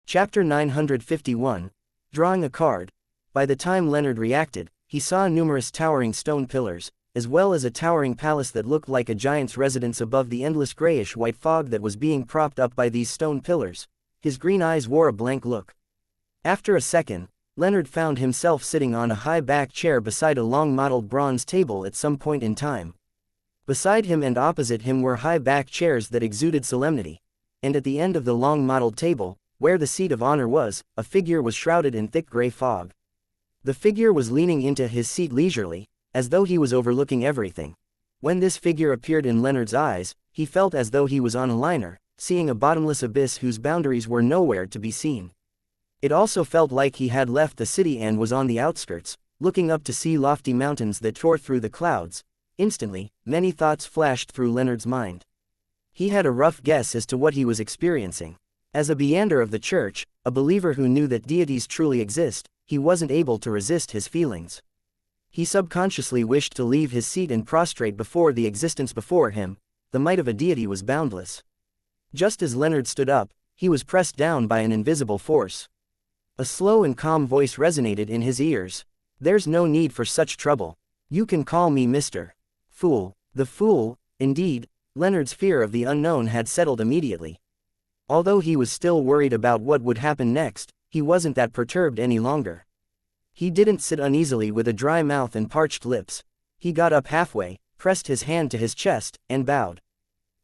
Chapter 951. Drawing a card. By the time Leonard reacted, he saw numerous towering stone pillars, as well as a towering palace that looked like a giant's residence above the endless grayish-white fog that was being propped up by these stone pillars. His green eyes wore a blank look. After a second, Leonard found himself sitting on a high-back chair beside a long-modeled bronze table at some point in time. Beside him and opposite him were high-back chairs that exuded solemnity, and at the end of the long-modeled table, where the seat of honor was, a figure was shrouded in thick gray fog. The figure was leaning into his seat leisurely, as though he was overlooking everything. When this figure appeared in Leonard's eyes, he felt as though he was on a liner, seeing a bottomless abyss whose boundaries were nowhere to be seen. It also felt like he had left the city and was on the outskirts, looking up to see lofty mountains that tore through the clouds. Instantly, many thoughts flashed through Leonard's mind. He had a rough guess as to what he was experiencing. As a Beander of the church, a believer who knew that deities truly exist, he wasn't able to resist his feelings. He subconsciously wished to leave his seat and prostrate before the existence before him. The might of a deity was boundless. Just as Leonard stood up, he was pressed down by an invisible force. A slow and calm voice resonated in his ears. "There's no need for such trouble. You can call me Mr. Fool." The fool, indeed. Leonard's fear of the unknown had settled immediately. Although he was still worried about what would happen next, he wasn't that perturbed any longer. He didn't sit uneasily with a dry mouth and parched lips. He got up halfway, pressed his hand to his chest, and bowed.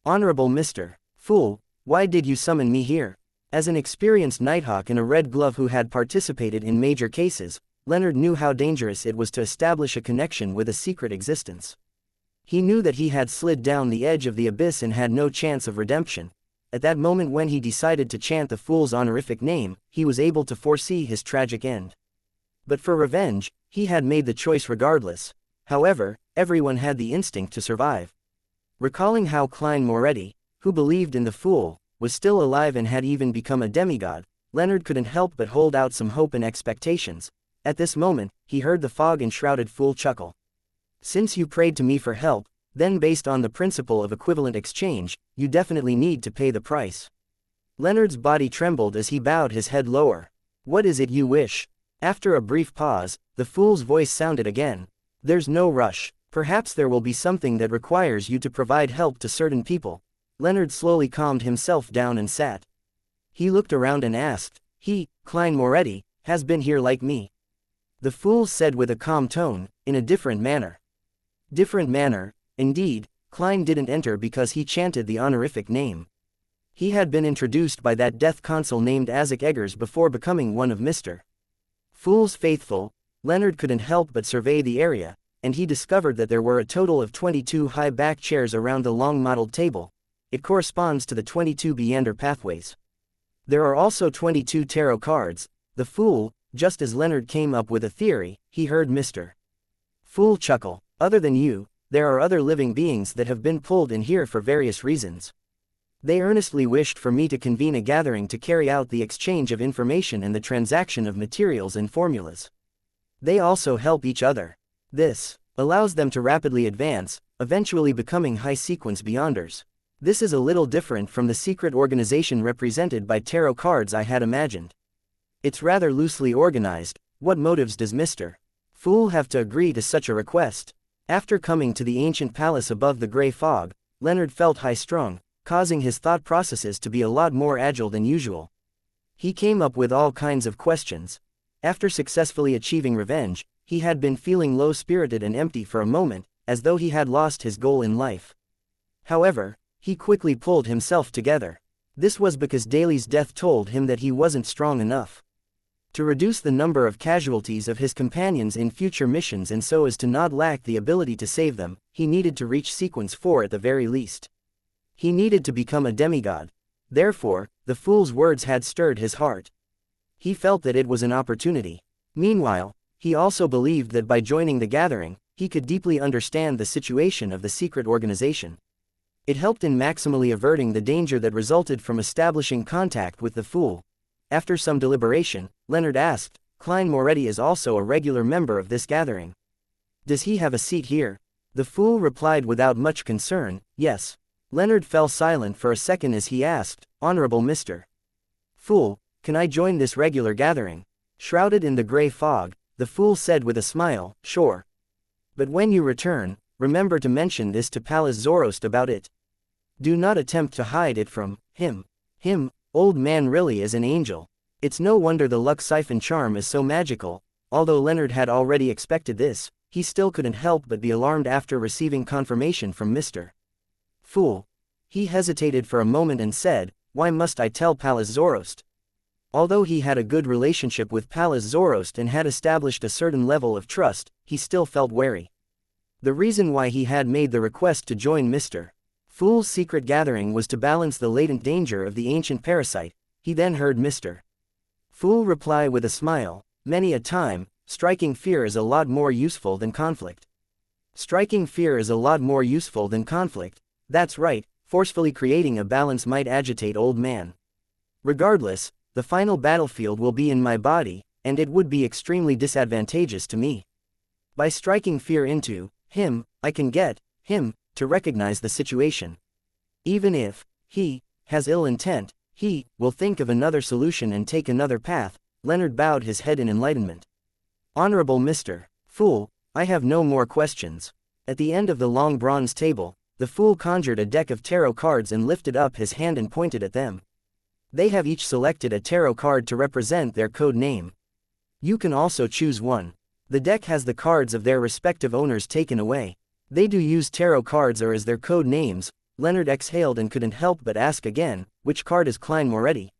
"Honorable Mr. Fool, why did you summon me here?" As an experienced nighthawk in a red glove who had participated in major cases, Leonard knew how dangerous it was to establish a connection with a secret existence. He knew that he had slid down the edge of the abyss and had no chance of redemption. At that moment when he decided to chant the fool's honorific name, he was able to foresee his tragic end. But for revenge, he had made the choice regardless. However, everyone had the instinct to survive. Recalling how Klein Moretti, who believed in the fool, was still alive and had even become a demigod, Leonard couldn't help but hold out some hope and expectations. At this moment, he heard the fog-enshrouded fool chuckle. "Since you prayed to me for help, then based on the principle of equivalent exchange, you definitely need to pay the price." Leonard's body trembled as he bowed his head lower. "What is it you wish?" After a brief pause, the fool's voice sounded again. "There's no rush. Perhaps there will be something that requires you to provide help to certain people." Leonard slowly calmed himself down and sat. He looked around and asked, Klein Moretti, has been here like me?" The fool said with a calm tone, "In a different manner." Different manner, indeed. Klein didn't enter because he chanted the honorific name. He had been introduced by that death consul named Isaac Eggers before becoming one of Mr. Fool's faithful. Leonard couldn't help but survey the area, and he discovered that there were a total of 22 high-back chairs around the long-modeled table. It corresponds to the 22 Beander pathways. There are also 22 tarot cards. The fool, just as Leonard came up with a theory, he heard Mr. Fool chuckle. "Other than you, there are other living beings that have been pulled in here for various reasons. They earnestly wished for me to convene a gathering to carry out the exchange of information and the transaction of materials and formulas. They also help each other. This allows them to rapidly advance, eventually becoming high-sequence Beyonders. This is a little different from the secret organization represented by tarot cards I had imagined. It's rather loosely organized. What motives does Mr. Fool have to agree to such a request?" After coming to the ancient palace above the gray fog, Leonard felt high-strung, causing his thought processes to be a lot more agile than usual. He came up with all kinds of questions. After successfully achieving revenge, he had been feeling low-spirited and empty for a moment, as though he had lost his goal in life. However, he quickly pulled himself together. This was because Daly's death told him that he wasn't strong enough. To reduce the number of casualties of his companions in future missions and so as to not lack the ability to save them, he needed to reach sequence 4 at the very least. He needed to become a demigod. Therefore, the fool's words had stirred his heart. He felt that it was an opportunity. Meanwhile, he also believed that by joining the gathering, he could deeply understand the situation of the secret organization. It helped in maximally averting the danger that resulted from establishing contact with the fool. After some deliberation, Leonard asked, "Klein Moretti is also a regular member of this gathering. Does he have a seat here?" The fool replied without much concern, "Yes." Leonard fell silent for a second as he asked, "Honorable Mr. Fool, Can I join this regular gathering? Shrouded in the gray fog, the fool said with a smile, sure. But when you return, remember to mention this to Pallas Zoroast about it. Do not attempt to hide it from him. Old man really is an angel. It's no wonder the luck siphon charm is so magical. Although Leonard had already expected this, he still couldn't help but be alarmed after receiving confirmation from Mr. Fool. He hesitated for a moment and said, why must I tell Pallas Zoroast? Although he had a good relationship with Pallas Zoroast and had established a certain level of trust, he still felt wary. The reason why he had made the request to join Mr. Fool's secret gathering was to balance the latent danger of the ancient parasite. He then heard Mr. Fool reply with a smile, many a time, striking fear is a lot more useful than conflict. Striking fear is a lot more useful than conflict. That's right, forcefully creating a balance might agitate old man. Regardless, the final battlefield will be in my body, and it would be extremely disadvantageous to me. By striking fear into him, I can get him to recognize the situation. Even if he has ill intent, he will think of another solution and take another path. Leonard bowed his head in enlightenment. Honorable Mr. Fool, I have no more questions. At the end of the long bronze table, the fool conjured a deck of tarot cards and lifted up his hand and pointed at them. They have each selected a tarot card to represent their code name. You can also choose one. The deck has the cards of their respective owners taken away. They do use tarot cards or as their code names. Leonard exhaled and couldn't help but ask again, which card is Klein Moretti?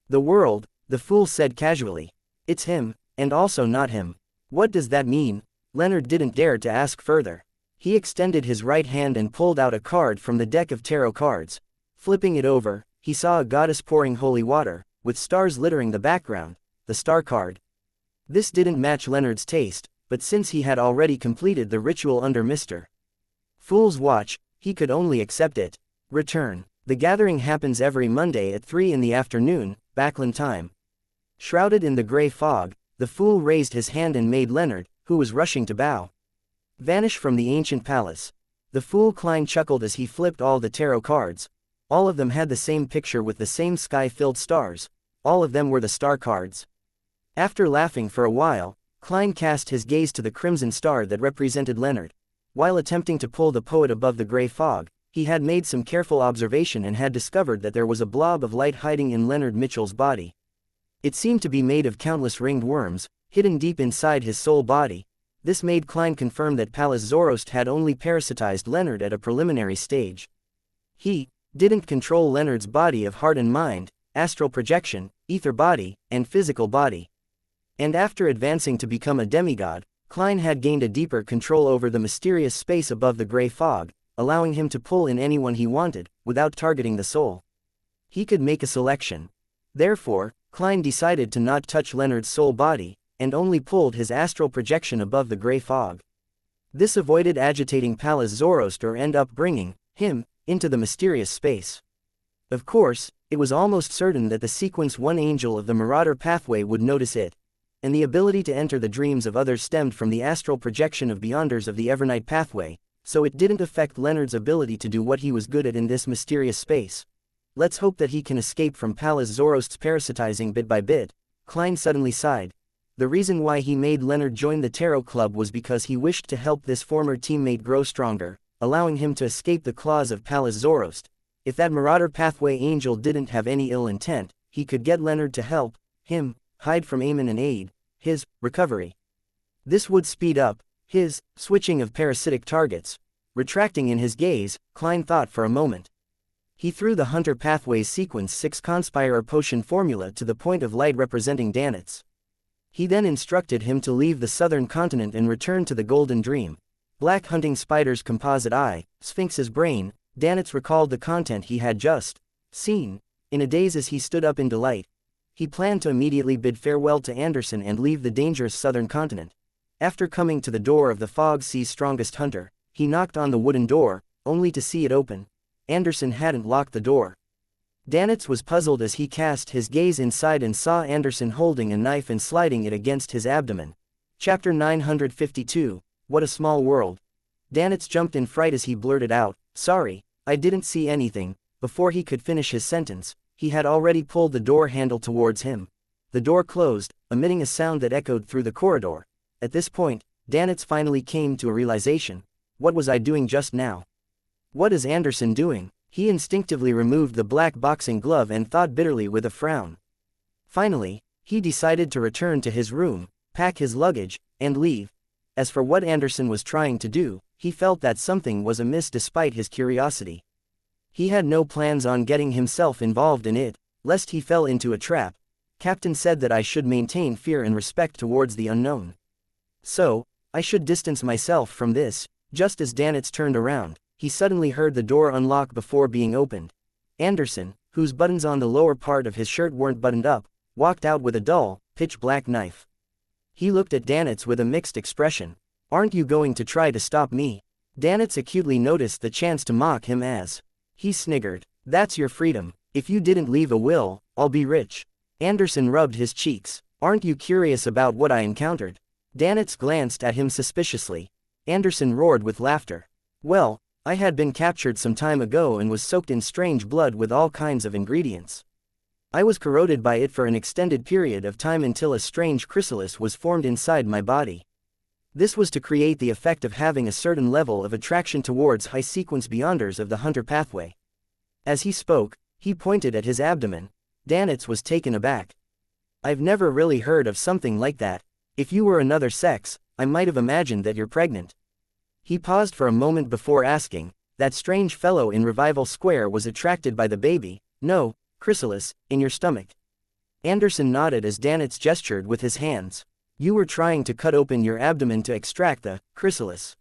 The world, the fool said casually. It's him, and also not him. What does that mean? Leonard didn't dare to ask further. He extended his right hand and pulled out a card from the deck of tarot cards. Flipping it over, he saw a goddess pouring holy water, with stars littering the background, the star card. This didn't match Leonard's taste, but since he had already completed the ritual under Mr. Fool's watch, he could only accept it. Return. The gathering happens every Monday at 3 in the afternoon, Backland time. Shrouded in the gray fog, the fool raised his hand and made Leonard, who was rushing to bow, vanish from the ancient palace. The fool Klein chuckled as he flipped all the tarot cards. All of them had the same picture with the same sky-filled stars. All of them were the star cards. After laughing for a while, Klein cast his gaze to the crimson star that represented Leonard. While attempting to pull the poet above the gray fog, he had made some careful observation and had discovered that there was a blob of light hiding in Leonard Mitchell's body. It seemed to be made of countless ringed worms, hidden deep inside his soul body. This made Klein confirm that Pallas Zoroast had only parasitized Leonard at a preliminary stage. He didn't control Leonard's body of heart and mind, astral projection, ether body, and physical body. And after advancing to become a demigod, Klein had gained a deeper control over the mysterious space above the gray fog, allowing him to pull in anyone he wanted, without targeting the soul. He could make a selection. Therefore, Klein decided to not touch Leonard's soul body, and only pulled his astral projection above the gray fog. This avoided agitating Pallas Zoroast or end up bringing him into the mysterious space. Of course, it was almost certain that the sequence one angel of the Marauder pathway would notice it, and the ability to enter the dreams of others stemmed from the astral projection of Beyonders of the Evernight pathway, so it didn't affect Leonard's ability to do what he was good at in this mysterious space. Let's hope that he can escape from Pallas Zoroast's parasitizing bit by bit. Klein suddenly sighed. The reason why he made Leonard join the Tarot Club was because he wished to help this former teammate grow stronger, allowing him to escape the claws of Pallas Zoroast. If that Marauder pathway angel didn't have any ill intent, he could get Leonard to help him hide from Eamon and aid his recovery. This would speed up his switching of parasitic targets. Retracting in his gaze, Klein thought for a moment. He threw the Hunter Pathways Sequence 6 Conspirer Potion formula to the point of light representing Danitz. He then instructed him to leave the southern continent and return to the Golden Dream. Black Hunting Spider's Composite Eye, Sphinx's Brain. Danitz recalled the content he had just seen. In a daze as he stood up in delight, he planned to immediately bid farewell to Anderson and leave the dangerous southern continent. After coming to the door of the Fog Sea's strongest hunter, he knocked on the wooden door, only to see it open. Anderson hadn't locked the door. Danitz was puzzled as he cast his gaze inside and saw Anderson holding a knife and sliding it against his abdomen. Chapter 952, What a Small World. Danitz jumped in fright as he blurted out, "Sorry, I didn't see anything." Before he could finish his sentence, He had already pulled the door handle towards him. The door closed, emitting a sound that echoed through the corridor. At this point, Danitz finally came to a realization. What was I doing just now? What is Anderson doing? He instinctively removed the black boxing glove and thought bitterly with a frown. Finally, he decided to return to his room, pack his luggage, and leave. As for what Anderson was trying to do, he felt that something was amiss despite his curiosity. He had no plans on getting himself involved in it, lest he fell into a trap. Captain said that I should maintain fear and respect towards the unknown. So, I should distance myself from this. Just as Danitz turned around, he suddenly heard the door unlock before being opened. Anderson, whose buttons on the lower part of his shirt weren't buttoned up, walked out with a dull, pitch-black knife. He looked at Danitz with a mixed expression. "Aren't you going to try to stop me?" Danitz acutely noticed the chance to mock him as. He sniggered. "That's your freedom. If you didn't leave a will, I'll be rich." Anderson rubbed his cheeks. "Aren't you curious about what I encountered?" Danitz glanced at him suspiciously. Anderson roared with laughter. "Well, I had been captured some time ago and was soaked in strange blood with all kinds of ingredients. I was corroded by it for an extended period of time until a strange chrysalis was formed inside my body. This was to create the effect of having a certain level of attraction towards high-sequence beyonders of the hunter pathway." As he spoke, he pointed at his abdomen. Danitz was taken aback. "I've never really heard of something like that. If you were another sex, I might have imagined that you're pregnant." He paused for a moment before asking, "That strange fellow in Revival Square was attracted by the baby, no, chrysalis, in your stomach?" Anderson nodded as Danitz gestured with his hands. "You were trying to cut open your abdomen to extract the chrysalis?"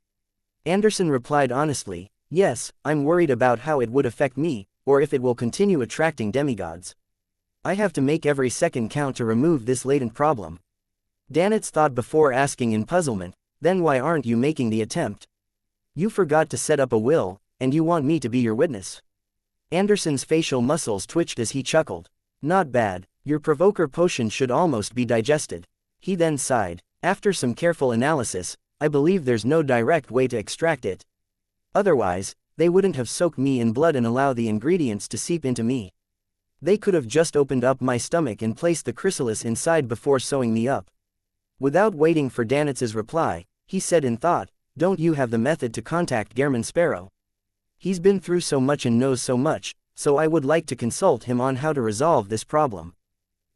Anderson replied honestly, "Yes, I'm worried about how it would affect me, or if it will continue attracting demigods. I have to make every second count to remove this latent problem." Danitz thought before asking in puzzlement, "Then why aren't you making the attempt? You forgot to set up a will, and you want me to be your witness." Anderson's facial muscles twitched as he chuckled. "Not bad, your provoker potion should almost be digested." He then sighed. "After some careful analysis, I believe there's no direct way to extract it. Otherwise, they wouldn't have soaked me in blood and allow the ingredients to seep into me. They could have just opened up my stomach and placed the chrysalis inside before sewing me up." Without waiting for Danitz's reply, he said in thought, "Don't you have the method to contact Gehrman Sparrow? He's been through so much and knows so much, so I would like to consult him on how to resolve this problem."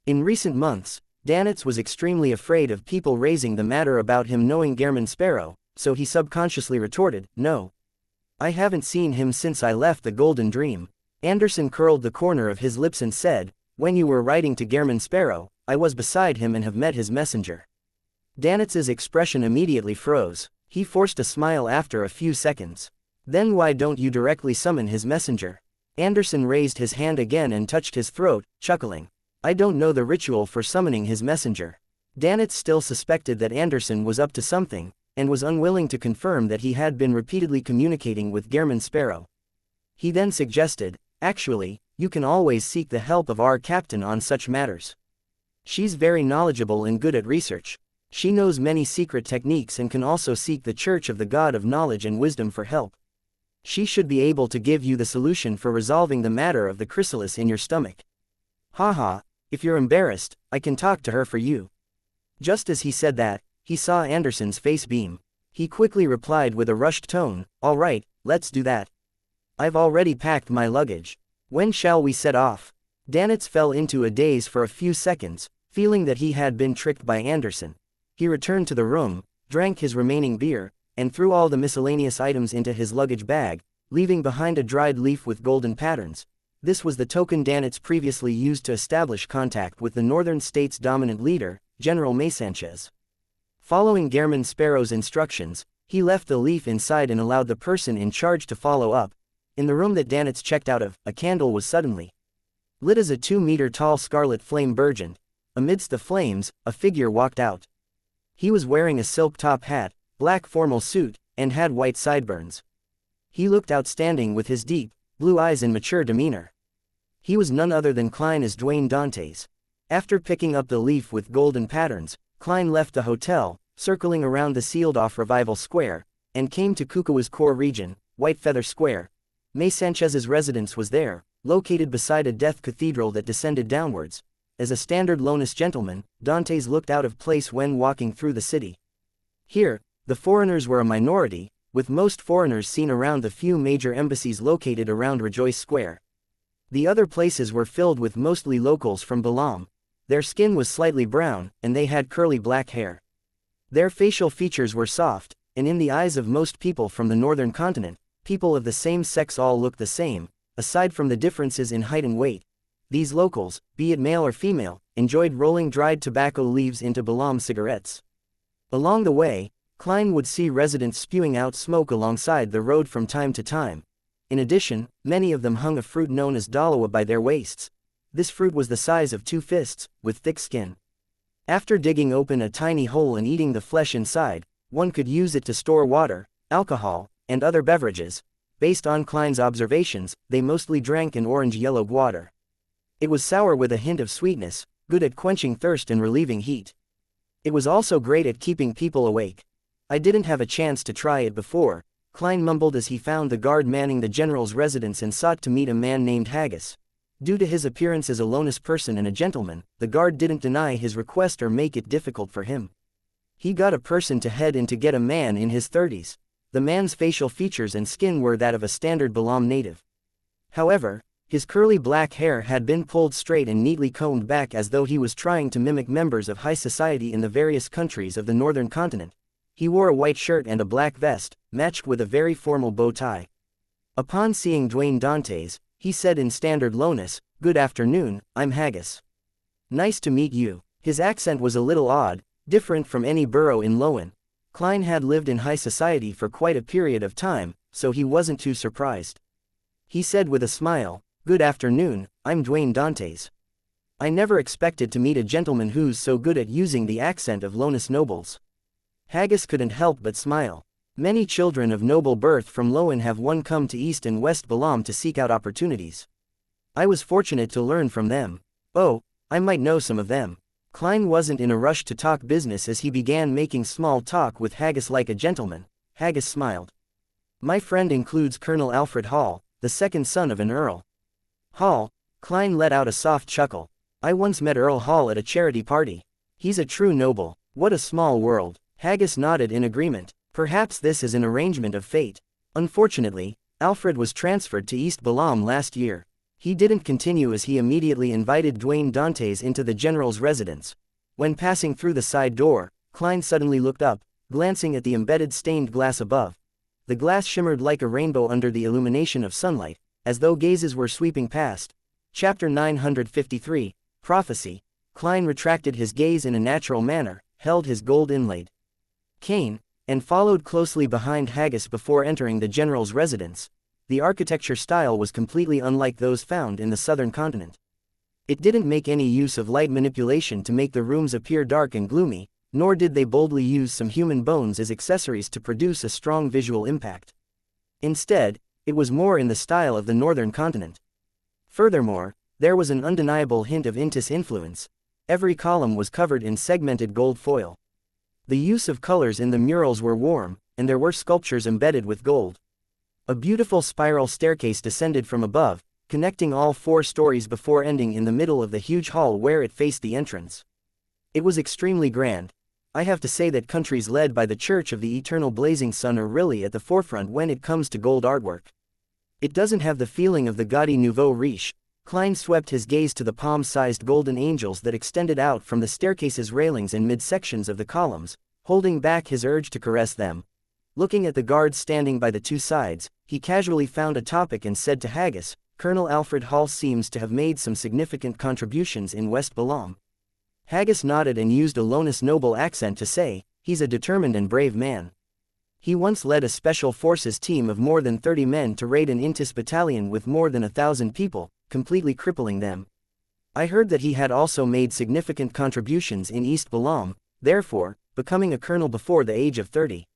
In recent months, Danitz was extremely afraid of people raising the matter about him knowing Gehrman Sparrow, so he subconsciously retorted, "No. I haven't seen him since I left the Golden Dream." Anderson curled the corner of his lips and said, "When you were writing to Gehrman Sparrow, I was beside him and have met his messenger." Danitz's expression immediately froze. He forced a smile after a few seconds. "Then why don't you directly summon his messenger?" Anderson raised his hand again and touched his throat, chuckling. "I don't know the ritual for summoning his messenger." Danitz still suspected that Anderson was up to something, and was unwilling to confirm that he had been repeatedly communicating with Gehrman Sparrow. He then suggested, "Actually, you can always seek the help of our captain on such matters. She's very knowledgeable and good at research. She knows many secret techniques and can also seek the Church of the God of Knowledge and Wisdom for help. She should be able to give you the solution for resolving the matter of the chrysalis in your stomach." "Haha, if you're embarrassed, I can talk to her for you." Just as he said that, he saw Anderson's face beam. He quickly replied with a rushed tone, "All right, let's do that. I've already packed my luggage. When shall we set off?" Danitz fell into a daze for a few seconds, feeling that he had been tricked by Anderson. He returned to the room, drank his remaining beer, and threw all the miscellaneous items into his luggage bag, leaving behind a dried leaf with golden patterns. This was the token Danitz previously used to establish contact with the Northern States' dominant leader, General xianxia. Following Gehrman Sparrow's instructions, he left the leaf inside and allowed the person in charge to follow up. In the room that Danitz checked out of, a candle was suddenly lit as a 2-meter-tall scarlet flame burgeoned. Amidst the flames, a figure walked out. He was wearing a silk top hat, black formal suit, and had white sideburns. He looked outstanding with his deep, blue eyes and mature demeanor. He was none other than Klein as Dwayne Dantes. After picking up the leaf with golden patterns, Klein left the hotel, circling around the sealed-off Revival Square, and came to Kukawa's core region, White Feather Square. Xianxia's residence was there, located beside a death cathedral that descended downwards. As a standard Lonis gentleman, Dantes looked out of place when walking through the city. Here, the foreigners were a minority, with most foreigners seen around the few major embassies located around Rejoice Square. The other places were filled with mostly locals from Balam. Their skin was slightly brown, and they had curly black hair. Their facial features were soft, and in the eyes of most people from the northern continent, people of the same sex all looked the same, aside from the differences in height and weight. These locals, be it male or female, enjoyed rolling dried tobacco leaves into Balam cigarettes. Along the way, Klein would see residents spewing out smoke alongside the road from time to time. In addition, many of them hung a fruit known as dalawa by their waists. This fruit was the size of 2 fists, with thick skin. After digging open a tiny hole and eating the flesh inside, one could use it to store water, alcohol, and other beverages. Based on Klein's observations, they mostly drank an orange-yellow water. It was sour with a hint of sweetness, good at quenching thirst and relieving heat. It was also great at keeping people awake. I didn't have a chance to try it before, Klein mumbled as he found the guard manning the general's residence and sought to meet a man named Haggis. Due to his appearance as a Lonis person and a gentleman, the guard didn't deny his request or make it difficult for him. He got a person to head in to get a man in his 30s. The man's facial features and skin were that of a standard Balam native. However, his curly black hair had been pulled straight and neatly combed back as though he was trying to mimic members of high society in the various countries of the northern continent. He wore a white shirt and a black vest, matched with a very formal bow tie. Upon seeing Dwayne Dantes, he said in standard Lonis, "Good afternoon, I'm Haggis. Nice to meet you." His accent was a little odd, different from any borough in Lowen. Klein had lived in high society for quite a period of time, so he wasn't too surprised. He said with a smile, "Good afternoon, I'm Dwayne Dantes. I never expected to meet a gentleman who's so good at using the accent of Lonis nobles." Haggis couldn't help but smile. Many children of noble birth from Lowen have come to East and West Balam to seek out opportunities. I was fortunate to learn from them. Oh, I might know some of them. Klein wasn't in a rush to talk business as he began making small talk with Haggis like a gentleman. Haggis smiled. "My friend includes Colonel Alfred Hall, the second son of an earl." "Hall?" Klein let out a soft chuckle. "I once met Earl Hall at a charity party. He's a true noble. What a small world." Haggis nodded in agreement. Perhaps this is an arrangement of fate. Unfortunately, Alfred was transferred to East Balam last year. He didn't continue as he immediately invited Dwayne Dantes into the general's residence. When passing through the side door, Klein suddenly looked up, glancing at the embedded stained glass above. The glass shimmered like a rainbow under the illumination of sunlight, as though gazes were sweeping past. Chapter 953, Prophecy. Klein retracted his gaze in a natural manner, held his gold-inlaid cane, and followed closely behind Haggis before entering the general's residence. The architecture style was completely unlike those found in the southern continent. It didn't make any use of light manipulation to make the rooms appear dark and gloomy, nor did they boldly use some human bones as accessories to produce a strong visual impact. Instead, it was more in the style of the northern continent. Furthermore, there was an undeniable hint of Intis influence. Every column was covered in segmented gold foil. The use of colors in the murals were warm, and there were sculptures embedded with gold. A beautiful spiral staircase descended from above, connecting all 4 stories before ending in the middle of the huge hall where it faced the entrance. It was extremely grand. I have to say that countries led by the Church of the Eternal Blazing Sun are really at the forefront when it comes to gold artwork. It doesn't have the feeling of the gaudy nouveau riche. Klein swept his gaze to the palm-sized golden angels that extended out from the staircase's railings and midsections of the columns, holding back his urge to caress them. Looking at the guards standing by the 2 sides, he casually found a topic and said to Haggis, "Colonel Alfred Hall seems to have made some significant contributions in West Balam." Haggis nodded and used a Lonis noble accent to say, "He's a determined and brave man. He once led a special forces team of more than 30 men to raid an Intis battalion with more than 1,000 people, completely crippling them. I heard that he had also made significant contributions in East Balam, therefore, becoming a colonel before the age of 30.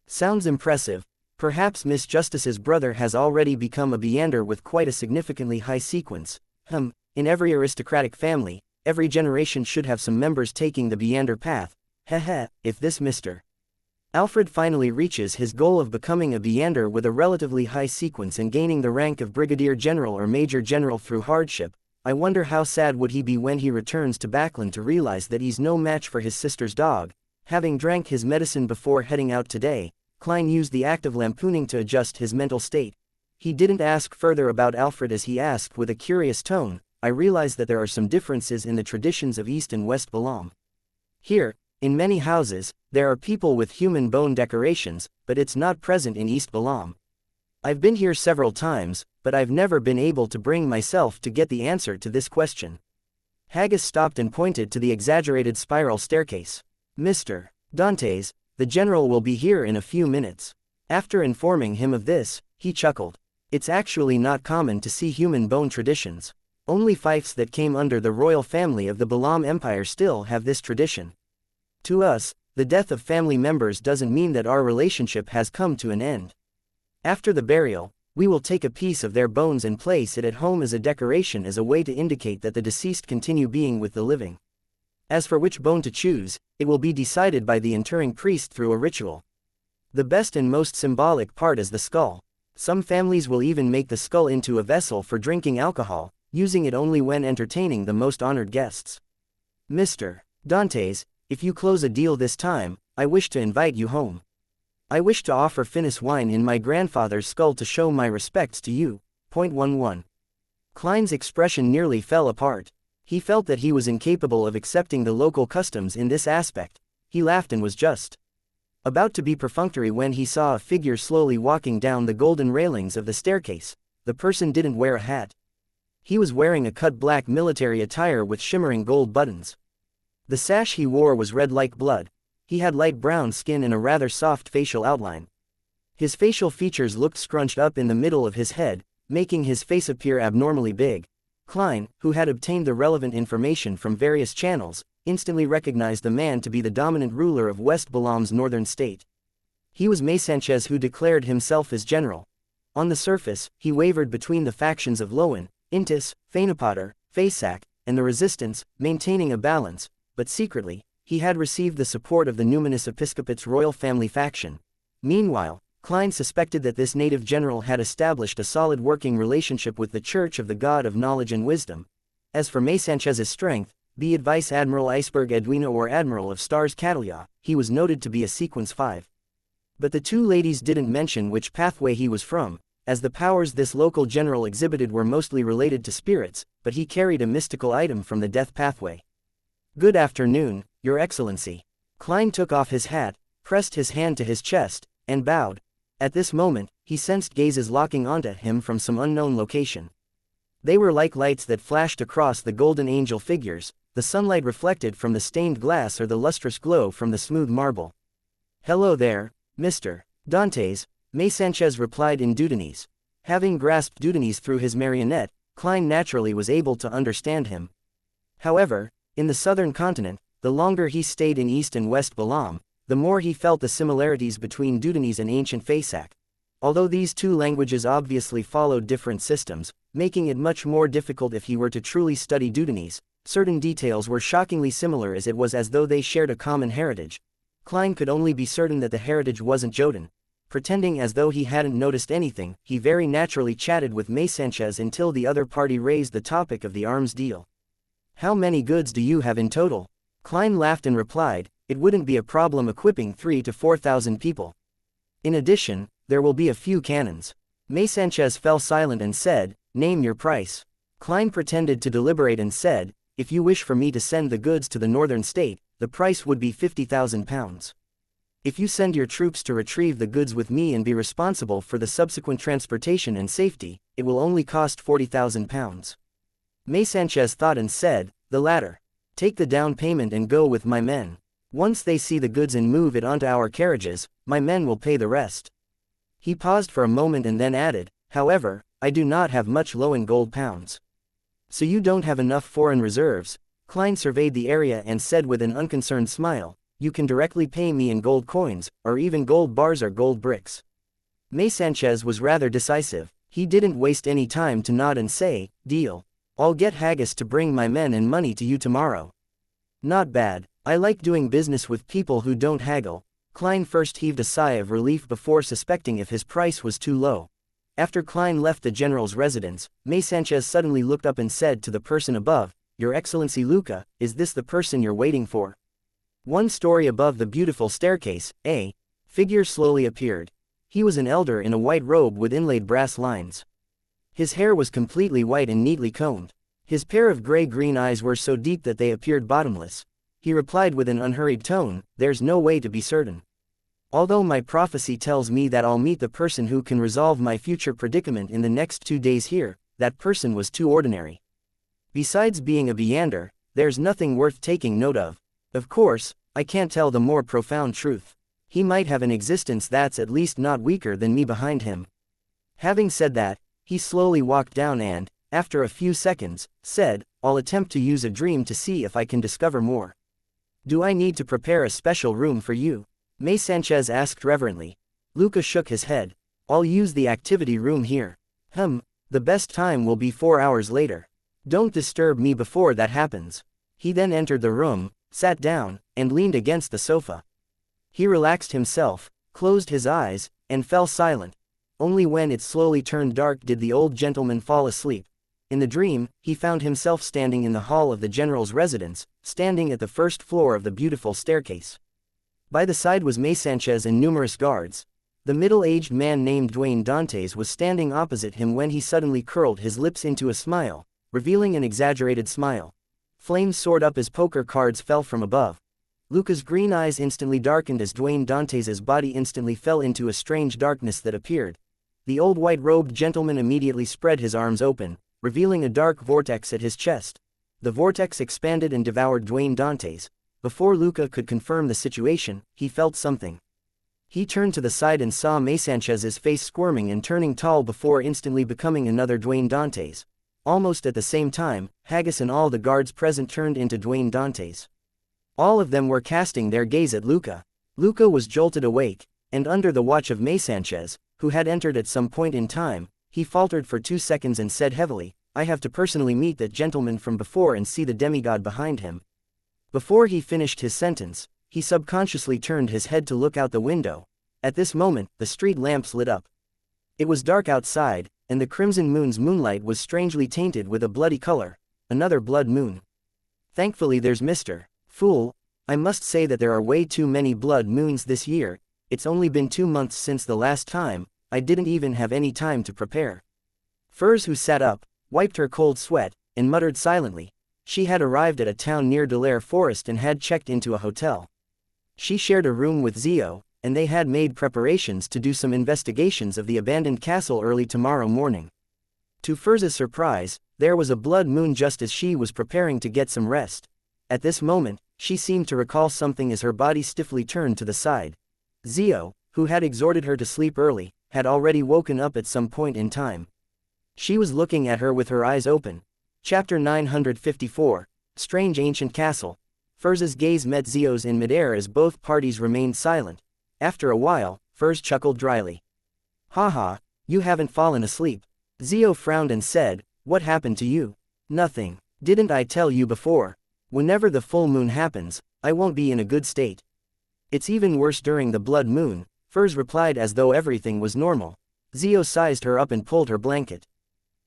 Sounds impressive. Perhaps Miss Justice's brother has already become a Beander with quite a significantly high sequence. In every aristocratic family, every generation should have some members taking the Beander path. Heh, if this Mr. Alfred finally reaches his goal of becoming a Beander with a relatively high sequence and gaining the rank of Brigadier General or Major General through hardship. I wonder how sad would he be when he returns to Backland to realize that he's no match for his sister's dog. Having drank his medicine before heading out today, Klein used the act of lampooning to adjust his mental state. He didn't ask further about Alfred as he asked with a curious tone, I realize that there are some differences in the traditions of East and West Balam. Here, in many houses, there are people with human bone decorations, but it's not present in East Balam. I've been here several times, but I've never been able to bring myself to get the answer to this question. Haggis stopped and pointed to the exaggerated spiral staircase. Mr. Dantes, the general will be here in a few minutes. After informing him of this, he chuckled. It's actually not common to see human bone traditions. Only fiefs that came under the royal family of the Balam Empire still have this tradition. To us, the death of family members doesn't mean that our relationship has come to an end. After the burial, we will take a piece of their bones and place it at home as a decoration, as a way to indicate that the deceased continue being with the living. As for which bone to choose, it will be decided by the interring priest through a ritual. The best and most symbolic part is the skull. Some families will even make the skull into a vessel for drinking alcohol, using it only when entertaining the most honored guests. Mr. Dantes, if you close a deal this time, I wish to invite you home. I wish to offer Finniss wine in my grandfather's skull to show my respects to you. 11. Klein's expression nearly fell apart. He felt that he was incapable of accepting the local customs in this aspect. He laughed and was just about to be perfunctory when he saw a figure slowly walking down the golden railings of the staircase. The person didn't wear a hat. He was wearing a cut black military attire with shimmering gold buttons. The sash he wore was red like blood. He had light brown skin and a rather soft facial outline. His facial features looked scrunched up in the middle of his head, making his face appear abnormally big. Klein, who had obtained the relevant information from various channels, instantly recognized the man to be the dominant ruler of West Balam's northern state. He was Xianxia, who declared himself as general. On the surface, he wavered between the factions of Lowen, Intis, Fainapotter, Faisak, and the resistance, maintaining a balance, but secretly, he had received the support of the numinous episcopate's royal family faction. Meanwhile, Klein suspected that this native general had established a solid working relationship with the Church of the God of Knowledge and Wisdom. As for Xianxia's strength, be it Vice Admiral Iceberg Edwina or Admiral of Stars Catalia, he was noted to be a Sequence 5. But the two ladies didn't mention which pathway he was from, as the powers this local general exhibited were mostly related to spirits, but he carried a mystical item from the death pathway. Good afternoon, Your Excellency. Klein took off his hat, pressed his hand to his chest, and bowed. At this moment, he sensed gazes locking onto him from some unknown location. They were like lights that flashed across the golden angel figures, the sunlight reflected from the stained glass or the lustrous glow from the smooth marble. Hello there, Mr. Dantes, Xianxia replied in Dudanese. Having grasped Dudanese through his marionette, Klein naturally was able to understand him. However, in the southern continent, the longer he stayed in East and West Balam, the more he felt the similarities between Dudanese and ancient Faisak. Although these two languages obviously followed different systems, making it much more difficult if he were to truly study Dudanese, certain details were shockingly similar, as it was as though they shared a common heritage. Klein could only be certain that the heritage wasn't Jotun. Pretending as though he hadn't noticed anything, he very naturally chatted with Xianxia until the other party raised the topic of the arms deal. How many goods do you have in total? Klein laughed and replied, it wouldn't be a problem equipping 3,000 to 4,000 people. In addition, there will be a few cannons. Xianxia fell silent and said, name your price. Klein pretended to deliberate and said, if you wish for me to send the goods to the northern state, the price would be 50,000 pounds. If you send your troops to retrieve the goods with me and be responsible for the subsequent transportation and safety, it will only cost 40,000 pounds. Xianxia thought and said, the latter. Take the down payment and go with my men. Once they see the goods and move it onto our carriages, my men will pay the rest. He paused for a moment and then added, however, I do not have much Lowen gold pounds. So you don't have enough foreign reserves? Klein surveyed the area and said with an unconcerned smile, you can directly pay me in gold coins, or even gold bars or gold bricks. Xianxia was rather decisive. He didn't waste any time to nod and say, deal. I'll get Haggis to bring my men and money to you tomorrow. Not bad. I like doing business with people who don't haggle. Klein first heaved a sigh of relief before suspecting if his price was too low. After Klein left the general's residence, xianxia suddenly looked up and said to the person above, "Your Excellency Luca, is this the person you're waiting for?" One story above the beautiful staircase, a figure slowly appeared. He was an elder in a white robe with inlaid brass lines. His hair was completely white and neatly combed. His pair of gray-green eyes were so deep that they appeared bottomless. He replied with an unhurried tone, "There's no way to be certain. Although my prophecy tells me that I'll meet the person who can resolve my future predicament in the next 2 days here, that person was too ordinary. Besides being a Beander, there's nothing worth taking note of. Of course, I can't tell the more profound truth. He might have an existence that's at least not weaker than me behind him." Having said that, he slowly walked down and, after a few seconds, said, "I'll attempt to use a dream to see if I can discover more." "Do I need to prepare a special room for you?" xianxia asked reverently. Luca shook his head. "I'll use the activity room here." The best time will be 4 hours later. Don't disturb me before that happens." He then entered the room, sat down, and leaned against the sofa. He relaxed himself, closed his eyes, and fell silent. Only when it slowly turned dark did the old gentleman fall asleep. In the dream, he found himself standing in the hall of the general's residence, standing at the first floor of the beautiful staircase. By the side was xianxia and numerous guards. The middle-aged man named Demonesses was standing opposite him when he suddenly curled his lips into a smile, revealing an exaggerated smile. Flames soared up as poker cards fell from above. Luca's green eyes instantly darkened as Demonesses' body instantly fell into a strange darkness that appeared. The old white-robed gentleman immediately spread his arms open, revealing a dark vortex at his chest. The vortex expanded and devoured Demonesses. Before Luca could confirm the situation, he felt something. He turned to the side and saw xianxia's face squirming and turning tall before instantly becoming another Demonesses. Almost at the same time, Haggis and all the guards present turned into Demonesses. All of them were casting their gaze at Luca. Luca was jolted awake, and under the watch of xianxia, who had entered at some point in time, he faltered for 2 seconds and said heavily, "I have to personally meet that gentleman from before and see the demigod behind him." Before he finished his sentence, he subconsciously turned his head to look out the window. At this moment, the street lamps lit up. It was dark outside, and the crimson moon's moonlight was strangely tainted with a bloody color, another blood moon. "Thankfully there's Mr. Fool. I must say that there are way too many blood moons this year. It's only been 2 months since the last time. I didn't even have any time to prepare." Furs, who sat up, wiped her cold sweat, and muttered silently. She had arrived at a town near Delaire Forest and had checked into a hotel. She shared a room with Zio, and they had made preparations to do some investigations of the abandoned castle early tomorrow morning. To Furs' surprise, there was a blood moon just as she was preparing to get some rest. At this moment, she seemed to recall something as her body stiffly turned to the side. Zio, who had exhorted her to sleep early, had already woken up at some point in time. She was looking at her with her eyes open. Chapter 954, Strange Ancient Castle. Furs' gaze met Zio's in midair as both parties remained silent. After a while, Furs chuckled dryly. "Haha, you haven't fallen asleep." Zio frowned and said, "What happened to you?" "Nothing. Didn't I tell you before? Whenever the full moon happens, I won't be in a good state." "It's even worse during the blood moon," Furs replied as though everything was normal. Zio sized her up and pulled her blanket.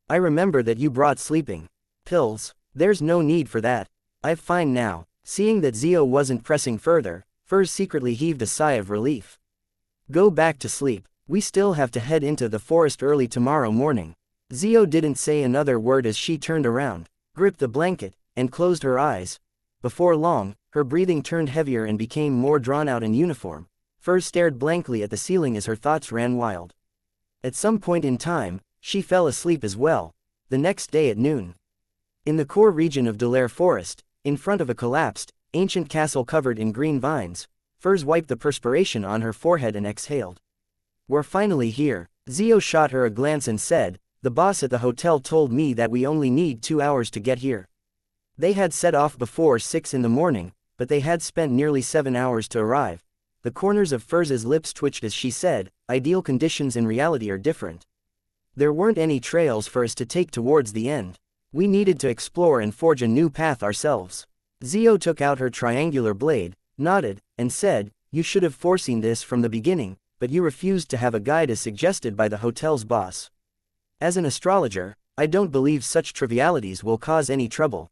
"I remember that you brought sleeping pills. There's no need for that. I'm fine now." Seeing that Zio wasn't pressing further, Furs secretly heaved a sigh of relief. "Go back to sleep. We still have to head into the forest early tomorrow morning." Zio didn't say another word as she turned around, gripped the blanket, and closed her eyes. Before long, her breathing turned heavier and became more drawn out and uniform. Furs stared blankly at the ceiling as her thoughts ran wild. At some point in time, she fell asleep as well. The next day at noon, in the core region of Delaire Forest, in front of a collapsed, ancient castle covered in green vines, Furs wiped the perspiration on her forehead and exhaled. "We're finally here." Zio shot her a glance and said, "The boss at the hotel told me that we only need 2 hours to get here." They had set off before 6 in the morning, but they had spent nearly 7 hours to arrive. The corners of Furs' lips twitched as she said, "Ideal conditions in reality are different. There weren't any trails for us to take towards the end. We needed to explore and forge a new path ourselves." Zio took out her triangular blade, nodded, and said, You should have foreseen this from the beginning, but you refused to have a guide as suggested by the hotel's boss. As an astrologer, I don't believe such trivialities will cause any trouble.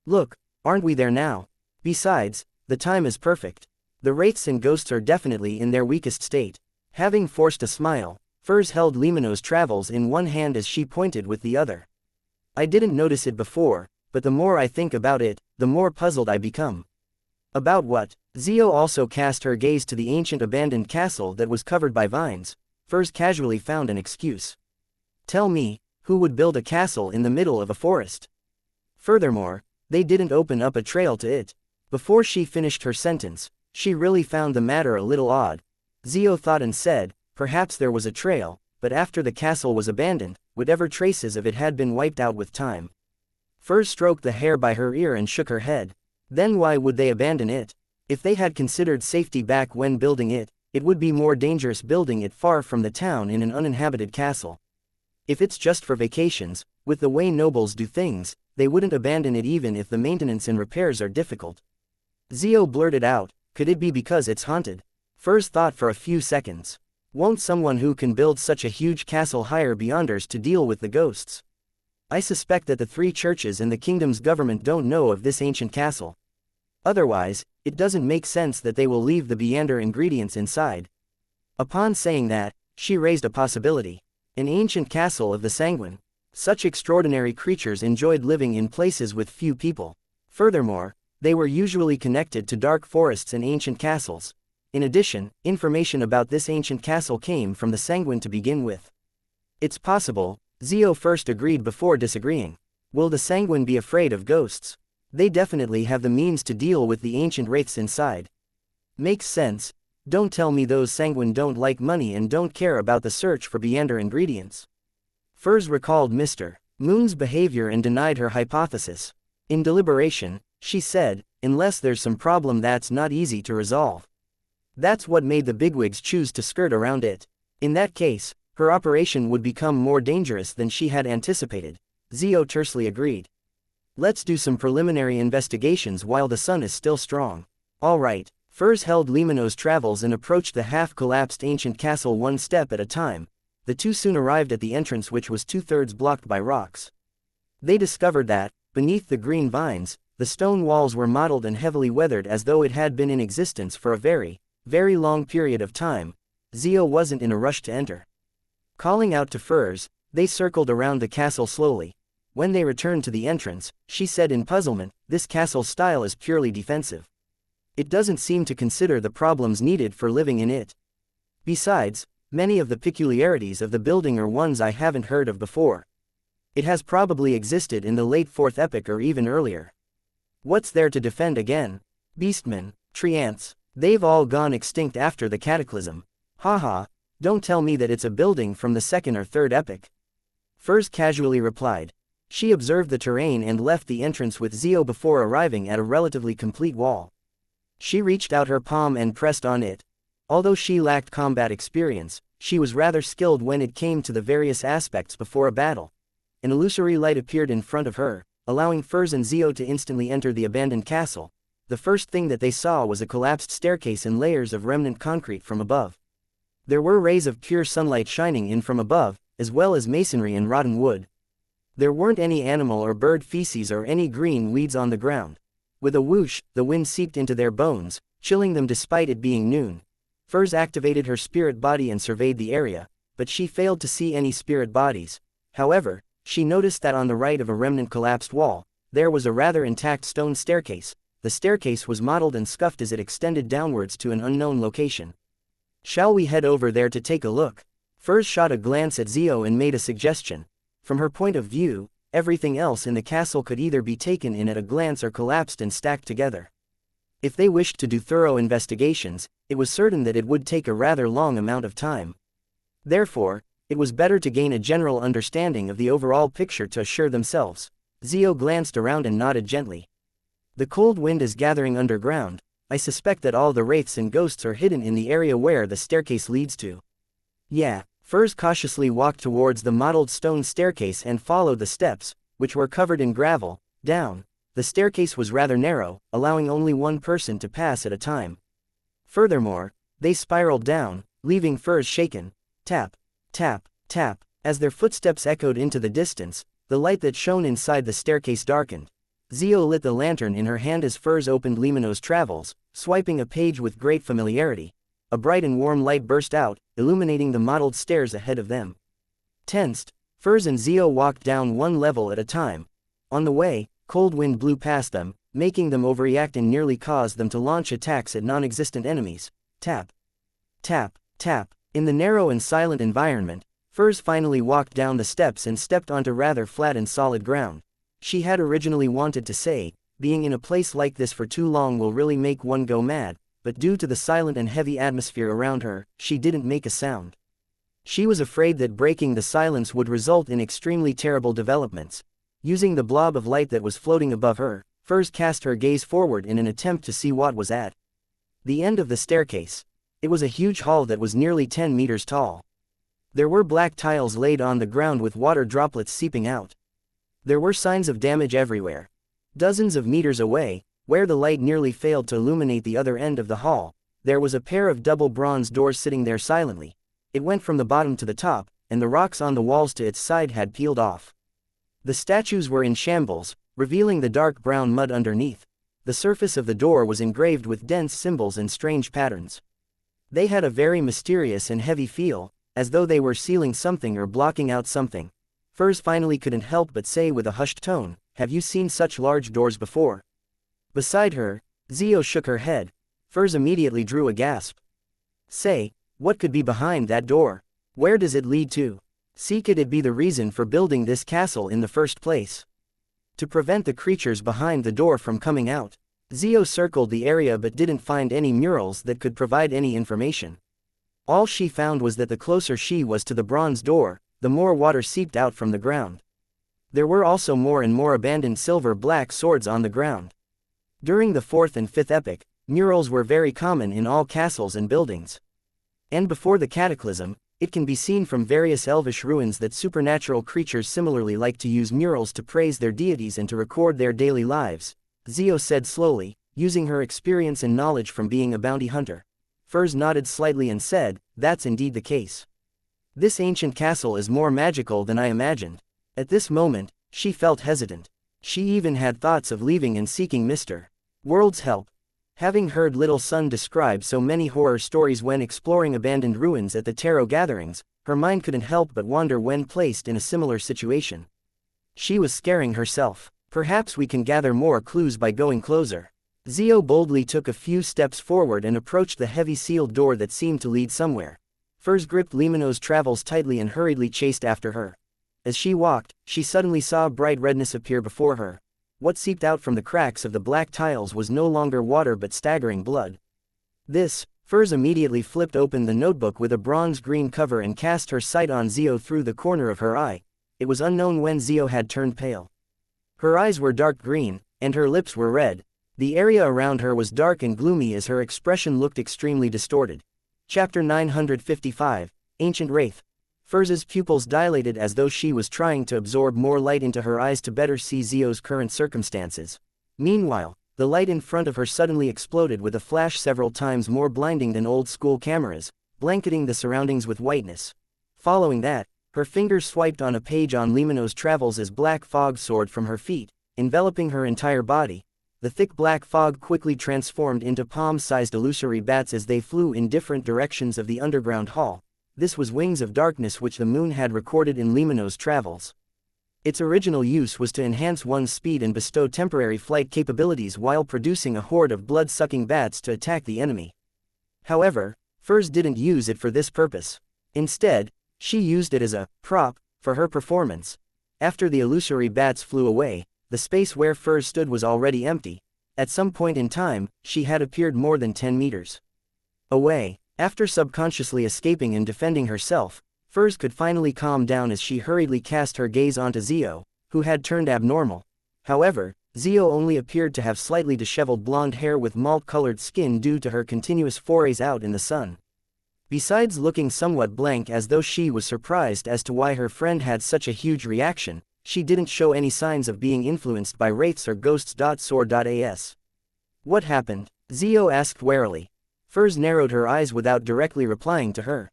Look, aren't we there now? Besides, the time is perfect. The wraiths and ghosts are definitely in their weakest state. Having forced a smile, Furs held Limano's travels in one hand as she pointed with the other. I didn't notice it before, but the more I think about it, the more puzzled I become. About what? Zio also cast her gaze to the ancient abandoned castle that was covered by vines. Furs casually found an excuse. Tell me, who would build a castle in the middle of a forest? Furthermore, they didn't open up a trail to it. Before she finished her sentence, she really found the matter a little odd. Zio thought and said, perhaps there was a trail, but after the castle was abandoned, whatever traces of it had been wiped out with time. Furs stroked the hair by her ear and shook her head. Then why would they abandon it? If they had considered safety back when building it, it would be more dangerous building it far from the town in an uninhabited castle. If it's just for vacations, with the way nobles do things, they wouldn't abandon it even if the maintenance and repairs are difficult. Zio blurted out, could it be because it's haunted? Furs thought for a few seconds. Won't someone who can build such a huge castle hire beyonders to deal with the ghosts? I suspect that the three churches and the kingdom's government don't know of this ancient castle. Otherwise, it doesn't make sense that they will leave the Beyonder ingredients inside. Upon saying that, she raised a possibility. An ancient castle of the Sanguine. Such extraordinary creatures enjoyed living in places with few people. Furthermore, they were usually connected to dark forests and ancient castles. In addition, information about this ancient castle came from the Sanguine to begin with. It's possible, Zio first agreed before disagreeing. Will the Sanguine be afraid of ghosts? They definitely have the means to deal with the ancient wraiths inside. Makes sense. Don't tell me those Sanguine don't like money and don't care about the search for Beyonder ingredients. Furs recalled Mr. Moon's behavior and denied her hypothesis. In deliberation, she said, unless there's some problem that's not easy to resolve. That's what made the bigwigs choose to skirt around it. In that case, her operation would become more dangerous than she had anticipated. Zio tersely agreed. Let's do some preliminary investigations while the sun is still strong. All right. Furs held Limano's travels and approached the half-collapsed ancient castle one step at a time. The two soon arrived at the entrance, which was two-thirds blocked by rocks. They discovered that, beneath the green vines, the stone walls were mottled and heavily weathered as though it had been in existence for a very long period of time. Zio wasn't in a rush to enter. Calling out to Furs, they circled around the castle slowly. When they returned to the entrance, she said in puzzlement, this castle style is purely defensive. It doesn't seem to consider the problems needed for living in it. Besides, many of the peculiarities of the building are ones I haven't heard of before. It has probably existed in the late 4th epoch or even earlier. What's there to defend again? Beastmen, treants, they've all gone extinct after the cataclysm. Haha, don't tell me that it's a building from the 2nd or 3rd epoch. Furs casually replied. She observed the terrain and left the entrance with Zio before arriving at a relatively complete wall. She reached out her palm and pressed on it. Although she lacked combat experience, she was rather skilled when it came to the various aspects before a battle. An illusory light appeared in front of her, allowing Furs and Zio to instantly enter the abandoned castle. The first thing that they saw was a collapsed staircase and layers of remnant concrete from above. There were rays of pure sunlight shining in from above, as well as masonry and rotten wood. There weren't any animal or bird feces or any green weeds on the ground. With a whoosh, the wind seeped into their bones, chilling them despite it being noon. Furs activated her spirit body and surveyed the area, but she failed to see any spirit bodies. However, she noticed that on the right of a remnant collapsed wall, there was a rather intact stone staircase. The staircase was mottled and scuffed as it extended downwards to an unknown location. Shall we head over there to take a look? Furs shot a glance at Zio and made a suggestion. From her point of view, everything else in the castle could either be taken in at a glance or collapsed and stacked together. If they wished to do thorough investigations, it was certain that it would take a rather long amount of time. Therefore, it was better to gain a general understanding of the overall picture to assure themselves. Zio glanced around and nodded gently. The cold wind is gathering underground. I suspect that all the wraiths and ghosts are hidden in the area where the staircase leads to. Yeah. Furs cautiously walked towards the mottled stone staircase and followed the steps, which were covered in gravel, down. The staircase was rather narrow, allowing only one person to pass at a time. Furthermore, they spiraled down, leaving Furs shaken. Tap, tap, tap. As their footsteps echoed into the distance, the light that shone inside the staircase darkened. Zio lit the lantern in her hand as Furs opened Limino's Travels, swiping a page with great familiarity. A bright and warm light burst out, illuminating the mottled stairs ahead of them. Tensed, Furs and Zio walked down one level at a time. On the way, cold wind blew past them, making them overreact and nearly caused them to launch attacks at non-existent enemies. Tap, tap, tap. In the narrow and silent environment, Furs finally walked down the steps and stepped onto rather flat and solid ground. She had originally wanted to say, being in a place like this for too long will really make one go mad, but due to the silent and heavy atmosphere around her, she didn't make a sound. She was afraid that breaking the silence would result in extremely terrible developments. Using the blob of light that was floating above her, Furs cast her gaze forward in an attempt to see what was at the end of the staircase. It was a huge hall that was nearly 10 meters tall. There were black tiles laid on the ground with water droplets seeping out. There were signs of damage everywhere. Dozens of meters away, where the light nearly failed to illuminate the other end of the hall, there was a pair of double bronze doors sitting there silently. It went from the bottom to the top, and the rocks on the walls to its side had peeled off. The statues were in shambles, revealing the dark brown mud underneath. The surface of the door was engraved with dense symbols and strange patterns. They had a very mysterious and heavy feel, as though they were sealing something or blocking out something. Furs finally couldn't help but say with a hushed tone, "Have you seen such large doors before?" Beside her, Zio shook her head. Furs immediately drew a gasp. "Say, what could be behind that door? Where does it lead to? Could it be the reason for building this castle in the first place? To prevent the creatures behind the door from coming out." Zio circled the area but didn't find any murals that could provide any information. All she found was that the closer she was to the bronze door, the more water seeped out from the ground. There were also more and more abandoned silver-black swords on the ground. During the 4th and 5th epoch, murals were very common in all castles and buildings. And before the cataclysm, it can be seen from various elvish ruins that supernatural creatures similarly like to use murals to praise their deities and to record their daily lives, Zio said slowly, using her experience and knowledge from being a bounty hunter. Furs nodded slightly and said, "That's indeed the case. This ancient castle is more magical than I imagined." At this moment, she felt hesitant. She even had thoughts of leaving and seeking Mr. World's help. Having heard Little Sun describe so many horror stories when exploring abandoned ruins at the tarot gatherings, her mind couldn't help but wander when placed in a similar situation. She was scaring herself. "Perhaps we can gather more clues by going closer." Zio boldly took a few steps forward and approached the heavy sealed door that seemed to lead somewhere. Furs gripped Limino's Travels tightly and hurriedly chased after her. As she walked, she suddenly saw bright redness appear before her. What seeped out from the cracks of the black tiles was no longer water but staggering blood. This, Furs immediately flipped open the notebook with a bronze-green cover and cast her sight on Zio through the corner of her eye. It was unknown when Zio had turned pale. Her eyes were dark green, and her lips were red. The area around her was dark and gloomy as her expression looked extremely distorted. Chapter 955, Ancient Wraith. Furs's pupils dilated as though she was trying to absorb more light into her eyes to better see Zio's current circumstances. Meanwhile, the light in front of her suddenly exploded with a flash several times more blinding than old-school cameras, blanketing the surroundings with whiteness. Following that, her fingers swiped on a page on Limino's Travels as black fog soared from her feet, enveloping her entire body. The thick black fog quickly transformed into palm-sized illusory bats as they flew in different directions of the underground hall. This was Wings of Darkness which the moon had recorded in Limino's Travels. Its original use was to enhance one's speed and bestow temporary flight capabilities while producing a horde of blood-sucking bats to attack the enemy. However, Furs didn't use it for this purpose. Instead, she used it as a prop for her performance. After the illusory bats flew away, the space where Furs stood was already empty. At some point in time, she had appeared more than 10 meters away. After subconsciously escaping and defending herself, Furs could finally calm down as she hurriedly cast her gaze onto Zio, who had turned abnormal. However, Zio only appeared to have slightly disheveled blonde hair with malt-colored skin due to her continuous forays out in the sun. Besides looking somewhat blank as though she was surprised as to why her friend had such a huge reaction, she didn't show any signs of being influenced by wraiths or ghosts. As. "What happened?" Zio asked warily. Furs narrowed her eyes without directly replying to her.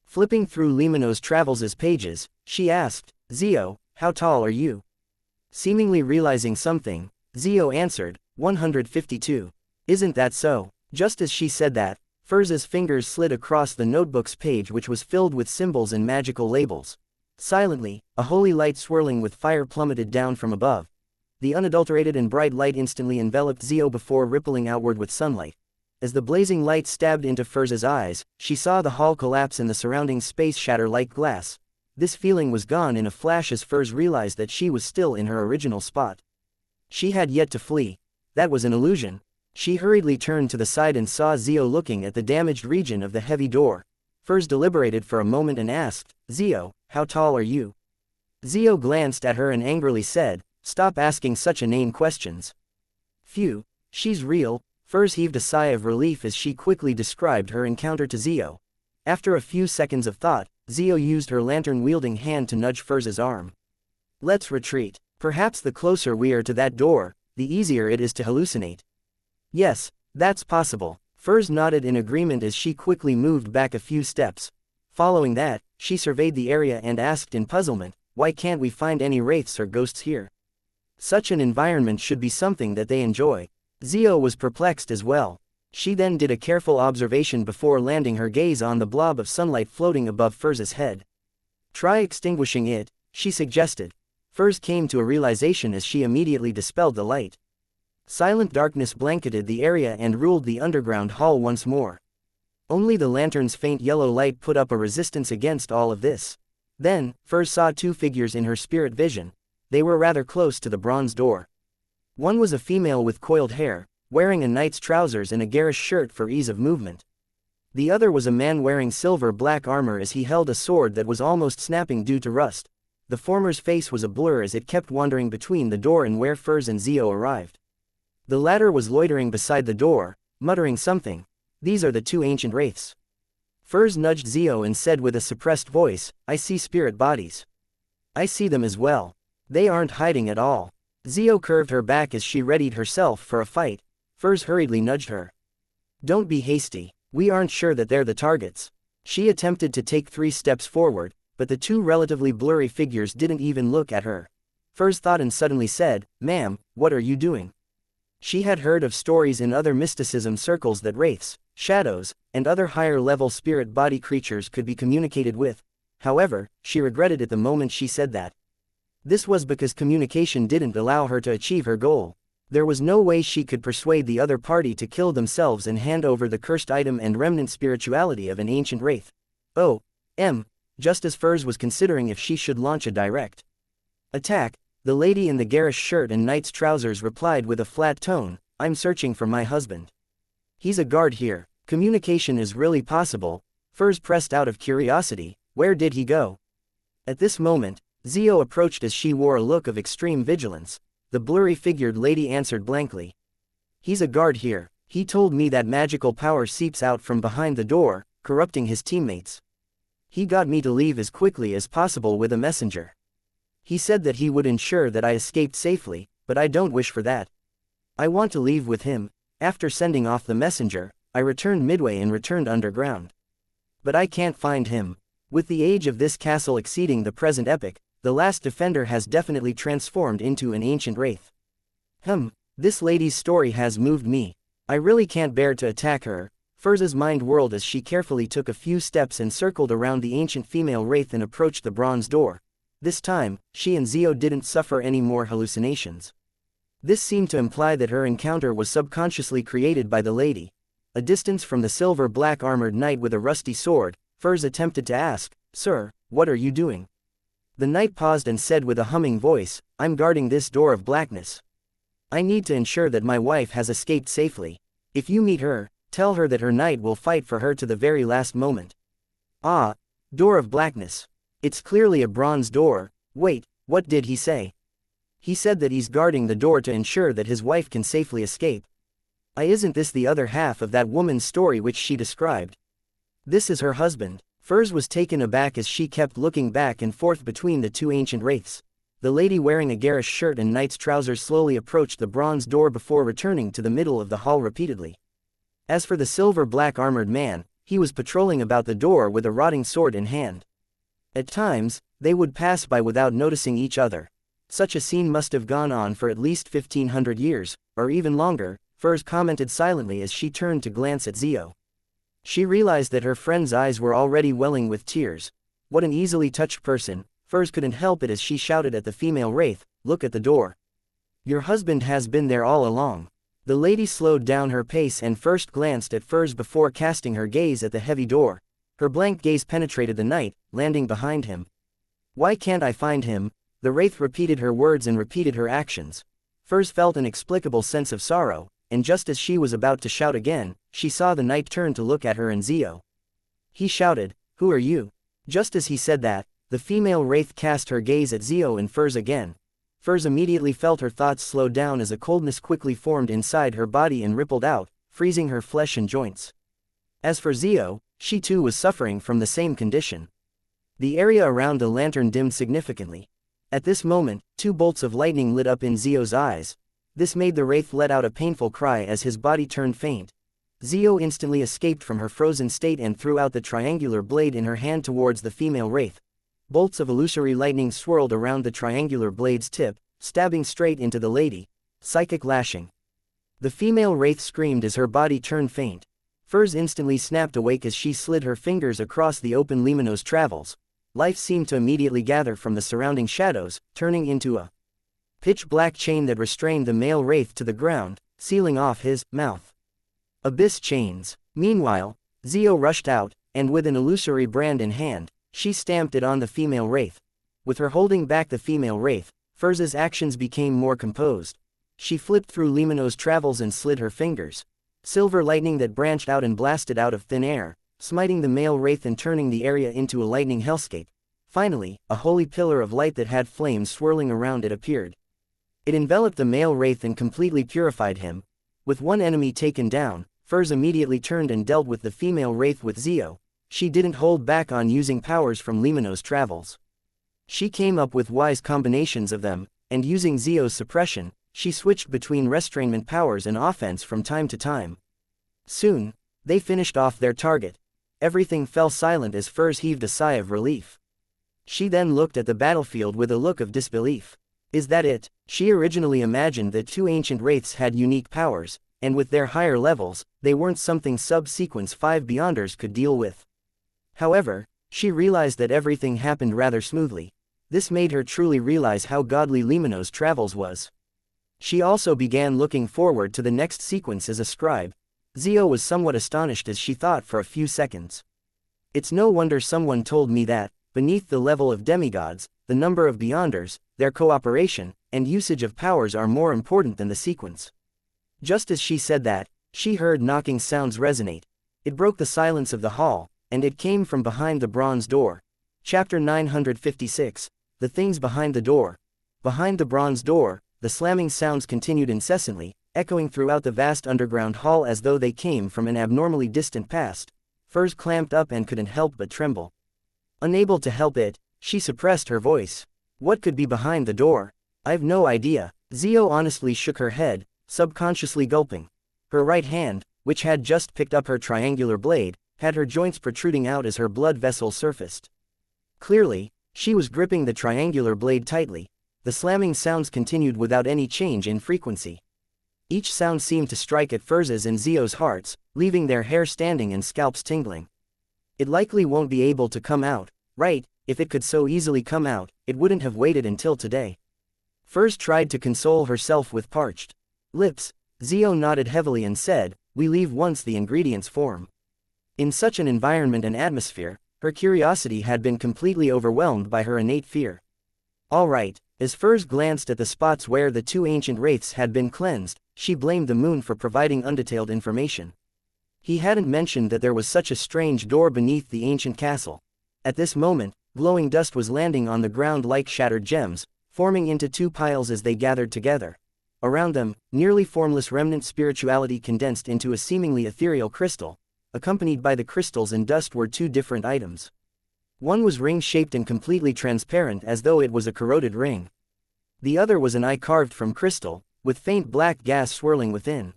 Flipping through Limano's Travels' pages, she asked, Zio, how tall are you? Seemingly realizing something, Zio answered, 152. Isn't that so? Just as she said that, Furs's fingers slid across the notebook's page, which was filled with symbols and magical labels. Silently, a holy light swirling with fire plummeted down from above. The unadulterated and bright light instantly enveloped Zio before rippling outward with sunlight. As the blazing light stabbed into Furs's eyes, she saw the hall collapse and the surrounding space shatter like glass. This feeling was gone in a flash as Furs realized that she was still in her original spot. She had yet to flee. That was an illusion. She hurriedly turned to the side and saw Zio looking at the damaged region of the heavy door. Furs deliberated for a moment and asked, Zio, how tall are you? Zio glanced at her and angrily said, Stop asking such inane questions. Phew, she's real. Furs heaved a sigh of relief as she quickly described her encounter to Zio. After a few seconds of thought, Zio used her lantern-wielding hand to nudge Furs's arm. Let's retreat. Perhaps the closer we are to that door, the easier it is to hallucinate. Yes, that's possible. Furs nodded in agreement as she quickly moved back a few steps. Following that, she surveyed the area and asked in puzzlement, why can't we find any wraiths or ghosts here? Such an environment should be something that they enjoy. Zio was perplexed as well. She then did a careful observation before landing her gaze on the blob of sunlight floating above Furs's head. Try extinguishing it, she suggested. Furs came to a realization as she immediately dispelled the light. Silent darkness blanketed the area and ruled the underground hall once more. Only the lantern's faint yellow light put up a resistance against all of this. Then, Furs saw two figures in her spirit vision. They were rather close to the bronze door. One was a female with coiled hair, wearing a knight's trousers and a garish shirt for ease of movement. The other was a man wearing silver-black armor as he held a sword that was almost snapping due to rust. The former's face was a blur as it kept wandering between the door and where Furs and Zio arrived. The latter was loitering beside the door, muttering something. These are the two ancient wraiths. Furs nudged Zio and said with a suppressed voice, I see spirit bodies. I see them as well. They aren't hiding at all. Zio curved her back as she readied herself for a fight. Furs hurriedly nudged her. Don't be hasty. We aren't sure that they're the targets. She attempted to take 3 steps forward, but the two relatively blurry figures didn't even look at her. Furs thought and suddenly said, Ma'am, what are you doing? She had heard of stories in other mysticism circles that wraiths, shadows, and other higher-level spirit body creatures could be communicated with. However, she regretted it the moment she said that. This was because communication didn't allow her to achieve her goal. There was no way she could persuade the other party to kill themselves and hand over the cursed item and remnant spirituality of an ancient wraith. Just as Furs was considering if she should launch a direct attack, the lady in the garish shirt and knight's trousers replied with a flat tone, I'm searching for my husband. He's a guard here. Communication is really possible. Furs pressed out of curiosity, where did he go? At this moment, Zio approached as she wore a look of extreme vigilance. The blurry-figured lady answered blankly. He's a guard here. He told me that magical power seeps out from behind the door, corrupting his teammates. He got me to leave as quickly as possible with a messenger. He said that he would ensure that I escaped safely, but I don't wish for that. I want to leave with him. After sending off the messenger, I returned midway and returned underground. But I can't find him. With the age of this castle exceeding the present epoch, the last defender has definitely transformed into an ancient wraith. This lady's story has moved me. I really can't bear to attack her. Furs's mind whirled as she carefully took a few steps and circled around the ancient female wraith and approached the bronze door. This time, she and Zio didn't suffer any more hallucinations. This seemed to imply that her encounter was subconsciously created by the lady. A distance from the silver-black armored knight with a rusty sword, Furs attempted to ask, Sir, what are you doing? The knight paused and said with a humming voice, I'm guarding this door of blackness. I need to ensure that my wife has escaped safely. If you meet her, tell her that her knight will fight for her to the very last moment. Ah, door of blackness. It's clearly a bronze door. Wait, what did he say? He said that he's guarding the door to ensure that his wife can safely escape. Isn't this the other half of that woman's story which she described? This is her husband. Furs was taken aback as she kept looking back and forth between the two ancient wraiths. The lady wearing a garish shirt and knight's trousers slowly approached the bronze door before returning to the middle of the hall repeatedly. As for the silver-black armored man, he was patrolling about the door with a rotting sword in hand. At times, they would pass by without noticing each other. Such a scene must have gone on for at least 1500 years, or even longer, Furs commented silently as she turned to glance at Zio. She realized that her friend's eyes were already welling with tears. What an easily touched person. Furs couldn't help it as she shouted at the female wraith, "Look at the door. Your husband has been there all along." The lady slowed down her pace and first glanced at Furs before casting her gaze at the heavy door. Her blank gaze penetrated the night, landing behind him. "Why can't I find him?" The wraith repeated her words and repeated her actions. Furs felt an inexplicable sense of sorrow, and just as she was about to shout again, she saw the knight turn to look at her and Zio. He shouted, "Who are you?" Just as he said that, the female wraith cast her gaze at Zio and Furs again. Furs immediately felt her thoughts slow down as a coldness quickly formed inside her body and rippled out, freezing her flesh and joints. As for Zio, she too was suffering from the same condition. The area around the lantern dimmed significantly. At this moment, 2 bolts of lightning lit up in Zio's eyes. This made the wraith let out a painful cry as his body turned faint. Zio instantly escaped from her frozen state and threw out the triangular blade in her hand towards the female wraith. Bolts of illusory lightning swirled around the triangular blade's tip, stabbing straight into the lady. Psychic lashing. The female wraith screamed as her body turned faint. Furs instantly snapped awake as she slid her fingers across the open Limino's travels. Life seemed to immediately gather from the surrounding shadows, turning into a pitch-black chain that restrained the male wraith to the ground, sealing off his mouth. Abyss chains. Meanwhile, Zio rushed out, and with an illusory brand in hand, she stamped it on the female wraith. With her holding back the female wraith, Furs's actions became more composed. She flipped through Limino's travels and slid her fingers. Silver lightning that branched out and blasted out of thin air, smiting the male wraith and turning the area into a lightning hellscape. Finally, a holy pillar of light that had flames swirling around it appeared. It enveloped the male wraith and completely purified him. With one enemy taken down, Furs immediately turned and dealt with the female wraith with Zio. She didn't hold back on using powers from Limino's travels. She came up with wise combinations of them, and using Zio's suppression, she switched between restrainment powers and offense from time to time. Soon, they finished off their target. Everything fell silent as Furs heaved a sigh of relief. She then looked at the battlefield with a look of disbelief. Is that it? She originally imagined that 2 ancient wraiths had unique powers, and with their higher levels, they weren't something sub-sequence 5 Beyonders could deal with. However, she realized that everything happened rather smoothly. This made her truly realize how godly Limino's travels was. She also began looking forward to the next sequence as a scribe. Zio was somewhat astonished as she thought for a few seconds. It's no wonder someone told me that, beneath the level of demigods, the number of Beyonders, their cooperation, and usage of powers are more important than the sequence. Just as she said that, she heard knocking sounds resonate. It broke the silence of the hall, and it came from behind the bronze door. Chapter 956, The Things Behind the Door. Behind the bronze door, the slamming sounds continued incessantly, echoing throughout the vast underground hall as though they came from an abnormally distant past. Furs clamped up and couldn't help but tremble. Unable to help it, she suppressed her voice. What could be behind the door? I've no idea. Zio honestly shook her head, subconsciously gulping. Her right hand, which had just picked up her triangular blade, had her joints protruding out as her blood vessel surfaced. Clearly, she was gripping the triangular blade tightly. The slamming sounds continued without any change in frequency. Each sound seemed to strike at Furs's and Zio's hearts, leaving their hair standing and scalps tingling. It likely won't be able to come out, right? If it could so easily come out, it wouldn't have waited until today. Furs tried to console herself with parched lips. Zio nodded heavily and said, "We leave once the ingredients form." In such an environment and atmosphere, her curiosity had been completely overwhelmed by her innate fear. All right. As Furs glanced at the spots where the 2 ancient wraiths had been cleansed, she blamed the moon for providing undetailed information. He hadn't mentioned that there was such a strange door beneath the ancient castle. At this moment, glowing dust was landing on the ground like shattered gems, forming into 2 piles as they gathered together. Around them, nearly formless remnant spirituality condensed into a seemingly ethereal crystal. Accompanied by the crystals and dust were 2 different items. One was ring-shaped and completely transparent as though it was a corroded ring. The other was an eye carved from crystal, with faint black gas swirling within.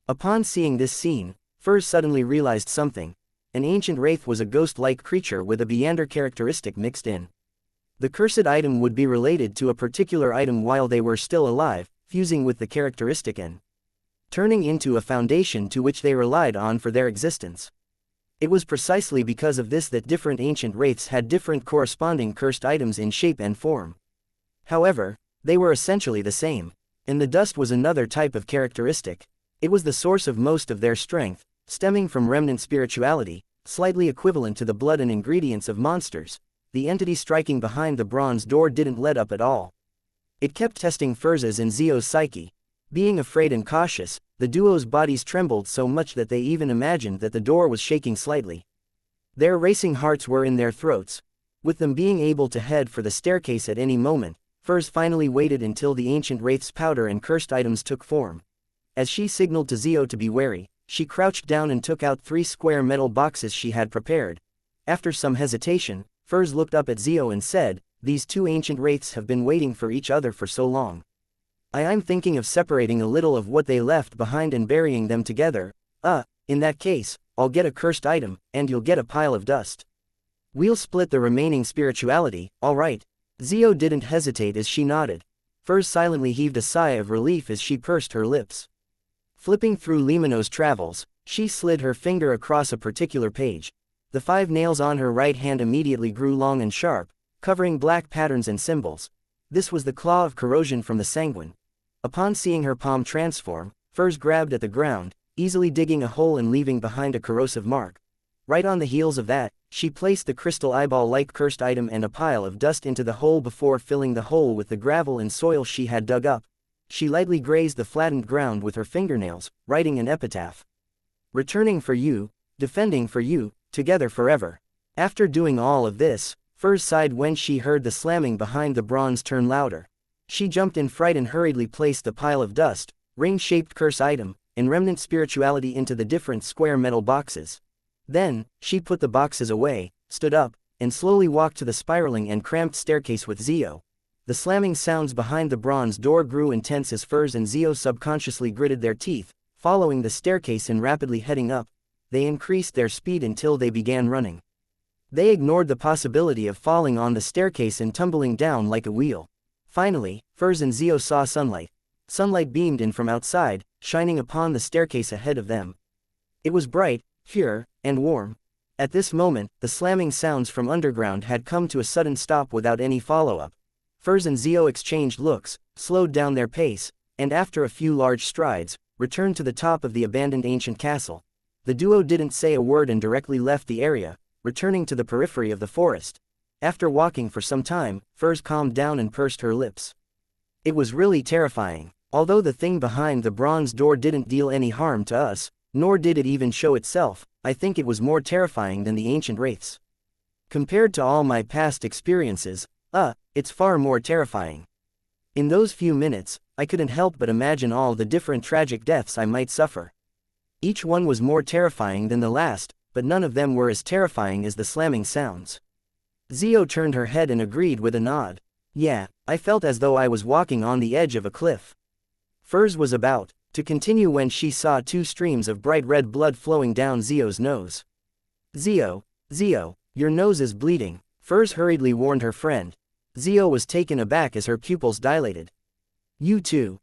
Upon seeing this scene, Furs suddenly realized something. An ancient wraith was a ghost-like creature with a Beander characteristic mixed in. The cursed item would be related to a particular item while they were still alive, fusing with the characteristic and turning into a foundation to which they relied on for their existence. It was precisely because of this that different ancient wraiths had different corresponding cursed items in shape and form. However, they were essentially the same, and the dust was another type of characteristic. It was the source of most of their strength, stemming from remnant spirituality, slightly equivalent to the blood and ingredients of monsters. The entity striking behind the bronze door didn't let up at all. It kept testing Furz's and Zio's psyche. Being afraid and cautious, the duo's bodies trembled so much that they even imagined that the door was shaking slightly. Their racing hearts were in their throats. With them being able to head for the staircase at any moment, Furz finally waited until the ancient wraith's powder and cursed items took form. As she signaled to Zio to be wary, she crouched down and took out 3 square metal boxes she had prepared. After some hesitation, Furz looked up at Zio and said, "These 2 ancient wraiths have been waiting for each other for so long. I'm thinking of separating a little of what they left behind and burying them together. In that case, I'll get a cursed item, and you'll get a pile of dust. We'll split the remaining spirituality, alright?" Zio didn't hesitate as she nodded. Furz silently heaved a sigh of relief as she pursed her lips. Flipping through Limano's travels, she slid her finger across a particular page. The 5 nails on her right hand immediately grew long and sharp, covering black patterns and symbols. This was the claw of corrosion from the sanguine. Upon seeing her palm transform, Furz grabbed at the ground, easily digging a hole and leaving behind a corrosive mark. Right on the heels of that, she placed the crystal eyeball-like cursed item and a pile of dust into the hole before filling the hole with the gravel and soil she had dug up. She lightly grazed the flattened ground with her fingernails, writing an epitaph. "Returning for you, defending for you, together forever." After doing all of this, Furz sighed when she heard the slamming behind the bronze turn louder. She jumped in fright and hurriedly placed the pile of dust, ring-shaped curse item, and remnant spirituality into the different square metal boxes. Then, she put the boxes away, stood up, and slowly walked to the spiraling and cramped staircase with Zio. The slamming sounds behind the bronze door grew intense as Furz and Zio subconsciously gritted their teeth, following the staircase and rapidly heading up. They increased their speed until they began running. They ignored the possibility of falling on the staircase and tumbling down like a wheel. Finally, Furz and Zio saw sunlight. Sunlight beamed in from outside, shining upon the staircase ahead of them. It was bright, pure, and warm. At this moment, the slamming sounds from underground had come to a sudden stop without any follow-up. Furz and Zio exchanged looks, slowed down their pace, and after a few large strides, returned to the top of the abandoned ancient castle. The duo didn't say a word and directly left the area, returning to the periphery of the forest. After walking for some time, Furz calmed down and pursed her lips. It was really terrifying. Although the thing behind the bronze door didn't deal any harm to us, nor did it even show itself, I think it was more terrifying than the ancient wraiths. Compared to all my past experiences, it's far more terrifying. In those few minutes, I couldn't help but imagine all the different tragic deaths I might suffer. Each one was more terrifying than the last, but none of them were as terrifying as the slamming sounds. Zio turned her head and agreed with a nod. Yeah, I felt as though I was walking on the edge of a cliff. Furz was about to continue when she saw 2 streams of bright red blood flowing down Zio's nose. Zio, your nose is bleeding," Furz hurriedly warned her friend. Zio was taken aback as her pupils dilated. "You too."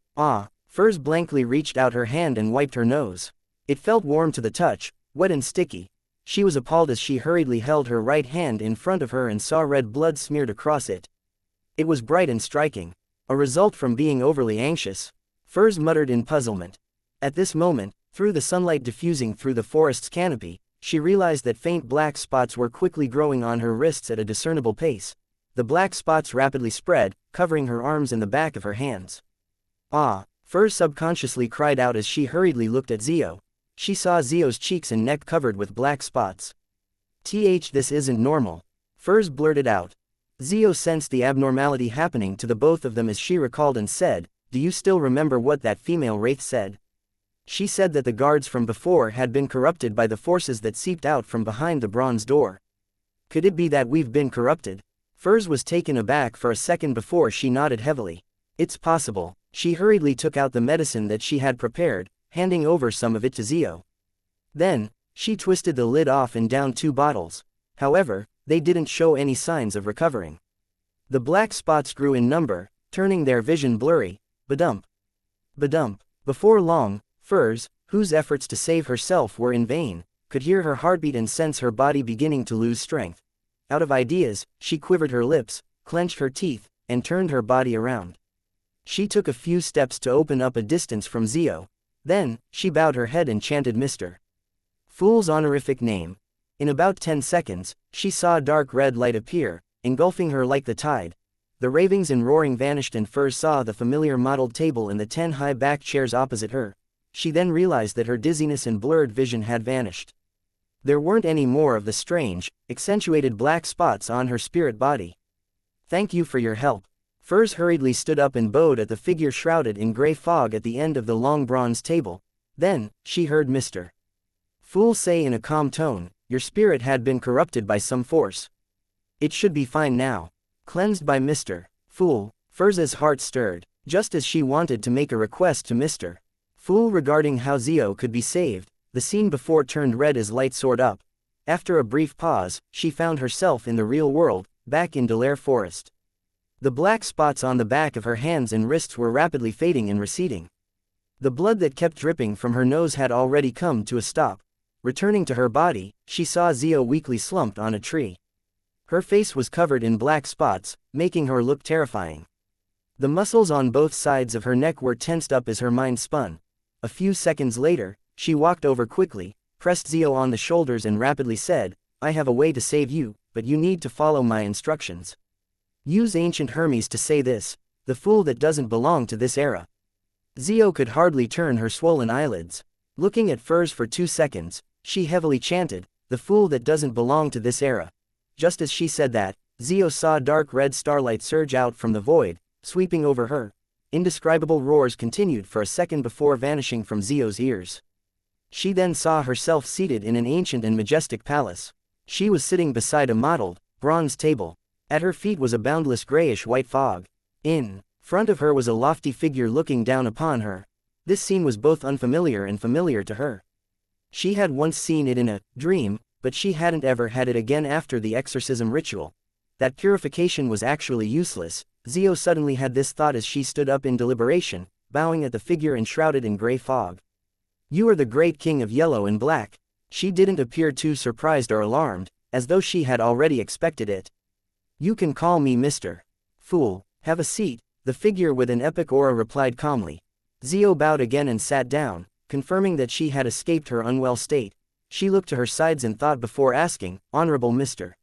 Furz blankly reached out her hand and wiped her nose. It felt warm to the touch, wet and sticky. She was appalled as she hurriedly held her right hand in front of her and saw red blood smeared across it. It was bright and striking. A result from being overly anxious. Furz muttered in puzzlement. At this moment, through the sunlight diffusing through the forest's canopy, she realized that faint black spots were quickly growing on her wrists at a discernible pace. The black spots rapidly spread, covering her arms and the back of her hands. Furz subconsciously cried out as she hurriedly looked at Zio. She saw Zio's cheeks and neck covered with black spots. This isn't normal," Furz blurted out. Zio sensed the abnormality happening to the both of them as she recalled and said, "Do you still remember what that female wraith said?" She said that the guards from before had been corrupted by the forces that seeped out from behind the bronze door. Could it be that we've been corrupted? Furz was taken aback for a second before she nodded heavily. It's possible. She hurriedly took out the medicine that she had prepared, handing over some of it to Zio. Then, she twisted the lid off and downed 2 bottles. However, they didn't show any signs of recovering. The black spots grew in number, turning their vision blurry. Badump. Badump. Before long, Furs, whose efforts to save herself were in vain, could hear her heartbeat and sense her body beginning to lose strength. Out of ideas, she quivered her lips, clenched her teeth, and turned her body around. She took a few steps to open up a distance from Zio. Then, she bowed her head and chanted Mr. Fool's honorific name. In about 10 seconds, she saw a dark red light appear, engulfing her like the tide. The ravings and roaring vanished and Furs saw the familiar mottled table and the 10 high back chairs opposite her. She then realized that her dizziness and blurred vision had vanished. There weren't any more of the strange, accentuated black spots on her spirit body. Thank you for your help. Furs hurriedly stood up and bowed at the figure shrouded in gray fog at the end of the long bronze table. Then, she heard Mr. Fool say in a calm tone, your spirit had been corrupted by some force. It should be fine now. Cleansed by Mr. Fool, Furs's heart stirred, just as she wanted to make a request to Mr. Fool regarding how Zio could be saved. The scene before turned red as light soared up. After a brief pause, she found herself in the real world, back in Delaire Forest. The black spots on the back of her hands and wrists were rapidly fading and receding. The blood that kept dripping from her nose had already come to a stop. Returning to her body, she saw Zio weakly slumped on a tree. Her face was covered in black spots, making her look terrifying. The muscles on both sides of her neck were tensed up as her mind spun. A few seconds later, she walked over quickly, pressed Zio on the shoulders and rapidly said, I have a way to save you, but you need to follow my instructions. Use ancient Hermes to say this, the fool that doesn't belong to this era. Zio could hardly turn her swollen eyelids. Looking at Furs for 2 seconds, she heavily chanted, the fool that doesn't belong to this era. Just as she said that, Zio saw dark red starlight surge out from the void, sweeping over her. Indescribable roars continued for a second before vanishing from Zio's ears. She then saw herself seated in an ancient and majestic palace. She was sitting beside a mottled, bronze table. At her feet was a boundless grayish-white fog. In front of her was a lofty figure looking down upon her. This scene was both unfamiliar and familiar to her. She had once seen it in a dream, but she hadn't ever had it again after the exorcism ritual. That purification was actually useless. Zio suddenly had this thought as she stood up in deliberation, bowing at the figure enshrouded in gray fog. You are the great king of yellow and black. She didn't appear too surprised or alarmed, as though she had already expected it. You can call me Mr. Fool. Have a seat, the figure with an epic aura replied calmly. Zio bowed again and sat down, confirming that she had escaped her unwell state. She looked to her sides and thought before asking, Honorable Mr.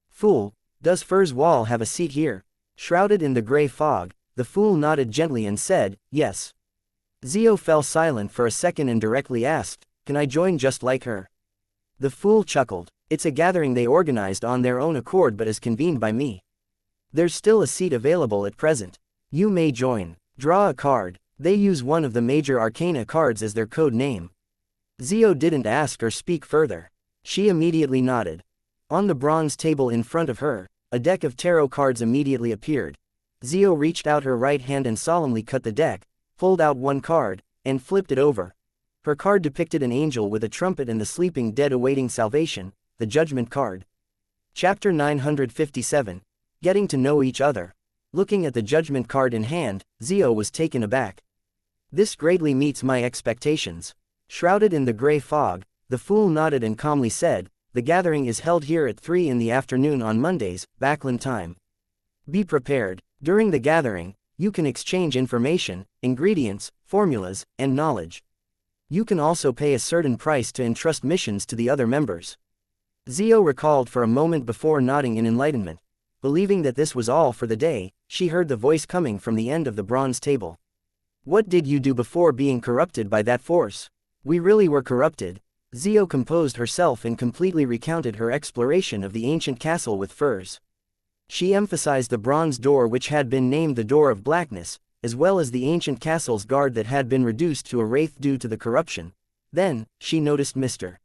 Fool, does Furs Wall have a seat here? Shrouded in the gray fog, the fool nodded gently and said, yes. Zio fell silent for a second and directly asked, can I join just like her? The fool chuckled, it's a gathering they organized on their own accord but is convened by me. There's still a seat available at present. You may join. Draw a card. They use one of the major arcana cards as their code name. Zio didn't ask or speak further. She immediately nodded. On the bronze table in front of her, a deck of tarot cards immediately appeared. Zio reached out her right hand and solemnly cut the deck, pulled out one card, and flipped it over. Her card depicted an angel with a trumpet and the sleeping dead awaiting salvation, the Judgment card. Chapter 957. Getting to know each other. Looking at the Judgment card in hand, Zio was taken aback. This greatly meets my expectations. Shrouded in the gray fog, the fool nodded and calmly said, the gathering is held here at 3 in the afternoon on Mondays, Backland time. Be prepared. During the gathering, you can exchange information, ingredients, formulas, and knowledge. You can also pay a certain price to entrust missions to the other members. Zio recalled for a moment before nodding in enlightenment. Believing that this was all for the day, she heard the voice coming from the end of the bronze table. What did you do before being corrupted by that force? We really were corrupted. Zio composed herself and completely recounted her exploration of the ancient castle with Furs. She emphasized the bronze door which had been named the Door of Blackness, as well as the ancient castle's guard that had been reduced to a wraith due to the corruption. Then, she noticed Mr.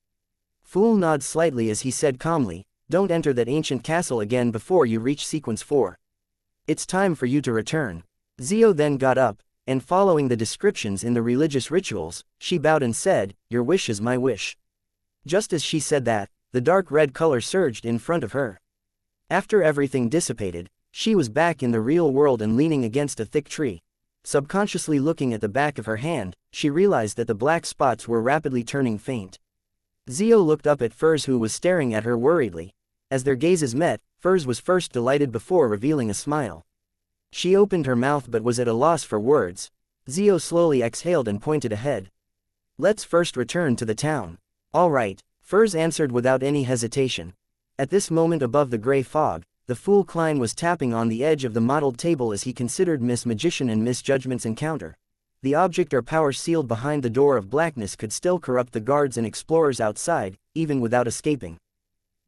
Fool nod slightly as he said calmly, don't enter that ancient castle again before you reach sequence 4. It's time for you to return. Zio then got up, and following the descriptions in the religious rituals, she bowed and said, your wish is my wish. Just as she said that, the dark red color surged in front of her. After everything dissipated, she was back in the real world and leaning against a thick tree. Subconsciously looking at the back of her hand, she realized that the black spots were rapidly turning faint. Zio looked up at Furs, who was staring at her worriedly. As their gazes met, Furs was first delighted before revealing a smile. She opened her mouth but was at a loss for words. Zio slowly exhaled and pointed ahead. Let's first return to the town. All right, Furs answered without any hesitation. At this moment above the gray fog, the fool Klein was tapping on the edge of the mottled table as he considered Miss Magician and Miss Judgment's encounter. The object or power sealed behind the door of blackness could still corrupt the guards and explorers outside, even without escaping.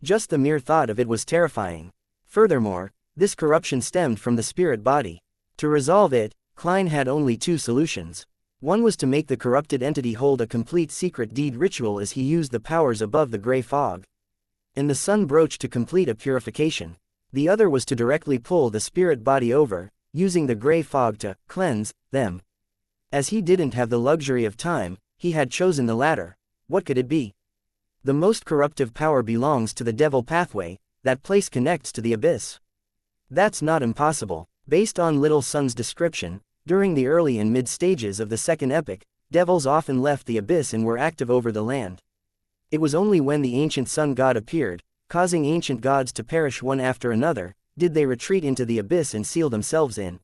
Just the mere thought of it was terrifying. Furthermore, this corruption stemmed from the spirit body. To resolve it, Klein had only two solutions. One was to make the corrupted entity hold a complete secret deed ritual as he used the powers above the gray fog. And the sun broach to complete a purification. The other was to directly pull the spirit body over, using the gray fog to cleanse them. As he didn't have the luxury of time, he had chosen the latter. What could it be? The most corruptive power belongs to the devil pathway. That place connects to the abyss. That's not impossible. Based on Little Sun's description, during the early and mid stages of the second epoch, devils often left the abyss and were active over the land. It was only when the ancient sun god appeared, causing ancient gods to perish one after another, did they retreat into the abyss and seal themselves in.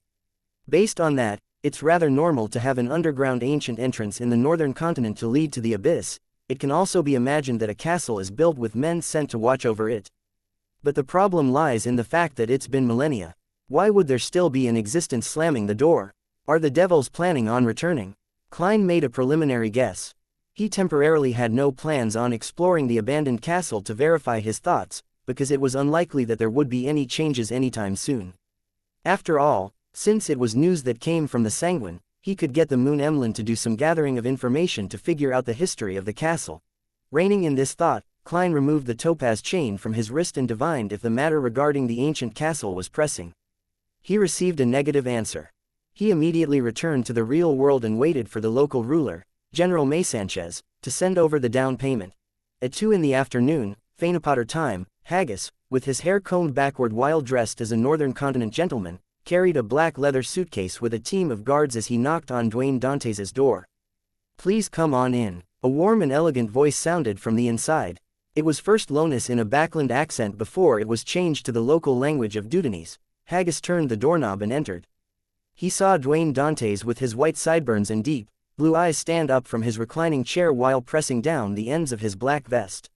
Based on that, it's rather normal to have an underground ancient entrance in the northern continent to lead to the abyss. It can also be imagined that a castle is built with men sent to watch over it. But the problem lies in the fact that it's been millennia. Why would there still be an existence slamming the door? Are the devils planning on returning? Klein made a preliminary guess. He temporarily had no plans on exploring the abandoned castle to verify his thoughts, because it was unlikely that there would be any changes anytime soon. After all, since it was news that came from the Sanguine, he could get the Moon Emlyn to do some gathering of information to figure out the history of the castle. Reining in this thought, Klein removed the topaz chain from his wrist and divined if the matter regarding the ancient castle was pressing. He received a negative answer. He immediately returned to the real world and waited for the local ruler, General Xianxia, to send over the down payment. At 2 in the afternoon, Phaenopotter time, Haggis, with his hair combed backward while dressed as a northern continent gentleman, carried a black leather suitcase with a team of guards as he knocked on Dwayne Dantes' door. Please come on in. A warm and elegant voice sounded from the inside. It was first Lonis in a Backland accent before it was changed to the local language of Dudenese. Haggis turned the doorknob and entered. He saw Dwayne Dantes with his white sideburns and deep, blue eyes stand up from his reclining chair while pressing down the ends of his black vest.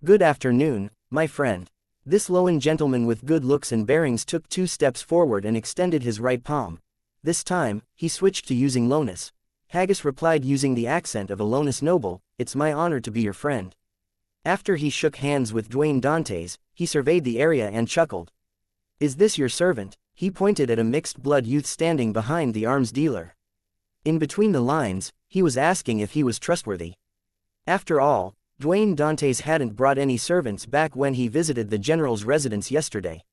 Good afternoon, my friend. This Loan gentleman with good looks and bearings took 2 steps forward and extended his right palm. This time, he switched to using Lonis. Haggis replied using the accent of a Lonis noble, "It's my honor to be your friend." After he shook hands with Dwayne Dantes, he surveyed the area and chuckled. Is this your servant? He pointed at a mixed-blood youth standing behind the arms dealer. In between the lines, he was asking if he was trustworthy. After all, Dwayne Dantes hadn't brought any servants back when he visited the general's residence yesterday.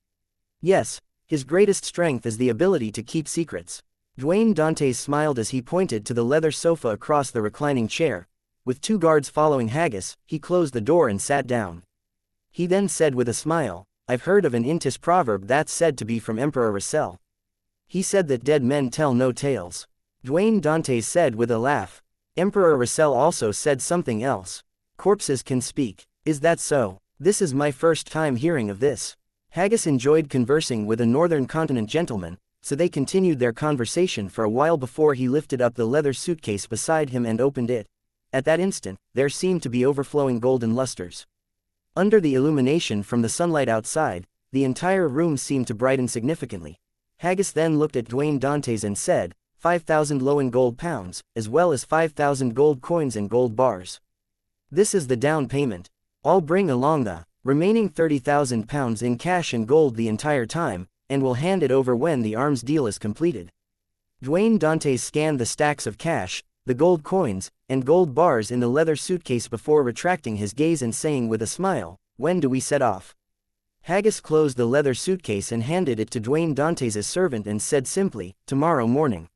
Yes, his greatest strength is the ability to keep secrets. Dwayne Dantes smiled as he pointed to the leather sofa across the reclining chair. With 2 guards following Haggis, he closed the door and sat down. He then said with a smile, I've heard of an Intis proverb that's said to be from Emperor Russell. He said that dead men tell no tales. Dwayne Dantes said with a laugh. Emperor Russell also said something else. Corpses can speak. Is that so? This is my first time hearing of this. Haggis enjoyed conversing with a northern continent gentleman, so they continued their conversation for a while before he lifted up the leather suitcase beside him and opened it. At that instant, there seemed to be overflowing golden lusters. Under the illumination from the sunlight outside, the entire room seemed to brighten significantly. Haggis then looked at Dwayne Dantes and said, 5,000 Loan gold pounds, as well as 5,000 gold coins and gold bars. This is the down payment. I'll bring along the remaining 30,000 pounds in cash and gold the entire time, and will hand it over when the arms deal is completed. Dwayne Dantes scanned the stacks of cash, the gold coins, and gold bars in the leather suitcase before retracting his gaze and saying with a smile, when do we set off? Haggis closed the leather suitcase and handed it to Dwayne Dantes' servant and said simply, tomorrow morning.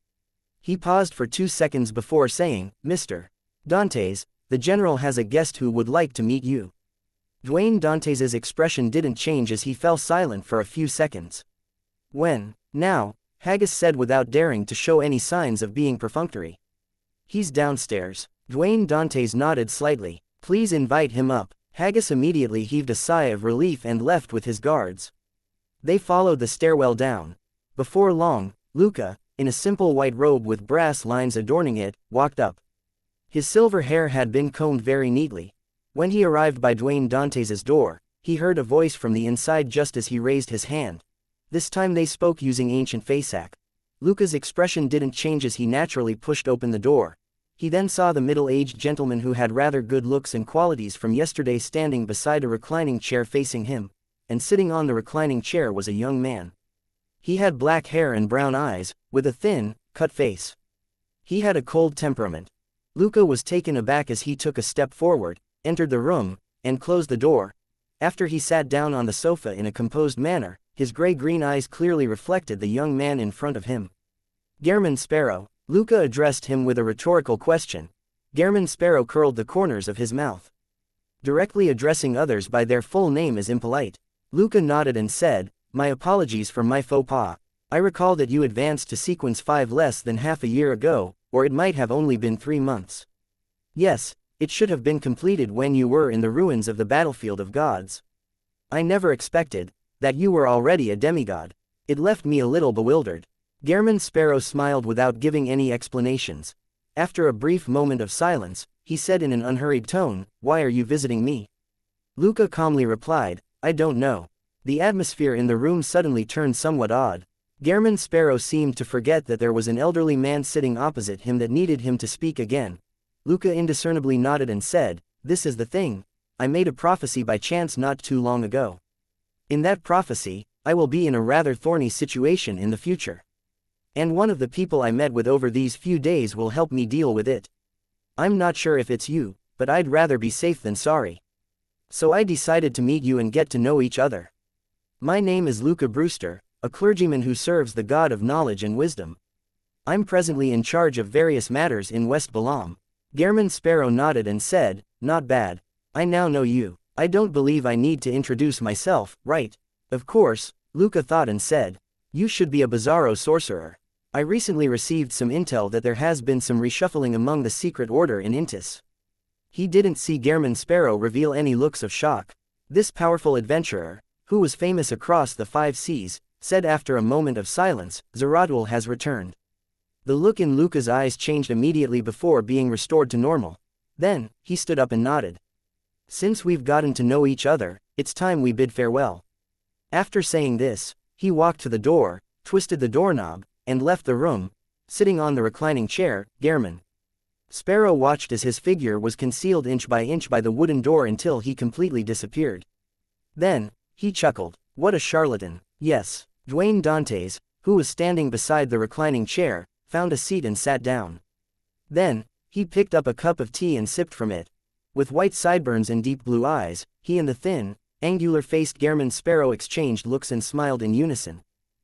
He paused for 2 seconds before saying, Mr. Dantes, the general has a guest who would like to meet you. Dwayne Dantes's expression didn't change as he fell silent for a few seconds. When? Now, Haggis said without daring to show any signs of being perfunctory. He's downstairs. Dwayne Dantes nodded slightly. Please invite him up. Haggis immediately heaved a sigh of relief and left with his guards. They followed the stairwell down. Before long, Luca, in a simple white robe with brass lines adorning it, walked up. His silver hair had been combed very neatly. When he arrived by Dwayne Dantes's door, he heard a voice from the inside just as he raised his hand. This time they spoke using ancient Fasak. Luca's expression didn't change as he naturally pushed open the door. He then saw the middle-aged gentleman who had rather good looks and qualities from yesterday standing beside a reclining chair facing him, and sitting on the reclining chair was a young man. He had black hair and brown eyes, with a thin, cut face. He had a cold temperament. Luca was taken aback as he took a step forward, entered the room, and closed the door. After he sat down on the sofa in a composed manner, his gray-green eyes clearly reflected the young man in front of him. German Sparrow. Luca addressed him with a rhetorical question. German Sparrow curled the corners of his mouth. Directly addressing others by their full name is impolite. Luca nodded and said, "My apologies for my faux pas. I recall that you advanced to sequence 5 less than half a year ago, or it might have only been 3 months. Yes, it should have been completed when you were in the ruins of the battlefield of gods. I never expected that you were already a demigod. It left me a little bewildered." German Sparrow smiled without giving any explanations. After a brief moment of silence, he said in an unhurried tone, "Why are you visiting me?" Luca calmly replied, "I don't know." The atmosphere in the room suddenly turned somewhat odd. German Sparrow seemed to forget that there was an elderly man sitting opposite him that needed him to speak again. Luca indiscernibly nodded and said, "This is the thing. I made a prophecy by chance not too long ago. In that prophecy, I will be in a rather thorny situation in the future. And one of the people I met with over these few days will help me deal with it. I'm not sure if it's you, but I'd rather be safe than sorry. So I decided to meet you and get to know each other. My name is Luca Brewster, a clergyman who serves the God of knowledge and wisdom. I'm presently in charge of various matters in West Balam." German Sparrow nodded and said, "Not bad. I now know you. I don't believe I need to introduce myself, right?" "Of course," Luca thought and said. "You should be a bizarro sorcerer. I recently received some intel that there has been some reshuffling among the secret order in Intis." He didn't see German Sparrow reveal any looks of shock. This powerful adventurer, who was famous across the 5 seas, said after a moment of silence, "Zaratul has returned." The look in Luca's eyes changed immediately before being restored to normal. Then, he stood up and nodded. "Since we've gotten to know each other, it's time we bid farewell." After saying this, he walked to the door, twisted the doorknob, and left the room. Sitting on the reclining chair, German Sparrow watched as his figure was concealed inch by the wooden door until he completely disappeared. Then, he chuckled. What a charlatan. Yes. Dwayne Dantes, who was standing beside the reclining chair, found a seat and sat down. Then, he picked up a cup of tea and sipped from it. With white sideburns and deep blue eyes, he and the thin, angular-faced German Sparrow exchanged looks and smiled in unison.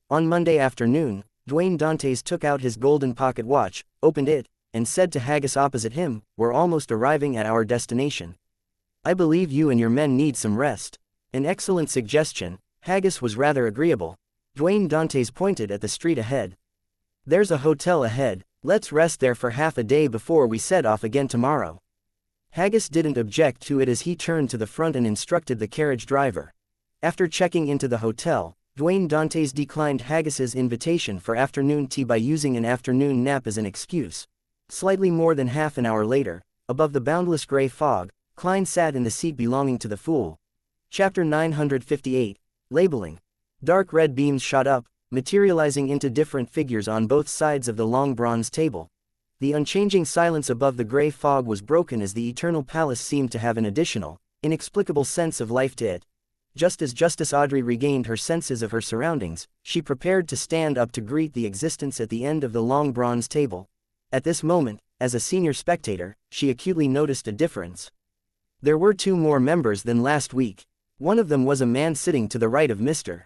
On Monday afternoon, Dwayne Dantes took out his golden pocket watch, opened it, and said to Haggis opposite him, "We're almost arriving at our destination. I believe you and your men need some rest." An excellent suggestion. Haggis was rather agreeable. Dwayne Dantes pointed at the street ahead. "There's a hotel ahead. Let's rest there for half a day before we set off again tomorrow." Haggis didn't object to it as he turned to the front and instructed the carriage driver. After checking into the hotel, Dwayne Dantes declined Haggis's invitation for afternoon tea by using an afternoon nap as an excuse. Slightly more than half an hour later, above the boundless gray fog, Klein sat in the seat belonging to the Fool. Chapter 958. Labeling. Dark red beams shot up, materializing into different figures on both sides of the long bronze table. The unchanging silence above the gray fog was broken as the eternal palace seemed to have an additional, inexplicable sense of life to it. Just as Justice Audrey regained her senses of her surroundings, she prepared to stand up to greet the existence at the end of the long bronze table. At this moment, as a senior spectator, she acutely noticed a difference. There were 2 more members than last week. One of them was a man sitting to the right of Mr.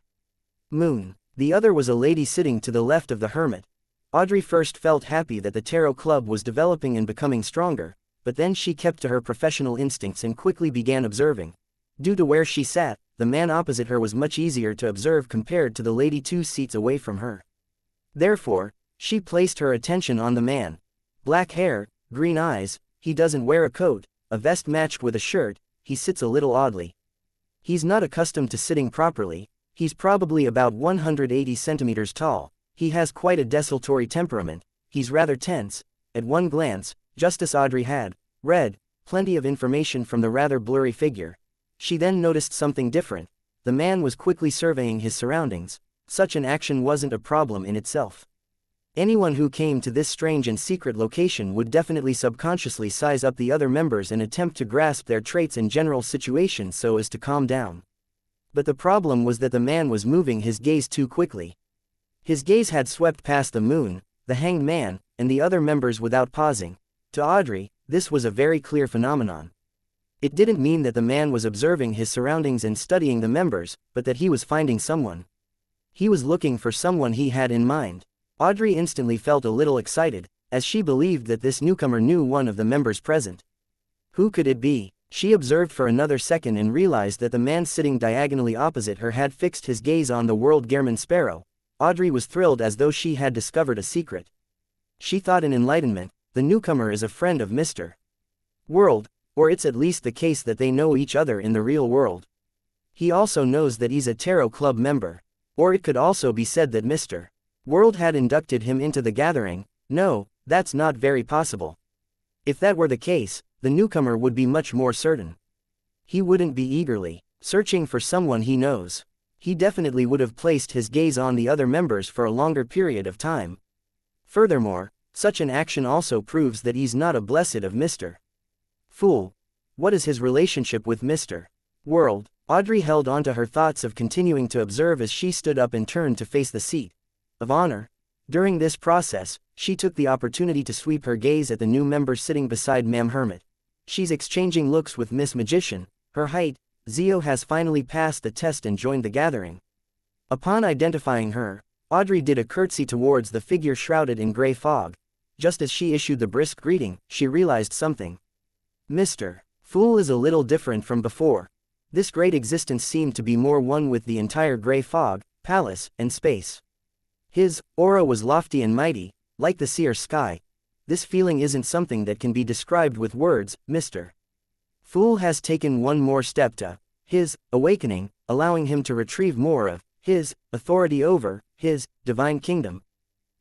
Moon. The other was a lady sitting to the left of the Hermit. Audrey first felt happy that the Tarot Club was developing and becoming stronger, but then she kept to her professional instincts and quickly began observing. Due to where she sat, the man opposite her was much easier to observe compared to the lady 2 seats away from her. Therefore, she placed her attention on the man. Black hair, green eyes, he doesn't wear a coat, a vest matched with a shirt, he sits a little oddly. He's not accustomed to sitting properly, he's probably about 180 centimeters tall, he has quite a desultory temperament, he's rather tense. At one glance, Justice Audrey had read plenty of information from the rather blurry figure. She then noticed something different. The man was quickly surveying his surroundings. Such an action wasn't a problem in itself. Anyone who came to this strange and secret location would definitely subconsciously size up the other members and attempt to grasp their traits and general situation so as to calm down. But the problem was that the man was moving his gaze too quickly. His gaze had swept past the moon, the hanged man, and the other members without pausing. To Audrey, this was a very clear phenomenon. It didn't mean that the man was observing his surroundings and studying the members, but that he was finding someone. He was looking for someone he had in mind. Audrey instantly felt a little excited, as she believed that this newcomer knew one of the members present. Who could it be? She observed for another second and realized that the man sitting diagonally opposite her had fixed his gaze on the world German sparrow. Audrey was thrilled as though she had discovered a secret. She thought in enlightenment, the newcomer is a friend of Mr. World, or it's at least the case that they know each other in the real world. He also knows that he's a tarot club member. Or it could also be said that Mr. World had inducted him into the gathering. No, that's not very possible. If that were the case, the newcomer would be much more certain. He wouldn't be eagerly searching for someone he knows. He definitely would have placed his gaze on the other members for a longer period of time. Furthermore, such an action also proves that he's not a blessed of Mr. Fool. What is his relationship with Mr. World? Audrey held on to her thoughts of continuing to observe as she stood up and turned to face the seat of honor. During this process, she took the opportunity to sweep her gaze at the new member sitting beside Ma'am Hermit. She's exchanging looks with Miss Magician. Her height, Zio has finally passed the test and joined the gathering. Upon identifying her, Audrey did a curtsy towards the figure shrouded in gray fog. Just as she issued the brisk greeting, she realized something. Mr. Fool is a little different from before. This great existence seemed to be more one with the entire gray fog, palace, and space. His aura was lofty and mighty, like the sea or sky. This feeling isn't something that can be described with words. Mr. Fool has taken one more step to his awakening, allowing him to retrieve more of his authority over his divine kingdom.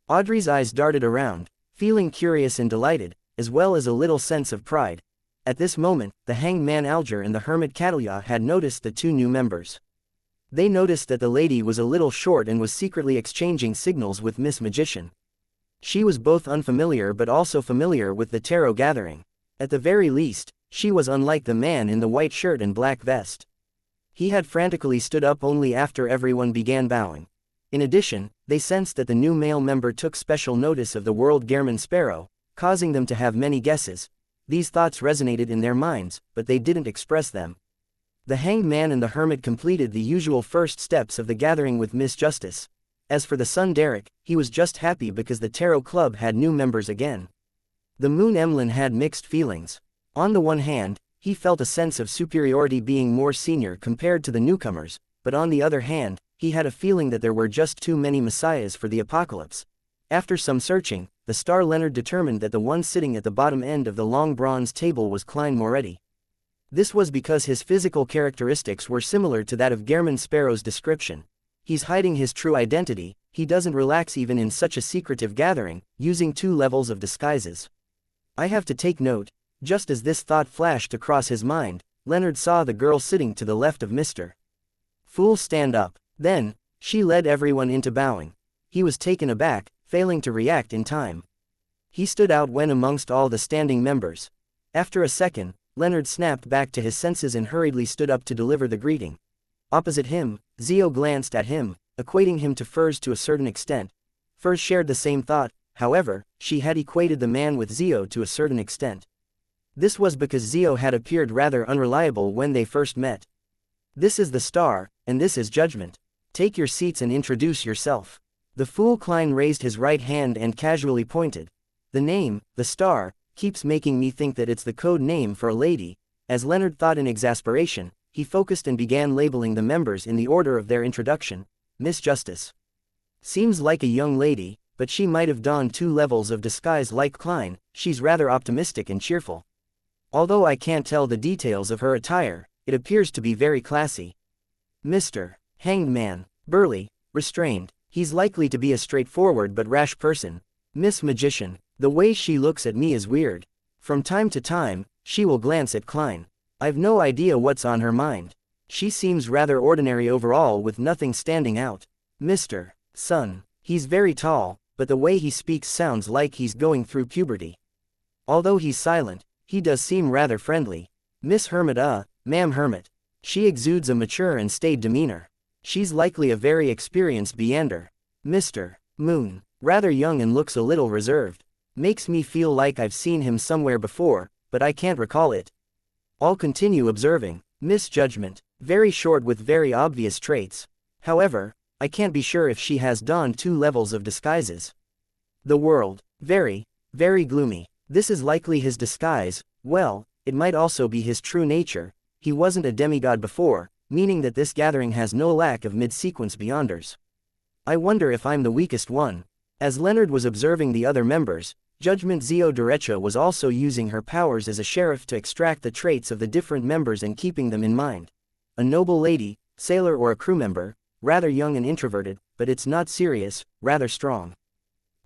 Audrey's eyes darted around, feeling curious and delighted, as well as a little sense of pride. At this moment, the hanged man Alger and the hermit Catalia had noticed the two new members. They noticed that the lady was a little short and was secretly exchanging signals with Miss Magician. She was both unfamiliar but also familiar with the tarot gathering. At the very least, she was unlike the man in the white shirt and black vest. He had frantically stood up only after everyone began bowing. In addition, they sensed that the new male member took special notice of the world German sparrow, causing them to have many guesses. These thoughts resonated in their minds, but they didn't express them. The hanged man and the hermit completed the usual first steps of the gathering with Miss Justice. As for the son Derek, he was just happy because the tarot club had new members again. The moon Emlyn had mixed feelings. On the one hand, he felt a sense of superiority being more senior compared to the newcomers, but on the other hand, he had a feeling that there were just too many messiahs for the apocalypse. After some searching, the star Leonard determined that the one sitting at the bottom end of the long bronze table was Klein Moretti. This was because his physical characteristics were similar to that of German Sparrow's description. He's hiding his true identity, he doesn't relax even in such a secretive gathering, using 2 levels of disguises. I have to take note. Just as this thought flashed across his mind, Leonard saw the girl sitting to the left of Mr. Fool stand up. Then, she led everyone into bowing. He was taken aback, failing to react in time. He stood out when amongst all the standing members. After a second, Leonard snapped back to his senses and hurriedly stood up to deliver the greeting. Opposite him, Zio glanced at him, equating him to Furs to a certain extent. Furs shared the same thought, however, she had equated the man with Zio to a certain extent. This was because Zio had appeared rather unreliable when they first met. This is the star, and this is judgment. Take your seats and introduce yourself. The fool Klein raised his right hand and casually pointed. The name, the star, keeps making me think that it's the code name for a lady. As Leonard thought in exasperation, he focused and began labeling the members in the order of their introduction. Miss Justice. Seems like a young lady, but she might have donned 2 levels of disguise like Klein. She's rather optimistic and cheerful. Although I can't tell the details of her attire, it appears to be very classy. Mr. Hanged Man. Burly, restrained. He's likely to be a straightforward but rash person. Miss Magician. The way she looks at me is weird. From time to time, she will glance at Klein. I've no idea what's on her mind. She seems rather ordinary overall with nothing standing out. Mr. Sun. He's very tall, but the way he speaks sounds like he's going through puberty. Although he's silent, he does seem rather friendly. Miss Hermit. Ma'am Hermit. She exudes a mature and staid demeanor. She's likely a very experienced Beander. Mr. Moon. Rather young and looks a little reserved. Makes me feel like I've seen him somewhere before, but I can't recall it. I'll continue observing. Miss Judgment. Very short with very obvious traits. However, I can't be sure if she has donned 2 levels of disguises. The World. Very, very gloomy. This is likely his disguise. Well, it might also be his true nature. He wasn't a demigod before, meaning that this gathering has no lack of mid-sequence Beyonders. I wonder if I'm the weakest one. As Leonard was observing the other members, Judgment Zio Derecha was also using her powers as a sheriff to extract the traits of the different members and keeping them in mind. A noble lady, sailor or a crew member, rather young and introverted, but it's not serious, rather strong.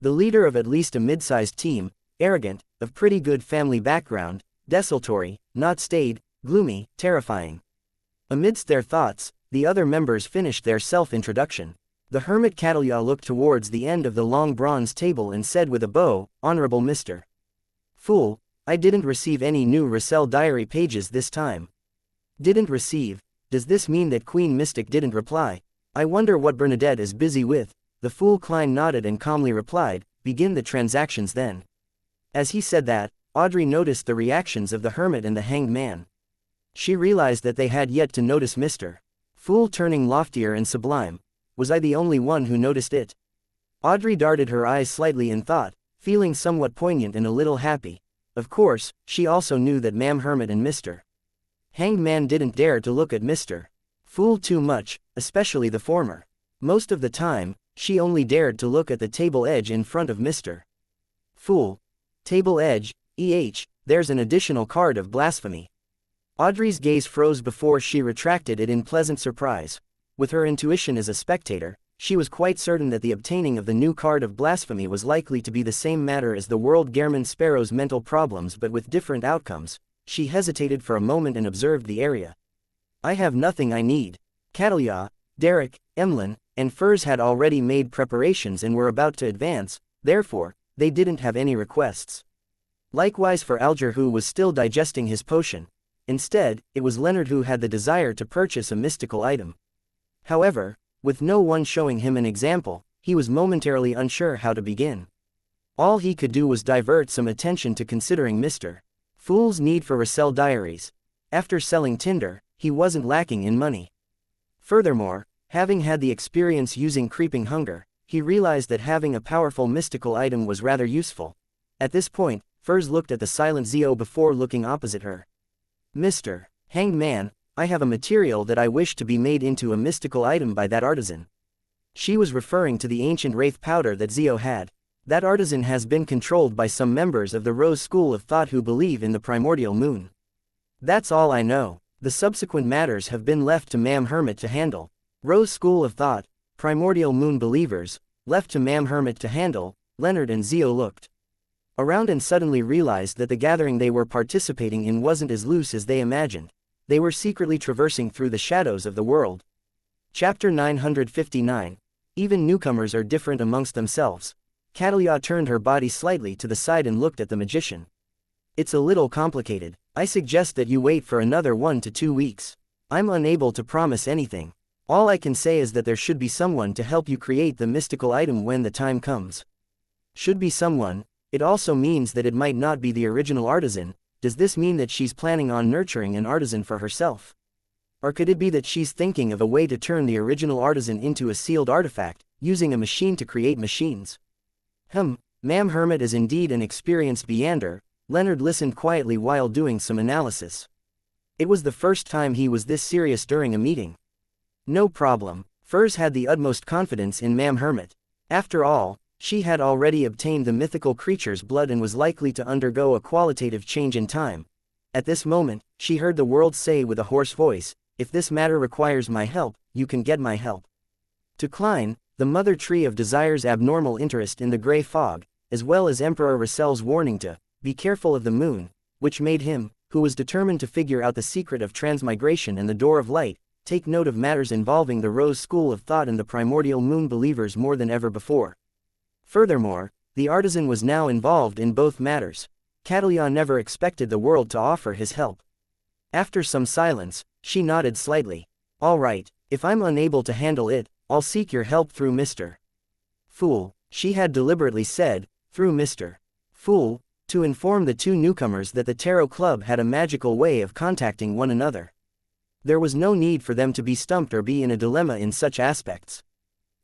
The leader of at least a mid-sized team, arrogant, of pretty good family background, desultory, not staid, gloomy, terrifying. Amidst their thoughts, the other members finished their self-introduction. The hermit Catalia looked towards the end of the long bronze table and said with a bow, "Honorable Mr. Fool, I didn't receive any new Russell diary pages this time." Didn't receive? Does this mean that Queen Mystic didn't reply? I wonder what Bernadette is busy with. The fool Klein nodded and calmly replied, "Begin the transactions then." As he said that, Audrey noticed the reactions of the hermit and the hanged man. She realized that they had yet to notice Mr. Fool turning loftier and sublime. Was I the only one who noticed it? Audrey darted her eyes slightly in thought, feeling somewhat poignant and a little happy. Of course, she also knew that Ma'am Hermit and Mr. Hanged Man didn't dare to look at Mr. Fool too much, especially the former. Most of the time, she only dared to look at the table edge in front of Mr. Fool. Table edge, there's an additional card of blasphemy. Audrey's gaze froze before she retracted it in pleasant surprise. With her intuition as a spectator, she was quite certain that the obtaining of the new card of blasphemy was likely to be the same matter as the world Gehrman Sparrow's mental problems but with different outcomes. She hesitated for a moment and observed the area. I have nothing I need. Catalia, Derek, Emlyn, and Furs had already made preparations and were about to advance, therefore, they didn't have any requests. Likewise for Alger, who was still digesting his potion. Instead, it was Leonard who had the desire to purchase a mystical item. However, with no one showing him an example, he was momentarily unsure how to begin. All he could do was divert some attention to considering Mr. Fool's need for Russell diaries. After selling Tinder, he wasn't lacking in money. Furthermore, having had the experience using creeping hunger, he realized that having a powerful mystical item was rather useful. At this point, Furs looked at the silent Zio before looking opposite her. Mr. Hanged Man, I have a material that I wish to be made into a mystical item by that artisan. She was referring to the ancient wraith powder that Zio had. That artisan has been controlled by some members of the Rose School of Thought who believe in the primordial moon. That's all I know. The subsequent matters have been left to Ma'am Hermit to handle. Rose School of Thought, primordial moon believers, left to Ma'am Hermit to handle. Leonard and Zio looked around and suddenly realized that the gathering they were participating in wasn't as loose as they imagined. They were secretly traversing through the shadows of the world. Chapter 959. Even newcomers are different amongst themselves. Catalia turned her body slightly to the side and looked at the magician. It's a little complicated. I suggest that you wait for another 1 to 2 weeks. I'm unable to promise anything. All I can say is that there should be someone to help you create the mystical item when the time comes. Should be someone. It also means that it might not be the original artisan. Does this mean that she's planning on nurturing an artisan for herself? Or could it be that she's thinking of a way to turn the original artisan into a sealed artifact, using a machine to create machines? Ma'am Hermit is indeed an experienced Beander, Leonard listened quietly while doing some analysis. It was the first time he was this serious during a meeting. No problem. Furs had the utmost confidence in Ma'am Hermit. After all, she had already obtained the mythical creature's blood and was likely to undergo a qualitative change in time. At this moment, she heard the world say with a hoarse voice, "If this matter requires my help, you can get my help." To Klein, the mother tree of Desire's abnormal interest in the gray fog, as well as Emperor Rassel's warning to be careful of the moon, which made him, who was determined to figure out the secret of transmigration and the door of light, take note of matters involving the Rose school of thought and the primordial moon believers more than ever before. Furthermore, the artisan was now involved in both matters. Catalia never expected the world to offer his help. After some silence, she nodded slightly. "All right, if I'm unable to handle it, I'll seek your help through Mr. Fool," she had deliberately said, through Mr. Fool, to inform the two newcomers that the Tarot Club had a magical way of contacting one another. There was no need for them to be stumped or be in a dilemma in such aspects.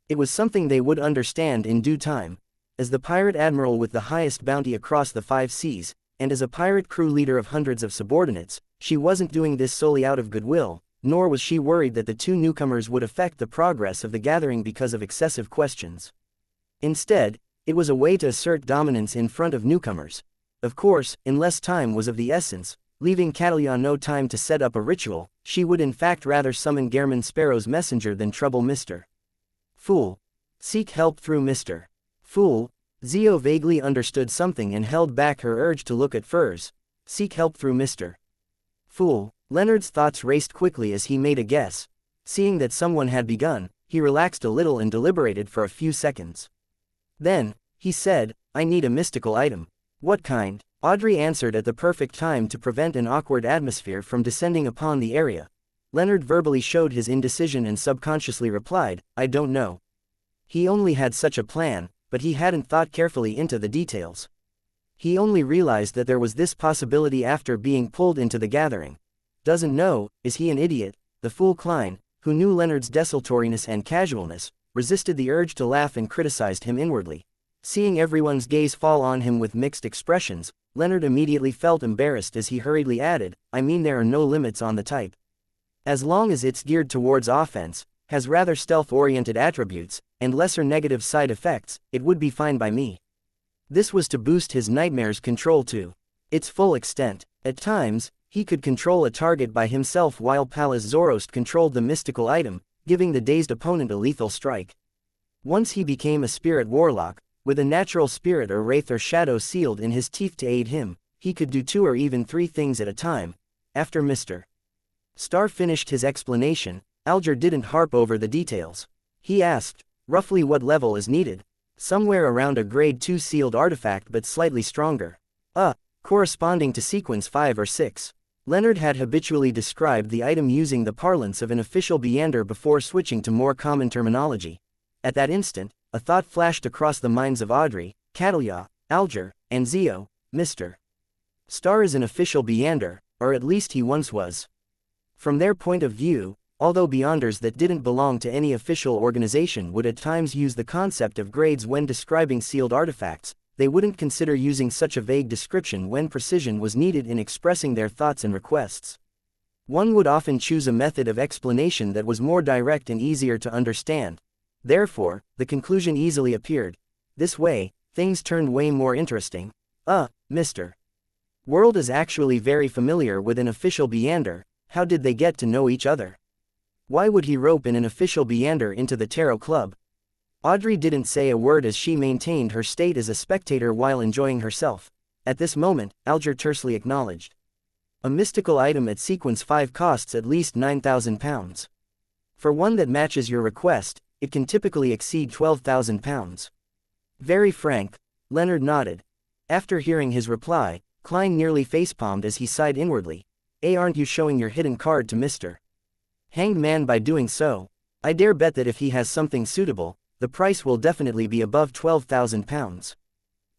It was something they would understand in due time. As the pirate admiral with the highest bounty across the 5 seas, and as a pirate crew leader of hundreds of subordinates, she wasn't doing this solely out of goodwill, nor was she worried that the two newcomers would affect the progress of the gathering because of excessive questions. Instead, it was a way to assert dominance in front of newcomers. Of course, unless time was of the essence, leaving Catalia no time to set up a ritual, she would in fact rather summon Gehrman Sparrow's messenger than trouble Mr. Fool. Seek help through Mr. Fool. Zio vaguely understood something and held back her urge to look at furs. Seek help through Mr. Fool. Leonard's thoughts raced quickly as he made a guess. Seeing that someone had begun, he relaxed a little and deliberated for a few seconds. Then, he said, "I need a mystical item." "What kind?" Audrey answered at the perfect time to prevent an awkward atmosphere from descending upon the area. Leonard verbally showed his indecision and subconsciously replied, "I don't know." He only had such a plan, but he hadn't thought carefully into the details. He only realized that there was this possibility after being pulled into the gathering. Doesn't know, is he an idiot? The fool Klein, who knew Leonard's desultoriness and casualness, resisted the urge to laugh and criticized him inwardly. Seeing everyone's gaze fall on him with mixed expressions, Leonard immediately felt embarrassed as he hurriedly added, "I mean there are no limits on the type. As long as it's geared towards offense, has rather stealth-oriented attributes, and lesser negative side effects, it would be fine by me." This was to boost his nightmare's control to its full extent. At times, he could control a target by himself while Pallas Zoroast controlled the mystical item, giving the dazed opponent a lethal strike. Once he became a spirit warlock, with a natural spirit or wraith or shadow sealed in his teeth to aid him, he could do 2 or even 3 things at a time. After Mr. Star finished his explanation, Alger didn't harp over the details. He asked, "Roughly what level is needed?" "Somewhere around a grade 2 sealed artifact but slightly stronger. Corresponding to sequence 5 or 6. Leonard had habitually described the item using the parlance of an official Beander before switching to more common terminology. At that instant, a thought flashed across the minds of Audrey, Catalia, Alger, and Zio. Mr. Star is an official Beander, or at least he once was. From their point of view, although Beyonders that didn't belong to any official organization would at times use the concept of grades when describing sealed artifacts, they wouldn't consider using such a vague description when precision was needed in expressing their thoughts and requests. One would often choose a method of explanation that was more direct and easier to understand. Therefore, the conclusion easily appeared. This way, things turned way more interesting. Mr. World is actually very familiar with an official Beander. How did they get to know each other? Why would he rope in an official Beander into the Tarot Club? Audrey didn't say a word as she maintained her state as a spectator while enjoying herself. At this moment, Alger tersely acknowledged. "A mystical item at sequence 5 costs at least £9,000. For one that matches your request, it can typically exceed £12,000. "Very frank." Leonard nodded. After hearing his reply, Klein nearly facepalmed as he sighed inwardly. Aren't you showing your hidden card to Mr. Hanged Man by doing so? I dare bet that if he has something suitable, the price will definitely be above £12,000.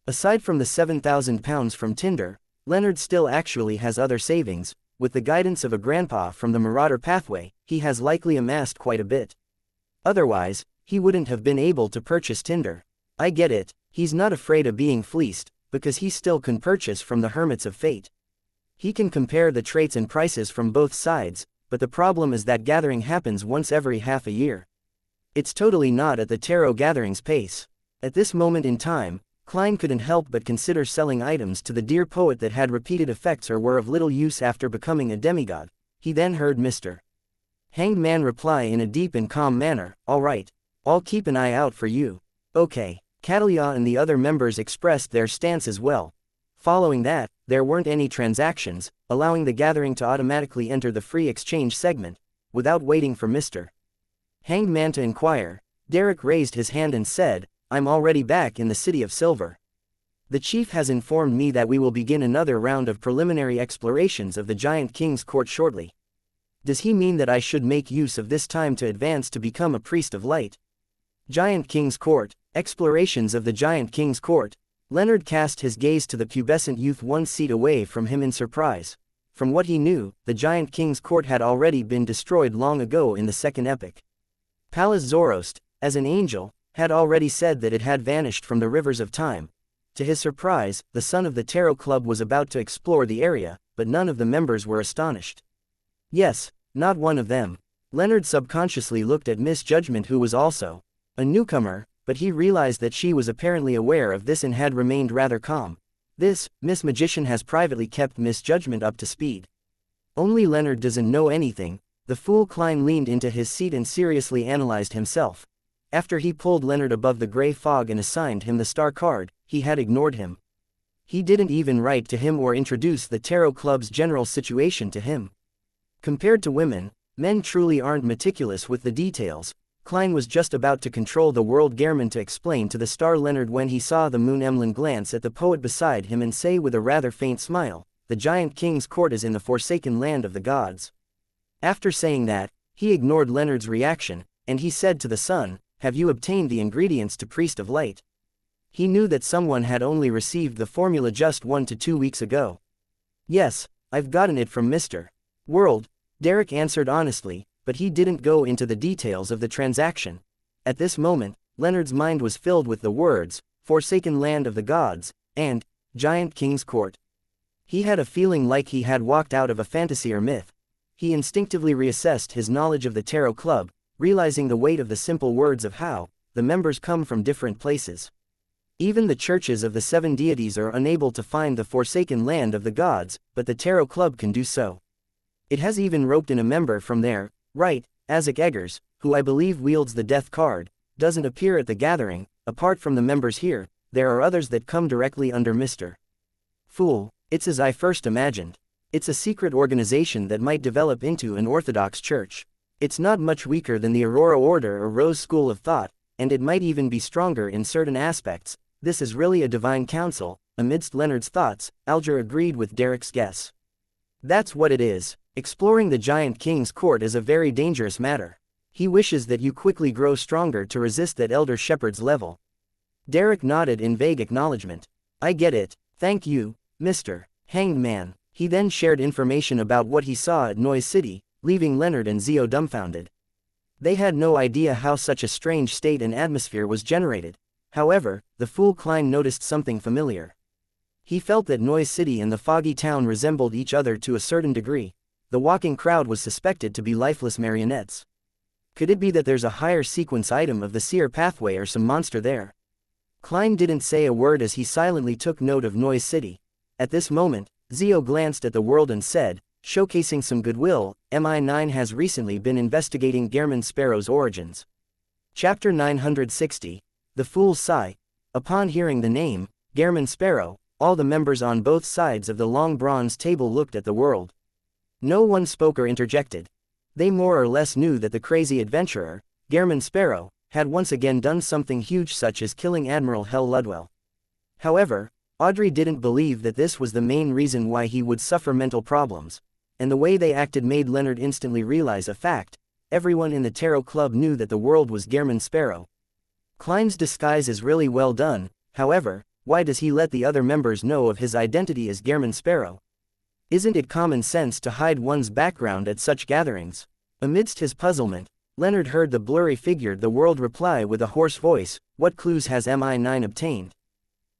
Aside from the £7,000 from Tinder, Leonard still actually has other savings. With the guidance of a grandpa from the Marauder pathway, he has likely amassed quite a bit. Otherwise, he wouldn't have been able to purchase Tinder. I get it, he's not afraid of being fleeced, because he still can purchase from the Hermits of Fate. He can compare the traits and prices from both sides, but the problem is that gathering happens once every half a year. It's totally not at the tarot gatherings pace. At this moment in time, Klein couldn't help but consider selling items to the dear poet that had repeated effects or were of little use after becoming a demigod. He then heard Mr. Hanged Man reply in a deep and calm manner, "All right. I'll keep an eye out for you." Okay. Catalia and the other members expressed their stance as well. Following that, there weren't any transactions, allowing the gathering to automatically enter the free exchange segment, without waiting for Mr. Hanged Man to inquire. Derek raised his hand and said, "I'm already back in the City of Silver. The chief has informed me that we will begin another round of preliminary explorations of the Giant King's court shortly. Does he mean that I should make use of this time to advance to become a priest of light?" Giant King's court, explorations of the Giant King's court. Leonard cast his gaze to the pubescent youth 1 seat away from him in surprise. From what he knew, the Giant King's court had already been destroyed long ago in the second epic. Pallas Zoroast, as an angel, had already said that it had vanished from the rivers of time. To his surprise, the son of the Tarot Club was about to explore the area, but none of the members were astonished. Yes, not one of them. Leonard subconsciously looked at Miss Judgment, who was also a newcomer, but he realized that she was apparently aware of this and had remained rather calm. This, Miss Magician has privately kept Miss Judgment up to speed. Only Leonard doesn't know anything. The fool Klein leaned into his seat and seriously analyzed himself. After he pulled Leonard above the gray fog and assigned him the star card, he had ignored him. He didn't even write to him or introduce the Tarot Club's general situation to him. Compared to women, men truly aren't meticulous with the details. Klein was just about to control the world Gehrman to explain to the star Leonard when he saw the Moon Emlyn glance at the poet beside him and say with a rather faint smile, "The Giant King's court is in the forsaken land of the gods." After saying that, he ignored Leonard's reaction, and he said to the son, "Have you obtained the ingredients to Priest of Light?" He knew that someone had only received the formula just 1 to 2 weeks ago. "Yes, I've gotten it from Mr. World," Derek answered honestly, but he didn't go into the details of the transaction. At this moment, Leonard's mind was filled with the words, "Forsaken land of the gods," and "Giant King's court." He had a feeling like he had walked out of a fantasy or myth. He instinctively reassessed his knowledge of the Tarot Club, realizing the weight of the simple words of how the members come from different places. Even the churches of the 7 deities are unable to find the forsaken land of the gods, but the Tarot Club can do so. It has even roped in a member from there. Right, Isaac Eggers, who I believe wields the death card, doesn't appear at the gathering. Apart from the members here, there are others that come directly under Mr. Fool. It's as I first imagined. It's a secret organization that might develop into an Orthodox church. It's not much weaker than the Aurora Order or Rose School of Thought, and it might even be stronger in certain aspects. This is really a divine council. Amidst Leonard's thoughts, Alger agreed with Derek's guess. That's what it is. Exploring the Giant King's court is a very dangerous matter. He wishes that you quickly grow stronger to resist that Elder Shepherd's level. Derek nodded in vague acknowledgement. "I get it, thank you, Mr. Hanged Man." He then shared information about what he saw at Noise City, leaving Leonard and Zio dumbfounded. They had no idea how such a strange state and atmosphere was generated. However, the fool Klein noticed something familiar. He felt that Noise City and the foggy town resembled each other to a certain degree. The walking crowd was suspected to be lifeless marionettes. Could it be that there's a higher sequence item of the seer pathway or some monster there? Klein didn't say a word as he silently took note of Noise City. At this moment, Zio glanced at the world and said, showcasing some goodwill, MI9 has recently been investigating Gehrman Sparrow's origins. Chapter 960. The Fool's Sigh. Upon hearing the name, Gehrman Sparrow, all the members on both sides of the long bronze table looked at the world. No one spoke or interjected. They more or less knew that the crazy adventurer, Gehrman Sparrow, had once again done something huge such as killing Admiral Hel Ludwell. However, Audrey didn't believe that this was the main reason why he would suffer mental problems, and the way they acted made Leonard instantly realize a fact: everyone in the Tarot Club knew that the world was Gehrman Sparrow. Klein's disguise is really well done, however, why does he let the other members know of his identity as Gehrman Sparrow? Isn't it common sense to hide one's background at such gatherings? Amidst his puzzlement, Leonard heard the blurry figure the world reply with a hoarse voice, "What clues has MI9 obtained?"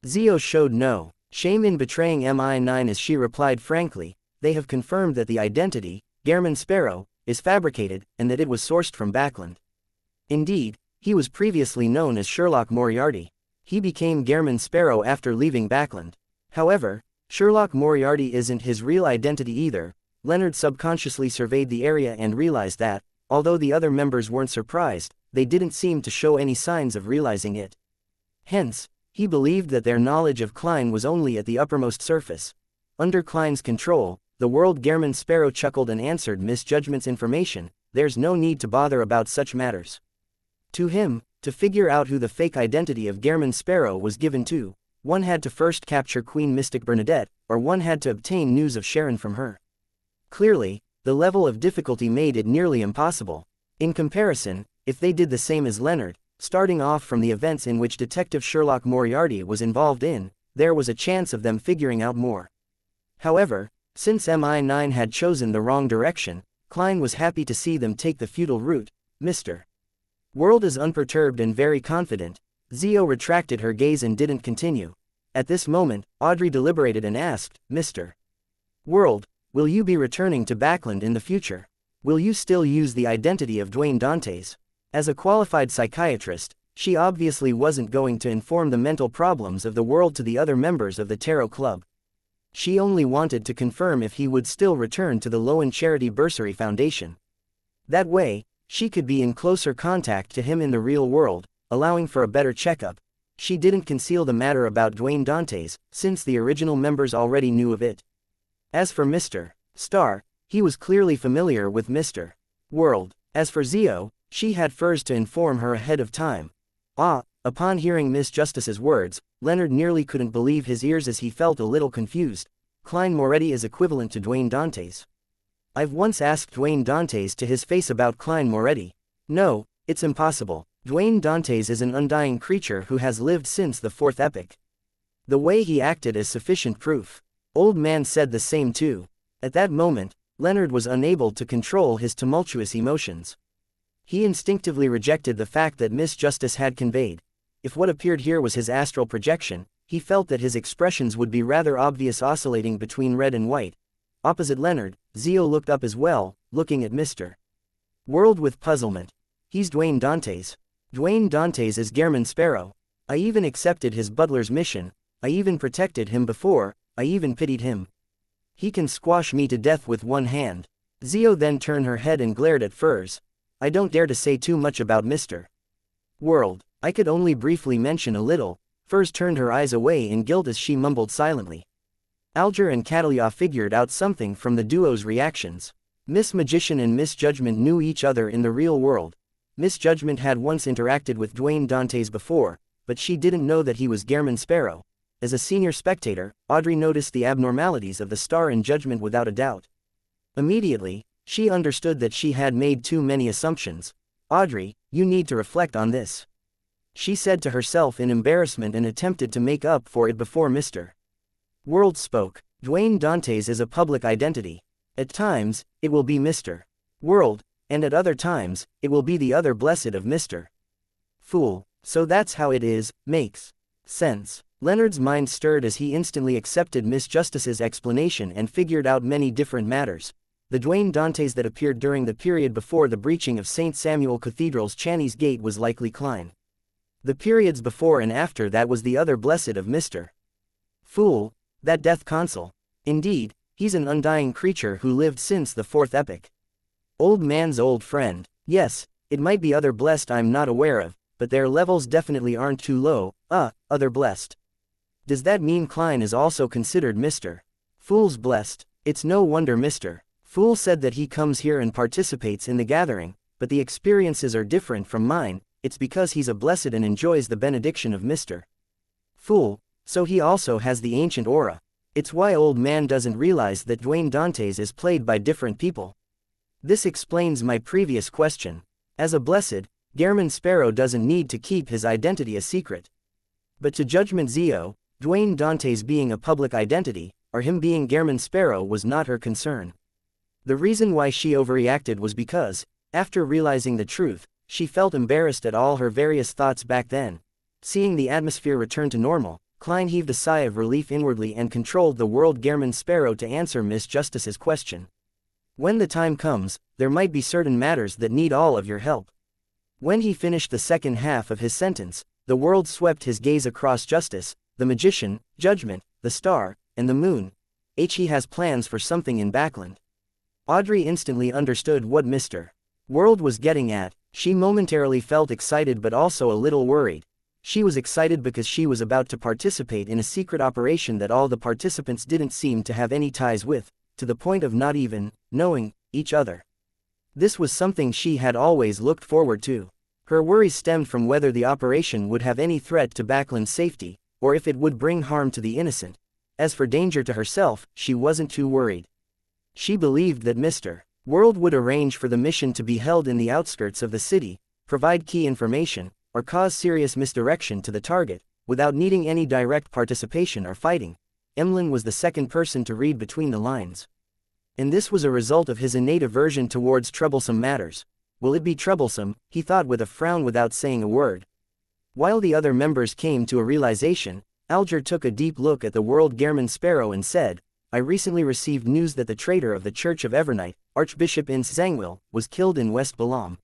Zio showed no Shame in betraying Mi9, as she replied frankly. They have confirmed that the identity, Gehrman Sparrow, is fabricated, and that it was sourced from Backland. Indeed, he was previously known as Sherlock Moriarty. He became Gehrman Sparrow after leaving Backland. However, Sherlock Moriarty isn't his real identity either. Leonard subconsciously surveyed the area and realized that, although the other members weren't surprised, they didn't seem to show any signs of realizing it. Hence, he believed that their knowledge of Klein was only at the uppermost surface. Under Klein's control, the world Gehrman Sparrow chuckled and answered Miss Judgment's information. There's no need to bother about such matters. To him, to figure out who the fake identity of Gehrman Sparrow was given to, one had to first capture Queen Mystic Bernadette, or one had to obtain news of Sharon from her. Clearly, the level of difficulty made it nearly impossible. In comparison, if they did the same as Leonard, starting off from the events in which Detective Sherlock Moriarty was involved in, there was a chance of them figuring out more. However, since Mi9 had chosen the wrong direction, Klein was happy to see them take the futile route. Mr. World is unperturbed and very confident. Zio retracted her gaze and didn't continue. At this moment, Audrey deliberated and asked, Mr. World, will you be returning to Backland in the future? Will you still use the identity of Dwayne Dantes? As a qualified psychiatrist, she obviously wasn't going to inform the mental problems of the world to the other members of the Tarot Club. She only wanted to confirm if he would still return to the Lowen Charity Bursary Foundation. That way, she could be in closer contact to him in the real world, allowing for a better checkup. She didn't conceal the matter about Dwayne Dantes, since the original members already knew of it. As for Mr. Star, he was clearly familiar with Mr. World. As for Zio, she had first to inform her ahead of time. Upon hearing Miss Justice's words, Leonard nearly couldn't believe his ears as he felt a little confused. Klein Moretti is equivalent to Dwayne Dantes. I've once asked Dwayne Dantes to his face about Klein Moretti. No, it's impossible. Dwayne Dantes is an undying creature who has lived since the fourth epoch. The way he acted is sufficient proof. Old man said the same too. At that moment, Leonard was unable to control his tumultuous emotions. He instinctively rejected the fact that Miss Justice had conveyed. If what appeared here was his astral projection, he felt that his expressions would be rather obvious, oscillating between red and white. Opposite Leonard, Zio looked up as well, looking at Mr. World with puzzlement. He's Dwayne Dantes. Dwayne Dantes is Gehrman Sparrow. I even accepted his butler's mission. I even protected him before. I even pitied him. He can squash me to death with one hand. Zio then turned her head and glared at Furs. I don't dare to say too much about Mr. World. I could only briefly mention a little. Furs turned her eyes away in guilt as she mumbled silently. Alger and Catalia figured out something from the duo's reactions. Miss Magician and Miss Judgment knew each other in the real world. Miss Judgment had once interacted with Dwayne Dantes before, but she didn't know that he was Gehrman Sparrow. As a senior spectator, Audrey noticed the abnormalities of the Star in Judgment without a doubt. Immediately, she understood that she had made too many assumptions. Audrey, you need to reflect on this, she said to herself in embarrassment, and attempted to make up for it before Mr. World spoke. Dwayne Dantes is a public identity. At times, it will be Mr. World, and at other times, it will be the other blessed of Mr. Fool. So that's how it is. Makes sense. Leonard's mind stirred as he instantly accepted Miss Justice's explanation and figured out many different matters. The Dwayne Dantes that appeared during the period before the breaching of St. Samuel Cathedral's Channy's Gate was likely Klein. The periods before and after that was the other blessed of Mr. Fool, that death consul. Indeed, he's an undying creature who lived since the fourth epoch. Old man's old friend. Yes, it might be other blessed I'm not aware of, but their levels definitely aren't too low. Other blessed. Does that mean Klein is also considered Mr. Fool's blessed? It's no wonder Mr. Fool said that he comes here and participates in the gathering, but the experiences are different from mine. It's because he's a blessed and enjoys the benediction of Mr. Fool, so he also has the ancient aura. It's why old man doesn't realize that Dwayne Dantes is played by different people. This explains my previous question. As a blessed, Gehrman Sparrow doesn't need to keep his identity a secret. But to Judgment Zio, Dwayne Dantes being a public identity, or him being Gehrman Sparrow, was not her concern. The reason why she overreacted was because, after realizing the truth, she felt embarrassed at all her various thoughts back then. Seeing the atmosphere return to normal, Klein heaved a sigh of relief inwardly and controlled the world Gehrman Sparrow to answer Miss Justice's question. When the time comes, there might be certain matters that need all of your help. When he finished the second half of his sentence, the world swept his gaze across Justice, the Magician, Judgment, the Star, and the Moon. He has plans for something in Backland. Audrey instantly understood what Mr. World was getting at. She momentarily felt excited but also a little worried. She was excited because she was about to participate in a secret operation that all the participants didn't seem to have any ties with, to the point of not even knowing each other. This was something she had always looked forward to. Her worries stemmed from whether the operation would have any threat to Backland's safety, or if it would bring harm to the innocent. As for danger to herself, she wasn't too worried. She believed that Mr. World would arrange for the mission to be held in the outskirts of the city, provide key information, or cause serious misdirection to the target, without needing any direct participation or fighting. Emlyn was the second person to read between the lines. And this was a result of his innate aversion towards troublesome matters. Will it be troublesome, he thought with a frown without saying a word. While the other members came to a realization, Alger took a deep look at the world Gehrman Sparrow and said, I recently received news that the traitor of the Church of Evernight, Archbishop Xianxia, was killed in West Balam.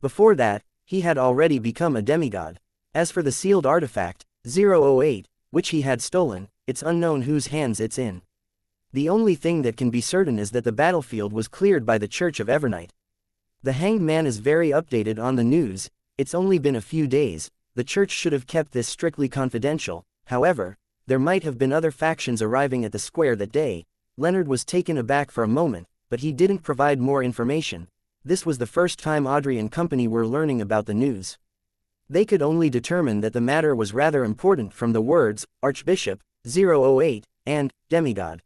Before that, he had already become a demigod. As for the sealed artifact, 008, which he had stolen, it's unknown whose hands it's in. The only thing that can be certain is that the battlefield was cleared by the Church of Evernight. The Hanged Man is very updated on the news. It's only been a few days. The church should have kept this strictly confidential. However, there might have been other factions arriving at the square that day. Leonard was taken aback for a moment, but he didn't provide more information. This was the first time Audrey and company were learning about the news. They could only determine that the matter was rather important from the words, Archbishop, 008, and demigod.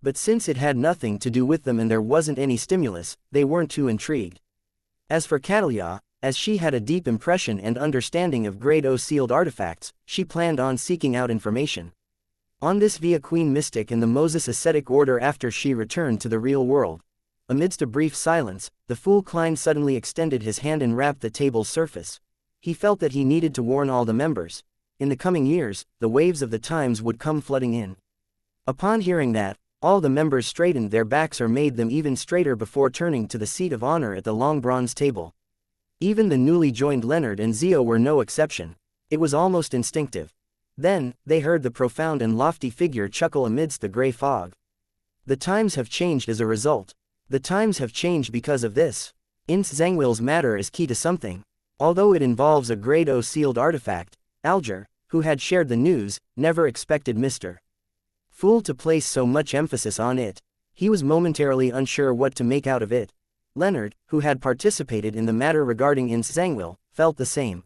But since it had nothing to do with them and there wasn't any stimulus, they weren't too intrigued. As for Catalia, as she had a deep impression and understanding of Grade O sealed artifacts, she planned on seeking out information on this via Queen Mystic and the Moses Ascetic Order after she returned to the real world. Amidst a brief silence, the fool Klein suddenly extended his hand and rapped the table's surface. He felt that he needed to warn all the members. In the coming years, the waves of the times would come flooding in. Upon hearing that, all the members straightened their backs or made them even straighter before turning to the seat of honor at the long bronze table. Even the newly joined Leonard and Zio were no exception. It was almost instinctive. Then, they heard the profound and lofty figure chuckle amidst the gray fog. The times have changed as a result. The times have changed because of this. Xianxia's matter is key to something. Although it involves a Grade O sealed artifact, Alger, who had shared the news, never expected Mr. Fool to place so much emphasis on it. He was momentarily unsure what to make out of it. Leonard, who had participated in the matter regarding Xianxia, felt the same.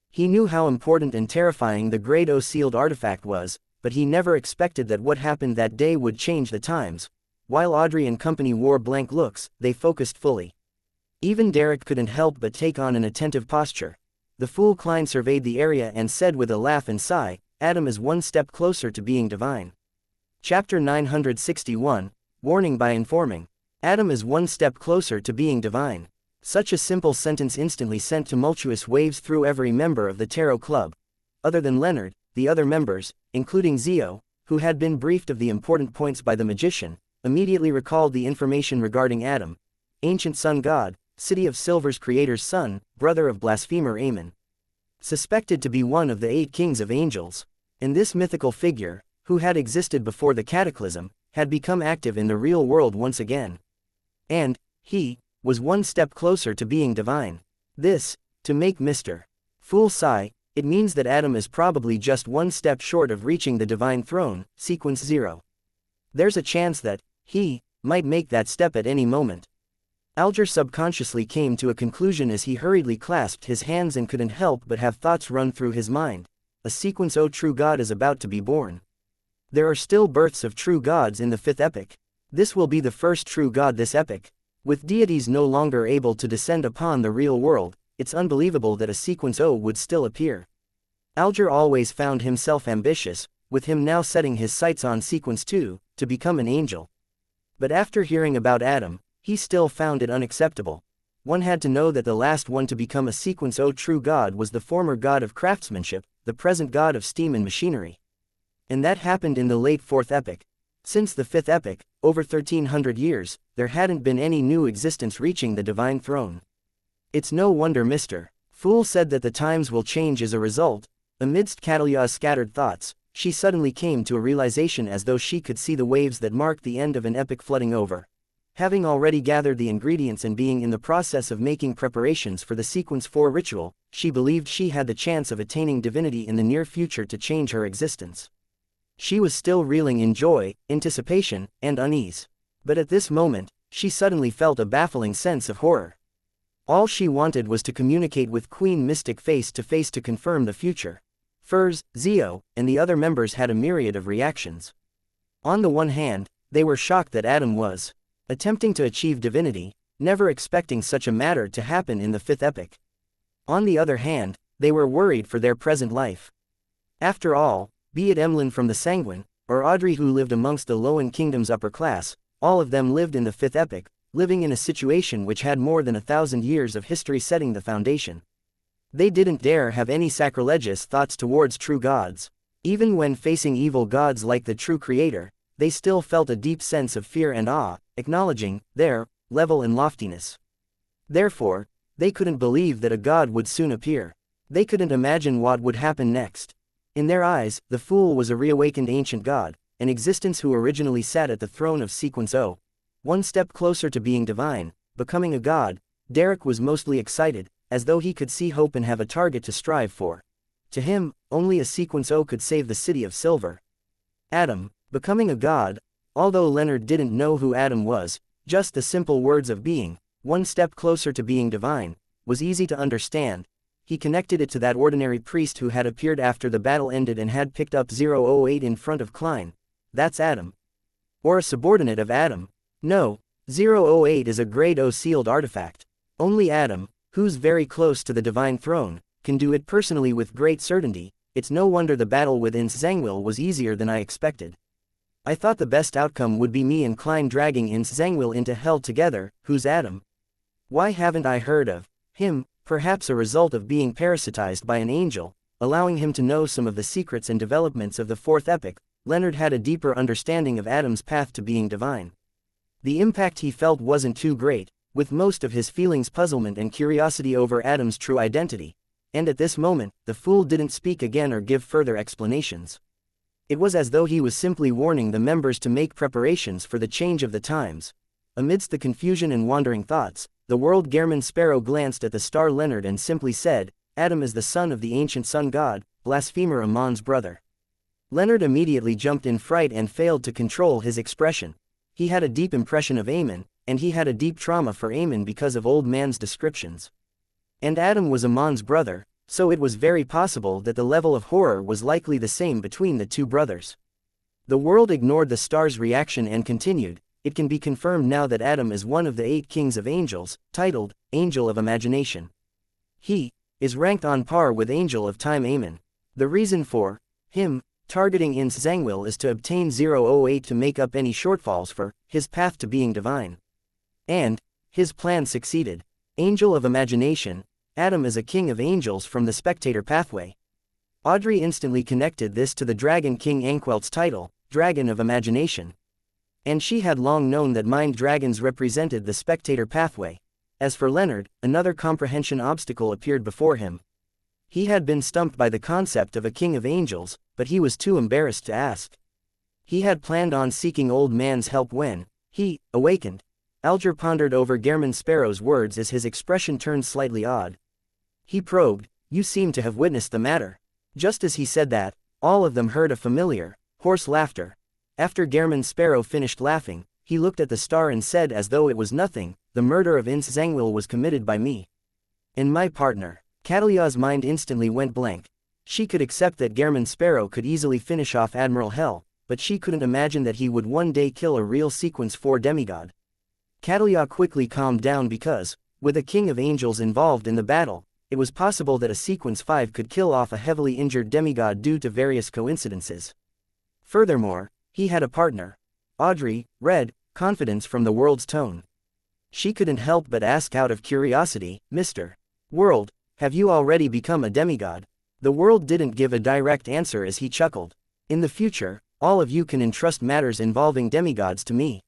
He knew how important and terrifying the Grade O sealed artifact was, but he never expected that what happened that day would change the times. While Audrey and company wore blank looks, they focused fully. Even Derek couldn't help but take on an attentive posture. The fool Klein surveyed the area and said with a laugh and sigh, Adam is one step closer to being divine. Chapter 961, Warning by Informing. Adam is one step closer to being divine. Such a simple sentence instantly sent tumultuous waves through every member of the Tarot Club. Other than Leonard, the other members, including Zio, who had been briefed of the important points by the magician, immediately recalled the information regarding Adam, ancient sun god, City of Silver's creator's son, brother of blasphemer Ammon. Suspected to be one of the 8 kings of angels. And this mythical figure, who had existed before the cataclysm, had become active in the real world once again. And, he, was one step closer to being divine. This, to make Mr. Fool sigh, it means that Adam is probably just one step short of reaching the divine throne, sequence 0. There's a chance that, he, might make that step at any moment. Alger subconsciously came to a conclusion as he hurriedly clasped his hands and couldn't help but have thoughts run through his mind. A sequence O true god is about to be born. There are still births of true gods in the 5th epoch. This will be the first true god this epoch. With deities no longer able to descend upon the real world, it's unbelievable that a sequence O would still appear. Alger always found himself ambitious, with him now setting his sights on sequence 2, to become an angel. But after hearing about Adam, he still found it unacceptable. One had to know that the last one to become a sequence O true god was the former god of craftsmanship, the present god of steam and machinery. And that happened in the late 4th epoch. Since the 5th epoch, over 1300 years, there hadn't been any new existence reaching the divine throne. It's no wonder Mr. Fool said that the times will change as a result. Amidst Catalya's scattered thoughts, she suddenly came to a realization as though she could see the waves that marked the end of an epoch flooding over. Having already gathered the ingredients and being in the process of making preparations for the Sequence 4 ritual, she believed she had the chance of attaining divinity in the near future to change her existence. She was still reeling in joy, anticipation, and unease. But at this moment, she suddenly felt a baffling sense of horror. All she wanted was to communicate with Queen Mystic face to face to confirm the future. Furs, Zio, and the other members had a myriad of reactions. On the one hand, they were shocked that Adam was attempting to achieve divinity, never expecting such a matter to happen in the 5th epoch. On the other hand, they were worried for their present life. After all, be it Emlyn from the Sanguine, or Audrey who lived amongst the Lowen Kingdom's upper class, all of them lived in the 5th epoch, living in a situation which had more than 1,000 years of history setting the foundation. They didn't dare have any sacrilegious thoughts towards true gods. Even when facing evil gods like the true creator, they still felt a deep sense of fear and awe, acknowledging their level and loftiness. Therefore, they couldn't believe that a god would soon appear. They couldn't imagine what would happen next. In their eyes, the Fool was a reawakened ancient god, an existence who originally sat at the throne of Sequence O. One step closer to being divine, becoming a god. Derek was mostly excited, as though he could see hope and have a target to strive for. To him, only a Sequence O could save the City of Silver. Adam, becoming a god. Although Leonard didn't know who Adam was, just the simple words of being one step closer to being divine was easy to understand. He connected it to that ordinary priest who had appeared after the battle ended and had picked up 008 in front of Klein. That's Adam. Or a subordinate of Adam. No, 008 is a grade O sealed artifact. Only Adam, who's very close to the divine throne, can do it personally with great certainty. It's no wonder the battle with Zangwill was easier than I expected. I thought the best outcome would be me and Klein dragging Zangwill into hell together. Who's Adam? Why haven't I heard of him? Perhaps a result of being parasitized by an angel, allowing him to know some of the secrets and developments of the 4th epoch. Leonard had a deeper understanding of Adam's path to being divine. The impact he felt wasn't too great, with most of his feelings puzzlement and curiosity over Adam's true identity. And at this moment, the Fool didn't speak again or give further explanations. It was as though he was simply warning the members to make preparations for the change of the times. Amidst the confusion and wandering thoughts, the world Gehrman Sparrow glanced at the star Leonard and simply said, Adam is the son of the ancient sun god, blasphemer Amon's brother. Leonard immediately jumped in fright and failed to control his expression. He had a deep impression of Amon, and he had a deep trauma for Amon because of old man's descriptions. And Adam was Amon's brother, so it was very possible that the level of horror was likely the same between the two brothers. The world ignored the star's reaction and continued. It can be confirmed now that Adam is one of the 8 kings of angels, titled Angel of Imagination. He is ranked on par with Angel of Time Amon. The reason for him targeting Zangwill is to obtain 008 to make up any shortfalls for his path to being divine. And his plan succeeded. Angel of Imagination, Adam is a king of angels from the spectator pathway. Audrey instantly connected this to the Dragon King Anquelt's title, Dragon of Imagination. And she had long known that mind dragons represented the spectator pathway. As for Leonard, another comprehension obstacle appeared before him. He had been stumped by the concept of a king of angels, but he was too embarrassed to ask. He had planned on seeking old man's help when he awakened. Alger pondered over Gehrman Sparrow's words as his expression turned slightly odd. He probed, You seem to have witnessed the matter. Just as he said that, all of them heard a familiar, hoarse laughter. After Gehrman Sparrow finished laughing, he looked at the star and said as though it was nothing, The murder of Zangwill was committed by me. And my partner. Catalya's mind instantly went blank. She could accept that Gehrman Sparrow could easily finish off Admiral Hell, but she couldn't imagine that he would one day kill a real Sequence 4 demigod. Catalya quickly calmed down because, with a king of angels involved in the battle, it was possible that a Sequence 5 could kill off a heavily injured demigod due to various coincidences. Furthermore, he had a partner. Audrey read confidence from the world's tone. She couldn't help but ask out of curiosity, Mr. World, have you already become a demigod? The world didn't give a direct answer as he chuckled. In the future, all of you can entrust matters involving demigods to me.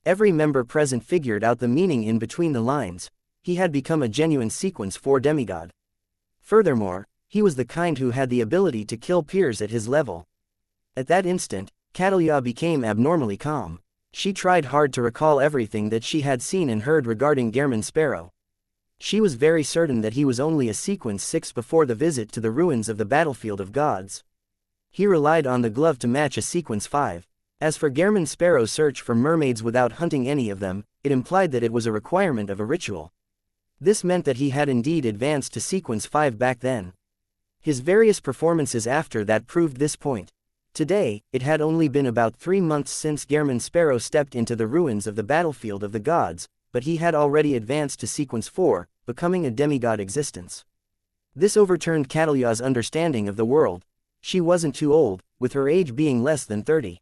Every member present figured out the meaning in between the lines. He had become a genuine sequence 4 demigod. Furthermore, he was the kind who had the ability to kill peers at his level. At that instant, Catalia became abnormally calm. She tried hard to recall everything that she had seen and heard regarding Gehrman Sparrow. She was very certain that he was only a sequence 6 before the visit to the ruins of the battlefield of gods. He relied on the glove to match a sequence 5. As for Gehrman Sparrow's search for mermaids without hunting any of them, it implied that it was a requirement of a ritual. This meant that he had indeed advanced to sequence 5 back then. His various performances after that proved this point. Today, it had only been about 3 months since Gehrman Sparrow stepped into the ruins of the battlefield of the gods, but he had already advanced to sequence 4, becoming a demigod existence. This overturned Catalia's understanding of the world. She wasn't too old, with her age being less than 30.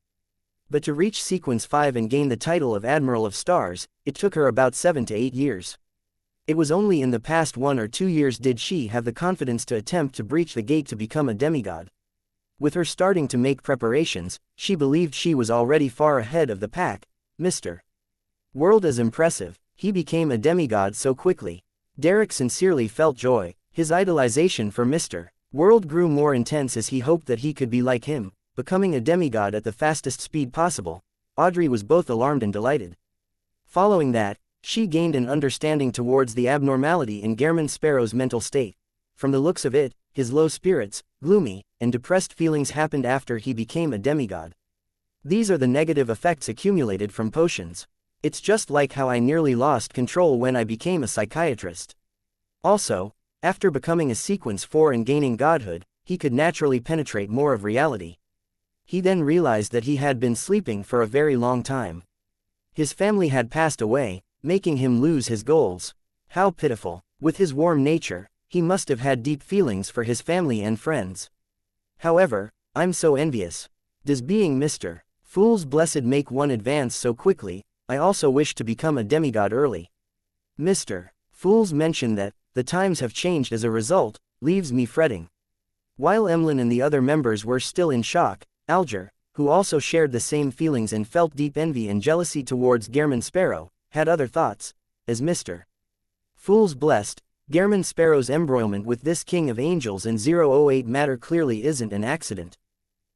But to reach sequence 5 and gain the title of Admiral of Stars, it took her about 7 to 8 years. It was only in the past 1 or 2 years did she have the confidence to attempt to breach the gate to become a demigod. With her starting to make preparations, she believed she was already far ahead of the pack. Mr. World is impressive. He became a demigod so quickly. Derek sincerely felt joy. His idolization for Mr. World grew more intense as he hoped that he could be like him, becoming a demigod at the fastest speed possible. Audrey was both alarmed and delighted. Following that, she gained an understanding towards the abnormality in Gehrman Sparrow's mental state. From the looks of it, his low spirits, gloomy, and depressed feelings happened after he became a demigod. These are the negative effects accumulated from potions. It's just like how I nearly lost control when I became a psychiatrist. Also, after becoming a sequence 4 and gaining godhood, he could naturally penetrate more of reality. He then realized that he had been sleeping for a very long time. His family had passed away, making him lose his goals. How pitiful. With his warm nature, he must have had deep feelings for his family and friends. However, I'm so envious. Does being Mr. Fool's blessed make one advance so quickly? I also wish to become a demigod early. Mr. Fool's mention that the times have changed as a result leaves me fretting. While Emlyn and the other members were still in shock, Alger, who also shared the same feelings and felt deep envy and jealousy towards Gehrman Sparrow, had other thoughts. As Mr. Fool's blessed, Gehrman Sparrow's embroilment with this king of angels and 008 matter clearly isn't an accident.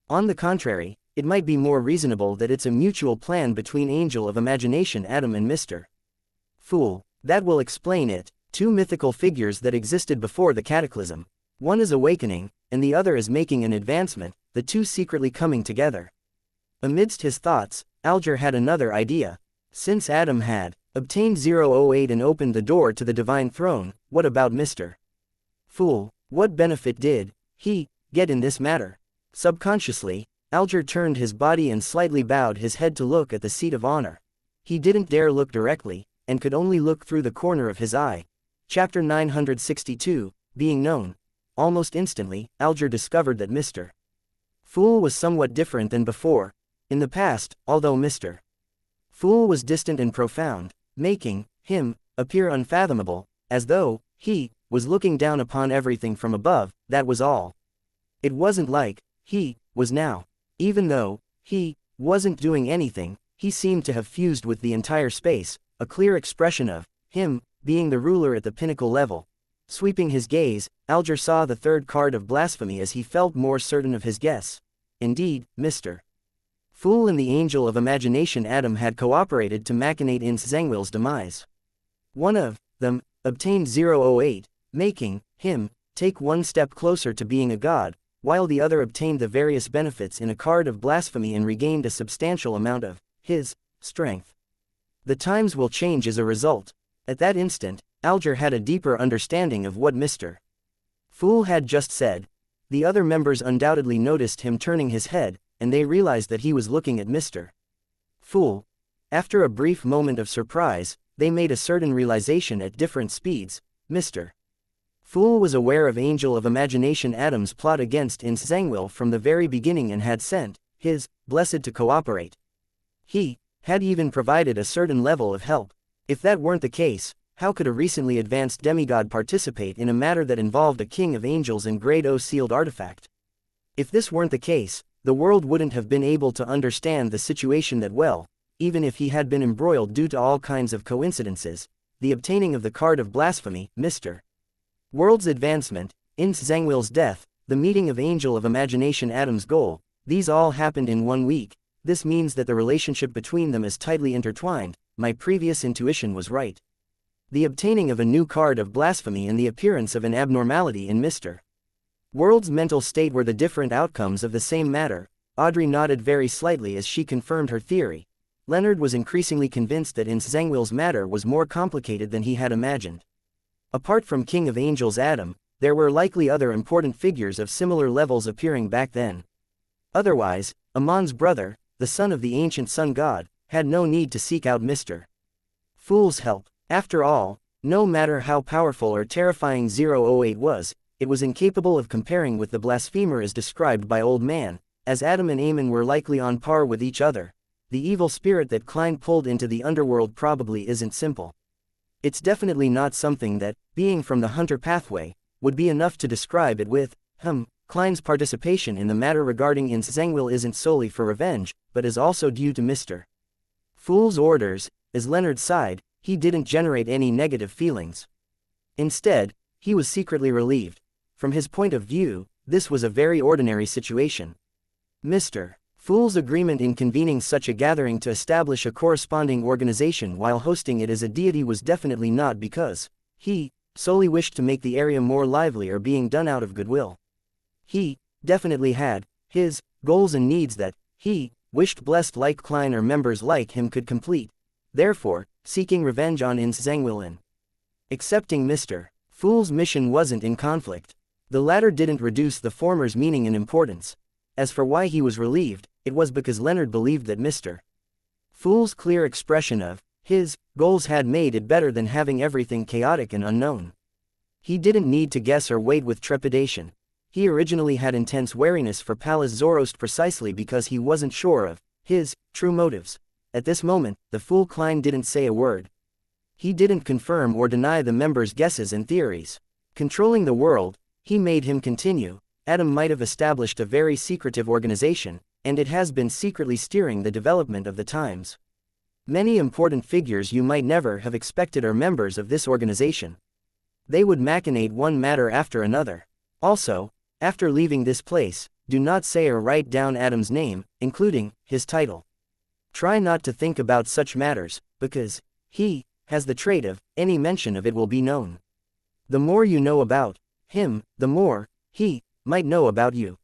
On the contrary, it might be more reasonable that it's a mutual plan between Angel of Imagination Adam and Mr. Fool. That will explain it. 2 mythical figures that existed before the cataclysm. One is awakening, and the other is making an advancement, the 2 secretly coming together. Amidst his thoughts, Alger had another idea. Since Adam had obtained 008 and opened the door to the divine throne, what about Mr. Fool? What benefit did he get in this matter? Subconsciously, Alger turned his body and slightly bowed his head to look at the seat of honor. He didn't dare look directly, and could only look through the corner of his eye. Chapter 962, Being Known. Almost instantly, Alger discovered that Mr. Fool was somewhat different than before. In the past, although Mr. Fool was distant and profound, making him appear unfathomable, as though he was looking down upon everything from above, that was all. It wasn't like he was now. Even though he wasn't doing anything, he seemed to have fused with the entire space, a clear expression of him being the ruler at the pinnacle level. Sweeping his gaze, Alger saw the 3rd card of blasphemy as he felt more certain of his guess. Indeed, Mr. Fool and the Angel of Imagination Adam had cooperated to machinate in Zangwill's demise. One of them obtained 008, making him take 1 step closer to being a god, while the other obtained the various benefits in a card of blasphemy and regained a substantial amount of his strength. The times will change as a result. At that instant, Alger had a deeper understanding of what Mr. Fool had just said. The other members undoubtedly noticed him turning his head, and they realized that he was looking at Mr. Fool. After a brief moment of surprise, they made a certain realization at different speeds. Mr. Fool was aware of Angel of Imagination Adam's plot against Ins Zangwill from the very beginning and had sent his blessed to cooperate. He had even provided a certain level of help. If that weren't the case, how could a recently advanced demigod participate in a matter that involved a king of angels and grade O sealed artifact? If this weren't the case, the world wouldn't have been able to understand the situation that well, even if he had been embroiled due to all kinds of coincidences. The obtaining of the card of blasphemy, Mr. World's advancement, xianxia's death, the meeting of Angel of Imagination Adam's goal, these all happened in 1 week. This means that the relationship between them is tightly intertwined. My previous intuition was right. The obtaining of a new card of blasphemy and the appearance of an abnormality in Mr. World's mental state were the different outcomes of the same matter. Audrey nodded very slightly as she confirmed her theory. Leonard was increasingly convinced that xianxia's matter was more complicated than he had imagined. Apart from King of Angels Adam, there were likely other important figures of similar levels appearing back then. Otherwise, Amon's brother, the son of the ancient sun god, had no need to seek out Mr. Fool's help. After all, no matter how powerful or terrifying 008 was, it was incapable of comparing with the blasphemer as described by Old Man, as Adam and Amon were likely on par with each other. The evil spirit that Klein pulled into the underworld probably isn't simple. It's definitely not something that, being from the hunter pathway, would be enough to describe it with. Klein's participation in the matter regarding xianxia isn't solely for revenge, but is also due to Mr. Fool's orders. As Leonard sighed, he didn't generate any negative feelings. Instead, he was secretly relieved. From his point of view, this was a very ordinary situation. Mr. Fool's agreement in convening such a gathering to establish a corresponding organization while hosting it as a deity was definitely not because he solely wished to make the area more lively or being done out of goodwill. He definitely had his goals and needs that he wished blessed like Klein or members like him could complete. Therefore, seeking revenge on xianxia and accepting Mr. Fool's mission wasn't in conflict. The latter didn't reduce the former's meaning and importance. As for why he was relieved, it was because Leonard believed that Mr. Fool's clear expression of his goals had made it better than having everything chaotic and unknown. He didn't need to guess or wait with trepidation. He originally had intense wariness for Pallas Zoroast precisely because he wasn't sure of his true motives. At this moment, the fool Klein didn't say a word. He didn't confirm or deny the members' guesses and theories. Controlling the world, he made him continue. Adam might have established a very secretive organization, and it has been secretly steering the development of the times. Many important figures you might never have expected are members of this organization. They would machinate one matter after another. Also, after leaving this place, do not say or write down Adam's name, including his title. Try not to think about such matters, because he has the trait of any mention of it will be known. The more you know about him, the more he might know about you.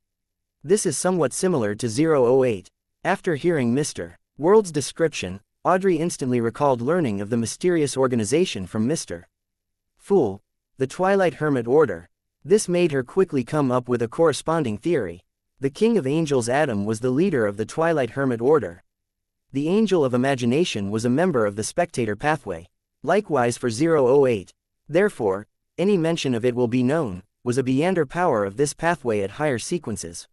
This is somewhat similar to 008. After hearing Mr. World's description, Audrey instantly recalled learning of the mysterious organization from Mr. Fool, the Twilight Hermit Order. This made her quickly come up with a corresponding theory. The King of Angels Adam was the leader of the Twilight Hermit Order. The Angel of Imagination was a member of the Spectator Pathway. Likewise for 008. Therefore, any mention of it will be known, was a beyonder power of this pathway at higher sequences.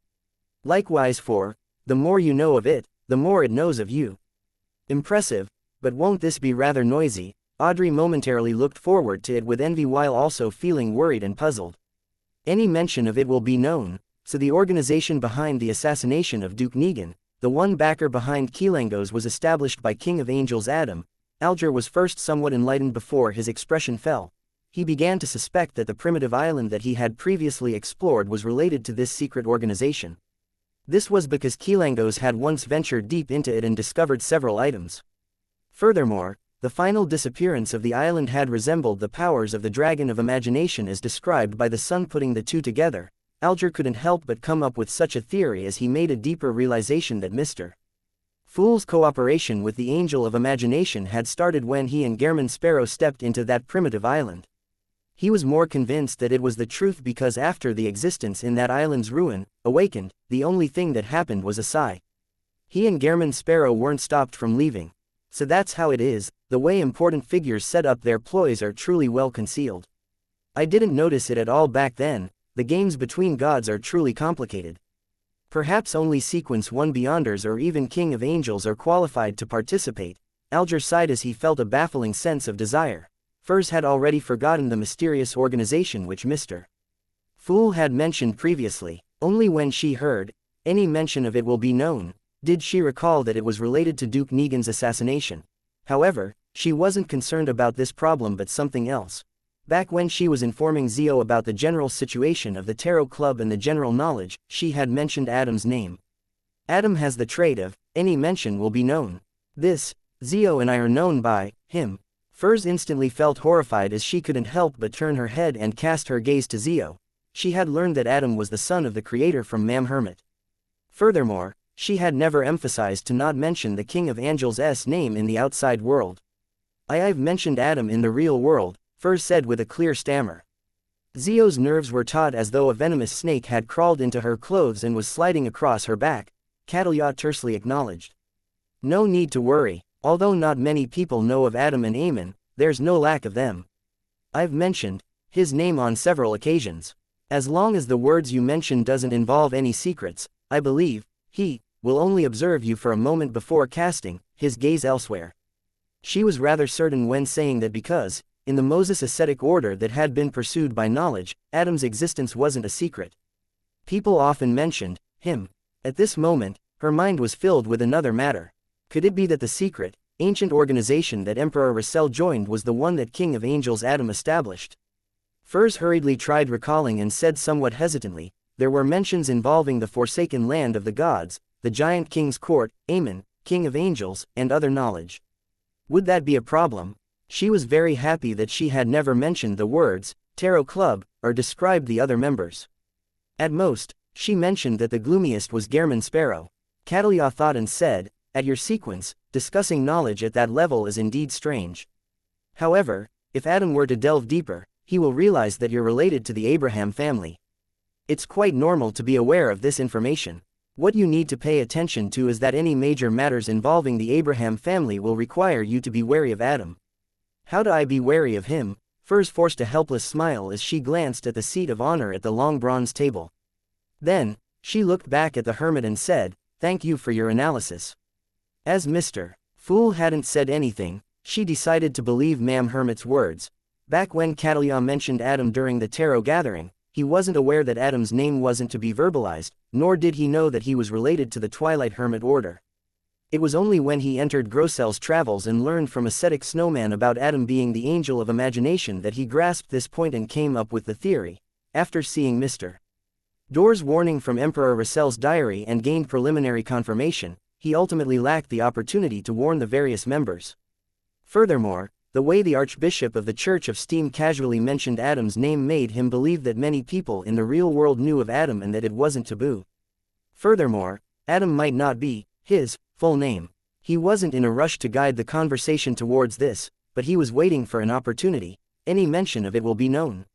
Likewise for, the more you know of it, the more it knows of you. Impressive, but won't this be rather noisy? Audrey momentarily looked forward to it with envy while also feeling worried and puzzled. Any mention of it will be known, so the organization behind the assassination of Duke Negan, the one backer behind Kilangos, was established by King of Angels Adam. Alger was first somewhat enlightened before his expression fell. He began to suspect that the primitive island that he had previously explored was related to this secret organization. This was because Kilangos had once ventured deep into it and discovered several items. Furthermore, the final disappearance of the island had resembled the powers of the Dragon of Imagination as described by the Sun. Putting the two together, Alger couldn't help but come up with such a theory as he made a deeper realization that Mr. Fool's cooperation with the Angel of Imagination had started when he and Gehrman Sparrow stepped into that primitive island. He was more convinced that it was the truth because after the existence in that island's ruin, awakened, the only thing that happened was a sigh. He and Gehrman Sparrow weren't stopped from leaving. So that's how it is, the way important figures set up their ploys are truly well concealed. I didn't notice it at all back then. The games between gods are truly complicated. Perhaps only Sequence 1 Beyonders or even King of Angels are qualified to participate. Alger sighed as he felt a baffling sense of desire. Furs had already forgotten the mysterious organization which Mr. Fool had mentioned previously. Only when she heard Any mention of it will be known. Did she recall that it was related to Duke Negan's assassination? However, she wasn't concerned about this problem but something else. Back when she was informing Zio about the general situation of the Tarot Club and the general knowledge, she had mentioned Adam's name. Adam has the trait of, any mention will be known. This, Zio and I are known by, him. Furs instantly felt horrified as she couldn't help but turn her head and cast her gaze to Zio. She had learned that Adam was the son of the creator from Mam Hermit. Furthermore, she had never emphasized to not mention the King of Angels' name in the outside world. I've mentioned Adam in the real world, Furs said with a clear stammer. Zio's nerves were taut as though a venomous snake had crawled into her clothes and was sliding across her back. Catalia tersely acknowledged. No need to worry, although not many people know of Adam and Amen, there's no lack of them. I've mentioned his name on several occasions. As long as the words you mention doesn't involve any secrets, I believe he will only observe you for a moment before casting his gaze elsewhere. She was rather certain when saying that because, in the Moses ascetic order that had been pursued by knowledge, Adam's existence wasn't a secret. People often mentioned him. At this moment, her mind was filled with another matter. Could it be that the secret, ancient organization that Emperor Russell joined was the one that King of Angels Adam established? Furs hurriedly tried recalling and said somewhat hesitantly, there were mentions involving the forsaken land of the gods, the giant king's court, Amen, King of Angels, and other knowledge. Would that be a problem? She was very happy that she had never mentioned the words, Tarot Club, or described the other members. At most, she mentioned that the gloomiest was Gehrman Sparrow. Catalia thought and said, at your sequence, discussing knowledge at that level is indeed strange. However, if Adam were to delve deeper, he will realize that you're related to the Abraham family. It's quite normal to be aware of this information. What you need to pay attention to is that any major matters involving the Abraham family will require you to be wary of Adam. How do I be wary of him? Furs forced a helpless smile as she glanced at the seat of honor at the long bronze table. Then, she looked back at the hermit and said, thank you for your analysis. As Mr. Fool hadn't said anything, she decided to believe Mam Hermit's words. Back when Catalia mentioned Adam during the tarot gathering, he wasn't aware that Adam's name wasn't to be verbalized, nor did he know that he was related to the Twilight Hermit Order. It was only when he entered Grossel's travels and learned from ascetic Snowman about Adam being the angel of imagination that he grasped this point and came up with the theory. After seeing Mr. Door's warning from Emperor Russell's diary and gained preliminary confirmation, he ultimately lacked the opportunity to warn the various members. Furthermore, the way the Archbishop of the Church of Steam casually mentioned Adam's name made him believe that many people in the real world knew of Adam and that it wasn't taboo. Furthermore, Adam might not be his full name. He wasn't in a rush to guide the conversation towards this, but he was waiting for an opportunity. Any mention of it will be known.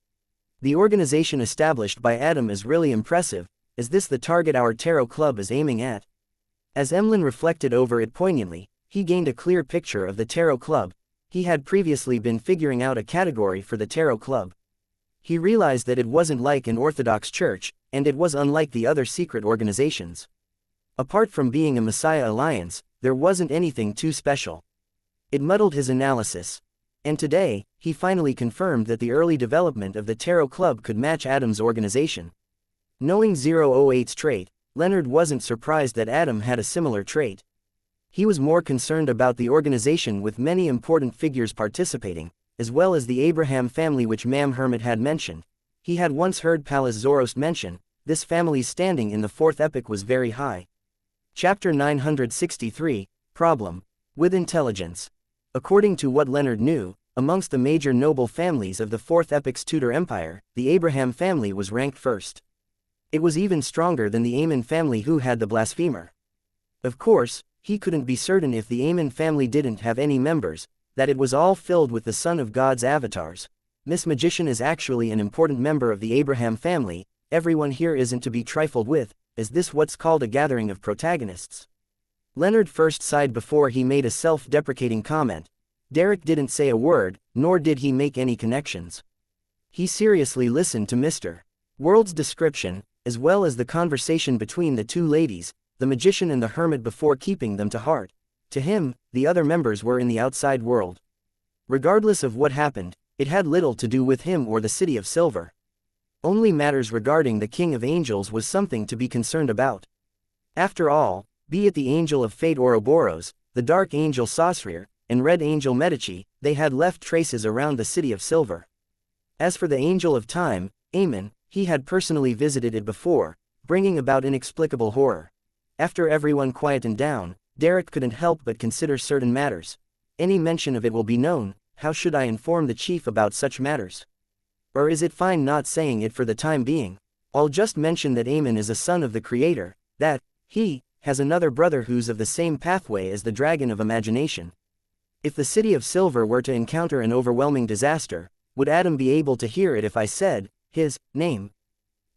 The organization established by Adam is really impressive. Is this the target our Tarot Club is aiming at? As Emlyn reflected over it poignantly, he gained a clear picture of the Tarot Club. He had previously been figuring out a category for the Tarot Club. He realized that it wasn't like an Orthodox church, and it was unlike the other secret organizations. Apart from being a Messiah alliance, there wasn't anything too special. It muddled his analysis. And today, he finally confirmed that the early development of the Tarot Club could match Adam's organization. Knowing 008's trait, Leonard wasn't surprised that Adam had a similar trait. He was more concerned about the organization with many important figures participating, as well as the Abraham family which Mam Hermit had mentioned. He had once heard Pallas Zoroast mention, this family's standing in the fourth epoch was very high. Chapter 963, Problem. With Intelligence. According to what Leonard knew, amongst the major noble families of the fourth epoch's Tudor Empire, the Abraham family was ranked first. It was even stronger than the Amen family who had the blasphemer. Of course, he couldn't be certain if the Amen family didn't have any members, that it was all filled with the Son of God's avatars. Miss Magician is actually an important member of the Abraham family. Everyone here isn't to be trifled with. Is this what's called a gathering of protagonists? Leonard first sighed before he made a self-deprecating comment. Derek didn't say a word, nor did he make any connections. He seriously listened to Mr. World's description, as well as the conversation between the two ladies, the magician and the hermit, before keeping them to heart. To him, the other members were in the outside world. Regardless of what happened, it had little to do with him or the City of Silver. Only matters regarding the King of Angels was something to be concerned about. After all, be it the angel of fate Ouroboros, the dark angel Sosrir, and red angel Medici, they had left traces around the city of silver. As for the angel of time, Aemon, he had personally visited it before, bringing about inexplicable horror. After everyone quietened down, Derek couldn't help but consider certain matters. Any mention of it will be known. How should I inform the chief about such matters? Or is it fine not saying it for the time being? I'll just mention that Aemon is a son of the creator, that he has another brother who's of the same pathway as the dragon of imagination. If the city of silver were to encounter an overwhelming disaster, would Adam be able to hear it if I said his name?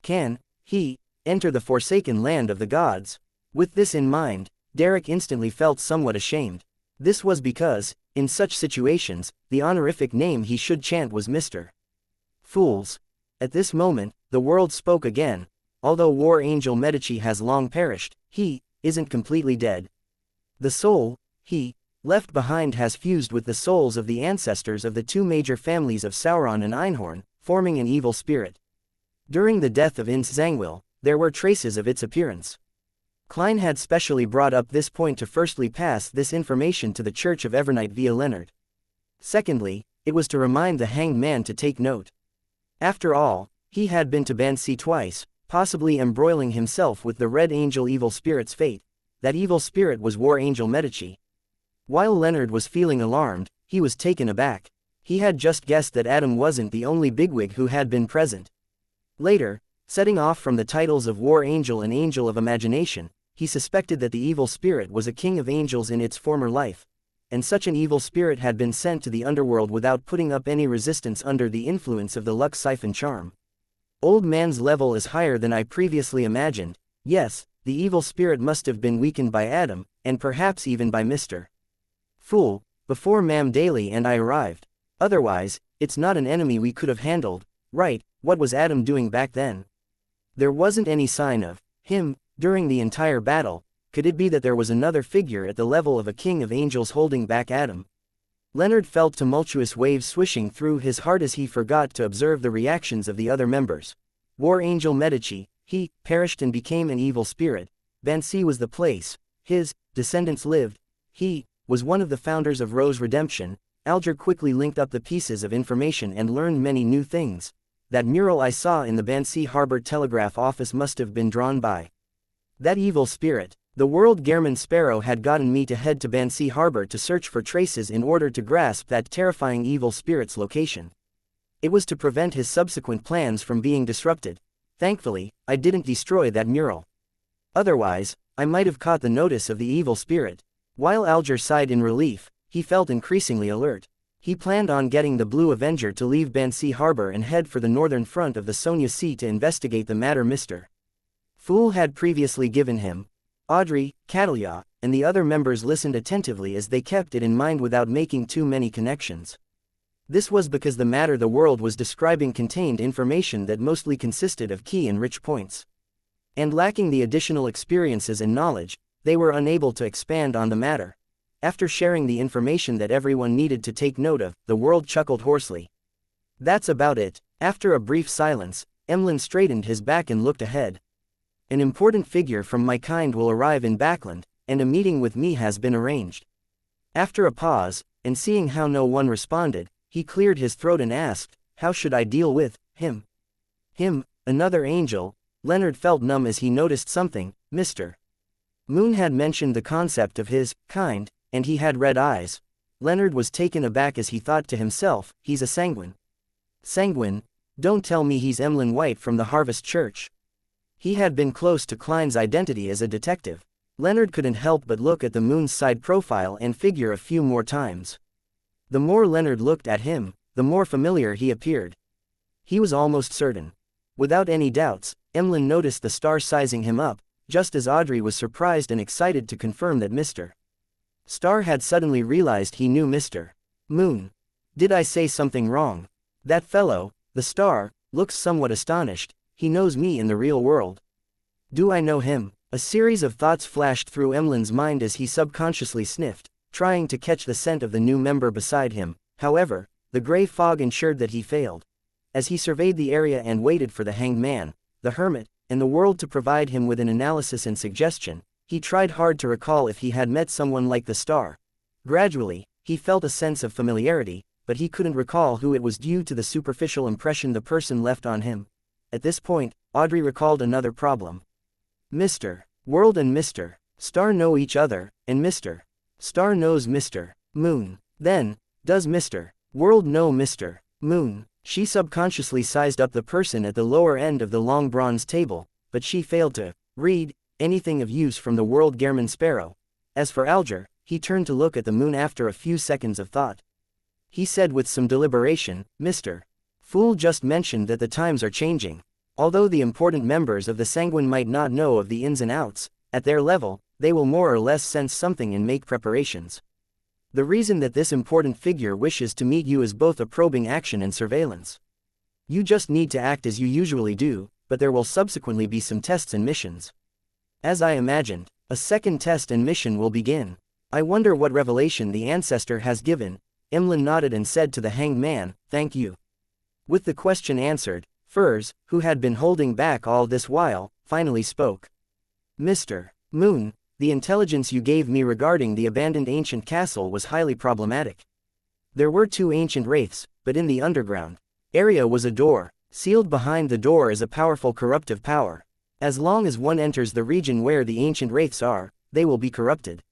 Can he enter the forsaken land of the gods? With this in mind, Derek instantly felt somewhat ashamed. This was because, in such situations, the honorific name he should chant was Mr. Fools. At this moment, the world spoke again. Although War Angel Medici has long perished, he isn't completely dead. The soul he left behind has fused with the souls of the ancestors of the two major families of Sauron and Einhorn, forming an evil spirit. During the death of Ince Zangwill, there were traces of its appearance. Klein had specially brought up this point to firstly pass this information to the Church of Evernight via Leonard. Secondly, it was to remind the hanged man to take note. After all, he had been to Bansi twice, possibly embroiling himself with the Red Angel evil spirit's fate. That evil spirit was War Angel Medici. While Leonard was feeling alarmed, he was taken aback. He had just guessed that Adam wasn't the only bigwig who had been present. Later, setting off from the titles of War Angel and Angel of Imagination, he suspected that the evil spirit was a king of angels in its former life, and such an evil spirit had been sent to the underworld without putting up any resistance under the influence of the Lux Siphon charm. Old man's level is higher than I previously imagined. Yes, the evil spirit must have been weakened by Adam, and perhaps even by Mr. Fool, before Ma'am Daly and I arrived. Otherwise, it's not an enemy we could have handled. Right, what was Adam doing back then? There wasn't any sign of him during the entire battle. Could it be that there was another figure at the level of a king of angels holding back Adam? Leonard felt tumultuous waves swishing through his heart as he forgot to observe the reactions of the other members. War Angel Medici, he perished and became an evil spirit. Bansi was the place his descendants lived. He was one of the founders of Rose Redemption. Alger quickly linked up the pieces of information and learned many new things. That mural I saw in the Bansi Harbor Telegraph office must have been drawn by that evil spirit. The world Gehrman Sparrow had gotten me to head to Bansi Harbor to search for traces in order to grasp that terrifying evil spirit's location. It was to prevent his subsequent plans from being disrupted. Thankfully, I didn't destroy that mural. Otherwise, I might have caught the notice of the evil spirit. While Alger sighed in relief, he felt increasingly alert. He planned on getting the Blue Avenger to leave Bansi Harbor and head for the northern front of the Sonia Sea to investigate the matter Mr. Fool had previously given him. Audrey, Catalia, and the other members listened attentively as they kept it in mind without making too many connections. This was because the matter the world was describing contained information that mostly consisted of key and rich points. And lacking the additional experiences and knowledge, they were unable to expand on the matter. After sharing the information that everyone needed to take note of, the world chuckled hoarsely. That's about it. After a brief silence, Emlyn straightened his back and looked ahead. An important figure from my kind will arrive in Backland, and a meeting with me has been arranged. After a pause, and seeing how no one responded, he cleared his throat and asked, how should I deal with him? Him, another angel. Leonard felt numb as he noticed something. Mr. Moon had mentioned the concept of his kind, and he had red eyes. Leonard was taken aback as he thought to himself, he's a sanguine. Sanguine? Don't tell me he's Emlyn White from the Harvest Church. He had been close to Klein's identity as a detective. Leonard couldn't help but look at the Moon's side profile and figure a few more times. The more Leonard looked at him, the more familiar he appeared. He was almost certain. Without any doubts, Emlyn noticed the star sizing him up, just as Audrey was surprised and excited to confirm that Mr. Star had suddenly realized he knew Mr. Moon. Did I say something wrong? That fellow, the Star, looks somewhat astonished. He knows me in the real world. Do I know him? A series of thoughts flashed through Emlyn's mind as he subconsciously sniffed, trying to catch the scent of the new member beside him. However, the gray fog ensured that he failed. As he surveyed the area and waited for the hanged man, the hermit, and the world to provide him with an analysis and suggestion, He tried hard to recall if he had met someone like the star. Gradually, he felt a sense of familiarity, but he couldn't recall who it was due to the superficial impression the person left on him. At this point, Audrey recalled another problem. Mr. World and Mr. Star know each other, and Mr. Star knows Mr. Moon. Then, does Mr. World know Mr. Moon? She subconsciously sized up the person at the lower end of the long bronze table, but she failed to read anything of use from the World German Sparrow. As for Alger, he turned to look at the moon after a few seconds of thought. He said with some deliberation, Mr. Fool just mentioned that the times are changing. Although the important members of the Sanguine might not know of the ins and outs, at their level, they will more or less sense something and make preparations. The reason that this important figure wishes to meet you is both a probing action and surveillance. You just need to act as you usually do, but there will subsequently be some tests and missions. As I imagined, a second test and mission will begin. I wonder what revelation the ancestor has given. Emlyn nodded and said to the hanged man, thank you. With the question answered, Furs, who had been holding back all this while, finally spoke. Mr. Moon, the intelligence you gave me regarding the abandoned ancient castle was highly problematic. There were 2 ancient wraiths, but in the underground area was a door. Sealed behind the door is a powerful corruptive power. As long as one enters the region where the ancient wraiths are, they will be corrupted.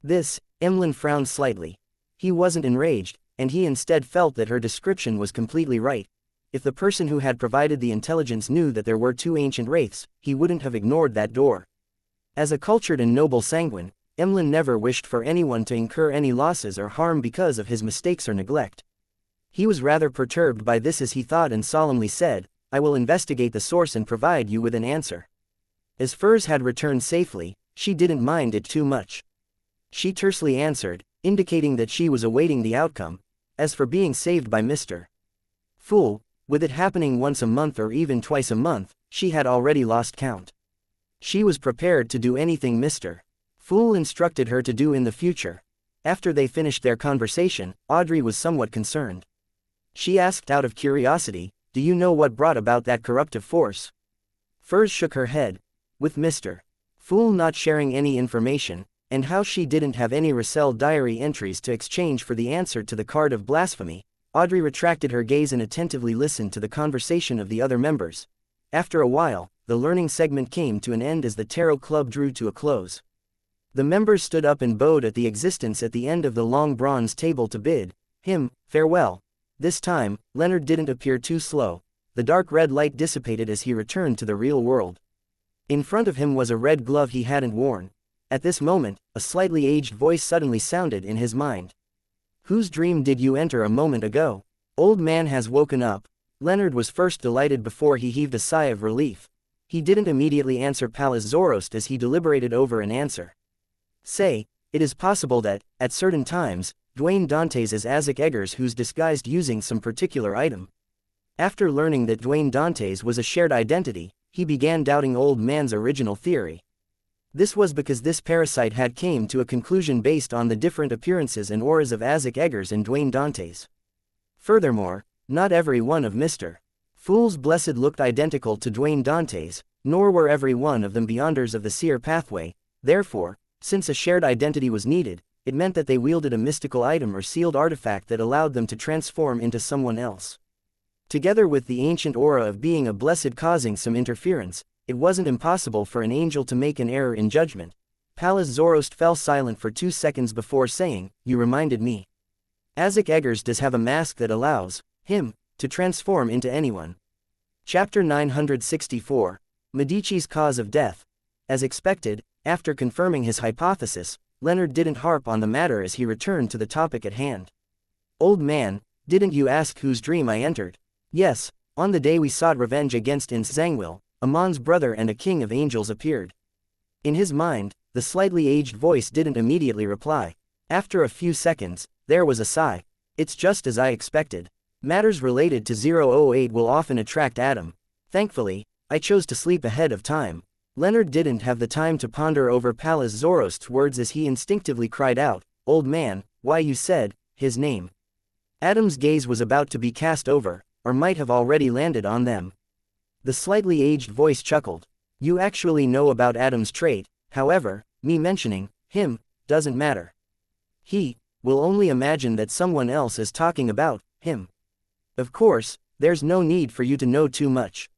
This, Emlyn frowned slightly. He wasn't enraged, and he instead felt that her description was completely right. If the person who had provided the intelligence knew that there were 2 ancient wraiths, he wouldn't have ignored that door. As a cultured and noble Sanguine, Emlyn never wished for anyone to incur any losses or harm because of his mistakes or neglect. He was rather perturbed by this as he thought and solemnly said, I will investigate the source and provide you with an answer. As Furs had returned safely, she didn't mind it too much. She tersely answered, indicating that she was awaiting the outcome. As for being saved by Mr. Fool, with it happening once a month or even twice a month, she had already lost count. She was prepared to do anything Mr. Fool instructed her to do in the future. After they finished their conversation, Audrey was somewhat concerned. She asked out of curiosity, do you know what brought about that corruptive force? Furs shook her head. With Mr. Fool not sharing any information, and how she didn't have any Russell diary entries to exchange for the answer to the card of blasphemy, Audrey retracted her gaze and attentively listened to the conversation of the other members. After a while, the learning segment came to an end as the tarot club drew to a close. The members stood up and bowed at the existence at the end of the long bronze table to bid him farewell. This time, Leonard didn't appear too slow. The dark red light dissipated as he returned to the real world. In front of him was a red glove he hadn't worn. At this moment, a slightly aged voice suddenly sounded in his mind. Whose dream did you enter a moment ago? Old man has woken up. Leonard was first delighted before he heaved a sigh of relief. He didn't immediately answer Pallas Zoroast as he deliberated over an answer. Say, it is possible that, at certain times, Dwayne Dantes is Isaac Eggers who's disguised using some particular item. After learning that Dwayne Dantes was a shared identity, he began doubting old man's original theory. This was because this parasite had came to a conclusion based on the different appearances and auras of Isaac Eggers and Dwayne Dantes. Furthermore, not every one of Mr. Fool's blessed looked identical to Dwayne Dantes, nor were every one of them beyonders of the seer pathway. Therefore, since a shared identity was needed, it meant that they wielded a mystical item or sealed artifact that allowed them to transform into someone else. Together with the ancient aura of being a blessed causing some interference, it wasn't impossible for an angel to make an error in judgment. Pallas Zoroast fell silent for 2 seconds before saying, you reminded me. Isaac Eggers does have a mask that allows him to transform into anyone. Chapter 964, Medici's Cause of Death. As expected, after confirming his hypothesis, Leonard didn't harp on the matter as he returned to the topic at hand. Old man, didn't you ask whose dream I entered? Yes, on the day we sought revenge against Zangwil, Amon's brother and a king of angels appeared. In his mind, the slightly aged voice didn't immediately reply. After a few seconds, there was a sigh. It's just as I expected. Matters related to 008 will often attract Adam. Thankfully, I chose to sleep ahead of time. Leonard didn't have the time to ponder over Pallas Zoroast's words as he instinctively cried out, Old man, why you said his name. Adam's gaze was about to be cast over, or might have already landed on them. The slightly aged voice chuckled. You actually know about Adam's trait, however, me mentioning him doesn't matter. He will only imagine that someone else is talking about him. Of course, there's no need for you to know too much.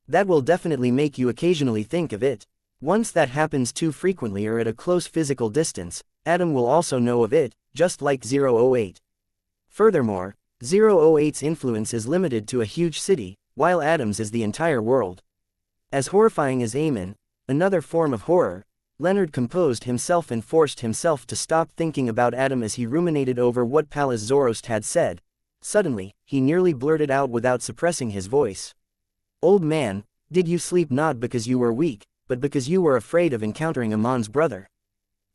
That will definitely make you occasionally think of it. Once that happens too frequently or at a close physical distance, Adam will also know of it, just like 008. Furthermore, 008's influence is limited to a huge city, while Adam's is the entire world. As horrifying as Amen, another form of horror, Leonard composed himself and forced himself to stop thinking about Adam as he ruminated over what Pallas Zoroast had said. Suddenly, he nearly blurted out without suppressing his voice. "Old man, did you sleep not because you were weak, but because you were afraid of encountering Amon's brother?"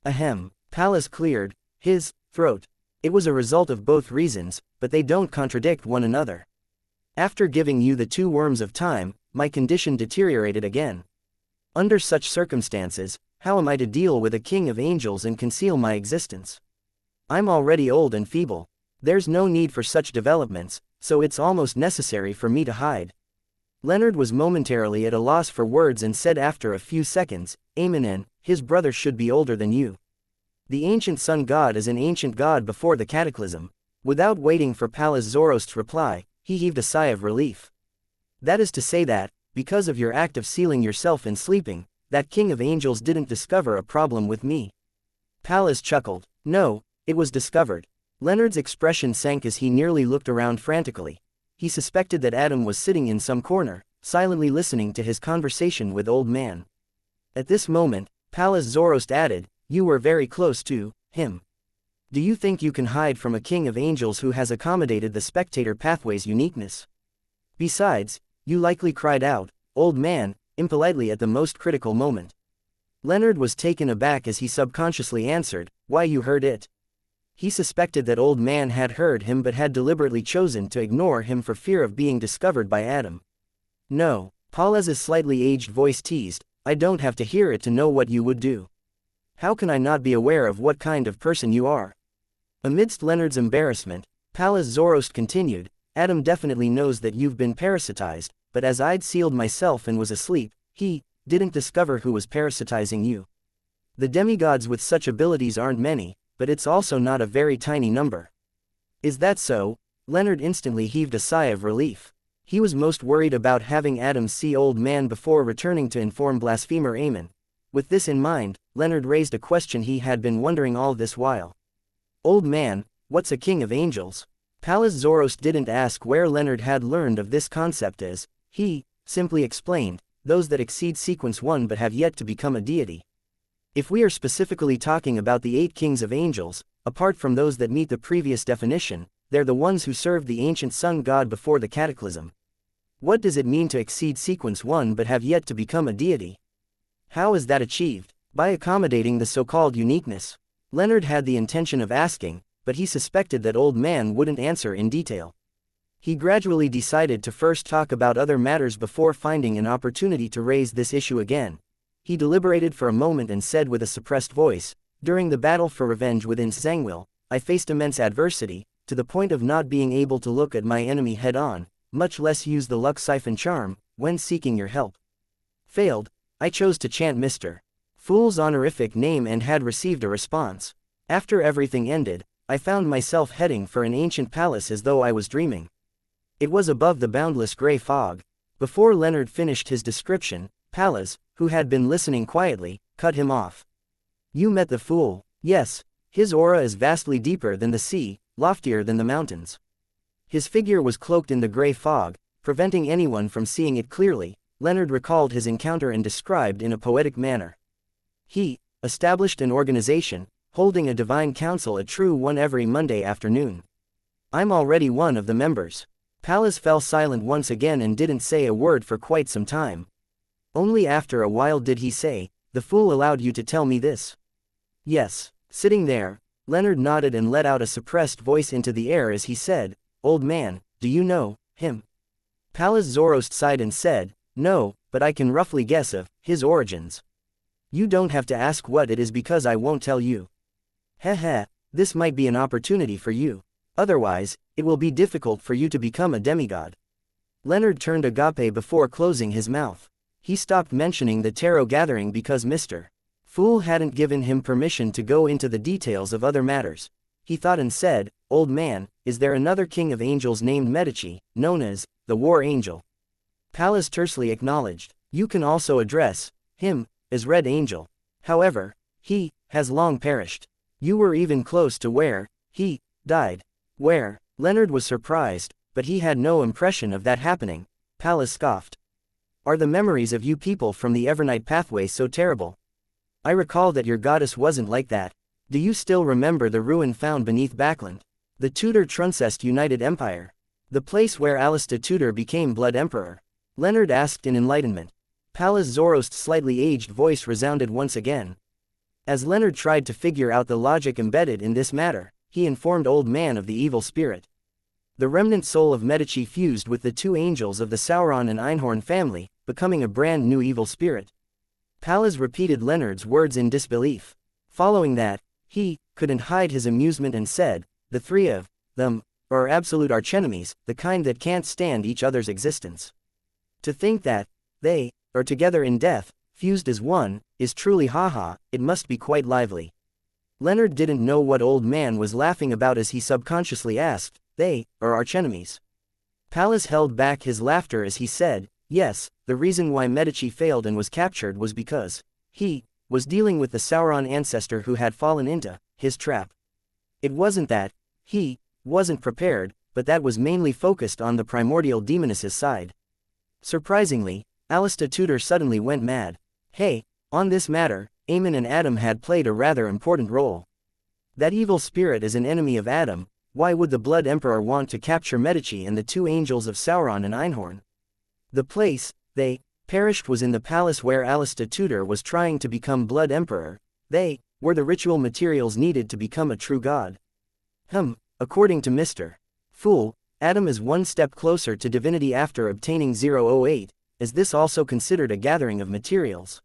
Ahem. Pallas cleared his throat. It was a result of both reasons, but they don't contradict one another. After giving you the 2 worms of time, my condition deteriorated again. Under such circumstances, how am I to deal with a king of angels and conceal my existence? I'm already old and feeble. There's no need for such developments, so it's almost necessary for me to hide. Leonard was momentarily at a loss for words and said after a few seconds, Amen, his brother should be older than you. The ancient sun god is an ancient god before the cataclysm. Without waiting for Pallas Zoroast's reply, he heaved a sigh of relief. That is to say that, because of your act of sealing yourself and sleeping, that king of angels didn't discover a problem with me. Pallas chuckled. No, it was discovered. Leonard's expression sank as he nearly looked around frantically. He suspected that Adam was sitting in some corner, silently listening to his conversation with Old Man. At this moment, Pallas Zoroast added, "You were very close to him. Do you think you can hide from a king of angels who has accommodated the spectator pathway's uniqueness? Besides, you likely cried out, 'Old man,' impolitely at the most critical moment." Leonard was taken aback as he subconsciously answered, "Why, you heard it." He suspected that Old Man had heard him but had deliberately chosen to ignore him for fear of being discovered by Adam. "No," Pallas's slightly aged voice teased, "I don't have to hear it to know what you would do. How can I not be aware of what kind of person you are?" Amidst Leonard's embarrassment, Pallas Zoroast continued, "Adam definitely knows that you've been parasitized, but as I'd sealed myself and was asleep, he didn't discover who was parasitizing you. The demigods with such abilities aren't many, but it's also not a very tiny number." "Is that so?" Leonard instantly heaved a sigh of relief. He was most worried about having Adam see Old Man before returning to inform blasphemer Amen. With this in mind, Leonard raised a question he had been wondering all this while. "Old Man, what's a king of angels?" Pallas Zoroast didn't ask where Leonard had learned of this concept as, he simply explained, "Those that exceed sequence 1 but have yet to become a deity. If we are specifically talking about the 8 kings of angels, apart from those that meet the previous definition, they're the ones who served the ancient sun god before the cataclysm. What does it mean to exceed sequence 1 but have yet to become a deity? How is that achieved? By accommodating the so-called uniqueness." Leonard had the intention of asking, but he suspected that Old Man wouldn't answer in detail. He gradually decided to first talk about other matters before finding an opportunity to raise this issue again. He deliberated for a moment and said with a suppressed voice, "During the battle for revenge within Zangwil, I faced immense adversity, to the point of not being able to look at my enemy head-on, much less use the luck siphon charm, when seeking your help. Failed, I chose to chant Mr. Fool's honorific name and had received a response. After everything ended, I found myself heading for an ancient palace as though I was dreaming. It was above the boundless gray fog." Before Leonard finished his description, Pallas, who had been listening quietly, cut him off. "You met the fool." "Yes. His aura is vastly deeper than the sea, loftier than the mountains. His figure was cloaked in the gray fog, preventing anyone from seeing it clearly." Leonard recalled his encounter and described in a poetic manner. "He established an organization, holding a divine council, a true one, every Monday afternoon. I'm already one of the members." Pallas fell silent once again and didn't say a word for quite some time. Only after a while did he say, "The fool allowed you to tell me this?" "Yes." Sitting there, Leonard nodded and let out a suppressed voice into the air as he said, "Old Man, do you know him?" Pallas Zoroast sighed and said, "No, but I can roughly guess of his origins. You don't have to ask what it is because I won't tell you. Heh, this might be an opportunity for you. Otherwise, it will be difficult for you to become a demigod." Leonard turned agape before closing his mouth. He stopped mentioning the tarot gathering because Mr. Fool hadn't given him permission to go into the details of other matters. He thought and said, "Old man, is there another king of angels named Medici, known as the War Angel?" Pallas tersely acknowledged, "You can also address him as Red Angel. However, he has long perished. You were even close to where he died." "Where?" Leonard was surprised, but he had no impression of that happening. Pallas scoffed. "Are the memories of you people from the Evernight pathway so terrible? I recall that your goddess wasn't like that. Do you still remember the ruin found beneath Backland? The Tudor Truncest United Empire? The place where Alistair Tudor became Blood Emperor?" Leonard asked in enlightenment. Pallas Zorost's slightly aged voice resounded once again. As Leonard tried to figure out the logic embedded in this matter, he informed Old Man of the evil spirit. The remnant soul of Medici fused with the two angels of the Sauron and Einhorn family, becoming a brand new evil spirit. Pallas repeated Leonard's words in disbelief. Following that, he couldn't hide his amusement and said, "The three of them are absolute archenemies, the kind that can't stand each other's existence. To think that they are together in death, fused as one, is truly haha, it must be quite lively." Leonard didn't know what Old Man was laughing about as he subconsciously asked, "They are archenemies?" Pallas held back his laughter as he said, "Yes, the reason why Medici failed and was captured was because he was dealing with the Sauron ancestor who had fallen into his trap. It wasn't that he wasn't prepared, but that was mainly focused on the primordial Demonesses side." Surprisingly, Alistair Tudor suddenly went mad. "Hey, on this matter, Aemon and Adam had played a rather important role. That evil spirit is an enemy of Adam. Why would the Blood Emperor want to capture Medici and the two angels of Sauron and Einhorn? The place they perished was in the palace where Alistair Tudor was trying to become Blood Emperor. They were the ritual materials needed to become a true god. According to Mr. Fool, Adam is one step closer to divinity after obtaining 008, is this also considered a gathering of materials?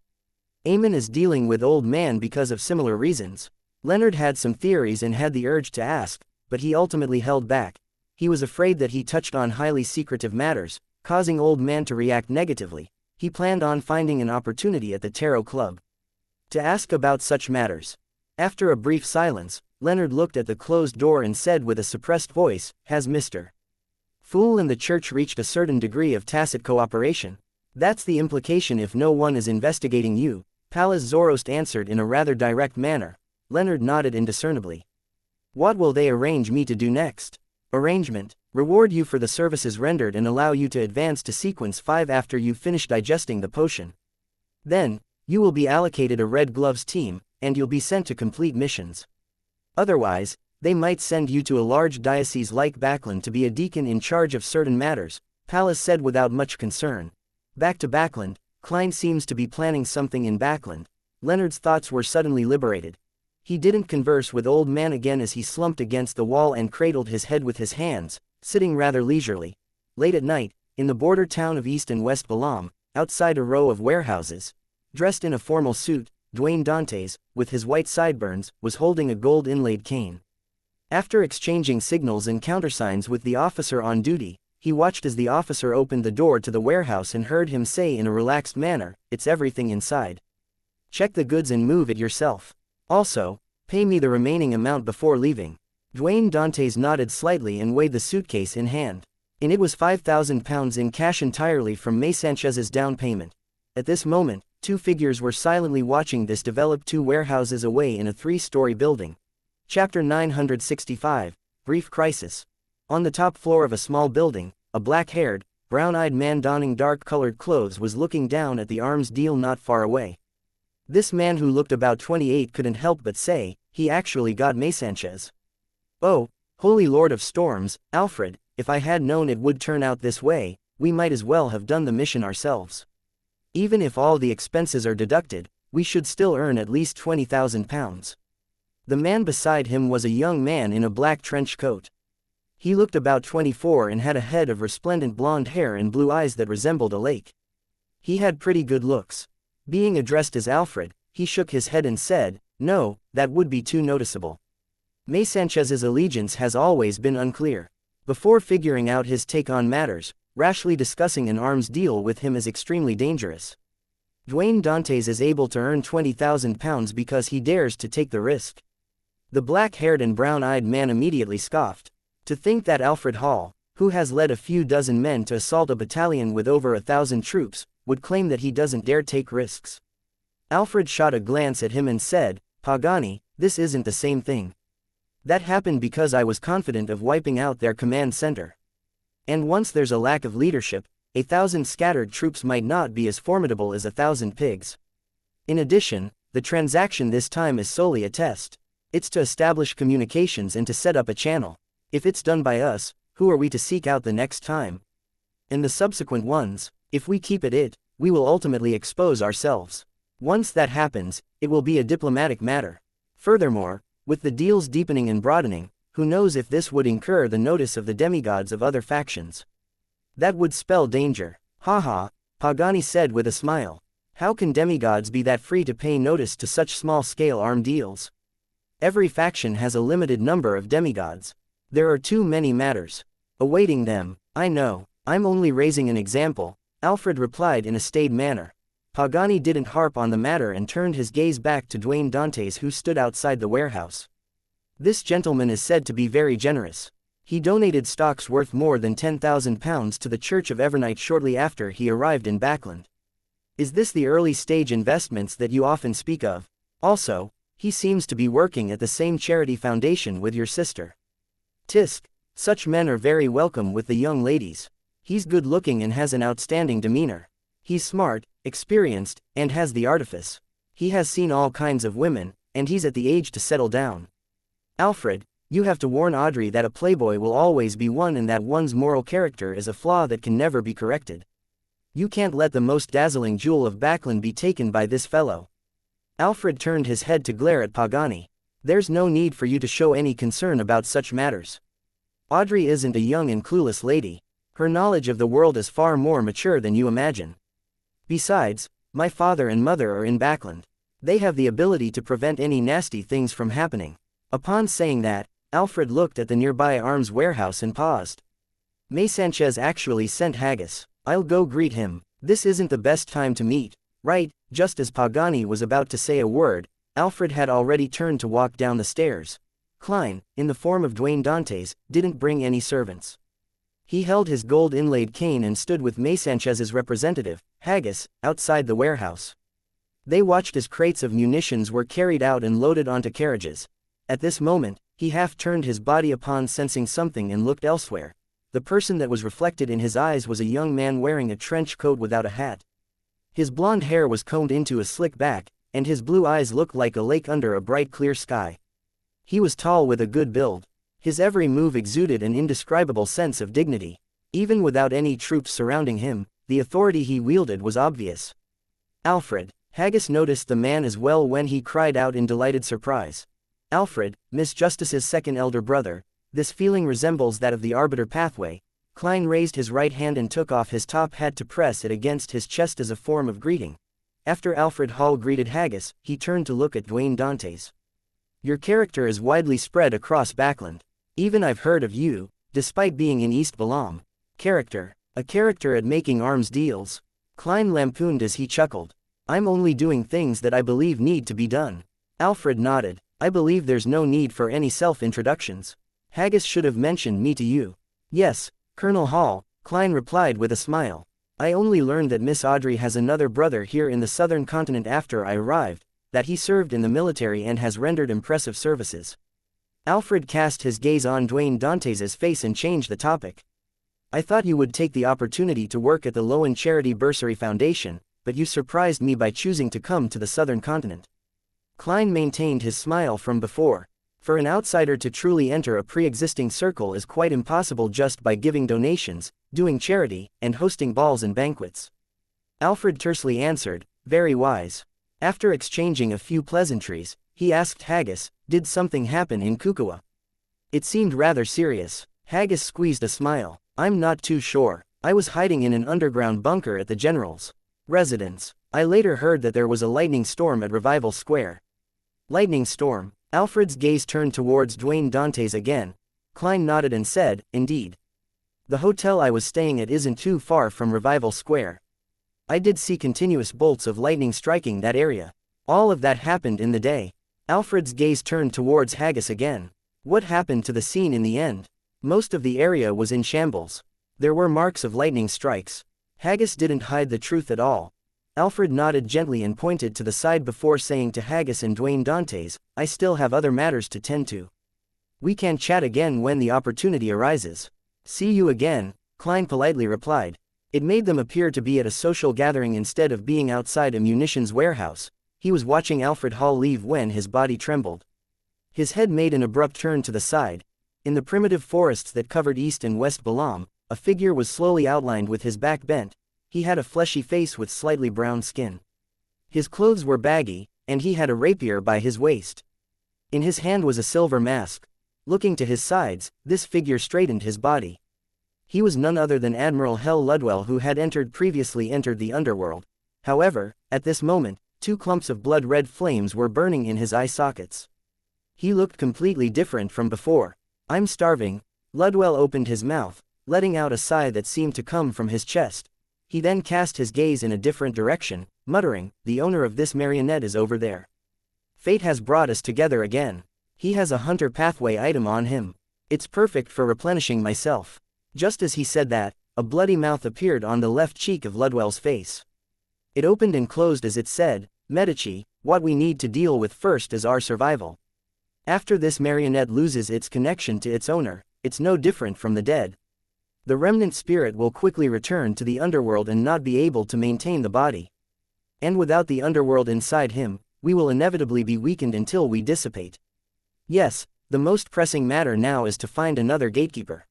Aemon is dealing with Old Man because of similar reasons." Leonard had some theories and had the urge to ask, but he ultimately held back. He was afraid that he touched on highly secretive matters, causing Old Man to react negatively. He planned on finding an opportunity at the Tarot Club to ask about such matters. After a brief silence, Leonard looked at the closed door and said with a suppressed voice, "Has Mr. Fool and the church reached a certain degree of tacit cooperation?" "That's the implication if no one is investigating you," Pallas Zorost answered in a rather direct manner. Leonard nodded indiscernibly. "What will they arrange me to do next?" "Arrangement. Reward you for the services rendered and allow you to advance to sequence 5 after you've finished digesting the potion. Then, you will be allocated a Red Gloves team, and you'll be sent to complete missions. Otherwise, they might send you to a large diocese like Backland to be a deacon in charge of certain matters," Pallas said without much concern. "Back to Backland, Klein seems to be planning something in Backland." Leonard's thoughts were suddenly liberated. He didn't converse with Old Man again as he slumped against the wall and cradled his head with his hands, sitting rather leisurely. Late at night, in the border town of East and West Balam, outside a row of warehouses, dressed in a formal suit, Dwayne Dantes, with his white sideburns, was holding a gold-inlaid cane. After exchanging signals and countersigns with the officer on duty, he watched as the officer opened the door to the warehouse and heard him say in a relaxed manner, "It's everything inside. Check the goods and move it yourself. Also, pay me the remaining amount before leaving." Dwayne Dantes nodded slightly and weighed the suitcase in hand. And it was £5,000 in cash entirely from May Sanchez's down payment. At this moment, two figures were silently watching this develop 2 warehouses away in a 3-story building. Chapter 965, Brief Crisis. On the top floor of a small building, a black-haired, brown-eyed man donning dark-colored clothes was looking down at the arms deal not far away. This man who looked about 28 couldn't help but say, he actually got May Sanchez. "Oh, Holy Lord of Storms, Alfred, if I had known it would turn out this way, we might as well have done the mission ourselves. Even if all the expenses are deducted, we should still earn at least £20,000. The man beside him was a young man in a black trench coat. He looked about 24 and had a head of resplendent blonde hair and blue eyes that resembled a lake. He had pretty good looks. Being addressed as Alfred, he shook his head and said, "No, that would be too noticeable. May Sanchez's allegiance has always been unclear. Before figuring out his take on matters, rashly discussing an arms deal with him is extremely dangerous. Dwayne Dantes is able to earn £20,000 because he dares to take the risk. The black-haired and brown-eyed man immediately scoffed. To think that Alfred Hall, who has led a few dozen men to assault a battalion with over 1,000 troops, would claim that he doesn't dare take risks. Alfred shot a glance at him and said, "Pagani, this isn't the same thing. That happened because I was confident of wiping out their command center. And once there's a lack of leadership, 1,000 scattered troops might not be as formidable as 1,000 pigs. In addition, the transaction this time is solely a test. It's to establish communications and to set up a channel. If it's done by us, who are we to seek out the next time? In the subsequent ones, if we keep at it, we will ultimately expose ourselves. Once that happens, it will be a diplomatic matter. Furthermore, with the deals deepening and broadening, who knows if this would incur the notice of the demigods of other factions? That would spell danger." "Haha," Pagani said with a smile. "How can demigods be that free to pay notice to such small-scale arm deals? Every faction has a limited number of demigods. There are too many matters awaiting them." "I know, I'm only raising an example," Alfred replied in a staid manner. Pagani didn't harp on the matter and turned his gaze back to Dwayne Dantes, who stood outside the warehouse. "This gentleman is said to be very generous. He donated stocks worth more than £10,000 to the Church of Evernight shortly after he arrived in Backland. Is this the early-stage investments that you often speak of? Also, he seems to be working at the same charity foundation with your sister. Tisk, such men are very welcome with the young ladies. He's good-looking and has an outstanding demeanor. He's smart, experienced, and has the artifice. He has seen all kinds of women, and he's at the age to settle down. Alfred, you have to warn Audrey that a playboy will always be one and that one's moral character is a flaw that can never be corrected. You can't let the most dazzling jewel of Backland be taken by this fellow." Alfred turned his head to glare at Pagani. "There's no need for you to show any concern about such matters. Audrey isn't a young and clueless lady. Her knowledge of the world is far more mature than you imagine. Besides, my father and mother are in Backland. They have the ability to prevent any nasty things from happening." Upon saying that, Alfred looked at the nearby arms warehouse and paused. "Xianxia actually sent Haggis. I'll go greet him. This isn't the best time to meet, right?" Just as Pagani was about to say a word, Alfred had already turned to walk down the stairs. Klein, in the form of Dwayne Dantes, didn't bring any servants. He held his gold-inlaid cane and stood with Xianxia's representative, Haggis, outside the warehouse. They watched as crates of munitions were carried out and loaded onto carriages. At this moment, he half turned his body upon sensing something and looked elsewhere. The person that was reflected in his eyes was a young man wearing a trench coat without a hat. His blonde hair was combed into a slick back, and his blue eyes looked like a lake under a bright clear sky. He was tall with a good build. His every move exuded an indescribable sense of dignity. Even without any troops surrounding him, the authority he wielded was obvious. "Alfred," Haggis noticed the man as well when he cried out in delighted surprise. "Alfred, Miss Justice's second elder brother, this feeling resembles that of the arbiter pathway." Klein raised his right hand and took off his top hat to press it against his chest as a form of greeting. After Alfred Hall greeted Haggis, he turned to look at Dwayne Dantes. "Your character is widely spread across Backland. Even I've heard of you, despite being in East Balam. Character. A character at making arms deals." Klein lampooned as he chuckled. "I'm only doing things that I believe need to be done." Alfred nodded. "I believe there's no need for any self-introductions. Haggis should have mentioned me to you." "Yes, Colonel Hall," Klein replied with a smile. "I only learned that Miss Audrey has another brother here in the southern continent after I arrived, that he served in the military and has rendered impressive services." Alfred cast his gaze on Dwayne Dantes' face and changed the topic. "I thought you would take the opportunity to work at the Lowen Charity Bursary Foundation, but you surprised me by choosing to come to the southern continent." Klein maintained his smile from before. For an outsider to truly enter a pre-existing circle is quite impossible just by giving donations, doing charity, and hosting balls and banquets. Alfred tersely answered, "Very wise." After exchanging a few pleasantries, he asked Haggis, "Did something happen in Kukua?" It seemed rather serious. Haggis squeezed a smile. "I'm not too sure. I was hiding in an underground bunker at the general's residence. I later heard that there was a lightning storm at Revival Square." "Lightning storm?" Alfred's gaze turned towards Dwayne Dantes again. Klein nodded and said, "Indeed. The hotel I was staying at isn't too far from Revival Square." I did see continuous bolts of lightning striking that area. All of that happened in the day. Alfred's gaze turned towards Haggis again. What happened to the scene in the end? Most of the area was in shambles. There were marks of lightning strikes. Haggis didn't hide the truth at all. Alfred nodded gently and pointed to the side before saying to Haggis and Dwayne Dantes, I still have other matters to tend to. We can chat again when the opportunity arises. See you again, Klein politely replied. It made them appear to be at a social gathering instead of being outside a munitions warehouse. He was watching Alfred Hall leave when his body trembled. His head made an abrupt turn to the side. In the primitive forests that covered East and West Balam, a figure was slowly outlined with his back bent. He had a fleshy face with slightly brown skin. His clothes were baggy, and he had a rapier by his waist. In his hand was a silver mask. Looking to his sides, this figure straightened his body. He was none other than Admiral Hel Ludwell, who had previously entered the underworld. However, at this moment, 2 clumps of blood-red flames were burning in his eye sockets. He looked completely different from before. I'm starving. Ludwell opened his mouth, letting out a sigh that seemed to come from his chest. He then cast his gaze in a different direction, muttering, the owner of this marionette is over there. Fate has brought us together again. He has a hunter pathway item on him. It's perfect for replenishing myself. Just as he said that, a bloody mouth appeared on the left cheek of Ludwell's face. It opened and closed as it said, Medici, what we need to deal with first is our survival. After this marionette loses its connection to its owner, it's no different from the dead. The remnant spirit will quickly return to the underworld and not be able to maintain the body. And without the underworld inside him, we will inevitably be weakened until we dissipate. Yes, the most pressing matter now is to find another gatekeeper.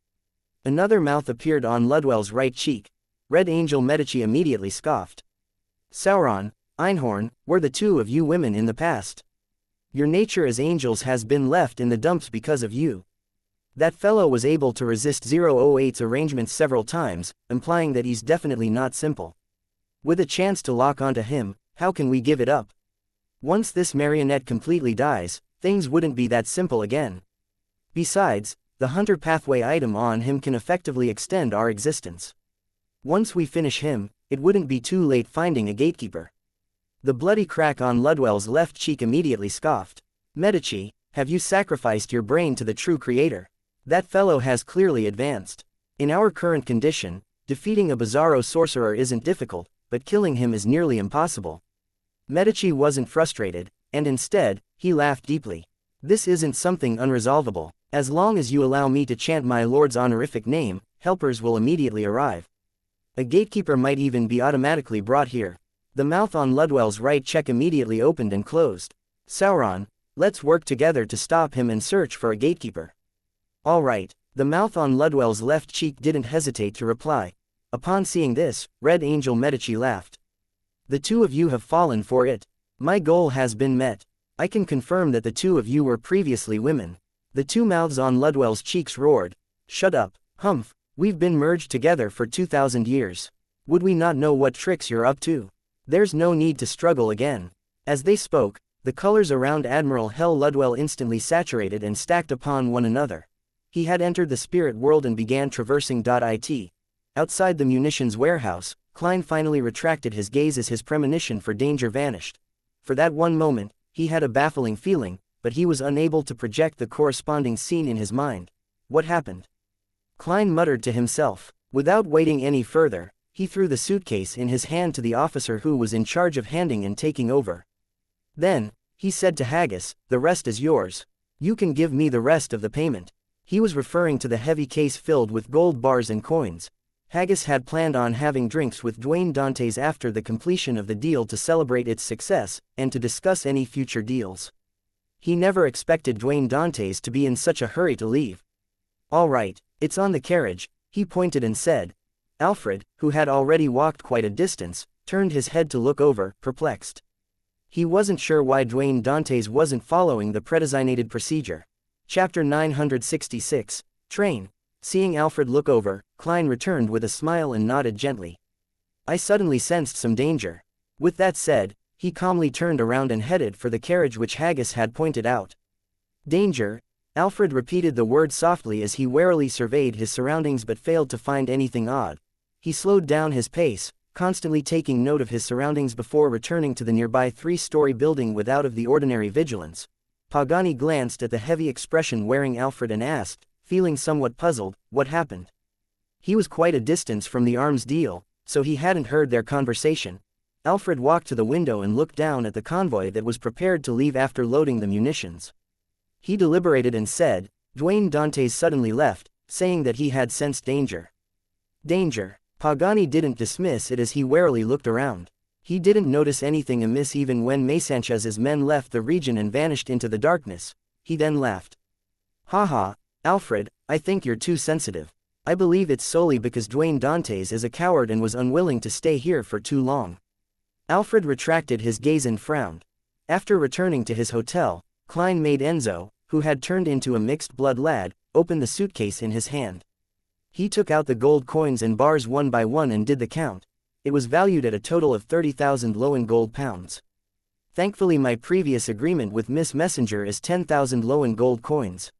Another mouth appeared on Ludwell's right cheek. Red Angel Medici immediately scoffed. Sauron, Einhorn, were the 2 of you women in the past. Your nature as angels has been left in the dumps because of you. That fellow was able to resist 008's arrangements several times, implying that he's definitely not simple. With a chance to lock onto him, how can we give it up? Once this marionette completely dies, things wouldn't be that simple again. Besides, the hunter pathway item on him can effectively extend our existence. Once we finish him, it wouldn't be too late finding a gatekeeper. The bloody crack on Ludwell's left cheek immediately scoffed. Medici, have you sacrificed your brain to the true creator? That fellow has clearly advanced. In our current condition, defeating a bizarro sorcerer isn't difficult, but killing him is nearly impossible. Medici wasn't frustrated, and instead, he laughed deeply. This isn't something unresolvable. As long as you allow me to chant my lord's honorific name, helpers will immediately arrive. A gatekeeper might even be automatically brought here. The mouth on Ludwell's right cheek immediately opened and closed. Sauron, let's work together to stop him and search for a gatekeeper. All right, the mouth on Ludwell's left cheek didn't hesitate to reply. Upon seeing this, Red Angel Medici laughed. The 2 of you have fallen for it. My goal has been met. I can confirm that the 2 of you were previously women. The 2 mouths on Ludwell's cheeks roared. Shut up, Humph, we've been merged together for 2,000 years. Would we not know what tricks you're up to? There's no need to struggle again. As they spoke, the colors around Admiral Hel Ludwell instantly saturated and stacked upon one another. He had entered the spirit world and began traversing it. Outside the munitions warehouse, Klein finally retracted his gaze as his premonition for danger vanished. For that one moment, he had a baffling feeling, but he was unable to project the corresponding scene in his mind. What happened? Klein muttered to himself. Without waiting any further, he threw the suitcase in his hand to the officer who was in charge of handing and taking over. Then, he said to Haggis, the rest is yours. You can give me the rest of the payment. He was referring to the heavy case filled with gold bars and coins. Haggis had planned on having drinks with Dwayne Dantes after the completion of the deal to celebrate its success, and to discuss any future deals. He never expected Dwayne Dantes to be in such a hurry to leave. All right, it's on the carriage, he pointed and said. Alfred, who had already walked quite a distance, turned his head to look over, perplexed. He wasn't sure why Dwayne Dantes wasn't following the predesignated procedure. Chapter 966, Train. Seeing Alfred look over, Klein returned with a smile and nodded gently. I suddenly sensed some danger. With that said, he calmly turned around and headed for the carriage which Haggis had pointed out. Danger? Alfred repeated the word softly as he warily surveyed his surroundings but failed to find anything odd. He slowed down his pace, constantly taking note of his surroundings before returning to the nearby 3-story building with out of the ordinary vigilance. Pagani glanced at the heavy expression wearing Alfred and asked, feeling somewhat puzzled, what happened? He was quite a distance from the arms deal, so he hadn't heard their conversation. Alfred walked to the window and looked down at the convoy that was prepared to leave after loading the munitions. He deliberated and said, Dwayne Dantes suddenly left, saying that he had sensed danger. Danger. Pagani didn't dismiss it as he warily looked around. He didn't notice anything amiss even when Xianxia's men left the region and vanished into the darkness. He then laughed. Haha, Alfred, I think you're too sensitive. I believe it's solely because Dwayne Dantes is a coward and was unwilling to stay here for too long. Alfred retracted his gaze and frowned. After returning to his hotel, Klein made Enzo, who had turned into a mixed-blood lad, open the suitcase in his hand. He took out the gold coins and bars one by one and did the count. It was valued at a total of 30,000 Lowen gold pounds. Thankfully my previous agreement with Miss Messenger is 10,000 Lowen gold coins.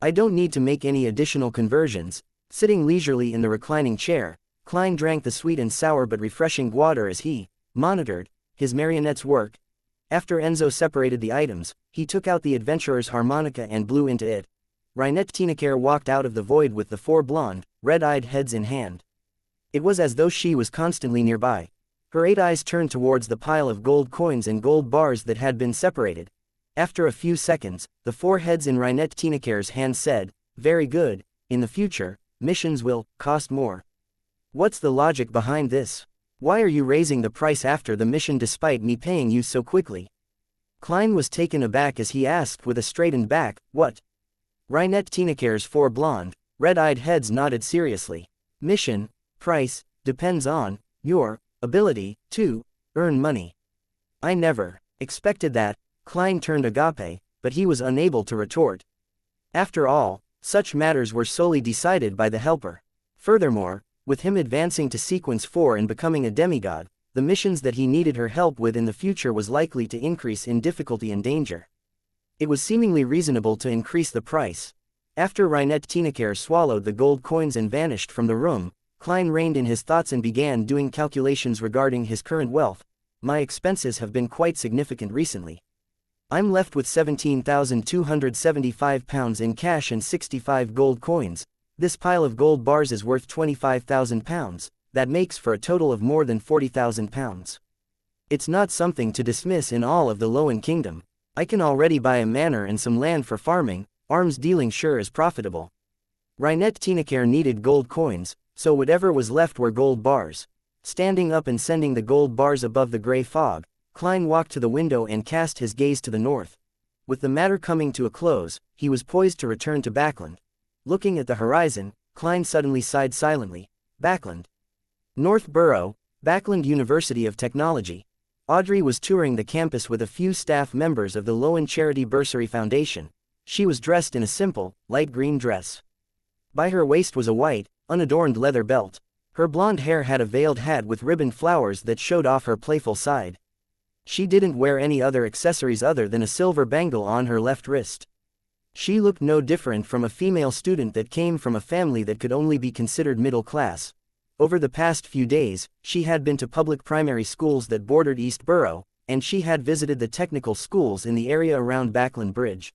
I don't need to make any additional conversions. Sitting leisurely in the reclining chair, Klein drank the sweet and sour but refreshing water as he monitored his marionette's work. After Enzo separated the items, he took out the adventurer's harmonica and blew into it. Reinette Tinaker walked out of the void with the 4 blonde, red-eyed heads in hand. It was as though she was constantly nearby. Her 8 eyes turned towards the pile of gold coins and gold bars that had been separated. After a few seconds, the 4 heads in Reinette Tinaker's hand said, very good, in the future, missions will cost more. What's the logic behind this? Why are you raising the price after the mission despite me paying you so quickly? Klein was taken aback as he asked with a straightened back, what? Reinette Tinaker's 4 blonde, red-eyed heads nodded seriously. Mission, price, depends on your ability to earn money. I never expected that. Klein turned agape, but he was unable to retort. After all, such matters were solely decided by the helper. Furthermore, with him advancing to sequence 4 and becoming a demigod, the missions that he needed her help with in the future was likely to increase in difficulty and danger. It was seemingly reasonable to increase the price. After Reinette Tinaker swallowed the gold coins and vanished from the room, Klein reined in his thoughts and began doing calculations regarding his current wealth. My expenses have been quite significant recently. I'm left with 17,275 pounds in cash and 65 gold coins. This pile of gold bars is worth 25,000 pounds, that makes for a total of more than 40,000 pounds. It's not something to dismiss in all of the Lowen Kingdom. I can already buy a manor and some land for farming. Arms dealing sure is profitable. Reinette Tinaker needed gold coins, so whatever was left were gold bars. Standing up and sending the gold bars above the gray fog, Klein walked to the window and cast his gaze to the north. With the matter coming to a close, he was poised to return to Backland. Looking at the horizon, Klein suddenly sighed silently. Backland. North Borough, Backland University of Technology. Audrey was touring the campus with a few staff members of the Lowen Charity Bursary Foundation. She was dressed in a simple, light green dress. By her waist was a white, unadorned leather belt. Her blonde hair had a veiled hat with ribboned flowers that showed off her playful side. She didn't wear any other accessories other than a silver bangle on her left wrist. She looked no different from a female student that came from a family that could only be considered middle class. Over the past few days, she had been to public primary schools that bordered East Borough, and she had visited the technical schools in the area around Backland Bridge.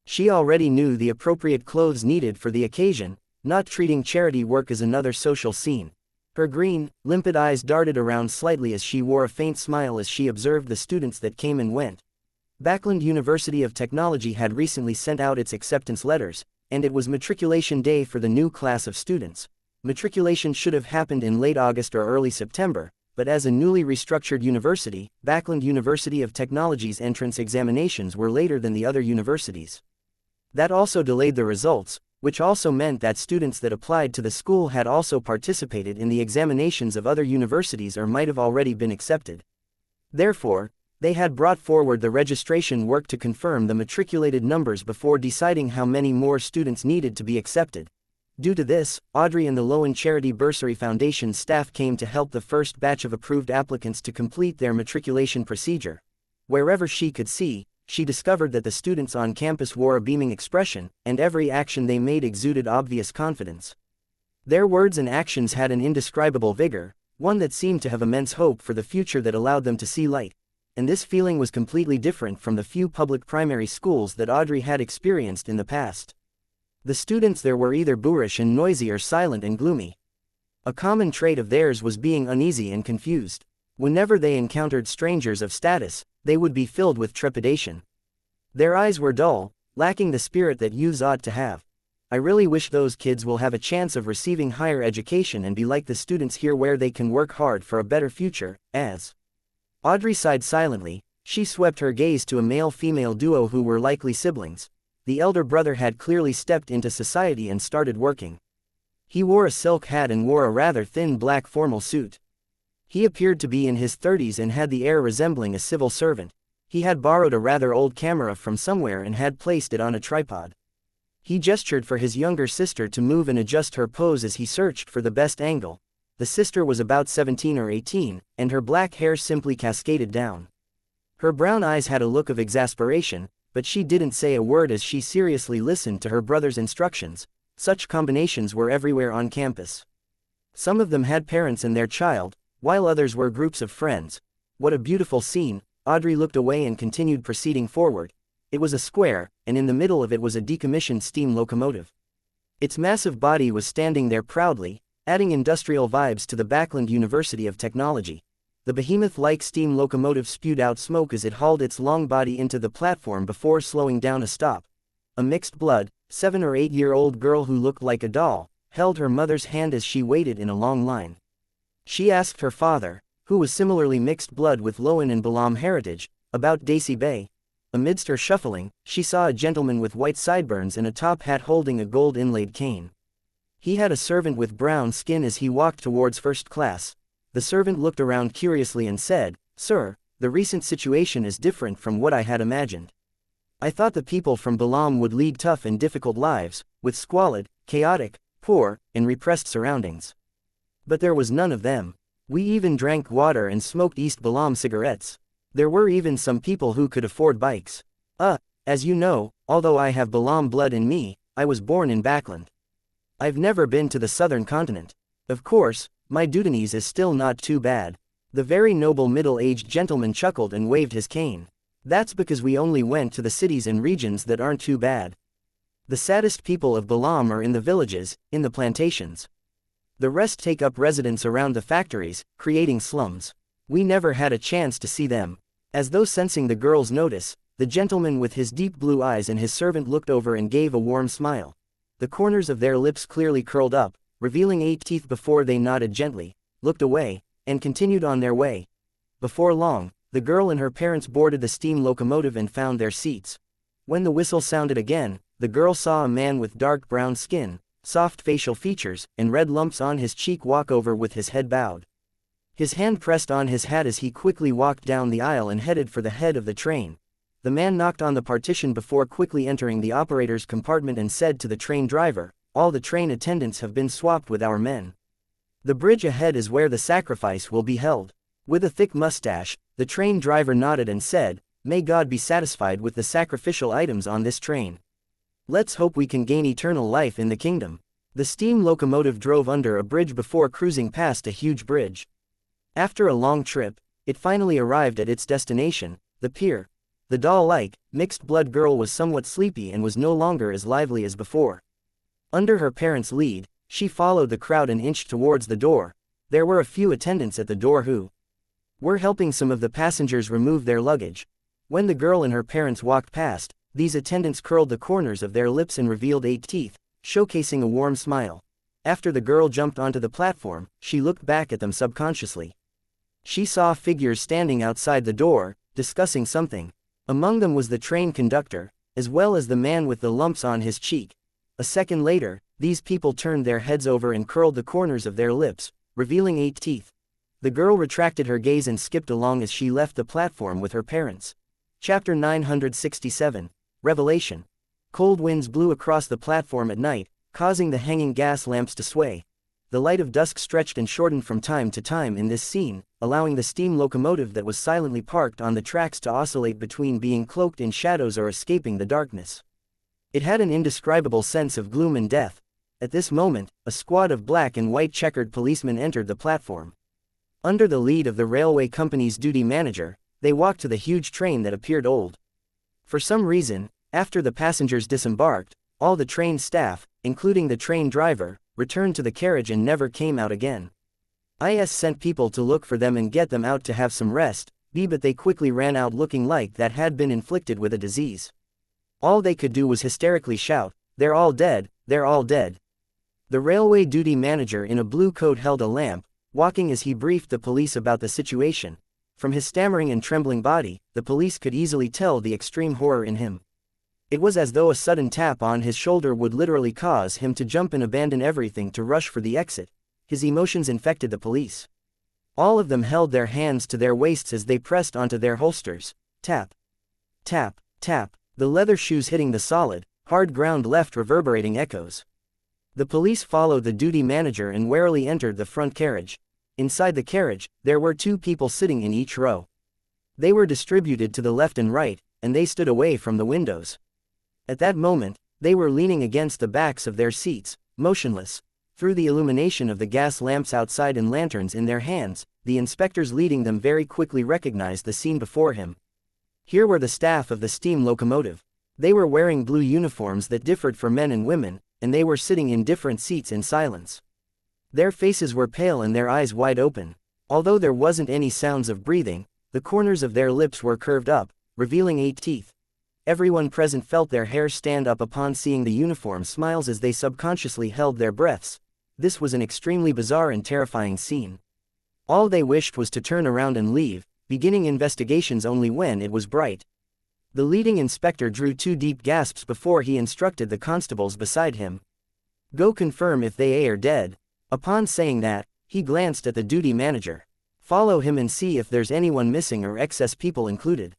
She already knew the appropriate clothes needed for the occasion, not treating charity work as another social scene. Her green, limpid eyes darted around slightly as she wore a faint smile as she observed the students that came and went. Backland University of Technology had recently sent out its acceptance letters, and it was matriculation day for the new class of students. Matriculation should have happened in late August or early September, but as a newly restructured university, Backland University of Technology's entrance examinations were later than the other universities. That also delayed the results, which also meant that students that applied to the school had also participated in the examinations of other universities or might have already been accepted. Therefore, they had brought forward the registration work to confirm the matriculated numbers before deciding how many more students needed to be accepted. Due to this, Audrey and the Lowen Charity Bursary Foundation staff came to help the first batch of approved applicants to complete their matriculation procedure. Wherever she could see, she discovered that the students on campus wore a beaming expression, and every action they made exuded obvious confidence. Their words and actions had an indescribable vigor, one that seemed to have immense hope for the future that allowed them to see light. And this feeling was completely different from the few public primary schools that Audrey had experienced in the past. The students there were either boorish and noisy or silent and gloomy. A common trait of theirs was being uneasy and confused. Whenever they encountered strangers of status, they would be filled with trepidation. Their eyes were dull, lacking the spirit that youths ought to have. I really wish those kids will have a chance of receiving higher education and be like the students here where they can work hard for a better future, as Audrey sighed silently. She swept her gaze to a male-female duo who were likely siblings. The elder brother had clearly stepped into society and started working. He wore a silk hat and wore a rather thin black formal suit. He appeared to be in his 30s and had the air resembling a civil servant. He had borrowed a rather old camera from somewhere and had placed it on a tripod. He gestured for his younger sister to move and adjust her pose as he searched for the best angle. The sister was about 17 or 18, and her black hair simply cascaded down. Her brown eyes had a look of exasperation, but she didn't say a word as she seriously listened to her brother's instructions. Such combinations were everywhere on campus. Some of them had parents and their child, while others were groups of friends. What a beautiful scene. Audrey looked away and continued proceeding forward. It was a square, and in the middle of it was a decommissioned steam locomotive. Its massive body was standing there proudly, adding industrial vibes to the Backland University of Technology. The behemoth-like steam locomotive spewed out smoke as it hauled its long body into the platform before slowing down to stop. A mixed-blood, 7 or 8-year-old girl who looked like a doll, held her mother's hand as she waited in a long line. She asked her father, who was similarly mixed blood with Loan and Balam heritage, about Daisy Bay. Amidst her shuffling, she saw a gentleman with white sideburns and a top hat holding a gold-inlaid cane. He had a servant with brown skin as he walked towards first class. The servant looked around curiously and said, "Sir, the recent situation is different from what I had imagined. I thought the people from Balam would lead tough and difficult lives, with squalid, chaotic, poor, and repressed surroundings. But there was none of them. We even drank water and smoked East Balam cigarettes. There were even some people who could afford bikes. As you know, although I have Balam blood in me, I was born in Backland. I've never been to the southern continent. Of course, my Dudanese is still not too bad." The very noble middle-aged gentleman chuckled and waved his cane. "That's because we only went to the cities and regions that aren't too bad. The saddest people of Balam are in the villages, in the plantations. The rest take up residence around the factories, creating slums. We never had a chance to see them." As though sensing the girl's notice, the gentleman with his deep blue eyes and his servant looked over and gave a warm smile. The corners of their lips clearly curled up, revealing 8 teeth before they nodded gently, looked away, and continued on their way. Before long, the girl and her parents boarded the steam locomotive and found their seats. When the whistle sounded again, the girl saw a man with dark brown skin, soft facial features, and red lumps on his cheek walk over with his head bowed. His hand pressed on his hat as he quickly walked down the aisle and headed for the head of the train. The man knocked on the partition before quickly entering the operator's compartment and said to the train driver, "All the train attendants have been swapped with our men. The bridge ahead is where the sacrifice will be held." With a thick mustache, the train driver nodded and said, "May God be satisfied with the sacrificial items on this train. Let's hope we can gain eternal life in the kingdom." The steam locomotive drove under a bridge before cruising past a huge bridge. After a long trip, it finally arrived at its destination, the pier. The doll-like, mixed-blood girl was somewhat sleepy and was no longer as lively as before. Under her parents' lead, she followed the crowd and inched towards the door. There were a few attendants at the door who were helping some of the passengers remove their luggage. When the girl and her parents walked past, these attendants curled the corners of their lips and revealed 8 teeth, showcasing a warm smile. After the girl jumped onto the platform, she looked back at them subconsciously. She saw figures standing outside the door, discussing something. Among them was the train conductor, as well as the man with the lumps on his cheek. A second later, these people turned their heads over and curled the corners of their lips, revealing 8 teeth. The girl retracted her gaze and skipped along as she left the platform with her parents. Chapter 967, Revelation. Cold winds blew across the platform at night, causing the hanging gas lamps to sway. The light of dusk stretched and shortened from time to time in this scene, allowing the steam locomotive that was silently parked on the tracks to oscillate between being cloaked in shadows or escaping the darkness. It had an indescribable sense of gloom and death. At this moment, a squad of black and white checkered policemen entered the platform. Under the lead of the railway company's duty manager, they walked to the huge train that appeared old. For some reason, after the passengers disembarked, all the train staff, including the train driver, returned to the carriage and never came out again. IS sent people to look for them and get them out to have some rest, but they quickly ran out looking like that had been inflicted with a disease. All they could do was hysterically shout, "They're all dead, they're all dead." The railway duty manager in a blue coat held a lamp, walking as he briefed the police about the situation. From his stammering and trembling body, the police could easily tell the extreme horror in him. It was as though a sudden tap on his shoulder would literally cause him to jump and abandon everything to rush for the exit. His emotions infected the police. All of them held their hands to their waists as they pressed onto their holsters. Tap. Tap, tap, the leather shoes hitting the solid, hard ground left reverberating echoes. The police followed the duty manager and warily entered the front carriage. Inside the carriage, there were 2 people sitting in each row. They were distributed to the left and right, and they stood away from the windows. At that moment, they were leaning against the backs of their seats, motionless. Through the illumination of the gas lamps outside and lanterns in their hands, the inspectors leading them very quickly recognized the scene before him. Here were the staff of the steam locomotive. They were wearing blue uniforms that differed for men and women, and they were sitting in different seats in silence. Their faces were pale and their eyes wide open. Although there wasn't any sounds of breathing, the corners of their lips were curved up, revealing 8 teeth. Everyone present felt their hair stand up upon seeing the uniform smiles as they subconsciously held their breaths. This was an extremely bizarre and terrifying scene. All they wished was to turn around and leave, beginning investigations only when it was bright. The leading inspector drew 2 deep gasps before he instructed the constables beside him. "Go confirm if they are dead." Upon saying that, he glanced at the duty manager. "Follow him and see if there's anyone missing or excess people included."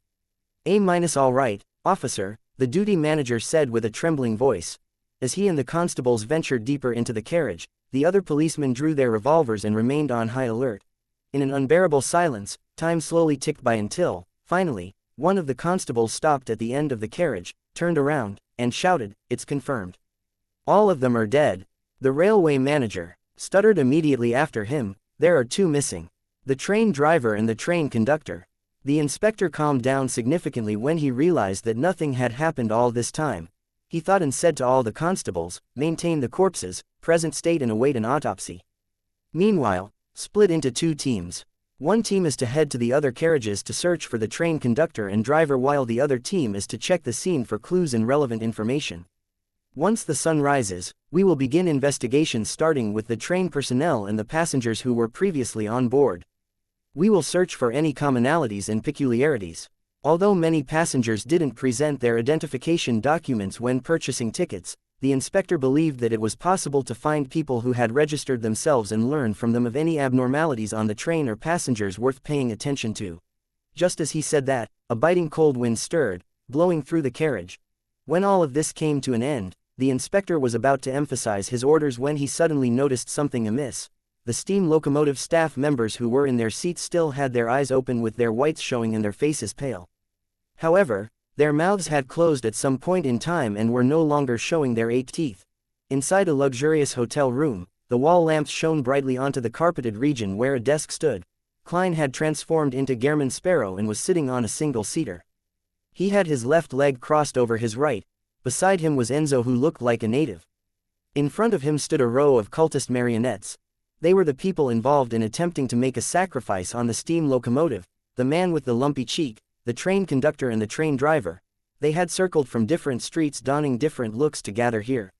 "All right, officer," the duty manager said with a trembling voice. As he and the constables ventured deeper into the carriage, the other policemen drew their revolvers and remained on high alert. In an unbearable silence, time slowly ticked by until, finally, one of the constables stopped at the end of the carriage, turned around, and shouted, "It's confirmed. All of them are dead." The railway manager stuttered immediately after him, "There are 2 missing. The train driver and the train conductor." The inspector calmed down significantly when he realized that nothing had happened all this time. He thought and said to all the constables, "Maintain the corpses, present state and await an autopsy." Meanwhile, split into 2 teams. One team is to head to the other carriages to search for the train conductor and driver while the other team is to check the scene for clues and relevant information. Once the sun rises, we will begin investigations starting with the train personnel and the passengers who were previously on board. We will search for any commonalities and peculiarities. Although many passengers didn't present their identification documents when purchasing tickets, the inspector believed that it was possible to find people who had registered themselves and learn from them of any abnormalities on the train or passengers worth paying attention to. Just as he said that, a biting cold wind stirred, blowing through the carriage. When all of this came to an end, the inspector was about to emphasize his orders when he suddenly noticed something amiss. The steam locomotive staff members who were in their seats still had their eyes open with their whites showing and their faces pale. However, their mouths had closed at some point in time and were no longer showing their 8 teeth. Inside a luxurious hotel room, the wall lamps shone brightly onto the carpeted region where a desk stood. Klein had transformed into Gehrman Sparrow and was sitting on a single-seater. He had his left leg crossed over his right. Beside him was Enzo, who looked like a native. In front of him stood a row of cultist marionettes. They were the people involved in attempting to make a sacrifice on the steam locomotive, the man with the lumpy cheek, the train conductor and the train driver. They had circled from different streets donning different looks to gather here.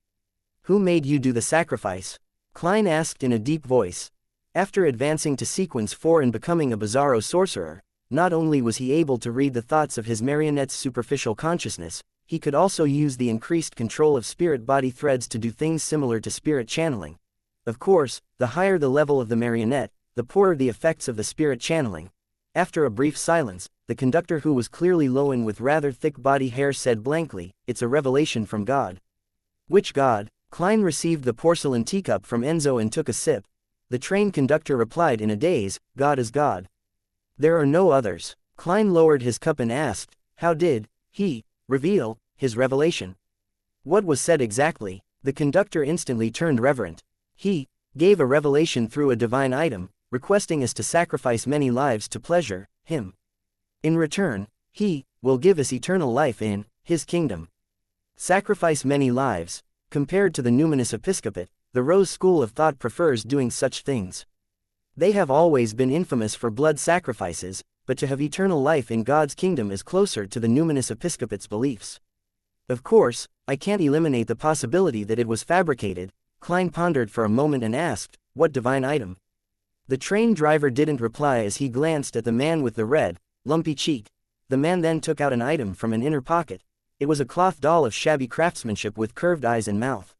"Who made you do the sacrifice?" Klein asked in a deep voice. After advancing to sequence 4 and becoming a bizarro sorcerer, not only was he able to read the thoughts of his marionette's superficial consciousness, he could also use the increased control of spirit body threads to do things similar to spirit channeling. Of course, the higher the level of the marionette, the poorer the effects of the spirit channeling. After a brief silence, the conductor, who was clearly low and with rather thick body hair, said blankly, "It's a revelation from God." "Which God?" Klein received the porcelain teacup from Enzo and took a sip. The train conductor replied in a daze, "God is God. There are no others." Klein lowered his cup and asked, "How did he reveal his revelation? What was said exactly?" The conductor instantly turned reverent. "He gave a revelation through a divine item, requesting us to sacrifice many lives to pleasure him. In return, he will give us eternal life in his kingdom. Sacrifice many lives. Compared to the numinous episcopate, the Rose school of thought prefers doing such things. They have always been infamous for blood sacrifices, but to have eternal life in God's kingdom is closer to the numinous episcopate's beliefs. Of course, I can't eliminate the possibility that it was fabricated. Klein pondered for a moment and asked, "What divine item?" The train driver didn't reply as he glanced at the man with the red, lumpy cheek. The man then took out an item from an inner pocket. It was a cloth doll of shabby craftsmanship with curved eyes and mouth.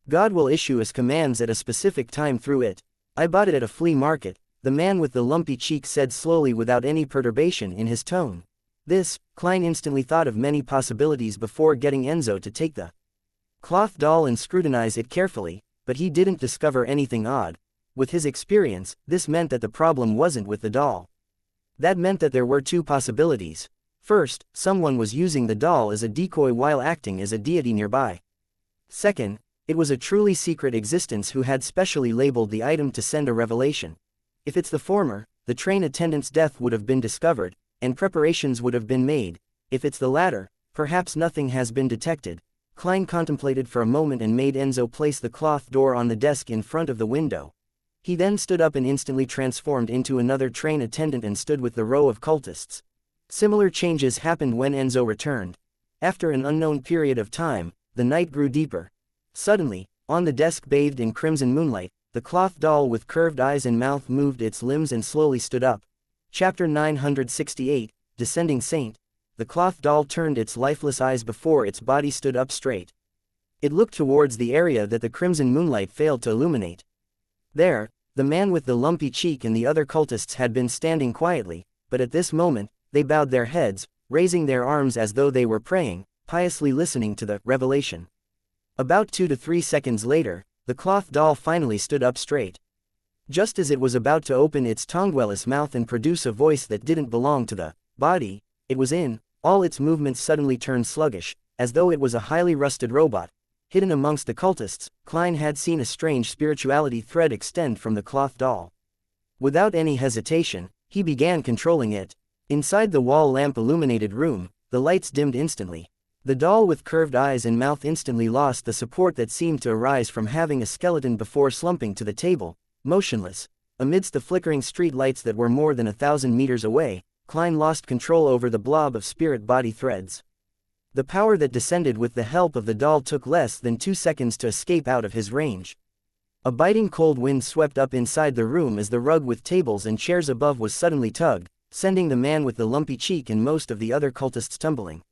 God will issue us commands at a specific time through it. I bought it at a flea market, the man with the lumpy cheek said slowly without any perturbation in his tone. Klein instantly thought of many possibilities before getting Enzo to take the cloth doll and scrutinize it carefully, but he didn't discover anything odd. With his experience, this meant that the problem wasn't with the doll. That meant that there were two possibilities. First, someone was using the doll as a decoy while acting as a deity nearby. Second, it was a truly secret existence who had specially labeled the item to send a revelation. If it's the former, the train attendant's death would have been discovered, and preparations would have been made. If it's the latter, perhaps nothing has been detected. Klein contemplated for a moment and made Enzo place the cloth door on the desk in front of the window. He then stood up and instantly transformed into another train attendant and stood with the row of cultists. Similar changes happened when Enzo returned. After an unknown period of time, the night grew deeper. Suddenly, on the desk bathed in crimson moonlight, the cloth doll with curved eyes and mouth moved its limbs and slowly stood up. Chapter 968, Descending Saint. The cloth doll turned its lifeless eyes before its body stood up straight. It looked towards the area that the crimson moonlight failed to illuminate. There, the man with the lumpy cheek and the other cultists had been standing quietly, but at this moment, they bowed their heads, raising their arms as though they were praying, piously listening to the revelation. About 2 to 3 seconds later, the cloth doll finally stood up straight. Just as it was about to open its tongueless mouth and produce a voice that didn't belong to the body it was in, all its movements suddenly turned sluggish, as though it was a highly rusted robot. Hidden amongst the cultists, Klein had seen a strange spirituality thread extend from the cloth doll. Without any hesitation, he began controlling it. Inside the wall lamp-illuminated room, the lights dimmed instantly. The doll with curved eyes and mouth instantly lost the support that seemed to arise from having a skeleton before slumping to the table, motionless. Amidst the flickering street lights that were more than 1,000 meters away, Klein lost control over the blob of spirit body threads. The power that descended with the help of the doll took less than 2 seconds to escape out of his range. A biting cold wind swept up inside the room as the rug with tables and chairs above was suddenly tugged, sending the man with the lumpy cheek and most of the other cultists tumbling.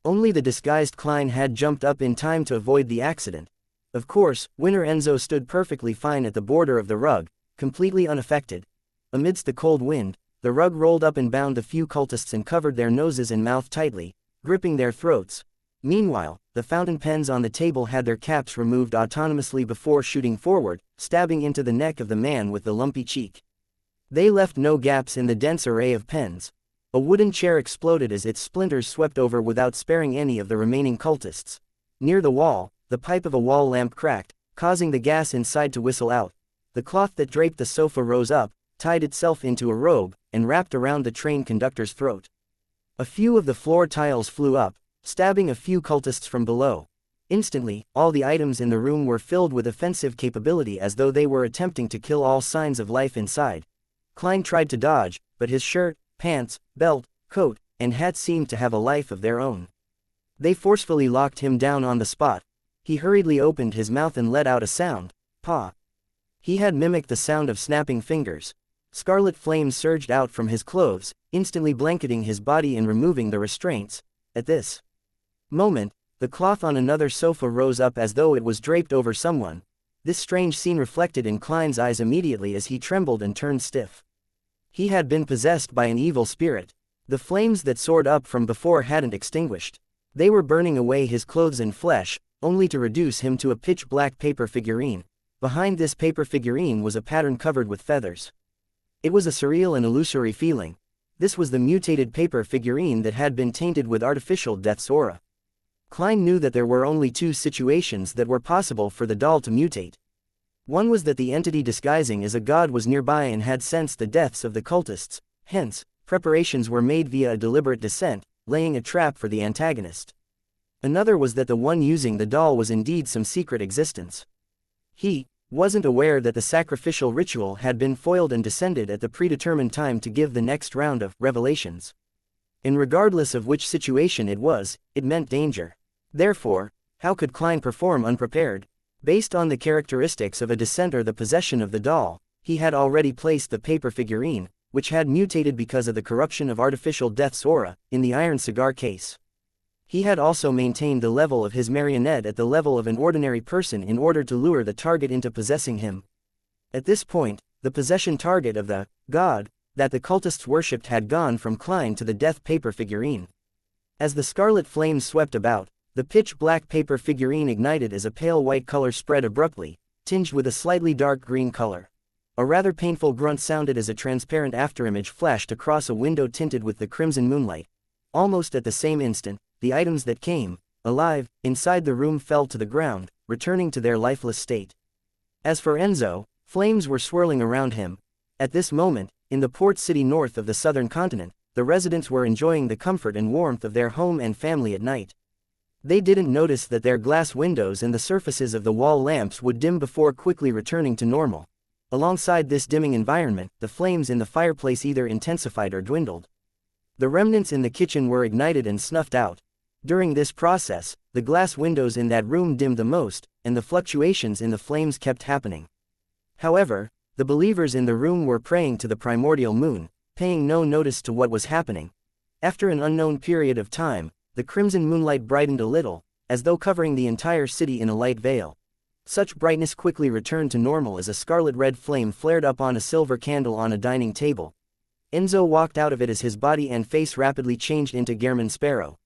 Only the disguised Klein had jumped up in time to avoid the accident. Of course, Winner Enzo stood perfectly fine at the border of the rug, completely unaffected. Amidst the cold wind, the rug rolled up and bound the few cultists and covered their noses and mouth tightly, gripping their throats. Meanwhile, the fountain pens on the table had their caps removed autonomously before shooting forward, stabbing into the neck of the man with the lumpy cheek. They left no gaps in the dense array of pens. A wooden chair exploded as its splinters swept over without sparing any of the remaining cultists. Near the wall, the pipe of a wall lamp cracked, causing the gas inside to whistle out. The cloth that draped the sofa rose up, tied itself into a robe, and wrapped around the train conductor's throat. A few of the floor tiles flew up, stabbing a few cultists from below. Instantly, all the items in the room were filled with offensive capability as though they were attempting to kill all signs of life inside. Klein tried to dodge, but his shirt, pants, belt, coat, and hat seemed to have a life of their own. They forcefully locked him down on the spot. He hurriedly opened his mouth and let out a sound, "Pa." He had mimicked the sound of snapping fingers. Scarlet flames surged out from his clothes, instantly blanketing his body and removing the restraints. At this moment, the cloth on another sofa rose up as though it was draped over someone. This strange scene reflected in Klein's eyes immediately as he trembled and turned stiff. He had been possessed by an evil spirit. The flames that soared up from before hadn't extinguished. They were burning away his clothes and flesh, only to reduce him to a pitch-black paper figurine. Behind this paper figurine was a pattern covered with feathers. It was a surreal and illusory feeling. This was the mutated paper figurine that had been tainted with artificial death's aura. Klein knew that there were only 2 situations that were possible for the doll to mutate. One was that the entity disguising as a god was nearby and had sensed the deaths of the cultists, hence, preparations were made via a deliberate descent, laying a trap for the antagonist. Another was that the one using the doll was indeed some secret existence. He wasn't aware that the sacrificial ritual had been foiled and descended at the predetermined time to give the next round of revelations. And regardless of which situation it was, it meant danger. Therefore, how could Klein perform unprepared? Based on the characteristics of a descent or the possession of the doll, he had already placed the paper figurine, which had mutated because of the corruption of artificial death's aura, in the iron cigar case. He had also maintained the level of his marionette at the level of an ordinary person in order to lure the target into possessing him. At this point, the possession target of the god that the cultists worshipped had gone from Klein to the death paper figurine. As the scarlet flames swept about, the pitch-black paper figurine ignited as a pale white color spread abruptly, tinged with a slightly dark green color. A rather painful grunt sounded as a transparent afterimage flashed across a window tinted with the crimson moonlight. Almost at the same instant, the items that came alive inside the room fell to the ground, returning to their lifeless state. As for Enzo, flames were swirling around him. At this moment, in the port city north of the southern continent, the residents were enjoying the comfort and warmth of their home and family at night. They didn't notice that their glass windows and the surfaces of the wall lamps would dim before quickly returning to normal. Alongside this dimming environment, the flames in the fireplace either intensified or dwindled. The remnants in the kitchen were ignited and snuffed out. During this process, the glass windows in that room dimmed the most, and the fluctuations in the flames kept happening. However, the believers in the room were praying to the primordial moon, paying no notice to what was happening. After an unknown period of time, the crimson moonlight brightened a little, as though covering the entire city in a light veil. Such brightness quickly returned to normal as a scarlet-red flame flared up on a silver candle on a dining table. Enzo walked out of it as his body and face rapidly changed into Gehrman Sparrow.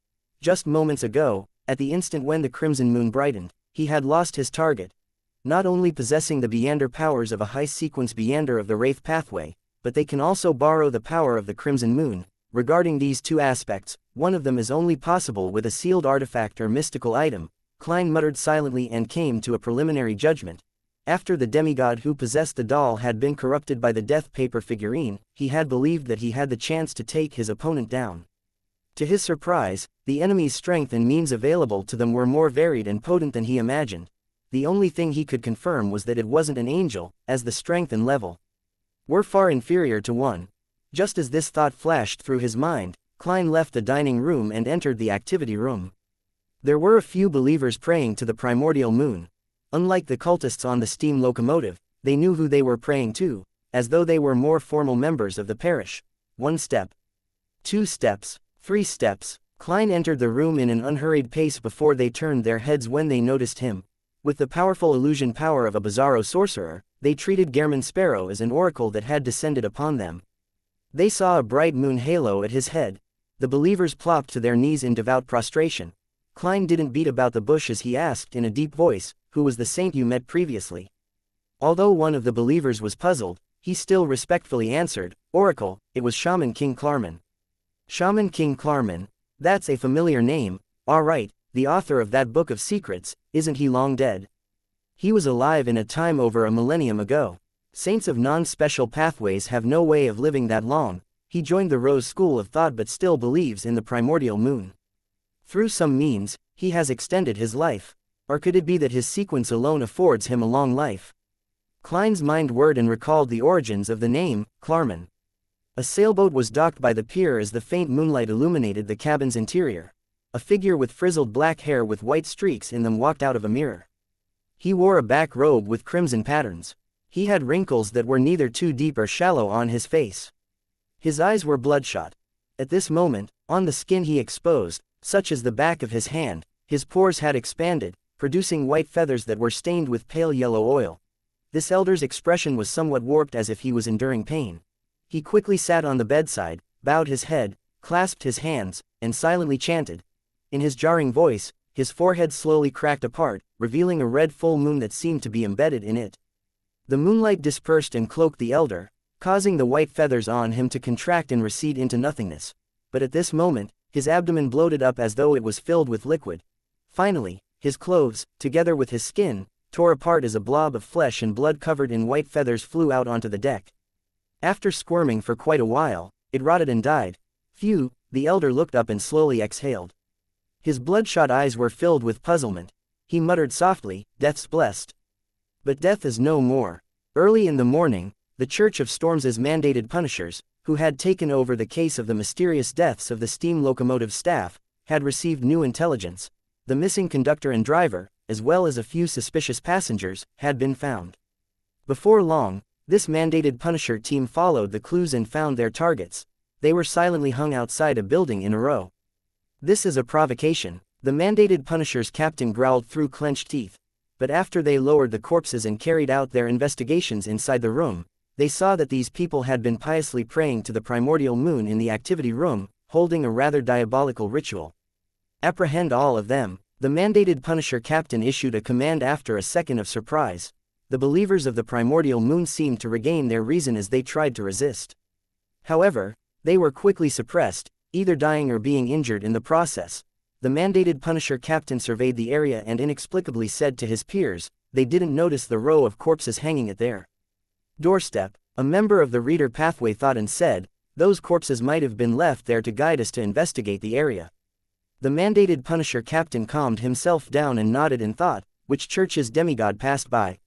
Just moments ago, at the instant when the crimson moon brightened, he had lost his target. Not only possessing the Beander powers of a high-sequence Beander of the Wraith pathway, but they can also borrow the power of the crimson moon. Regarding these two aspects, one of them is only possible with a sealed artifact or mystical item. Klein muttered silently and came to a preliminary judgment. After the demigod who possessed the doll had been corrupted by the death paper figurine, he had believed that he had the chance to take his opponent down. To his surprise, the enemy's strength and means available to them were more varied and potent than he imagined. The only thing he could confirm was that it wasn't an angel, as the strength and level were far inferior to one. Just as this thought flashed through his mind, Klein left the dining room and entered the activity room. There were a few believers praying to the primordial moon. Unlike the cultists on the steam locomotive, they knew who they were praying to, as though they were more formal members of the parish. 1 step. 2 steps. 3 steps. Klein entered the room in an unhurried pace before they turned their heads when they noticed him. With the powerful illusion power of a bizarro sorcerer, they treated Gehrman Sparrow as an oracle that had descended upon them. They saw a bright moon halo at his head. The believers plopped to their knees in devout prostration. Klein didn't beat about the bush as he asked in a deep voice, "Who was the saint you met previously?" Although one of the believers was puzzled, he still respectfully answered, "Oracle, it was Shaman King Klarman." Shaman King Klarman? That's a familiar name. All right, the author of that book of secrets, isn't he long dead? He was alive in a time over a millennium ago. Saints of non-special pathways have no way of living that long. He joined the Rose School of Thought but still believes in the primordial moon. Through some means, he has extended his life. Or could it be that his sequence alone affords him a long life? Klein's mind whirred and recalled the origins of the name, Klarman. A sailboat was docked by the pier as the faint moonlight illuminated the cabin's interior. A figure with frizzled black hair with white streaks in them walked out of a mirror. He wore a back robe with crimson patterns. He had wrinkles that were neither too deep or shallow on his face. His eyes were bloodshot. At this moment, on the skin he exposed, such as the back of his hand, his pores had expanded, producing white feathers that were stained with pale yellow oil. This elder's expression was somewhat warped as if he was enduring pain. He quickly sat on the bedside, bowed his head, clasped his hands, and silently chanted. In his jarring voice, his forehead slowly cracked apart, revealing a red full moon that seemed to be embedded in it. The moonlight dispersed and cloaked the elder, causing the white feathers on him to contract and recede into nothingness. But at this moment, his abdomen bloated up as though it was filled with liquid. Finally, his clothes, together with his skin, tore apart as a blob of flesh and blood covered in white feathers flew out onto the deck. After squirming for quite a while, it rotted and died. Phew, the elder looked up and slowly exhaled. His bloodshot eyes were filled with puzzlement. He muttered softly, "Death's blessed. But death is no more." Early in the morning, the Church of Storms' mandated punishers, who had taken over the case of the mysterious deaths of the steam locomotive staff, had received new intelligence. The missing conductor and driver, as well as a few suspicious passengers, had been found. Before long, this mandated punisher team followed the clues and found their targets. They were silently hung outside a building in a row. "This is a provocation," the mandated punisher's captain growled through clenched teeth. But after they lowered the corpses and carried out their investigations inside the room, they saw that these people had been piously praying to the primordial moon in the activity room, holding a rather diabolical ritual. "Apprehend all of them," the mandated punisher captain issued a command after a second of surprise. The believers of the primordial moon seemed to regain their reason as they tried to resist. However, they were quickly suppressed, either dying or being injured in the process. The mandated punisher captain surveyed the area and inexplicably said to his peers, they didn't notice the row of corpses hanging at their doorstep. A member of the reader pathway thought and said, "Those corpses might have been left there to guide us to investigate the area." The mandated punisher captain calmed himself down and nodded in thought, which church's demigod passed by.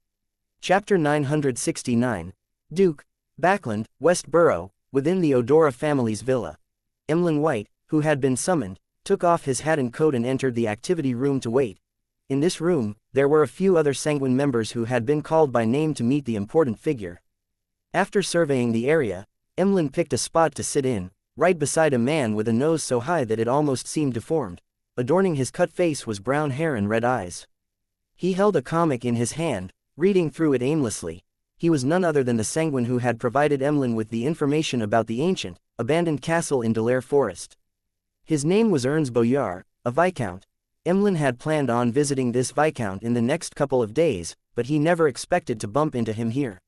Chapter 969. Duke, Backland, Westborough, within the Odora family's villa. Emlyn White, who had been summoned, took off his hat and coat and entered the activity room to wait. In this room, there were a few other sanguine members who had been called by name to meet the important figure. After surveying the area, Emlyn picked a spot to sit in, right beside a man with a nose so high that it almost seemed deformed. Adorning his cut face was brown hair and red eyes. He held a comic in his hand, reading through it aimlessly. He was none other than the sanguine who had provided Emlyn with the information about the ancient, abandoned castle in Delaire Forest. His name was Ernst Boyar, a viscount. Emlyn had planned on visiting this viscount in the next couple of days, but he never expected to bump into him here.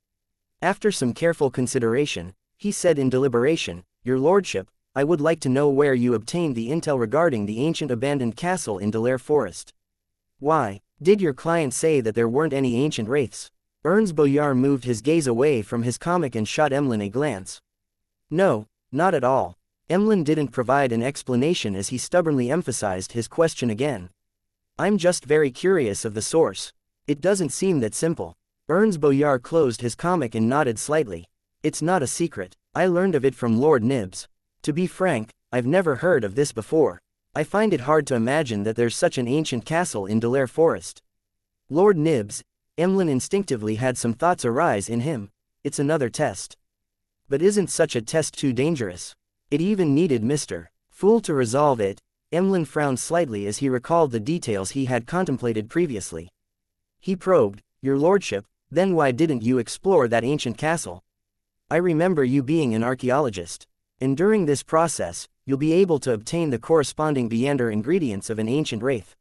After some careful consideration, he said in deliberation, "Your lordship, I would like to know where you obtained the intel regarding the ancient abandoned castle in Delaire Forest. Why, did your client say that there weren't any ancient wraiths?" Ernst Boyar moved his gaze away from his comic and shot Emlyn a glance. "No, not at all." Emlyn didn't provide an explanation as he stubbornly emphasized his question again. "I'm just very curious of the source. It doesn't seem that simple." Ernst Boyar closed his comic and nodded slightly. "It's not a secret. I learned of it from Lord Nibs. To be frank, I've never heard of this before. I find it hard to imagine that there's such an ancient castle in Delaire Forest." Lord Nibs, Emlyn instinctively had some thoughts arise in him. It's another test. But isn't such a test too dangerous? It even needed Mr. Fool to resolve it. Emlyn frowned slightly as he recalled the details he had contemplated previously. He probed, "Your lordship, then why didn't you explore that ancient castle? I remember you being an archaeologist. And during this process, you'll be able to obtain the corresponding Viander ingredients of an ancient wraith.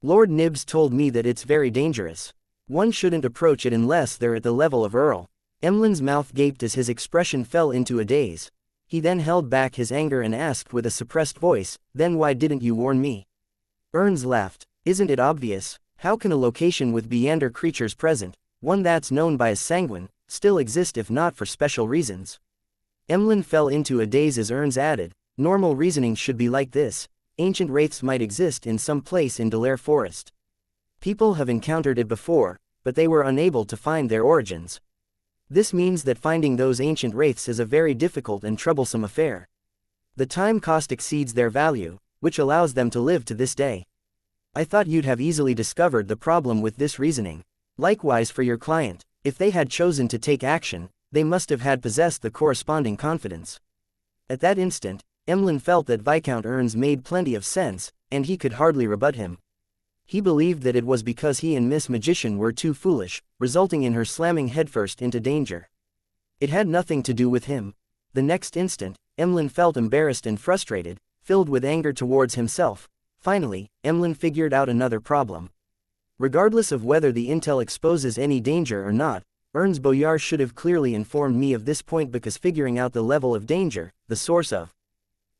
Lord Nibs told me that it's very dangerous. One shouldn't approach it unless they're at the level of Earl." Emlyn's mouth gaped as his expression fell into a daze. He then held back his anger and asked with a suppressed voice, "Then why didn't you warn me?" Ernst laughed. "Isn't it obvious? How can a location with Viander creatures present, one that's known by a sanguine, still exist if not for special reasons?" Emlyn fell into a daze as Ernst added, "Normal reasoning should be like this. Ancient wraiths might exist in some place in Delaire Forest. People have encountered it before, but they were unable to find their origins. This means that finding those ancient wraiths is a very difficult and troublesome affair. The time cost exceeds their value, which allows them to live to this day. I thought you'd have easily discovered the problem with this reasoning. Likewise for your client, if they had chosen to take action, they must have had possessed the corresponding confidence." At that instant, Emlyn felt that Viscount Ernst made plenty of sense, and he could hardly rebut him. He believed that it was because he and Miss Magician were too foolish, resulting in her slamming headfirst into danger. It had nothing to do with him. The next instant, Emlyn felt embarrassed and frustrated, filled with anger towards himself. Finally, Emlyn figured out another problem. Regardless of whether the intel exposes any danger or not, Ernst Boyar should have clearly informed me of this point, because figuring out the level of danger, the source of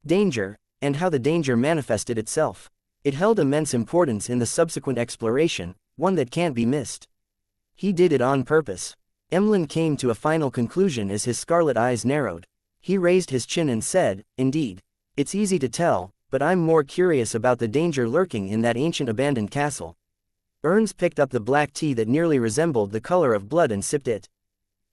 danger, and how the danger manifested itself, it held immense importance in the subsequent exploration, one that can't be missed. He did it on purpose. Emlyn came to a final conclusion as his scarlet eyes narrowed. He raised his chin and said, "Indeed. It's easy to tell, but I'm more curious about the danger lurking in that ancient abandoned castle." Ernst picked up the black tea that nearly resembled the color of blood and sipped it.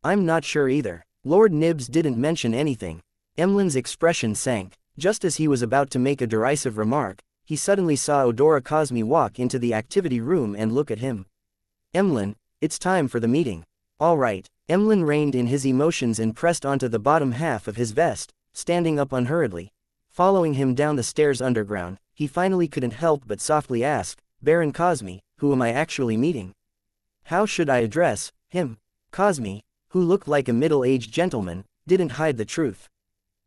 "I'm not sure either. Lord Nibs didn't mention anything." Emlyn's expression sank. Just as he was about to make a derisive remark, he suddenly saw Odora Cosme walk into the activity room and look at him. "Emlyn, it's time for the meeting." "All right." Emlyn reined in his emotions and pressed onto the bottom half of his vest, standing up unhurriedly. Following him down the stairs underground, he finally couldn't help but softly ask, "Baron Cosme, who am I actually meeting? How should I address him?" Cosme, who looked like a middle-aged gentleman, didn't hide the truth.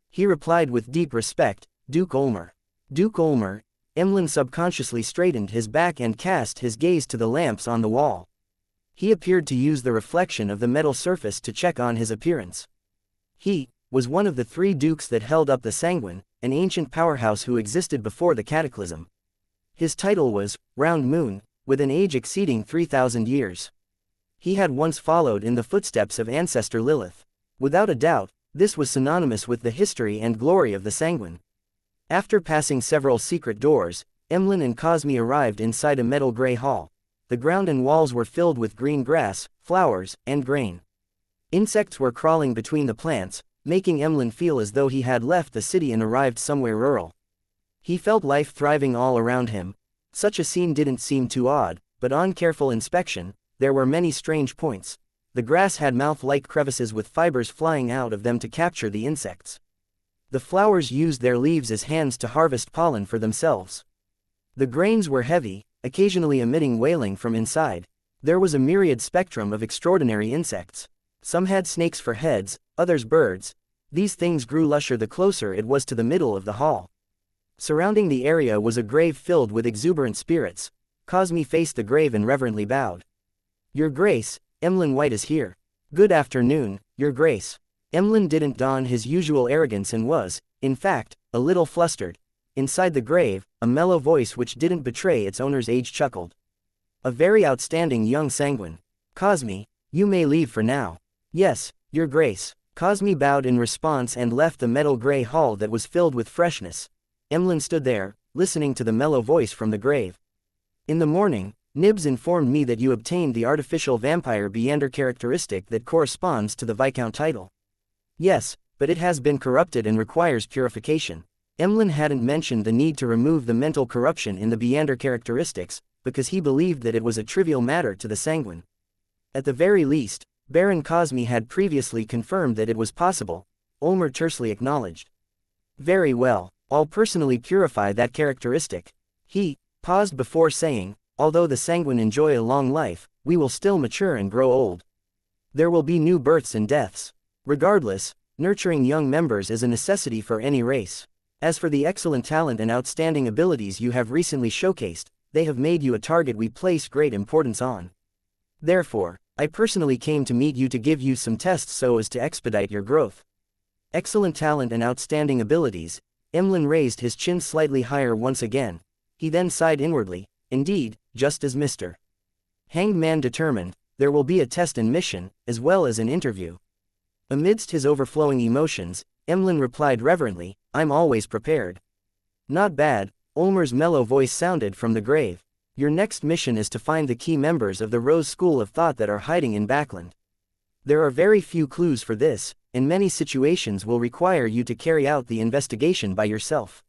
He replied with deep respect, "Duke Ulmer." "Duke Ulmer." Emlyn subconsciously straightened his back and cast his gaze to the lamps on the wall. He appeared to use the reflection of the metal surface to check on his appearance. He was one of the 3 dukes that held up the Sanguine, an ancient powerhouse who existed before the Cataclysm. His title was Round Moon, with an age exceeding 3,000 years. He had once followed in the footsteps of ancestor Lilith. Without a doubt, this was synonymous with the history and glory of the Sanguine. After passing several secret doors, Emlyn and Cosme arrived inside a metal gray hall. The ground and walls were filled with green grass, flowers, and grain. Insects were crawling between the plants, making Emlyn feel as though he had left the city and arrived somewhere rural. He felt life thriving all around him. Such a scene didn't seem too odd, but on careful inspection, there were many strange points. The grass had mouth-like crevices with fibers flying out of them to capture the insects. The flowers used their leaves as hands to harvest pollen for themselves. The grains were heavy, occasionally emitting wailing from inside. There was a myriad spectrum of extraordinary insects. Some had snakes for heads, others birds. These things grew lusher the closer it was to the middle of the hall. Surrounding the area was a grave filled with exuberant spirits. Cosme faced the grave and reverently bowed. "Your Grace, Emlyn White is here." "Good afternoon, Your Grace." Emlyn didn't don his usual arrogance and was, in fact, a little flustered. Inside the grave, a mellow voice which didn't betray its owner's age chuckled. "A very outstanding young Sanguine. Cosme, you may leave for now." "Yes, Your Grace." Cosme bowed in response and left the metal gray hall that was filled with freshness. Emlyn stood there, listening to the mellow voice from the grave. "In the morning, Nibs informed me that you obtained the artificial vampire Beander characteristic that corresponds to the Viscount title." "Yes, but it has been corrupted and requires purification." Emlyn hadn't mentioned the need to remove the mental corruption in the Beander characteristics, because he believed that it was a trivial matter to the Sanguine. At the very least, Baron Cosme had previously confirmed that it was possible. Ulmer tersely acknowledged. "Very well, I'll personally purify that characteristic." He paused before saying, "Although the Sanguine enjoy a long life, we will still mature and grow old. There will be new births and deaths. Regardless, nurturing young members is a necessity for any race. As for the excellent talent and outstanding abilities you have recently showcased, they have made you a target we place great importance on. Therefore, I personally came to meet you to give you some tests so as to expedite your growth." Excellent talent and outstanding abilities. Emlyn raised his chin slightly higher once again. He then sighed inwardly. Indeed, just as Mr. Hanged Man determined, there will be a test and mission, as well as an interview. Amidst his overflowing emotions, Emlyn replied reverently, "I'm always prepared." "Not bad," Ulmer's mellow voice sounded from the grave. "Your next mission is to find the key members of the Rose School of Thought that are hiding in Backland. There are very few clues for this, and many situations will require you to carry out the investigation by yourself."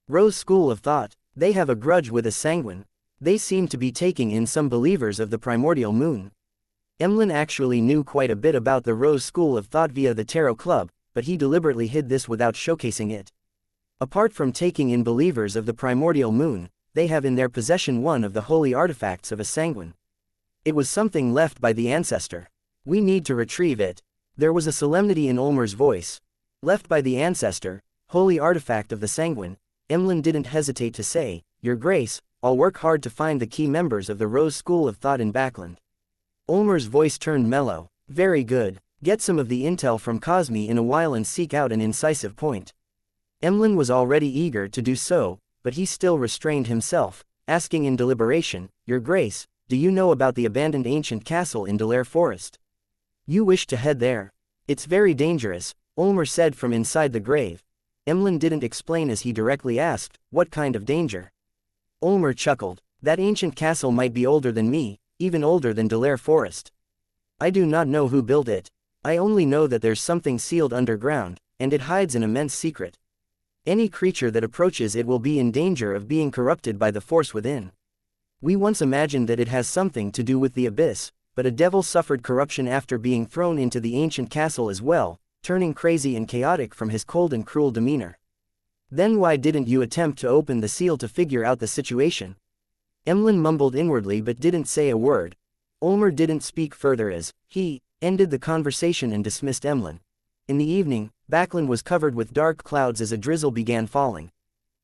Rose School of Thought, they have a grudge with a Sanguine. They seem to be taking in some believers of the primordial moon. Emlyn actually knew quite a bit about the Rose School of Thought via the Tarot Club, but he deliberately hid this without showcasing it. Apart from taking in believers of the primordial moon, they have in their possession one of the holy artifacts of a Sanguine. It was something left by the ancestor. We need to retrieve it. There was a solemnity in Ulmer's voice. Left by the ancestor, holy artifact of the Sanguine. Emlyn didn't hesitate to say, "Your Grace, I'll work hard to find the key members of the Rose School of Thought in Backland." Ulmer's voice turned mellow. "Very good. Get some of the intel from Cosme in a while and seek out an incisive point." Emlyn was already eager to do so, but he still restrained himself, asking in deliberation, "Your Grace, do you know about the abandoned ancient castle in Delaire Forest? You wish to head there? It's very dangerous, Ulmer said from inside the grave. Emlyn didn't explain as he directly asked, what kind of danger? Ulmer chuckled. That ancient castle might be older than me, even older than Delaire Forest. I do not know who built it. I only know that there's something sealed underground, and it hides an immense secret. Any creature that approaches it will be in danger of being corrupted by the force within. We once imagined that it has something to do with the abyss, but a devil suffered corruption after being thrown into the ancient castle as well, turning crazy and chaotic from his cold and cruel demeanor. Then why didn't you attempt to open the seal to figure out the situation? Emlyn mumbled inwardly but didn't say a word. Ulmer didn't speak further as he ended the conversation and dismissed Emlyn. In the evening, Backlund was covered with dark clouds as a drizzle began falling.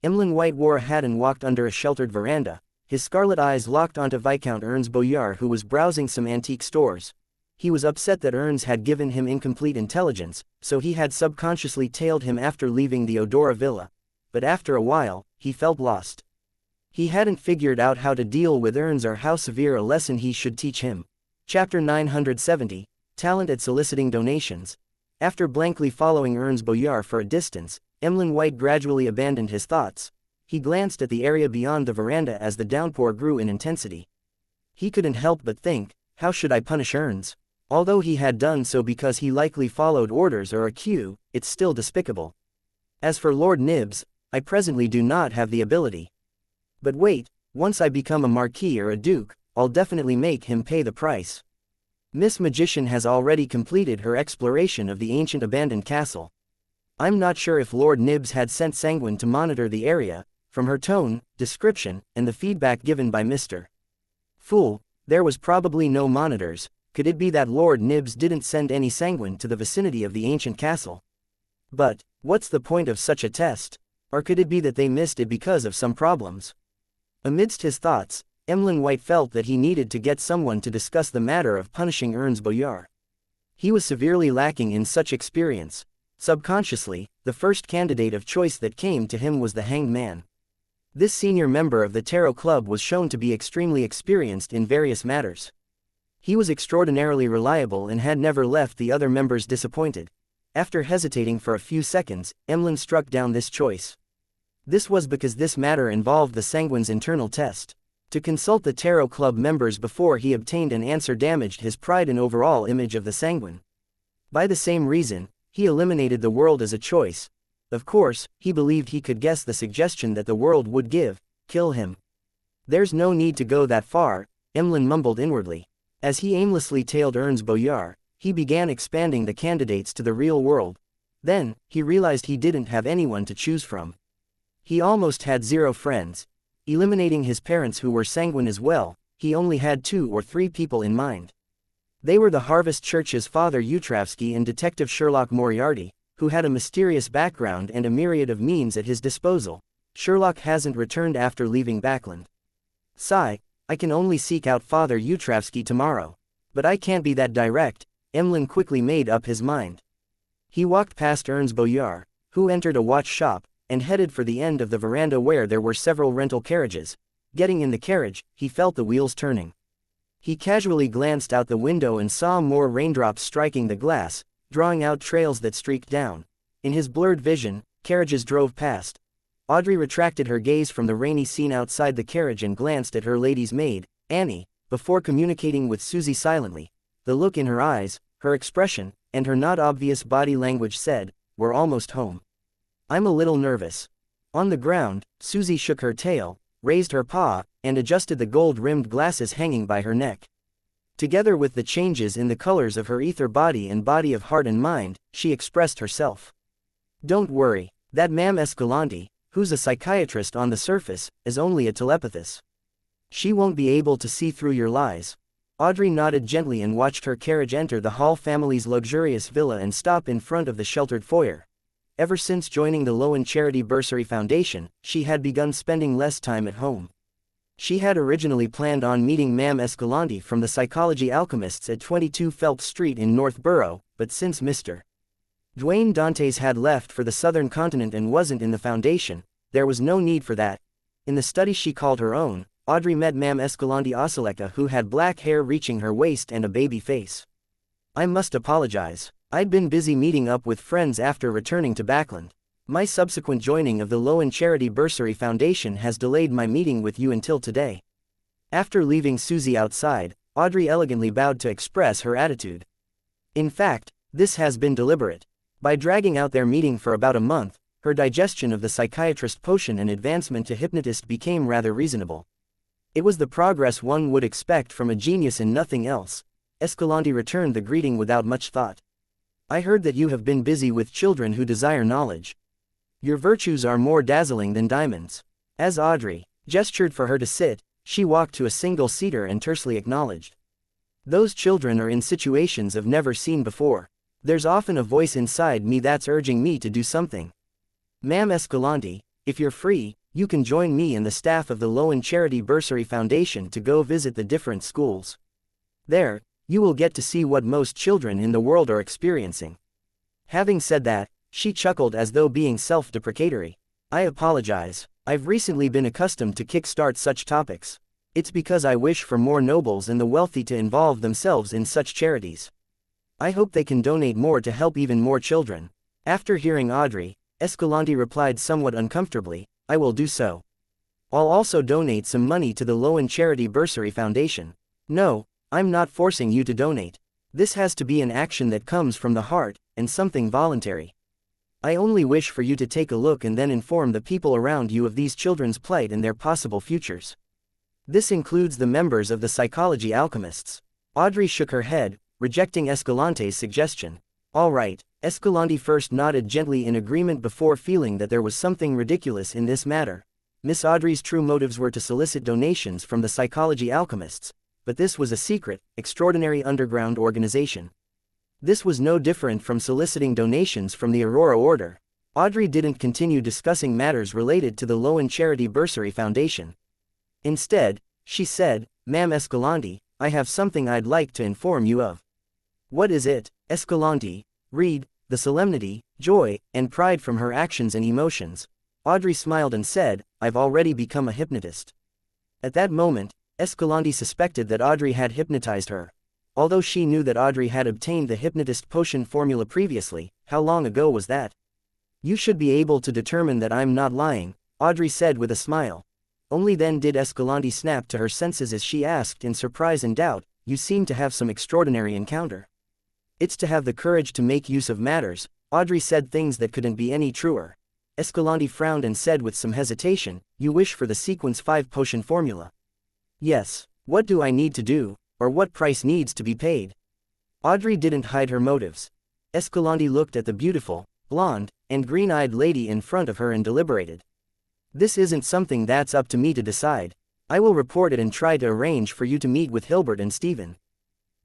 Emlyn White wore a hat and walked under a sheltered veranda, his scarlet eyes locked onto Viscount Ernst Boyar, who was browsing some antique stores. He was upset that Ernst had given him incomplete intelligence, so he had subconsciously tailed him after leaving the Odora villa. But after a while, he felt lost. He hadn't figured out how to deal with Ernst or how severe a lesson he should teach him. Chapter 970, Talent at Soliciting Donations. After blankly following Ernst Boyar for a distance, Emlyn White gradually abandoned his thoughts. He glanced at the area beyond the veranda as the downpour grew in intensity. He couldn't help but think, how should I punish Ernst? Although he had done so because he likely followed orders or a cue, it's still despicable. As for Lord Nibs, I presently do not have the ability. But wait, once I become a marquis or a duke, I'll definitely make him pay the price. Miss Magician has already completed her exploration of the ancient abandoned castle. I'm not sure if Lord Nibs had sent Sanguine to monitor the area. From her tone, description, and the feedback given by Mr. Fool, there was probably no monitors. Could it be that Lord Nibs didn't send any Sanguine to the vicinity of the ancient castle? But, what's the point of such a test? Or could it be that they missed it because of some problems? Amidst his thoughts, Emlyn White felt that he needed to get someone to discuss the matter of punishing Ernst Boyar. He was severely lacking in such experience. Subconsciously, the first candidate of choice that came to him was the Hanged Man. This senior member of the Tarot Club was shown to be extremely experienced in various matters. He was extraordinarily reliable and had never left the other members disappointed. After hesitating for a few seconds, Emlyn struck down this choice. This was because this matter involved the Sanguine's internal test. To consult the Tarot Club members before he obtained an answer damaged his pride and overall image of the Sanguine. By the same reason, he eliminated the world as a choice. Of course, he believed he could guess the suggestion that the world would give, kill him. There's no need to go that far, Emlyn mumbled inwardly. As he aimlessly tailed Ernst Boyar, he began expanding the candidates to the real world. Then, he realized he didn't have anyone to choose from. He almost had 0 friends. Eliminating his parents who were Sanguine as well, he only had 2 or 3 people in mind. They were the Harvest Church's Father Utravsky and Detective Sherlock Moriarty, who had a mysterious background and a myriad of means at his disposal. Sherlock hasn't returned after leaving Backlund. Sigh, I can only seek out Father Utravsky tomorrow. But I can't be that direct, Emlyn quickly made up his mind. He walked past Ernst Boyar, who entered a watch shop, and headed for the end of the veranda where there were several rental carriages. Getting in the carriage, he felt the wheels turning. He casually glanced out the window and saw more raindrops striking the glass, drawing out trails that streaked down. In his blurred vision, carriages drove past. Audrey retracted her gaze from the rainy scene outside the carriage and glanced at her lady's maid, Annie, before communicating with Susie silently. The look in her eyes, her expression, and her not obvious body language said, "We're almost home." "I'm a little nervous." On the ground, Susie shook her tail, raised her paw, and adjusted the gold-rimmed glasses hanging by her neck. Together with the changes in the colors of her ether body and body of heart and mind, she expressed herself. "Don't worry, that Ma'am Escalante, who's a psychiatrist on the surface, is only a telepathist. She won't be able to see through your lies." Audrey nodded gently and watched her carriage enter the Hall family's luxurious villa and stop in front of the sheltered foyer. Ever since joining the Lowen Charity Bursary Foundation, she had begun spending less time at home. She had originally planned on meeting Ma'am Escalante from the Psychology Alchemists at 22 Phelps Street in Northborough, but since Mr. Dwayne Dantes had left for the southern continent and wasn't in the foundation, there was no need for that. In the study she called her own, Audrey met Ma'am Escalante Oceleka, who had black hair reaching her waist and a baby face. I must apologize. I'd been busy meeting up with friends after returning to Backland. My subsequent joining of the Lowen Charity Bursary Foundation has delayed my meeting with you until today. After leaving Susie outside, Audrey elegantly bowed to express her attitude. In fact, this has been deliberate. By dragging out their meeting for about a month, her digestion of the psychiatrist potion and advancement to hypnotist became rather reasonable. It was the progress one would expect from a genius in nothing else. Escalante returned the greeting without much thought. I heard that you have been busy with children who desire knowledge. Your virtues are more dazzling than diamonds. As Audrey gestured for her to sit, she walked to a single-seater and tersely acknowledged. Those children are in situations I've never seen before. There's often a voice inside me that's urging me to do something. Ma'am Escalante, if you're free, you can join me and the staff of the Lowen Charity Bursary Foundation to go visit the different schools. There, you will get to see what most children in the world are experiencing. Having said that, she chuckled as though being self-deprecatory. I apologize. I've recently been accustomed to kickstart such topics. It's because I wish for more nobles and the wealthy to involve themselves in such charities. I hope they can donate more to help even more children. After hearing Audrey, Escalante replied somewhat uncomfortably, I will do so. I'll also donate some money to the Lowen Charity Bursary Foundation. No, I'm not forcing you to donate. This has to be an action that comes from the heart, and something voluntary. I only wish for you to take a look and then inform the people around you of these children's plight and their possible futures. This includes the members of the Psychology Alchemists. Audrey shook her head, rejecting Escalante's suggestion. All right. Escalante first nodded gently in agreement before feeling that there was something ridiculous in this matter. Miss Audrey's true motives were to solicit donations from the Psychology Alchemists, but this was a secret, extraordinary underground organization. This was no different from soliciting donations from the Aurora Order. Audrey didn't continue discussing matters related to the Lowen Charity Bursary Foundation. Instead, she said, Ma'am Escalante, I have something I'd like to inform you of. What is it? Escalante, read the solemnity, joy, and pride from her actions and emotions. Audrey smiled and said, I've already become a hypnotist. At that moment, Escalante suspected that Audrey had hypnotized her. Although she knew that Audrey had obtained the hypnotist potion formula previously, how long ago was that? You should be able to determine that I'm not lying, Audrey said with a smile. Only then did Escalante snap to her senses as she asked in surprise and doubt, you seem to have some extraordinary encounter. It's to have the courage to make use of matters, Audrey said things that couldn't be any truer. Escalante frowned and said with some hesitation, you wish for the sequence 5 potion formula. Yes, what do I need to do, or what price needs to be paid? Audrey didn't hide her motives. Escalante looked at the beautiful, blonde, and green-eyed lady in front of her and deliberated. This isn't something that's up to me to decide. I will report it and try to arrange for you to meet with Hilbert and Stephen.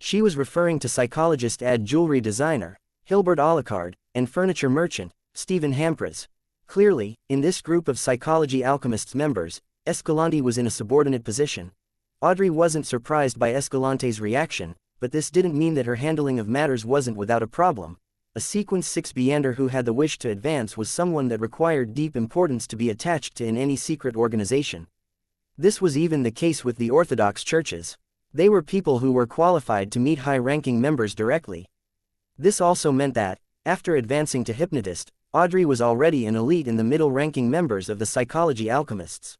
She was referring to psychologist and jewelry designer, Hilbert Alucard, and furniture merchant, Stephen Hampras. Clearly, in this group of Psychology Alchemists members, Escalante was in a subordinate position. Audrey wasn't surprised by Escalante's reaction, but this didn't mean that her handling of matters wasn't without a problem. A Sequence 6 Beander who had the wish to advance was someone that required deep importance to be attached to in any secret organization. This was even the case with the Orthodox churches. They were people who were qualified to meet high-ranking members directly. This also meant that, after advancing to hypnotist, Audrey was already an elite in the middle-ranking members of the Psychology Alchemists.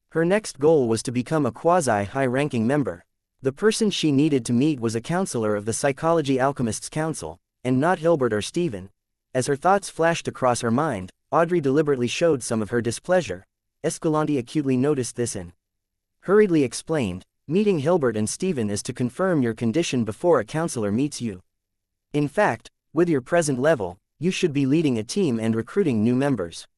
Her next goal was to become a quasi-high-ranking member. The person she needed to meet was a counselor of the Psychology Alchemists Council, and not Hilbert or Stephen. As her thoughts flashed across her mind, Audrey deliberately showed some of her displeasure. Escalante acutely noticed this and hurriedly explained, meeting Hilbert and Stephen is to confirm your condition before a counselor meets you. In fact, with your present level, you should be leading a team and recruiting new members.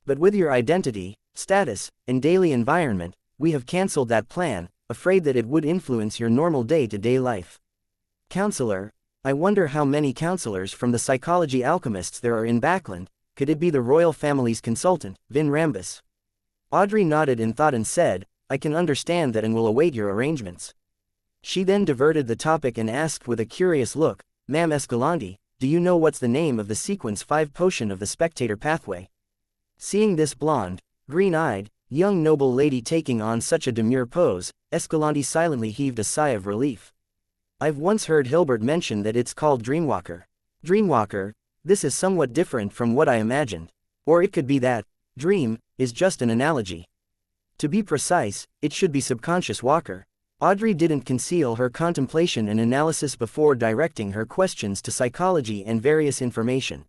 But with your identity, status, and daily environment, we have cancelled that plan, afraid that it would influence your normal day-to-day life. Counselor, I wonder how many counselors from the Psychology Alchemists there are in Backland. Could it be the royal family's consultant, Vin Rambus? Audrey nodded in thought and said, I can understand that and will await your arrangements. She then diverted the topic and asked with a curious look, Ma'am Escalante, do you know what's the name of the Sequence 5 potion of the Spectator Pathway? Seeing this blonde, green-eyed, Young noble lady taking on such a demure pose, Escalante silently heaved a sigh of relief. I've once heard Hilbert mention that it's called Dreamwalker. Dreamwalker, this is somewhat different from what I imagined. Or it could be that, dream, is just an analogy. To be precise, it should be subconscious walker. Audrey didn't conceal her contemplation and analysis before directing her questions to psychology and various information.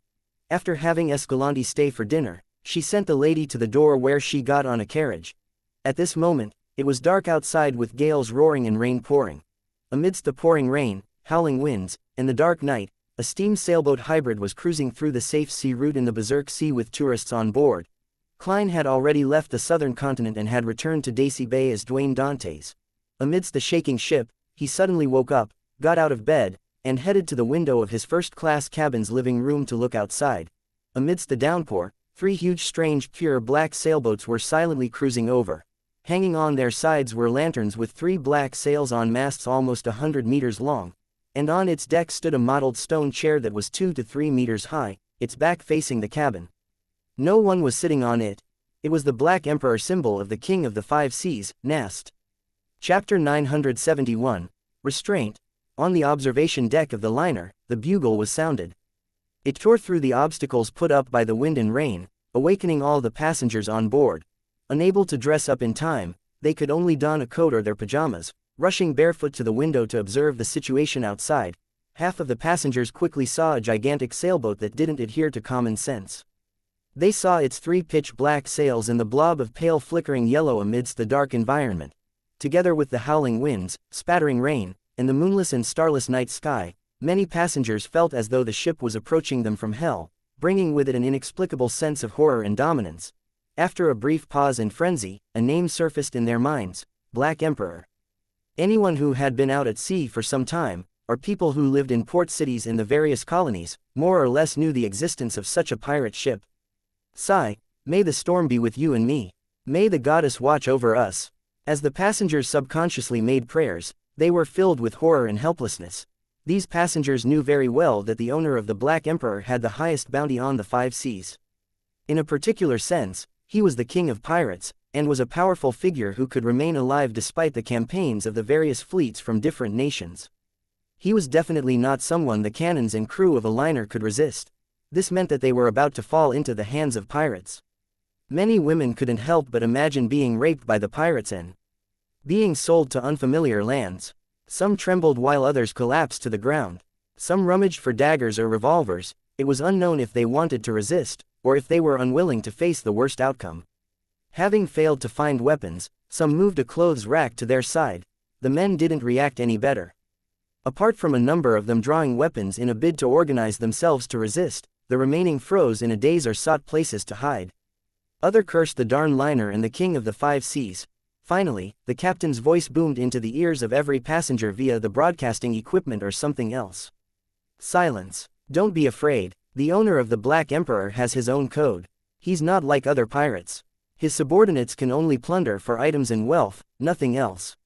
After having Escalante stay for dinner, she sent the lady to the door where she got on a carriage. At this moment, it was dark outside with gales roaring and rain pouring. Amidst the pouring rain, howling winds, and the dark night, a steam sailboat hybrid was cruising through the safe sea route in the Berserk Sea with tourists on board. Klein had already left the southern continent and had returned to Daisy Bay as Dwayne Dantes. Amidst the shaking ship, he suddenly woke up, got out of bed, and headed to the window of his first-class cabin's living room to look outside. Amidst the downpour, 3 huge strange pure black sailboats were silently cruising over. Hanging on their sides were lanterns with 3 black sails on masts almost 100 meters long, and on its deck stood a mottled stone chair that was 2 to 3 meters high, its back facing the cabin. No one was sitting on it. It was the Black Emperor symbol of the King of the Five Seas, Nast. Chapter 971, Restraint. On the observation deck of the liner, the bugle was sounded. It tore through the obstacles put up by the wind and rain, awakening all the passengers on board. Unable to dress up in time, they could only don a coat or their pajamas, rushing barefoot to the window to observe the situation outside. Half of the passengers quickly saw a gigantic sailboat that didn't adhere to common sense. They saw its 3 pitch black sails and the blob of pale flickering yellow amidst the dark environment. Together with the howling winds, spattering rain, and the moonless and starless night sky, many passengers felt as though the ship was approaching them from hell, bringing with it an inexplicable sense of horror and dominance. After a brief pause and frenzy, a name surfaced in their minds: Black Emperor. Anyone who had been out at sea for some time, or people who lived in port cities in the various colonies, more or less knew the existence of such a pirate ship. Sigh, may the storm be with you and me. May the goddess watch over us. As the passengers subconsciously made prayers, they were filled with horror and helplessness. These passengers knew very well that the owner of the Black Emperor had the highest bounty on the 5 seas. In a particular sense, he was the king of pirates, and was a powerful figure who could remain alive despite the campaigns of the various fleets from different nations. He was definitely not someone the cannons and crew of a liner could resist. This meant that they were about to fall into the hands of pirates. Many women couldn't help but imagine being raped by the pirates and being sold to unfamiliar lands. Some trembled while others collapsed to the ground. Some rummaged for daggers or revolvers. It was unknown if they wanted to resist, or if they were unwilling to face the worst outcome. Having failed to find weapons, some moved a clothes rack to their side. The men didn't react any better. Apart from a number of them drawing weapons in a bid to organize themselves to resist, the remaining froze in a daze or sought places to hide. Other cursed the darn liner and the King of the 5 seas. Finally, the captain's voice boomed into the ears of every passenger via the broadcasting equipment or something else. Silence. Don't be afraid. The owner of the Black Emperor has his own code. He's not like other pirates. His subordinates can only plunder for items and wealth, nothing else.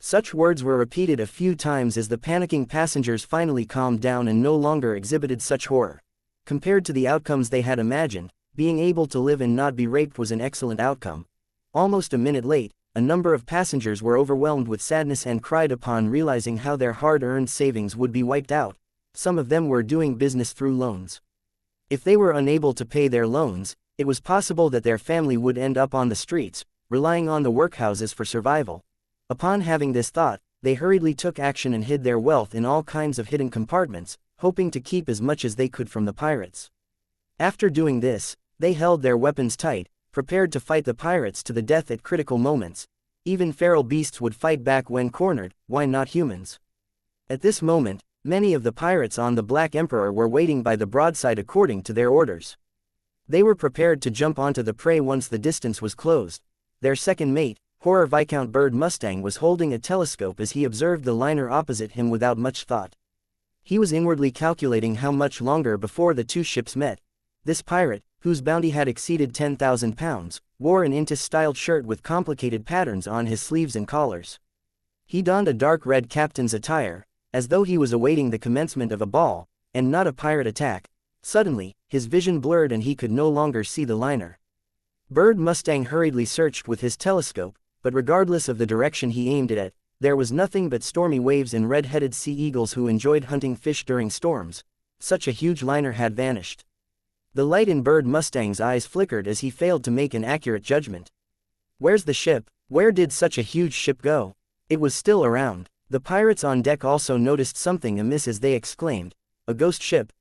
Such words were repeated a few times as the panicking passengers finally calmed down and no longer exhibited such horror. Compared to the outcomes they had imagined, being able to live and not be raped was an excellent outcome. Almost a minute late, a number of passengers were overwhelmed with sadness and cried upon realizing how their hard-earned savings would be wiped out. Some of them were doing business through loans. If they were unable to pay their loans, it was possible that their family would end up on the streets, relying on the workhouses for survival. Upon having this thought, they hurriedly took action and hid their wealth in all kinds of hidden compartments, hoping to keep as much as they could from the pirates. After doing this, they held their weapons tight, prepared to fight the pirates to the death at critical moments. Even feral beasts would fight back when cornered, why not humans? At this moment, many of the pirates on the Black Emperor were waiting by the broadside according to their orders. They were prepared to jump onto the prey once the distance was closed. Their second mate, Horror Viscount Bird Mustang, was holding a telescope as he observed the liner opposite him without much thought. He was inwardly calculating how much longer before the two ships met. This pirate, whose bounty had exceeded 10,000 pounds, wore an Intis-styled shirt with complicated patterns on his sleeves and collars. He donned a dark red captain's attire, as though he was awaiting the commencement of a ball, and not a pirate attack. Suddenly, his vision blurred and he could no longer see the liner. Bird Mustang hurriedly searched with his telescope, but regardless of the direction he aimed it at, there was nothing but stormy waves and red-headed sea eagles who enjoyed hunting fish during storms. Such a huge liner had vanished. The light in Bird Mustang's eyes flickered as he failed to make an accurate judgment. Where's the ship? Where did such a huge ship go? It was still around. The pirates on deck also noticed something amiss as they exclaimed, "A ghost ship?"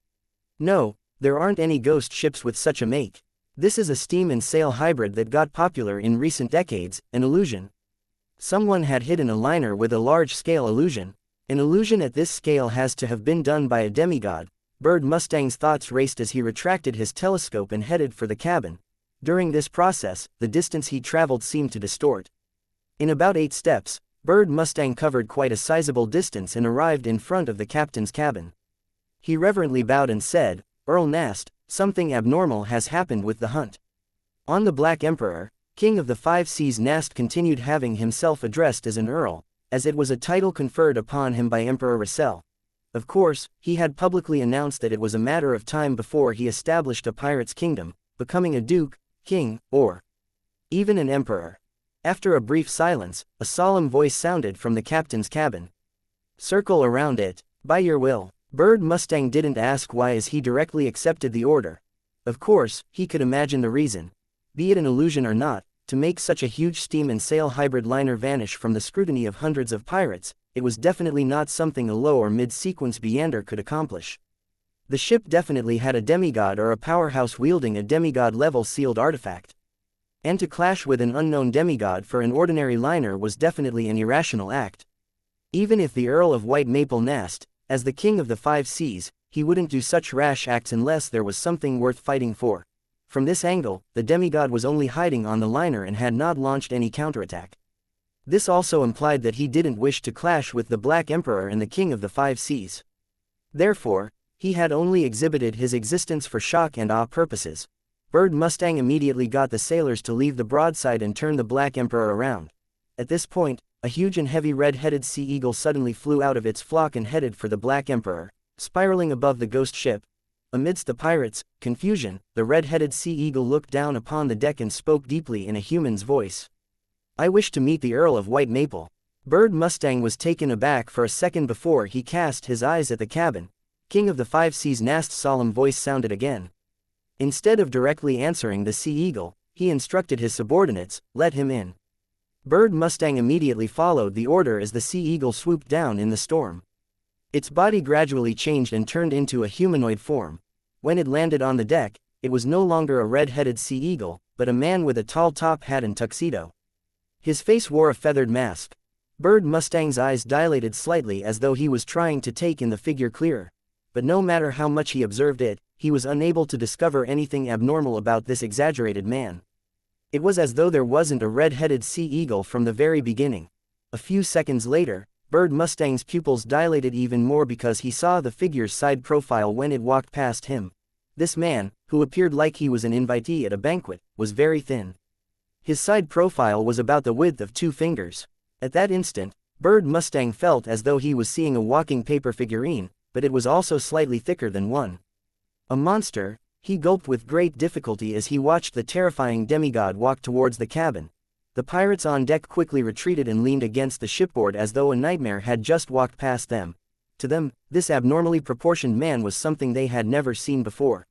No, there aren't any ghost ships with such a make. This is a steam and sail hybrid that got popular in recent decades, an illusion. Someone had hidden a liner with a large-scale illusion. An illusion at this scale has to have been done by a demigod. Bird Mustang's thoughts raced as he retracted his telescope and headed for the cabin. During this process, the distance he traveled seemed to distort. In about 8 steps, Bird Mustang covered quite a sizable distance and arrived in front of the captain's cabin. He reverently bowed and said, "Earl Nast, something abnormal has happened with the hunt." On the Black Emperor, King of the Five Seas, Nast continued, having himself addressed as an earl, as it was a title conferred upon him by Emperor Russell. Of course, he had publicly announced that it was a matter of time before he established a pirate's kingdom, becoming a duke, king, or even an emperor. After a brief silence, a solemn voice sounded from the captain's cabin. "Circle around it, by your will." Bird Mustang didn't ask why, as he directly accepted the order. Of course, he could imagine the reason. Be it an illusion or not, to make such a huge steam and sail hybrid liner vanish from the scrutiny of hundreds of pirates, it was definitely not something a low or mid-sequence Beander could accomplish. The ship definitely had a demigod or a powerhouse wielding a demigod-level sealed artifact. And to clash with an unknown demigod for an ordinary liner was definitely an irrational act. Even if the Earl of White Maple Nast, as the King of the Five Seas, he wouldn't do such rash acts unless there was something worth fighting for. From this angle, the demigod was only hiding on the liner and had not launched any counterattack. This also implied that he didn't wish to clash with the Black Emperor and the King of the Five Seas. Therefore, he had only exhibited his existence for shock and awe purposes. Bird Mustang immediately got the sailors to leave the broadside and turn the Black Emperor around. At this point, a huge and heavy red-headed sea eagle suddenly flew out of its flock and headed for the Black Emperor, spiraling above the ghost ship. Amidst the pirates' confusion, the red-headed sea eagle looked down upon the deck and spoke deeply in a human's voice. "I wish to meet the Earl of White Maple." Bird Mustang was taken aback for a second before he cast his eyes at the cabin. King of the Five Seas Nast's solemn voice sounded again. Instead of directly answering the sea eagle, he instructed his subordinates, "Let him in." Bird Mustang immediately followed the order as the sea eagle swooped down in the storm. Its body gradually changed and turned into a humanoid form. When it landed on the deck, it was no longer a red-headed sea eagle, but a man with a tall top hat and tuxedo. His face wore a feathered mask. Bird Mustang's eyes dilated slightly as though he was trying to take in the figure clearer. But no matter how much he observed it, he was unable to discover anything abnormal about this exaggerated man. It was as though there wasn't a red-headed sea eagle from the very beginning. A few seconds later, Bird Mustang's pupils dilated even more because he saw the figure's side profile when it walked past him. This man, who appeared like he was an invitee at a banquet, was very thin. His side profile was about the width of 2 fingers. At that instant, Bird Mustang felt as though he was seeing a walking paper figurine, but it was also slightly thicker than one. A monster, he gulped with great difficulty as he watched the terrifying demigod walk towards the cabin. The pirates on deck quickly retreated and leaned against the shipboard as though a nightmare had just walked past them. To them, this abnormally proportioned man was something they had never seen before.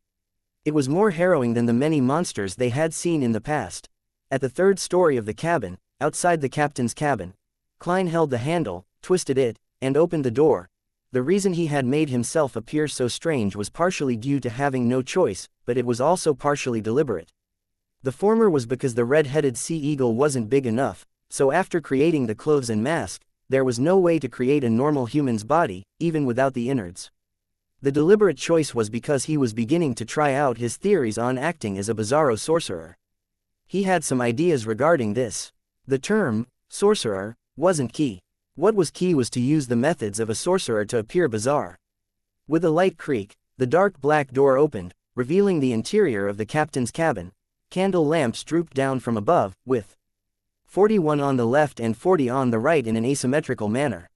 It was more harrowing than the many monsters they had seen in the past. At the 3rd story of the cabin, outside the captain's cabin, Klein held the handle, twisted it, and opened the door. The reason he had made himself appear so strange was partially due to having no choice, but it was also partially deliberate. The former was because the red-headed sea eagle wasn't big enough, so after creating the clothes and mask, there was no way to create a normal human's body, even without the innards. The deliberate choice was because he was beginning to try out his theories on acting as a bizarro sorcerer. He had some ideas regarding this. The term, sorcerer, wasn't key. What was key was to use the methods of a sorcerer to appear bizarre. With a light creak, the dark black door opened, revealing the interior of the captain's cabin. Candle lamps drooped down from above, with 41 on the left and 40 on the right in an asymmetrical manner.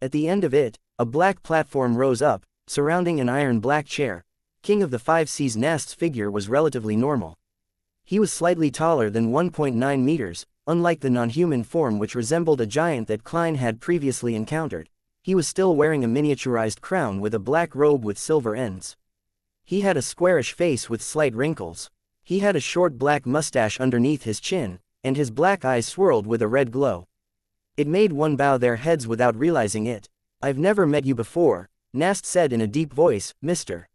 At the end of it, a black platform rose up, surrounding an iron black chair. King of the Five Seas Nast's figure was relatively normal. He was slightly taller than 1.9 meters, unlike the non-human form which resembled a giant that Klein had previously encountered. He was still wearing a miniaturized crown with a black robe with silver ends. He had a squarish face with slight wrinkles. He had a short black mustache underneath his chin, and his black eyes swirled with a red glow. It made one bow their heads without realizing it. "I've never met you before," Nast said in a deep voice, "Mr.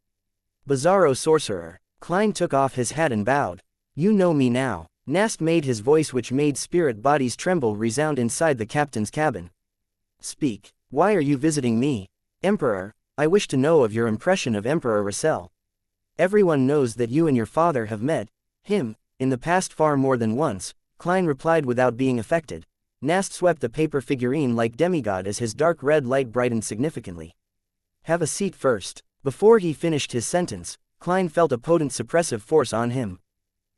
Bizarro Sorcerer." Klein took off his hat and bowed. "You know me now." Nast made his voice, which made spirit bodies tremble, resound inside the captain's cabin. "Speak. Why are you visiting me?" "Emperor, I wish to know of your impression of Emperor Russell. Everyone knows that you and your father have met him in the past far more than once," Klein replied without being affected. Nast swept the paper figurine like demigod as his dark red light brightened significantly. "Have a seat first." Before he finished his sentence, Klein felt a potent suppressive force on him.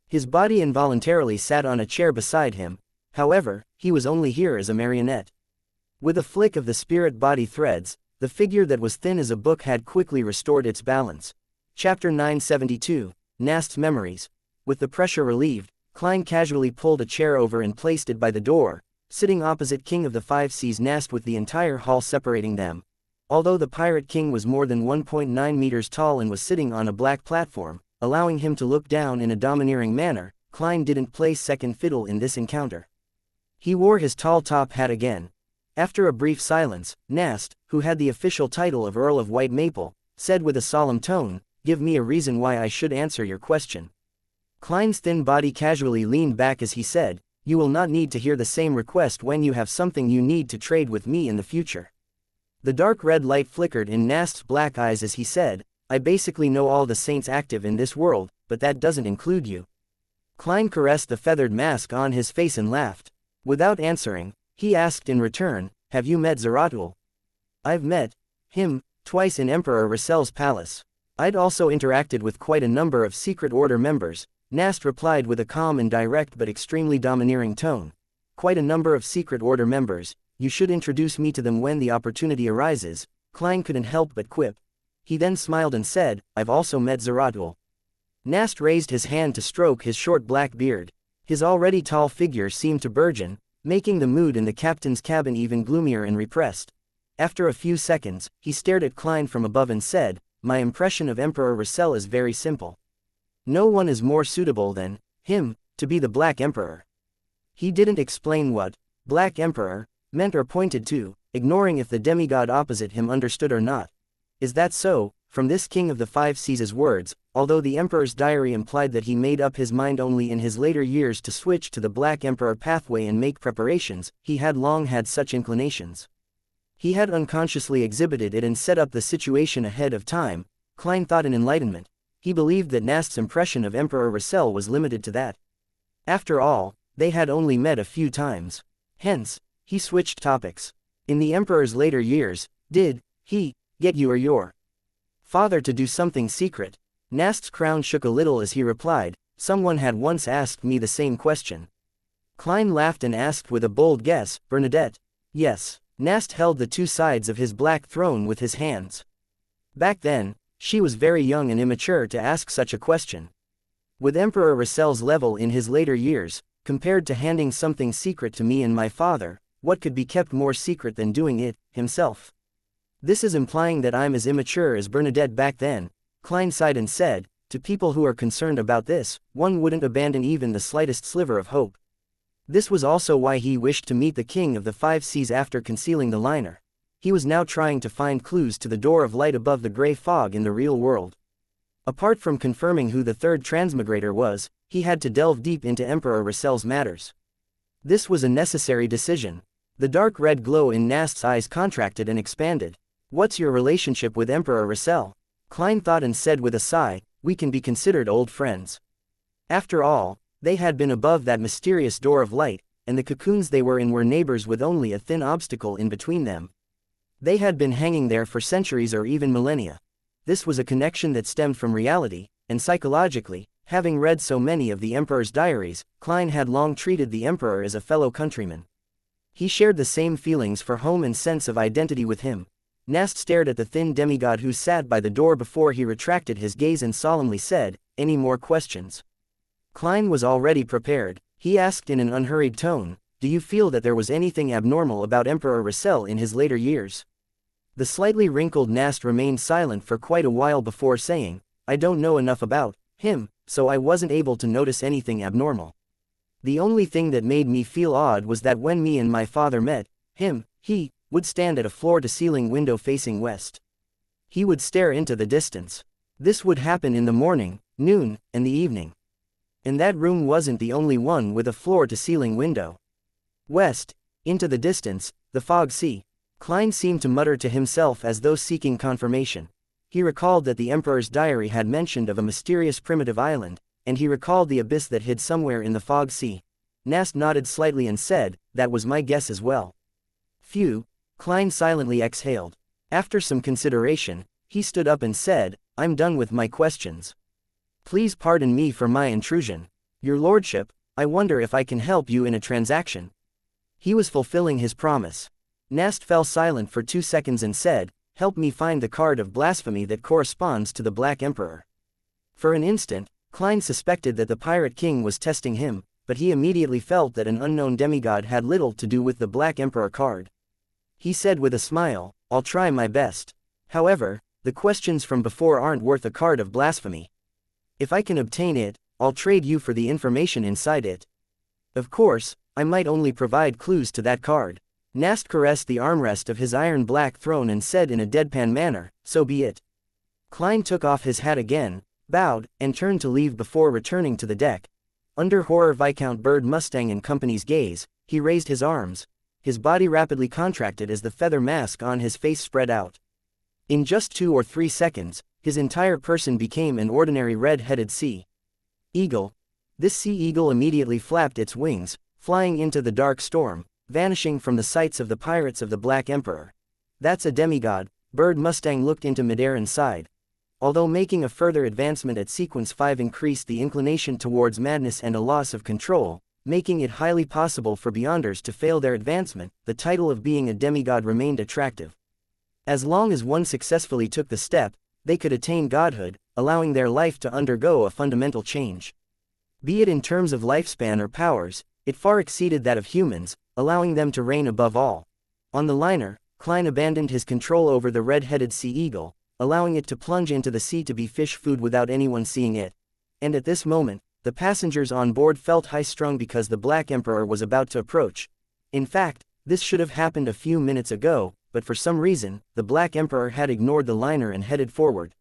His body involuntarily sat on a chair beside him. However, he was only here as a marionette. With a flick of the spirit body threads, the figure that was thin as a book had quickly restored its balance. Chapter 972, Nast's Memories. With the pressure relieved, Klein casually pulled a chair over and placed it by the door, sitting opposite King of the Five Seas Nast with the entire hall separating them. Although the Pirate King was more than 1.9 meters tall and was sitting on a black platform, allowing him to look down in a domineering manner, Klein didn't play second fiddle in this encounter. He wore his tall top hat again. After a brief silence, Nast, who had the official title of Earl of White Maple, said with a solemn tone, "Give me a reason why I should answer your question." Klein's thin body casually leaned back as he said, "You will not need to hear the same request when you have something you need to trade with me in the future." The dark red light flickered in Nast's black eyes as he said, "I basically know all the saints active in this world, but that doesn't include you." Klein caressed the feathered mask on his face and laughed. Without answering, he asked in return, "Have you met Zeratul?" "I've met him twice in Emperor Russell's palace. I'd also interacted with quite a number of Secret Order members," Nast replied with a calm and direct but extremely domineering tone. "Quite a number of Secret Order members. You should introduce me to them when the opportunity arises," Klein couldn't help but quip. He then smiled and said, "I've also met Zeratul." Nast raised his hand to stroke his short black beard. His already tall figure seemed to burgeon, making the mood in the captain's cabin even gloomier and repressed. After a few seconds, he stared at Klein from above and said, "My impression of Emperor Russell is very simple. No one is more suitable than him to be the Black Emperor." He didn't explain what Black Emperor meant or pointed to, ignoring if the demigod opposite him understood or not. "Is that so?" From this King of the Five Seas' words, although the Emperor's diary implied that he made up his mind only in his later years to switch to the Black Emperor pathway and make preparations, he had long had such inclinations. He had unconsciously exhibited it and set up the situation ahead of time. Klein thought in enlightenment. He believed that Nast's impression of Emperor Russell was limited to that. After all, they had only met a few times. Hence, he switched topics. "In the Emperor's later years, did he get you or your father to do something secret?" Nast's crown shook a little as he replied, "Someone had once asked me the same question." Klein laughed and asked with a bold guess, "Bernadette?" "Yes." Nast held the two sides of his black throne with his hands. "Back then, she was very young and immature to ask such a question. With Emperor Russell's level in his later years, compared to handing something secret to me and my father, what could be kept more secret than doing it himself? This is implying that I'm as immature as Bernadette back then." Klein sighed and said, "To people who are concerned about this, one wouldn't abandon even the slightest sliver of hope." This was also why he wished to meet the King of the Five Seas after concealing the liner. He was now trying to find clues to the door of light above the gray fog in the real world. Apart from confirming who the third transmigrator was, he had to delve deep into Emperor Russell's matters. This was a necessary decision. The dark red glow in Nast's eyes contracted and expanded. "What's your relationship with Emperor Russell?" Klein thought and said with a sigh, "We can be considered old friends." After all, they had been above that mysterious door of light, and the cocoons they were in were neighbors with only a thin obstacle in between them. They had been hanging there for centuries or even millennia. This was a connection that stemmed from reality, and psychologically, having read so many of the Emperor's diaries, Klein had long treated the Emperor as a fellow countryman. He shared the same feelings for home and sense of identity with him. Nast stared at the thin demigod who sat by the door before he retracted his gaze and solemnly said, "Any more questions?" Klein was already prepared. He asked in an unhurried tone, "Do you feel that there was anything abnormal about Emperor Russell in his later years?" The slightly wrinkled Nast remained silent for quite a while before saying, "I don't know enough about him, so I wasn't able to notice anything abnormal. The only thing that made me feel odd was that when me and my father met him, he would stand at a floor-to-ceiling window facing west. He would stare into the distance. This would happen in the morning, noon, and the evening. And that room wasn't the only one with a floor-to-ceiling window. West, into the distance, the fog sea." Klein seemed to mutter to himself as though seeking confirmation. He recalled that the Emperor's diary had mentioned of a mysterious primitive island, and he recalled the abyss that hid somewhere in the fog sea. Nast nodded slightly and said, "That was my guess as well." "Phew," Klein silently exhaled. After some consideration, he stood up and said, "I'm done with my questions. Please pardon me for my intrusion. Your lordship, I wonder if I can help you in a transaction." He was fulfilling his promise. Nast fell silent for 2 seconds and said, "Help me find the card of blasphemy that corresponds to the Black Emperor." For an instant, Klein suspected that the Pirate King was testing him, but he immediately felt that an unknown demigod had little to do with the Black Emperor card. He said with a smile, "I'll try my best. However, the questions from before aren't worth a card of blasphemy. If I can obtain it, I'll trade you for the information inside it. Of course, I might only provide clues to that card." Nast caressed the armrest of his iron-black throne and said in a deadpan manner, "So be it." Klein took off his hat again, bowed, and turned to leave before returning to the deck. Under Horror Viscount Bird Mustang and Company's gaze, he raised his arms. His body rapidly contracted as the feather mask on his face spread out. In just 2 or 3 seconds, his entire person became an ordinary red-headed sea eagle. This sea eagle immediately flapped its wings, flying into the dark storm, vanishing from the sights of the pirates of the Black Emperor. "That's a demigod," Bird Mustang looked into midair and sighed. Although making a further advancement at Sequence 5 increased the inclination towards madness and a loss of control, making it highly possible for Beyonders to fail their advancement, the title of being a demigod remained attractive. As long as one successfully took the step, they could attain godhood, allowing their life to undergo a fundamental change. Be it in terms of lifespan or powers, it far exceeded that of humans, allowing them to reign above all. On the liner, Klein abandoned his control over the red-headed sea eagle, allowing it to plunge into the sea to be fish food without anyone seeing it. And at this moment, the passengers on board felt high-strung because the Black Emperor was about to approach. In fact, this should have happened a few minutes ago, but for some reason, the Black Emperor had ignored the liner and headed forward.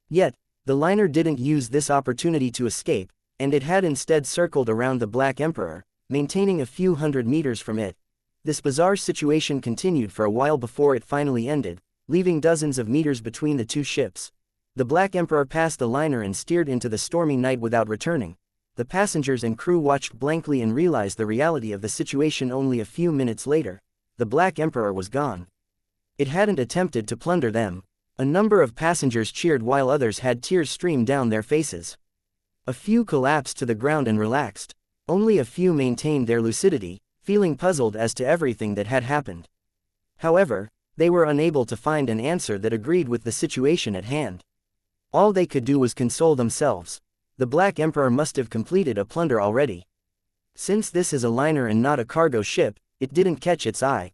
Yet, the liner didn't use this opportunity to escape, and it had instead circled around the Black Emperor, maintaining a few hundred meters from it. This bizarre situation continued for a while before it finally ended, leaving dozens of meters between the two ships. The Black Emperor passed the liner and steered into the stormy night without returning. The passengers and crew watched blankly and realized the reality of the situation only a few minutes later. The Black Emperor was gone. It hadn't attempted to plunder them. A number of passengers cheered while others had tears stream down their faces. A few collapsed to the ground and relaxed. Only a few maintained their lucidity, feeling puzzled as to everything that had happened. However, they were unable to find an answer that agreed with the situation at hand. All they could do was console themselves. The Black Emperor must have completed a plunder already. Since this is a liner and not a cargo ship, it didn't catch its eye.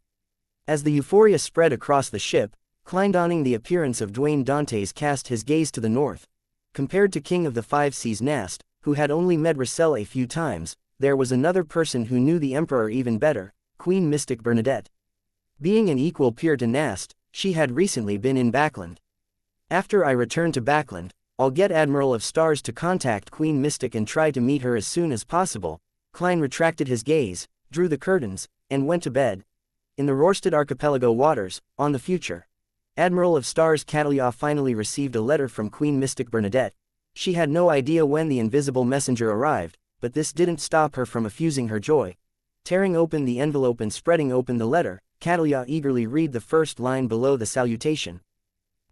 As the euphoria spread across the ship, Klein, donning the appearance of Dwayne Dantes, cast his gaze to the north. Compared to King of the Five Seas Nast, who had only met Russell a few times, there was another person who knew the Emperor even better, Queen Mystic Bernadette. Being an equal peer to Nast, she had recently been in Backland. "After I return to Backland, I'll get Admiral of Stars to contact Queen Mystic and try to meet her as soon as possible." Klein retracted his gaze, drew the curtains, and went to bed. In the Rorstad Archipelago waters, on the future, Admiral of Stars Catalia finally received a letter from Queen Mystic Bernadette. She had no idea when the invisible messenger arrived, but this didn't stop her from effusing her joy. Tearing open the envelope and spreading open the letter, Catalia eagerly read the first line below the salutation.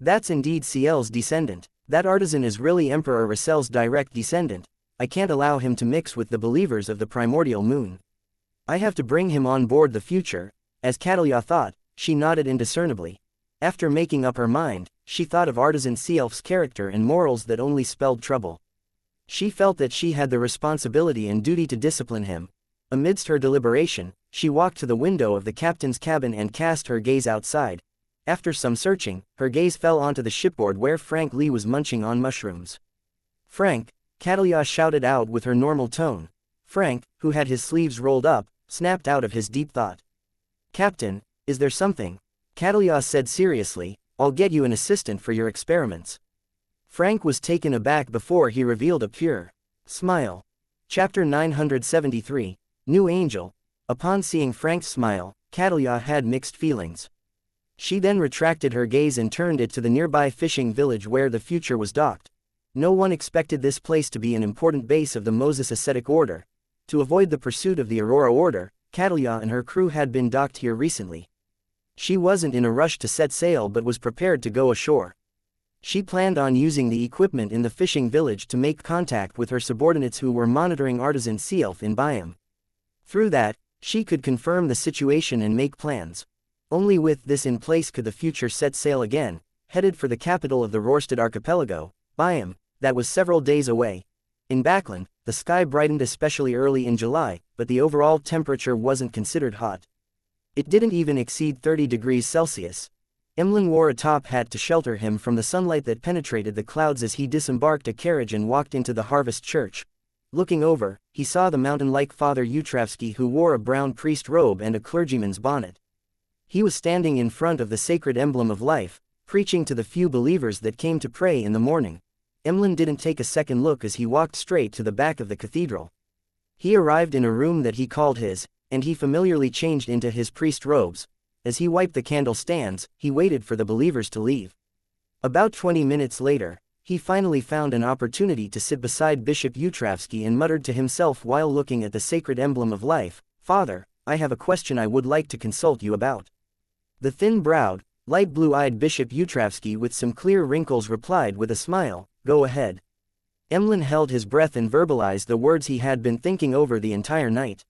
"That's indeed Ciel's descendant. That artisan is really Emperor Russell's direct descendant. I can't allow him to mix with the believers of the primordial moon. I have to bring him on board the future." As Catalia thought, she nodded indiscernibly. After making up her mind, she thought of artisan Ciel's character and morals that only spelled trouble. She felt that she had the responsibility and duty to discipline him. Amidst her deliberation, she walked to the window of the captain's cabin and cast her gaze outside. After some searching, her gaze fell onto the shipboard where Frank Lee was munching on mushrooms. "Frank," Catalia shouted out with her normal tone. Frank, who had his sleeves rolled up, snapped out of his deep thought. "Captain, is there something?" Catalia said seriously, "I'll get you an assistant for your experiments." Frank was taken aback before he revealed a pure smile. Chapter 973, New Angel. Upon seeing Frank's smile, Catalia had mixed feelings. She then retracted her gaze and turned it to the nearby fishing village where the future was docked. No one expected this place to be an important base of the Moses ascetic order. To avoid the pursuit of the Aurora order, Catalia and her crew had been docked here recently. She wasn't in a rush to set sail but was prepared to go ashore. She planned on using the equipment in the fishing village to make contact with her subordinates who were monitoring artisan sea elf in Byam. Through that, she could confirm the situation and make plans. Only with this in place could the future set sail again, headed for the capital of the Rorstad archipelago, Byam, that was several days away. In Backland, the sky brightened especially early in July, but the overall temperature wasn't considered hot. It didn't even exceed 30 degrees Celsius. Emlyn wore a top hat to shelter him from the sunlight that penetrated the clouds as he disembarked a carriage and walked into the Harvest Church. Looking over, he saw the mountain-like Father Utravsky, who wore a brown priest robe and a clergyman's bonnet. He was standing in front of the sacred emblem of life, preaching to the few believers that came to pray in the morning. Emlyn didn't take a second look as he walked straight to the back of the cathedral. He arrived in a room that he called his, and he familiarly changed into his priest robes. As he wiped the candle stands, he waited for the believers to leave. About 20 minutes later, he finally found an opportunity to sit beside Bishop Utravsky and muttered to himself while looking at the sacred emblem of life, "Father, I have a question I would like to consult you about." The thin-browed, light blue-eyed Bishop Utravsky with some clear wrinkles replied with a smile, "Go ahead." Emlyn held his breath and verbalized the words he had been thinking over the entire night.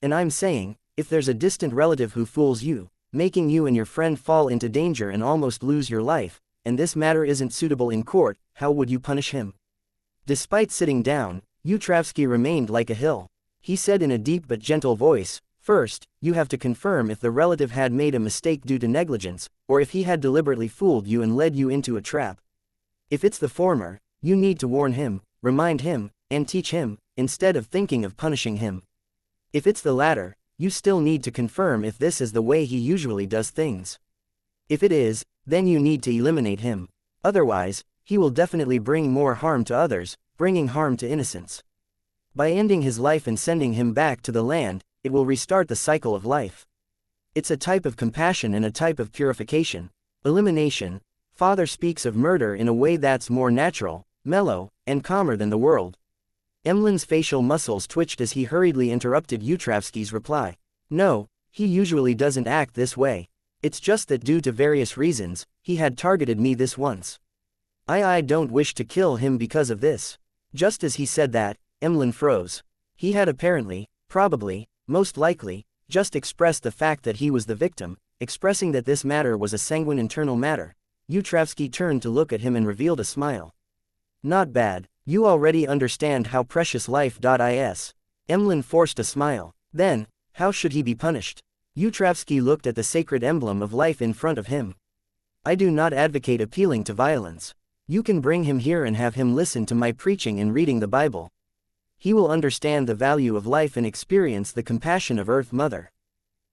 And I'm saying, if there's a distant relative who fools you, making you and your friend fall into danger and almost lose your life, and this matter isn't suitable in court, how would you punish him?" Despite sitting down, Utravsky remained like a hill. He said in a deep but gentle voice, "First, you have to confirm if the relative had made a mistake due to negligence, or if he had deliberately fooled you and led you into a trap. If it's the former, you need to warn him, remind him, and teach him, instead of thinking of punishing him. If it's the latter, you still need to confirm if this is the way he usually does things. If it is, then you need to eliminate him. Otherwise, he will definitely bring more harm to others, bringing harm to innocents. By ending his life and sending him back to the land, it will restart the cycle of life. It's a type of compassion and a type of purification. Elimination. Father speaks of murder in a way that's more natural, mellow, and calmer than the world." Emlyn's facial muscles twitched as he hurriedly interrupted Utravsky's reply. "No, he usually doesn't act this way. It's just that due to various reasons, he had targeted me this once. I don't wish to kill him because of this." Just as he said that, Emlyn froze. He had apparently, probably, most likely, just expressed the fact that he was the victim, expressing that this matter was a sanguine internal matter. Utravsky turned to look at him and revealed a smile. "Not bad. You already understand how precious life is." Emlyn forced a smile. Then, how should he be punished? Utravsky looked at the sacred emblem of life in front of him. "I do not advocate appealing to violence. You can bring him here and have him listen to my preaching and reading the Bible. He will understand the value of life and experience the compassion of Earth Mother.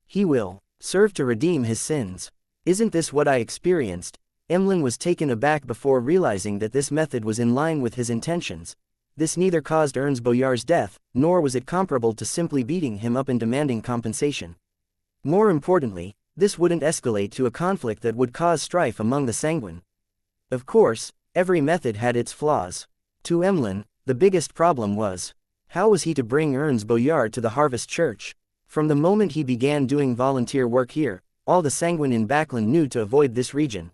He will serve to redeem his sins. Isn't this what I experienced?" Emlyn was taken aback before realizing that this method was in line with his intentions. This neither caused Ernst Boyar's death, nor was it comparable to simply beating him up and demanding compensation. More importantly, this wouldn't escalate to a conflict that would cause strife among the sanguine. Of course, every method had its flaws. To Emlyn, the biggest problem was, how was he to bring Ernst Boyar to the Harvest Church? From the moment he began doing volunteer work here, all the sanguine in Backland knew to avoid this region.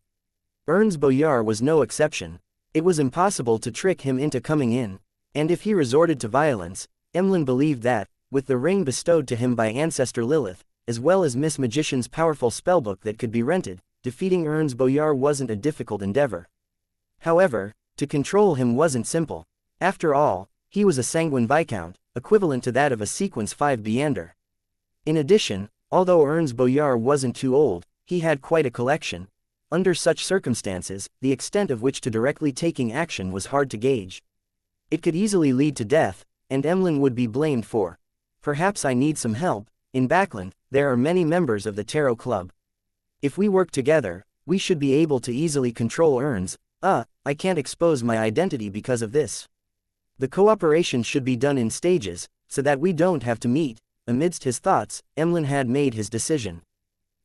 Ernst Boyar was no exception. It was impossible to trick him into coming in. And if he resorted to violence, Emlyn believed that, with the ring bestowed to him by Ancestor Lilith, as well as Miss Magician's powerful spellbook that could be rented, defeating Ernst Boyar wasn't a difficult endeavor. However, to control him wasn't simple. After all, he was a sanguine viscount, equivalent to that of a sequence 5 Beander. In addition, although Ernst Boyar wasn't too old, he had quite a collection. Under such circumstances, the extent of which to directly taking action was hard to gauge. It could easily lead to death, and Emlyn would be blamed for. Perhaps I need some help. In Backland, there are many members of the Tarot Club. If we work together, we should be able to easily control Ernst. I can't expose my identity because of this. The cooperation should be done in stages, so that we don't have to meet. Amidst his thoughts, Emlyn had made his decision.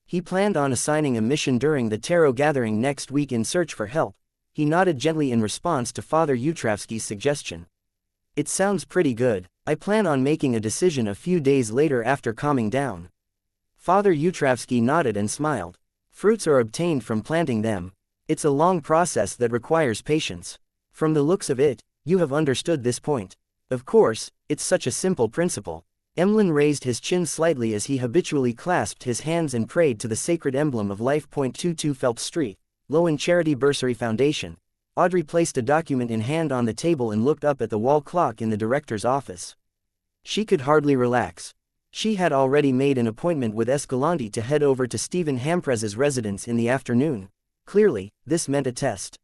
He planned on assigning a mission during the tarot gathering next week in search for help. He nodded gently in response to Father Utravsky's suggestion. It sounds pretty good. I plan on making a decision a few days later after calming down. Father Utravsky nodded and smiled. Fruits are obtained from planting them. It's a long process that requires patience. From the looks of it, you have understood this point. Of course, it's such a simple principle. Emlyn raised his chin slightly as he habitually clasped his hands and prayed to the sacred emblem of Life. 22 Phelps Street, Lowen Charity Bursary Foundation. Audrey placed a document in hand on the table and looked up at the wall clock in the director's office. She could hardly relax. She had already made an appointment with Escalante to head over to Stephen Hampres's residence in the afternoon. Clearly, this meant a test.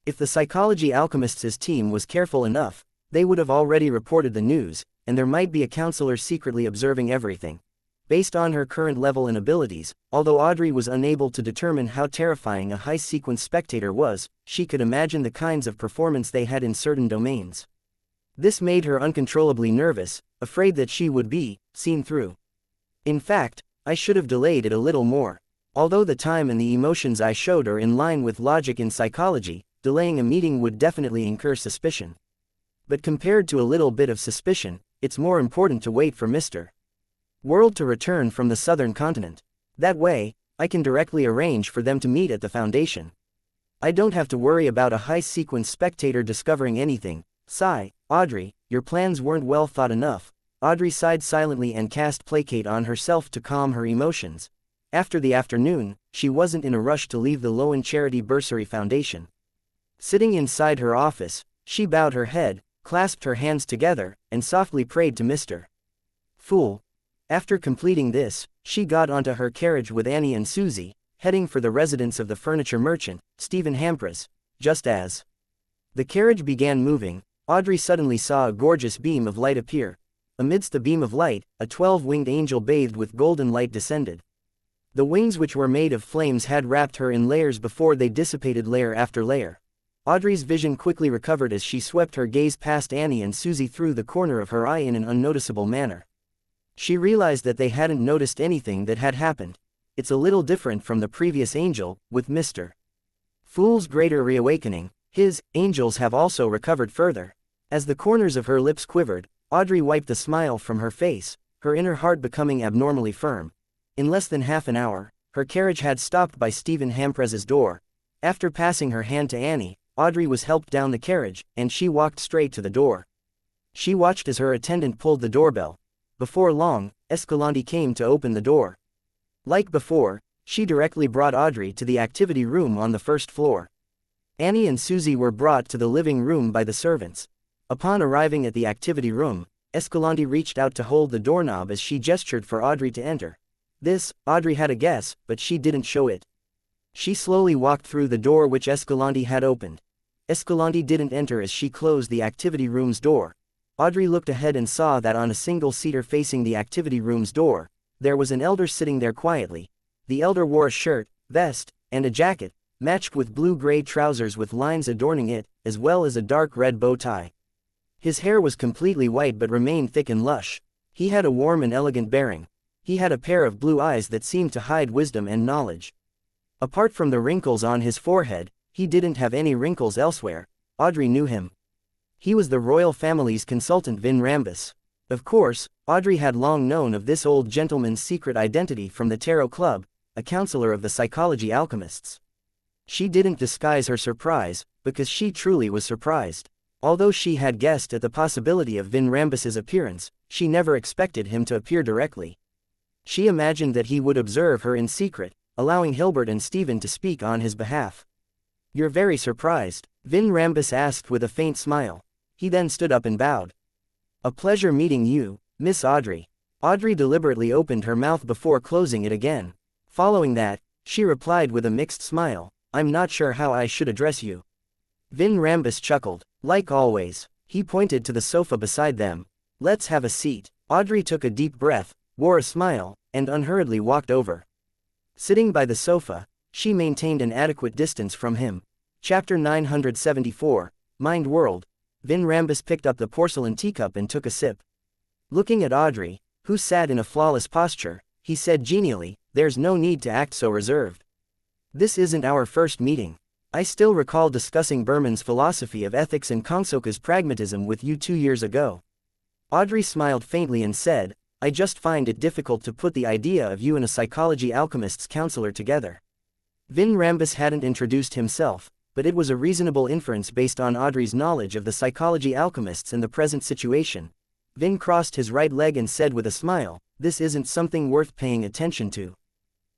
If the Psychology Alchemists' team was careful enough, they would have already reported the news, and there might be a counselor secretly observing everything. Based on her current level and abilities, although Audrey was unable to determine how terrifying a high-sequence spectator was, she could imagine the kinds of performance they had in certain domains. This made her uncontrollably nervous, afraid that she would be seen through. In fact, I should have delayed it a little more. Although the time and the emotions I showed are in line with logic in psychology, delaying a meeting would definitely incur suspicion. But compared to a little bit of suspicion, it's more important to wait for Mr. World to return from the southern continent. That way, I can directly arrange for them to meet at the Foundation. I don't have to worry about a high-sequence spectator discovering anything. Sigh, Audrey, your plans weren't well thought enough. Audrey sighed silently and cast placate on herself to calm her emotions. After the afternoon, she wasn't in a rush to leave the Lowen Charity Bursary Foundation. Sitting inside her office, she bowed her head, clasped her hands together, and softly prayed to Mr. Fool. After completing this, she got onto her carriage with Annie and Susie, heading for the residence of the furniture merchant, Stephen Hampres. Just as the carriage began moving, Audrey suddenly saw a gorgeous beam of light appear. Amidst the beam of light, a 12-winged angel bathed with golden light descended. The wings, which were made of flames, had wrapped her in layers before they dissipated layer after layer. Audrey's vision quickly recovered as she swept her gaze past Annie and Susie through the corner of her eye in an unnoticeable manner. She realized that they hadn't noticed anything that had happened. It's a little different from the previous angel, with Mr. Fool's greater reawakening. His angels have also recovered further. As the corners of her lips quivered, Audrey wiped the smile from her face, her inner heart becoming abnormally firm. In less than half an hour, her carriage had stopped by Stephen Hampres's door. After passing her hand to Annie, Audrey was helped down the carriage, and she walked straight to the door. She watched as her attendant pulled the doorbell. Before long, Escalante came to open the door. Like before, she directly brought Audrey to the activity room on the first floor. Annie and Susie were brought to the living room by the servants. Upon arriving at the activity room, Escalante reached out to hold the doorknob as she gestured for Audrey to enter. This, Audrey had a guess, but she didn't show it. She slowly walked through the door which Escalante had opened. Escalante didn't enter as she closed the activity room's door. Audrey looked ahead and saw that on a single seater facing the activity room's door, there was an elder sitting there quietly. The elder wore a shirt, vest, and a jacket, matched with blue-gray trousers with lines adorning it, as well as a dark red bow tie. His hair was completely white but remained thick and lush. He had a warm and elegant bearing. He had a pair of blue eyes that seemed to hide wisdom and knowledge. Apart from the wrinkles on his forehead, he didn't have any wrinkles elsewhere. Audrey knew him. He was the royal family's consultant Vin Rambus. Of course, Audrey had long known of this old gentleman's secret identity from the Tarot Club, a counselor of the Psychology Alchemists. She didn't disguise her surprise, because she truly was surprised. Although she had guessed at the possibility of Vin Rambus's appearance, she never expected him to appear directly. She imagined that he would observe her in secret, allowing Hilbert and Stephen to speak on his behalf. "You're very surprised?" Vin Rambus asked with a faint smile. He then stood up and bowed. "A pleasure meeting you, Miss Audrey." Audrey deliberately opened her mouth before closing it again. Following that, she replied with a mixed smile, "I'm not sure how I should address you." Vin Rambus chuckled. Like always, he pointed to the sofa beside them. "Let's have a seat." Audrey took a deep breath, wore a smile, and unhurriedly walked over. Sitting by the sofa, she maintained an adequate distance from him. Chapter 974, Mind World. Vin Rambus picked up the porcelain teacup and took a sip. Looking at Audrey, who sat in a flawless posture, he said genially, "There's no need to act so reserved. This isn't our first meeting. I still recall discussing Berman's philosophy of ethics and Kongsoka's pragmatism with you 2 years ago." Audrey smiled faintly and said, "I just find it difficult to put the idea of you and a psychology alchemist's counselor together." Vin Rambus hadn't introduced himself, but it was a reasonable inference based on Audrey's knowledge of the psychology alchemists and the present situation. Vin crossed his right leg and said with a smile, "This isn't something worth paying attention to.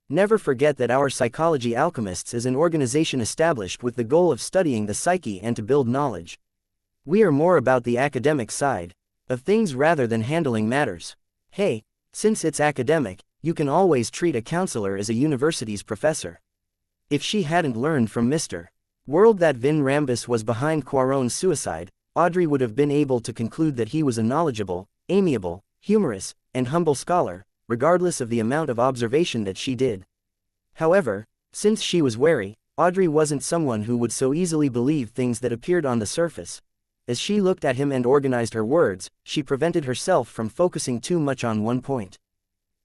Never forget that our psychology alchemists is an organization established with the goal of studying the psyche and to build knowledge. We are more about the academic side of things rather than handling matters. Hey, since it's academic, you can always treat a counselor as a university's professor." If she hadn't learned from Mr. World that Vin Rambus was behind Quaron's suicide, Audrey would have been able to conclude that he was a knowledgeable, amiable, humorous, and humble scholar, regardless of the amount of observation that she did. However, since she was wary, Audrey wasn't someone who would so easily believe things that appeared on the surface. As she looked at him and organized her words, she prevented herself from focusing too much on one point.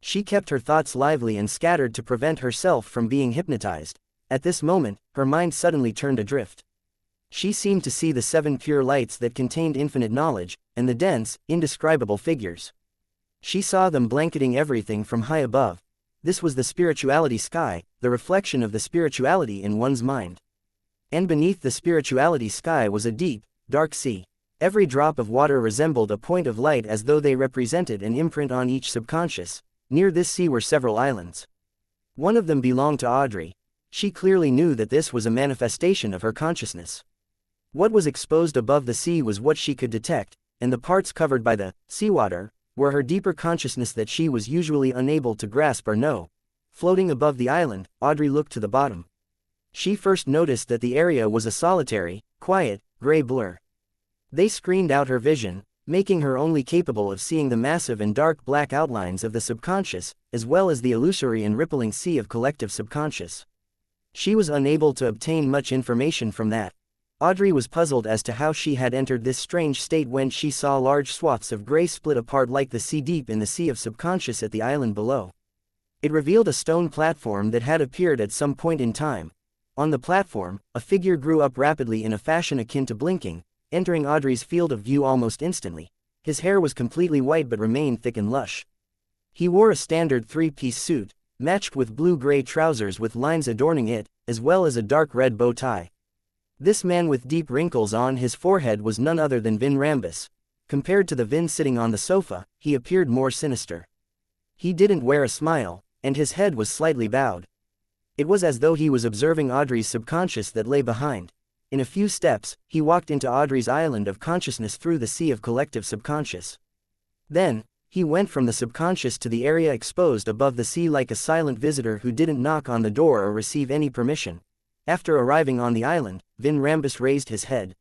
She kept her thoughts lively and scattered to prevent herself from being hypnotized. At this moment, her mind suddenly turned adrift. She seemed to see the 7 pure lights that contained infinite knowledge, and the dense, indescribable figures. She saw them blanketing everything from high above. This was the spirituality sky, the reflection of the spirituality in one's mind. And beneath the spirituality sky was a deep, dark sea. Every drop of water resembled a point of light as though they represented an imprint on each subconscious. Near this sea were several islands. One of them belonged to Audrey. She clearly knew that this was a manifestation of her consciousness. What was exposed above the sea was what she could detect, and the parts covered by the seawater were her deeper consciousness that she was usually unable to grasp or know. Floating above the island, Audrey looked to the bottom. She first noticed that the area was a solitary, quiet, gray blur. They screened out her vision, making her only capable of seeing the massive and dark black outlines of the subconscious, as well as the illusory and rippling sea of collective subconscious. She was unable to obtain much information from that. Audrey was puzzled as to how she had entered this strange state when she saw large swaths of gray split apart like the sea deep in the sea of subconscious at the island below. It revealed a stone platform that had appeared at some point in time. On the platform, a figure grew up rapidly in a fashion akin to blinking, entering Audrey's field of view almost instantly. His hair was completely white but remained thick and lush. He wore a standard 3-piece suit, matched with blue-gray trousers with lines adorning it, as well as a dark red bow tie. This man with deep wrinkles on his forehead was none other than Vin Rambus. Compared to the Vin sitting on the sofa, he appeared more sinister. He didn't wear a smile, and his head was slightly bowed. It was as though he was observing Audrey's subconscious that lay behind. In a few steps, he walked into Audrey's island of consciousness through the sea of collective subconscious. Then, he went from the subconscious to the area exposed above the sea like a silent visitor who didn't knock on the door or receive any permission. After arriving on the island, Vin Rambus raised his head.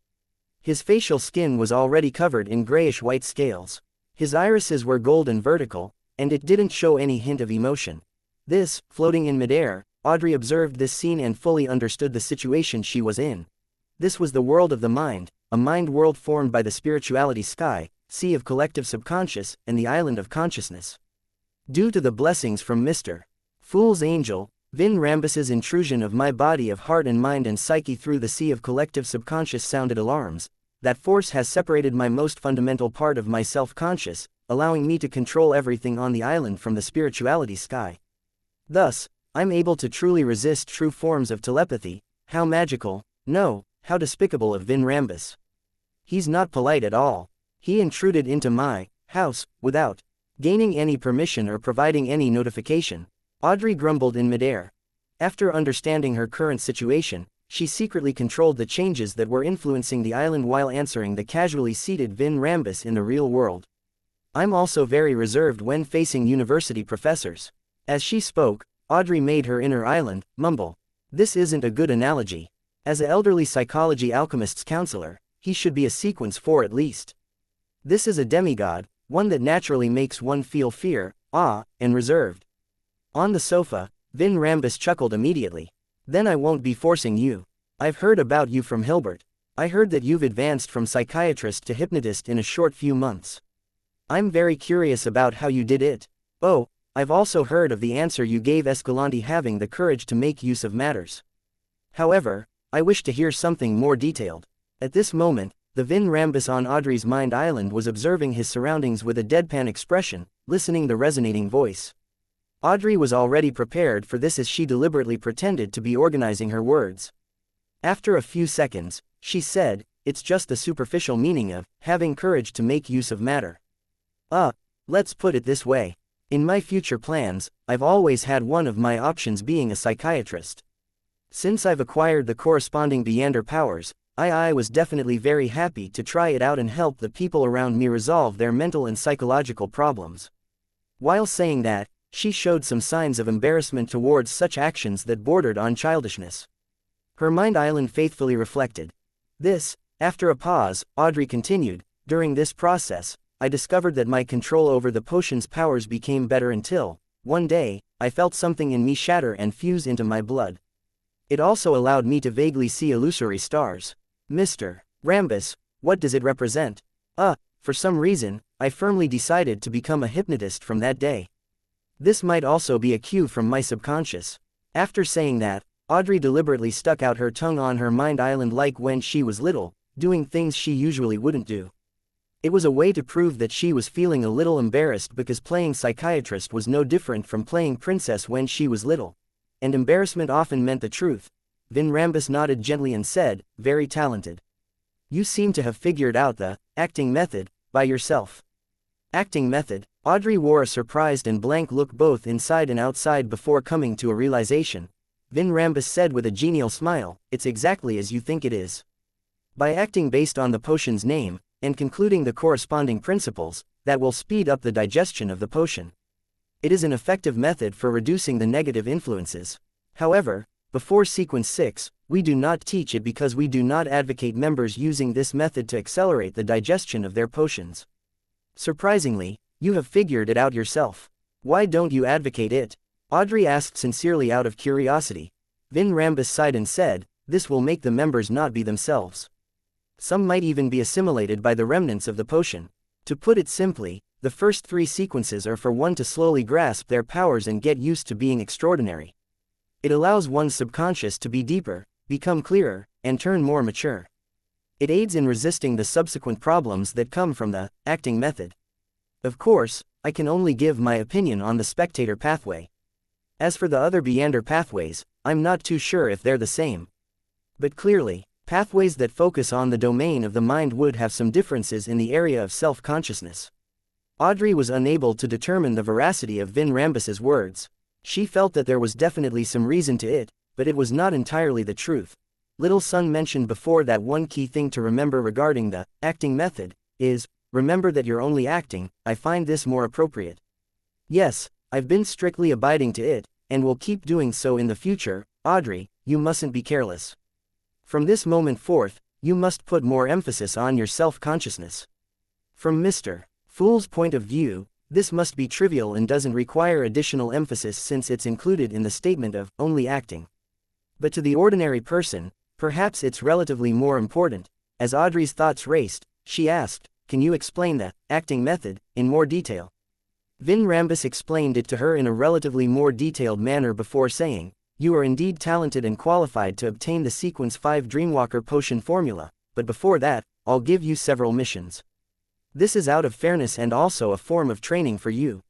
His facial skin was already covered in grayish-white scales. His irises were golden vertical, and it didn't show any hint of emotion. Floating in midair, Audrey observed this scene and fully understood the situation she was in. This was the world of the mind, a mind world formed by the spirituality sky, sea of collective subconscious, and the island of consciousness. Due to the blessings from Mr. Fool's Angel, Vin Rambus's intrusion of my body of heart and mind and psyche through the sea of collective subconscious sounded alarms. That force has separated my most fundamental part of my self-conscious, allowing me to control everything on the island from the spirituality sky. Thus, I'm able to truly resist true forms of telepathy. How magical, no, how despicable of Vin Rambus. He's not polite at all. He intruded into my house, without gaining any permission or providing any notification. Audrey grumbled in midair. After understanding her current situation, she secretly controlled the changes that were influencing the island while answering the casually seated Vin Rambus in the real world. I'm also very reserved when facing university professors. As she spoke, Audrey made her inner island mumble. This isn't a good analogy. As an elderly psychology alchemist's counselor, he should be a sequence 4 at least. This is a demigod, one that naturally makes one feel fear, awe, and reserved. On the sofa, Vin Rambus chuckled immediately. Then I won't be forcing you. I've heard about you from Hilbert. I heard that you've advanced from psychiatrist to hypnotist in a short few months. I'm very curious about how you did it. Oh, I've also heard of the answer you gave Escalante, having the courage to make use of matters. However, I wish to hear something more detailed. At this moment, the Vin Rambus on Audrey's mind island was observing his surroundings with a deadpan expression, listening the resonating voice. Audrey was already prepared for this as she deliberately pretended to be organizing her words. After a few seconds, she said, "It's just the superficial meaning of having courage to make use of matter. Let's put it this way. In my future plans, I've always had one of my options being a psychiatrist. Since I've acquired the corresponding Beyonder powers, I was definitely very happy to try it out and help the people around me resolve their mental and psychological problems." While saying that, she showed some signs of embarrassment towards such actions that bordered on childishness. Her mind island faithfully reflected this. After a pause, Audrey continued, "During this process, I discovered that my control over the potion's powers became better until, one day, I felt something in me shatter and fuse into my blood. It also allowed me to vaguely see illusory stars. Mr. Rambus, what does it represent?" For some reason, I firmly decided to become a hypnotist from that day. This might also be a cue from my subconscious. After saying that, Audrey deliberately stuck out her tongue on her mind island like when she was little, doing things she usually wouldn't do. It was a way to prove that she was feeling a little embarrassed because playing psychiatrist was no different from playing princess when she was little. And embarrassment often meant the truth. Vin Rambus nodded gently and said, "Very talented. You seem to have figured out the acting method by yourself." Acting method? Audrey wore a surprised and blank look both inside and outside before coming to a realization. Vin Rambus said with a genial smile, "It's exactly as you think it is. By acting based on the potion's name, and concluding the corresponding principles, that will speed up the digestion of the potion. It is an effective method for reducing the negative influences. However, before Sequence 6, we do not teach it because we do not advocate members using this method to accelerate the digestion of their potions. Surprisingly, you have figured it out yourself. Why don't you advocate it?" Audrey asked sincerely out of curiosity. Vin Rambus sighed and said, "This will make the members not be themselves. Some might even be assimilated by the remnants of the potion. To put it simply, the first 3 sequences are for one to slowly grasp their powers and get used to being extraordinary. It allows one's subconscious to be deeper, become clearer, and turn more mature. It aids in resisting the subsequent problems that come from the acting method. Of course, I can only give my opinion on the spectator pathway. As for the other Beyonder pathways, I'm not too sure if they're the same. But clearly, pathways that focus on the domain of the mind would have some differences in the area of self-consciousness." Audrey was unable to determine the veracity of Vin Rambus's words. She felt that there was definitely some reason to it, but it was not entirely the truth. Little Sun mentioned before that one key thing to remember regarding the acting method is, remember that you're only acting. I find this more appropriate. Yes, I've been strictly abiding to it, and will keep doing so in the future. Audrey, you mustn't be careless. From this moment forth, you must put more emphasis on your self-consciousness. From Mr. Fool's point of view, this must be trivial and doesn't require additional emphasis since it's included in the statement of only acting. But to the ordinary person, perhaps it's relatively more important. As Audrey's thoughts raced, she asked, "Can you explain the acting method in more detail?" Vin Rambus explained it to her in a relatively more detailed manner before saying, "You are indeed talented and qualified to obtain the Sequence 5 Dreamwalker potion formula, but before that, I'll give you several missions. This is out of fairness and also a form of training for you.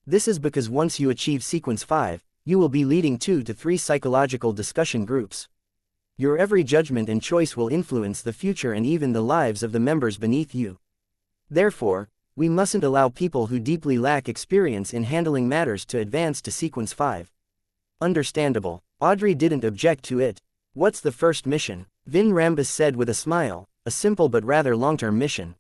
This is because once you achieve Sequence 5, you will be leading 2 to 3 psychological discussion groups. Your every judgment and choice will influence the future and even the lives of the members beneath you. Therefore, we mustn't allow people who deeply lack experience in handling matters to advance to Sequence 5. Understandable. Audrey didn't object to it. What's the first mission? Vin Rambus said with a smile, a simple but rather long-term mission.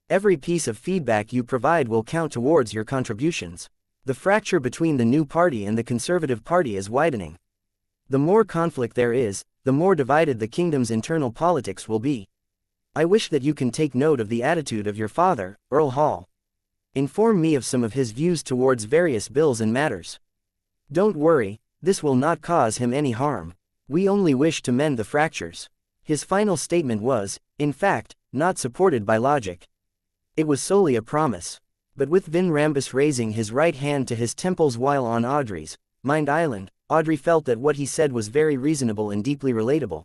Every piece of feedback you provide will count towards your contributions. The fracture between the new party and the Conservative Party is widening. The more conflict there is, the more divided the kingdom's internal politics will be. I wish that you can take note of the attitude of your father, Earl Hall. Inform me of some of his views towards various bills and matters. Don't worry, this will not cause him any harm. We only wish to mend the fractures. His final statement was, in fact, not supported by logic. It was solely a promise. But with Vin Rambus raising his right hand to his temples while on Audrey's mind island, Audrey felt that what he said was very reasonable and deeply relatable.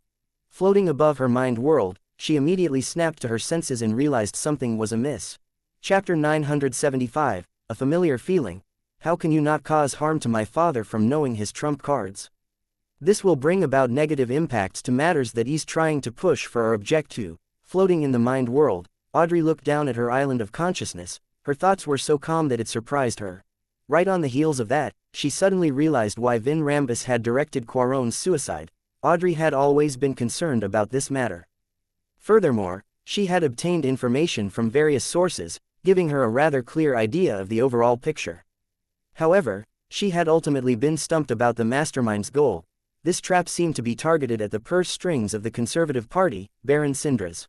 Floating above her mind world, she immediately snapped to her senses and realized something was amiss. Chapter 975, A Familiar Feeling. How can you not cause harm to my father from knowing his trump cards? This will bring about negative impacts to matters that he's trying to push for or object to. Floating in the mind world, Audrey looked down at her island of consciousness. Her thoughts were so calm that it surprised her. Right on the heels of that, she suddenly realized why Vin Rambus had directed Quaron's suicide. Audrey had always been concerned about this matter. Furthermore, she had obtained information from various sources, giving her a rather clear idea of the overall picture. However, she had ultimately been stumped about the mastermind's goal. This trap seemed to be targeted at the purse strings of the Conservative Party, Baron Syndras.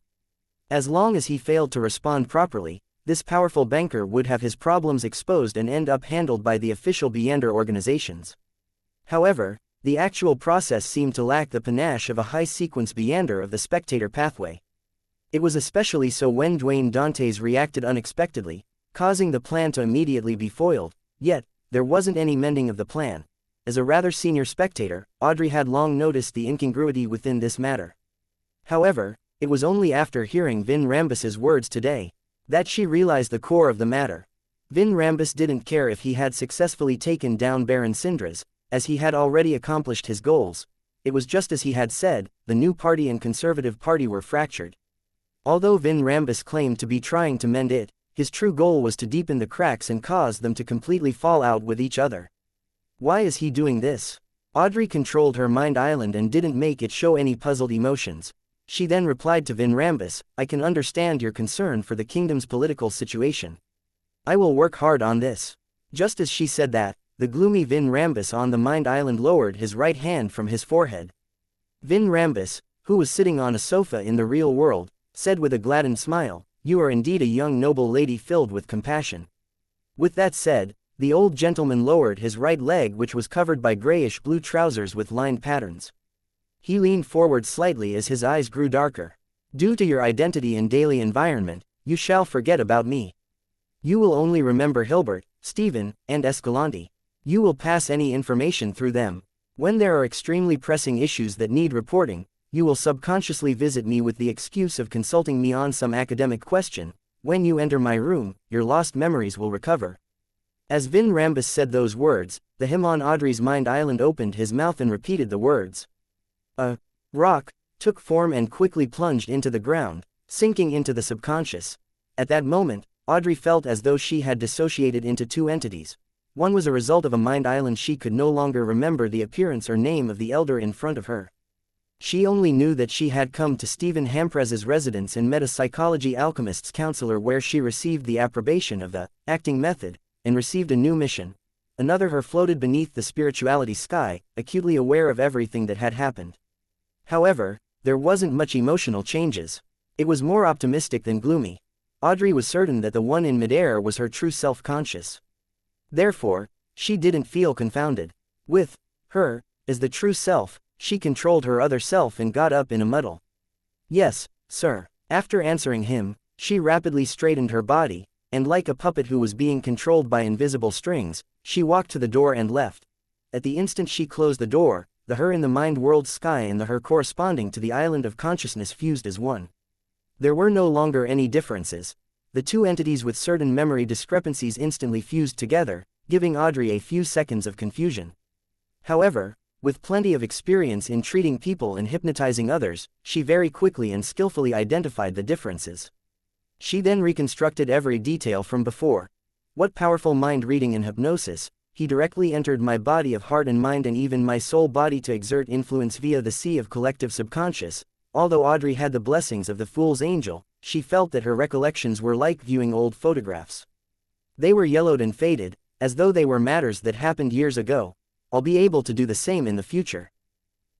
As long as he failed to respond properly, this powerful banker would have his problems exposed and end up handled by the official Beyonder organizations. However, the actual process seemed to lack the panache of a high-sequence Beyonder of the spectator pathway. It was especially so when Dwayne Dantes reacted unexpectedly, causing the plan to immediately be foiled, yet, there wasn't any mending of the plan. As a rather senior spectator, Audrey had long noticed the incongruity within this matter. However, it was only after hearing Vin Rambus's words today that she realized the core of the matter. Vin Rambus didn't care if he had successfully taken down Baron Syndras, as he had already accomplished his goals. It was just as he had said, the new party and Conservative Party were fractured. Although Vin Rambus claimed to be trying to mend it, his true goal was to deepen the cracks and cause them to completely fall out with each other. Why is he doing this? Audrey controlled her mind island and didn't make it show any puzzled emotions. She then replied to Vin Rambus, I can understand your concern for the kingdom's political situation. I will work hard on this. Just as she said that, the gloomy Vin Rambus on the mind island lowered his right hand from his forehead. Vin Rambus, who was sitting on a sofa in the real world, said with a gladdened smile, you are indeed a young noble lady filled with compassion. With that said, the old gentleman lowered his right leg, which was covered by grayish-blue trousers with lined patterns. He leaned forward slightly as his eyes grew darker. Due to your identity and daily environment, you shall forget about me. You will only remember Hilbert, Stephen, and Escalante. You will pass any information through them. When there are extremely pressing issues that need reporting, you will subconsciously visit me with the excuse of consulting me on some academic question. When you enter my room, your lost memories will recover. As Vin Rambus said those words, the him on Audrey's mind island opened his mouth and repeated the words. A rock took form and quickly plunged into the ground, sinking into the subconscious. At that moment, Audrey felt as though she had dissociated into two entities. One was a result of a mind island. She could no longer remember the appearance or name of the elder in front of her. She only knew that she had come to Stephen Hampres's residence and met a psychology alchemist's counselor, where she received the approbation of the acting method, and received a new mission. Another her floated beneath the spirituality sky, acutely aware of everything that had happened. However, there wasn't much emotional changes. It was more optimistic than gloomy. Audrey was certain that the one in midair was her true self-conscious. Therefore, she didn't feel confounded. With her, as the true self, she controlled her other self and got up in a muddle. Yes, sir. After answering him, she rapidly straightened her body, and like a puppet who was being controlled by invisible strings, she walked to the door and left. At the instant she closed the door, the her in the mind world sky and the her corresponding to the island of consciousness fused as one. There were no longer any differences. The two entities with certain memory discrepancies instantly fused together, giving Audrey a few seconds of confusion. However, with plenty of experience in treating people and hypnotizing others, she very quickly and skillfully identified the differences. She then reconstructed every detail from before. What powerful mind reading and hypnosis! he directly entered my body of heart and mind and even my soul body to exert influence via the sea of collective subconscious. Although Audrey had the blessings of the Fool's Angel, she felt that her recollections were like viewing old photographs. They were yellowed and faded, as though they were matters that happened years ago. I'll be able to do the same in the future.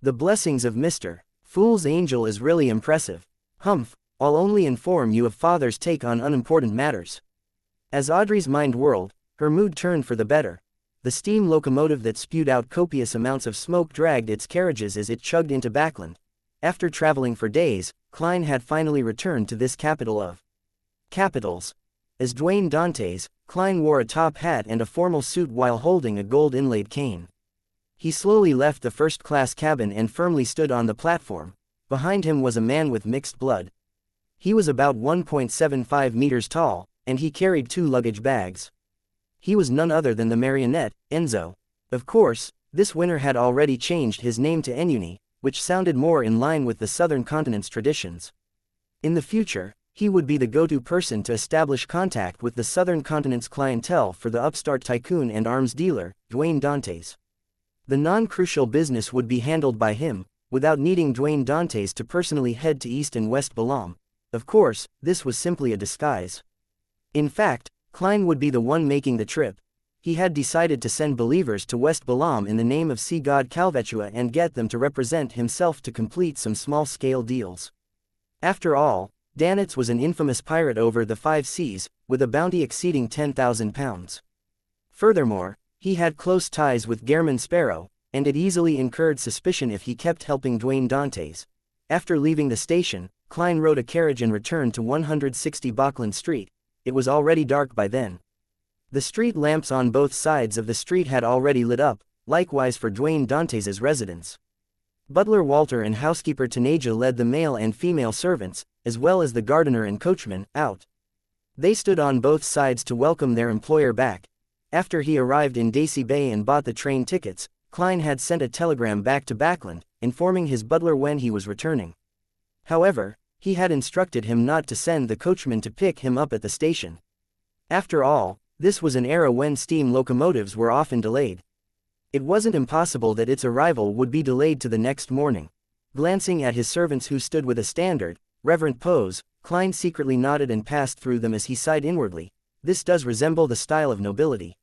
The blessings of Mr. Fool's Angel is really impressive. Humph, I'll only inform you of Father's take on unimportant matters. As Audrey's mind whirled, her mood turned for the better. The steam locomotive that spewed out copious amounts of smoke dragged its carriages as it chugged into Backland. After traveling for days, Klein had finally returned to this capital of capitals. As Dwayne Dantes, Klein wore a top hat and a formal suit while holding a gold-inlaid cane. He slowly left the first-class cabin and firmly stood on the platform. Behind him was a man with mixed blood. He was about 1.75 meters tall, and he carried 2 luggage bags. He was none other than the marionette, Enzo. Of course, this winner had already changed his name to Enuni, which sounded more in line with the southern continent's traditions. In the future, he would be the go-to person to establish contact with the southern continent's clientele for the upstart tycoon and arms dealer, Dwayne Dantes. The non-crucial business would be handled by him, without needing Dwayne Dantes to personally head to East and West Balam. Of course, this was simply a disguise. In fact, Klein would be the one making the trip. He had decided to send believers to West Balam in the name of sea god Calvetua and get them to represent himself to complete some small-scale deals. After all, Danitz was an infamous pirate over the 5 seas, with a bounty exceeding 10,000 pounds. Furthermore, he had close ties with Gehrman Sparrow, and it easily incurred suspicion if he kept helping Dwayne Dantes. After leaving the station, Klein rode a carriage and returned to 160 Bachland Street. It was already dark by then. The street lamps on both sides of the street had already lit up, likewise for Dwayne Dantes' residence. Butler Walter and housekeeper Tanaja led the male and female servants, as well as the gardener and coachman, out. They stood on both sides to welcome their employer back. After he arrived in Daisy Bay and bought the train tickets, Klein had sent a telegram back to Backland, informing his butler when he was returning. However, he had instructed him not to send the coachman to pick him up at the station. After all, this was an era when steam locomotives were often delayed. It wasn't impossible that its arrival would be delayed to the next morning. Glancing at his servants who stood with a standard, reverent pose, Klein secretly nodded and passed through them as he sighed inwardly. This does resemble the style of nobility.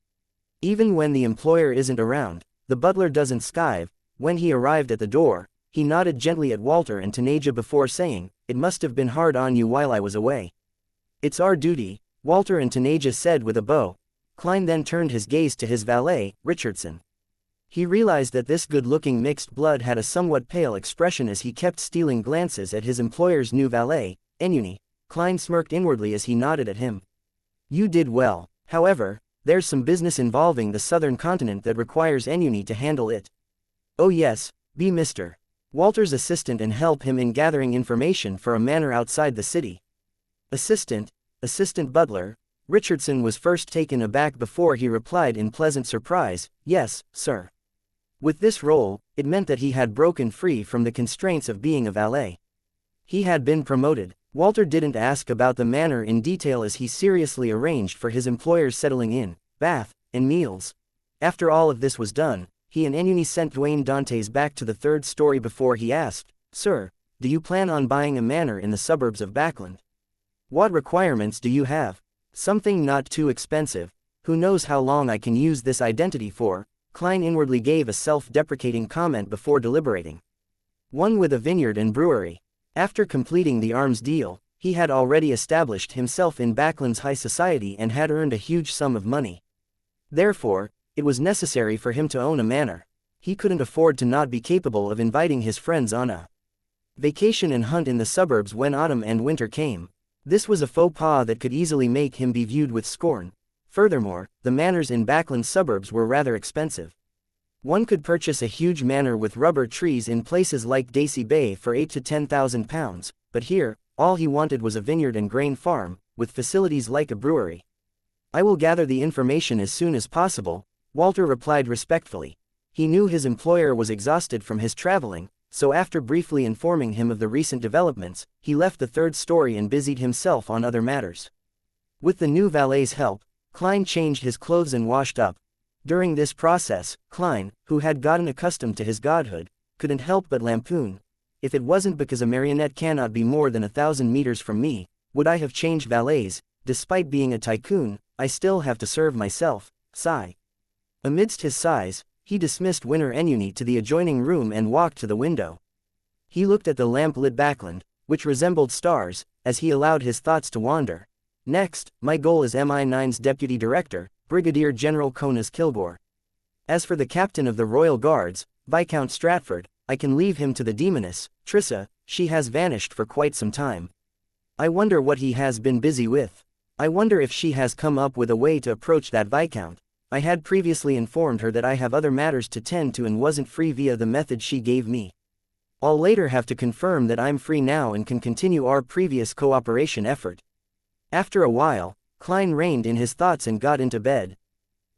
Even when the employer isn't around, the butler doesn't skive. When he arrived at the door, he nodded gently at Walter and Tanaja before saying, "It must have been hard on you while I was away." "It's our duty," Walter and Tanaja said with a bow. Klein then turned his gaze to his valet, Richardson. He realized that this good-looking mixed blood had a somewhat pale expression as he kept stealing glances at his employer's new valet, Enuni. Klein smirked inwardly as he nodded at him. "You did well. However, there's some business involving the southern continent that requires Enuni to handle it." "Oh yes, be Mr. Walter's assistant and help him in gathering information for a manor outside the city." Assistant butler, Richardson was first taken aback before he replied in pleasant surprise, "Yes, sir." With this role, it meant that he had broken free from the constraints of being a valet. He had been promoted. Walter didn't ask about the manor in detail as he seriously arranged for his employer's settling in, bath, and meals. After all of this was done, he and Enuni sent Dwayne Dantes back to the 3rd story before he asked, "Sir, do you plan on buying a manor in the suburbs of Backland? What requirements do you have?" "Something not too expensive. Who knows how long I can use this identity for?" Klein inwardly gave a self-deprecating comment before deliberating. "One with a vineyard and brewery." After completing the arms deal, he had already established himself in Backland's high society and had earned a huge sum of money. Therefore, it was necessary for him to own a manor. He couldn't afford to not be capable of inviting his friends on a vacation and hunt in the suburbs when autumn and winter came. This was a faux pas that could easily make him be viewed with scorn. Furthermore, the manors in Backland's suburbs were rather expensive. One could purchase a huge manor with rubber trees in places like Daisy Bay for 8 to 10,000 pounds, but here, all he wanted was a vineyard and grain farm, with facilities like a brewery. "I will gather the information as soon as possible," Walter replied respectfully. He knew his employer was exhausted from his traveling, so after briefly informing him of the recent developments, he left the 3rd story and busied himself on other matters. With the new valet's help, Klein changed his clothes and washed up. During this process, Klein, who had gotten accustomed to his godhood, couldn't help but lampoon. If it wasn't because a marionette cannot be more than 1,000 meters from me, would I have changed valets? Despite being a tycoon, I still have to serve myself. Sigh. Amidst his sighs, he dismissed Winner Enuni to the adjoining room and walked to the window. He looked at the lamp-lit backland, which resembled stars, as he allowed his thoughts to wander. Next, my goal is MI9's Deputy Director, Brigadier General Conas Kilgore. As for the Captain of the Royal Guards, Viscount Stratford, I can leave him to the Demoness, Trissa. She has vanished for quite some time. I wonder what he has been busy with. I wonder if she has come up with a way to approach that Viscount. I had previously informed her that I have other matters to tend to and wasn't free via the method she gave me. I'll later have to confirm that I'm free now and can continue our previous cooperation effort. After a while, Klein reined in his thoughts and got into bed.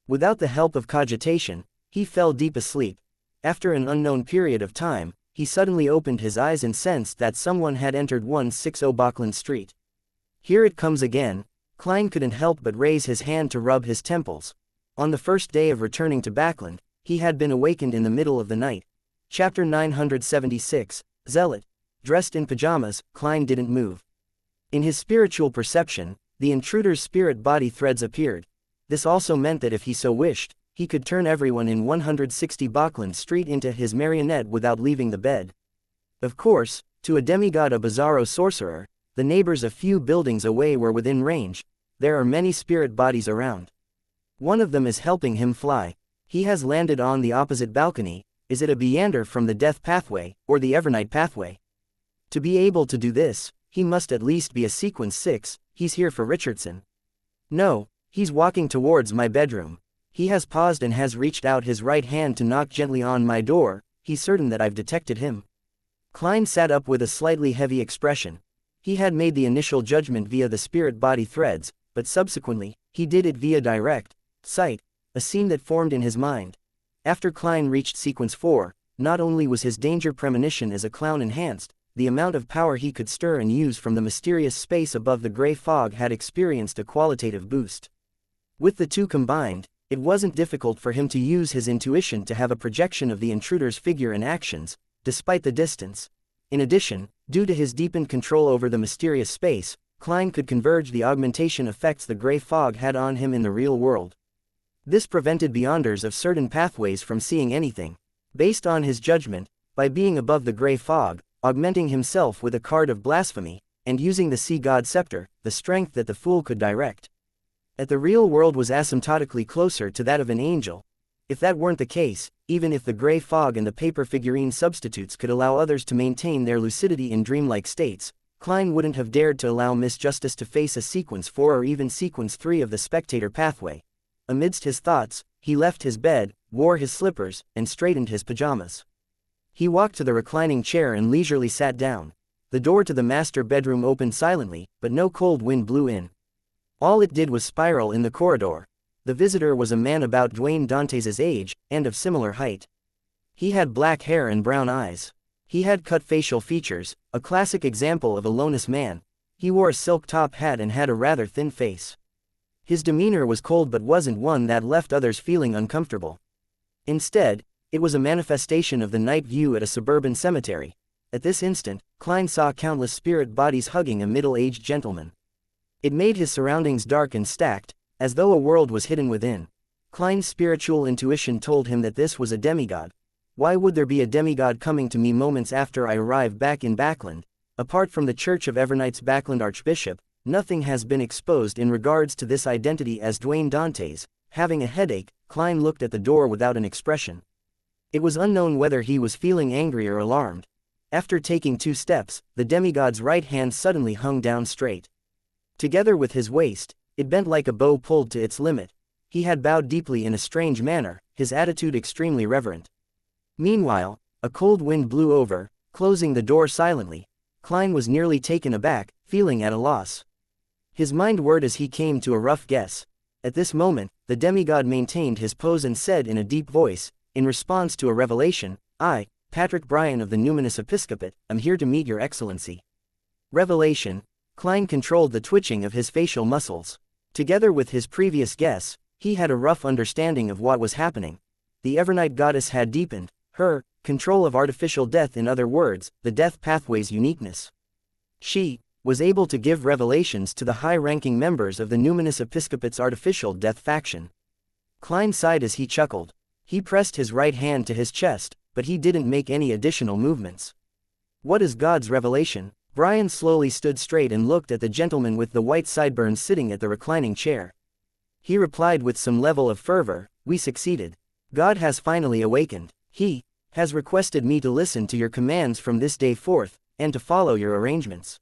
Without the help of cogitation, he fell deep asleep. After an unknown period of time, he suddenly opened his eyes and sensed that someone had entered 160 Bachland Street. Here it comes again. Klein couldn't help but raise his hand to rub his temples. On the first day of returning to Bachland, he had been awakened in the middle of the night. Chapter 976, Zealot. Dressed in pajamas, Klein didn't move. In his spiritual perception, the intruder's spirit body threads appeared. This also meant that if he so wished, he could turn everyone in 160 Bachland Street into his marionette without leaving the bed. Of course, to a demigod, a bizarro sorcerer, the neighbors a few buildings away were within range. There are many spirit bodies around. One of them is helping him fly. He has landed on the opposite balcony. Is it a Beander from the Death Pathway, or the Evernight Pathway? To be able to do this, he must at least be a Sequence 6, he's here for Richardson. No, he's walking towards my bedroom. He has paused and has reached out his right hand to knock gently on my door. He's certain that I've detected him. Klein sat up with a slightly heavy expression. He had made the initial judgment via the spirit body threads, but subsequently, he did it via direct sight, a scene that formed in his mind. After Klein reached Sequence 4, not only was his danger premonition as a clown enhanced, the amount of power he could stir and use from the mysterious space above the gray fog had experienced a qualitative boost. With the two combined, it wasn't difficult for him to use his intuition to have a projection of the intruder's figure and actions, despite the distance. In addition, due to his deepened control over the mysterious space, Klein could converge the augmentation effects the gray fog had on him in the real world. This prevented Beyonders of certain pathways from seeing anything. Based on his judgment, by being above the gray fog, augmenting himself with a card of blasphemy, and using the sea god scepter, the strength that the fool could direct. At the real world was asymptotically closer to that of an angel. If that weren't the case, even if the gray fog and the paper figurine substitutes could allow others to maintain their lucidity in dreamlike states, Klein wouldn't have dared to allow Miss Justice to face a Sequence 4 or even Sequence 3 of the Spectator pathway. Amidst his thoughts, he left his bed, wore his slippers, and straightened his pajamas. He walked to the reclining chair and leisurely sat down. The door to the master bedroom opened silently, but no cold wind blew in. All it did was spiral in the corridor. The visitor was a man about Duane Dantes' age, and of similar height. He had black hair and brown eyes. He had cut facial features, a classic example of a Lonus man. He wore a silk top hat and had a rather thin face. His demeanor was cold but wasn't one that left others feeling uncomfortable. Instead, it was a manifestation of the night view at a suburban cemetery. At this instant, Klein saw countless spirit bodies hugging a middle-aged gentleman. It made his surroundings dark and stacked, as though a world was hidden within. Klein's spiritual intuition told him that this was a demigod. Why would there be a demigod coming to me moments after I arrive back in Bachland? Apart from the Church of Evernight's Bachland Archbishop, nothing has been exposed in regards to this identity as Duane Dantes. Having a headache, Klein looked at the door without an expression. It was unknown whether he was feeling angry or alarmed. After taking 2 steps, the demigod's right hand suddenly hung down straight. Together with his waist, it bent like a bow pulled to its limit. He had bowed deeply in a strange manner, his attitude extremely reverent. Meanwhile, a cold wind blew over, closing the door silently. Klein was nearly taken aback, feeling at a loss. His mind whirred as he came to a rough guess. At this moment, the demigod maintained his pose and said in a deep voice, in response to a revelation, "I, Patrick Bryan of the Numinous Episcopate, am here to meet your excellency." Revelation. Klein controlled the twitching of his facial muscles. Together with his previous guess, He had a rough understanding of what was happening. The Evernight goddess had deepened her control of artificial death, in other words, the death pathway's uniqueness. She was able to give revelations to the high-ranking members of the Numinous Episcopate's artificial death faction. Klein sighed as he chuckled. He pressed his right hand to his chest, but he didn't make any additional movements. What is God's revelation? Brian slowly stood straight and looked at the gentleman with the white sideburns sitting at the reclining chair. He replied with some level of fervor, "We succeeded. God has finally awakened. He has requested me to listen to your commands from this day forth, and to follow your arrangements."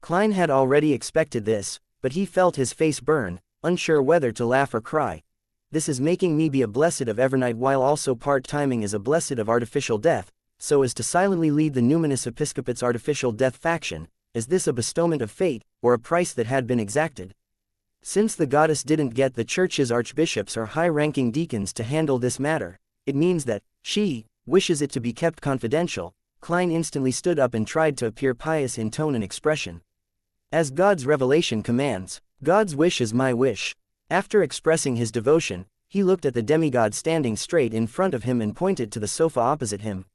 Klein had already expected this, but he felt his face burn, unsure whether to laugh or cry. This is making me be a blessed of Evernight while also part-timing as a blessed of artificial death, so as to silently lead the Numinous Episcopate's artificial death faction. Is this a bestowment of fate, or a price that had been exacted? Since the goddess didn't get the church's archbishops or high-ranking deacons to handle this matter, it means that she wishes it to be kept confidential. Klein instantly stood up and tried to appear pious in tone and expression. As God's revelation commands, God's wish is my wish. After expressing his devotion, he looked at the demigod standing straight in front of him and pointed to the sofa opposite him.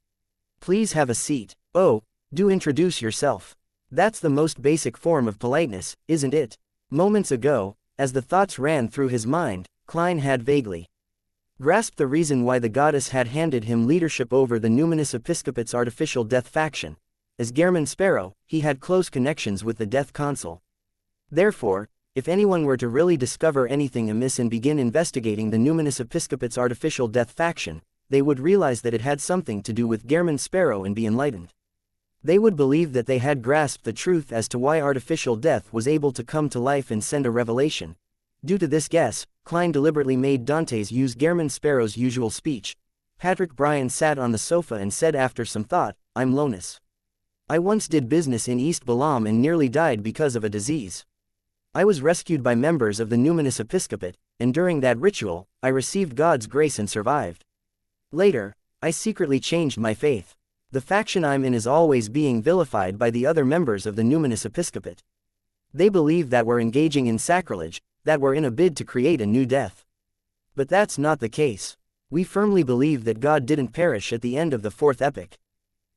"Please have a seat. Oh, do introduce yourself. That's the most basic form of politeness, isn't it?" Moments ago, as the thoughts ran through his mind, Klein had vaguely grasped the reason why the goddess had handed him leadership over the Numinous Episcopate's artificial death faction. As Gehrman Sparrow, he had close connections with the Death Council. Therefore, if anyone were to really discover anything amiss and begin investigating the Numinous Episcopate's artificial death faction, they would realize that it had something to do with Gehrman Sparrow and be enlightened. They would believe that they had grasped the truth as to why artificial death was able to come to life and send a revelation. Due to this guess, Klein deliberately made Dantes use Gehrman Sparrow's usual speech. Patrick Bryan sat on the sofa and said after some thought, "I'm Lonus. I once did business in East Balam and nearly died because of a disease. I was rescued by members of the Numinous Episcopate, and during that ritual, I received God's grace and survived. Later, I secretly changed my faith. The faction I'm in is always being vilified by the other members of the Numinous Episcopate. They believe that we're engaging in sacrilege, that we're in a bid to create a new death. But that's not the case. We firmly believe that God didn't perish at the end of the fourth epoch.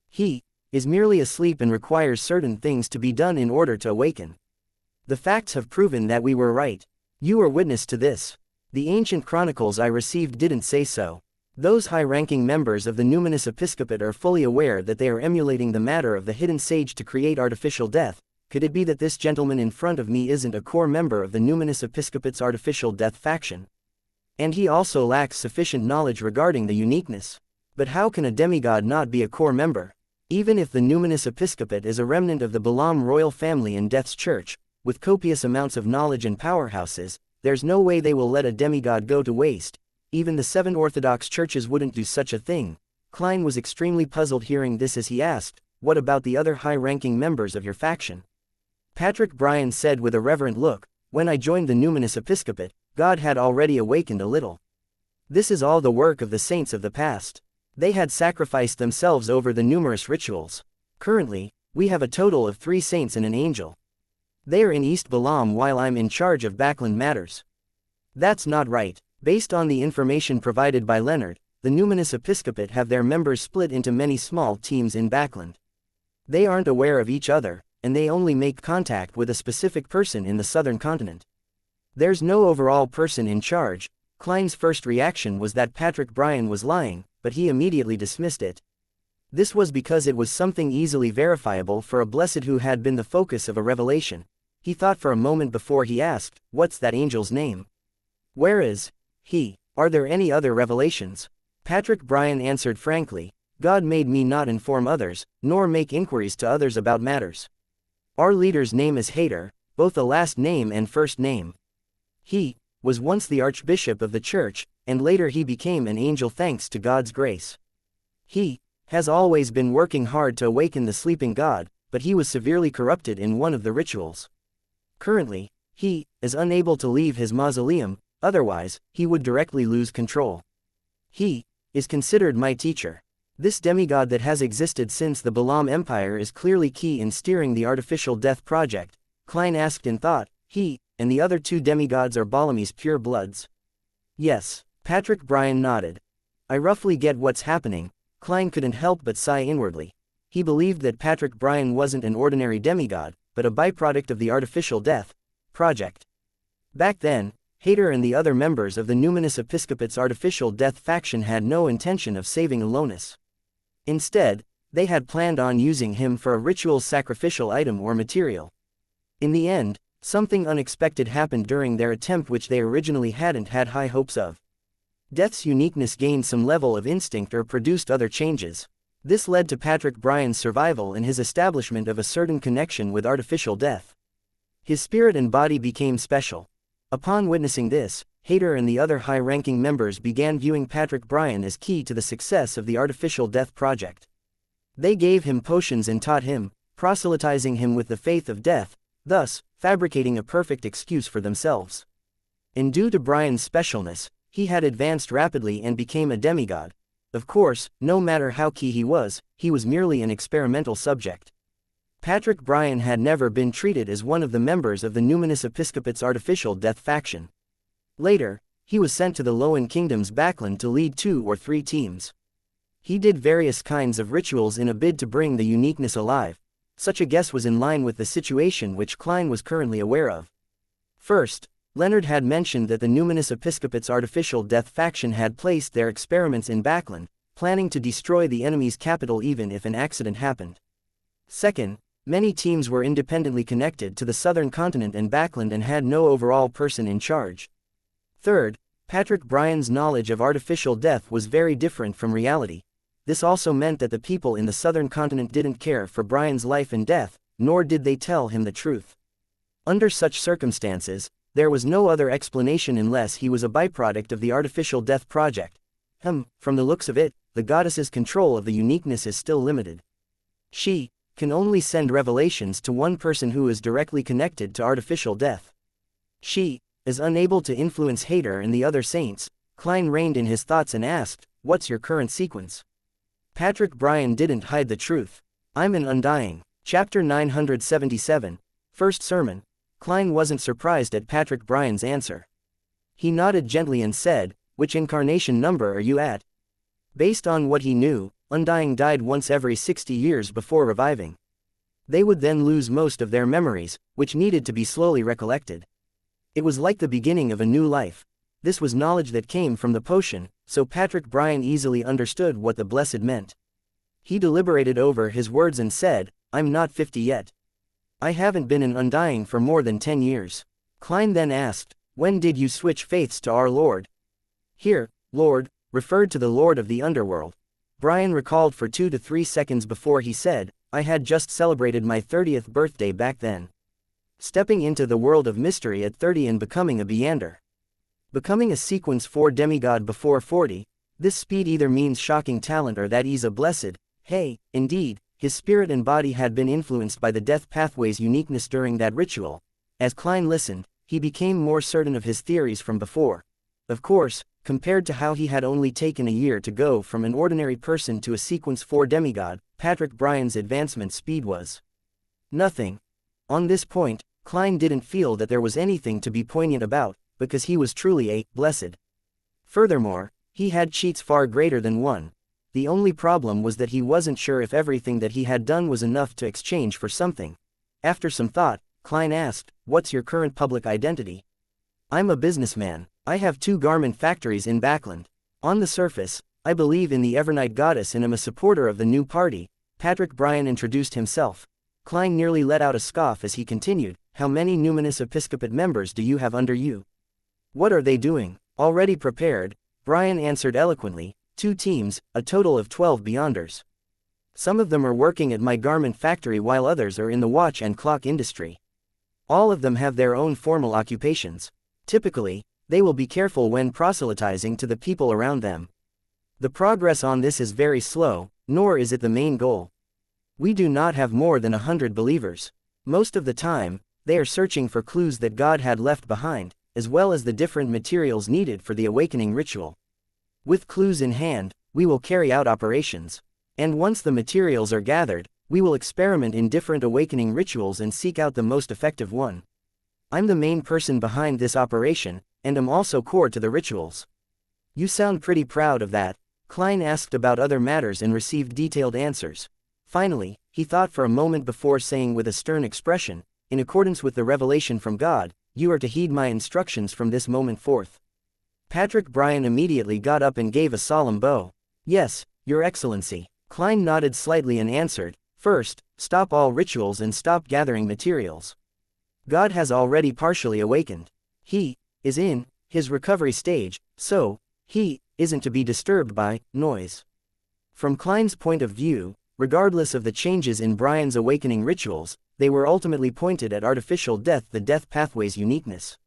He is merely asleep and requires certain things to be done in order to awaken. The facts have proven that we were right. You are witness to this. The ancient chronicles I received didn't say so. Those high-ranking members of the Numinous Episcopate are fully aware that they are emulating the matter of the hidden sage to create artificial death. Could it be that this gentleman in front of me isn't a core member of the Numinous Episcopate's artificial death faction? And he also lacks sufficient knowledge regarding the uniqueness. But how can a demigod not be a core member? Even if the Numinous Episcopate is a remnant of the Balam royal family and Death's Church, with copious amounts of knowledge and powerhouses, there's no way they will let a demigod go to waste. Even the 7 Orthodox churches wouldn't do such a thing. Klein was extremely puzzled hearing this as he asked, "What about the other high-ranking members of your faction?" Patrick Bryan said with a reverent look, "When I joined the Numinous Episcopate, God had already awakened a little. This is all the work of the saints of the past. They had sacrificed themselves over the numerous rituals. Currently, we have a total of 3 saints and an angel. They are in East Balam while I'm in charge of Backland matters." That's not right. Based on the information provided by Leonard, the Numinous Episcopate have their members split into many small teams in Backland. They aren't aware of each other, and they only make contact with a specific person in the southern continent. There's no overall person in charge. Klein's first reaction was that Patrick Bryan was lying, but he immediately dismissed it. This was because it was something easily verifiable for a blessed who had been the focus of a revelation. He thought for a moment before he asked, "What's that angel's name? Where is he? Are there any other revelations?" Patrick Bryan answered frankly, "God made me not inform others, nor make inquiries to others about matters. Our leader's name is Hader, both a last name and first name. He was once the archbishop of the church, and later he became an angel thanks to God's grace. He has always been working hard to awaken the sleeping God, but he was severely corrupted in one of the rituals. Currently, he is unable to leave his mausoleum, otherwise, he would directly lose control. He is considered my teacher. This demigod that has existed since the Balam Empire is clearly key in steering the artificial death project." Klein asked in thought, "He and the other 2 demigods are Balamese pure bloods?" Yes, Patrick Bryan nodded. I roughly get what's happening. Klein couldn't help but sigh inwardly. He believed that Patrick Bryan wasn't an ordinary demigod, but a byproduct of the Artificial Death Project. Back then, Hayter and the other members of the Numinous Episcopate's Artificial Death faction had no intention of saving Alonus. Instead, they had planned on using him for a ritual sacrificial item or material. In the end, something unexpected happened during their attempt which they originally hadn't had high hopes of. Death's uniqueness gained some level of instinct or produced other changes. This led to Patrick Bryan's survival and his establishment of a certain connection with artificial death. His spirit and body became special. Upon witnessing this, Hayter and the other high-ranking members began viewing Patrick Bryan as key to the success of the Artificial Death Project. They gave him potions and taught him, proselytizing him with the faith of death, thus, fabricating a perfect excuse for themselves. And due to Bryan's specialness, he had advanced rapidly and became a demigod. Of course, no matter how key he was merely an experimental subject. Patrick Bryan had never been treated as one of the members of the Numinous Episcopate's Artificial Death faction. Later, he was sent to the Lowen Kingdom's backland to lead 2 or 3 teams. He did various kinds of rituals in a bid to bring the uniqueness alive. Such a guess was in line with the situation which Klein was currently aware of. First, Leonard had mentioned that the Numinous Episcopate's Artificial Death faction had placed their experiments in Backland, planning to destroy the enemy's capital even if an accident happened. Second, many teams were independently connected to the southern continent and Backland and had no overall person in charge. Third, Patrick Bryan's knowledge of artificial death was very different from reality. This also meant that the people in the southern continent didn't care for Bryan's life and death, nor did they tell him the truth. Under such circumstances, there was no other explanation unless he was a byproduct of the Artificial Death Project. From the looks of it, the goddess's control of the uniqueness is still limited. She can only send revelations to one person who is directly connected to artificial death. She is unable to influence Hayter and the other saints. Klein reined in his thoughts and asked, "What's your current sequence?" Patrick Bryan didn't hide the truth. "I'm an Undying." Chapter 977. First Sermon. Klein wasn't surprised at Patrick Bryan's answer. He nodded gently and said, "Which incarnation number are you at?" Based on what he knew, Undying died once every 60 years before reviving. They would then lose most of their memories, which needed to be slowly recollected. It was like the beginning of a new life. This was knowledge that came from the potion, so Patrick Bryan easily understood what the blessed meant. He deliberated over his words and said, "I'm not 50 yet. I haven't been an Undying for more than 10 years. Klein then asked, "When did you switch faiths to our Lord?" Here, Lord, referred to the Lord of the Underworld. Bryan recalled for 2 to 3 seconds before he said, "I had just celebrated my 30th birthday back then. Stepping into the world of mystery at 30 and becoming a Beander. Becoming a sequence 4 demigod before 40, this speed either means shocking talent or that he's a blessed." Hey, indeed, his spirit and body had been influenced by the death pathway's uniqueness during that ritual. As Klein listened, he became more certain of his theories from before. Of course, compared to how he had only taken a year to go from an ordinary person to a sequence 4 demigod, Patrick Bryan's advancement speed was nothing. On this point, Klein didn't feel that there was anything to be poignant about, because he was truly a blessed. Furthermore, he had cheats far greater than one. The only problem was that he wasn't sure if everything that he had done was enough to exchange for something. After some thought, Klein asked, "What's your current public identity?" "I'm a businessman. I have 2 garment factories in Backland. On the surface, I believe in the Evernight goddess and am a supporter of the new party." Patrick Bryan introduced himself. Klein nearly let out a scoff as he continued, "How many Numinous Episcopate members do you have under you? What are they doing?" "Already prepared," Bryan answered eloquently, 2 teams, a total of 12 Beyonders. Some of them are working at my garment factory while others are in the watch and clock industry. All of them have their own formal occupations. Typically, they will be careful when proselytizing to the people around them. The progress on this is very slow, nor is it the main goal. We do not have more than 100 believers. Most of the time, they are searching for clues that God had left behind, as well as the different materials needed for the awakening ritual. With clues in hand, we will carry out operations. And once the materials are gathered, we will experiment in different awakening rituals and seek out the most effective one. I'm the main person behind this operation, and am also core to the rituals. You sound pretty proud of that. Klein asked about other matters and received detailed answers. Finally, he thought for a moment before saying with a stern expression, in accordance with the revelation from God, you are to heed my instructions from this moment forth. Patrick Bryan immediately got up and gave a solemn bow. Yes, Your Excellency. Klein nodded slightly and answered, first, stop all rituals and stop gathering materials. God has already partially awakened. He is in his recovery stage, so he isn't to be disturbed by noise. From Klein's point of view, regardless of the changes in Bryan's awakening rituals, they were ultimately pointed at artificial death, the death pathway's uniqueness.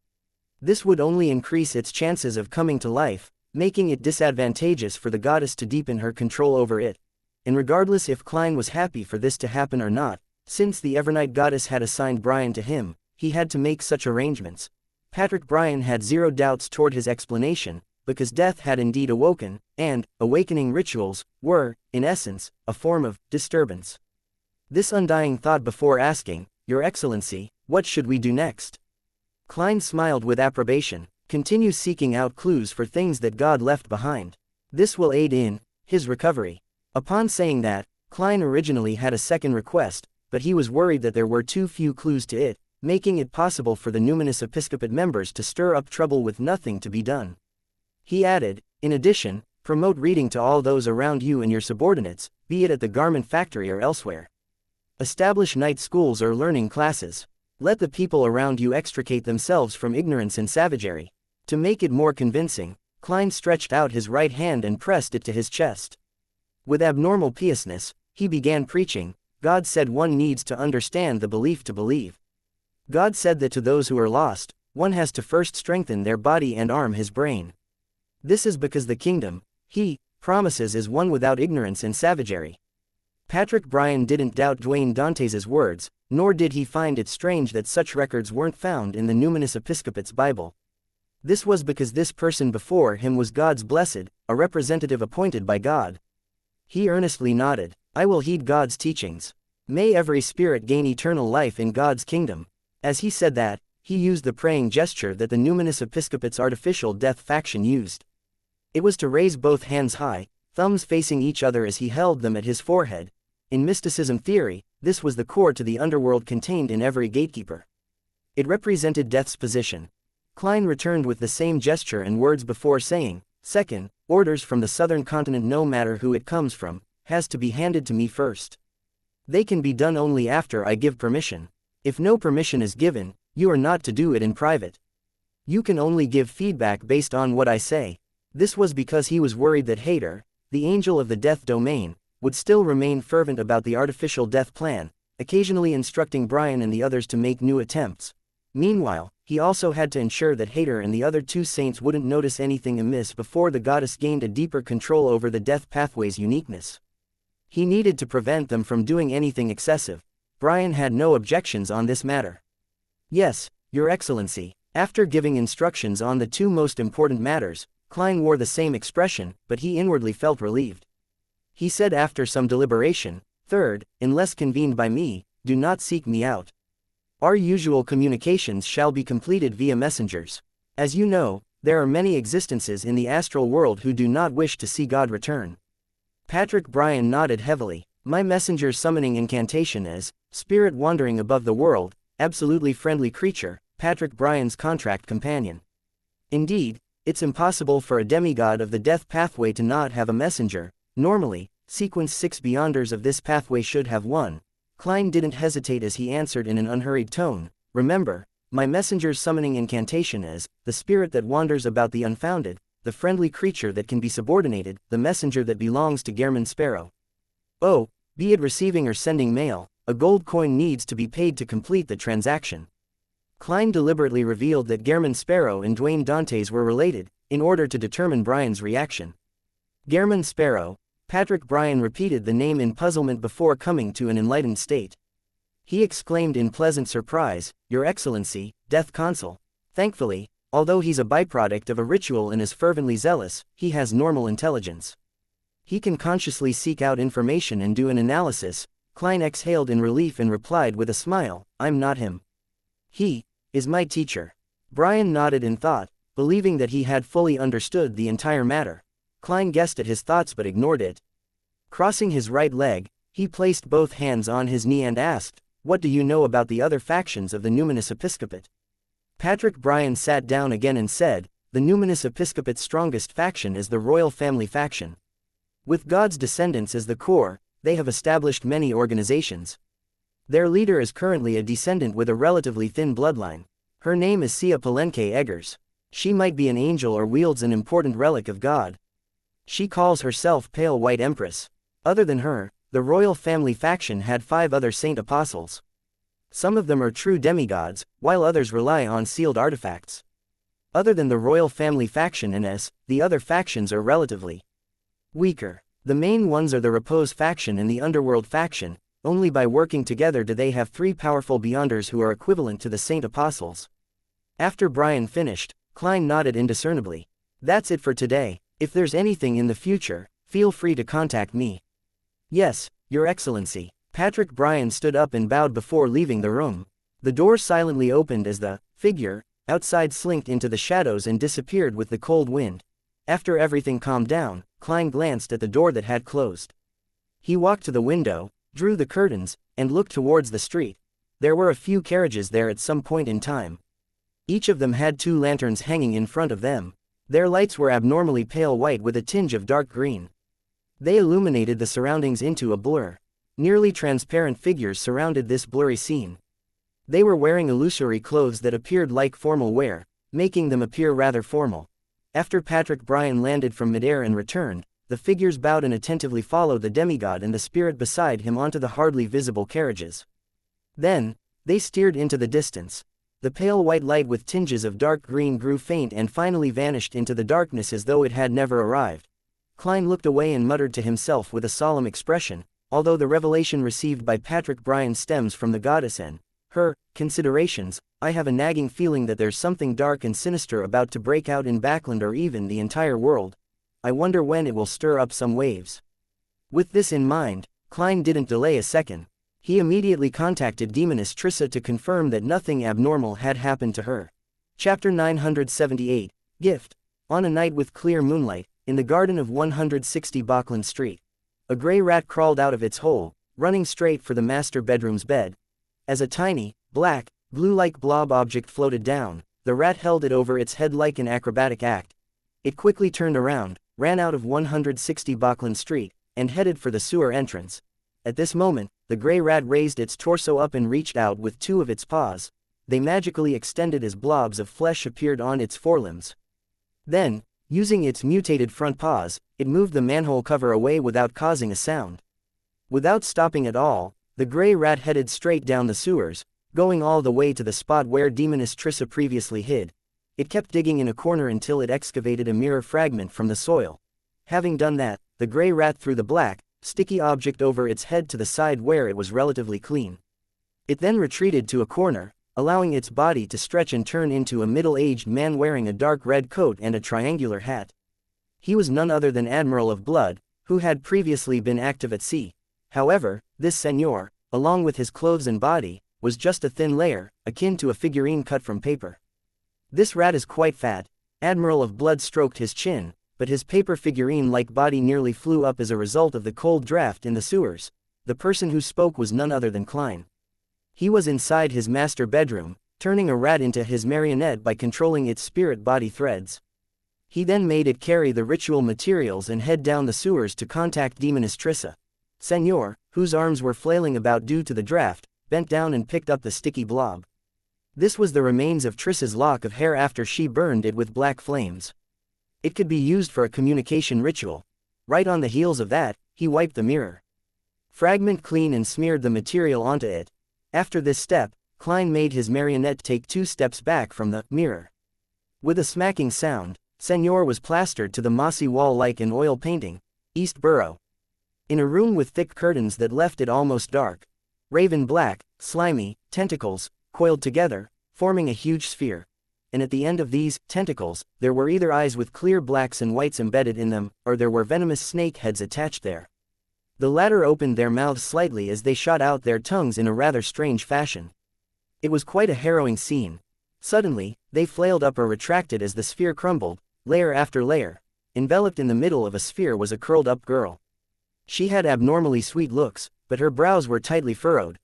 This would only increase its chances of coming to life, making it disadvantageous for the goddess to deepen her control over it. And regardless if Klein was happy for this to happen or not, since the Evernight goddess had assigned Bryan to him, he had to make such arrangements. Patrick Bryan had zero doubts toward his explanation, because death had indeed awoken, and awakening rituals were, in essence, a form of disturbance. This undying thought before asking, Your Excellency, what should we do next? Klein smiled with approbation. Continue seeking out clues for things that God left behind. This will aid in his recovery. Upon saying that, Klein originally had a second request, but he was worried that there were too few clues to it, making it possible for the numinous episcopate members to stir up trouble with nothing to be done. He added, in addition, promote reading to all those around you and your subordinates, be it at the garment factory or elsewhere. Establish night schools or learning classes. Let the people around you extricate themselves from ignorance and savagery. To make it more convincing, Klein stretched out his right hand and pressed it to his chest. With abnormal piousness, he began preaching. God said one needs to understand the belief to believe. God said that to those who are lost, one has to first strengthen their body and arm his brain. This is because the kingdom, he promises, is one without ignorance and savagery. Patrick Bryan didn't doubt Duane Dantes' words, nor did he find it strange that such records weren't found in the numinous episcopate's Bible. This was because this person before him was God's blessed, a representative appointed by God. He earnestly nodded, I will heed God's teachings. May every spirit gain eternal life in God's kingdom. As he said that, he used the praying gesture that the numinous episcopate's artificial death faction used. It was to raise both hands high, thumbs facing each other as he held them at his forehead. In mysticism theory, this was the core to the underworld contained in every gatekeeper. It represented death's position. Klein returned with the same gesture and words before saying, second, orders from the southern continent, no matter who it comes from, has to be handed to me first. They can be done only after I give permission. If no permission is given, you are not to do it in private. You can only give feedback based on what I say. This was because he was worried that Hader, the angel of the death domain, would still remain fervent about the artificial death plan, occasionally instructing Bryan and the others to make new attempts. Meanwhile, he also had to ensure that Hader and the other two saints wouldn't notice anything amiss before the goddess gained a deeper control over the death pathway's uniqueness. He needed to prevent them from doing anything excessive. Bryan had no objections on this matter. Yes, Your Excellency. After giving instructions on the two most important matters, Klein wore the same expression, but he inwardly felt relieved. He said after some deliberation, third, unless convened by me, do not seek me out. Our usual communications shall be completed via messengers. As you know, there are many existences in the astral world who do not wish to see God return. Patrick Bryan nodded heavily. My messenger's summoning incantation is, spirit wandering above the world, absolutely friendly creature, Patrick Bryan's contract companion. Indeed, it's impossible for a demigod of the death pathway to not have a messenger. Normally, sequence 6 beyonders of this pathway should have one. Klein didn't hesitate as he answered in an unhurried tone, remember, my messenger's summoning incantation is, the spirit that wanders about the unfounded, the friendly creature that can be subordinated, the messenger that belongs to Gehrman Sparrow. Oh, be it receiving or sending mail, a gold coin needs to be paid to complete the transaction. Klein deliberately revealed that Gehrman Sparrow and Duane Dantes were related, in order to determine Bryan's reaction. Gehrman Sparrow. Patrick Bryan repeated the name in puzzlement before coming to an enlightened state. He exclaimed in pleasant surprise, Your Excellency, Death Consul. Thankfully, although he's a byproduct of a ritual and is fervently zealous, he has normal intelligence. He can consciously seek out information and do an analysis. Klein exhaled in relief and replied with a smile, I'm not him. He is my teacher. Bryan nodded in thought. believing that he had fully understood the entire matter. Klein guessed at his thoughts but ignored it. Crossing his right leg, he placed both hands on his knee and asked, "What do you know about the other factions of the Numinous Episcopate?" Patrick Bryan sat down again and said, "The Numinous Episcopate's strongest faction is the royal family faction. With God's descendants as the core, they have established many organizations. Their leader is currently a descendant with a relatively thin bloodline. Her name is Sia Palenque Eggers. She might be an angel or wields an important relic of God. She calls herself Pale White Empress. Other than her, the royal family faction had 5 other saint apostles. Some of them are true demigods, while others rely on sealed artifacts. Other than the royal family faction and the other factions are relatively weaker. The main ones are the Repose faction and the Underworld faction. Only by working together do they have 3 powerful Beyonders who are equivalent to the Saint Apostles." After Bryan finished, Klein nodded indiscernibly. "That's it for today. If there's anything in the future, feel free to contact me." "Yes, Your Excellency." Patrick Bryan stood up and bowed before leaving the room. The door silently opened as the figure outside slinked into the shadows and disappeared with the cold wind. After everything calmed down, Klein glanced at the door that had closed. He walked to the window, drew the curtains, and looked towards the street. There were a few carriages there at some point in time. Each of them had 2 lanterns hanging in front of them. Their lights were abnormally pale white with a tinge of dark green. They illuminated the surroundings into a blur. Nearly transparent figures surrounded this blurry scene. They were wearing illusory clothes that appeared like formal wear, making them appear rather formal. After Patrick Bryan landed from midair and returned, the figures bowed and attentively followed the demigod and the spirit beside him onto the hardly visible carriages. Then, they steered into the distance. The pale white light with tinges of dark green grew faint and finally vanished into the darkness as though it had never arrived. Klein looked away and muttered to himself with a solemn expression, although the revelation received by Patrick Bryan stems from the goddess and her considerations, I have a nagging feeling that there's something dark and sinister about to break out in Backland or even the entire world. I wonder when it will stir up some waves. With this in mind, Klein didn't delay a second. He immediately contacted Demoness Trissa to confirm that nothing abnormal had happened to her. Chapter 978, Gift. On a night with clear moonlight, in the garden of 160 Backland Street, a gray rat crawled out of its hole, running straight for the master bedroom's bed. As a tiny, black, glue-like blob object floated down, the rat held it over its head like an acrobatic act. It quickly turned around, ran out of 160 Backland Street, and headed for the sewer entrance. At this moment, the gray rat raised its torso up and reached out with 2 of its paws. They magically extended as blobs of flesh appeared on its forelimbs. Then, using its mutated front paws, it moved the manhole cover away without causing a sound. Without stopping at all, the gray rat headed straight down the sewers, going all the way to the spot where Demoness Trissa previously hid. It kept digging in a corner until it excavated a mirror fragment from the soil. Having done that, the gray rat threw the black, sticky object over its head to the side where it was relatively clean. It then retreated to a corner, allowing its body to stretch and turn into a middle-aged man wearing a dark red coat and a triangular hat. He was none other than Admiral of Blood, who had previously been active at sea. However, this señor, along with his clothes and body, was just a thin layer, akin to a figurine cut from paper. This rat is quite fat. Admiral of Blood stroked his chin, but his paper figurine-like body nearly flew up as a result of the cold draft in the sewers. The person who spoke was none other than Klein. He was inside his master bedroom, turning a rat into his marionette by controlling its spirit body threads. He then made it carry the ritual materials and head down the sewers to contact Demoness Trissa. Señor, whose arms were flailing about due to the draft, bent down and picked up the sticky blob. This was the remains of Trissa's lock of hair after she burned it with black flames. It could be used for a communication ritual. Right on the heels of that, he wiped the mirror. Fragment clean and smeared the material onto it. After this step, Klein made his marionette take 2 steps back from the mirror. With a smacking sound, Señor was plastered to the mossy wall like an oil painting. East Burrow. In a room with thick curtains that left it almost dark. Raven black, slimy, tentacles, coiled together, forming a huge sphere. And at the end of these tentacles, there were either eyes with clear blacks and whites embedded in them, or there were venomous snake heads attached there. The latter opened their mouths slightly as they shot out their tongues in a rather strange fashion. It was quite a harrowing scene. Suddenly, they flailed up or retracted as the sphere crumbled, layer after layer. Enveloped in the middle of a sphere was a curled-up girl. She had abnormally sweet looks, but her brows were tightly furrowed.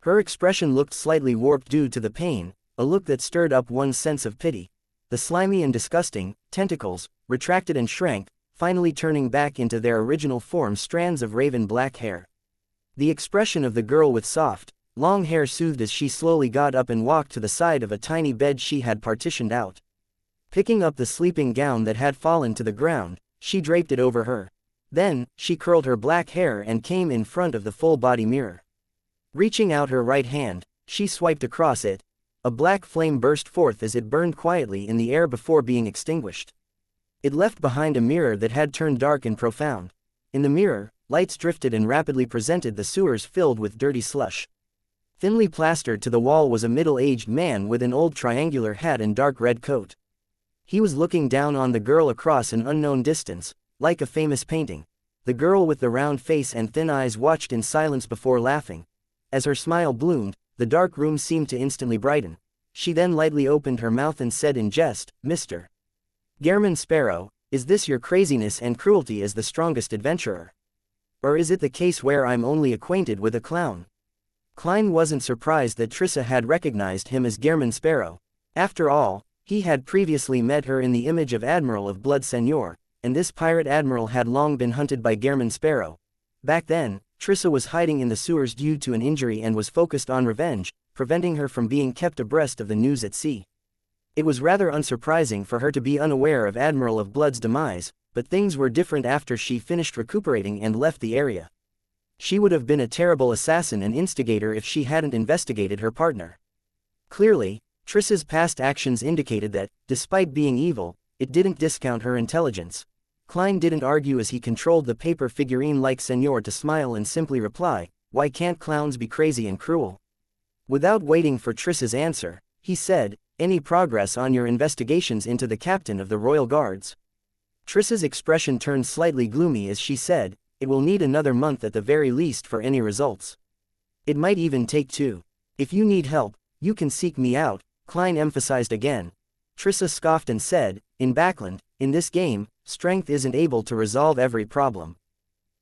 Her expression looked slightly warped due to the pain, a look that stirred up one's sense of pity. The slimy and disgusting tentacles retracted and shrank, finally turning back into their original form strands of raven black hair. The expression of the girl with soft, long hair soothed as she slowly got up and walked to the side of a tiny bed she had partitioned out. Picking up the sleeping gown that had fallen to the ground, she draped it over her. Then, she curled her black hair and came in front of the full-body mirror. Reaching out her right hand, she swiped across it. A black flame burst forth as it burned quietly in the air before being extinguished. It left behind a mirror that had turned dark and profound. In the mirror, lights drifted and rapidly presented the sewers filled with dirty slush. Thinly plastered to the wall was a middle-aged man with an old triangular hat and dark red coat. He was looking down on the girl across an unknown distance, like a famous painting. The girl with the round face and thin eyes watched in silence before laughing. As her smile bloomed, the dark room seemed to instantly brighten. She then lightly opened her mouth and said in jest, "Mr. Gehrman Sparrow, is this your craziness and cruelty as the strongest adventurer? Or is it the case where I'm only acquainted with a clown?" Klein wasn't surprised that Trissa had recognized him as Gehrman Sparrow. After all, he had previously met her in the image of Admiral of Blood Seigneur, and this pirate admiral had long been hunted by Gehrman Sparrow. Back then, Trissa was hiding in the sewers due to an injury and was focused on revenge, preventing her from being kept abreast of the news at sea. It was rather unsurprising for her to be unaware of Admiral of Blood's demise, but things were different after she finished recuperating and left the area. She would have been a terrible assassin and instigator if she hadn't investigated her partner. Clearly, Trissa's past actions indicated that, despite being evil, it didn't discount her intelligence. Klein didn't argue as he controlled the paper figurine-like Seigneur to smile and simply reply, "Why can't clowns be crazy and cruel?" Without waiting for Trissa's answer, he said, "Any progress on your investigations into the captain of the Royal Guards?" Trissa's expression turned slightly gloomy as she said, "It will need another month at the very least for any results. It might even take 2. If you need help, you can seek me out," Klein emphasized again. Trissa scoffed and said, "In Backland, in this game, strength isn't able to resolve every problem.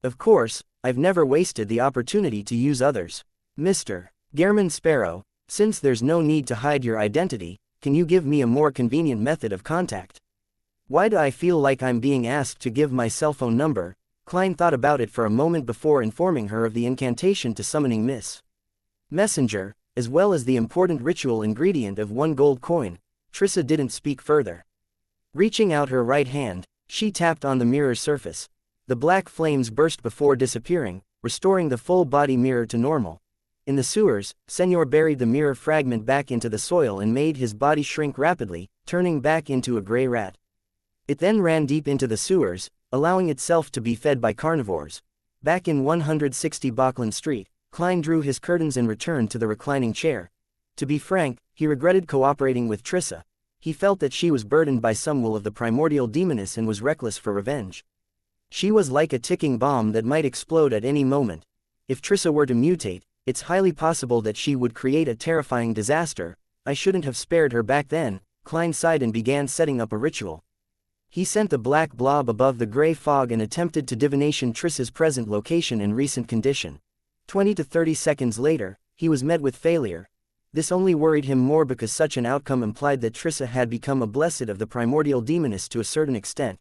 Of course, I've never wasted the opportunity to use others. Mr. Gehrman Sparrow, since there's no need to hide your identity, can you give me a more convenient method of contact? Why do I feel like I'm being asked to give my cell phone number?" Klein thought about it for a moment before informing her of the incantation to summoning Miss Messenger, as well as the important ritual ingredient of 1 gold coin. Trissa didn't speak further. Reaching out her right hand, she tapped on the mirror's surface. The black flames burst before disappearing, restoring the full-body mirror to normal. In the sewers, Seigneur buried the mirror fragment back into the soil and made his body shrink rapidly, turning back into a gray rat. It then ran deep into the sewers, allowing itself to be fed by carnivores. Back in 160 Bachland Street, Klein drew his curtains and returned to the reclining chair. To be frank, he regretted cooperating with Trissa. He felt that she was burdened by some will of the primordial demoness and was reckless for revenge. She was like a ticking bomb that might explode at any moment. If Trissa were to mutate, it's highly possible that she would create a terrifying disaster. "I shouldn't have spared her back then," Klein sighed and began setting up a ritual. He sent the black blob above the gray fog and attempted to divination Trissa's present location and recent condition. 20 to 30 seconds later, he was met with failure. This only worried him more because such an outcome implied that Trissa had become a blessed of the primordial demoness to a certain extent.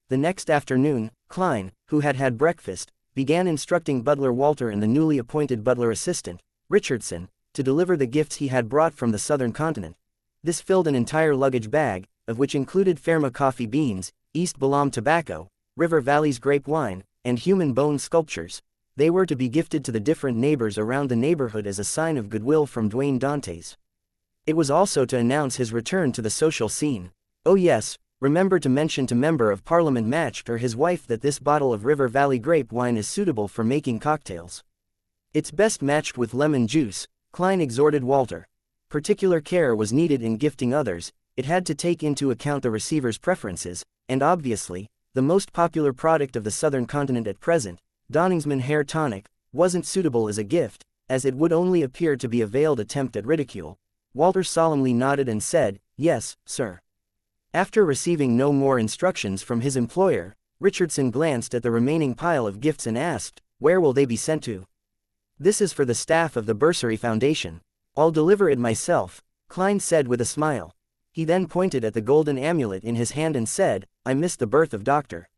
The next afternoon, Klein, who had had breakfast, began instructing butler Walter and the newly appointed butler assistant, Richardson, to deliver the gifts he had brought from the southern continent. This filled an entire luggage bag, of which included Ferma coffee beans, East Balam tobacco, River Valley's grape wine, and human bone sculptures. They were to be gifted to the different neighbors around the neighborhood as a sign of goodwill from Dwayne Dantes. It was also to announce his return to the social scene. "Oh yes, remember to mention to Member of Parliament Matched or his wife that this bottle of River Valley grape wine is suitable for making cocktails. It's best matched with lemon juice," Klein exhorted Walter. Particular care was needed in gifting others. It had to take into account the receiver's preferences, and obviously, the most popular product of the southern continent at present, Donningsman Hair Tonic, wasn't suitable as a gift, as it would only appear to be a veiled attempt at ridicule. Walter solemnly nodded and said, "Yes, sir." After receiving no more instructions from his employer, Richardson glanced at the remaining pile of gifts and asked, "Where will they be sent to?" "This is for the staff of the Bursary Foundation. I'll deliver it myself," Klein said with a smile. He then pointed at the golden amulet in his hand and said, "I missed the birth of Dr.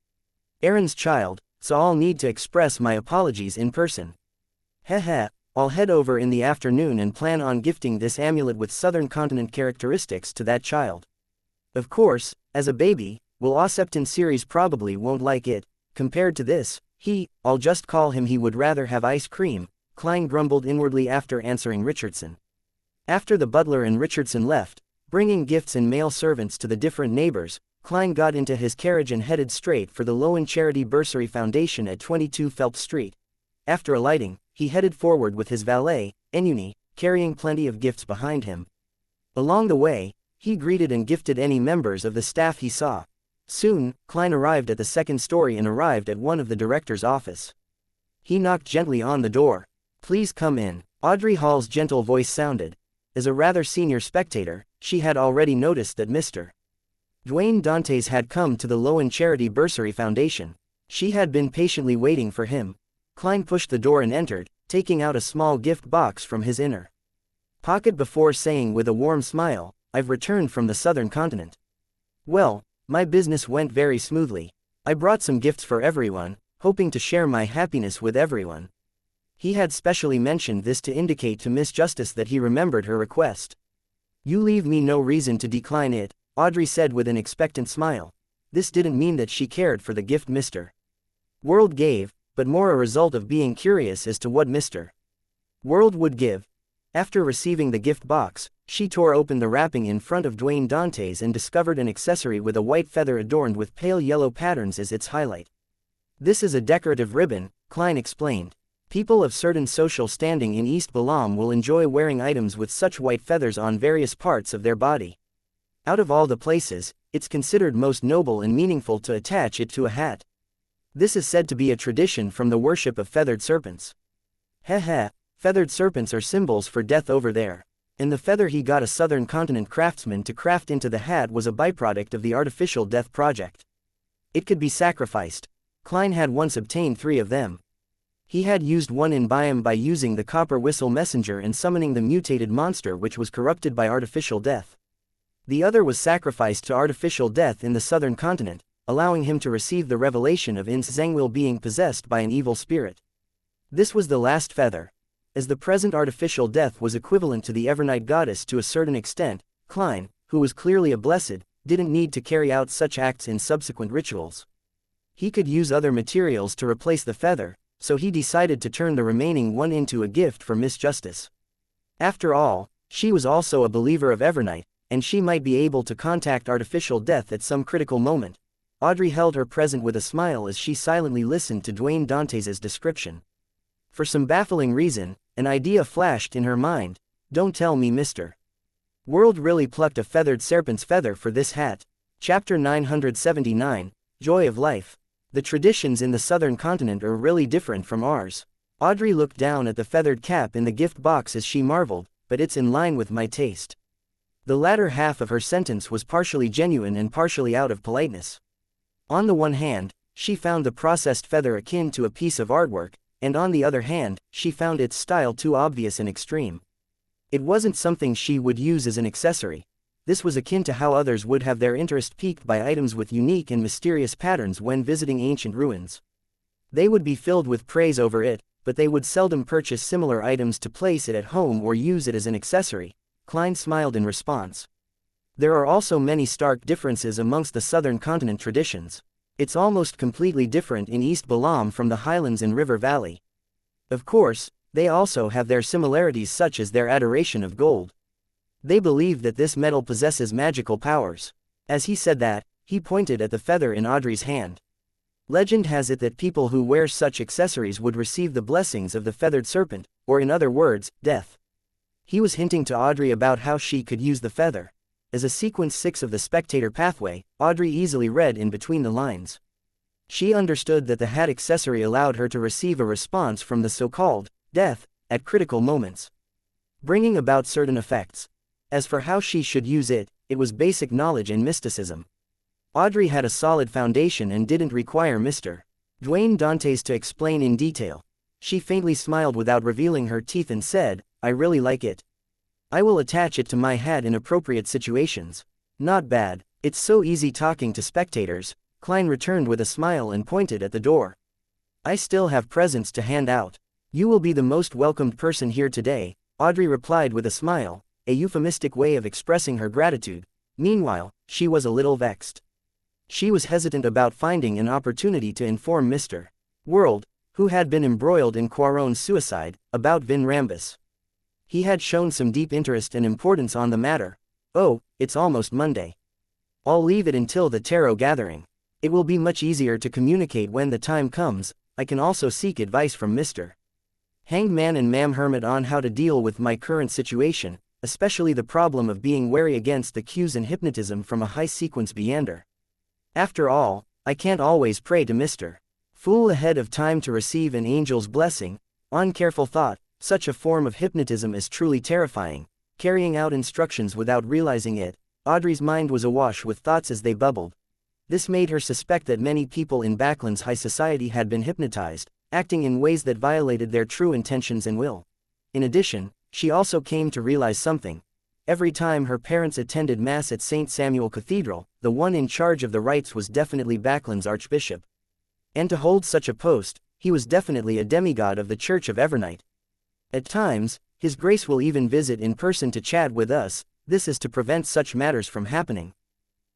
Aaron's child, so I'll need to express my apologies in person. Heh, I'll head over in the afternoon and plan on gifting this amulet with Southern Continent characteristics to that child. Of course, as a baby, Will Osepton series probably won't like it. Compared to this, I'll just call him, he would rather have ice cream," Klein grumbled inwardly after answering Richardson. After the butler and Richardson left, bringing gifts and male servants to the different neighbors, Klein got into his carriage and headed straight for the Lowen Charity Bursary Foundation at 22 Phelps Street. After alighting, he headed forward with his valet, Enuni, carrying plenty of gifts behind him. Along the way, he greeted and gifted any members of the staff he saw. Soon, Klein arrived at the second story and arrived at one of the director's office. He knocked gently on the door. "Please come in," Audrey Hall's gentle voice sounded. As a rather senior spectator, she had already noticed that Mr. Dwayne Dantes had come to the Lowen Charity Bursary Foundation. She had been patiently waiting for him. Klein pushed the door and entered, taking out a small gift box from his inner pocket before saying with a warm smile, "I've returned from the Southern Continent. Well, my business went very smoothly. I brought some gifts for everyone, hoping to share my happiness with everyone." He had specially mentioned this to indicate to Miss Justice that he remembered her request. "You leave me no reason to decline it," Audrey said with an expectant smile. This didn't mean that she cared for the gift Mr. World gave, but more a result of being curious as to what Mr. World would give. After receiving the gift box, she tore open the wrapping in front of Dwayne Dantes and discovered an accessory with a white feather adorned with pale yellow patterns as its highlight. "This is a decorative ribbon," Klein explained. "People of certain social standing in East Balam will enjoy wearing items with such white feathers on various parts of their body. Out of all the places, it's considered most noble and meaningful to attach it to a hat. This is said to be a tradition from the worship of feathered serpents." Heh, feathered serpents are symbols for death over there. And the feather he got a Southern Continent craftsman to craft into the hat was a byproduct of the Artificial Death Project. It could be sacrificed. Klein had once obtained 3 of them. He had used one in Biome by using the copper whistle messenger and summoning the mutated monster which was corrupted by artificial death. The other was sacrificed to artificial death in the Southern Continent, allowing him to receive the revelation of Ins Zengwil being possessed by an evil spirit. This was the last feather. As the present artificial death was equivalent to the Evernight goddess to a certain extent, Klein, who was clearly a blessed, didn't need to carry out such acts in subsequent rituals. He could use other materials to replace the feather, so he decided to turn the remaining one into a gift for Miss Justice. After all, she was also a believer of Evernight, and she might be able to contact artificial death at some critical moment. Audrey held her present with a smile as she silently listened to Dwayne Dantes' description. For some baffling reason, an idea flashed in her mind. Don't tell me Mr. World really plucked a feathered serpent's feather for this hat. Chapter 979, Joy of Life. The traditions in the Southern Continent are really different from ours. Audrey looked down at the feathered cap in the gift box as she marveled, but it's in line with my taste. The latter half of her sentence was partially genuine and partially out of politeness. On the one hand, she found the processed feather akin to a piece of artwork, and on the other hand, she found its style too obvious and extreme. It wasn't something she would use as an accessory. This was akin to how others would have their interest piqued by items with unique and mysterious patterns when visiting ancient ruins. They would be filled with praise over it, but they would seldom purchase similar items to place it at home or use it as an accessory. Klein smiled in response. There are also many stark differences amongst the Southern Continent traditions. It's almost completely different in East Balam from the Highlands and River Valley. Of course, they also have their similarities such as their adoration of gold. They believe that this metal possesses magical powers. As he said that, he pointed at the feather in Audrey's hand. Legend has it that people who wear such accessories would receive the blessings of the feathered serpent, or in other words, death. He was hinting to Audrey about how she could use the feather. As a sequence 6 of the spectator pathway, Audrey easily read in between the lines. She understood that the hat accessory allowed her to receive a response from the so-called death at critical moments, bringing about certain effects. As for how she should use it, it was basic knowledge and mysticism. Audrey had a solid foundation and didn't require Mr. Dwayne Dantes to explain in detail. She faintly smiled without revealing her teeth and said, "I really like it. I will attach it to my hat in appropriate situations." "Not bad. It's so easy talking to spectators," Klein returned with a smile and pointed at the door. "I still have presents to hand out. You will be the most welcomed person here today," Audrey replied with a smile, a euphemistic way of expressing her gratitude. Meanwhile, she was a little vexed. She was hesitant about finding an opportunity to inform Mr. World, who had been embroiled in Quaron's suicide, about Vin Rambus. He had shown some deep interest and importance on the matter. "Oh, it's almost Monday. I'll leave it until the tarot gathering. It will be much easier to communicate when the time comes. I can also seek advice from Mr. Hanged Man and Ma'am Hermit on how to deal with my current situation, especially the problem of being wary against the cues and hypnotism from a high-sequence Beander. After all, I can't always pray to Mr. Fool ahead of time to receive an angel's blessing." On careful thought, such a form of hypnotism is truly terrifying, carrying out instructions without realizing it. Audrey's mind was awash with thoughts as they bubbled. This made her suspect that many people in Backland's high society had been hypnotized, acting in ways that violated their true intentions and will. In addition, she also came to realize something. Every time her parents attended Mass at St. Samuel Cathedral, the one in charge of the rites was definitely Backland's archbishop. And to hold such a post, he was definitely a demigod of the Church of Evernight. At times, His Grace will even visit in person to chat with us. This is to prevent such matters from happening.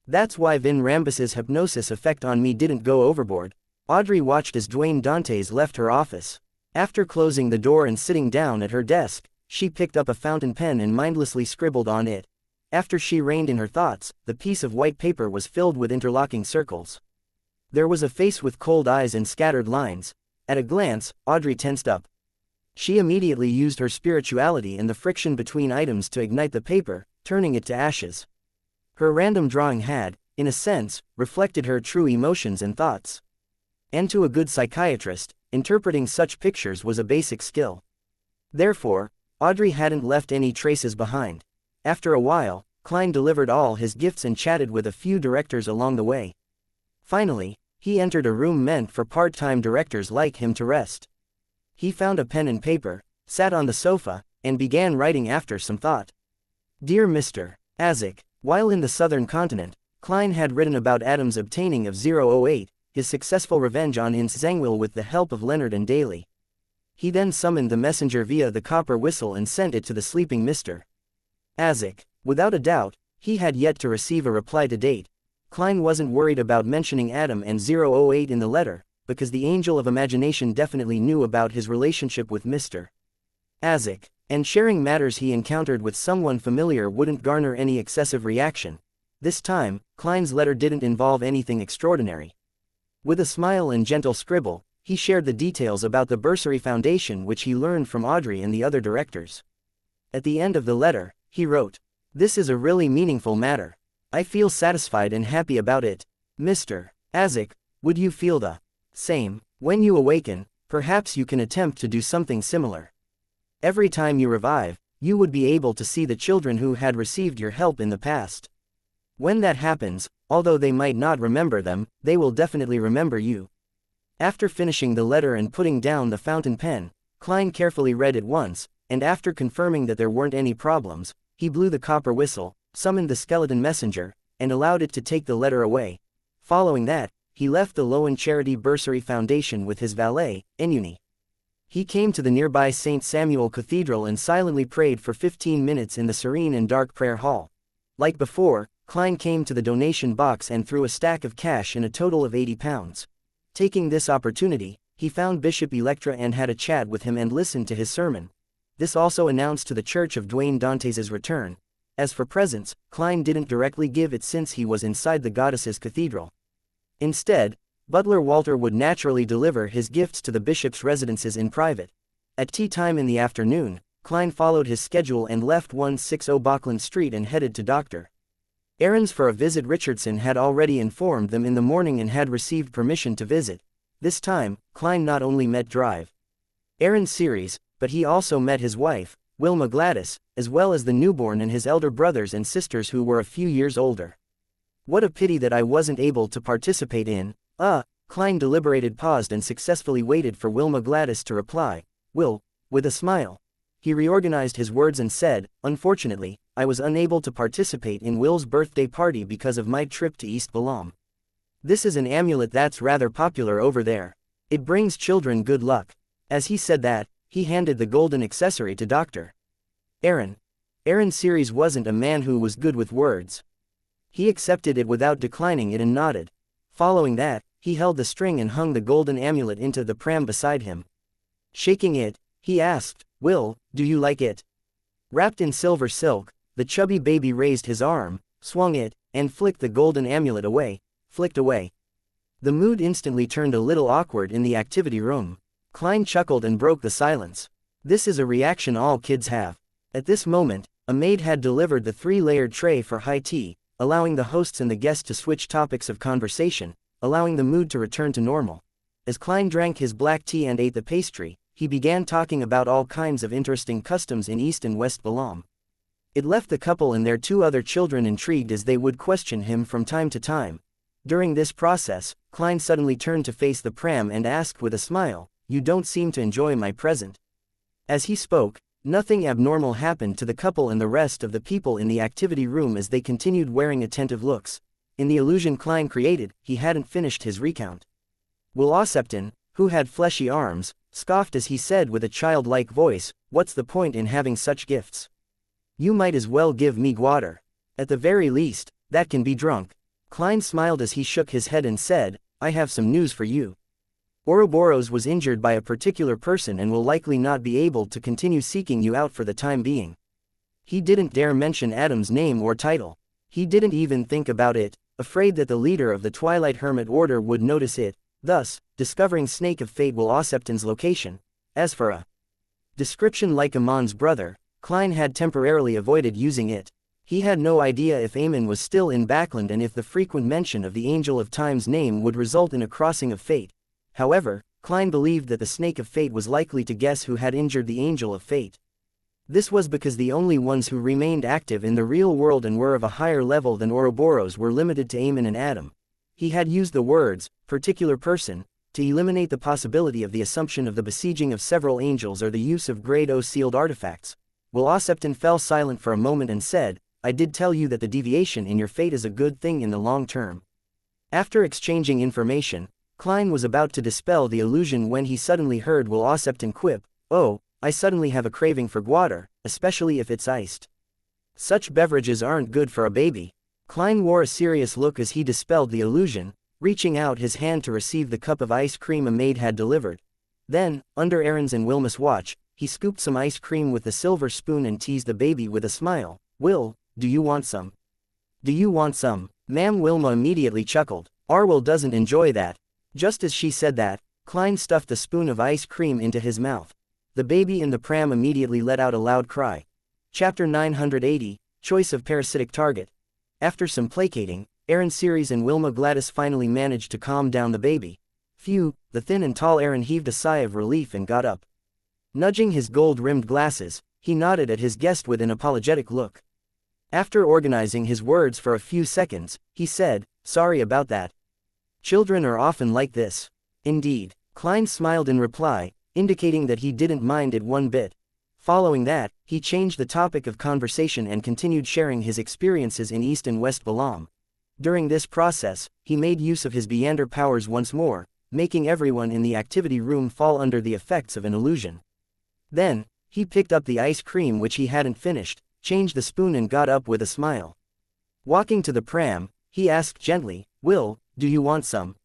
That's why Vin Rambus's hypnosis effect on me didn't go overboard. Audrey watched as Dwayne Dantes left her office. After closing the door and sitting down at her desk, she picked up a fountain pen and mindlessly scribbled on it. After she reined in her thoughts, the piece of white paper was filled with interlocking circles. There was a face with cold eyes and scattered lines. At a glance, Audrey tensed up. She immediately used her spirituality and the friction between items to ignite the paper, turning it to ashes. Her random drawing had, in a sense, reflected her true emotions and thoughts. And to a good psychiatrist, interpreting such pictures was a basic skill. Therefore, Audrey hadn't left any traces behind. After a while, Klein delivered all his gifts and chatted with a few directors along the way. Finally, he entered a room meant for part-time directors like him to rest. He found a pen and paper, sat on the sofa, and began writing after some thought. "Dear Mr. Azek, while in the southern continent, Klein had written about Adam's obtaining of 008, his successful revenge on Ince Zangwill with the help of Leonard and Daly. He then summoned the messenger via the copper whistle and sent it to the sleeping Mr. Azek. Without a doubt, he had yet to receive a reply to date. Klein wasn't worried about mentioning Adam and 008 in the letter, because the Angel of Imagination definitely knew about his relationship with Mr. Azek, and sharing matters he encountered with someone familiar wouldn't garner any excessive reaction. This time, Klein's letter didn't involve anything extraordinary. With a smile and gentle scribble, he shared the details about the Bursary Foundation which he learned from Audrey and the other directors. At the end of the letter, he wrote, "This is a really meaningful matter. I feel satisfied and happy about it. Mr. Azek, would you feel the same? When you awaken, perhaps you can attempt to do something similar. Every time you revive, you would be able to see the children who had received your help in the past. When that happens, although they might not remember them, they will definitely remember you." After finishing the letter and putting down the fountain pen, Klein carefully read it once, and after confirming that there weren't any problems, he blew the copper whistle, summoned the skeleton messenger, and allowed it to take the letter away. Following that, he left the Lowen Charity Bursary Foundation with his valet, Enuni. He came to the nearby St. Samuel Cathedral and silently prayed for 15 minutes in the serene and dark prayer hall. Like before, Klein came to the donation box and threw a stack of cash in a total of £80. Taking this opportunity, he found Bishop Electra and had a chat with him and listened to his sermon. This also announced to the Church of Dwayne Dantes' return. As for presents, Klein didn't directly give it since he was inside the goddess's cathedral. Instead, Butler Walter would naturally deliver his gifts to the bishop's residences in private. At tea time in the afternoon, Klein followed his schedule and left 160 Bachland Street and headed to Dr. Errands for a visit. Richardson had already informed them in the morning and had received permission to visit. This time, Klein not only met Drive Aaron's series, but he also met his wife, Wilma Gladys, as well as the newborn and his elder brothers and sisters who were a few years older. What a pity that I wasn't able to participate in. Klein deliberated, paused and successfully waited for Wilma Gladys to reply. Will, with a smile. He reorganized his words and said, unfortunately, I was unable to participate in Will's birthday party because of my trip to East Balam. This is an amulet that's rather popular over there. It brings children good luck. As he said that, he handed the golden accessory to Dr. Aaron. Aaron Series wasn't a man who was good with words. He accepted it without declining it and nodded. Following that, he held the string and hung the golden amulet into the pram beside him. Shaking it, he asked, Will, do you like it? Wrapped in silver silk, the chubby baby raised his arm, swung it, and flicked the golden amulet away, flicked away. The mood instantly turned a little awkward in the activity room. Klein chuckled and broke the silence. This is a reaction all kids have. At this moment, a maid had delivered the 3-layered tray for high tea, allowing the hosts and the guests to switch topics of conversation, allowing the mood to return to normal. As Klein drank his black tea and ate the pastry, he began talking about all kinds of interesting customs in East and West Balam. It left the couple and their 2 other children intrigued as they would question him from time to time. During this process, Klein suddenly turned to face the pram and asked with a smile, You don't seem to enjoy my present. As he spoke, nothing abnormal happened to the couple and the rest of the people in the activity room as they continued wearing attentive looks. In the illusion Klein created, he hadn't finished his recount. Will Osepton, who had fleshy arms, scoffed as he said with a childlike voice, What's the point in having such gifts? You might as well give me water. At the very least, that can be drunk. Klein smiled as he shook his head and said, I have some news for you. Ouroboros was injured by a particular person and will likely not be able to continue seeking you out for the time being. He didn't dare mention Adam's name or title. He didn't even think about it, afraid that the leader of the Twilight Hermit Order would notice it, thus, discovering Snake of Fate Will Osepton's location. As for a description like Amon's brother, Klein had temporarily avoided using it. He had no idea if Amon was still in Backland and if the frequent mention of the Angel of Time's name would result in a crossing of fate. However, Klein believed that the Snake of Fate was likely to guess who had injured the Angel of Fate. This was because the only ones who remained active in the real world and were of a higher level than Ouroboros were limited to Amon and Adam. He had used the words, particular person, to eliminate the possibility of the assumption of the besieging of several angels or the use of Grade O sealed artifacts. Will Osepton fell silent for a moment and said, I did tell you that the deviation in your fate is a good thing in the long term. After exchanging information, Klein was about to dispel the illusion when he suddenly heard Will Osepton quip, Oh, I suddenly have a craving for water, especially if it's iced. Such beverages aren't good for a baby. Klein wore a serious look as he dispelled the illusion, reaching out his hand to receive the cup of ice cream a maid had delivered. Then, under Aaron's and Wilma's watch, he scooped some ice cream with a silver spoon and teased the baby with a smile. Will, do you want some? Do you want some? Ma'am. Wilma immediately chuckled. Will doesn't enjoy that. Just as she said that, Klein stuffed a spoon of ice cream into his mouth. The baby in the pram immediately let out a loud cry. Chapter 980, Choice of Parasitic Target. After some placating, Aaron Series and Wilma Gladys finally managed to calm down the baby. Phew, the thin and tall Aaron heaved a sigh of relief and got up. Nudging his gold-rimmed glasses, he nodded at his guest with an apologetic look. After organizing his words for a few seconds, he said, Sorry about that. Children are often like this. Indeed. Klein smiled in reply, indicating that he didn't mind it one bit. Following that, he changed the topic of conversation and continued sharing his experiences in East and West Balam. During this process, he made use of his Beander powers once more, making everyone in the activity room fall under the effects of an illusion. Then, he picked up the ice cream which he hadn't finished, changed the spoon and got up with a smile. Walking to the pram, he asked gently, Will, do you want some?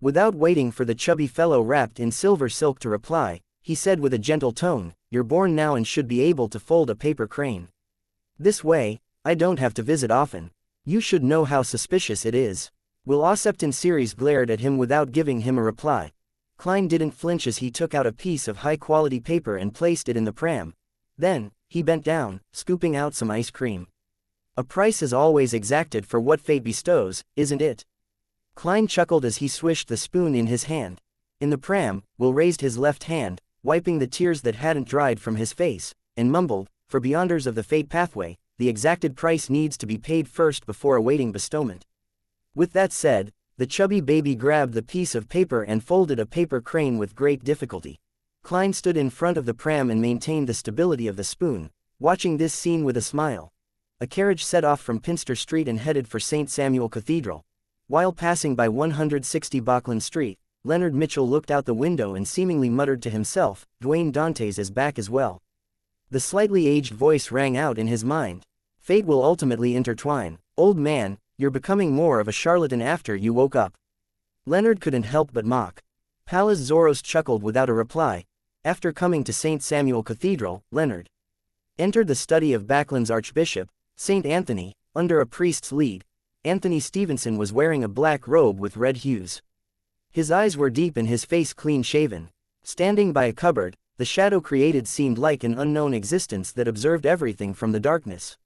Without waiting for the chubby fellow wrapped in silver silk to reply, he said with a gentle tone, You're born now and should be able to fold a paper crane. This way, I don't have to visit often. You should know how suspicious it is. Will Osepton Series glared at him without giving him a reply. Klein didn't flinch as he took out a piece of high-quality paper and placed it in the pram. Then, he bent down, scooping out some ice cream. A price is always exacted for what fate bestows, isn't it? Klein chuckled as he swished the spoon in his hand. In the pram, Will raised his left hand, wiping the tears that hadn't dried from his face, and mumbled, "For beyonders of the fate pathway, the exacted price needs to be paid first before awaiting bestowment." With that said, the chubby baby grabbed the piece of paper and folded a paper crane with great difficulty. Klein stood in front of the pram and maintained the stability of the spoon, watching this scene with a smile. A carriage set off from Pinster Street and headed for St. Samuel Cathedral. While passing by 160 Bauckland Street, Leonard Mitchell looked out the window and seemingly muttered to himself, "Dwayne Dantes is back as well." The slightly aged voice rang out in his mind. "Fate will ultimately intertwine. Old man, you're becoming more of a charlatan after you woke up." Leonard couldn't help but mock. Pallas Zoroast chuckled without a reply. After coming to St. Samuel Cathedral, Leonard entered the study of Bauckland's Archbishop, St. Anthony, under a priest's lead. Anthony Stevenson was wearing a black robe with red hues. His eyes were deep and his face clean-shaven. Standing by a cupboard, the shadow created seemed like an unknown existence that observed everything from the darkness.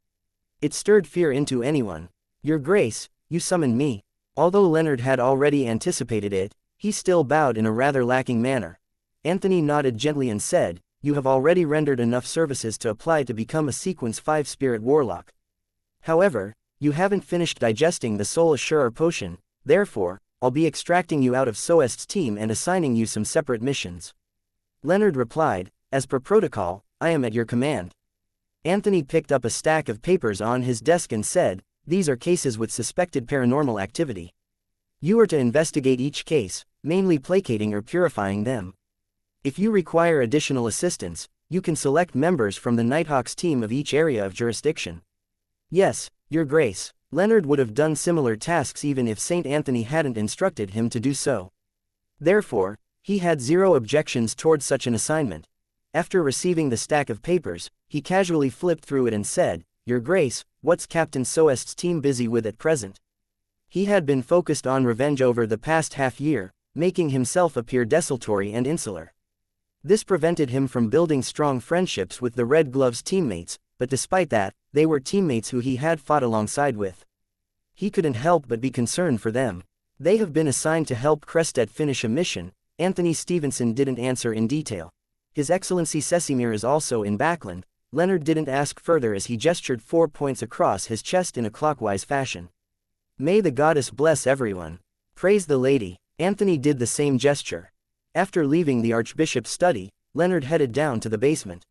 It stirred fear into anyone. "Your Grace, you summoned me." Although Leonard had already anticipated it, he still bowed in a rather lacking manner. Anthony nodded gently and said, "You have already rendered enough services to apply to become a Sequence 5 Spirit Warlock. However, you haven't finished digesting the Soul Assurer potion, therefore, I'll be extracting you out of Soest's team and assigning you some separate missions." Leonard replied, "As per protocol, I am at your command." Anthony picked up a stack of papers on his desk and said, "These are cases with suspected paranormal activity. You are to investigate each case, mainly placating or purifying them. If you require additional assistance, you can select members from the Nighthawks team of each area of jurisdiction." "Yes, Your Grace." Leonard would have done similar tasks even if St. Anthony hadn't instructed him to do so. Therefore, he had zero objections towards such an assignment. After receiving the stack of papers, he casually flipped through it and said, "Your Grace, what's Captain Soest's team busy with at present?" He had been focused on revenge over the past half-year, making himself appear desultory and insular. This prevented him from building strong friendships with the Red Gloves teammates, but despite that, they were teammates who he had fought alongside with. He couldn't help but be concerned for them. "They have been assigned to help Crested finish a mission." Anthony Stevenson didn't answer in detail. "His Excellency Sesimir is also in Bauckland." Leonard didn't ask further as he gestured 4 points across his chest in a clockwise fashion. "May the goddess bless everyone. Praise the lady." Anthony did the same gesture. After leaving the Archbishop's study, Leonard headed down to the basement.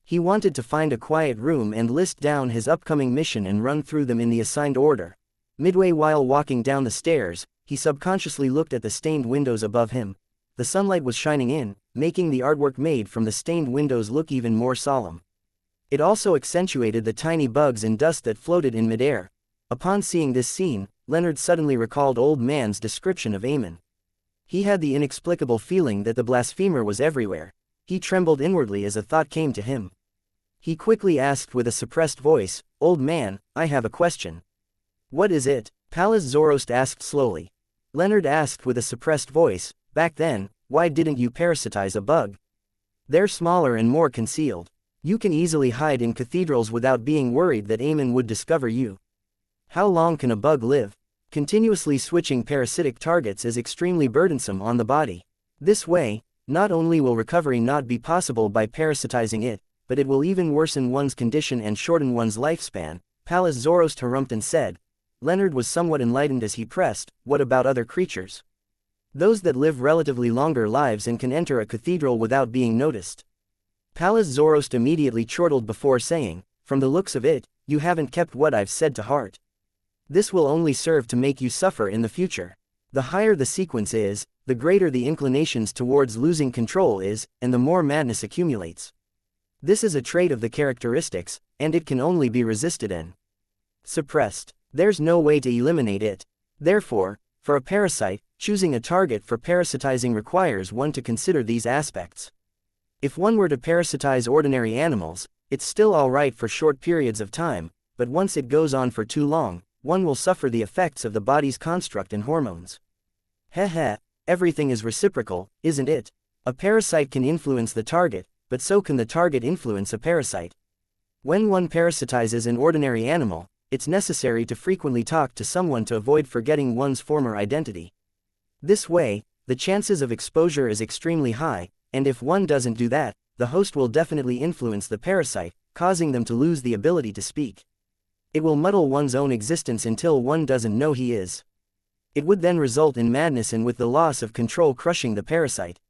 He wanted to find a quiet room and list down his upcoming mission and run through them in the assigned order. Midway while walking down the stairs, he subconsciously looked at the stained windows above him. The sunlight was shining in, making the artwork made from the stained windows look even more solemn. It also accentuated the tiny bugs and dust that floated in midair. Upon seeing this scene, Leonard suddenly recalled Old Man's description of Aemon. He had the inexplicable feeling that the blasphemer was everywhere. He trembled inwardly as a thought came to him. He quickly asked with a suppressed voice, "Old man, I have a question." "What is it?" Pallas Zoroast asked slowly. Leonard asked with a suppressed voice, "Back then, why didn't you parasitize a bug? They're smaller and more concealed. You can easily hide in cathedrals without being worried that Aemon would discover you. How long can a bug live? Continuously switching parasitic targets is extremely burdensome on the body. This way, not only will recovery not be possible by parasitizing it, but it will even worsen one's condition and shorten one's lifespan." Pallas Zoroast harumphed and said. Leonard was somewhat enlightened as he pressed, "What about other creatures? Those that live relatively longer lives and can enter a cathedral without being noticed?" Pallas Zoroast immediately chortled before saying, "From the looks of it, you haven't kept what I've said to heart. This will only serve to make you suffer in the future. The higher the sequence is, the greater the inclinations towards losing control is, and the more madness accumulates. This is a trait of the characteristics, and it can only be resisted and suppressed. There's no way to eliminate it. Therefore, for a parasite, choosing a target for parasitizing requires one to consider these aspects. If one were to parasitize ordinary animals, it's still alright for short periods of time, but once it goes on for too long, one will suffer the effects of the body's construct and hormones. Heh, everything is reciprocal, isn't it? A parasite can influence the target, but so can the target influence a parasite. When one parasitizes an ordinary animal, it's necessary to frequently talk to someone to avoid forgetting one's former identity. This way, the chances of exposure is extremely high, and if one doesn't do that, the host will definitely influence the parasite, causing them to lose the ability to speak. It will muddle one's own existence until one doesn't know he is. It would then result in madness and with the loss of control crushing the parasite.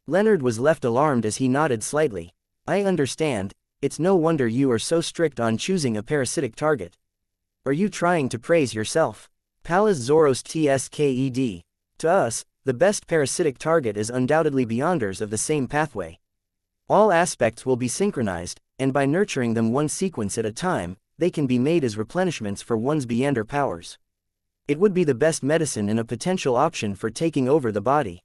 Leonard was left alarmed as he nodded slightly. I understand, it's no wonder you are so strict on choosing a parasitic target. Are you trying to praise yourself? Pallas Zorost Tsked. To us, the best parasitic target is undoubtedly beyonders of the same pathway. All aspects will be synchronized, and by nurturing them one sequence at a time, they can be made as replenishments for one's beyonder powers. It would be the best medicine and a potential option for taking over the body.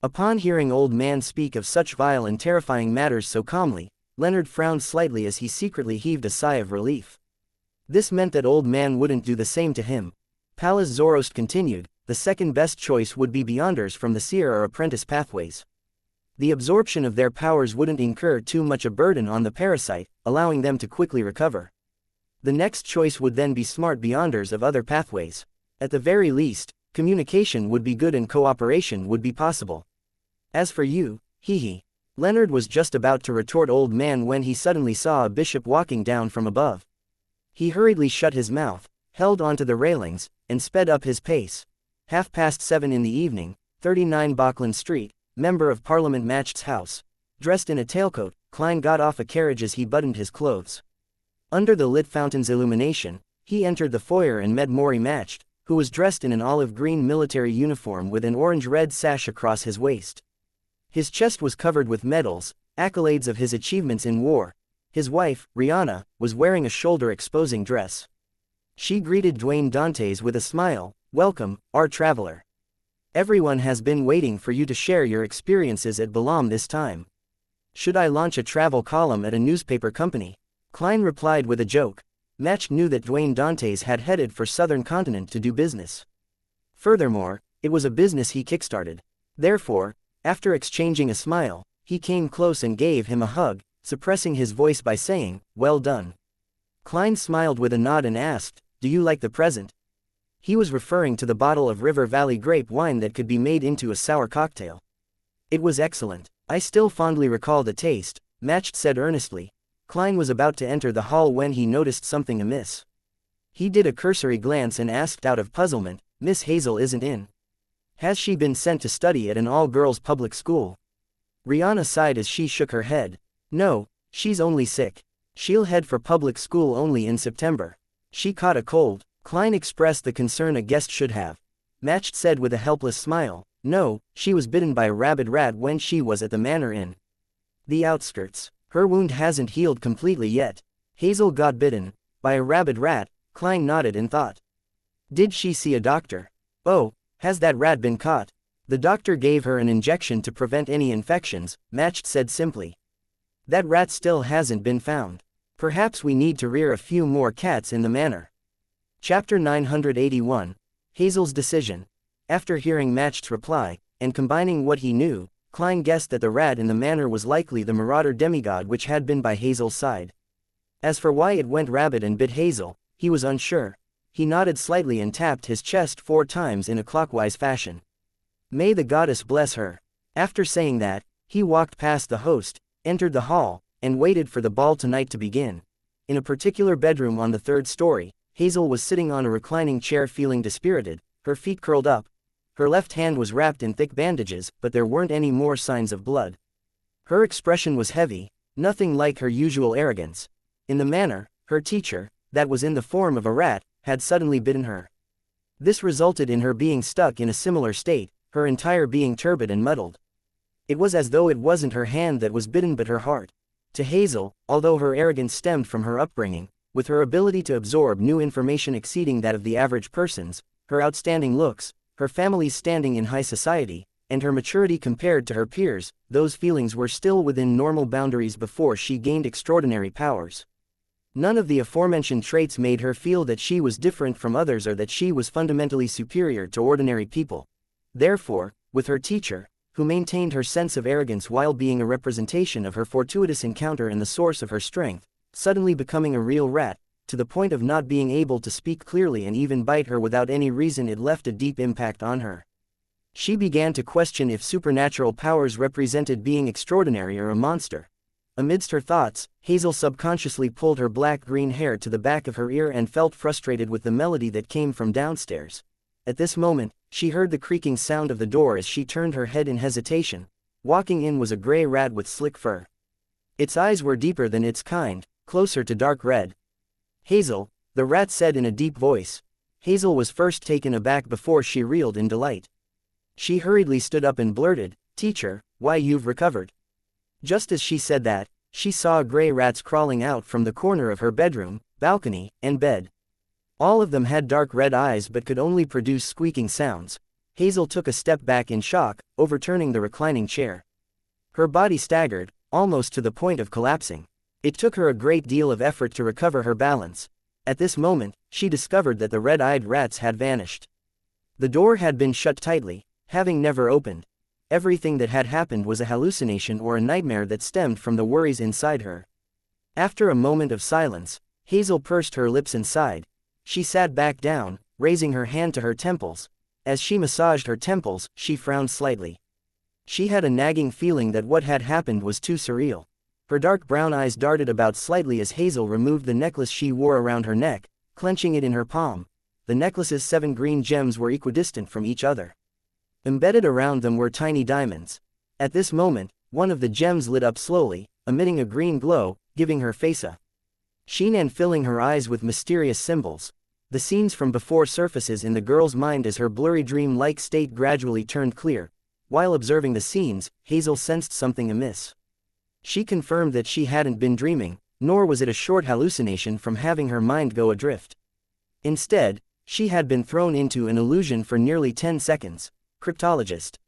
Upon hearing old man speak of such vile and terrifying matters so calmly, Leonard frowned slightly as he secretly heaved a sigh of relief. This meant that old man wouldn't do the same to him. Pallas Zorost continued, the second best choice would be beyonders from the seer or apprentice pathways. The absorption of their powers wouldn't incur too much a burden on the parasite, allowing them to quickly recover. The next choice would then be smart beyonders of other pathways. At the very least, communication would be good and cooperation would be possible. As for you, hee. Leonard was just about to retort old man when he suddenly saw a bishop walking down from above. He hurriedly shut his mouth, held onto the railings, and sped up his pace. 7:30 in the evening, 39 Bachland Street, Member of Parliament Matched's house. Dressed in a tailcoat, Klein got off a carriage as he buttoned his clothes. Under the lit fountain's illumination, he entered the foyer and met Maury Matched, who was dressed in an olive-green military uniform with an orange-red sash across his waist. His chest was covered with medals, accolades of his achievements in war. His wife, Rihanna, was wearing a shoulder-exposing dress. She greeted Dwayne Dantes with a smile, "Welcome, our traveler. Everyone has been waiting for you to share your experiences at Balam this time. Should I launch a travel column at a newspaper company?" Klein replied with a joke. Match knew that Dwayne Dantes had headed for Southern Continent to do business. Furthermore, it was a business he kickstarted. Therefore, after exchanging a smile, he came close and gave him a hug, suppressing his voice by saying, "Well done." Klein smiled with a nod and asked, "Do you like the present?" He was referring to the bottle of River Valley grape wine that could be made into a sour cocktail. "It was excellent. I still fondly recall the taste," Matched said earnestly. Klein was about to enter the hall when he noticed something amiss. He did a cursory glance and asked out of puzzlement, "Miss Hazel isn't in? Has she been sent to study at an all-girls public school?" Rihanna sighed as she shook her head. "No, she's only sick. She'll head for public school only in September. She caught a cold." Klein expressed the concern a guest should have. Matched said with a helpless smile, "No, she was bitten by a rabid rat when she was at the Manor Inn. The outskirts. Her wound hasn't healed completely yet." Hazel got bitten by a rabid rat, Klein nodded in thought. "Did she see a doctor?" "Oh, has that rat been caught?" "The doctor gave her an injection to prevent any infections," Matched said simply. "That rat still hasn't been found. Perhaps we need to rear a few more cats in the manor." Chapter 981. Hazel's Decision. After hearing Matched's reply, and combining what he knew, Klein guessed that the rat in the manor was likely the marauder demigod which had been by Hazel's side. As for why it went rabid and bit Hazel, he was unsure. He nodded slightly and tapped his chest 4 times in a clockwise fashion. "May the goddess bless her." After saying that, he walked past the host, entered the hall, and waited for the ball tonight to begin. In a particular bedroom on the 3rd story, Hazel was sitting on a reclining chair feeling dispirited, her feet curled up. Her left hand was wrapped in thick bandages, but there weren't any more signs of blood. Her expression was heavy, nothing like her usual arrogance. In the manner, her teacher, that was in the form of a rat, had suddenly bitten her. This resulted in her being stuck in a similar state, her entire being turbid and muddled. It was as though it wasn't her hand that was bitten but her heart. To Hazel, although her arrogance stemmed from her upbringing, with her ability to absorb new information exceeding that of the average persons, her outstanding looks, her family's standing in high society, and her maturity compared to her peers, those feelings were still within normal boundaries before she gained extraordinary powers. None of the aforementioned traits made her feel that she was different from others or that she was fundamentally superior to ordinary people. Therefore, with her teacher, who maintained her sense of arrogance while being a representation of her fortuitous encounter and the source of her strength, suddenly becoming a real rat, to the point of not being able to speak clearly and even bite her without any reason, it left a deep impact on her. She began to question if supernatural powers represented being extraordinary or a monster. Amidst her thoughts, Hazel subconsciously pulled her black-green hair to the back of her ear and felt frustrated with the melody that came from downstairs. At this moment, she heard the creaking sound of the door as she turned her head in hesitation. Walking in was a gray rat with slick fur. Its eyes were deeper than its kind, closer to dark red. "Hazel," the rat said in a deep voice. Hazel was first taken aback before she reeled in delight. She hurriedly stood up and blurted, "Teacher, why you've recovered." Just as she said that, she saw gray rats crawling out from the corner of her bedroom, balcony, and bed. All of them had dark red eyes but could only produce squeaking sounds. Hazel took a step back in shock, overturning the reclining chair. Her body staggered, almost to the point of collapsing. It took her a great deal of effort to recover her balance. At this moment, she discovered that the red-eyed rats had vanished. The door had been shut tightly, having never opened. Everything that had happened was a hallucination or a nightmare that stemmed from the worries inside her. After a moment of silence, Hazel pursed her lips and sighed. She sat back down, raising her hand to her temples. As she massaged her temples, she frowned slightly. She had a nagging feeling that what had happened was too surreal. Her dark brown eyes darted about slightly as Hazel removed the necklace she wore around her neck, clenching it in her palm. The necklace's 7 green gems were equidistant from each other. Embedded around them were tiny diamonds. At this moment, one of the gems lit up slowly, emitting a green glow, giving her face a sheen and filling her eyes with mysterious symbols. The scenes from before surfaces in the girl's mind as her blurry dream-like state gradually turned clear. While observing the scenes, Hazel sensed something amiss. She confirmed that she hadn't been dreaming, nor was it a short hallucination from having her mind go adrift. Instead, she had been thrown into an illusion for nearly 10 seconds. Cryptologist.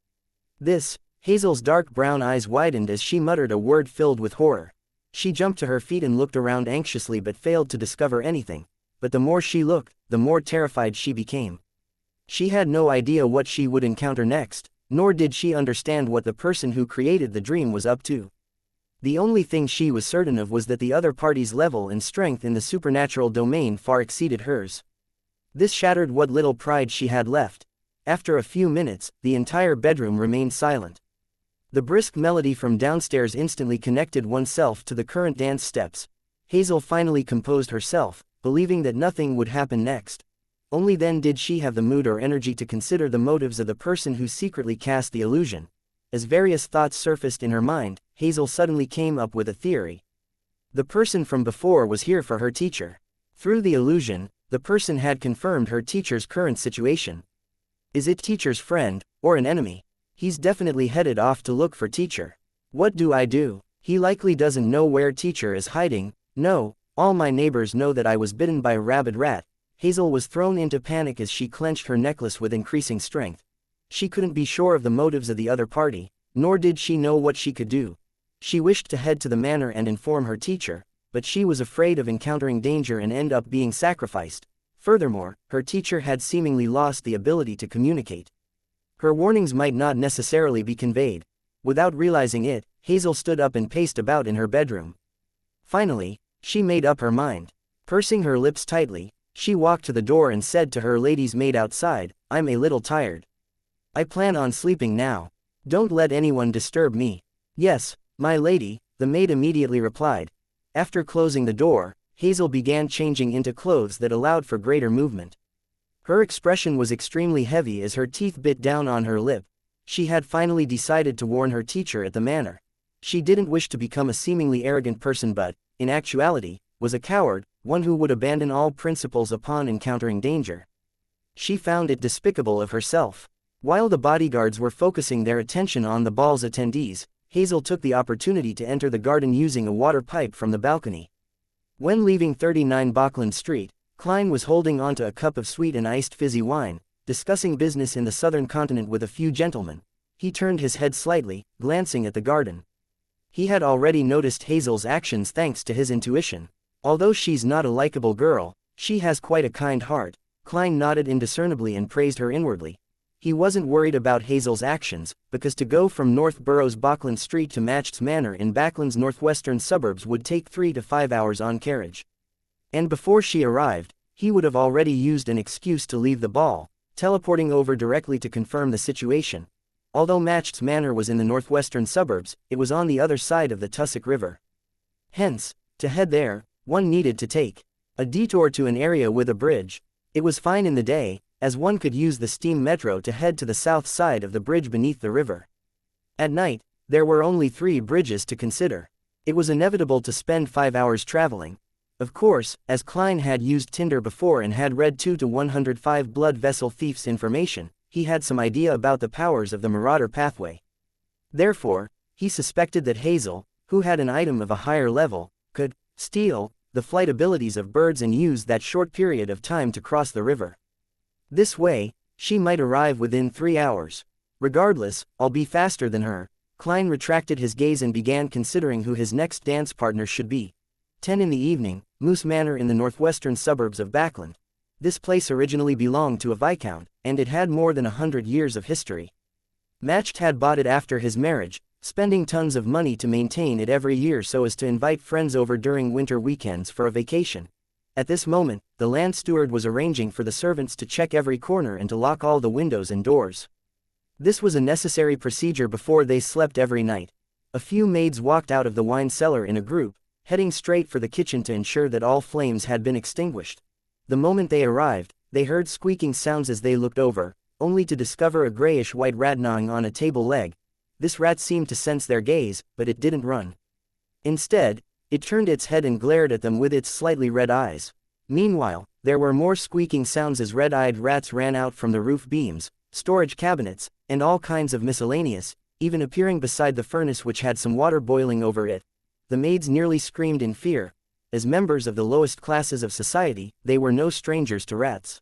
This, Hazel's dark brown eyes widened as she muttered a word filled with horror. She jumped to her feet and looked around anxiously but failed to discover anything. But the more she looked, the more terrified she became. She had no idea what she would encounter next, nor did she understand what the person who created the dream was up to. The only thing she was certain of was that the other party's level and strength in the supernatural domain far exceeded hers. This shattered what little pride she had left. After a few minutes, the entire bedroom remained silent. The brisk melody from downstairs instantly connected oneself to the current dance steps. Hazel finally composed herself, believing that nothing would happen next. Only then did she have the mood or energy to consider the motives of the person who secretly cast the illusion. As various thoughts surfaced in her mind, Hazel suddenly came up with a theory. The person from before was here for her teacher. Through the illusion, the person had confirmed her teacher's current situation. Is it teacher's friend, or an enemy? He's definitely headed off to look for teacher. What do I do? He likely doesn't know where teacher is hiding. No, all my neighbors know that I was bitten by a rabid rat. Hazel was thrown into panic as she clenched her necklace with increasing strength. She couldn't be sure of the motives of the other party, nor did she know what she could do. She wished to head to the manor and inform her teacher, but she was afraid of encountering danger and end up being sacrificed. Furthermore, her teacher had seemingly lost the ability to communicate. Her warnings might not necessarily be conveyed. Without realizing it, Hazel stood up and paced about in her bedroom. Finally, she made up her mind. Pursing her lips tightly, she walked to the door and said to her lady's maid outside, "I'm a little tired. I plan on sleeping now. Don't let anyone disturb me." "Yes, my lady," the maid immediately replied. After closing the door, Hazel began changing into clothes that allowed for greater movement. Her expression was extremely heavy as her teeth bit down on her lip. She had finally decided to warn her teacher at the manor. She didn't wish to become a seemingly arrogant person but, in actuality, was a coward, one who would abandon all principles upon encountering danger. She found it despicable of herself. While the bodyguards were focusing their attention on the ball's attendees, Hazel took the opportunity to enter the garden using a water pipe from the balcony. When leaving 39 Bachland Street, Klein was holding onto a cup of sweet and iced fizzy wine, discussing business in the southern continent with a few gentlemen. He turned his head slightly, glancing at the garden. He had already noticed Hazel's actions thanks to his intuition. Although she's not a likable girl, she has quite a kind heart. Klein nodded indiscernibly and praised her inwardly. He wasn't worried about Hazel's actions, because to go from North Borough's Bachland Street to Match's Manor in Bachland's northwestern suburbs would take 3 to 5 hours on carriage. And before she arrived, he would have already used an excuse to leave the ball, teleporting over directly to confirm the situation. Although Match's Manor was in the northwestern suburbs, it was on the other side of the Tussock River. Hence, to head there, one needed to take a detour to an area with a bridge. It was fine in the day, as one could use the steam metro to head to the south side of the bridge beneath the river. At night, there were only 3 bridges to consider. It was inevitable to spend 5 hours traveling. Of course, as Klein had used Tinder before and had read 2 to 105 blood vessel thieves' information, he had some idea about the powers of the Marauder pathway. Therefore, he suspected that Hazel, who had an item of a higher level, could steal the flight abilities of birds and use that short period of time to cross the river. This way, she might arrive within 3 hours. Regardless, I'll be faster than her. Klein retracted his gaze and began considering who his next dance partner should be. 10 in the evening, Moose Manor in the northwestern suburbs of Backland. This place originally belonged to a viscount, and it had more than 100 years of history. Matched had bought it after his marriage, spending tons of money to maintain it every year so as to invite friends over during winter weekends for a vacation. At this moment, the land steward was arranging for the servants to check every corner and to lock all the windows and doors. This was a necessary procedure before they slept every night. A few maids walked out of the wine cellar in a group, heading straight for the kitchen to ensure that all flames had been extinguished. The moment they arrived, they heard squeaking sounds as they looked over, only to discover a grayish-white rat gnawing on a table leg. This rat seemed to sense their gaze, but it didn't run. Instead, it turned its head and glared at them with its slightly red eyes. Meanwhile, there were more squeaking sounds as red-eyed rats ran out from the roof beams, storage cabinets, and all kinds of miscellaneous, even appearing beside the furnace which had some water boiling over it. The maids nearly screamed in fear. As members of the lowest classes of society, they were no strangers to rats.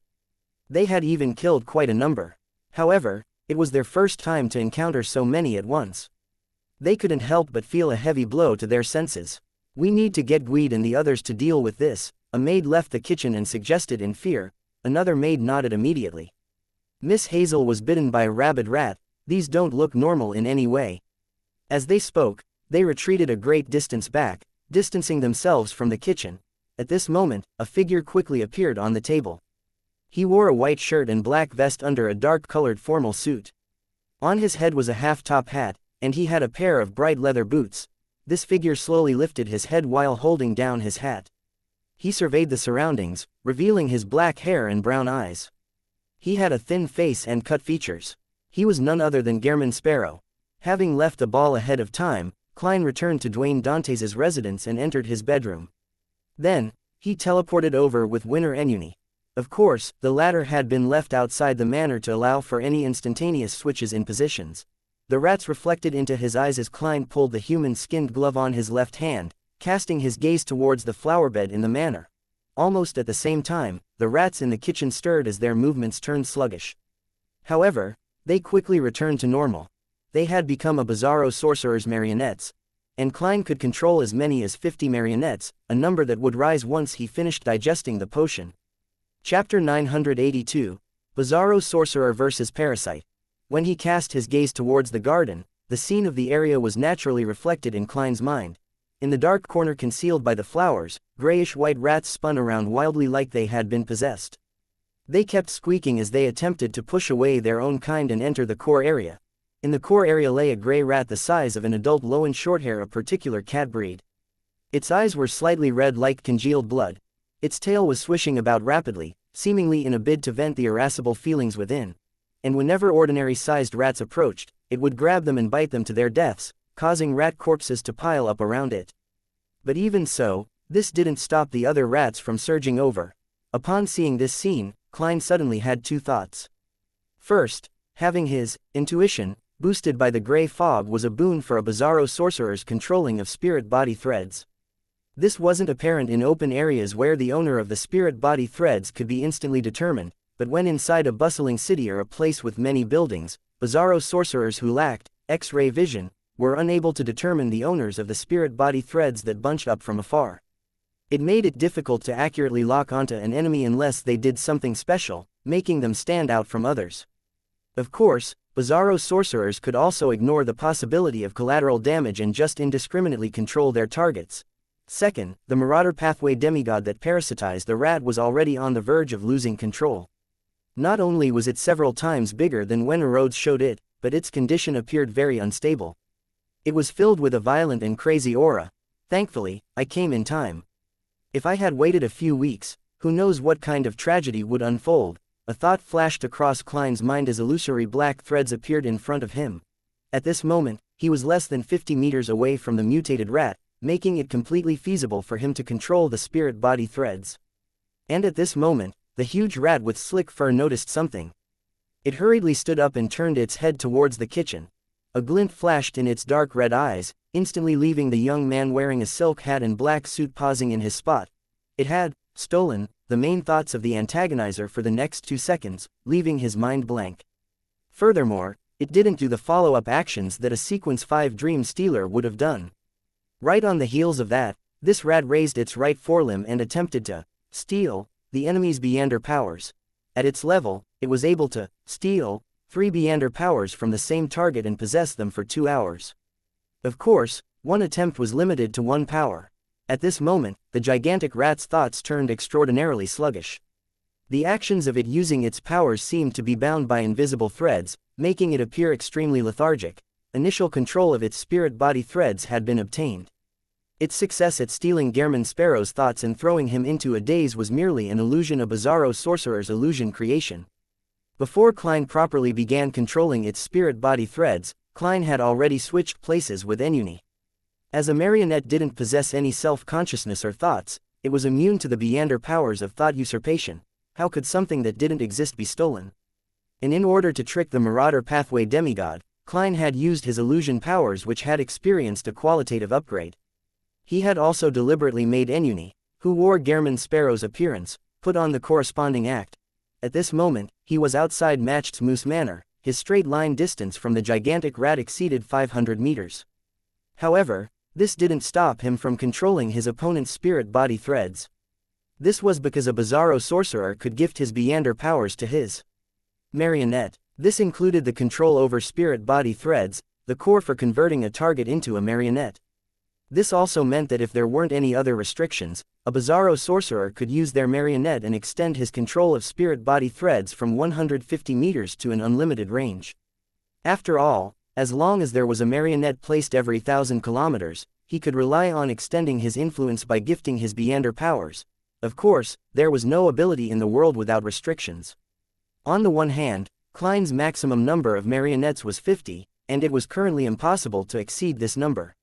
They had even killed quite a number. However, it was their first time to encounter so many at once. They couldn't help but feel a heavy blow to their senses. "We need to get Guide and the others to deal with this," a maid left the kitchen and suggested in fear. Another maid nodded immediately. "Miss Hazel was bitten by a rabid rat. These don't look normal in any way." As they spoke, they retreated a great distance back, distancing themselves from the kitchen. At this moment, a figure quickly appeared on the table. He wore a white shirt and black vest under a dark-colored formal suit. On his head was a half-top hat, and he had a pair of bright leather boots. This figure slowly lifted his head while holding down his hat. He surveyed the surroundings, revealing his black hair and brown eyes. He had a thin face and cut features. He was none other than Gehrman Sparrow. Having left the ball ahead of time, Klein returned to Dwayne Dantes' residence and entered his bedroom. Then, he teleported over with Winner Enuni. Of course, the latter had been left outside the manor to allow for any instantaneous switches in positions. The rats reflected into his eyes as Klein pulled the human-skinned glove on his left hand, casting his gaze towards the flowerbed in the manor. Almost at the same time, the rats in the kitchen stirred as their movements turned sluggish. However, they quickly returned to normal. They had become a Bizarro sorcerer's marionettes, and Klein could control as many as 50 marionettes, a number that would rise once he finished digesting the potion. Chapter 982, Bizarro Sorcerer vs. Parasite. When he cast his gaze towards the garden, the scene of the area was naturally reflected in Klein's mind. In the dark corner concealed by the flowers, grayish-white rats spun around wildly like they had been possessed. They kept squeaking as they attempted to push away their own kind and enter the core area. In the core area lay a gray rat the size of an adult Lowen Shorthair, a particular cat breed. Its eyes were slightly red like congealed blood. Its tail was swishing about rapidly, seemingly in a bid to vent the irascible feelings within. And whenever ordinary-sized rats approached, it would grab them and bite them to their deaths, causing rat corpses to pile up around it. But even so, this didn't stop the other rats from surging over. Upon seeing this scene, Klein suddenly had 2 thoughts. First, having his intuition boosted by the gray fog was a boon for a Bizarro sorcerer's controlling of spirit body threads. This wasn't apparent in open areas where the owner of the spirit body threads could be instantly determined, but when inside a bustling city or a place with many buildings, Bizarro sorcerers who lacked X-ray vision were unable to determine the owners of the spirit body threads that bunched up from afar. It made it difficult to accurately lock onto an enemy unless they did something special, making them stand out from others. Of course, Bizarro sorcerers could also ignore the possibility of collateral damage and just indiscriminately control their targets. Second, the Marauder pathway demigod that parasitized the rat was already on the verge of losing control. Not only was it several times bigger than when Erodes showed it, but its condition appeared very unstable. It was filled with a violent and crazy aura. Thankfully, I came in time. If I had waited a few weeks, who knows what kind of tragedy would unfold. A thought flashed across Klein's mind as illusory black threads appeared in front of him. At this moment, he was less than 50 meters away from the mutated rat, making it completely feasible for him to control the spirit body threads. And at this moment, the huge rat with slick fur noticed something. It hurriedly stood up and turned its head towards the kitchen. A glint flashed in its dark red eyes, instantly leaving the young man wearing a silk hat and black suit pausing in his spot. It had stolen the main thoughts of the antagonizer for the next 2 seconds, leaving his mind blank. Furthermore, it didn't do the follow-up actions that a Sequence 5 Dream Stealer would have done. Right on the heels of that, this rat raised its right forelimb and attempted to steal the enemy's Beander powers. At its level, it was able to steal 3 Beander powers from the same target and possess them for 2 hours. Of course, one attempt was limited to 1 power. At this moment, the gigantic rat's thoughts turned extraordinarily sluggish. The actions of it using its powers seemed to be bound by invisible threads, making it appear extremely lethargic. Initial control of its spirit body threads had been obtained. Its success at stealing Gehrman Sparrow's thoughts and throwing him into a daze was merely an illusion, a bizarro sorcerer's illusion creation. Before Klein properly began controlling its spirit body threads, Klein had already switched places with Enuni. As a marionette didn't possess any self-consciousness or thoughts, it was immune to the Beander powers of thought usurpation. How could something that didn't exist be stolen? And in order to trick the Marauder Pathway demigod, Klein had used his illusion powers, which had experienced a qualitative upgrade. He had also deliberately made Enuni, who wore Gehrman Sparrow's appearance, put on the corresponding act. At this moment, he was outside Matched Moose Manor. His straight-line distance from the gigantic rat exceeded 500 meters. However, this didn't stop him from controlling his opponent's spirit body threads. This was because a bizarro sorcerer could gift his Beander powers to his marionette. This included the control over spirit body threads, the core for converting a target into a marionette. This also meant that if there weren't any other restrictions, a bizarro sorcerer could use their marionette and extend his control of spirit body threads from 150 meters to an unlimited range. After all, as long as there was a marionette placed every 1,000 kilometers, he could rely on extending his influence by gifting his Beander powers. Of course, there was no ability in the world without restrictions. On the one hand, Klein's maximum number of marionettes was 50, and it was currently impossible to exceed this number.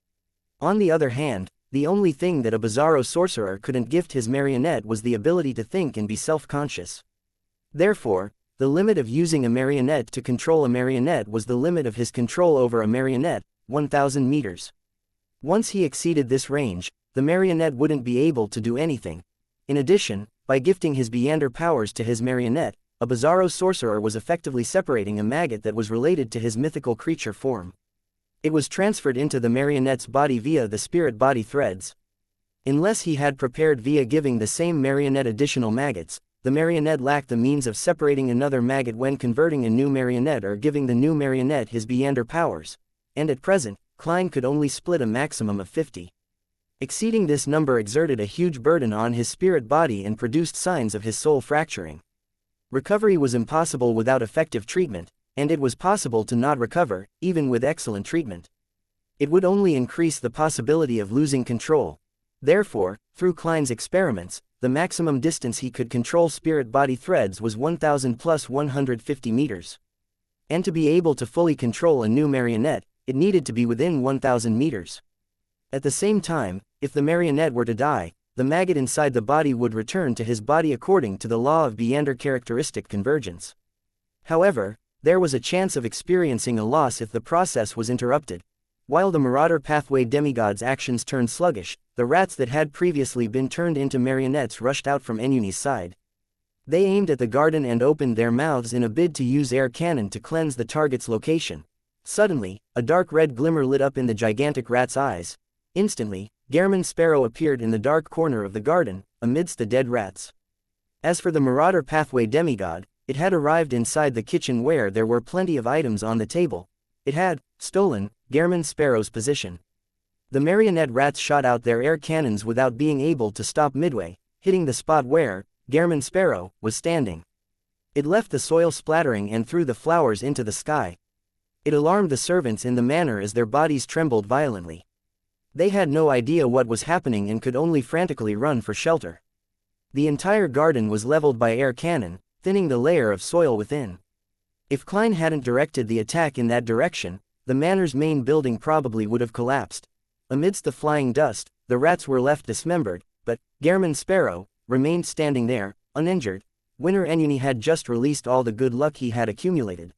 On the other hand, the only thing that a bizarro sorcerer couldn't gift his marionette was the ability to think and be self-conscious. Therefore, the limit of using a marionette to control a marionette was the limit of his control over a marionette, 1,000 meters. Once he exceeded this range, the marionette wouldn't be able to do anything. In addition, by gifting his Beander powers to his marionette, a bizarro sorcerer was effectively separating a maggot that was related to his mythical creature form. It was transferred into the marionette's body via the spirit body threads. Unless he had prepared via giving the same marionette additional maggots, the marionette lacked the means of separating another maggot when converting a new marionette or giving the new marionette his Beander powers, and at present, Klein could only split a maximum of 50. Exceeding this number exerted a huge burden on his spirit body and produced signs of his soul fracturing. Recovery was impossible without effective treatment, and it was possible to not recover, even with excellent treatment. It would only increase the possibility of losing control. Therefore, through Klein's experiments, the maximum distance he could control spirit body threads was 1,000 plus 150 meters. And to be able to fully control a new marionette, it needed to be within 1,000 meters. At the same time, if the marionette were to die, the maggot inside the body would return to his body according to the law of Beander characteristic convergence. However, there was a chance of experiencing a loss if the process was interrupted. While the Marauder Pathway demigod's actions turned sluggish, the rats that had previously been turned into marionettes rushed out from Enuni's side. They aimed at the garden and opened their mouths in a bid to use air cannon to cleanse the target's location. Suddenly, a dark red glimmer lit up in the gigantic rat's eyes. Instantly, Gehrman Sparrow appeared in the dark corner of the garden, amidst the dead rats. As for the Marauder Pathway demigod, it had arrived inside the kitchen where there were plenty of items on the table. It had stolen Gehrman Sparrow's position. The marionette rats shot out their air cannons without being able to stop midway, hitting the spot where Gehrman Sparrow was standing. It left the soil splattering and threw the flowers into the sky. It alarmed the servants in the manor as their bodies trembled violently. They had no idea what was happening and could only frantically run for shelter. The entire garden was leveled by air cannon, thinning the layer of soil within. If Klein hadn't directed the attack in that direction, the manor's main building probably would have collapsed. Amidst the flying dust, the rats were left dismembered, but Gehrman Sparrow remained standing there, uninjured. Winter Ennuni had just released all the good luck he had accumulated.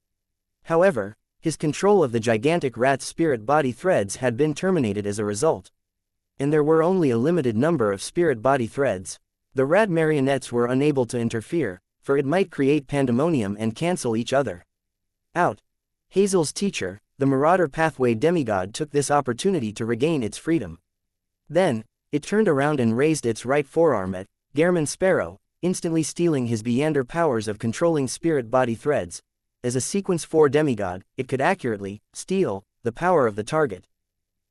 However, his control of the gigantic rat's spirit body threads had been terminated as a result. And there were only a limited number of spirit body threads. The rat marionettes were unable to interfere, for it might create pandemonium and cancel each other out. Hazel's teacher, the Marauder Pathway demigod, took this opportunity to regain its freedom. Then, it turned around and raised its right forearm at Gehrman Sparrow, instantly stealing his Beyander powers of controlling spirit body threads. As a Sequence 4 demigod, it could accurately steal the power of the target.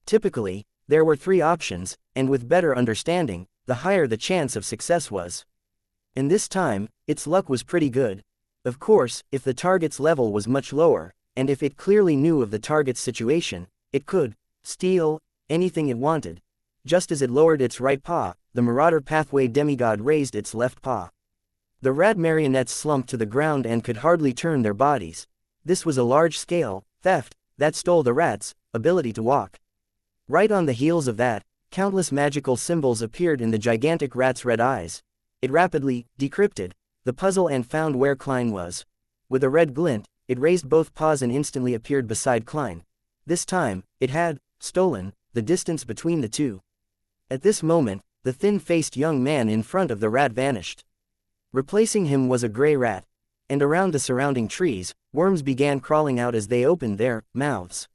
Typically, there were 3 options, and with better understanding, the higher the chance of success was. And this time, its luck was pretty good. Of course, if the target's level was much lower, and if it clearly knew of the target's situation, it could steal anything it wanted. Just as it lowered its right paw, the Marauder Pathway demigod raised its left paw. The rat marionettes slumped to the ground and could hardly turn their bodies. This was a large-scale theft that stole the rat's ability to walk. Right on the heels of that, countless magical symbols appeared in the gigantic rat's red eyes. It rapidly decrypted the puzzle and found where Klein was. With a red glint, it raised both paws and instantly appeared beside Klein. This time, it had stolen the distance between the two. At this moment, the thin-faced young man in front of the rat vanished. Replacing him was a gray rat, and around the surrounding trees, worms began crawling out as they opened their mouths.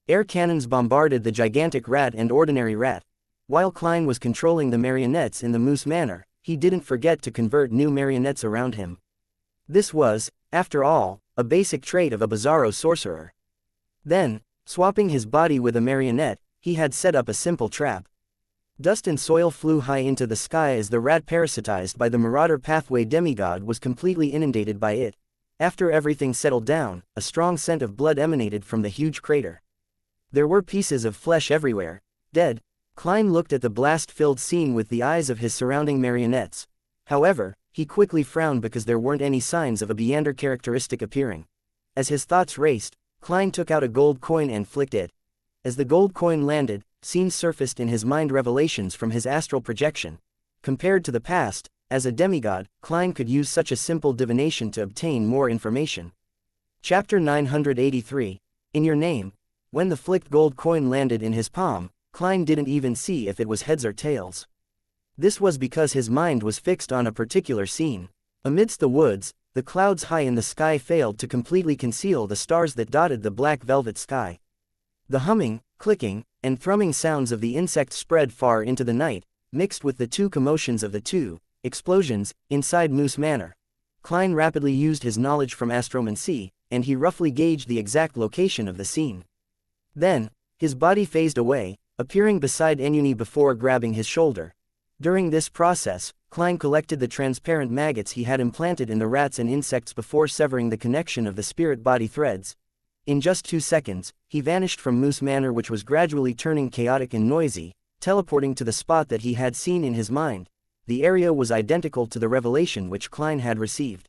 Air cannons bombarded the gigantic rat and ordinary rat. While Klein was controlling the marionettes in the moose manor, he didn't forget to convert new marionettes around him. This was, after all, a basic trait of a bizarro sorcerer. Then, swapping his body with a marionette, he had set up a simple trap. Dust and soil flew high into the sky as the rat parasitized by the Marauder Pathway demigod was completely inundated by it. After everything settled down, a strong scent of blood emanated from the huge crater. There were pieces of flesh everywhere, dead. Klein looked at the blast-filled scene with the eyes of his surrounding marionettes. However, he quickly frowned because there weren't any signs of a Beyander characteristic appearing. As his thoughts raced, Klein took out a gold coin and flicked it. As the gold coin landed, scenes surfaced in his mind, revelations from his astral projection. Compared to the past, as a demigod, Klein could use such a simple divination to obtain more information. Chapter 983. In Your Name. When the flicked gold coin landed in his palm, Klein didn't even see if it was heads or tails. This was because his mind was fixed on a particular scene. Amidst the woods, the clouds high in the sky failed to completely conceal the stars that dotted the black velvet sky. The humming, clicking, and thrumming sounds of the insects spread far into the night, mixed with the two commotions of the two explosions inside Moose Manor. Klein rapidly used his knowledge from astromancy, and he roughly gauged the exact location of the scene. Then, his body phased away, appearing beside Ennuni before grabbing his shoulder. During this process, Klein collected the transparent maggots he had implanted in the rats and insects before severing the connection of the spirit body threads. In just 2 seconds, he vanished from Moose Manor, which was gradually turning chaotic and noisy, teleporting to the spot that he had seen in his mind. The area was identical to the revelation which Klein had received.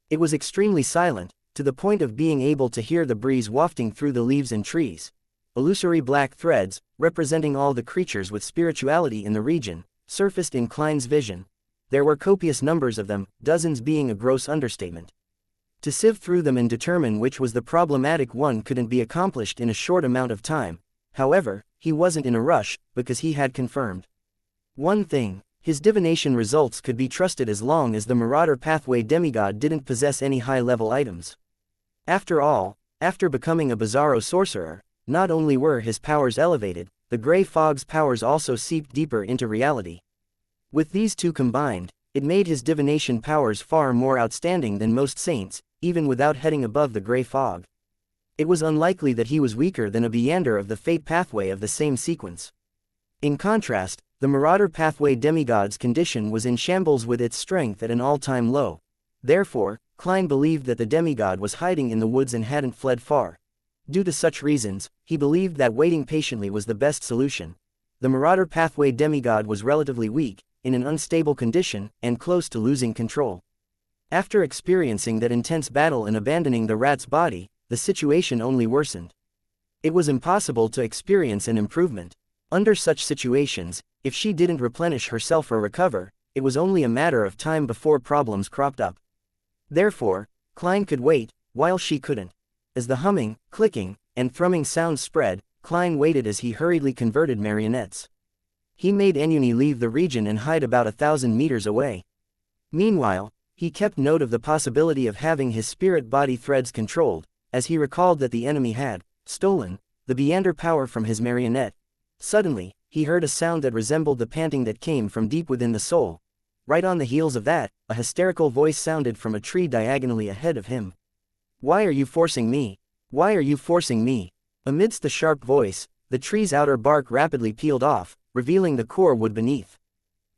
It was extremely silent, to the point of being able to hear the breeze wafting through the leaves and trees. Illusory black threads, representing all the creatures with spirituality in the region, surfaced in Klein's vision. There were copious numbers of them, dozens being a gross understatement. To sieve through them and determine which was the problematic one couldn't be accomplished in a short amount of time. However, he wasn't in a rush, because he had confirmed one thing: his divination results could be trusted as long as the Marauder Pathway demigod didn't possess any high-level items. After all, after becoming a bizarro sorcerer, not only were his powers elevated, the Grey Fog's powers also seeped deeper into reality. With these two combined, it made his divination powers far more outstanding than most saints, even without heading above the Grey Fog. It was unlikely that he was weaker than a Beyander of the Fate Pathway of the same sequence. In contrast, the Marauder Pathway demigod's condition was in shambles with its strength at an all-time low. Therefore, Klein believed that the demigod was hiding in the woods and hadn't fled far. Due to such reasons, he believed that waiting patiently was the best solution. the Marauder Pathway demigod was relatively weak, in an unstable condition, and close to losing control. After experiencing that intense battle and abandoning the rat's body, the situation only worsened. It was impossible to experience an improvement. Under such situations, if she didn't replenish herself or recover, it was only a matter of time before problems cropped up. Therefore, Klein could wait, while she couldn't. As the humming, clicking, and thrumming sounds spread, Klein waited as he hurriedly converted marionettes. He made Enuni leave the region and hide about 1,000 meters away. Meanwhile, he kept note of the possibility of having his spirit body threads controlled, as he recalled that the enemy had stolen the Beyonder power from his marionette. Suddenly, he heard a sound that resembled the panting that came from deep within the soul. Right on the heels of that, a hysterical voice sounded from a tree diagonally ahead of him. "Why are you forcing me? Why are you forcing me?" Amidst the sharp voice, the tree's outer bark rapidly peeled off, revealing the core wood beneath.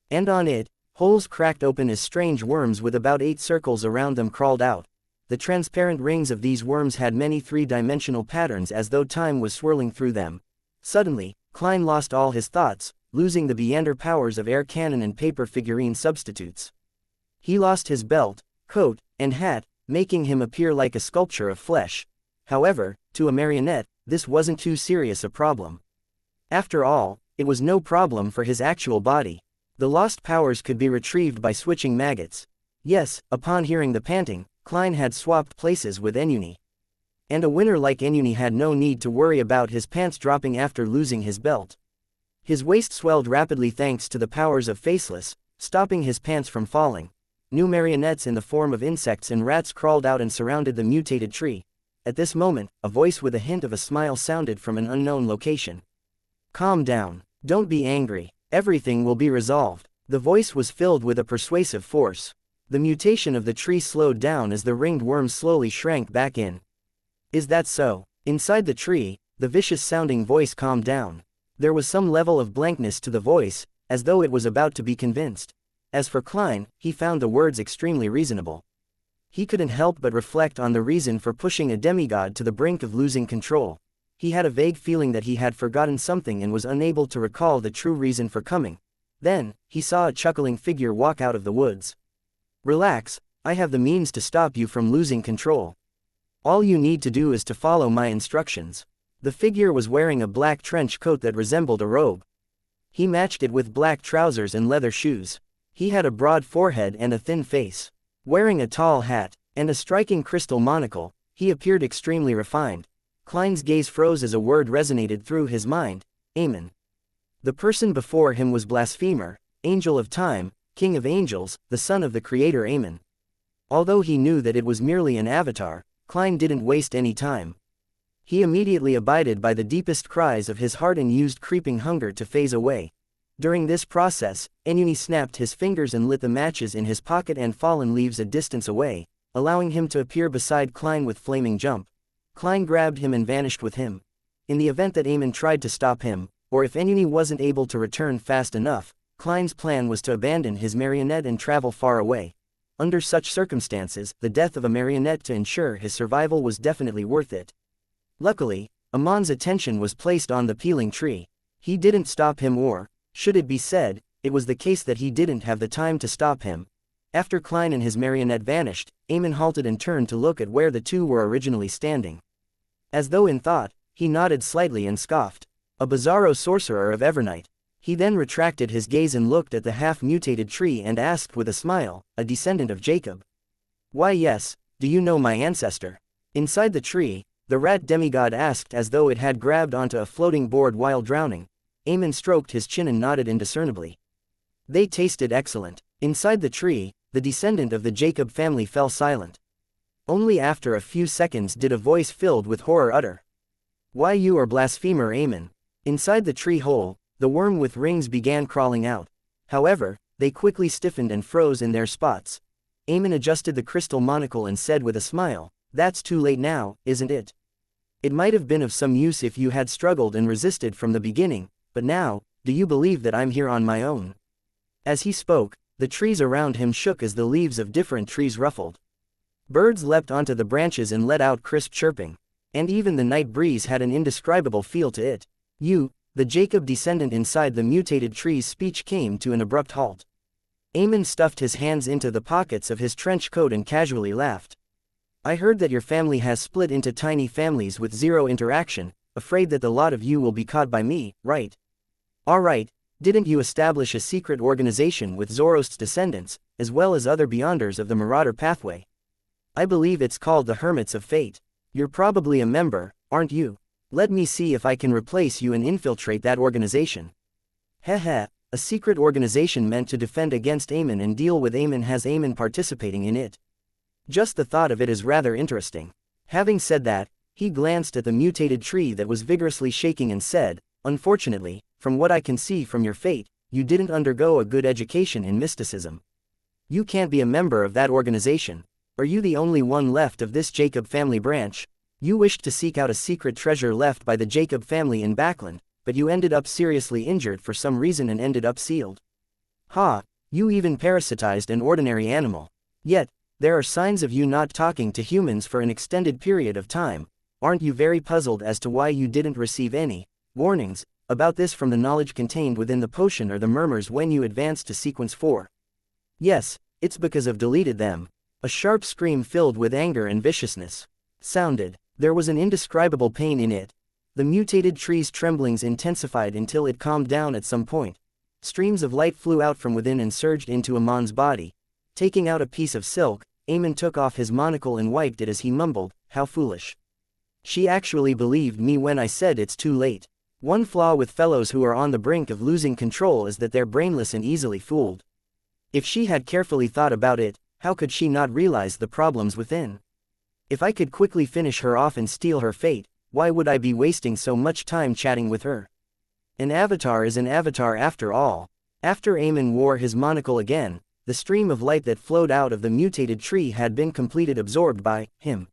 And on it, holes cracked open as strange worms with about 8 circles around them crawled out. The transparent rings of these worms had many three-dimensional patterns as though time was swirling through them. Suddenly, Klein lost all his thoughts, losing the Beyonder powers of air cannon and paper figurine substitutes. He lost his belt, coat, and hat, making him appear like a sculpture of flesh. However, to a marionette, this wasn't too serious a problem. After all, it was no problem for his actual body. The lost powers could be retrieved by switching maggots. Yes, upon hearing the panting, Klein had swapped places with Enuni. And a winner like Enuni had no need to worry about his pants dropping after losing his belt. His waist swelled rapidly thanks to the powers of Faceless, stopping his pants from falling. New marionettes in the form of insects and rats crawled out and surrounded the mutated tree. At this moment, a voice with a hint of a smile sounded from an unknown location. "Calm down. Don't be angry. Everything will be resolved." The voice was filled with a persuasive force. The mutation of the tree slowed down as the ringed worms slowly shrank back in. "Is that so?" Inside the tree, the vicious-sounding voice calmed down. There was some level of blankness to the voice, as though it was about to be convinced. As for Klein, he found the words extremely reasonable. He couldn't help but reflect on the reason for pushing a demigod to the brink of losing control. He had a vague feeling that he had forgotten something and was unable to recall the true reason for coming. Then, he saw a chuckling figure walk out of the woods. "Relax, I have the means to stop you from losing control. All you need to do is to follow my instructions." The figure was wearing a black trench coat that resembled a robe. He matched it with black trousers and leather shoes. He had a broad forehead and a thin face. Wearing a tall hat and a striking crystal monocle, he appeared extremely refined. Klein's gaze froze as a word resonated through his mind: Amen. The person before him was Blasphemer, Angel of Time, King of Angels, the son of the Creator Amen. Although he knew that it was merely an avatar, Klein didn't waste any time. He immediately abided by the deepest cries of his heart and used creeping hunger to phase away. During this process, Enuni snapped his fingers and lit the matches in his pocket and fallen leaves a distance away, allowing him to appear beside Klein with flaming jump. Klein grabbed him and vanished with him. In the event that Amen tried to stop him, or if Enuni wasn't able to return fast enough, Klein's plan was to abandon his marionette and travel far away. Under such circumstances, the death of a marionette to ensure his survival was definitely worth it. Luckily, Amon's attention was placed on the peeling tree. He didn't stop him, or, should it be said, it was the case that he didn't have the time to stop him. After Klein and his marionette vanished, Amen halted and turned to look at where the two were originally standing. As though in thought, he nodded slightly and scoffed. A bizarro sorcerer of Evernight. He then retracted his gaze and looked at the half-mutated tree and asked with a smile, "A descendant of Jacob?" "Why yes, do you know my ancestor?" Inside the tree, the rat demigod asked as though it had grabbed onto a floating board while drowning. Amen stroked his chin and nodded indiscernibly. They tasted excellent. Inside the tree, the descendant of the Jacob family fell silent. Only after a few seconds did a voice filled with horror utter, "Why you are Blasphemer Amen." Inside the tree hole, the worm with rings began crawling out. However, they quickly stiffened and froze in their spots. Amen adjusted the crystal monocle and said with a smile, "That's too late now, isn't it? It might have been of some use if you had struggled and resisted from the beginning, but now, do you believe that I'm here on my own?" As he spoke, the trees around him shook as the leaves of different trees ruffled. Birds leapt onto the branches and let out crisp chirping, and even the night breeze had an indescribable feel to it. The Jacob descendant inside the mutated tree's speech came to an abrupt halt. Eamon stuffed his hands into the pockets of his trench coat and casually laughed. I heard that your family has split into tiny families with zero interaction, afraid that the lot of you will be caught by me, right? Alright, didn't you establish a secret organization with Zoroast's descendants, as well as other Beyonders of the Marauder pathway? I believe it's called the Hermits of Fate. You're probably a member, aren't you? Let me see if I can replace you and infiltrate that organization. Heh, a secret organization meant to defend against Eamon and deal with Eamon has Eamon participating in it. Just the thought of it is rather interesting. Having said that, he glanced at the mutated tree that was vigorously shaking and said, unfortunately, from what I can see from your fate, you didn't undergo a good education in mysticism. You can't be a member of that organization. Are you the only one left of this Jacob family branch? You wished to seek out a secret treasure left by the Jacob family in Backland, but you ended up seriously injured for some reason and ended up sealed. Ha, you even parasitized an ordinary animal. Yet, there are signs of you not talking to humans for an extended period of time. Aren't you very puzzled as to why you didn't receive any warnings about this from the knowledge contained within the potion or the murmurs when you advanced to sequence 4? Yes, it's because I've deleted them. A sharp scream filled with anger and viciousness sounded. There was an indescribable pain in it. The mutated tree's tremblings intensified until it calmed down at some point. Streams of light flew out from within and surged into Amon's body. Taking out a piece of silk, Eamon took off his monocle and wiped it as he mumbled, "How foolish. She actually believed me when I said it's too late." One flaw with fellows who are on the brink of losing control is that they're brainless and easily fooled. If she had carefully thought about it, how could she not realize the problems within? If I could quickly finish her off and steal her fate, why would I be wasting so much time chatting with her? An avatar is an avatar after all. After Eamon wore his monocle again, the stream of light that flowed out of the mutated tree had been completely absorbed by him.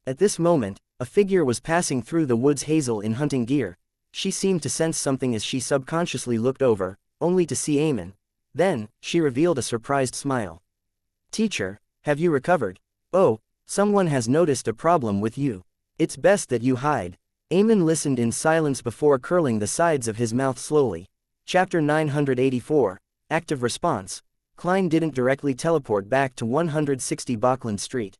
At this moment, a figure was passing through the woods hazel in hunting gear. She seemed to sense something as she subconsciously looked over, only to see Eamon. Then, she revealed a surprised smile. "Teacher, have you recovered? Oh, someone has noticed a problem with you. It's best that you hide." Eamon listened in silence before curling the sides of his mouth slowly. Chapter 984, Active Response. Klein didn't directly teleport back to 160 Bachland Street.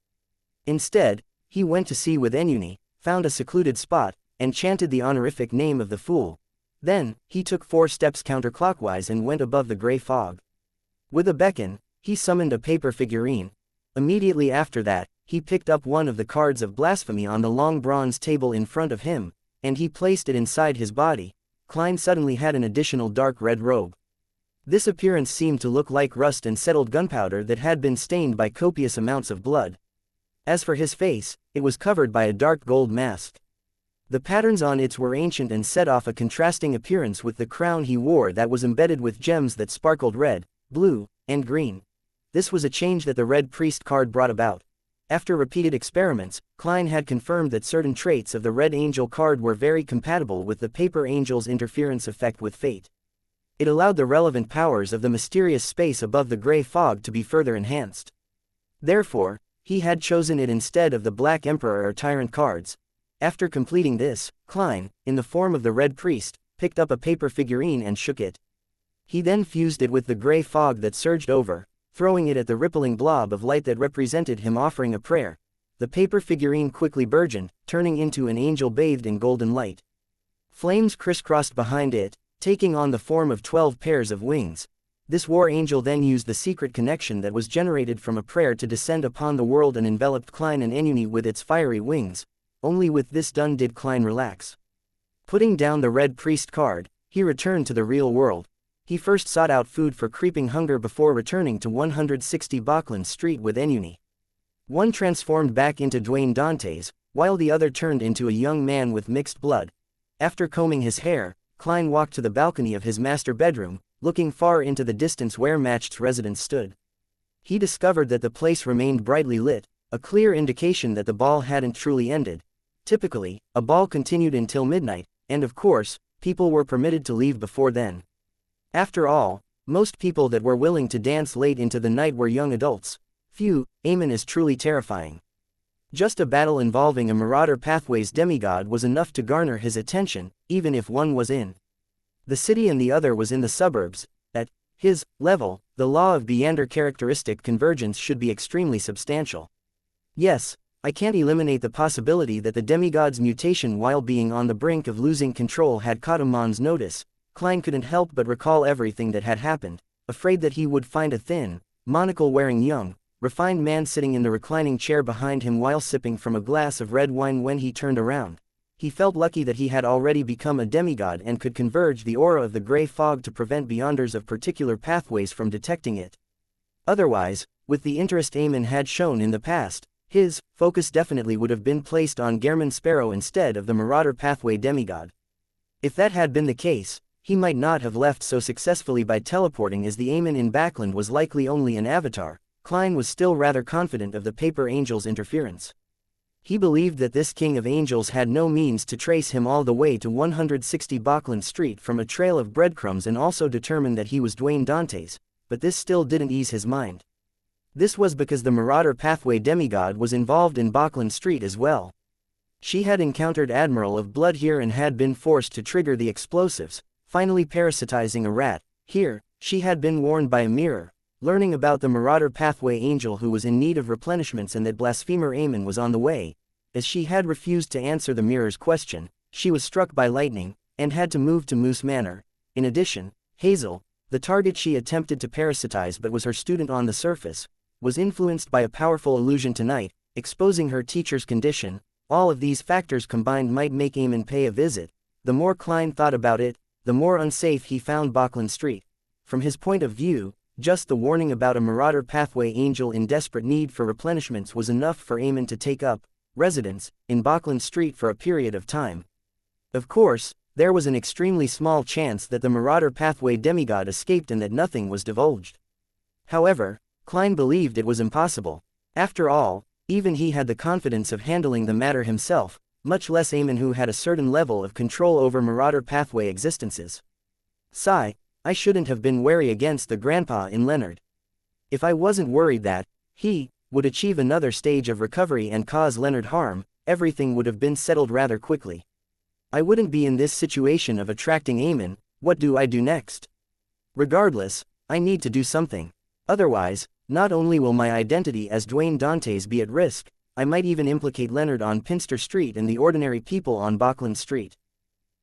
Instead, he went to see with Enuni, found a secluded spot, and chanted the honorific name of the fool. Then, he took 4 steps counterclockwise and went above the gray fog. With a beckon, he summoned a paper figurine. Immediately after that, he picked up one of the cards of blasphemy on the long bronze table in front of him, and he placed it inside his body. Klein suddenly had an additional dark red robe. This appearance seemed to look like rust and settled gunpowder that had been stained by copious amounts of blood. As for his face, it was covered by a dark gold mask. The patterns on it were ancient and set off a contrasting appearance with the crown he wore that was embedded with gems that sparkled red, blue, and green. This was a change that the Red Priest card brought about. After repeated experiments, Klein had confirmed that certain traits of the Red Angel card were very compatible with the Paper Angel's interference effect with fate. It allowed the relevant powers of the mysterious space above the gray fog to be further enhanced. Therefore, he had chosen it instead of the Black Emperor or Tyrant cards. After completing this, Klein, in the form of the Red Priest, picked up a paper figurine and shook it. He then fused it with the gray fog that surged over, throwing it at the rippling blob of light that represented him offering a prayer. The paper figurine quickly burgeoned, turning into an angel bathed in golden light. Flames crisscrossed behind it, taking on the form of 12 pairs of wings. This war angel then used the secret connection that was generated from a prayer to descend upon the world and enveloped Klein and Enuni with its fiery wings. Only with this done did Klein relax. Putting down the Red Priest card, he returned to the real world. He first sought out food for creeping hunger before returning to 160 Bachland Street with Enuni. One transformed back into Dwayne Dantes, while the other turned into a young man with mixed blood. After combing his hair, Klein walked to the balcony of his master bedroom, looking far into the distance where Matched's residence stood. He discovered that the place remained brightly lit, a clear indication that the ball hadn't truly ended. Typically, a ball continued until midnight, and of course, people were permitted to leave before then. After all, most people that were willing to dance late into the night were young adults. Phew, Eamon is truly terrifying. Just a battle involving a Marauder Pathways demigod was enough to garner his attention, even if one was in The city and the other was in the suburbs. At his level, the law of Beander characteristic convergence should be extremely substantial. Yes, I can't eliminate the possibility that the demigod's mutation while being on the brink of losing control had caught Amon's notice. Klein couldn't help but recall everything that had happened, afraid that he would find a thin, monocle-wearing young, refined man sitting in the reclining chair behind him while sipping from a glass of red wine when he turned around. He felt lucky that he had already become a demigod and could converge the aura of the gray fog to prevent beyonders of particular pathways from detecting it. Otherwise, with the interest Eamon had shown in the past, his focus definitely would have been placed on Gehrman Sparrow instead of the Marauder Pathway demigod. If that had been the case, he might not have left so successfully by teleporting, as the Eamon in Backland was likely only an avatar. Klein was still rather confident of the Paper Angel's interference. He believed that this King of Angels had no means to trace him all the way to 160 Backland Street from a trail of breadcrumbs, and also determined that he was Dwayne Dantes, but this still didn't ease his mind. This was because the Marauder Pathway demigod was involved in Backland Street as well. She had encountered Admiral of Blood here and had been forced to trigger the explosives, finally parasitizing a rat. Here, she had been warned by a mirror, learning about the Marauder Pathway Angel who was in need of replenishments and that Blasphemer Eamon was on the way. As she had refused to answer the mirror's question, she was struck by lightning, and had to move to Moose Manor. In addition, Hazel, the target she attempted to parasitize but was her student on the surface, was influenced by a powerful illusion tonight, exposing her teacher's condition. All of these factors combined might make Eamon pay a visit. The more Klein thought about it, the more unsafe he found Backland Street. From his point of view, just the warning about a Marauder Pathway Angel in desperate need for replenishments was enough for Eamon to take up residence in Backland Street for a period of time. Of course, there was an extremely small chance that the Marauder Pathway demigod escaped and that nothing was divulged. However, Klein believed it was impossible. After all, even he had the confidence of handling the matter himself, much less Eamon, who had a certain level of control over Marauder Pathway existences. Sigh, I shouldn't have been wary against the grandpa in Leonard. If I wasn't worried that he would achieve another stage of recovery and cause Leonard harm, everything would have been settled rather quickly. I wouldn't be in this situation of attracting Eamon. What do I do next? Regardless, I need to do something. Otherwise, not only will my identity as Dwayne Dantes be at risk, I might even implicate Leonard on Pinster Street and the ordinary people on Backland Street.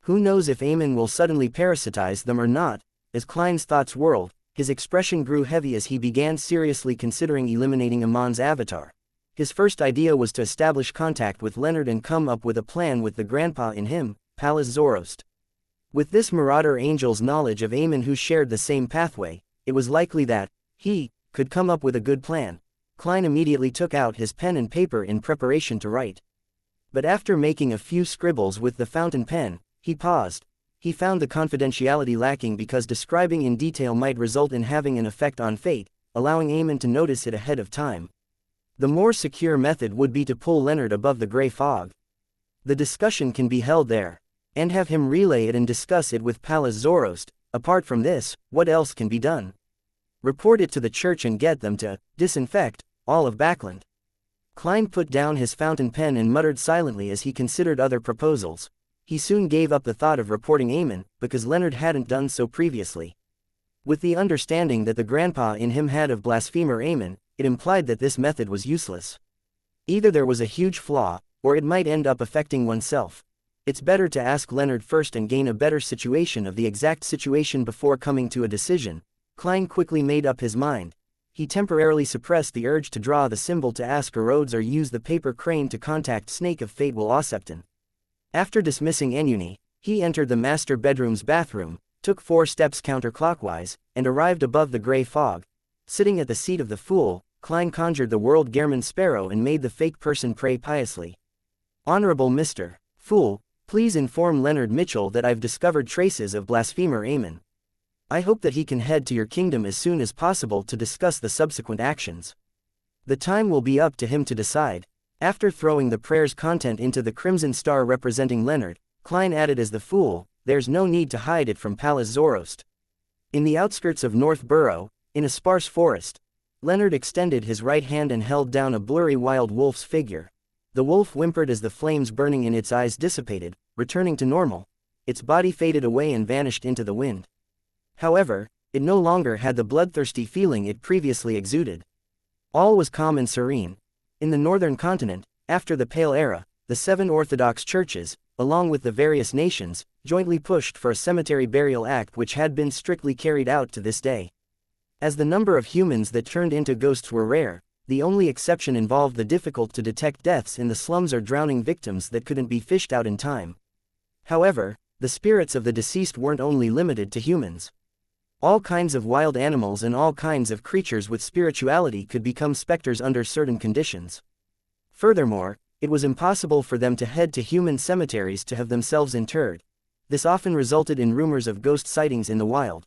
Who knows if Eamon will suddenly parasitize them or not? As Klein's thoughts whirled, his expression grew heavy as he began seriously considering eliminating Amon's avatar. His first idea was to establish contact with Leonard and come up with a plan with the grandpa in him, Pallas Zoroast. With this Marauder Angel's knowledge of Eamon, who shared the same pathway, it was likely that he could come up with a good plan. Klein immediately took out his pen and paper in preparation to write. But after making a few scribbles with the fountain pen, he paused. He found the confidentiality lacking because describing in detail might result in having an effect on fate, allowing Eamon to notice it ahead of time. The more secure method would be to pull Leonard above the gray fog. The discussion can be held there, and have him relay it and discuss it with Pallas Zoroast. Apart from this, what else can be done? Report it to the church and get them to disinfect all of Backland. Klein put down his fountain pen and muttered silently as he considered other proposals. He soon gave up the thought of reporting Eamon, because Leonard hadn't done so previously. With the understanding that the grandpa in him had of Blasphemer Eamon, it implied that this method was useless. Either there was a huge flaw, or it might end up affecting oneself. It's better to ask Leonard first and gain a better situation of the exact situation before coming to a decision. Klein quickly made up his mind. He temporarily suppressed the urge to draw the symbol to ask Rhodes or use the paper crane to contact Snake of Fate Will-Osepton. After dismissing Enuni, he entered the master bedroom's bathroom, took 4 steps counterclockwise, and arrived above the gray fog. Sitting at the seat of the fool, Klein conjured the world Gehrman Sparrow and made the fake person pray piously. Honorable Mr. Fool, please inform Leonard Mitchell that I've discovered traces of Blasphemer Eamon. I hope that he can head to your kingdom as soon as possible to discuss the subsequent actions. The time will be up to him to decide. After throwing the prayer's content into the crimson star representing Leonard, Klein added as the fool, there's no need to hide it from Pallas Zoroast. In the outskirts of North Borough, in a sparse forest, Leonard extended his right hand and held down a blurry wild wolf's figure. The wolf whimpered as the flames burning in its eyes dissipated, returning to normal. its body faded away and vanished into the wind. However, it no longer had the bloodthirsty feeling it previously exuded. All was calm and serene. In the northern continent, after the Pale Era, the 7 Orthodox churches, along with the various nations, jointly pushed for a cemetery burial act which had been strictly carried out to this day. As the number of humans that turned into ghosts were rare, the only exception involved the difficult-to-detect deaths in the slums or drowning victims that couldn't be fished out in time. However, the spirits of the deceased weren't only limited to humans. All kinds of wild animals and all kinds of creatures with spirituality could become specters under certain conditions. Furthermore, it was impossible for them to head to human cemeteries to have themselves interred. This often resulted in rumors of ghost sightings in the wild.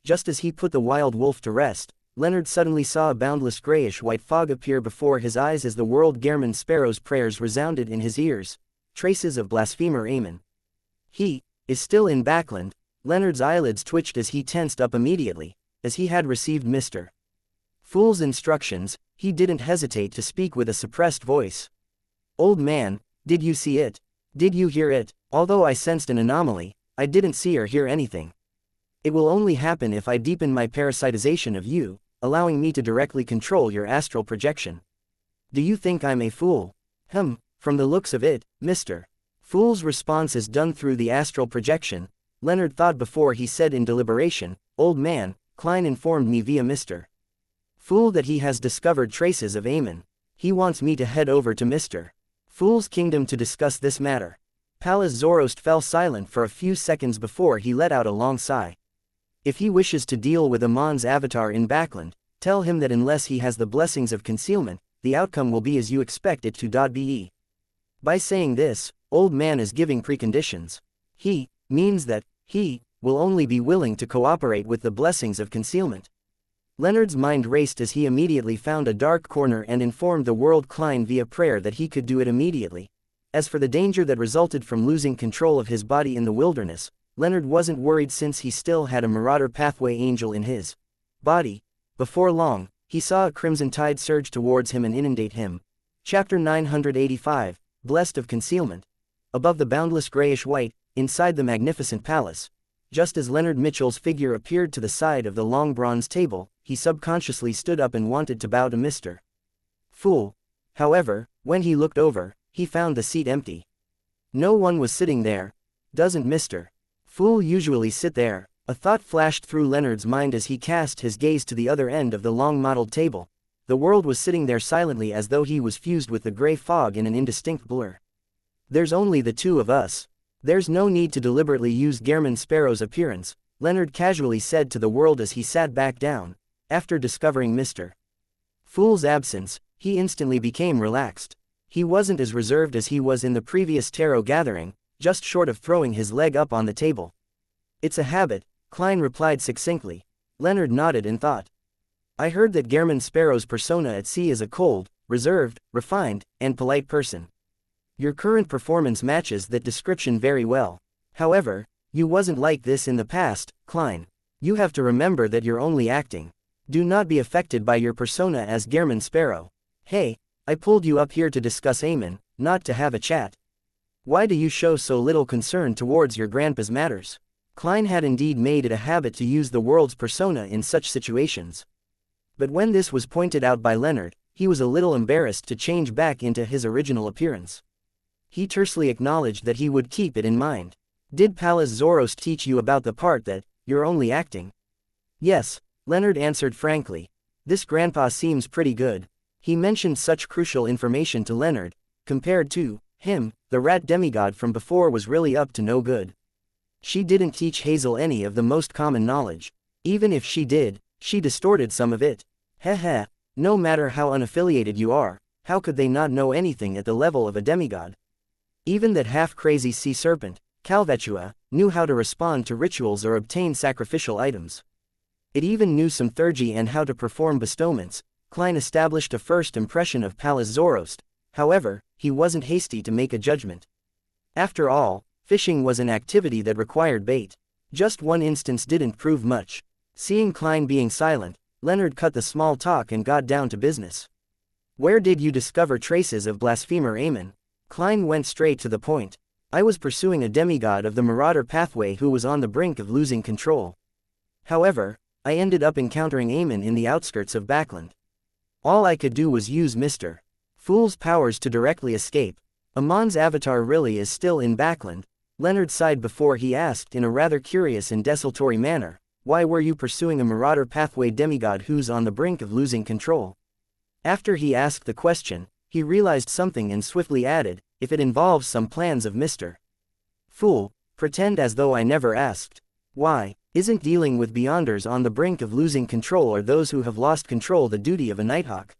Just as he put the wild wolf to rest, Leonard suddenly saw a boundless grayish-white fog appear before his eyes as the world German sparrow's prayers resounded in his ears. Traces of blasphemer Amen. He is still in Backland. Leonard's eyelids twitched as he tensed up immediately, as he had received Mr. Fool's instructions. He didn't hesitate to speak with a suppressed voice. "Old man, did you see it? Did you hear it?" Although I sensed an anomaly, I didn't see or hear anything. It will only happen if I deepen my parasitization of you, allowing me to directly control your astral projection. Do you think I'm a fool? From the looks of it, Mr. Fool's response is done through the astral projection, Leonard thought before he said in deliberation. "Old man, Klein informed me via Mr. Fool that he has discovered traces of Amen. He wants me to head over to Mr. Fool's kingdom to discuss this matter." Pallas Zoroast fell silent for a few seconds before he let out a long sigh. If he wishes to deal with Amon's avatar in Backland, tell him that unless he has the blessings of concealment, the outcome will be as you expect it to be. By saying this, old man is giving preconditions. He means that he will only be willing to cooperate with the blessings of concealment. Leonard's mind raced as he immediately found a dark corner and informed the world Klein via prayer that he could do it immediately. As for the danger that resulted from losing control of his body in the wilderness, Leonard wasn't worried since he still had a Marauder Pathway Angel in his body. Before long, he saw a crimson tide surge towards him and inundate him. Chapter 985, Blessed of Concealment. Above the boundless grayish-white, inside the magnificent palace, just as Leonard Mitchell's figure appeared to the side of the long bronze table, he subconsciously stood up and wanted to bow to Mr. Fool. However, when he looked over, he found the seat empty. No one was sitting there. Doesn't Mr. Fool usually sit there? A thought flashed through Leonard's mind as he cast his gaze to the other end of the long mottled table. The world was sitting there silently as though he was fused with the gray fog in an indistinct blur. There's only the two of us. There's no need to deliberately use German Sparrow's appearance, Leonard casually said to the world as he sat back down. After discovering Mr. Fool's absence, he instantly became relaxed. He wasn't as reserved as he was in the previous tarot gathering, just short of throwing his leg up on the table. "It's a habit," Klein replied succinctly. Leonard nodded in thought. "I heard that German Sparrow's persona at sea is a cold, reserved, refined, and polite person. Your current performance matches that description very well. However, you wasn't like this in the past, Klein. You have to remember that you're only acting. Do not be affected by your persona as German Sparrow. Hey, I pulled you up here to discuss Amen, not to have a chat. Why do you show so little concern towards your grandpa's matters?" Klein had indeed made it a habit to use the world's persona in such situations. But when this was pointed out by Leonard, he was a little embarrassed to change back into his original appearance. He tersely acknowledged that he would keep it in mind. "Did Pallas Zoroast teach you about the part that you're only acting?" "Yes," Leonard answered frankly. "This grandpa seems pretty good." He mentioned such crucial information to Leonard. Compared to him, the rat demigod from before was really up to no good. She didn't teach Hazel any of the most common knowledge. Even if she did, she distorted some of it. Heh. No matter how unaffiliated you are, how could they not know anything at the level of a demigod? Even that half-crazy sea serpent, Calvetua, knew how to respond to rituals or obtain sacrificial items. It even knew some theurgy and how to perform bestowments. Klein established a first impression of Pallas Zoroast. However, he wasn't hasty to make a judgment. After all, fishing was an activity that required bait. Just one instance didn't prove much. Seeing Klein being silent, Leonard cut the small talk and got down to business. "Where did you discover traces of blasphemer Amen?" Klein went straight to the point. I was pursuing a demigod of the marauder pathway who was on the brink of losing control. However, I ended up encountering Eamon in the outskirts of Backland. All I could do was use Mr. Fool's powers to directly escape. Amon's avatar really is still in Backland. Leonard sighed before he asked in a rather curious and desultory manner, why were you pursuing a marauder pathway demigod who's on the brink of losing control? After he asked the question, he realized something and swiftly added, if it involves some plans of Mr. Fool, pretend as though I never asked. Why, isn't dealing with beyonders on the brink of losing control or those who have lost control the duty of a nighthawk?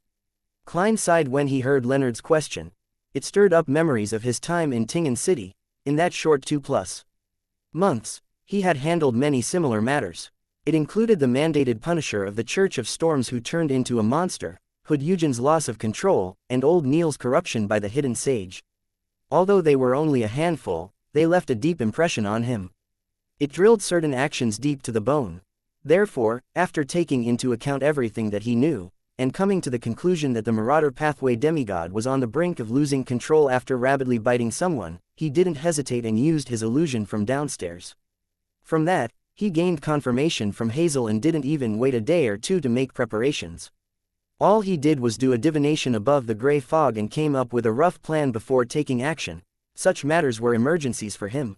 Klein sighed when he heard Leonard's question. It stirred up memories of his time in Tingen City. In that short 2+ months, he had handled many similar matters. It included the mandated punisher of the Church of Storms who turned into a monster, Hood Eugen's loss of control, and Old Neil's corruption by the hidden sage. Although they were only a handful, they left a deep impression on him. It drilled certain actions deep to the bone. Therefore, after taking into account everything that he knew, and coming to the conclusion that the marauder pathway demigod was on the brink of losing control after rabidly biting someone, he didn't hesitate and used his illusion from downstairs. From that, he gained confirmation from Hazel and didn't even wait a day or two to make preparations. All he did was do a divination above the gray fog and came up with a rough plan before taking action. Such matters were emergencies for him.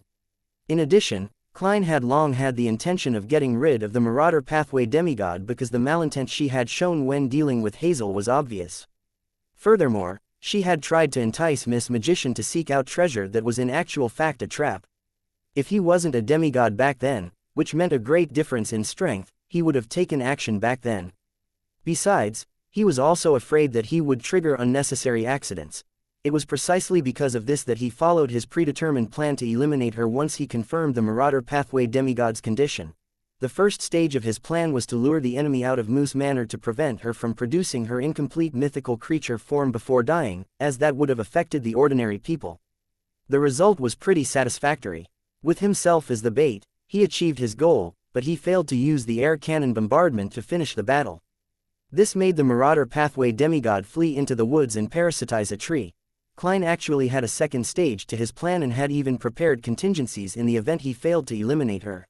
In addition, Klein had long had the intention of getting rid of the marauder pathway demigod because the malintent she had shown when dealing with Hazel was obvious. Furthermore, she had tried to entice Miss Magician to seek out treasure that was in actual fact a trap. If he wasn't a demigod back then, which meant a great difference in strength, he would have taken action back then. Besides, he was also afraid that he would trigger unnecessary accidents. It was precisely because of this that he followed his predetermined plan to eliminate her once he confirmed the marauder pathway demigod's condition. The first stage of his plan was to lure the enemy out of Moose Manor to prevent her from producing her incomplete mythical creature form before dying, as that would have affected the ordinary people. The result was pretty satisfactory. With himself as the bait, he achieved his goal, but he failed to use the air cannon bombardment to finish the battle. This made the marauder pathway demigod flee into the woods and parasitize a tree. Klein actually had a second stage to his plan and had even prepared contingencies in the event he failed to eliminate her.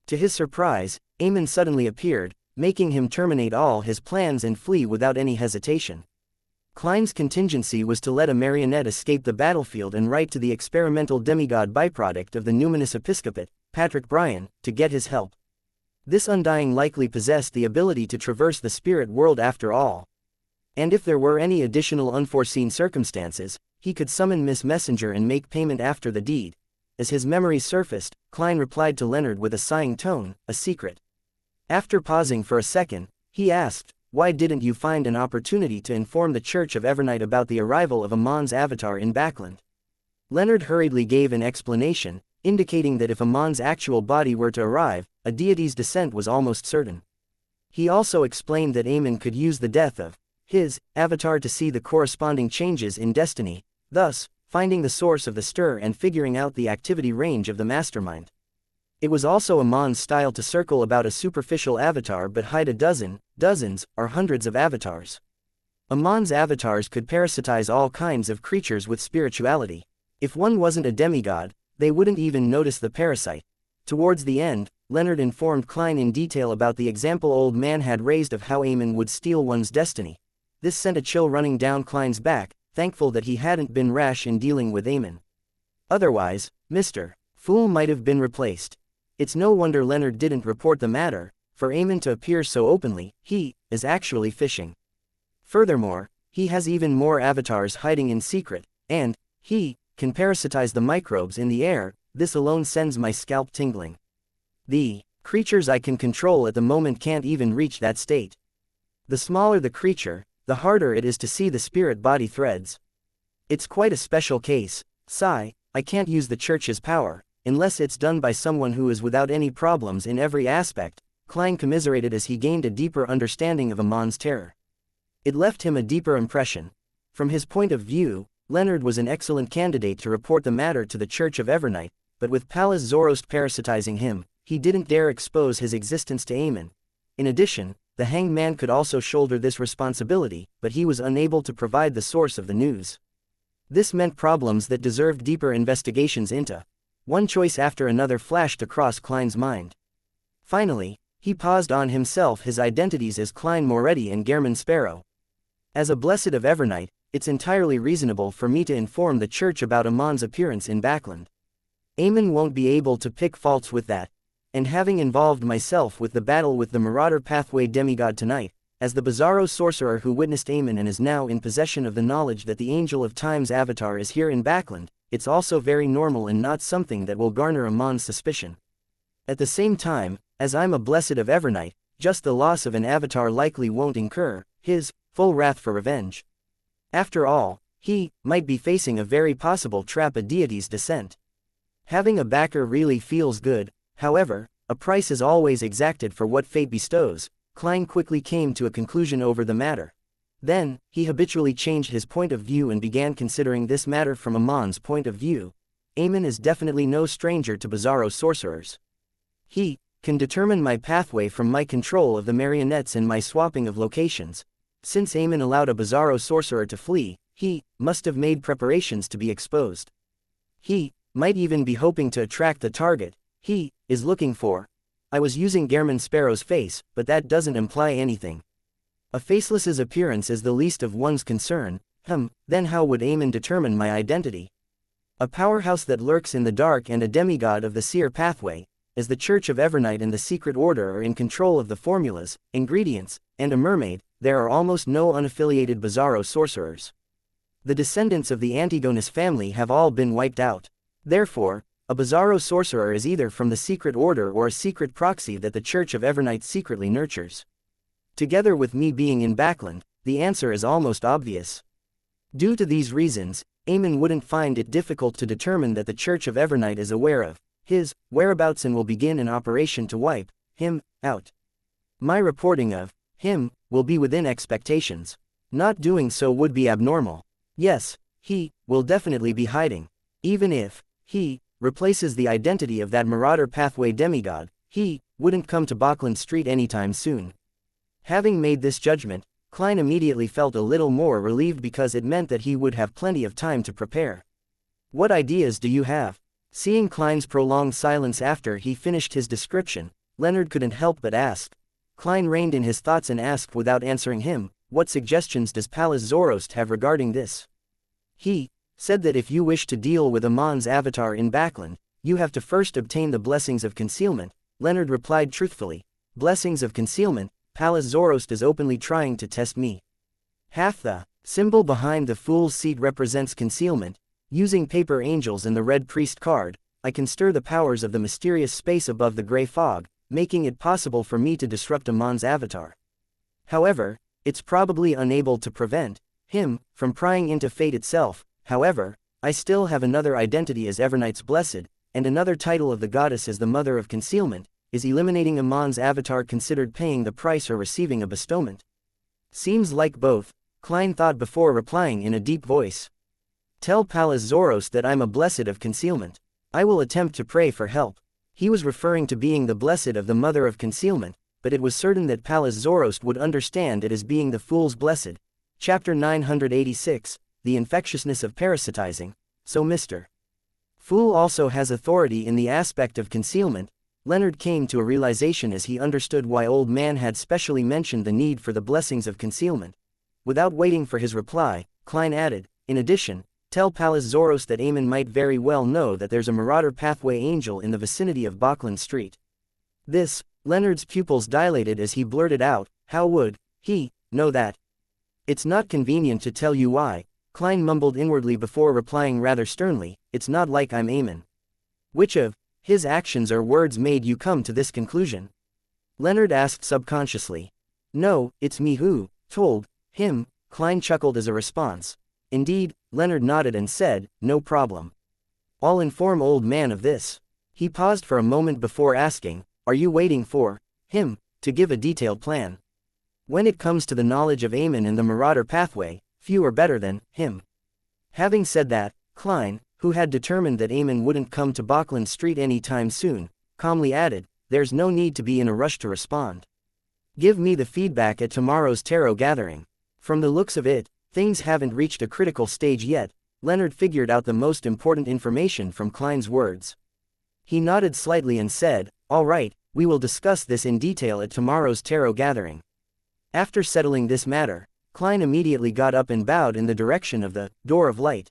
To his surprise, Eamon suddenly appeared, making him terminate all his plans and flee without any hesitation. Klein's contingency was to let a marionette escape the battlefield and write to the experimental demigod byproduct of the numinous episcopate, Patrick Bryan, to get his help. This undying likely possessed the ability to traverse the spirit world after all. And if there were any additional unforeseen circumstances, he could summon Miss Messenger and make payment after the deed. As his memories surfaced, Klein replied to Leonard with a sighing tone, a secret. After pausing for a second, he asked, why didn't you find an opportunity to inform the Church of Evernight about the arrival of Amon's avatar in Backland? Leonard hurriedly gave an explanation, indicating that if Amon's actual body were to arrive, a deity's descent was almost certain. He also explained that Eamon could use the death of his avatar to see the corresponding changes in destiny, thus, finding the source of the stir and figuring out the activity range of the mastermind. It was also Amon's style to circle about a superficial avatar but hide a dozen, dozens, or hundreds of avatars. Amon's avatars could parasitize all kinds of creatures with spirituality. If one wasn't a demigod, they wouldn't even notice the parasite. Towards the end, Leonard informed Klein in detail about the example old man had raised of how Eamon would steal one's destiny. This sent a chill running down Klein's back, thankful that he hadn't been rash in dealing with Eamon. Otherwise, Mr. Fool might have been replaced. It's no wonder Leonard didn't report the matter, for Eamon to appear so openly, he is actually fishing. Furthermore, he has even more avatars hiding in secret, and he can parasitize the microbes in the air. This alone sends my scalp tingling. The creatures I can control at the moment can't even reach that state. The smaller the creature, the harder it is to see the spirit body threads. It's quite a special case. Sigh, I can't use the Church's power, unless it's done by someone who is without any problems in every aspect, Klein commiserated as he gained a deeper understanding of Amon's terror. It left him a deeper impression. From his point of view, Leonard was an excellent candidate to report the matter to the Church of Evernight, but with Pallas Zoroast parasitizing him, he didn't dare expose his existence to Eamon. In addition, the hanged man could also shoulder this responsibility, but he was unable to provide the source of the news. This meant problems that deserved deeper investigations into. One choice after another flashed across Klein's mind. Finally, he paused on himself his identities as Klein Moretti and Gehrman Sparrow. As a blessed of Evernight, it's entirely reasonable for me to inform the church about Amon's appearance in Backland. Aemon won't be able to pick faults with that, and having involved myself with the battle with the Marauder Pathway demigod tonight, as the bizarro sorcerer who witnessed Aemon and is now in possession of the knowledge that the Angel of Time's avatar is here in Backland, it's also very normal and not something that will garner Amon's suspicion. At the same time, as I'm a blessed of Evernight, just the loss of an avatar likely won't incur his full wrath for revenge. After all, he might be facing a very possible trap, a deity's descent. Having a backer really feels good. However, a price is always exacted for what fate bestows. Klein quickly came to a conclusion over the matter. Then, he habitually changed his point of view and began considering this matter from Amon's point of view. Aemon is definitely no stranger to bizarro sorcerers. He can determine my pathway from my control of the marionettes and my swapping of locations. Since Aemon allowed a bizarro sorcerer to flee, he must have made preparations to be exposed. He might even be hoping to attract the target he is looking for. I was using Gehrman Sparrow's face, but that doesn't imply anything. A faceless's appearance is the least of one's concern. Then how would Aemon determine my identity? A powerhouse that lurks in the dark and a demigod of the seer pathway, as the Church of Evernight and the Secret Order are in control of the formulas, ingredients, and a mermaid, there are almost no unaffiliated bizarro sorcerers. The descendants of the Antigonus family have all been wiped out. Therefore, a bizarro sorcerer is either from the Secret Order or a secret proxy that the Church of Evernight secretly nurtures. Together with me being in Backland, the answer is almost obvious. Due to these reasons, Aemon wouldn't find it difficult to determine that the Church of Evernight is aware of his whereabouts and will begin an operation to wipe him out. My reporting of him will be within expectations. Not doing so would be abnormal. Yes, he will definitely be hiding. Even if he replaces the identity of that Marauder Pathway demigod, he wouldn't come to Backland Street anytime soon. Having made this judgment, Klein immediately felt a little more relieved because it meant that he would have plenty of time to prepare. What ideas do you have? Seeing Klein's prolonged silence after he finished his description, Leonard couldn't help but ask. Klein reined in his thoughts and asked without answering him, what suggestions does Pallas Zoroast have regarding this? He said that if you wish to deal with Amon's avatar in Backland, you have to first obtain the blessings of concealment. Leonard replied truthfully. Blessings of concealment? Pallas Zoroast is openly trying to test me. Half the symbol behind the Fool's Seat represents concealment. Using paper angels and the Red Priest card, I can stir the powers of the mysterious space above the gray fog, making it possible for me to disrupt Amon's avatar. However, it's probably unable to prevent him from prying into fate itself. However, I still have another identity as Evernight's Blessed, and another title of the goddess as the Mother of Concealment. Is eliminating Amon's avatar considered paying the price or receiving a bestowment? Seems like both, Klein thought before replying in a deep voice. Tell Pallas Zoroast that I'm a Blessed of Concealment. I will attempt to pray for help. He was referring to being the Blessed of the Mother of Concealment, but it was certain that Pallas Zoroast would understand it as being the Fool's Blessed. Chapter 986, The Infectiousness of Parasitizing. So Mr. Fool also has authority in the aspect of concealment. Leonard came to a realization as he understood why Old Man had specially mentioned the need for the blessings of concealment. Without waiting for his reply, Klein added, in addition, tell Pallas Zoroast that Aemon might very well know that there's a Marauder Pathway angel in the vicinity of Backland Street. This, Leonard's pupils dilated as he blurted out, how would he know that? It's not convenient to tell you why, Klein mumbled inwardly before replying rather sternly, it's not like I'm Aemon. Which of his actions or words made you come to this conclusion? Leonard asked subconsciously. No, it's me who told him, Klein chuckled as a response. Indeed, Leonard nodded and said, no problem. I'll inform Old Man of this. He paused for a moment before asking, are you waiting for him to give a detailed plan? When it comes to the knowledge of Aemon and the Marauder Pathway, few are better than him. Having said that, Klein, who had determined that Aemon wouldn't come to Backland Street any time soon, calmly added, there's no need to be in a rush to respond. Give me the feedback at tomorrow's tarot gathering. From the looks of it, things haven't reached a critical stage yet. Leonard figured out the most important information from Klein's words. He nodded slightly and said, "All right, we will discuss this in detail at tomorrow's tarot gathering." After settling this matter, Klein immediately got up and bowed in the direction of the door of light.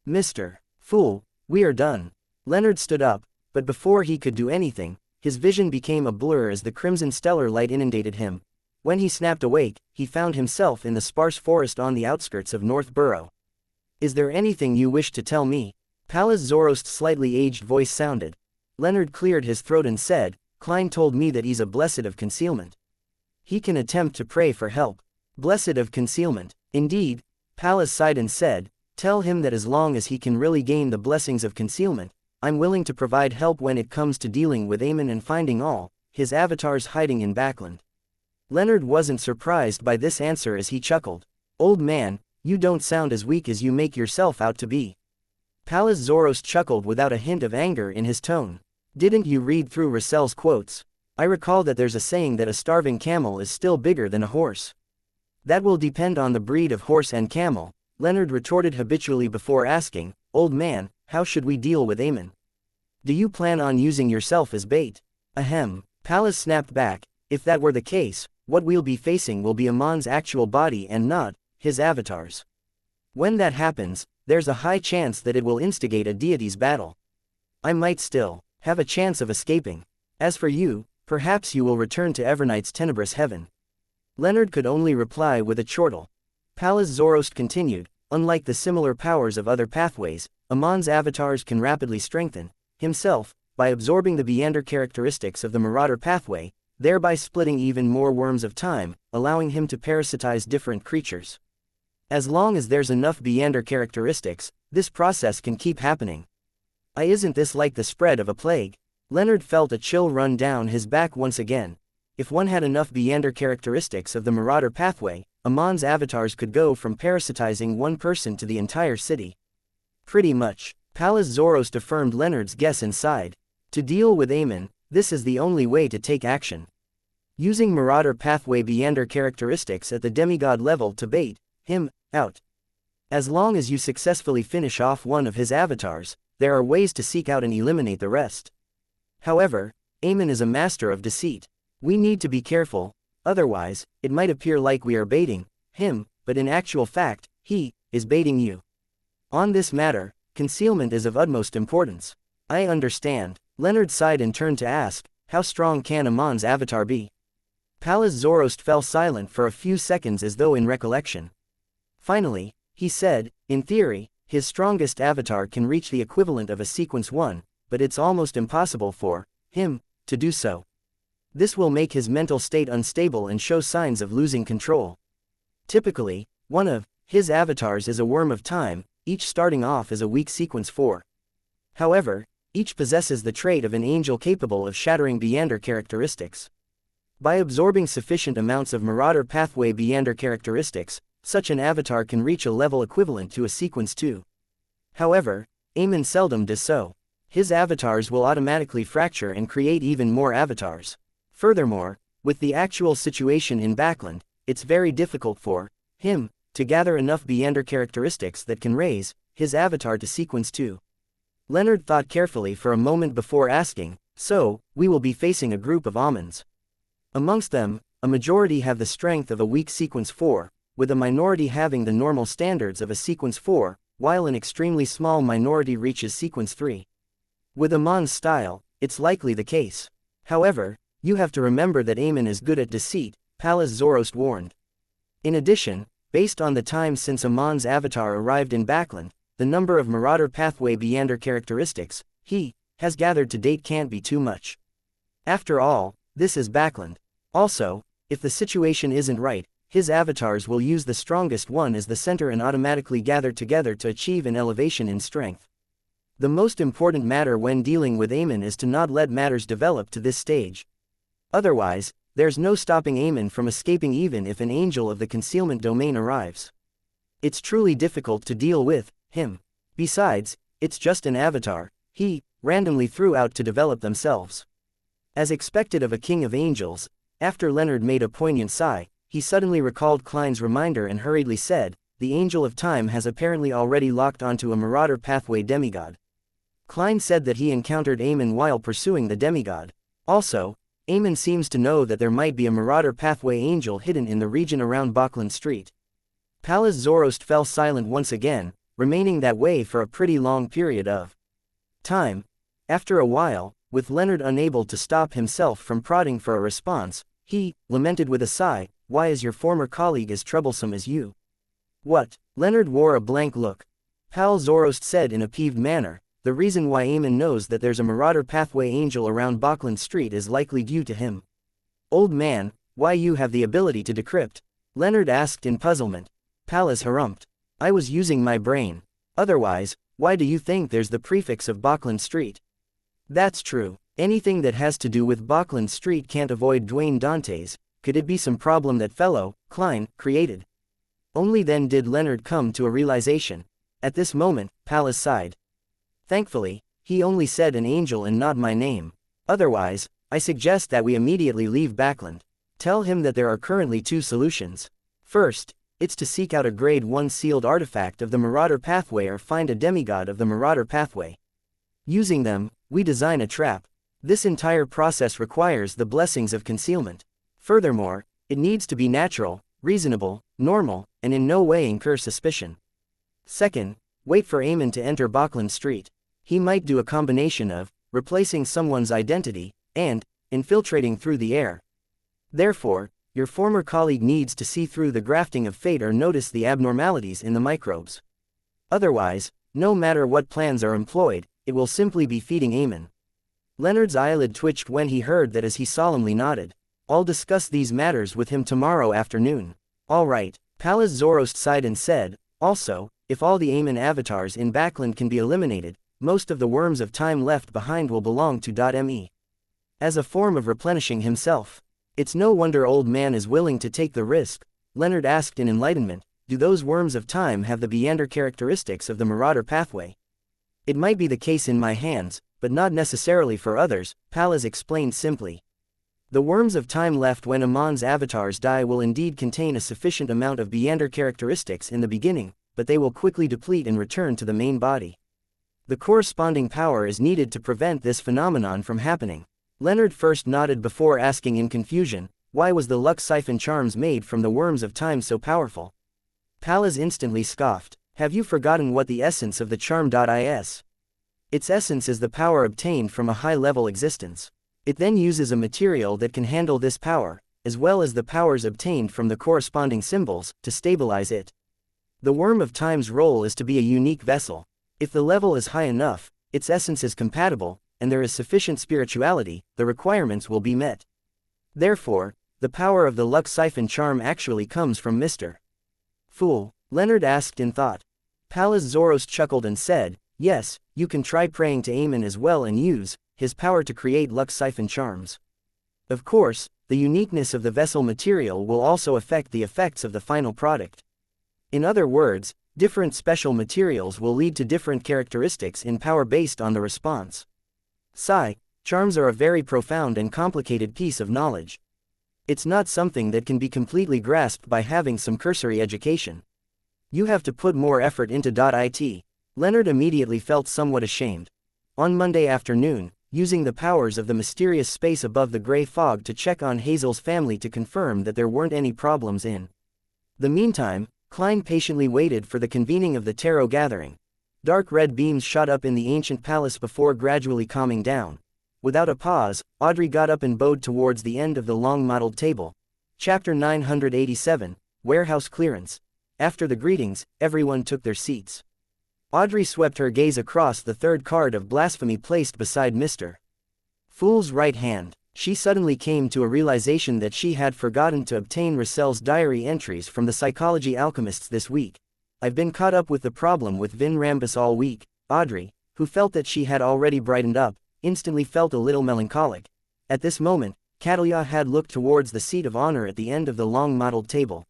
"Mr. Fool, we are done." Leonard stood up, but before he could do anything, his vision became a blur as the crimson stellar light inundated him. When he snapped awake, he found himself in the sparse forest on the outskirts of Northborough. "Is there anything you wish to tell me?" Pallas Zorost's slightly aged voice sounded. Leonard cleared his throat and said, "Klein told me that he's a blessed of concealment. He can attempt to pray for help." Blessed of concealment. Indeed, Pallas sighed and said, "Tell him that as long as he can really gain the blessings of concealment, I'm willing to provide help when it comes to dealing with Amon and finding all his avatars hiding in Backland." Leonard wasn't surprised by this answer as he chuckled. "Old man, you don't sound as weak as you make yourself out to be." Pallas Zorost chuckled without a hint of anger in his tone. "Didn't you read through Russell's quotes? I recall that there's a saying that a starving camel is still bigger than a horse." "That will depend on the breed of horse and camel," Leonard retorted habitually before asking, "Old man, how should we deal with Amon? Do you plan on using yourself as bait?" "Ahem," Pallas snapped back, "if that were the case, what we'll be facing will be Amon's actual body and not his avatars. When that happens, there's a high chance that it will instigate a deity's battle. I might still have a chance of escaping. As for you, perhaps you will return to Evernight's tenebrous heaven." Leonard could only reply with a chortle. Pallas Zorost continued, "Unlike the similar powers of other pathways, Amon's avatars can rapidly strengthen himself by absorbing the Beander characteristics of the Marauder pathway, thereby splitting even more worms of time, allowing him to parasitize different creatures. As long as there's enough Beander characteristics, this process can keep happening." Isn't this like the spread of a plague?" Leonard felt a chill run down his back once again. If one had enough Beander characteristics of the Marauder pathway, Amon's avatars could go from parasitizing one person to the entire city. "Pretty much," Pallas Zorost affirmed Leonard's guess and sighed. "To deal with Amon, this is the only way to take action. Using Marauder pathway Beander characteristics at the demigod level to bait him out. As long as you successfully finish off one of his avatars, there are ways to seek out and eliminate the rest. However, Amon is a master of deceit. We need to be careful, otherwise, it might appear like we are baiting him, but in actual fact, he is baiting you. On this matter, concealment is of utmost importance." "I understand." Leonard sighed and turned to ask, "How strong can Amon's avatar be?" Pallas Zorost fell silent for a few seconds as though in recollection. Finally, he said, "In theory, his strongest avatar can reach the equivalent of a sequence 1, but it's almost impossible for him to do so. This will make his mental state unstable and show signs of losing control. Typically, one of his avatars is a worm of time, each starting off as a weak sequence 4. However, each possesses the trait of an angel capable of shattering Beander characteristics. By absorbing sufficient amounts of Marauder pathway Beander characteristics, such an avatar can reach a level equivalent to a sequence 2. However, Amon seldom does so. His avatars will automatically fracture and create even more avatars. Furthermore, with the actual situation in Backland, it's very difficult for him to gather enough Beander characteristics that can raise his avatar to sequence 2. Leonard thought carefully for a moment before asking, "So, we will be facing a group of Amons. Amongst them, a majority have the strength of a weak sequence 4, with a minority having the normal standards of a sequence 4, while an extremely small minority reaches sequence 3. With Amon's style, it's likely the case. However, you have to remember that Amon is good at deceit," Pallas Zorost warned. In addition, based on the time since Amon's avatar arrived in Backland, the number of Marauder pathway Beander characteristics he has gathered to date can't be too much. After all, this is Backland. Also, if the situation isn't right, his avatars will use the strongest one as the center and automatically gather together to achieve an elevation in strength. The most important matter when dealing with Amon is to not let matters develop to this stage. Otherwise, there's no stopping Amon from escaping even if an angel of the concealment domain arrives. It's truly difficult to deal with him. Besides, it's just an avatar he randomly threw out to develop themselves. As expected of a king of angels, after Leonard made a poignant sigh, he suddenly recalled Klein's reminder and hurriedly said, the Angel of Time has apparently already locked onto a Marauder Pathway demigod. Klein said that he encountered Eamon while pursuing the demigod. Also, Eamon seems to know that there might be a Marauder Pathway angel hidden in the region around Bachland Street. Pallas Zoroast fell silent once again, remaining that way for a pretty long period of time. After a while, with Leonard unable to stop himself from prodding for a response, he lamented with a sigh, "Why is your former colleague as troublesome as you?" "What?" Leonard wore a blank look. Pal Zoroast said in a peeved manner, "The reason why Eamon knows that there's a Marauder Pathway angel around Bachland Street is likely due to him." "Old man, why you have the ability to decrypt?" Leonard asked in puzzlement. Pallas harumphed. "I was using my brain. Otherwise, why do you think there's the prefix of Bachland Street?" "That's true. Anything that has to do with Bachland Street can't avoid Dwayne Dante's. Could it be some problem that fellow, Klein, created?" Only then did Leonard come to a realization. At this moment, Pallas sighed. "Thankfully, he only said an angel and not my name. Otherwise, I suggest that we immediately leave Bachland. Tell him that there are currently two solutions. First, it's to seek out a Grade 1 sealed artifact of the Marauder Pathway or find a demigod of the Marauder Pathway. Using them, we design a trap. This entire process requires the blessings of concealment. Furthermore, it needs to be natural, reasonable, normal, and in no way incur suspicion. Second, wait for Eamon to enter Bachland Street. He might do a combination of replacing someone's identity and infiltrating through the air. Therefore, your former colleague needs to see through the grafting of fate or notice the abnormalities in the microbes. Otherwise, no matter what plans are employed, it will simply be feeding Eamon." Leonard's eyelid twitched when he heard that as he solemnly nodded. "I'll discuss these matters with him tomorrow afternoon." "All right," Pallas Zoroast sighed and said, "Also, if all the Eamon avatars in Bachland can be eliminated, most of the worms of time left behind will belong to .me. As a form of replenishing himself. It's no wonder old man is willing to take the risk." Leonard asked in enlightenment, "Do those worms of time have the Beander characteristics of the Marauder Pathway?" "It might be the case in my hands, but not necessarily for others," Pallas explained simply. "The worms of time left when Amon's avatars die will indeed contain a sufficient amount of Beander characteristics in the beginning, but they will quickly deplete and return to the main body. The corresponding power is needed to prevent this phenomenon from happening." Leonard first nodded before asking in confusion, "Why was the Lux Siphon charms made from the worms of time so powerful?" Pallas instantly scoffed. "Have you forgotten what the essence of the charm is? Its essence is the power obtained from a high-level existence. It then uses a material that can handle this power, as well as the powers obtained from the corresponding symbols, to stabilize it. The worm of time's role is to be a unique vessel. If the level is high enough, its essence is compatible, and there is sufficient spirituality, the requirements will be met. Therefore, the power of the Lux Siphon charm actually comes from Mr. Fool?" Leonard asked in thought. Pallas Zoroast chuckled and said, "Yes, you can try praying to Eamon as well and use his power to create Lux Siphon charms. Of course, the uniqueness of the vessel material will also affect the effects of the final product. In other words, different special materials will lead to different characteristics in power based on the response." Sigh, charms are a very profound and complicated piece of knowledge. It's not something that can be completely grasped by having some cursory education. You have to put more effort into it. Leonard immediately felt somewhat ashamed. On Monday afternoon, using the powers of the mysterious space above the gray fog to check on Hazel's family to confirm that there weren't any problems in the meantime, Klein patiently waited for the convening of the tarot gathering. Dark red beams shot up in the ancient palace before gradually calming down. Without a pause, Audrey got up and bowed towards the end of the long mottled table. Chapter 987, Warehouse Clearance. After the greetings, everyone took their seats. Audrey swept her gaze across the third card of blasphemy placed beside Mr. Fool's right hand. She suddenly came to a realization that she had forgotten to obtain Russell's diary entries from the psychology alchemists this week. "I've been caught up with the problem with Vin Rambus all week." Audrey, who felt that she had already brightened up, instantly felt a little melancholic. At this moment, Catalia had looked towards the seat of honor at the end of the long mottled table.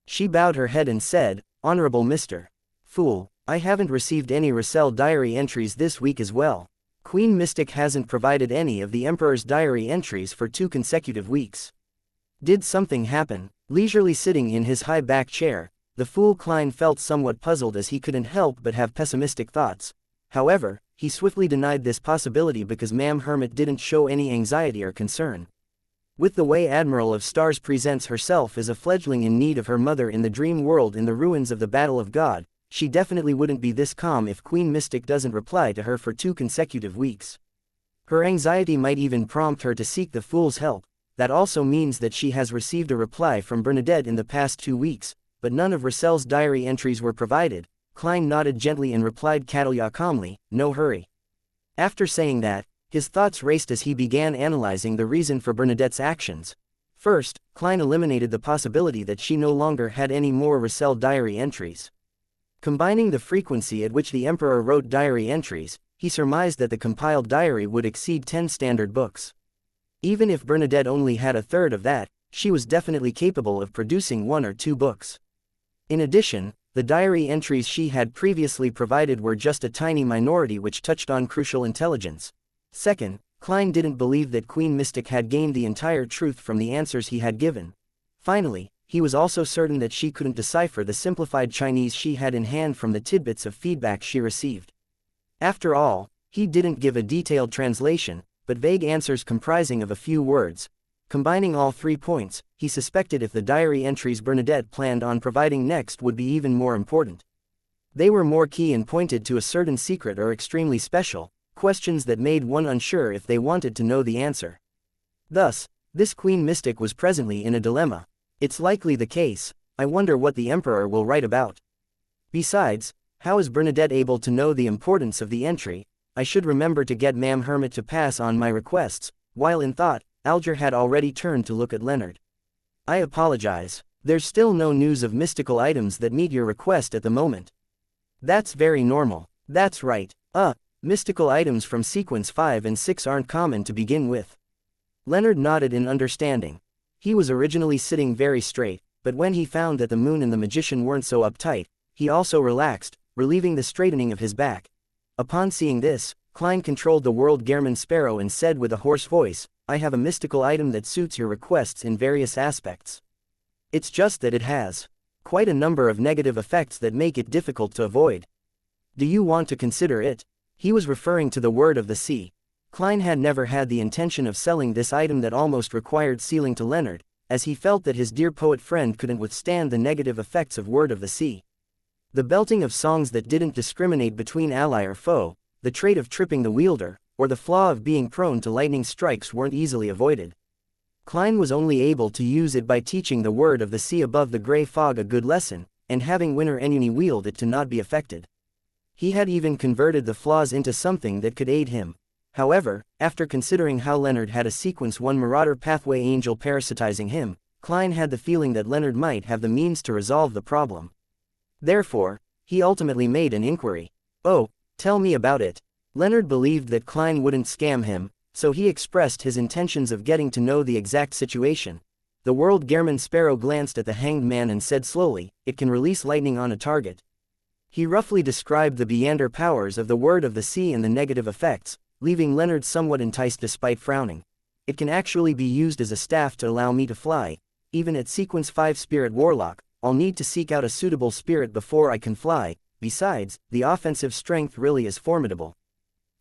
She bowed her head and said, "Honorable Mr. Fool, I haven't received any Russell diary entries this week as well. Queen Mystic hasn't provided any of the Emperor's diary entries for 2 consecutive weeks. Did something happen?" Leisurely sitting in his high-back chair, The fool Klein felt somewhat puzzled as he couldn't help but have pessimistic thoughts. However, he swiftly denied this possibility because Ma'am Hermit didn't show any anxiety or concern. With the way Admiral of Stars presents herself as a fledgling in need of her mother in the dream world in the ruins of the Battle of God, she definitely wouldn't be this calm if Queen Mystic doesn't reply to her for 2 consecutive weeks. Her anxiety might even prompt her to seek the fool's help. That also means that she has received a reply from Bernadette in the past 2 weeks, but none of Russell's diary entries were provided. Klein nodded gently and replied calmly, "No hurry." After saying that, his thoughts raced as he began analyzing the reason for Bernadette's actions. First, Klein eliminated the possibility that she no longer had any more Russell diary entries. Combining the frequency at which the Emperor wrote diary entries, he surmised that the compiled diary would exceed 10 standard books. Even if Bernadette only had a third of that, she was definitely capable of producing 1 or 2 books. In addition, the diary entries she had previously provided were just a tiny minority which touched on crucial intelligence. Second, Klein didn't believe that Queen Mystic had gained the entire truth from the answers he had given. Finally, he was also certain that she couldn't decipher the simplified Chinese she had in hand from the tidbits of feedback she received. After all, he didn't give a detailed translation, but vague answers comprising of a few words. Combining all 3 points, he suspected if the diary entries Bernadette planned on providing next would be even more important. They were more key and pointed to a certain secret or extremely special, questions that made one unsure if they wanted to know the answer. Thus, this Queen Mystic was presently in a dilemma. It's likely the case, I wonder what the Emperor will write about. Besides, how is Bernadette able to know the importance of the entry? I should remember to get Ma'am Hermit to pass on my requests. While in thought, Alger had already turned to look at Leonard. I apologize. There's still no news of mystical items that meet your request at the moment. That's very normal. That's right. Mystical items from sequence 5 and 6 aren't common to begin with. Leonard nodded in understanding. He was originally sitting very straight, but when he found that the moon and the magician weren't so uptight, he also relaxed, relieving the straightening of his back. Upon seeing this, Klein controlled the world German sparrow and said with a hoarse voice, "I have a mystical item that suits your requests in various aspects. It's just that it has quite a number of negative effects that make it difficult to avoid. Do you want to consider it?" He was referring to the Word of the Sea. Klein had never had the intention of selling this item that almost required sealing to Leonard, as he felt that his dear poet friend couldn't withstand the negative effects of Word of the Sea. The belting of songs that didn't discriminate between ally or foe, the trait of tripping the wielder, or the flaw of being prone to lightning strikes weren't easily avoided. Klein was only able to use it by teaching the Word of the Sea above the gray fog a good lesson, and having Winner Enuni wield it to not be affected. He had even converted the flaws into something that could aid him. However, after considering how Leonard had a sequence 1 Marauder Pathway angel parasitizing him, Klein had the feeling that Leonard might have the means to resolve the problem. Therefore, he ultimately made an inquiry. "Oh, tell me about it." Leonard believed that Klein wouldn't scam him, so he expressed his intentions of getting to know the exact situation. The world German sparrow glanced at the hanged man and said slowly, "It can release lightning on a target." He roughly described the Beander powers of the Word of the Sea and the negative effects, leaving Leonard somewhat enticed despite frowning. "It can actually be used as a staff to allow me to fly. Even at sequence 5 Spirit Warlock, I'll need to seek out a suitable spirit before I can fly. Besides, the offensive strength really is formidable.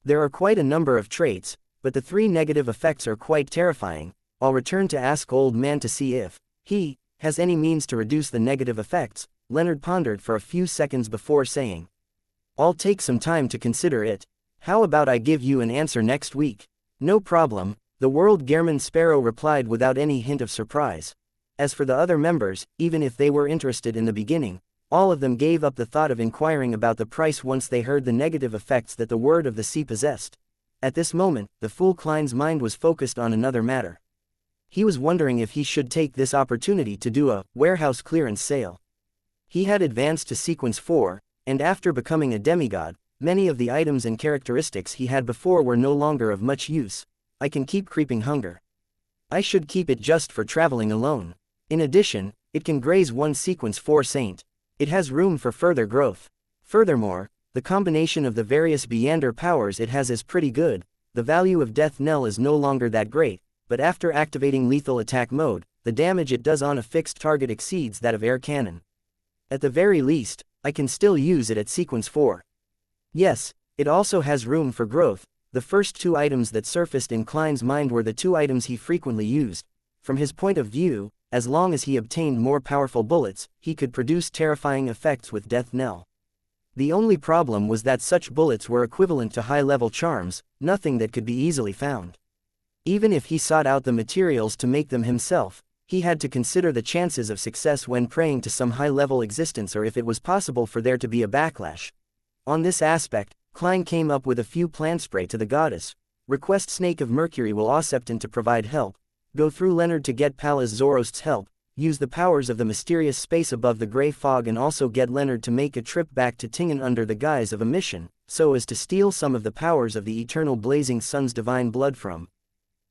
There are quite a number of traits, but the 3 negative effects are quite terrifying. I'll return to ask old man to see if he has any means to reduce the negative effects." Leonard pondered for a few seconds before saying, "I'll take some time to consider it. How about I give you an answer next week?" "No problem," the world German sparrow replied without any hint of surprise. As for the other members, even if they were interested in the beginning, all of them gave up the thought of inquiring about the price once they heard the negative effects that the Word of the Sea possessed. At this moment, the fool Klein's mind was focused on another matter. He was wondering if he should take this opportunity to do a warehouse clearance sale. He had advanced to sequence 4, and after becoming a demigod, many of the items and characteristics he had before were no longer of much use. "I can keep creeping hunger. I should keep it just for traveling alone. In addition, it can graze 1 sequence 4 saint. It has room for further growth. Furthermore, the combination of the various Beander powers it has is pretty good. The value of Death Knell is no longer that great, but after activating lethal attack mode, the damage it does on a fixed target exceeds that of air cannon. At the very least, I can still use it at sequence 4. Yes, it also has room for growth. The first 2 items that surfaced in Klein's mind were the 2 items he frequently used. From his point of view, as long as he obtained more powerful bullets, he could produce terrifying effects with Death Knell. The only problem was that such bullets were equivalent to high-level charms, nothing that could be easily found. Even if he sought out the materials to make them himself, he had to consider the chances of success when praying to some high-level existence or if it was possible for there to be a backlash. On this aspect, Klein came up with a few plans. Pray to the goddess. Request Snake of Mercury will Ausepton to provide help. Go through Leonard to get Pallas Zorost's help. Use the powers of the mysterious space above the gray fog and also get Leonard to make a trip back to Tingen under the guise of a mission, so as to steal some of the powers of the eternal blazing sun's divine blood from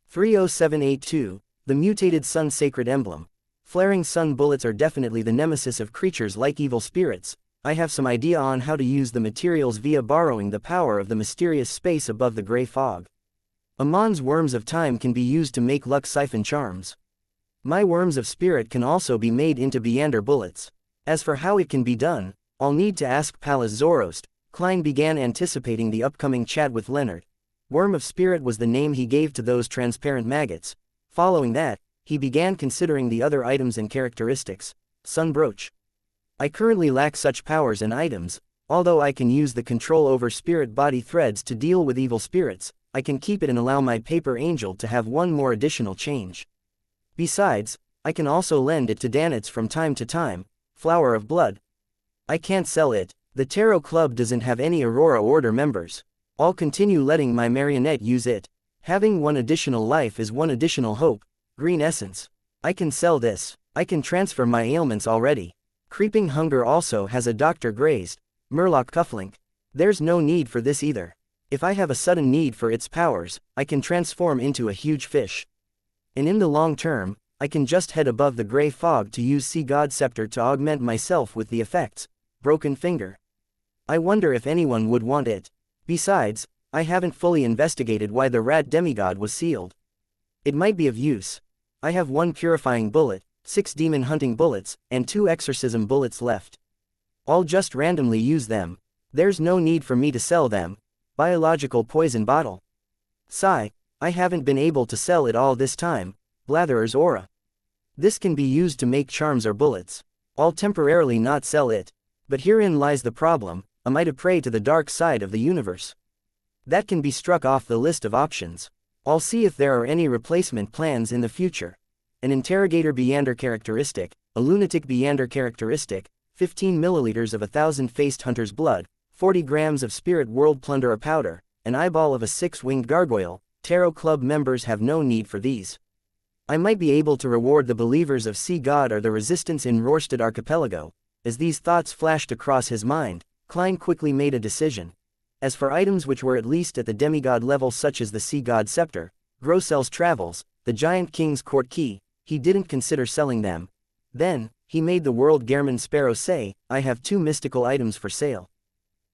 30782, the mutated sun sacred emblem. Flaring sun bullets are definitely the nemesis of creatures like evil spirits. I have some idea on how to use the materials via borrowing the power of the mysterious space above the gray fog. Amon's Worms of Time can be used to make luck siphon charms. My Worms of Spirit can also be made into Beander bullets. As for how it can be done, I'll need to ask Pallas Zorost. Klein began anticipating the upcoming chat with Leonard. Worm of Spirit was the name he gave to those transparent maggots. Following that, he began considering the other items and characteristics. Sun Brooch. I currently lack such powers and items. Although I can use the control over spirit body threads to deal with evil spirits, I can keep it and allow my paper angel to have one more additional change. Besides, I can also lend it to Danitz from time to time. Flower of Blood. I can't sell it. The Tarot Club doesn't have any Aurora Order members. I'll continue letting my marionette use it. Having one additional life is one additional hope. Green Essence. I can sell this. I can transfer my ailments already. Creeping Hunger also has a Dr. Grazed. Murloc Cufflink. There's no need for this either. If I have a sudden need for its powers, I can transform into a huge fish. And in the long term, I can just head above the gray fog to use Sea God Scepter to augment myself with the effects. Broken Finger. I wonder if anyone would want it. Besides, I haven't fully investigated why the rat demigod was sealed. It might be of use. I have 1 purifying bullet, 6 demon hunting bullets, and 2 exorcism bullets left. I'll just randomly use them. There's no need for me to sell them. Biological poison bottle. Sigh, I haven't been able to sell it all this time. Blatherer's Aura. This can be used to make charms or bullets. I'll temporarily not sell it. But herein lies the problem. Am I to pray to the dark side of the universe? That can be struck off the list of options. I'll see if there are any replacement plans in the future. An Interrogator Beander characteristic, a Lunatic Beander characteristic, 15 milliliters of 1,000-faced hunter's blood, 40 grams of Spirit World Plunderer powder, an eyeball of a 6-winged gargoyle. Tarot Club members have no need for these. I might be able to reward the believers of Sea God or the resistance in Rorstad Archipelago. As these thoughts flashed across his mind, Klein quickly made a decision. As for items which were at least at the demigod level such as the Sea God Scepter, Grossel's Travels, the Giant King's Court Key, he didn't consider selling them. Then, he made the World Gehrman Sparrow say, I have 2 mystical items for sale.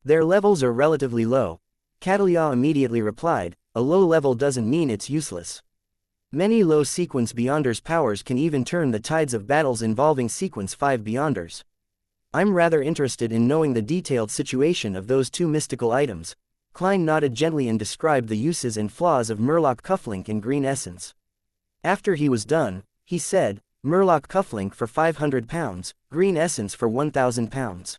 Their levels are relatively low. Catalia immediately replied, a low level doesn't mean it's useless. Many low sequence Beyonders' powers can even turn the tides of battles involving sequence 5 Beyonders. I'm rather interested in knowing the detailed situation of those 2 mystical items. Klein nodded gently and described the uses and flaws of Murloc Cufflink and Green Essence. After he was done, he said, Murloc Cufflink for £500, Green Essence for £1,000.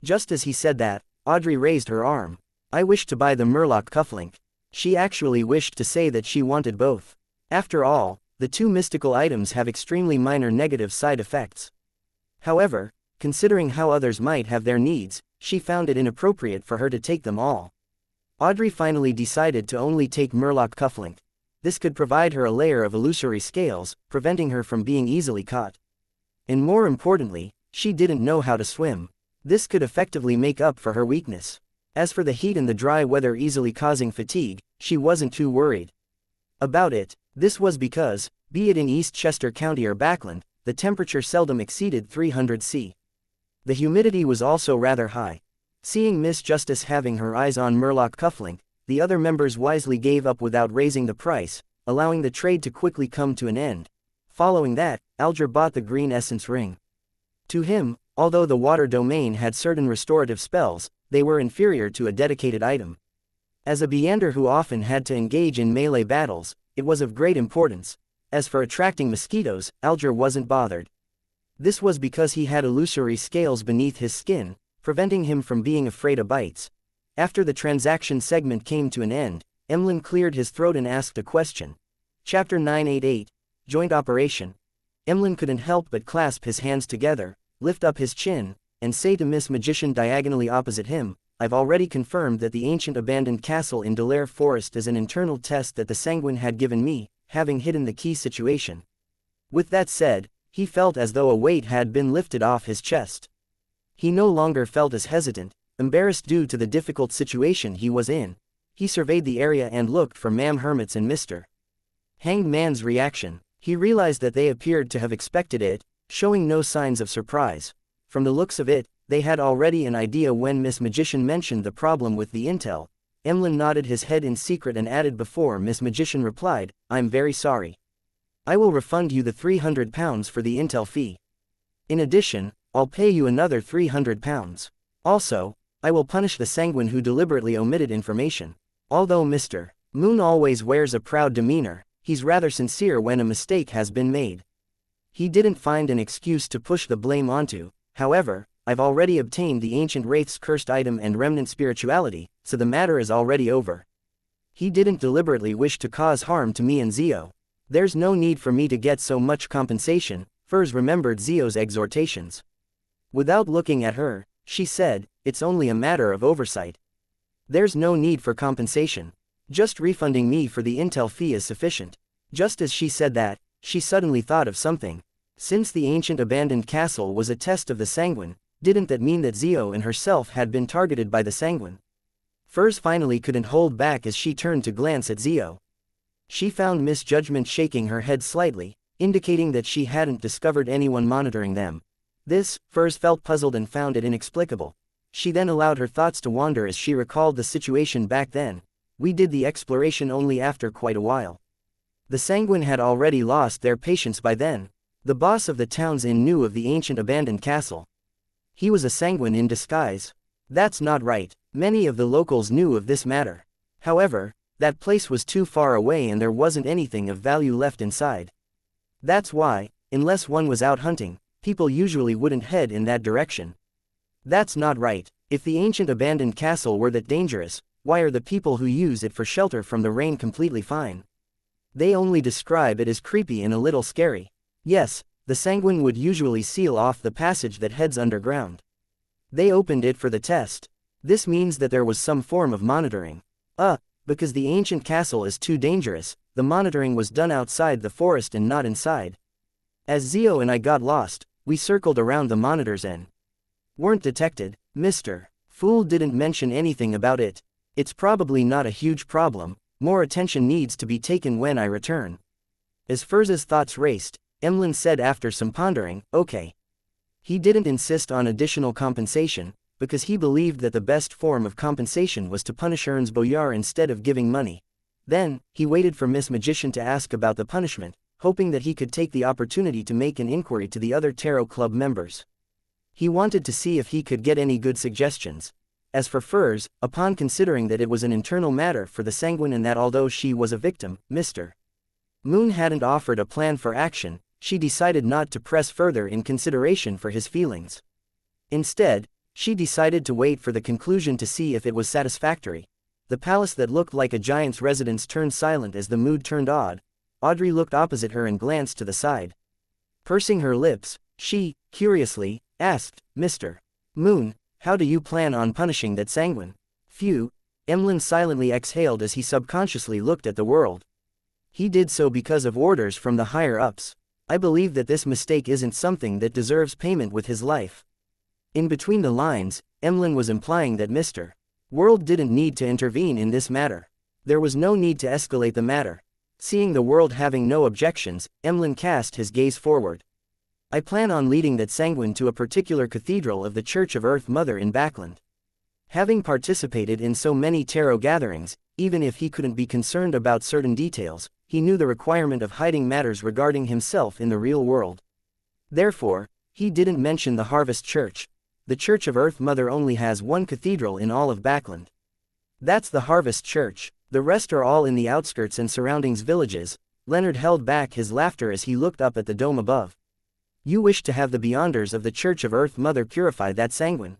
Just as he said that, Audrey raised her arm. I wish to buy the Murloc Cufflink. She actually wished to say that she wanted both. After all, the 2 mystical items have extremely minor negative side effects. However, considering how others might have their needs, she found it inappropriate for her to take them all. Audrey finally decided to only take Murloc Cufflink. This could provide her a layer of illusory scales, preventing her from being easily caught. And more importantly, she didn't know how to swim. This could effectively make up for her weakness. As for the heat and the dry weather easily causing fatigue, she wasn't too worried about it. This was because, be it in East Chester County or Backland, the temperature seldom exceeded 300 C. The humidity was also rather high. Seeing Miss Justice having her eyes on Murloc Cufflink, the other members wisely gave up without raising the price, allowing the trade to quickly come to an end. Following that, Alger bought the Green Essence ring. To him, Although the water domain had certain restorative spells, they were inferior to a dedicated item. As a Beander who often had to engage in melee battles, it was of great importance. As for attracting mosquitoes, Alger wasn't bothered. This was because he had illusory scales beneath his skin, preventing him from being afraid of bites. After the transaction segment came to an end, Emlyn cleared his throat and asked a question. Chapter 988, Joint Operation. Emlyn couldn't help but clasp his hands together, lift up his chin, and say to Miss Magician diagonally opposite him, I've already confirmed that the ancient abandoned castle in Delaire Forest is an internal test that the Sanguine had given me, having hidden the key situation. With that said, he felt as though a weight had been lifted off his chest. He no longer felt as hesitant, embarrassed due to the difficult situation he was in. He surveyed the area and looked for Ma'am Hermits and Mr. Hanged Man's reaction. He realized that they appeared to have expected it, showing no signs of surprise. From the looks of it, they had already an idea when Miss Magician mentioned the problem with the intel. Emlyn nodded his head in secret and added before Miss Magician replied, I'm very sorry. I will refund you the £300 for the intel fee. In addition, I'll pay you another £300. Also, I will punish the Sanguine who deliberately omitted information. Although Mr. Moon always wears a proud demeanor, he's rather sincere when a mistake has been made. He didn't find an excuse to push the blame onto. However, I've already obtained the ancient wraith's cursed item and remnant spirituality, so the matter is already over. He didn't deliberately wish to cause harm to me and Zio. There's no need for me to get so much compensation. Furs remembered Zio's exhortations. Without looking at her, she said, it's only a matter of oversight. There's no need for compensation. Just refunding me for the intel fee is sufficient. Just as she said that, she suddenly thought of something. Since the ancient abandoned castle was a test of the Sanguine, didn't that mean that Zio and herself had been targeted by the Sanguine? Furs finally couldn't hold back as she turned to glance at Zio. She found Misjudgment shaking her head slightly, indicating that she hadn't discovered anyone monitoring them. This, Furs felt puzzled and found it inexplicable. She then allowed her thoughts to wander as she recalled the situation back then. We did the exploration only after quite a while. The Sanguine had already lost their patience by then. The boss of the town's inn knew of the ancient abandoned castle. He was a Sanguine in disguise. That's not right. Many of the locals knew of this matter. However, that place was too far away and there wasn't anything of value left inside. That's why, unless one was out hunting, people usually wouldn't head in that direction. That's not right. If the ancient abandoned castle were that dangerous, why are the people who use it for shelter from the rain completely fine? They only describe it as creepy and a little scary. Yes, the Sanguine would usually seal off the passage that heads underground. They opened it for the test. This means that there was some form of monitoring. Because the ancient castle is too dangerous, the monitoring was done outside the forest and not inside. As Zio and I got lost, we circled around the monitors and weren't detected. Mr. Fool didn't mention anything about it. It's probably not a huge problem. More attention needs to be taken when I return. As Furz's thoughts raced, Emlyn said after some pondering, okay. He didn't insist on additional compensation, because he believed that the best form of compensation was to punish Ern's Boyar instead of giving money. Then, he waited for Miss Magician to ask about the punishment, hoping that he could take the opportunity to make an inquiry to the other Tarot Club members. He wanted to see if he could get any good suggestions. As for Furs, upon considering that it was an internal matter for the Sanguine and that although she was a victim, Mr. Moon hadn't offered a plan for action, she decided not to press further in consideration for his feelings. Instead, she decided to wait for the conclusion to see if it was satisfactory. The palace that looked like a giant's residence turned silent as the mood turned odd. Audrey looked opposite her and glanced to the side. Pursing her lips, she, curiously, asked, Mr. Moon, how do you plan on punishing that Sanguine? Phew, Emlyn silently exhaled as he subconsciously looked at the world. He did so because of orders from the higher-ups. I believe that this mistake isn't something that deserves payment with his life. In between the lines, Emlyn was implying that Mr. World didn't need to intervene in this matter. There was no need to escalate the matter. Seeing the world having no objections, Emlyn cast his gaze forward. I plan on leading that Sanguine to a particular cathedral of the Church of Earth Mother in Backland. Having participated in so many tarot gatherings, even if he couldn't be concerned about certain details, he knew the requirement of hiding matters regarding himself in the real world. Therefore, He didn't mention the Harvest Church. The Church of Earth Mother only has one cathedral in all of Backland. That's the Harvest Church. The rest are all in the outskirts and surroundings villages. Leonard held back his laughter as he looked up at the dome above. You wish to have the Beyonders of the Church of Earth Mother purify that sanguine?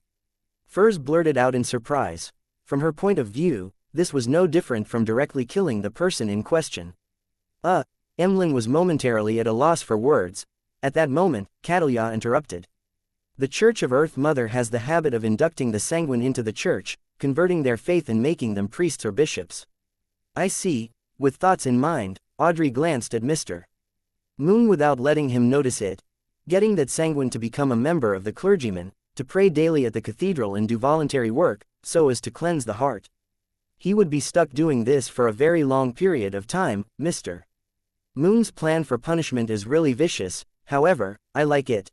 Furs blurted out in surprise. From her point of view, this was no different from directly killing the person in question. Emlyn was momentarily at a loss for words. At that moment, Catalia interrupted. The Church of Earth Mother has the habit of inducting the sanguine into the church, converting their faith and making them priests or bishops. I see. With thoughts in mind, Audrey glanced at Mr. Moon without letting him notice it. Getting that sanguine to become a member of the clergyman, to pray daily at the cathedral and do voluntary work, so as to cleanse the heart. He would be stuck doing this for a very long period of time. Mr. Moon's plan for punishment is really vicious, however, I like it.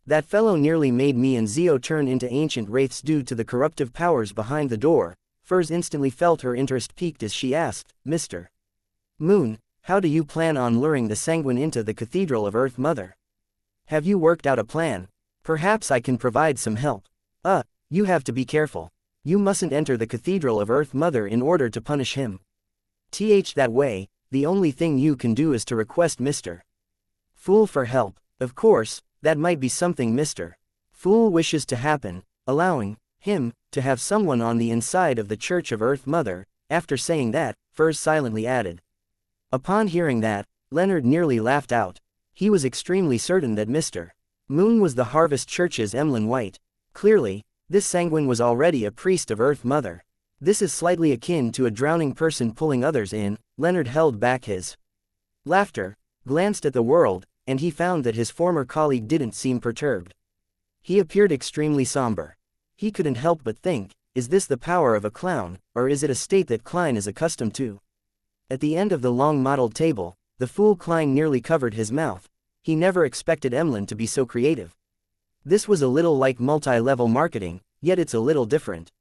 That fellow nearly made me and Zio turn into ancient wraiths due to the corruptive powers behind the door. Furs instantly felt her interest piqued as she asked, Mr. Moon, how do you plan on luring the sanguine into the Cathedral of Earth Mother? Have you worked out a plan? Perhaps I can provide some help. You have to be careful. You mustn't enter the Cathedral of Earth Mother in order to punish him. That way, the only thing you can do is to request Mr. Fool for help. Of course, that might be something Mr. Fool wishes to happen, allowing him to have someone on the inside of the Church of Earth Mother. After saying that, Furs silently added. Upon hearing that, Leonard nearly laughed out. He was extremely certain that Mr. Moon was the Harvest Church's Emlyn White. Clearly, this sanguine was already a priest of Earth Mother. This is slightly akin to a drowning person pulling others in. Leonard held back his laughter, glanced at the world, and he found that his former colleague didn't seem perturbed. He appeared extremely somber. He couldn't help but think, is this the power of a clown, or is it a state that Klein is accustomed to? At the end of the long mottled table, the fool Klein nearly covered his mouth. He never expected Emlyn to be so creative. This was a little like multi-level marketing, yet it's a little different.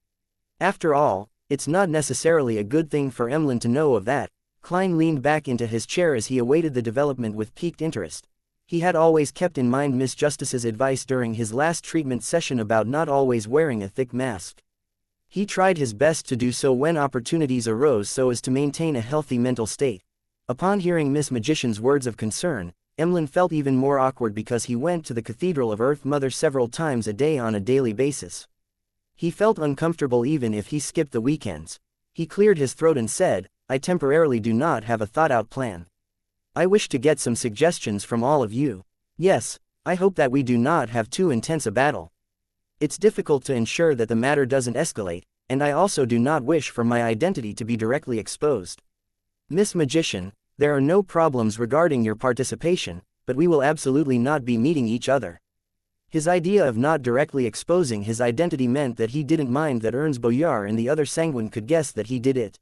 After all, it's not necessarily a good thing for Emlyn to know of that. Klein leaned back into his chair as he awaited the development with piqued interest. He had always kept in mind Miss Justice's advice during his last treatment session about not always wearing a thick mask. He tried his best to do so when opportunities arose so as to maintain a healthy mental state. Upon hearing Miss Magician's words of concern, Emlyn felt even more awkward because he went to the Cathedral of Earth Mother several times a day on a daily basis. He felt uncomfortable even if he skipped the weekends. He cleared his throat and said, I temporarily do not have a thought-out plan. I wish to get some suggestions from all of you. Yes, I hope that we do not have too intense a battle. It's difficult to ensure that the matter doesn't escalate, and I also do not wish for my identity to be directly exposed. Miss Magician, there are no problems regarding your participation, but we will absolutely not be meeting each other. His idea of not directly exposing his identity meant that he didn't mind that Ernst Boyar and the other sanguine could guess that he did it.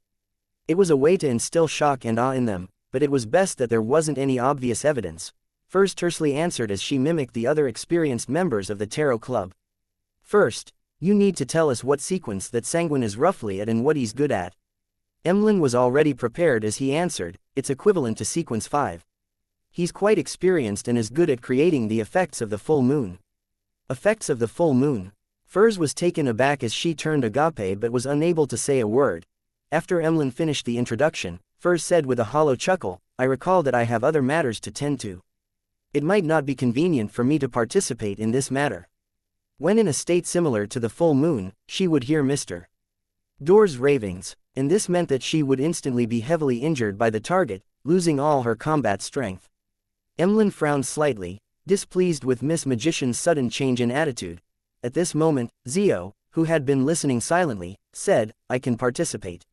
It was a way to instill shock and awe in them, but it was best that there wasn't any obvious evidence. First tersely answered as she mimicked the other experienced members of the Tarot Club. First, you need to tell us what sequence that sanguine is roughly at and what he's good at. Emlyn was already prepared as he answered, it's equivalent to sequence 5. He's quite experienced and is good at creating the effects of the full moon. Effects of the full moon. Furs was taken aback as she turned agape but was unable to say a word. After Emlyn finished the introduction, Furs said with a hollow chuckle, I recall that I have other matters to tend to. It might not be convenient for me to participate in this matter. When in a state similar to the full moon, she would hear Mr. Door's ravings, and this meant that she would instantly be heavily injured by the target, losing all her combat strength. Emlyn frowned slightly, displeased with Miss Magician's sudden change in attitude. At this moment, Zio, who had been listening silently, said, I can participate.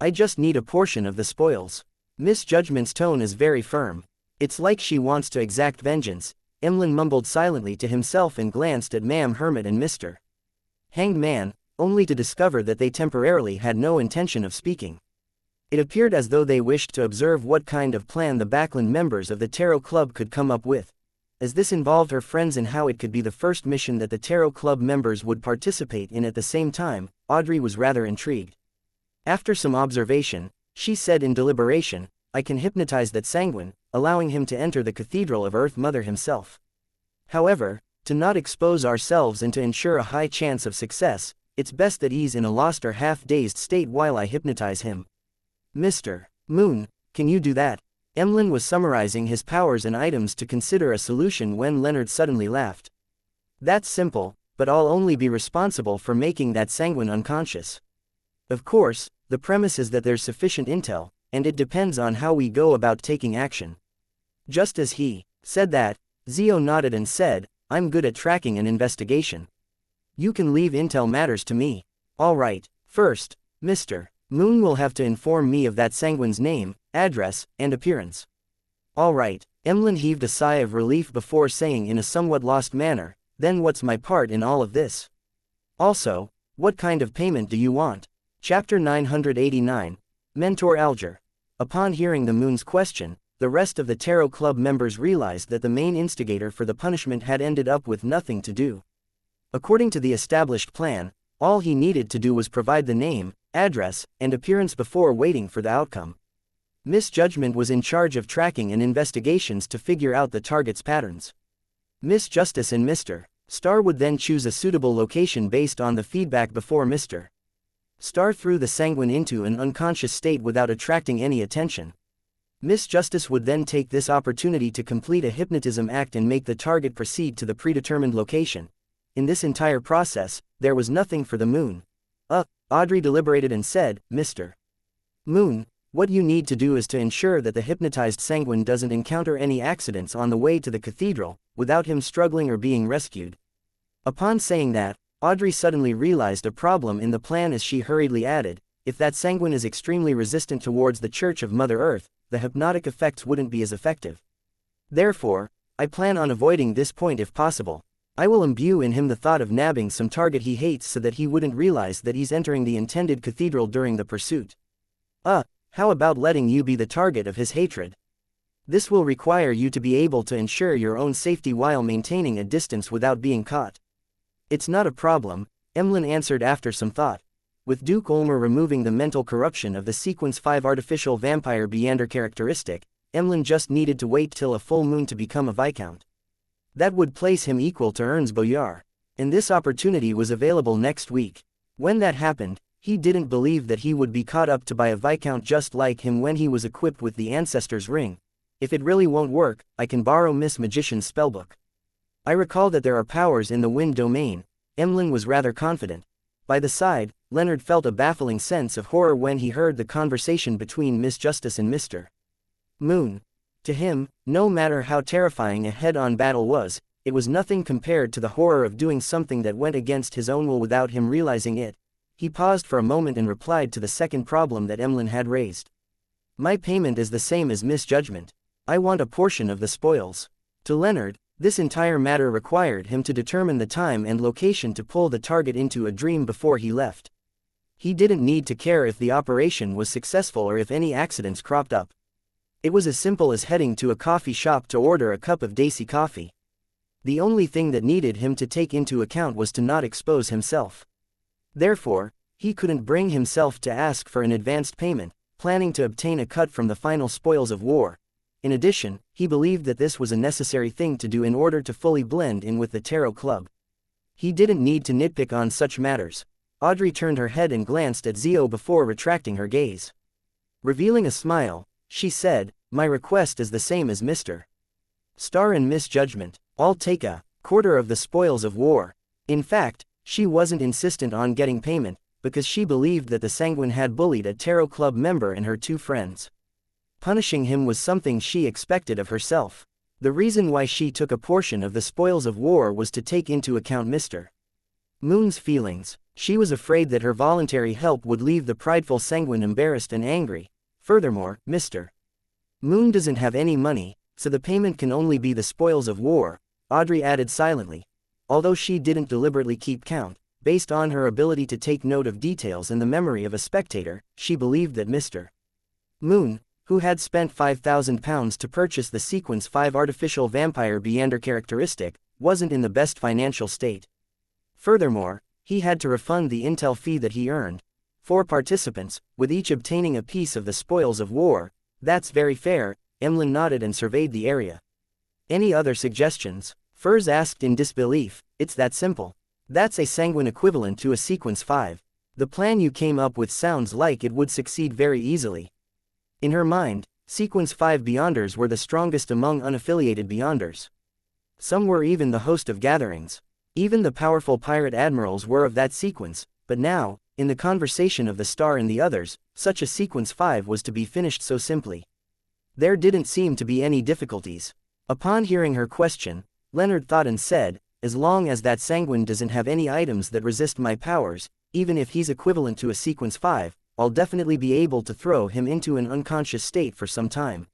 I just need a portion of the spoils. Miss Judgment's tone is very firm. It's like she wants to exact vengeance. Emlyn mumbled silently to himself and glanced at Ma'am Hermit and Mr. Hanged Man, only to discover that they temporarily had no intention of speaking. It appeared as though they wished to observe what kind of plan the Backland members of the Tarot Club could come up with. As this involved her friends and how it could be the first mission that the Tarot Club members would participate in at the same time, Audrey was rather intrigued. After some observation, she said in deliberation, I can hypnotize that sanguine, allowing him to enter the Cathedral of Earth Mother himself. However, To not expose ourselves and to ensure a high chance of success, it's best that he's in a lost or half-dazed state while I hypnotize him. Mr. Moon, can you do that? Emlyn was summarizing his powers and items to consider a solution when Leonard suddenly laughed. That's simple, but I'll only be responsible for making that sanguine unconscious. Of course, the premise is that there's sufficient intel, and it depends on how we go about taking action. Just as he said that, Zio nodded and said, I'm good at tracking an investigation. You can leave intel matters to me. All right, first, Mr. Moon will have to inform me of that sanguine's name, address, and appearance. All right, Emlyn heaved a sigh of relief before saying in a somewhat lost manner, then what's my part in all of this? Also, what kind of payment do you want? Chapter 989, Mentor Alger. Upon hearing the Moon's question, the rest of the Tarot Club members realized that the main instigator for the punishment had ended up with nothing to do. According to the established plan, all he needed to do was provide the name, address, and appearance before waiting for the outcome. Misjudgment was in charge of tracking and investigations to figure out the target's patterns. Miss Justice and Mr. Star would then choose a suitable location based on the feedback before Mr. Star threw the sanguine into an unconscious state without attracting any attention. Miss Justice would then take this opportunity to complete a hypnotism act and make the target proceed to the predetermined location. In this entire process, there was nothing for the Moon. Audrey deliberated and said, Mr. Moon, what you need to do is to ensure that the hypnotized sanguine doesn't encounter any accidents on the way to the cathedral, without him struggling or being rescued. Upon saying that, Audrey suddenly realized a problem in the plan as she hurriedly added, if that sanguine is extremely resistant towards the Church of Mother Earth, the hypnotic effects wouldn't be as effective. Therefore, I plan on avoiding this point if possible. I will imbue in him the thought of nabbing some target he hates so that he wouldn't realize that he's entering the intended cathedral during the pursuit. How about letting you be the target of his hatred? This will require you to be able to ensure your own safety while maintaining a distance without being caught. It's not a problem, Emlyn answered after some thought. With Duke Ulmer removing the mental corruption of the Sequence 5 artificial vampire Beander characteristic, Emlyn just needed to wait till a full moon to become a Viscount. That would place him equal to Ernst Boyar, and this opportunity was available next week. When that happened, he didn't believe that he would be caught up to by a Viscount just like him when he was equipped with the Ancestor's Ring. If it really won't work, I can borrow Miss Magician's spellbook. I recall that there are powers in the wind domain. Emlyn was rather confident. By the side, Leonard felt a baffling sense of horror when he heard the conversation between Miss Justice and Mr. Moon. To him, no matter how terrifying a head-on battle was, it was nothing compared to the horror of doing something that went against his own will without him realizing it. He paused for a moment and replied to the second problem that Emlyn had raised. My payment is the same as misjudgment. I want a portion of the spoils. To Leonard, this entire matter required him to determine the time and location to pull the target into a dream before he left. He didn't need to care if the operation was successful or if any accidents cropped up. It was as simple as heading to a coffee shop to order a cup of Daisy coffee. The only thing that needed him to take into account was to not expose himself. Therefore, he couldn't bring himself to ask for an advanced payment, planning to obtain a cut from the final spoils of war. In addition, he believed that this was a necessary thing to do in order to fully blend in with the Tarot Club. He didn't need to nitpick on such matters. Audrey turned her head and glanced at Zio before retracting her gaze. Revealing a smile, she said, my request is the same as Mr. Star and misjudgment. I'll take a quarter of the spoils of war. In fact, she wasn't insistent on getting payment, because she believed that the Sanguine had bullied a Tarot Club member and her two friends. Punishing him was something she expected of herself. The reason why she took a portion of the spoils of war was to take into account Mr. Moon's feelings. She was afraid that her voluntary help would leave the prideful Sanguine embarrassed and angry. Furthermore, Mr. Moon doesn't have any money, so the payment can only be the spoils of war, Audrey added silently. Although she didn't deliberately keep count, based on her ability to take note of details and the memory of a spectator, she believed that Mr. Moon, who had spent £5,000 to purchase the Sequence 5 artificial vampire Beander characteristic, wasn't in the best financial state. Furthermore, he had to refund the intel fee that he earned. 4 participants, with each obtaining a piece of the spoils of war. That's very fair, Emlyn nodded and surveyed the area. Any other suggestions? Furs asked in disbelief. It's that simple. That's a sanguine equivalent to a sequence 5. The plan you came up with sounds like it would succeed very easily. In her mind, sequence 5 Beyonders were the strongest among unaffiliated Beyonders. Some were even the host of gatherings. Even the powerful pirate admirals were of that sequence, but now, in the conversation of the Star and the others, such a sequence 5 was to be finished so simply. There didn't seem to be any difficulties. Upon hearing her question, Leonard thought and said, as long as that sanguine doesn't have any items that resist my powers, even if he's equivalent to a sequence 5, I'll definitely be able to throw him into an unconscious state for some time.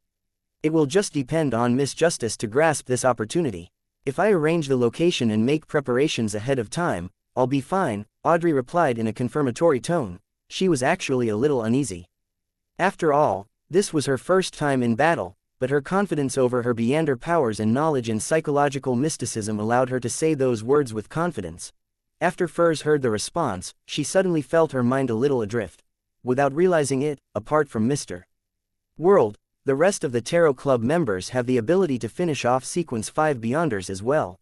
It will just depend on Miss Justice to grasp this opportunity. If I arrange the location and make preparations ahead of time, I'll be fine, Audrey replied in a confirmatory tone. She was actually a little uneasy. After all, this was her first time in battle, but her confidence over her Beyonder powers and knowledge in psychological mysticism allowed her to say those words with confidence. After Furs heard the response, she suddenly felt her mind a little adrift. Without realizing it, apart from Mr. World, the rest of the Tarot Club members have the ability to finish off sequence 5 Beyonders as well.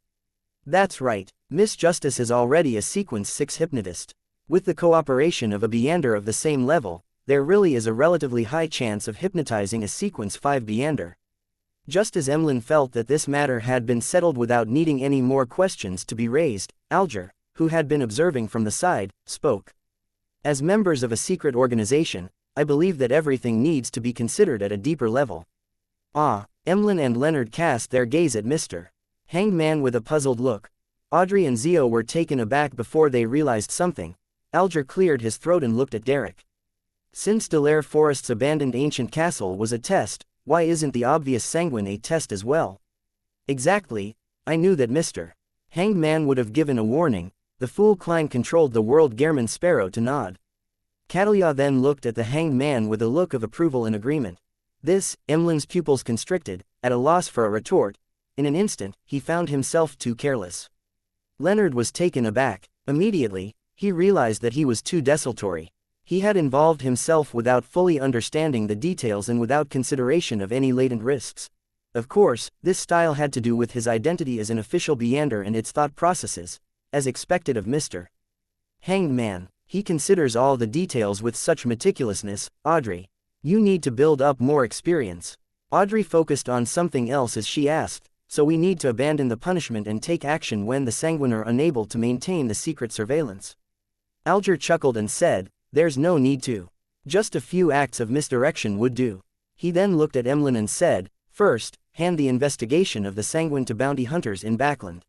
That's right, Miss Justice is already a sequence 6 hypnotist. With the cooperation of a Beyonder of the same level, there really is a relatively high chance of hypnotizing a sequence 5 Beyonder. Just as Emlyn felt that this matter had been settled without needing any more questions to be raised, Alger, who had been observing from the side, spoke. As members of a secret organization, I believe that everything needs to be considered at a deeper level. Ah, Emlyn and Leonard cast their gaze at Mr. Hangman with a puzzled look. Audrey and Zio were taken aback before they realized something. Alger cleared his throat and looked at Derek. Since Delaire Forest's abandoned ancient castle was a test, why isn't the obvious sanguine a test as well? Exactly, I knew that Mr. Hangman would have given a warning. The fool Klein controlled the world Gehrman Sparrow to nod. Catalia then looked at the hanged man with a look of approval and agreement. This, Emlyn's pupils constricted, at a loss for a retort. In an instant, he found himself too careless. Leonard was taken aback. Immediately, he realized that he was too desultory. He had involved himself without fully understanding the details and without consideration of any latent risks. Of course, this style had to do with his identity as an official Beyonder and its thought processes. As expected of Mr. Hanged Man, he considers all the details with such meticulousness. Audrey, you need to build up more experience. Audrey focused on something else as she asked, so we need to abandon the punishment and take action when the sanguine are unable to maintain the secret surveillance. Alger chuckled and said, there's no need to. Just a few acts of misdirection would do. He then looked at Emlyn and said, first, hand the investigation of the sanguine to bounty hunters in Backland.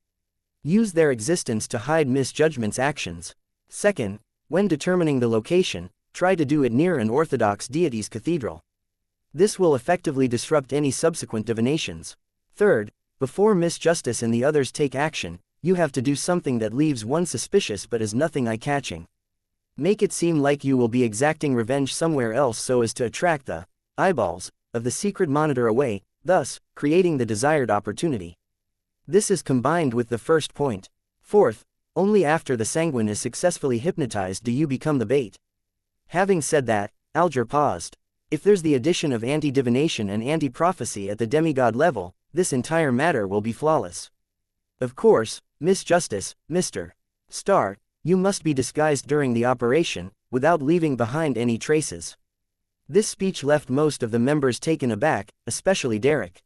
Use their existence to hide misjudgment's actions. Second, when determining the location, try to do it near an Orthodox deity's cathedral. This will effectively disrupt any subsequent divinations. Third, before Miss Justice and the others take action, you have to do something that leaves one suspicious but is nothing eye-catching. Make it seem like you will be exacting revenge somewhere else so as to attract the eyeballs of the secret monitor away, thus, creating the desired opportunity. This is combined with the first point. Fourth, only after the sanguine is successfully hypnotized do you become the bait. Having said that, Alger paused. If there's the addition of anti-divination and anti-prophecy at the demigod level, this entire matter will be flawless. Of course, Miss Justice, Mr. Star, you must be disguised during the operation, without leaving behind any traces. This speech left most of the members taken aback, especially Derek.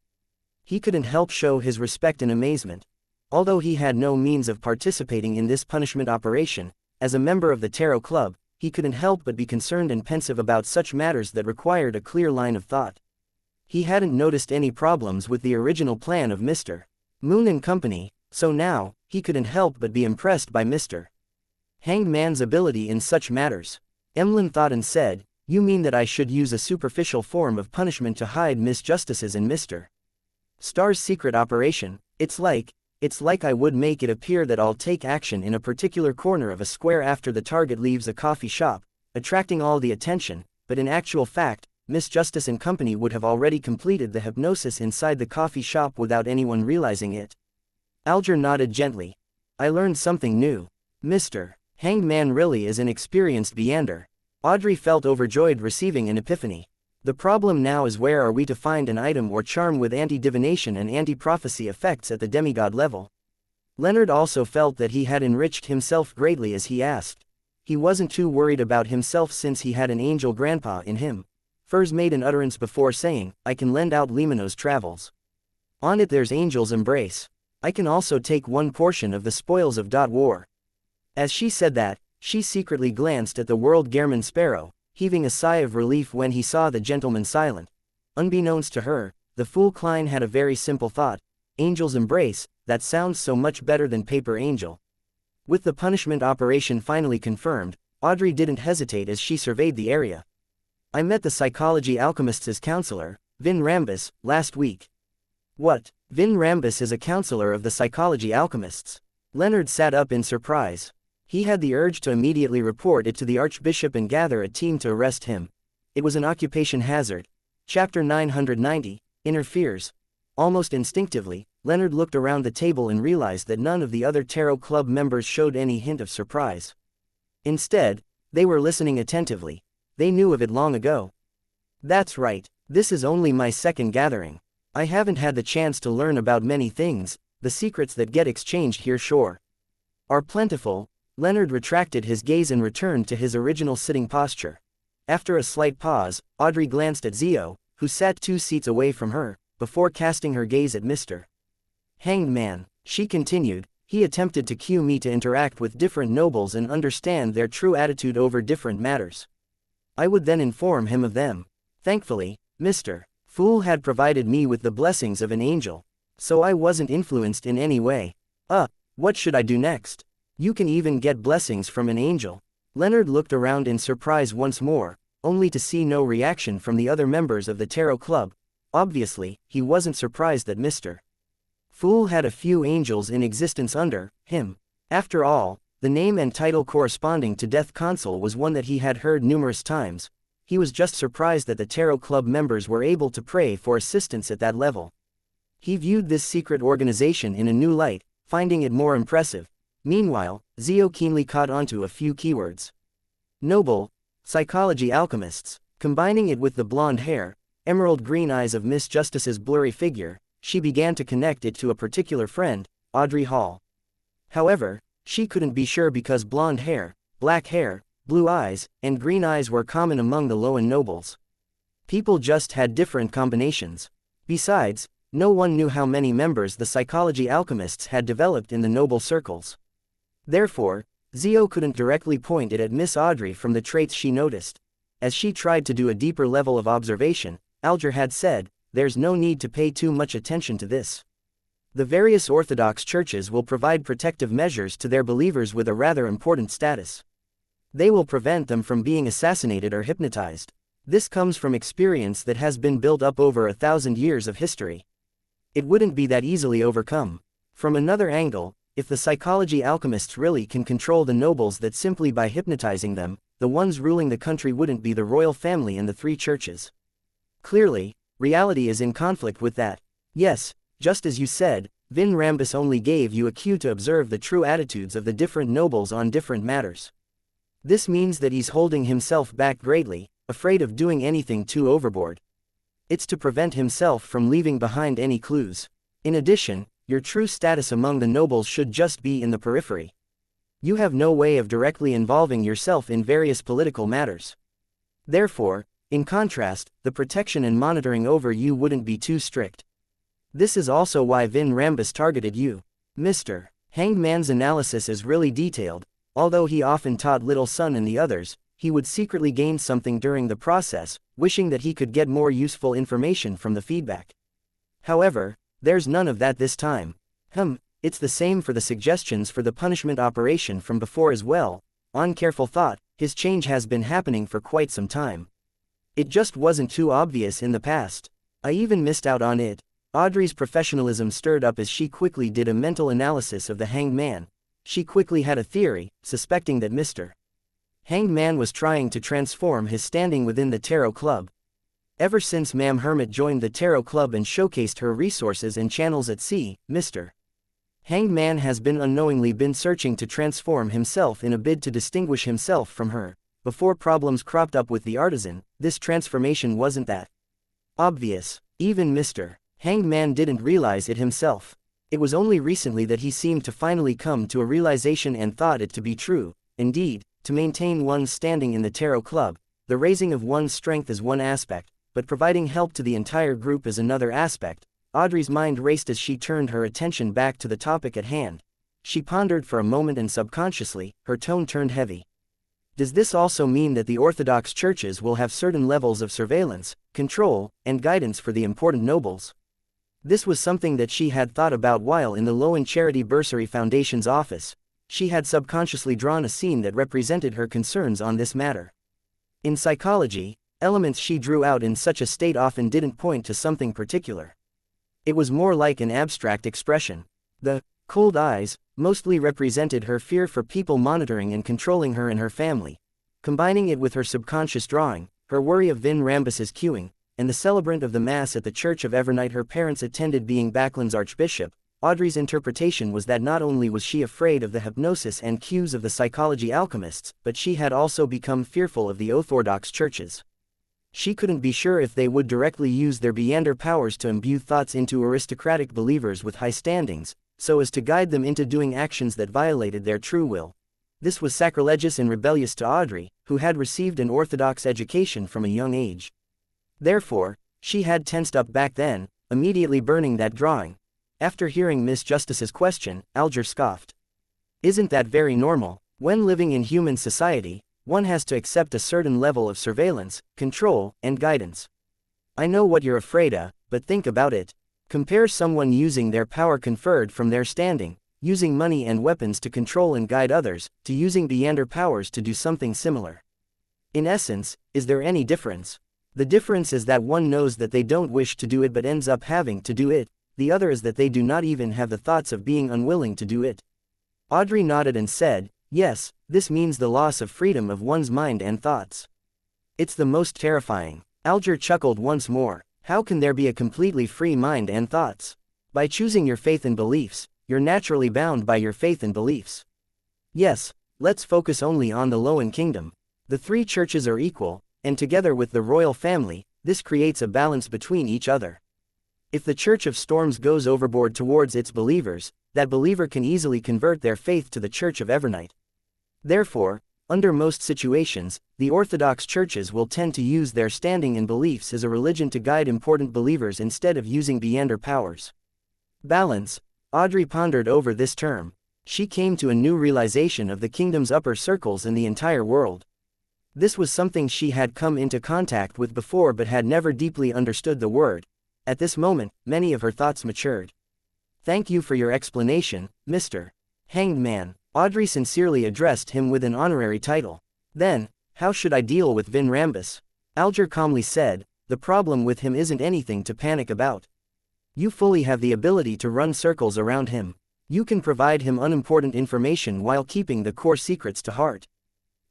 He couldn't help show his respect and amazement. Although he had no means of participating in this punishment operation, as a member of the Tarot Club, he couldn't help but be concerned and pensive about such matters that required a clear line of thought. He hadn't noticed any problems with the original plan of Mr. Moon and Company, so now, he couldn't help but be impressed by Mr. Hanged Man's ability in such matters. Emlyn thought and said, you mean that I should use a superficial form of punishment to hide Miss Justice's and Mr. Star's secret operation? It's like I would make it appear that I'll take action in a particular corner of a square after the target leaves a coffee shop, attracting all the attention, but in actual fact, Miss Justice and Company would have already completed the hypnosis inside the coffee shop without anyone realizing it. Alger nodded gently. I learned something new. Mr. Hanged Man really is an experienced Beyonder. Audrey felt overjoyed receiving an epiphany. The problem now is where are we to find an item or charm with anti-divination and anti-prophecy effects at the demigod level. Leonard also felt that he had enriched himself greatly as he asked. He wasn't too worried about himself since he had an angel grandpa in him. Furs made an utterance before saying, I can lend out Limano's travels. On it there's angel's embrace. I can also take one portion of the spoils of war. As she said that, she secretly glanced at the world Gehrman Sparrow, heaving a sigh of relief when he saw the gentleman silent. Unbeknownst to her, the fool Klein had a very simple thought. Angel's embrace, that sounds so much better than paper angel. With the punishment operation finally confirmed, Audrey didn't hesitate as she surveyed the area. I met the psychology alchemist's counselor, Vin Rambus, last week. What? Vin Rambus is a counselor of the psychology alchemists. Leonard sat up in surprise. He had the urge to immediately report it to the Archbishop and gather a team to arrest him. It was an occupation hazard. Chapter 990, Interferes. Almost instinctively, Leonard looked around the table and realized that none of the other Tarot Club members showed any hint of surprise. Instead, they were listening attentively. They knew of it long ago. That's right, this is only my second gathering. I haven't had the chance to learn about many things, the secrets that get exchanged here are plentiful. Leonard retracted his gaze and returned to his original sitting posture. After a slight pause, Audrey glanced at Zio, who sat 2 seats away from her, before casting her gaze at Mr. Hanged Man. She continued, he attempted to cue me to interact with different nobles and understand their true attitude over different matters. I would then inform him of them. Thankfully, Mr. Fool had provided me with the blessings of an angel, so I wasn't influenced in any way. What should I do next? You can even get blessings from an angel. Leonard looked around in surprise once more, only to see no reaction from the other members of the Tarot Club. Obviously, he wasn't surprised that Mr. Fool had a few angels in existence under him. After all, the name and title corresponding to Death Consul was one that he had heard numerous times. He was just surprised that the Tarot Club members were able to pray for assistance at that level. He viewed this secret organization in a new light, finding it more impressive. Meanwhile, Zio keenly caught onto a few keywords. Noble, psychology alchemists. Combining it with the blonde hair, emerald green eyes of Miss Justice's blurry figure, she began to connect it to a particular friend, Audrey Hall. However, she couldn't be sure because blonde hair, black hair, blue eyes, and green eyes were common among the Loan nobles. People just had different combinations. Besides, no one knew how many members the psychology alchemists had developed in the noble circles. Therefore, Zio couldn't directly point it at Miss Audrey from the traits she noticed. As she tried to do a deeper level of observation, Alger had said, there's no need to pay too much attention to this. The various Orthodox churches will provide protective measures to their believers with a rather important status. They will prevent them from being assassinated or hypnotized. This comes from experience that has been built up over 1,000 years of history. It wouldn't be that easily overcome. From another angle, if the psychology alchemists really can control the nobles that simply by hypnotizing them, the ones ruling the country wouldn't be the royal family and the 3 churches. Clearly, reality is in conflict with that. Yes, just as you said, Vin Rambus only gave you a cue to observe the true attitudes of the different nobles on different matters. This means that he's holding himself back greatly, afraid of doing anything too overboard. It's to prevent himself from leaving behind any clues. In addition, your true status among the nobles should just be in the periphery. You have no way of directly involving yourself in various political matters. Therefore, in contrast, the protection and monitoring over you wouldn't be too strict. This is also why Vin Rambus targeted you. Mr. Hanged Man's analysis is really detailed. Although he often taught Little Sun and the others, he would secretly gain something during the process, wishing that he could get more useful information from the feedback. However, there's none of that this time. It's the same for the suggestions for the punishment operation from before as well. On careful thought, his change has been happening for quite some time. It just wasn't too obvious in the past. I even missed out on it. Audrey's professionalism stirred up as she quickly did a mental analysis of the Hanged Man. She quickly had a theory, suspecting that Mr. Hanged Man was trying to transform his standing within the Tarot Club. Ever since Ma'am Hermit joined the Tarot Club and showcased her resources and channels at sea, Mr. Hanged Man has been unknowingly searching to transform himself in a bid to distinguish himself from her. Before problems cropped up with the artisan, this transformation wasn't that obvious. Even Mr. Hanged Man didn't realize it himself. It was only recently that he seemed to finally come to a realization and thought it to be true. Indeed, to maintain one's standing in the tarot club, the raising of one's strength is one aspect, but providing help to the entire group is another aspect. Audrey's mind raced as she turned her attention back to the topic at hand. She pondered for a moment and subconsciously, her tone turned heavy. Does this also mean that the Orthodox churches will have certain levels of surveillance, control, and guidance for the important nobles? This was something that she had thought about while in the Lowen Charity Bursary Foundation's office. She had subconsciously drawn a scene that represented her concerns on this matter. In psychology, elements she drew out in such a state often didn't point to something particular. It was more like an abstract expression. The cold eyes mostly represented her fear for people monitoring and controlling her and her family. Combining it with her subconscious drawing, her worry of Vin Rambus's queuing, and the celebrant of the Mass at the Church of Evernight her parents attended being Baklan's archbishop, Audrey's interpretation was that not only was she afraid of the hypnosis and cues of the psychology alchemists, but she had also become fearful of the Orthodox churches. She couldn't be sure if they would directly use their Beander powers to imbue thoughts into aristocratic believers with high standings, so as to guide them into doing actions that violated their true will. This was sacrilegious and rebellious to Audrey, who had received an Orthodox education from a young age. Therefore, she had tensed up back then, immediately burning that drawing. After hearing Miss Justice's question, Alger scoffed. Isn't that very normal? When living in human society, one has to accept a certain level of surveillance, control, and guidance. I know what you're afraid of, but think about it. Compare someone using their power conferred from their standing, using money and weapons to control and guide others, to using Beander powers to do something similar. In essence, is there any difference? The difference is that one knows that they don't wish to do it but ends up having to do it, the other is that they do not even have the thoughts of being unwilling to do it. Audrey nodded and said, yes, this means the loss of freedom of one's mind and thoughts. It's the most terrifying. Alger chuckled once more. How can there be a completely free mind and thoughts? By choosing your faith and beliefs, you're naturally bound by your faith and beliefs. Yes, let's focus only on the Lowen Kingdom. The three churches are equal, and together with the royal family, this creates a balance between each other. If the Church of Storms goes overboard towards its believers, that believer can easily convert their faith to the Church of Evernight. Therefore, under most situations, the Orthodox churches will tend to use their standing and beliefs as a religion to guide important believers instead of using Beander powers. Balance. Audrey pondered over this term. She came to a new realization of the kingdom's upper circles and the entire world. This was something she had come into contact with before but had never deeply understood the word. At this moment, many of her thoughts matured. Thank you for your explanation, Mr. Hanged Man. Audrey sincerely addressed him with an honorary title. Then, how should I deal with Vin Rambus? Alger calmly said, the problem with him isn't anything to panic about. You fully have the ability to run circles around him. You can provide him unimportant information while keeping the core secrets to heart.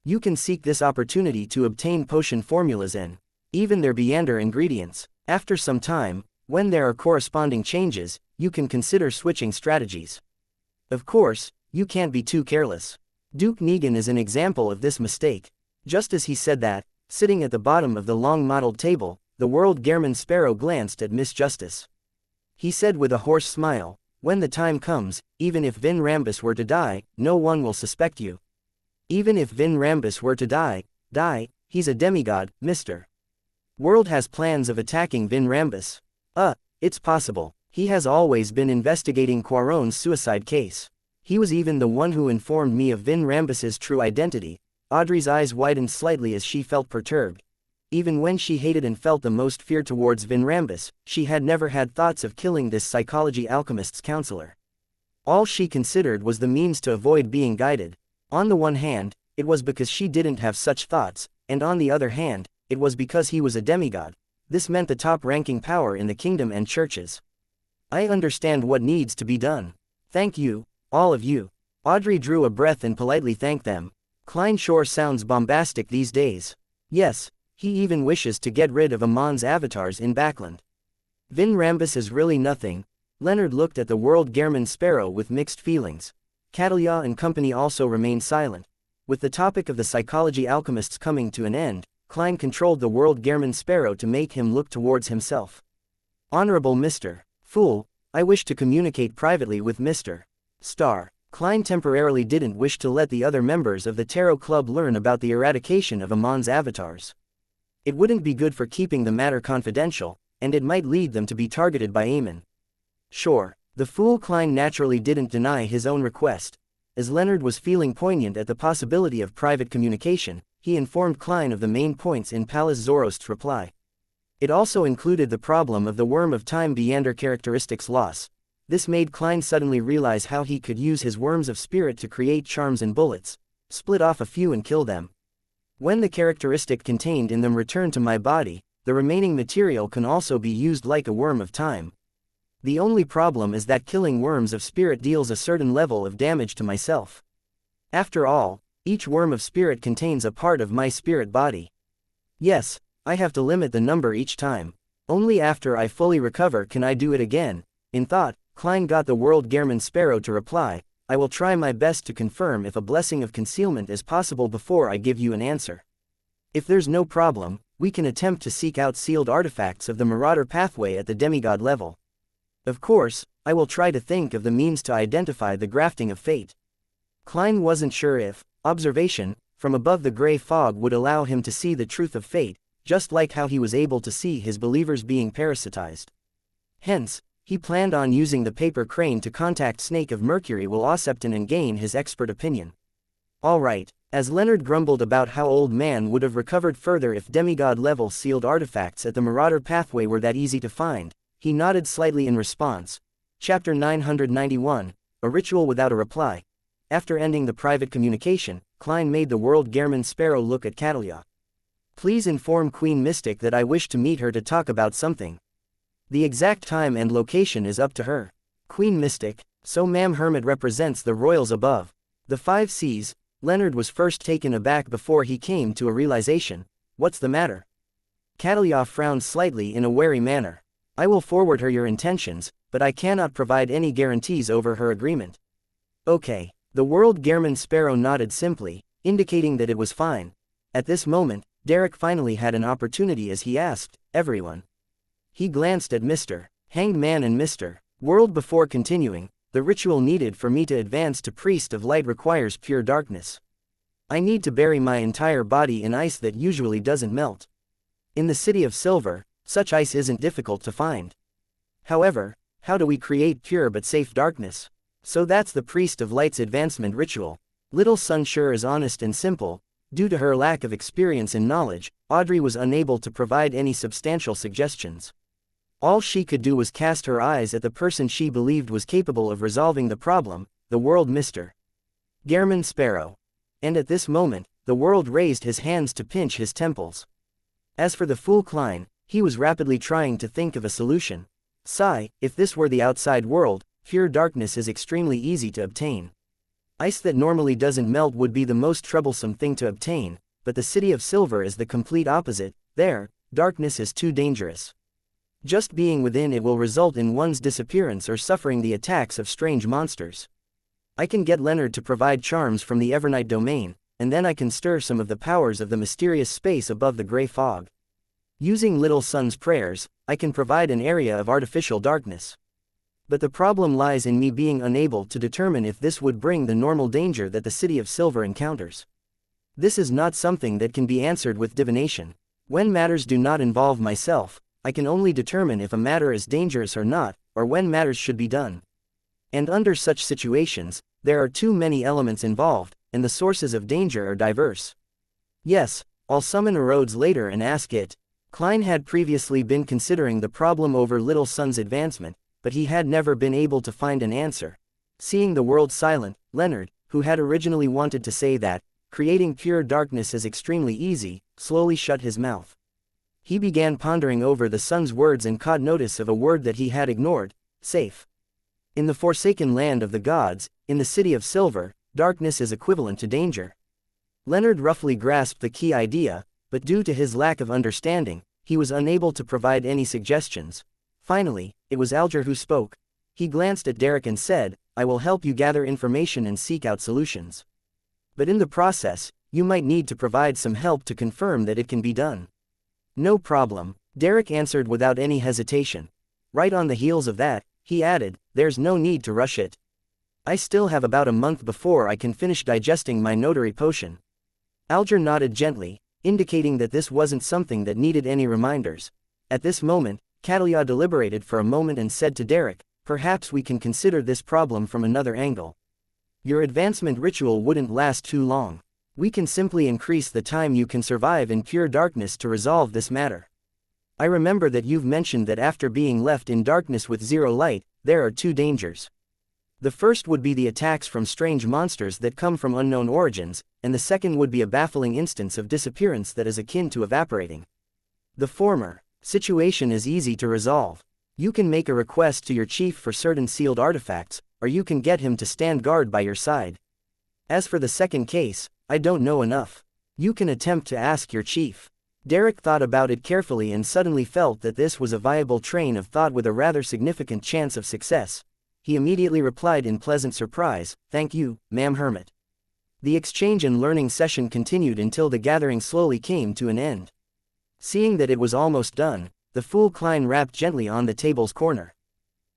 You can seek this opportunity to obtain potion formulas and even their Beander ingredients. After some time, when there are corresponding changes, you can consider switching strategies. Of course, you can't be too careless. Duke Negan is an example of this mistake. Just as he said that, sitting at the bottom of the long-mottled table, the World Gehrman Sparrow glanced at Miss Justice. He said with a hoarse smile, when the time comes, even if Vin Rambus were to die, no one will suspect you. Even if Vin Rambus were to die, he's a demigod, Mr. World has plans of attacking Vin Rambus. It's possible. He has always been investigating Quaron's suicide case. He was even the one who informed me of Vin Rambus's true identity. Audrey's eyes widened slightly as she felt perturbed. Even when she hated and felt the most fear towards Vin Rambus, she had never had thoughts of killing this psychology alchemist's counselor. All she considered was the means to avoid being guided. On the one hand, it was because she didn't have such thoughts, and on the other hand, it was because he was a demigod. This meant the top-ranking power in the kingdom and churches. I understand what needs to be done. Thank you, all of you. Audrey drew a breath and politely thanked them. Klein sure sounds bombastic these days. Yes, he even wishes to get rid of Amon's avatars in Bakland. Vin Rambus is really nothing. Leonard looked at the World Gehrman Sparrow with mixed feelings. Catalia and company also remained silent. With the topic of the psychology alchemists coming to an end, Klein controlled the World Gehrman Sparrow to make him look towards himself. Honorable Mr. Fool, I wish to communicate privately with Mr. Star. Klein temporarily didn't wish to let the other members of the Tarot Club learn about the eradication of Amon's avatars. It wouldn't be good for keeping the matter confidential, and it might lead them to be targeted by Amon. Sure, the fool Klein naturally didn't deny his own request. As Leonard was feeling poignant at the possibility of private communication, he informed Klein of the main points in Pallas Zoroast's reply. It also included the problem of the Worm of Time Beyander characteristics loss. This made Klein suddenly realize how he could use his Worms of Spirit to create charms and bullets, split off a few and kill them. When the characteristic contained in them return to my body, the remaining material can also be used like a Worm of Time. The only problem is that killing Worms of Spirit deals a certain level of damage to myself. After all, each Worm of Spirit contains a part of my spirit body. Yes, I have to limit the number each time. Only after I fully recover can I do it again. In thought, Klein got the World Gehrman Sparrow to reply, I will try my best to confirm if a blessing of concealment is possible before I give you an answer. If there's no problem, we can attempt to seek out sealed artifacts of the Marauder pathway at the demigod level. Of course, I will try to think of the means to identify the grafting of fate. Klein wasn't sure if observation from above the gray fog would allow him to see the truth of fate, just like how he was able to see his believers being parasitized. Hence, he planned on using the paper crane to contact Snake of Mercury will Osepton and gain his expert opinion. Alright, as Leonard grumbled about how Old Man would have recovered further if demigod-level sealed artifacts at the Marauder pathway were that easy to find, he nodded slightly in response. Chapter 991, A Ritual Without a Reply. After ending the private communication, Klein made the World Gehrman Sparrow look at Catalia. Please inform Queen Mystic that I wish to meet her to talk about something. The exact time and location is up to her. Queen Mystic, so Ma'am Hermit represents the royals above. The 5 Cs. Leonard was first taken aback before he came to a realization. What's the matter? Catalia frowned slightly in a wary manner. I will forward her your intentions, but I cannot provide any guarantees over her agreement. Okay. The World Gehrman Sparrow nodded simply, indicating that it was fine. At this moment, Derek finally had an opportunity as he asked, everyone. He glanced at Mr. Hanged Man and Mr. World before continuing, the ritual needed for me to advance to Priest of Light requires pure darkness. I need to bury my entire body in ice that usually doesn't melt. In the City of Silver, such ice isn't difficult to find. However, how do we create pure but safe darkness? So that's the Priest of Light's advancement ritual. Little Sun sure is honest and simple. Due to her lack of experience and knowledge, Audrey was unable to provide any substantial suggestions. All she could do was cast her eyes at the person she believed was capable of resolving the problem, the World Mr. Gehrman Sparrow. And at this moment, the World raised his hands to pinch his temples. As for the fool Klein, he was rapidly trying to think of a solution. Sigh, if this were the outside world, pure darkness is extremely easy to obtain. Ice that normally doesn't melt would be the most troublesome thing to obtain, but the City of Silver is the complete opposite. There, darkness is too dangerous. Just being within it will result in one's disappearance or suffering the attacks of strange monsters. I can get Leonard to provide charms from the Evernight domain, and then I can stir some of the powers of the mysterious space above the gray fog. Using Little Sun's prayers, I can provide an area of artificial darkness. But the problem lies in me being unable to determine if this would bring the normal danger that the City of Silver encounters. This is not something that can be answered with divination. When matters do not involve myself, I can only determine if a matter is dangerous or not, or when matters should be done. And under such situations, there are too many elements involved, and the sources of danger are diverse. Yes, I'll summon Erodes later and ask it. Klein had previously been considering the problem over Little Sun's advancement, but he had never been able to find an answer. Seeing the world silent, Leonard, who had originally wanted to say that creating pure darkness is extremely easy, slowly shut his mouth. He began pondering over the sun's words and caught notice of a word that he had ignored, safe. In the forsaken land of the gods, in the City of Silver, darkness is equivalent to danger. Leonard roughly grasped the key idea, but due to his lack of understanding, he was unable to provide any suggestions. Finally, it was Alger who spoke. He glanced at Derek and said, I will help you gather information and seek out solutions. But in the process, you might need to provide some help to confirm that it can be done. No problem, Derek answered without any hesitation. Right on the heels of that, He added, "There's no need to rush it. I still have about a month before I can finish digesting my notary potion." Alger nodded gently, indicating that this wasn't something that needed any reminders. At this moment, Catalia deliberated for a moment and said to Derek, "Perhaps we can consider this problem from another angle. Your advancement ritual wouldn't last too long. We can simply increase the time you can survive in pure darkness to resolve this matter. I remember that you've mentioned that after being left in darkness with zero light, there are two dangers. The first would be the attacks from strange monsters that come from unknown origins, and the second would be a baffling instance of disappearance that is akin to evaporating. The former situation is easy to resolve. You can make a request to your chief for certain sealed artifacts, or you can get him to stand guard by your side. As for the second case, I don't know enough. You can attempt to ask your chief." Derek thought about it carefully and suddenly felt that this was a viable train of thought with a rather significant chance of success. He immediately replied in pleasant surprise, "Thank you, ma'am hermit." The exchange and learning session continued until the gathering slowly came to an end. Seeing that it was almost done, the fool Klein rapped gently on the table's corner.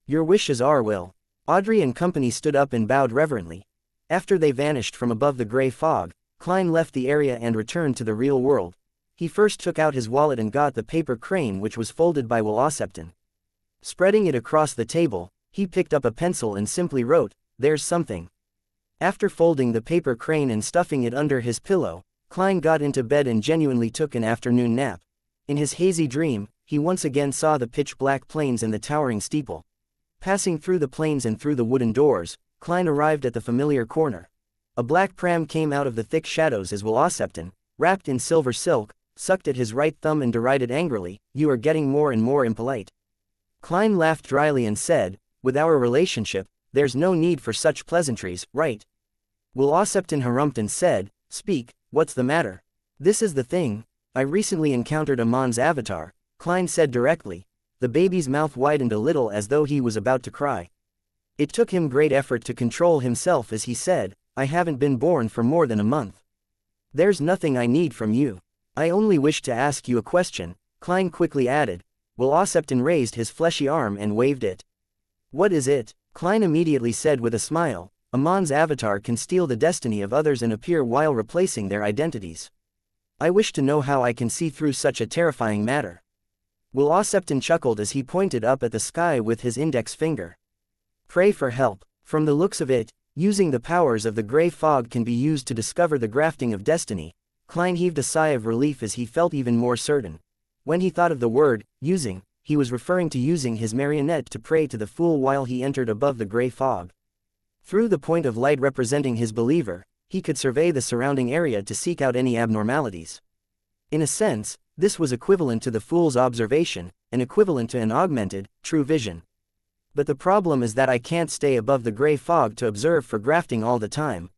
"Your wishes are will." Audrey and company stood up and bowed reverently. After they vanished from above the gray fog, Klein left the area and returned to the real world. He first took out his wallet and got the paper crane which was folded by wuxia. Spreading it across the table, he picked up a pencil and simply wrote, "There's something." After folding the paper crane and stuffing it under his pillow, Klein got into bed and genuinely took an afternoon nap. In his hazy dream, he once again saw the pitch-black plains and the towering steeple. Passing through the plains and through the wooden doors, Klein arrived at the familiar corner. A black pram came out of the thick shadows as wuxia, wrapped in silver silk, sucked at his right thumb and derided angrily, "You are getting more and more impolite." Klein laughed dryly and said, "With our relationship, there's no need for such pleasantries, right?" wuxia harumphed and said, "Speak, what's the matter?" "This is the thing. I recently encountered Amon's avatar," Klein said directly. The baby's mouth widened a little as though he was about to cry. It took him great effort to control himself as he said, "I haven't been born for more than a month. There's nothing I need from you. I only wish to ask you a question," Klein quickly added. wuxia raised his fleshy arm and waved it. "What is it?" Klein immediately said with a smile, "Amon's avatar can steal the destiny of others and appear while replacing their identities. I wish to know how I can see through such a terrifying matter." wuxia chuckled as he pointed up at the sky with his index finger. "Pray for help. From the looks of it, using the powers of the gray fog can be used to discover the grafting of destiny." Klein heaved a sigh of relief as he felt even more certain. When he thought of the word, using, he was referring to using his marionette to pray to the fool while he entered above the gray fog. Through the point of light representing his believer, he could survey the surrounding area to seek out any abnormalities. In a sense, this was equivalent to the fool's observation, and equivalent to an augmented, true vision. But the problem is that I can't stay above the gray fog to observe for grafting all the time.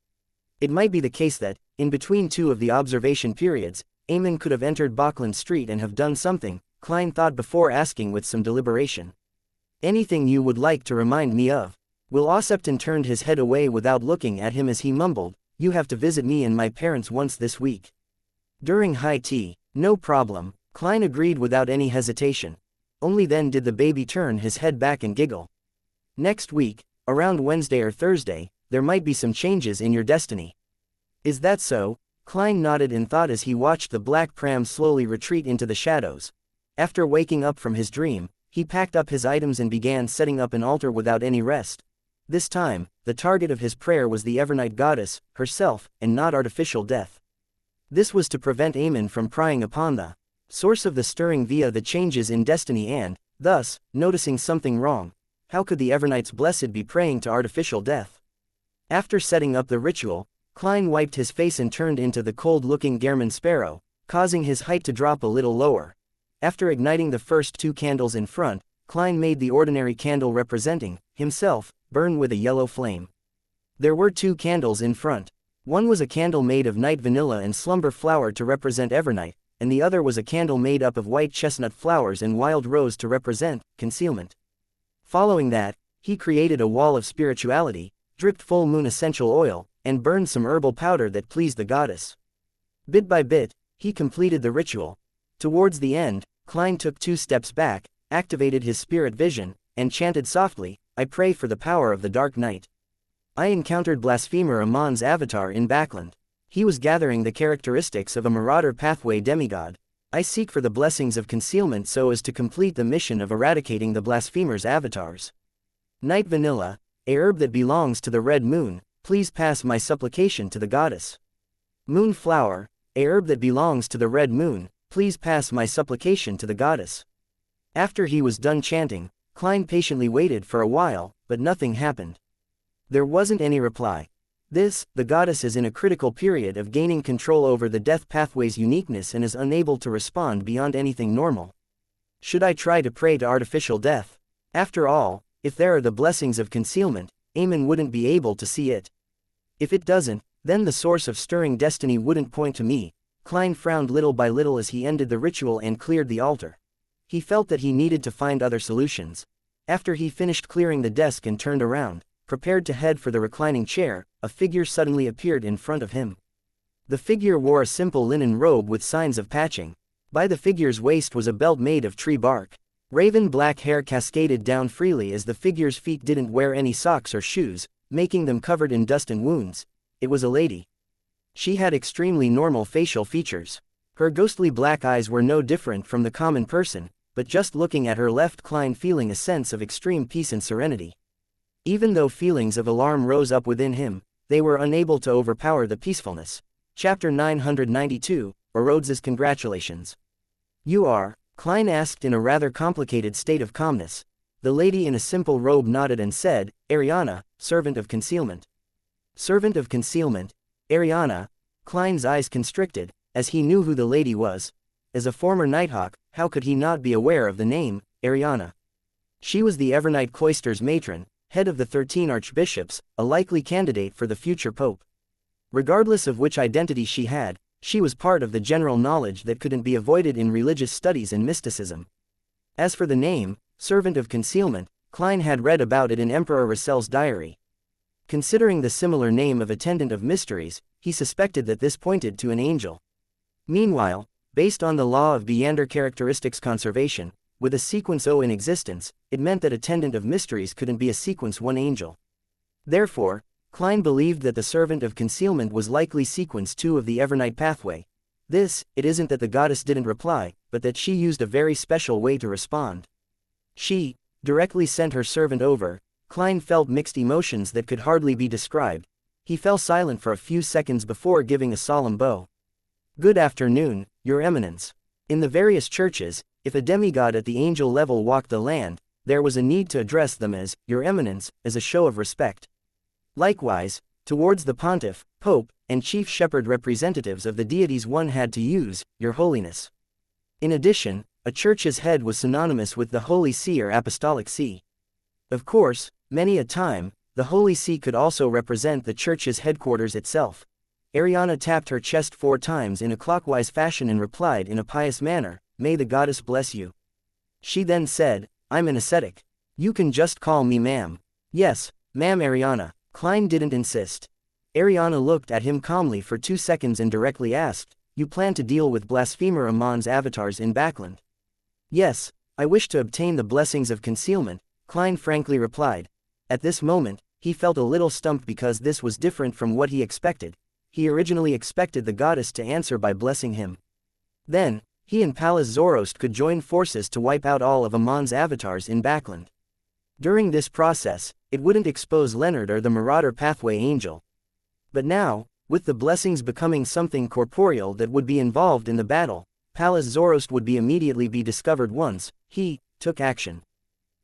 It might be the case that, in between two of the observation periods, Eamon could have entered Bachland Street and have done something, Klein thought before asking with some deliberation. "Anything you would like to remind me of?" wuxia turned his head away without looking at him as he mumbled, "You have to visit me and my parents once this week." During high tea. "No problem," Klein agreed without any hesitation. Only then did the baby turn his head back and giggle. "Next week, around Wednesday or Thursday, there might be some changes in your destiny." "Is that so?" Klein nodded in thought as he watched the black pram slowly retreat into the shadows. After waking up from his dream, he packed up his items and began setting up an altar without any rest. This time, the target of his prayer was the Evernight goddess, herself, and not artificial death. This was to prevent Eamon from prying upon the source of the stirring via the changes in destiny and, thus, noticing something wrong. How could the Evernights blessed be praying to artificial death? After setting up the ritual, Klein wiped his face and turned into the cold-looking German sparrow, causing his height to drop a little lower. After igniting the first two candles in front, Klein made the ordinary candle representing himself burn with a yellow flame. There were two candles in front. One was a candle made of night vanilla and slumber flower to represent Evernight, and the other was a candle made up of white chestnut flowers and wild rose to represent concealment. Following that, he created a wall of spirituality, dripped full moon essential oil, and burned some herbal powder that pleased the goddess. Bit by bit, he completed the ritual. Towards the end, Klein took 2 steps back, activated his spirit vision, and chanted softly, I pray for the power of the Dark Knight. I encountered Blasphemer Amon's avatar in Backland. He was gathering the characteristics of a marauder pathway demigod. I seek for the blessings of concealment so as to complete the mission of eradicating the Blasphemer's avatars. Night Vanilla, a herb that belongs to the red moon, please pass my supplication to the goddess. Moonflower, a herb that belongs to the red moon, please pass my supplication to the goddess. After he was done chanting, Klein patiently waited for a while, but nothing happened. There wasn't any reply. The goddess is in a critical period of gaining control over the death pathway's uniqueness and is unable to respond beyond anything normal. Should I try to pray to artificial death? After all, if there are the blessings of concealment, Aemon wouldn't be able to see it. If it doesn't, then the source of stirring destiny wouldn't point to me. Klein frowned little by little as he ended the ritual and cleared the altar. He felt that he needed to find other solutions. After he finished clearing the desk and turned around, prepared to head for the reclining chair, a figure suddenly appeared in front of him. The figure wore a simple linen robe with signs of patching. By the figure's waist was a belt made of tree bark. Raven black hair cascaded down freely as the figure's feet didn't wear any socks or shoes, making them covered in dust and wounds. It was a lady. She had extremely normal facial features. Her ghostly black eyes were no different from the common person, but just looking at her left Klein feeling a sense of extreme peace and serenity. Even though feelings of alarm rose up within him, they were unable to overpower the peacefulness. Chapter 992, Orodes' Congratulations. You are? Klein asked in a rather complicated state of calmness. The lady in a simple robe nodded and said, Ariana, servant of concealment. Servant of concealment? Ariana? Klein's eyes constricted, as he knew who the lady was. As a former Nighthawk, how could he not be aware of the name, Ariana? She was the Evernight Cloister's matron, head of the 13 archbishops, a likely candidate for the future pope. Regardless of which identity she had, she was part of the general knowledge that couldn't be avoided in religious studies and mysticism. As for the name, servant of concealment, Klein had read about it in Emperor Rassel's diary. Considering the similar name of attendant of mysteries, he suspected that this pointed to an angel. Meanwhile, based on the law of Beander characteristics conservation, with a sequence O in existence, it meant that attendant of mysteries couldn't be a sequence 1 angel. Therefore, Klein believed that the servant of concealment was likely sequence 2 of the Evernight pathway. It isn't that the goddess didn't reply, but that she used a very special way to respond. She directly sent her servant over. Klein felt mixed emotions that could hardly be described. He fell silent for a few seconds before giving a solemn bow. Good afternoon, Your Eminence. In the various churches, if a demigod at the angel level walked the land, there was a need to address them as Your Eminence, as a show of respect. Likewise, towards the pontiff, pope, and chief shepherd representatives of the deities one had to use Your Holiness. In addition, a church's head was synonymous with the Holy See or Apostolic See. Of course, many a time, the Holy See could also represent the church's headquarters itself. Ariana tapped her chest 4 times in a clockwise fashion and replied in a pious manner, May the goddess bless you. She then said, I'm an ascetic. You can just call me ma'am. Yes, ma'am Ariana. Klein didn't insist. Ariana looked at him calmly for 2 seconds and directly asked, You plan to deal with Blasphemer Amon's avatars in Backland? Yes, I wish to obtain the blessings of concealment, Klein frankly replied. At this moment, he felt a little stumped because this was different from what he expected. He originally expected the goddess to answer by blessing him. Then, he and Pallas Zoroast could join forces to wipe out all of Amon's avatars in Backland. During this process, it wouldn't expose Leonard or the Marauder Pathway Angel. But now, with the blessings becoming something corporeal that would be involved in the battle, Pallas Zoroast would immediately be discovered once he took action.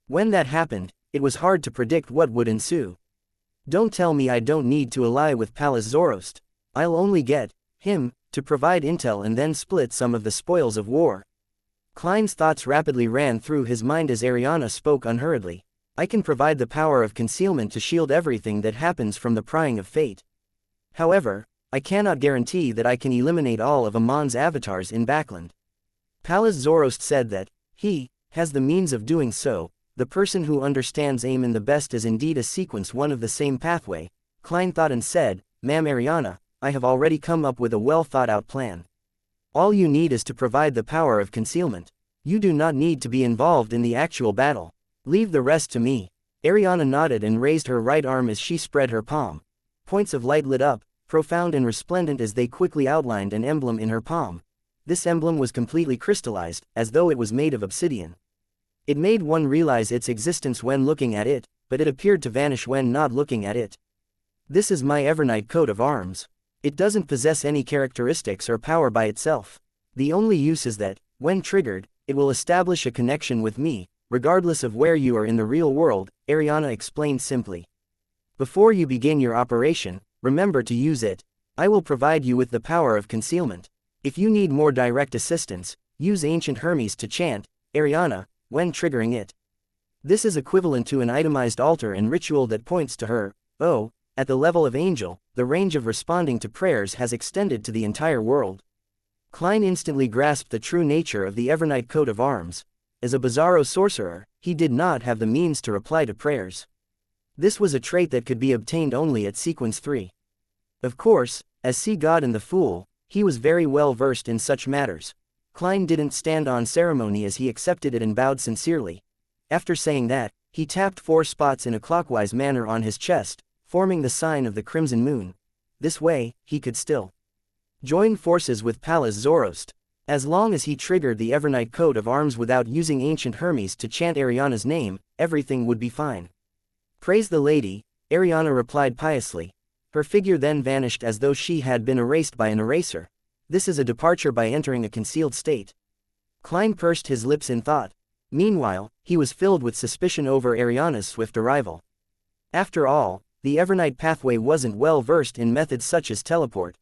When that happened, it was hard to predict what would ensue. Don't tell me I don't need to ally with Pallas Zoroast. I'll only get him to provide intel and then split some of the spoils of war. Klein's thoughts rapidly ran through his mind as Ariana spoke unhurriedly. I can provide the power of concealment to shield everything that happens from the prying of fate. However, I cannot guarantee that I can eliminate all of Amon's avatars in Backland. Pallas Zoroast said that he has the means of doing so. The person who understands Aemon the best is indeed a sequence 1 of the same pathway. Klein thought and said, Ma'am Ariana, I have already come up with a well-thought-out plan. All you need is to provide the power of concealment. You do not need to be involved in the actual battle. Leave the rest to me. Ariana nodded and raised her right arm as she spread her palm. Points of light lit up, profound and resplendent as they quickly outlined an emblem in her palm. This emblem was completely crystallized, as though it was made of obsidian. It made one realize its existence when looking at it, but it appeared to vanish when not looking at it. This is my Evernight coat of arms. It doesn't possess any characteristics or power by itself. The only use is that, when triggered, it will establish a connection with me, regardless of where you are in the real world, Ariana explained simply. Before you begin your operation, remember to use it. I will provide you with the power of concealment. If you need more direct assistance, use Ancient Hermes to chant, Ariana, when triggering it. This is equivalent to an itemized altar and ritual that points to her. Oh, at the level of angel, the range of responding to prayers has extended to the entire world. Klein instantly grasped the true nature of the Evernight coat of arms. As a bizarro sorcerer, he did not have the means to reply to prayers. This was a trait that could be obtained only at sequence 3. Of course, as Sea God and the Fool, he was very well versed in such matters. Klein didn't stand on ceremony as he accepted it and bowed sincerely. After saying that, he tapped 4 spots in a clockwise manner on his chest, forming the sign of the Crimson Moon. This way, he could still join forces with Pallas Zoroast. As long as he triggered the Evernight coat of arms without using Ancient Hermes to chant Ariana's name, everything would be fine. Praise the lady, Ariana replied piously. Her figure then vanished as though she had been erased by an eraser. This is a departure by entering a concealed state. Klein pursed his lips in thought. Meanwhile, he was filled with suspicion over Ariana's swift arrival. After all, the Evernight pathway wasn't well versed in methods such as teleport.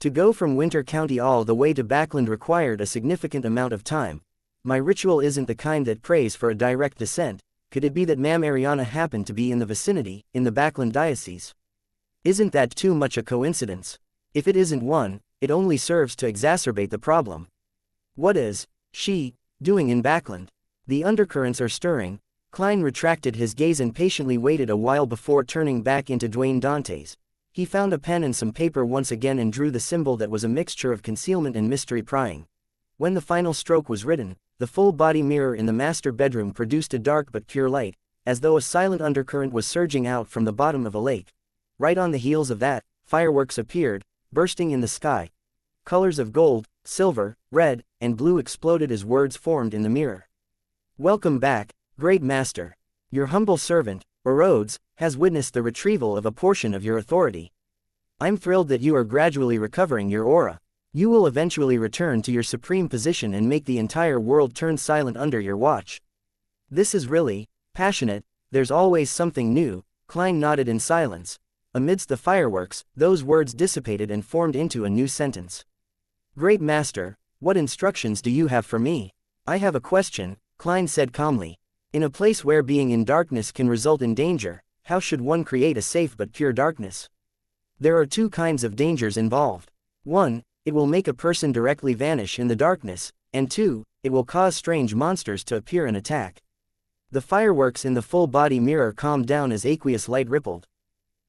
To go from Winter County all the way to Backland required a significant amount of time. My ritual isn't the kind that prays for a direct descent. Could it be that Ma'am Ariana happened to be in the vicinity, in the Backland diocese? Isn't that too much a coincidence? If it isn't one, it only serves to exacerbate the problem. What is she doing in Backland? The undercurrents are stirring. Klein retracted his gaze and patiently waited a while before turning back into Dwayne Dante's. He found a pen and some paper once again and drew the symbol that was a mixture of concealment and mystery prying. When the final stroke was written, the full-body mirror in the master bedroom produced a dark but pure light, as though a silent undercurrent was surging out from the bottom of a lake. Right on the heels of that, fireworks appeared, bursting in the sky. Colors of gold, silver, red, and blue exploded as words formed in the mirror. Welcome back, Great Master. Your humble servant, Orodes, has witnessed the retrieval of a portion of your authority. I'm thrilled that you are gradually recovering your aura. You will eventually return to your supreme position and make the entire world turn silent under your watch. This is really passionate. There's always something new. Klein nodded in silence. Amidst the fireworks, those words dissipated and formed into a new sentence. Great Master, what instructions do you have for me? I have a question, Klein said calmly. In a place where being in darkness can result in danger, how should one create a safe but pure darkness? There are 2 kinds of dangers involved. 1, it will make a person directly vanish in the darkness, and 2, it will cause strange monsters to appear and attack. The fireworks in the full-body mirror calmed down as aqueous light rippled.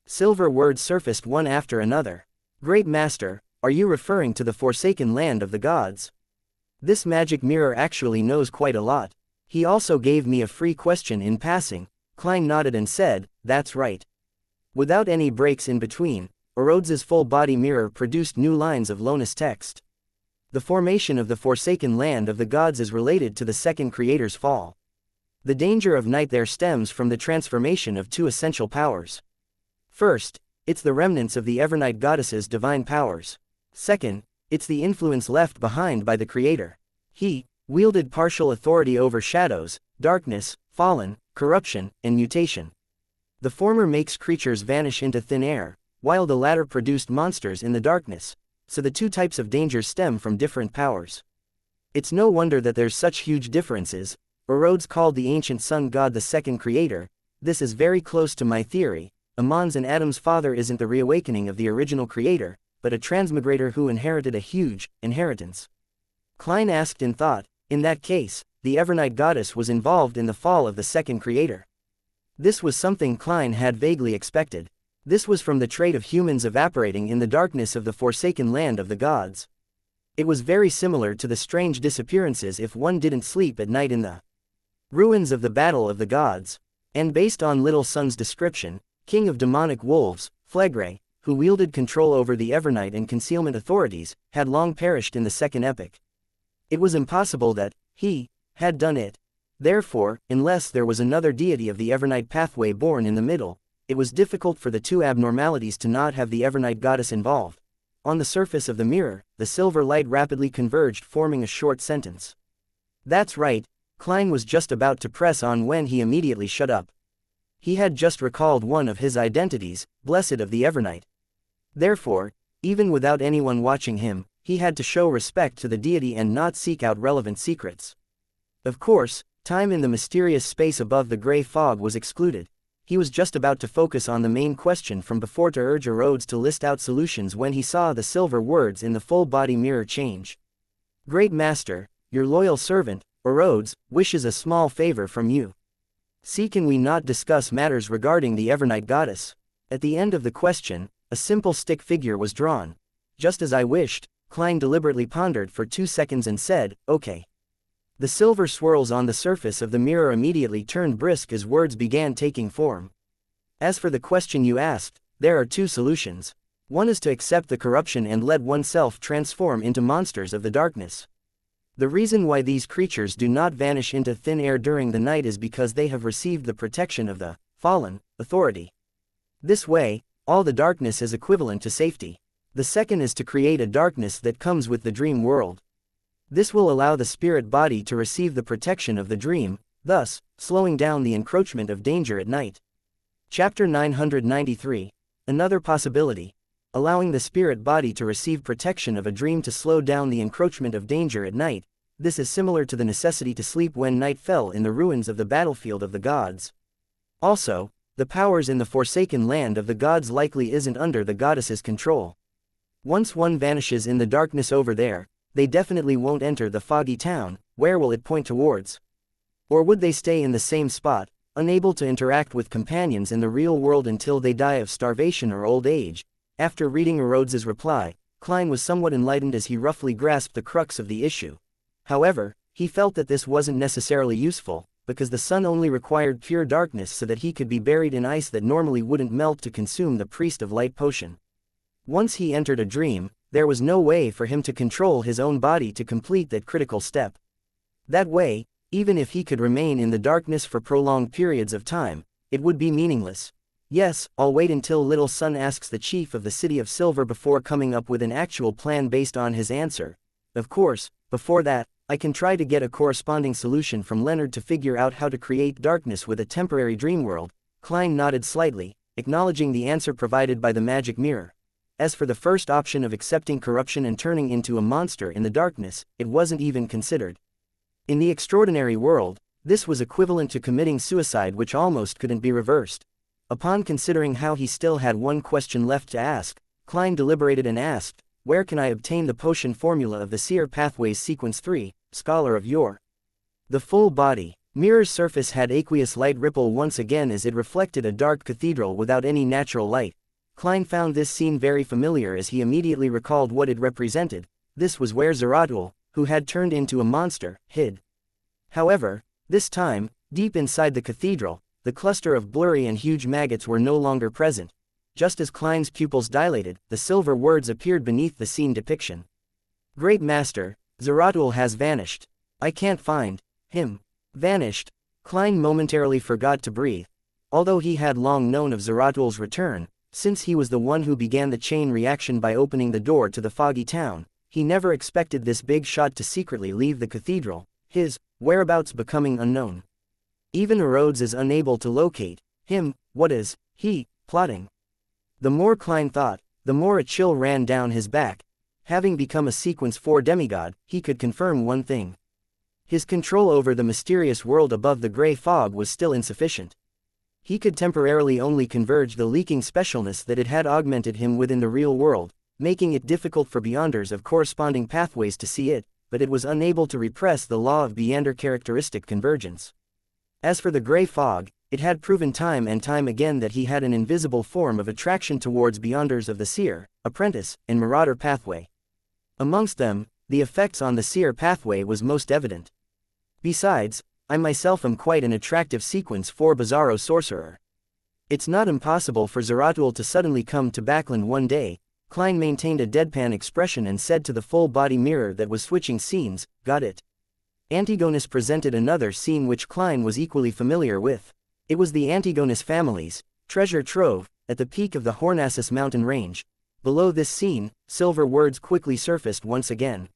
Silver words surfaced one after another. Great Master, are you referring to the forsaken land of the gods? This magic mirror actually knows quite a lot. He also gave me a free question in passing. Klein nodded and said, that's right. Without any breaks in between, Orodes' full-body mirror produced new lines of Lonis text. The formation of the forsaken land of the gods is related to the second creator's fall. The danger of night there stems from the transformation of 2 essential powers. First, it's the remnants of the Evernight goddess's divine powers. Second, it's the influence left behind by the creator. He wielded partial authority over shadows, darkness, fallen, corruption, and mutation. The former makes creatures vanish into thin air, while the latter produced monsters in the darkness, so the 2 types of danger stem from different powers. It's no wonder that there's such huge differences. Orodes called the ancient sun god the second creator. This is very close to my theory. Amon's and Adam's father isn't the reawakening of the original creator, but a transmigrator who inherited a huge inheritance. Klein asked in thought, in that case, the Evernight goddess was involved in the fall of the second creator. This was something Klein had vaguely expected. This was from the trait of humans evaporating in the darkness of the forsaken land of the gods. It was very similar to the strange disappearances if one didn't sleep at night in the Ruins of the Battle of the Gods. And based on Little Sun's description, king of demonic wolves, Phlegre, who wielded control over the Evernight and concealment authorities, had long perished in the second epic. It was impossible that he had done it. Therefore, unless there was another deity of the Evernight pathway born in the middle, it was difficult for the two abnormalities to not have the Evernight goddess involved. On the surface of the mirror, the silver light rapidly converged, forming a short sentence. That's right, Klein was just about to press on when he immediately shut up. He had just recalled one of his identities, Blessed of the Evernight. Therefore, even without anyone watching him, he had to show respect to the deity and not seek out relevant secrets. Of course, time in the mysterious space above the gray fog was excluded. He was just about to focus on the main question from before to urge Rhodes to list out solutions when he saw the silver words in the full-body mirror change. Great Master, your loyal servant, Rhodes, wishes a small favor from you. See, can we not discuss matters regarding the Evernight goddess? At the end of the question, a simple stick figure was drawn. Just as I wished, Klein deliberately pondered for 2 seconds and said, okay. The silver swirls on the surface of the mirror immediately turned brisk as words began taking form. As for the question you asked, there are 2 solutions. One is to accept the corruption and let oneself transform into monsters of the darkness. The reason why these creatures do not vanish into thin air during the night is because they have received the protection of the fallen authority. This way, all the darkness is equivalent to safety. The second is to create a darkness that comes with the dream world. This will allow the spirit body to receive the protection of the dream, thus, slowing down the encroachment of danger at night. Chapter 993. Another possibility. Allowing the spirit body to receive protection of a dream to slow down the encroachment of danger at night. This is similar to the necessity to sleep when night fell in the ruins of the battlefield of the gods. Also, the powers in the forsaken land of the gods likely isn't under the goddess's control. Once one vanishes in the darkness over there, they definitely won't enter the foggy town. Where will it point towards? Or would they stay in the same spot, unable to interact with companions in the real world until they die of starvation or old age? After reading Rhodes's reply, Klein was somewhat enlightened as he roughly grasped the crux of the issue. However, he felt that this wasn't necessarily useful, because the sun only required pure darkness so that he could be buried in ice that normally wouldn't melt to consume the Priest of Light potion. Once he entered a dream, there was no way for him to control his own body to complete that critical step. That way, even if he could remain in the darkness for prolonged periods of time, it would be meaningless. Yes, I'll wait until Little Sun asks the chief of the City of Silver before coming up with an actual plan based on his answer. Of course, before that, I can try to get a corresponding solution from Leonard to figure out how to create darkness with a temporary dream world. Klein nodded slightly, acknowledging the answer provided by the magic mirror. As for the first option of accepting corruption and turning into a monster in the darkness, it wasn't even considered. In the extraordinary world, this was equivalent to committing suicide, which almost couldn't be reversed. Upon considering how he still had one question left to ask, Klein deliberated and asked, where can I obtain the potion formula of the Seer Pathways Sequence 3, Scholar of Yore? The full body mirror's surface had aqueous light ripple once again as it reflected a dark cathedral without any natural light. Klein found this scene very familiar as he immediately recalled what it represented. This was where Zeratul, who had turned into a monster, hid. However, this time, deep inside the cathedral, the cluster of blurry and huge maggots were no longer present. Just as Klein's pupils dilated, the silver words appeared beneath the scene depiction. Great Master, Zeratul has vanished. I can't find him. Vanished. Klein momentarily forgot to breathe. Although he had long known of Zeratul's return, since he was the one who began the chain reaction by opening the door to the foggy town, he never expected this big shot to secretly leave the cathedral, his whereabouts becoming unknown. Even Rhodes is unable to locate him. What is he plotting? The more Klein thought, the more a chill ran down his back. Having become a Sequence 4 demigod, he could confirm one thing. His control over the mysterious world above the gray fog was still insufficient. He could temporarily only converge the leaking specialness that it had augmented him within the real world, making it difficult for beyonders of corresponding pathways to see it, but it was unable to repress the law of beyonder characteristic convergence. As for the gray fog, it had proven time and time again that he had an invisible form of attraction towards beyonders of the Seer, Apprentice, and Marauder pathway. Amongst them, the effects on the Seer pathway was most evident. Besides, I myself am quite an attractive sequence for Bizarro Sorcerer. It's not impossible for Zeratul to suddenly come to Backland one day. Klein maintained a deadpan expression and said to the full-body mirror that was switching scenes, "Got it." Antigonus presented another scene which Klein was equally familiar with. It was the Antigonus family's treasure trove, at the peak of the Hornassus mountain range. Below this scene, silver words quickly surfaced once again.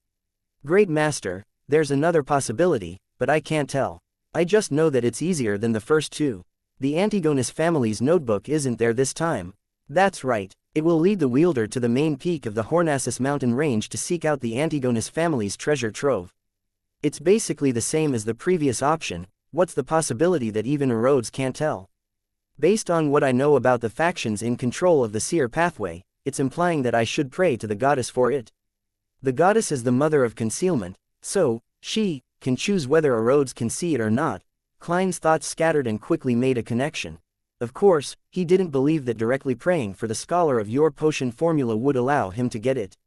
"Great Master, there's another possibility, but I can't tell. I just know that it's easier than the first two. The Antigonus family's notebook isn't there this time." "That's right. It will lead the wielder to the main peak of the Hornassus mountain range to seek out the Antigonus family's treasure trove. It's basically the same as the previous option. What's the possibility that even Erodes can't tell? Based on what I know about the factions in control of the seer pathway, it's implying that I should pray to the goddess for it. The goddess is the mother of concealment, so she can choose whether Erodes can see it or not." Klein's thoughts scattered and quickly made a connection. Of course, he didn't believe that directly praying for the scholar of your potion formula would allow him to get it.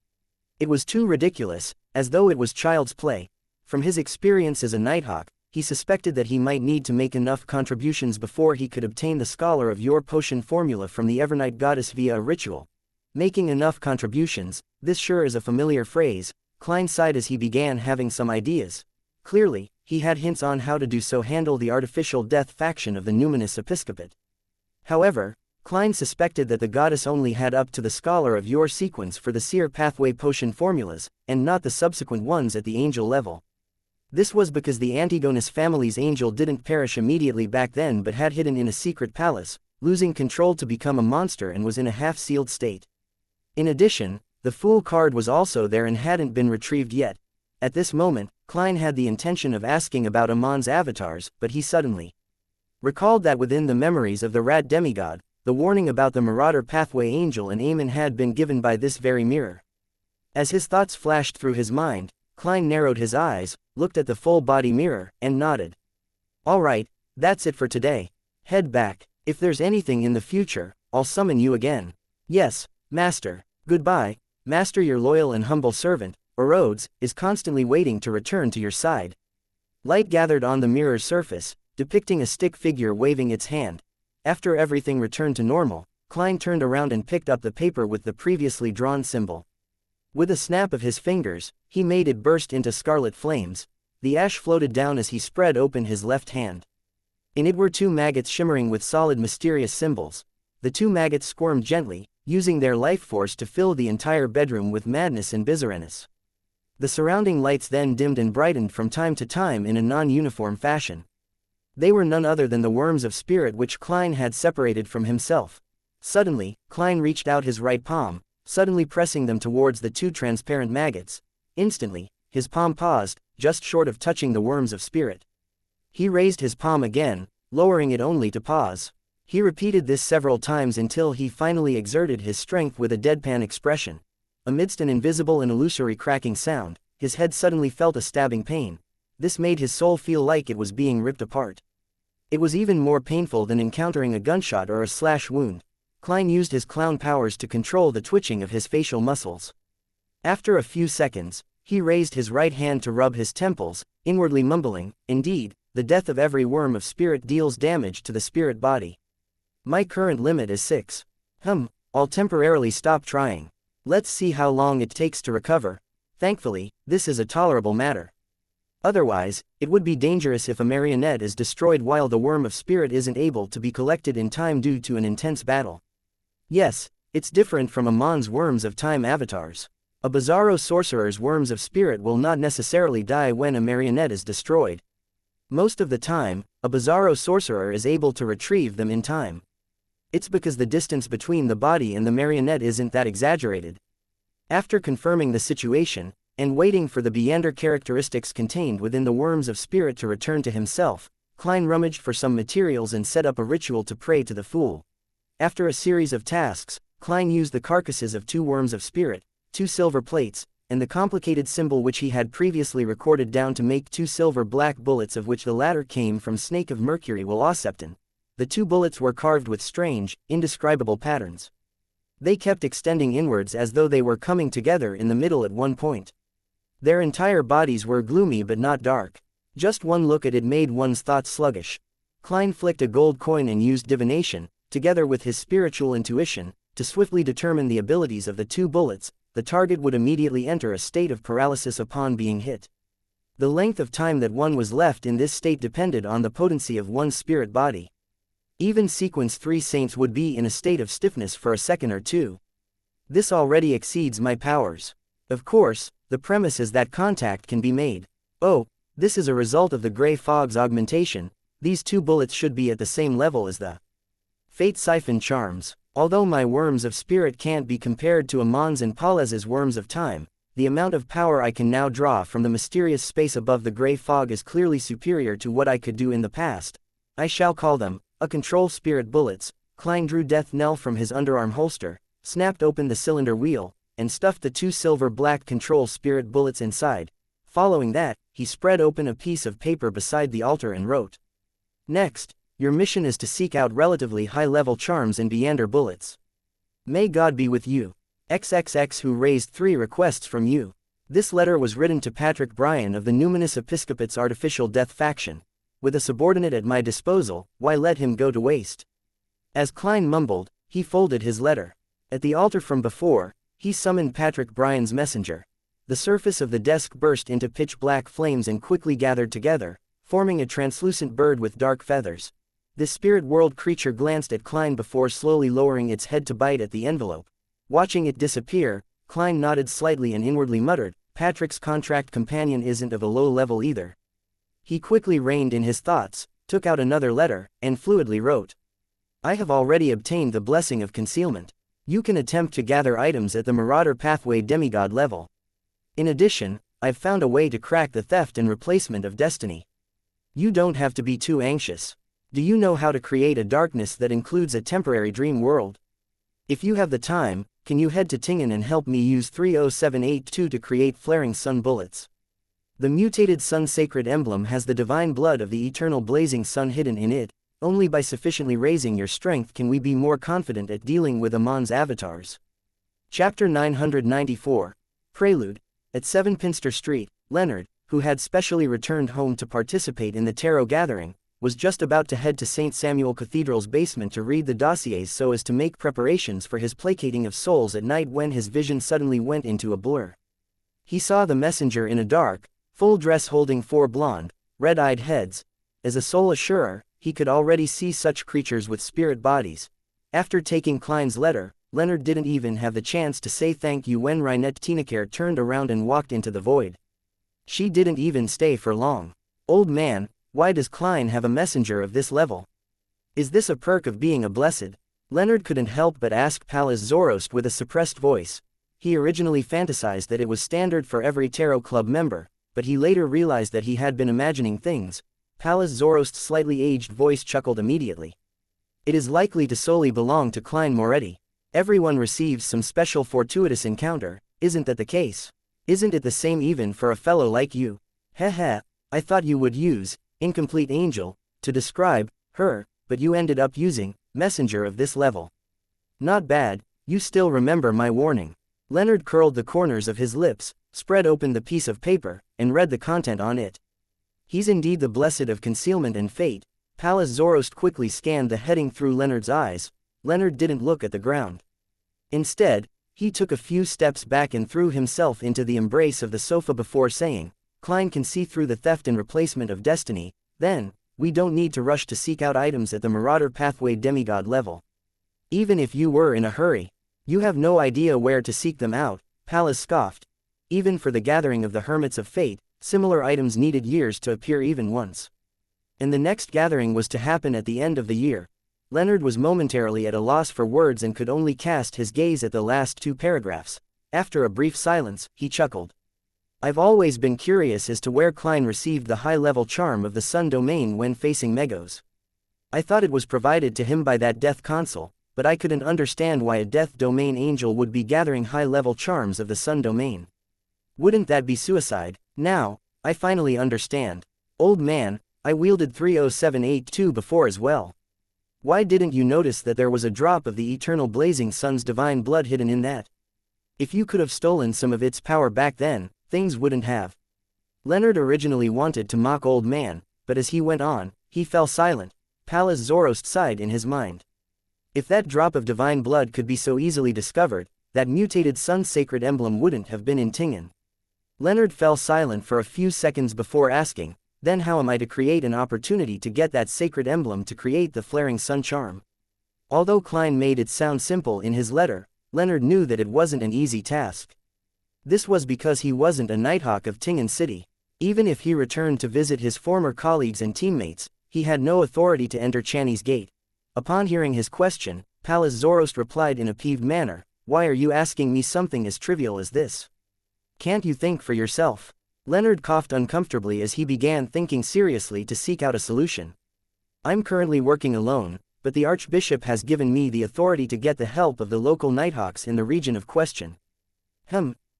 It was too ridiculous, as though it was child's play. From his experience as a Nighthawk, he suspected that he might need to make enough contributions before he could obtain the scholar of your potion formula from the Evernight goddess via a ritual. Making enough contributions, this sure is a familiar phrase. Klein sighed as he began having some ideas. Clearly, he had hints on how to do so handle the artificial death faction of the numinous episcopate. However, Klein suspected that the goddess only had up to the scholar of your sequence for the seer pathway potion formulas, and not the subsequent ones at the angel level. This was because the Antigonus family's angel didn't perish immediately back then but had hidden in a secret palace, losing control to become a monster and was in a half-sealed state. In addition, the Fool card was also there and hadn't been retrieved yet. At this moment, Klein had the intention of asking about Amon's avatars, but he suddenly recalled that within the memories of the rat demigod, the warning about the marauder pathway angel and Aemon had been given by this very mirror. As his thoughts flashed through his mind, Klein narrowed his eyes, looked at the full-body mirror, and nodded. "All right, that's it for today. Head back. If there's anything in the future, I'll summon you again." "Yes, Master. Goodbye, Master. Your loyal and humble servant, Erodes, is constantly waiting to return to your side." Light gathered on the mirror's surface, depicting a stick figure waving its hand. After everything returned to normal, Klein turned around and picked up the paper with the previously drawn symbol. With a snap of his fingers, he made it burst into scarlet flames. The ash floated down as he spread open his left hand. In it were two maggots shimmering with solid mysterious symbols. The two maggots squirmed gently, using their life force to fill the entire bedroom with madness and bizarreness. The surrounding lights then dimmed and brightened from time to time in a non-uniform fashion. They were none other than the worms of spirit which Klein had separated from himself. Suddenly, Klein reached out his right palm, suddenly pressing them towards the two transparent maggots. Instantly, his palm paused, just short of touching the worms of spirit. He raised his palm again, lowering it only to pause. He repeated this several times until he finally exerted his strength with a deadpan expression. Amidst an invisible and illusory cracking sound, his head suddenly felt a stabbing pain. This made his soul feel like it was being ripped apart. It was even more painful than encountering a gunshot or a slash wound. Klein used his clown powers to control the twitching of his facial muscles. After a few seconds, he raised his right hand to rub his temples, inwardly mumbling, "Indeed, the death of every worm of spirit deals damage to the spirit body. My current limit is 6. I'll temporarily stop trying. Let's see how long it takes to recover. Thankfully, this is a tolerable matter. Otherwise, it would be dangerous if a marionette is destroyed while the worm of spirit isn't able to be collected in time due to an intense battle. Yes, it's different from Amon's worms of time avatars. A Bizarro sorcerer's worms of spirit will not necessarily die when a marionette is destroyed. Most of the time, a Bizarro sorcerer is able to retrieve them in time. It's because the distance between the body and the marionette isn't that exaggerated." After confirming the situation, and waiting for the Beander characteristics contained within the worms of spirit to return to himself, Klein rummaged for some materials and set up a ritual to pray to the Fool. After a series of tasks, Klein used the carcasses of 2 worms of spirit, 2 silver plates, and the complicated symbol which he had previously recorded down to make 2 silver black bullets, of which the latter came from Snake of Mercury will Ausepton. The 2 bullets were carved with strange, indescribable patterns. They kept extending inwards as though they were coming together in the middle at one point. Their entire bodies were gloomy but not dark. Just one look at it made one's thoughts sluggish. Klein flicked a gold coin and used divination, together with his spiritual intuition, to swiftly determine the abilities of the two bullets. The target would immediately enter a state of paralysis upon being hit. The length of time that one was left in this state depended on the potency of one's spirit body. Even Sequence 3 Saints would be in a state of stiffness for a second or two. This already exceeds my powers. Of course, the premise is that contact can be made. Oh, this is a result of the Grey Fog's augmentation. These two bullets should be at the same level as the Fate Siphon charms. Although my worms of spirit can't be compared to Amon's and Palez's worms of time, the amount of power I can now draw from the mysterious space above the Grey Fog is clearly superior to what I could do in the past. I shall call them a control spirit bullets. Klein drew Death Knell from his underarm holster, snapped open the cylinder wheel, and stuffed the two silver-black control spirit bullets inside. Following that, he spread open a piece of paper beside the altar and wrote, "Next, your mission is to seek out relatively high-level charms and Beander bullets. May God be with you. XXX who raised 3 requests from you." This letter was written to Patrick Bryan of the Numinous Episcopate's Artificial Death faction. With a subordinate at my disposal, why let him go to waste? As Klein mumbled, he folded his letter. At the altar from before, he summoned Patrick Bryan's messenger. The surface of the desk burst into pitch-black flames and quickly gathered together, forming a translucent bird with dark feathers. This spirit world creature glanced at Klein before slowly lowering its head to bite at the envelope. Watching it disappear, Klein nodded slightly and inwardly muttered, "Patrick's contract companion isn't of a low level either." He quickly reined in his thoughts, took out another letter, and fluidly wrote, "I have already obtained the blessing of concealment. You can attempt to gather items at the Marauder Pathway demigod level. In addition, I've found a way to crack the theft and replacement of destiny. You don't have to be too anxious. Do you know how to create a darkness that includes a temporary dream world? If you have the time, can you head to Tingen and help me use 30782 to create flaring sun bullets? The mutated sun sacred emblem has the divine blood of the eternal blazing sun hidden in it. Only by sufficiently raising your strength can we be more confident at dealing with Amon's avatars." Chapter 994. Prelude. At 7 Pinster Street, Leonard, who had specially returned home to participate in the tarot gathering, was just about to head to St. Samuel Cathedral's basement to read the dossiers so as to make preparations for his placating of souls at night when his vision suddenly went into a blur. He saw the messenger in a dark, full dress holding 4 blonde, red-eyed heads. As a soul assurer, he could already see such creatures with spirit bodies. After taking Klein's letter, Leonard didn't even have the chance to say thank you when Reinette Tinecare turned around and walked into the void. She didn't even stay for long. "Old man, why does Klein have a messenger of this level? Is this a perk of being a blessed?" Leonard couldn't help but ask Pallas Zoroast with a suppressed voice. He originally fantasized that it was standard for every tarot club member, but he later realized that he had been imagining things. Pallas Zoroast's slightly aged voice chuckled immediately. "It is likely to solely belong to Klein Moretti. Everyone receives some special fortuitous encounter, isn't that the case? Isn't it the same even for a fellow like you? Heh, I thought you would use incomplete angel to describe her, but you ended up using messenger of this level. Not bad, you still remember my warning." Leonard curled the corners of his lips, spread open the piece of paper, and read the content on it. "He's indeed the blessed of concealment and fate." Pallas Zoroast quickly scanned the heading through Leonard's eyes. Leonard didn't look at the ground. Instead, he took a few steps back and threw himself into the embrace of the sofa before saying, "Klein can see through the theft and replacement of destiny. Then, we don't need to rush to seek out items at the Marauder Pathway demigod level. Even if you were in a hurry, you have no idea where to seek them out." Pallas scoffed. "Even for the gathering of the Hermits of Fate, similar items needed years to appear even once. And the next gathering was to happen at the end of the year." Leonard was momentarily at a loss for words and could only cast his gaze at the last 2 paragraphs. After a brief silence, he chuckled. "I've always been curious as to where Klein received the high-level charm of the Sun Domain when facing Megos. I thought it was provided to him by that Death Consul, but I couldn't understand why a Death Domain angel would be gathering high-level charms of the Sun Domain. Wouldn't that be suicide? Now, I finally understand. Old man, I wielded 30782 before as well. Why didn't you notice that there was a drop of the eternal blazing sun's divine blood hidden in that? If you could have stolen some of its power back then, things wouldn't have Leonard originally wanted to mock old man, but as he went on, he fell silent. Pallas Zoroast sighed in his mind. If that drop of divine blood could be so easily discovered, that mutated sun's sacred emblem wouldn't have been in Tingen. Leonard fell silent for a few seconds before asking, then how am I to create an opportunity to get that sacred emblem to create the flaring sun charm? Although Klein made it sound simple in his letter, Leonard knew that it wasn't an easy task. This was because he wasn't a Nighthawk of Tingen City. Even if he returned to visit his former colleagues and teammates, he had no authority to enter Channy's gate. Upon hearing his question, Pallas Zoroast replied in a peeved manner, "Why are you asking me something as trivial as this? Can't you think for yourself?" Leonard coughed uncomfortably as he began thinking seriously to seek out a solution. "I'm currently working alone, but the Archbishop has given me the authority to get the help of the local Nighthawks in the region of question.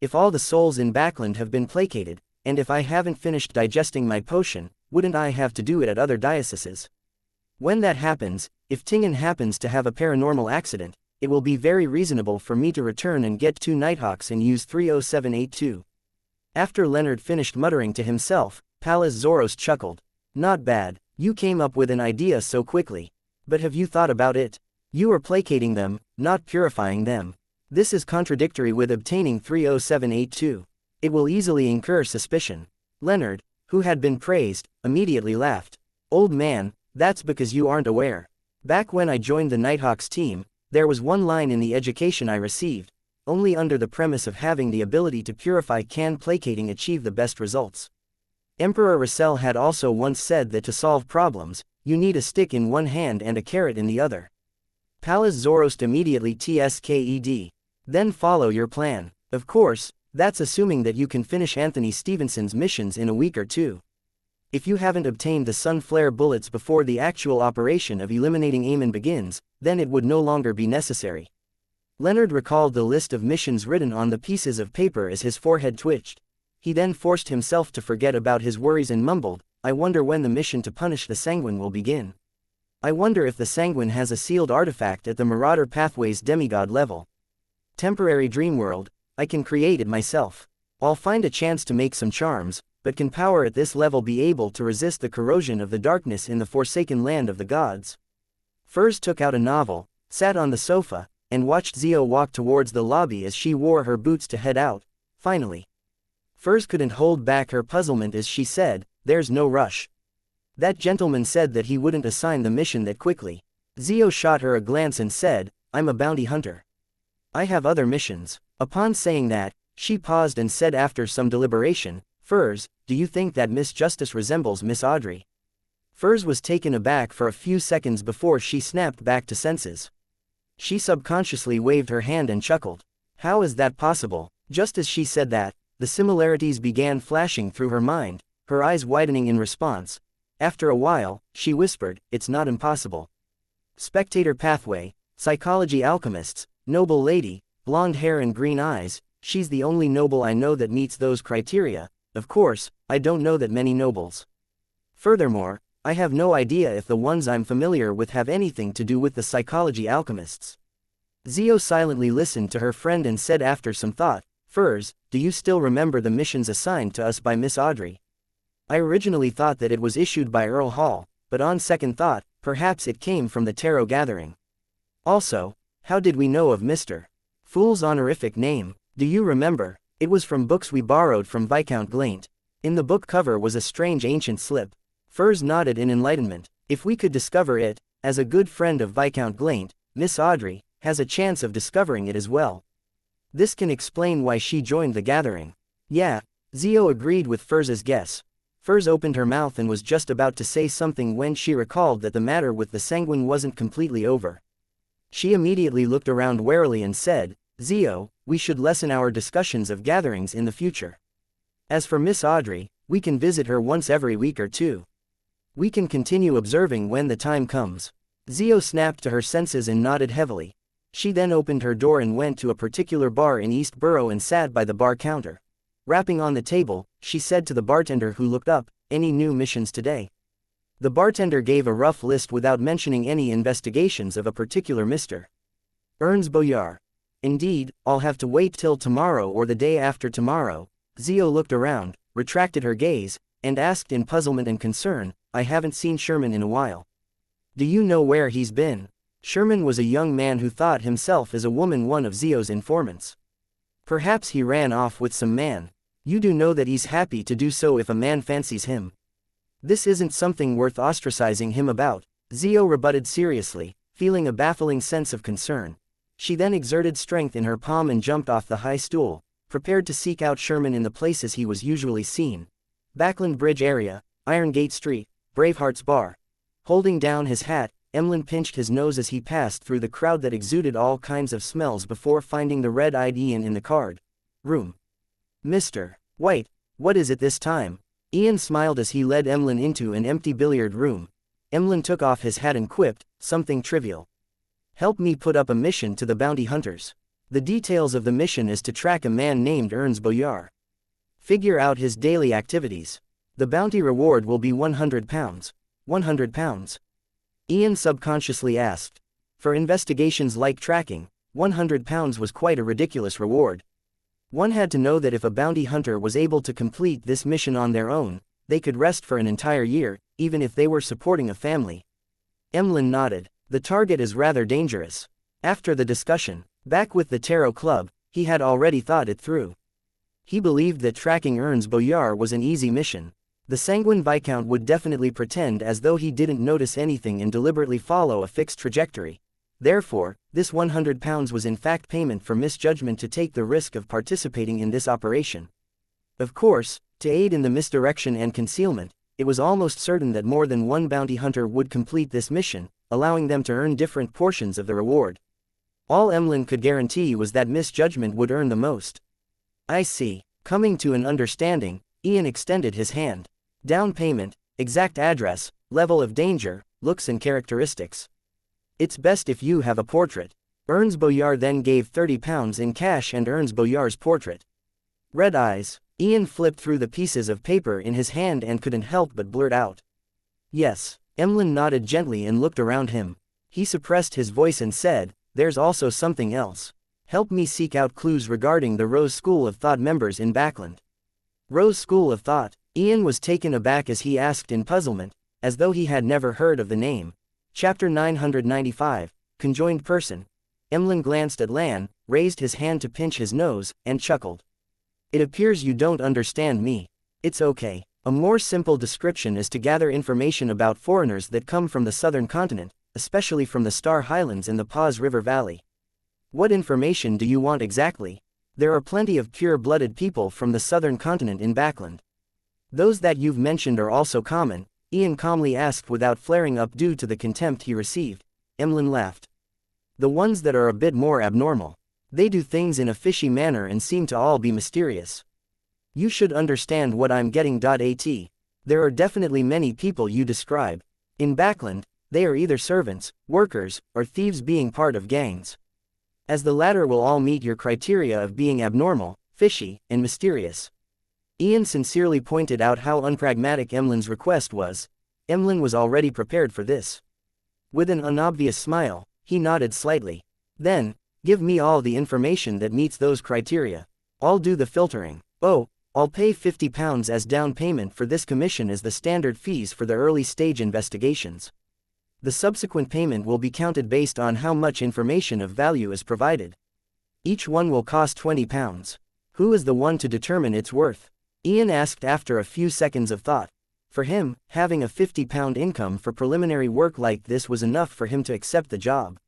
If all the souls in Backland have been placated, and if I haven't finished digesting my potion, wouldn't I have to do it at other dioceses? When that happens, if Tingen happens to have a paranormal accident, it will be very reasonable for me to return and get 2 Nighthawks and use 30782. After Leonard finished muttering to himself, Pallas Zoroast chuckled. "Not bad, you came up with an idea so quickly. But have you thought about it? You are placating them, not purifying them. This is contradictory with obtaining 30782. It will easily incur suspicion." Leonard, who had been praised, immediately laughed. "Old man, that's because you aren't aware. Back when I joined the Nighthawks team, there was one line in the education I received, only under the premise of having the ability to purify can placating achieve the best results. Emperor Russell had also once said that to solve problems, you need a stick in one hand and a carrot in the other." Pallas Zoroast immediately tsked. "Then follow your plan. Of course, that's assuming that you can finish Anthony Stevenson's missions in a week or 2. If you haven't obtained the sun flare bullets before the actual operation of eliminating Eamon begins, then it would no longer be necessary." Leonard recalled the list of missions written on the pieces of paper as his forehead twitched. He then forced himself to forget about his worries and mumbled, "I wonder when the mission to punish the Sanguine will begin. I wonder if the Sanguine has a sealed artifact at the Marauder Pathway's demigod level. Temporary dream world, I can create it myself. I'll find a chance to make some charms, but can power at this level be able to resist the corrosion of the darkness in the forsaken land of the gods?" Furs took out a novel, sat on the sofa, and watched Zio walk towards the lobby as she wore her boots to head out. Finally, Furs couldn't hold back her puzzlement as she said, "There's no rush. That gentleman said that he wouldn't assign the mission that quickly." Zio shot her a glance and said, "I'm a bounty hunter. I have other missions." Upon saying that, she paused and said after some deliberation, "Furs, do you think that Miss Justice resembles Miss Audrey?" Furs was taken aback for a few seconds before she snapped back to senses. She subconsciously waved her hand and chuckled. How is that possible? Just as she said that, the similarities began flashing through her mind, her eyes widening in response. After a while, she whispered, "It's not impossible. Spectator pathway, psychology alchemists, noble lady, blonde hair and green eyes, she's the only noble I know that meets those criteria. Of course, I don't know that many nobles. Furthermore, I have no idea if the ones I'm familiar with have anything to do with the psychology alchemists." Zio silently listened to her friend and said after some thought, "Furs, do you still remember the missions assigned to us by Miss Audrey? I originally thought that it was issued by Earl Hall, but on second thought, perhaps it came from the tarot gathering. Also, how did we know of Mr. Fool's honorific name? Do you remember? It was from books we borrowed from Viscount Glaint. In the book cover was a strange ancient slip." Furs nodded in enlightenment. "If we could discover it, as a good friend of Viscount Glaint, Miss Audrey has a chance of discovering it as well. This can explain why she joined the gathering." "Yeah," Zio agreed with Furs's guess. Furs opened her mouth and was just about to say something when she recalled that the matter with the Sanguine wasn't completely over. She immediately looked around warily and said, "Zio, we should lessen our discussions of gatherings in the future. As for Miss Audrey, we can visit her once every week or 2. We can continue observing when the time comes." Zio snapped to her senses and nodded heavily. She then opened her door and went to a particular bar in East Borough and sat by the bar counter. Rapping on the table, she said to the bartender who looked up, "Any new missions today?" The bartender gave a rough list without mentioning any investigations of a particular Mr. Ernst Boyar. "Indeed, I'll have to wait till tomorrow or the day after tomorrow." Zio looked around, retracted her gaze, and asked in puzzlement and concern, "I haven't seen Sherman in a while. Do you know where he's been?" Sherman was a young man who thought himself as a woman one of Zio's informants. "Perhaps he ran off with some man. You do know that he's happy to do so if a man fancies him. This isn't something worth ostracizing him about," Zio rebutted seriously, feeling a baffling sense of concern. She then exerted strength in her palm and jumped off the high stool, prepared to seek out Sherman in the places he was usually seen. Backland Bridge area, Iron Gate Street, Braveheart's Bar. Holding down his hat, Emlyn pinched his nose as he passed through the crowd that exuded all kinds of smells before finding the red-eyed Ian in the card room. "Mr. White, what is it this time?" Ian smiled as he led Emlyn into an empty billiard room. Emlyn took off his hat and quipped, "Something trivial. Help me put up a mission to the bounty hunters. The details of the mission is to track a man named Ernst Boyar. Figure out his daily activities. The bounty reward will be £100. £100? Ian subconsciously asked. For investigations like tracking, £100 was quite a ridiculous reward. One had to know that if a bounty hunter was able to complete this mission on their own, they could rest for an entire year, even if they were supporting a family. Emlyn nodded. The target is rather dangerous. After the discussion, back with the Tarot Club, he had already thought it through. He believed that tracking Ernst Boyar was an easy mission. The sanguine Viscount would definitely pretend as though he didn't notice anything and deliberately follow a fixed trajectory. Therefore, this £100 was in fact payment for misjudgment to take the risk of participating in this operation. Of course, to aid in the misdirection and concealment, it was almost certain that more than one bounty hunter would complete this mission, allowing them to earn different portions of the reward. All Emlyn could guarantee was that misjudgment would earn the most. "I see." Coming to an understanding, Ian extended his hand. "Down payment, exact address, level of danger, looks and characteristics. It's best if you have a portrait." Ernst Boyar then gave £30 in cash and Ernst Boyar's portrait. Red eyes. Ian flipped through the pieces of paper in his hand and couldn't help but blurt out, "Yes." Emlyn nodded gently and looked around him. He suppressed his voice and said, "There's also something else. Help me seek out clues regarding the Rose School of Thought members in Backland." Rose School of Thought? Ian was taken aback as he asked in puzzlement, as though he had never heard of the name. Chapter 995, Conjoined Person. Emlyn glanced at Lan, raised his hand to pinch his nose, and chuckled. "It appears you don't understand me. It's okay. A more simple description is to gather information about foreigners that come from the southern continent, especially from the Star Highlands and the Paws River Valley." "What information do you want exactly?" "There are plenty of pure-blooded people from the southern continent in Backland." "Those that you've mentioned are also common?" Ian calmly asked without flaring up due to the contempt he received. Emlyn laughed. "The ones that are a bit more abnormal. They do things in a fishy manner and seem to all be mysterious. You should understand what I'm getting at. There are definitely many people you describe. In Backland, they are either servants, workers, or thieves being part of gangs. As the latter will all meet your criteria of being abnormal, fishy, and mysterious." Ian sincerely pointed out how unpragmatic Emlyn's request was. Emlyn was already prepared for this. With an unobvious smile, he nodded slightly. "Then, give me all the information that meets those criteria. I'll do the filtering. Oh, I'll pay £50 as down payment for this commission as the standard fees for the early stage investigations. The subsequent payment will be counted based on how much information of value is provided. Each one will cost £20. Who is the one to determine its worth?" Ian asked after a few seconds of thought. For him, having a £50 income for preliminary work like this was enough for him to accept the job.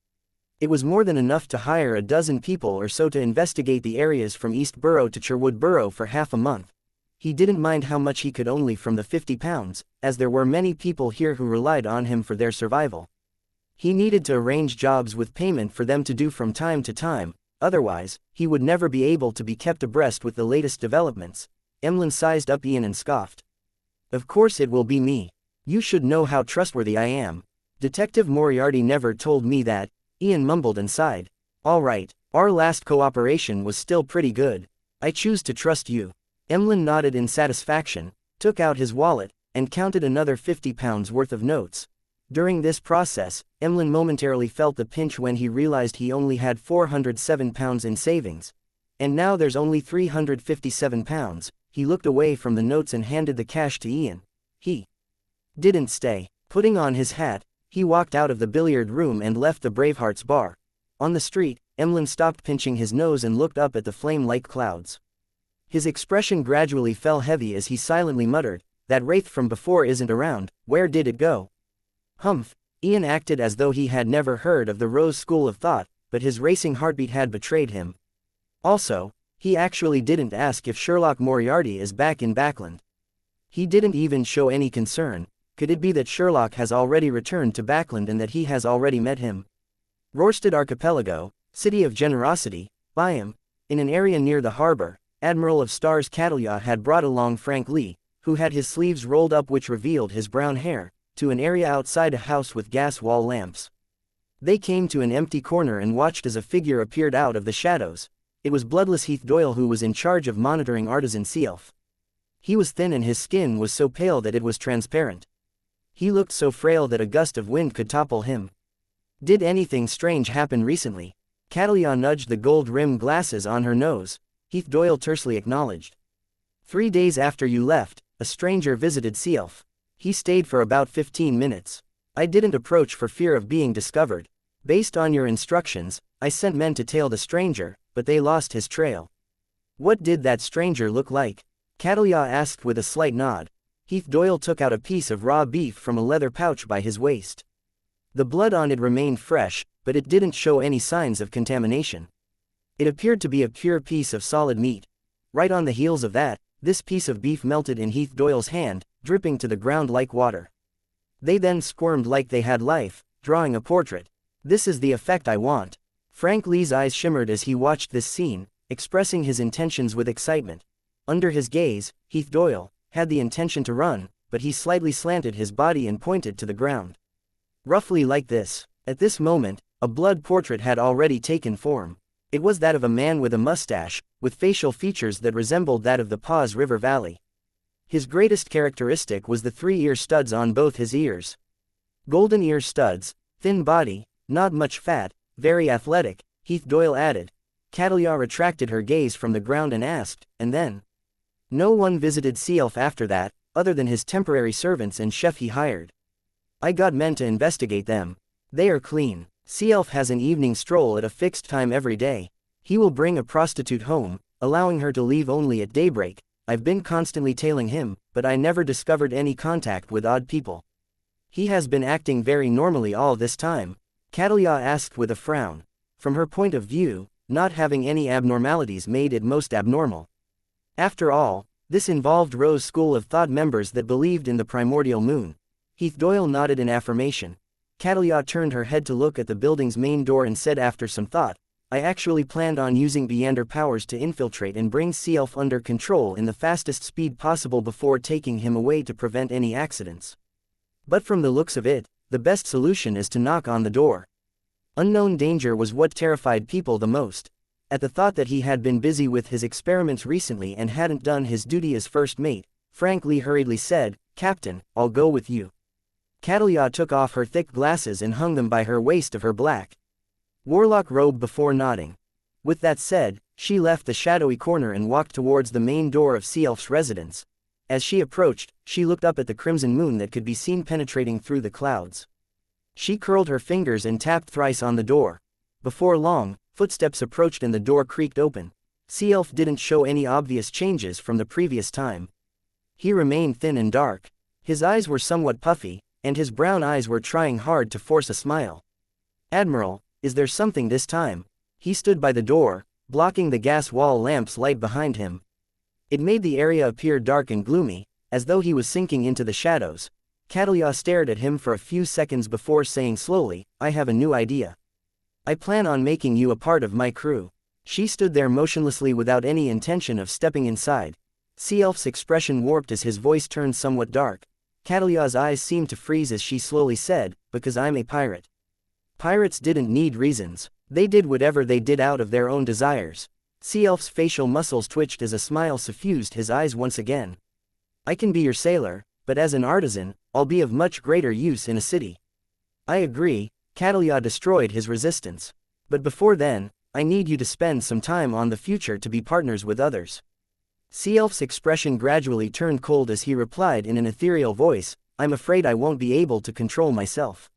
It was more than enough to hire a dozen people or so to investigate the areas from East Borough to Sherwood Borough for half a month. He didn't mind how much he could only from the £50, as there were many people here who relied on him for their survival. He needed to arrange jobs with payment for them to do from time to time, otherwise, he would never be able to be kept abreast with the latest developments. Emlyn sized up Ian and scoffed. "Of course it will be me. You should know how trustworthy I am. Detective Moriarty never told me that." Ian mumbled and sighed. "All right, our last cooperation was still pretty good. I choose to trust you." Emlyn nodded in satisfaction, took out his wallet, and counted another £50 worth of notes. During this process, Emlyn momentarily felt the pinch when he realized he only had £407 in savings. And now there's only £357. he looked away from the notes and handed the cash to Ian. He didn't stay. Putting on his hat, he walked out of the billiard room and left the Bravehearts bar. On the street, Emlyn stopped pinching his nose and looked up at the flame-like clouds. His expression gradually fell heavy as he silently muttered, "That wraith from before isn't around, where did it go?" Humph. Ian acted as though he had never heard of the Rose School of Thought, but his racing heartbeat had betrayed him. Also, he actually didn't ask if Sherlock Moriarty is back in Backland. He didn't even show any concern. Could it be that Sherlock has already returned to Backland and that he has already met him? Rorstad Archipelago, City of Generosity, Biome, in an area near the harbor, Admiral of Stars Catalia had brought along Frank Lee, who had his sleeves rolled up which revealed his brown hair, to an area outside a house with gas wall lamps. They came to an empty corner and watched as a figure appeared out of the shadows. It was bloodless Heath Doyle who was in charge of monitoring artisan Sealf. He was thin and his skin was so pale that it was transparent. He looked so frail that a gust of wind could topple him. "Did anything strange happen recently?" Catalia nudged the gold-rimmed glasses on her nose. Heath Doyle tersely acknowledged. 3 days after you left, a stranger visited Sealf. He stayed for about 15 minutes. I didn't approach for fear of being discovered. Based on your instructions, I sent men to tail the stranger, but they lost his trail. What did that stranger look like? Catalia asked with a slight nod. Heath Doyle took out a piece of raw beef from a leather pouch by his waist. The blood on it remained fresh, but it didn't show any signs of contamination. It appeared to be a pure piece of solid meat. Right on the heels of that, this piece of beef melted in Heath Doyle's hand, dripping to the ground like water. They then squirmed like they had life, drawing a portrait. This is the effect I want. Frank Lee's eyes shimmered as he watched this scene, expressing his intentions with excitement. Under his gaze, Heath Doyle had the intention to run, but he slightly slanted his body and pointed to the ground. Roughly like this. At this moment, a blood portrait had already taken form. It was that of a man with a mustache, with facial features that resembled that of the Paws River Valley. His greatest characteristic was the 3-ear studs on both his ears. Golden ear studs, thin body, not much fat, very athletic, Heath Doyle added. Catalia retracted her gaze from the ground and asked, and then? No one visited Sealf after that, other than his temporary servants and chef he hired. I got men to investigate them. They are clean. Sealf has an evening stroll at a fixed time every day. He will bring a prostitute home, allowing her to leave only at daybreak. I've been constantly tailing him, but I never discovered any contact with odd people. He has been acting very normally all this time. Catalia asked with a frown. From her point of view, not having any abnormalities made it most abnormal. After all, this involved Rose School of Thought members that believed in the primordial moon. Heath Doyle nodded in affirmation. Catalia turned her head to look at the building's main door and said after some thought, I actually planned on using Beander powers to infiltrate and bring Sealf under control in the fastest speed possible before taking him away to prevent any accidents. But from the looks of it, the best solution is to knock on the door. Unknown danger was what terrified people the most. At the thought that he had been busy with his experiments recently and hadn't done his duty as first mate, Frank Lee hurriedly said, Captain, I'll go with you. Catalia took off her thick glasses and hung them by her waist of her black warlock robe before nodding. With that said, she left the shadowy corner and walked towards the main door of Sealf's residence. As she approached, she looked up at the crimson moon that could be seen penetrating through the clouds. She curled her fingers and tapped thrice on the door. Before long, footsteps approached and the door creaked open. Sealf didn't show any obvious changes from the previous time. He remained thin and dark. His eyes were somewhat puffy, and his brown eyes were trying hard to force a smile. Admiral, is there something this time? He stood by the door, blocking the gas wall lamp's light behind him. It made the area appear dark and gloomy, as though he was sinking into the shadows. Catalia stared at him for a few seconds before saying slowly, I have a new idea. I plan on making you a part of my crew. She stood there motionlessly without any intention of stepping inside. Sealf's expression warped as his voice turned somewhat dark. Catalia's eyes seemed to freeze as she slowly said, because I'm a pirate. Pirates didn't need reasons. They did whatever they did out of their own desires. Sealf's facial muscles twitched as a smile suffused his eyes once again. I can be your sailor, but as an artisan, I'll be of much greater use in a city. I agree, Catalia destroyed his resistance. But before then, I need you to spend some time on the future to be partners with others. Seelf's expression gradually turned cold as he replied in an ethereal voice, I'm afraid I won't be able to control myself.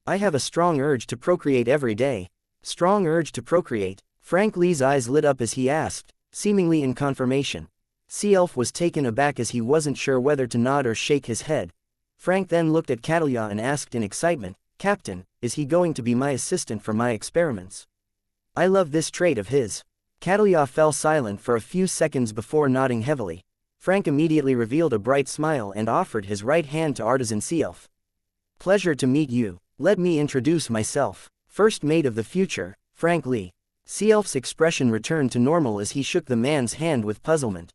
I have a strong urge to procreate every day. Strong urge to procreate? Frank Lee's eyes lit up as he asked, seemingly in confirmation. Seelf was taken aback as he wasn't sure whether to nod or shake his head. Frank then looked at Catalia and asked in excitement, Captain, is he going to be my assistant for my experiments? I love this trait of his. Catalia fell silent for a few seconds before nodding heavily. Frank immediately revealed a bright smile and offered his right hand to Artisan Seelf. Pleasure to meet you. Let me introduce myself. First mate of the future, Frank Lee. Seelf's expression returned to normal as he shook the man's hand with puzzlement.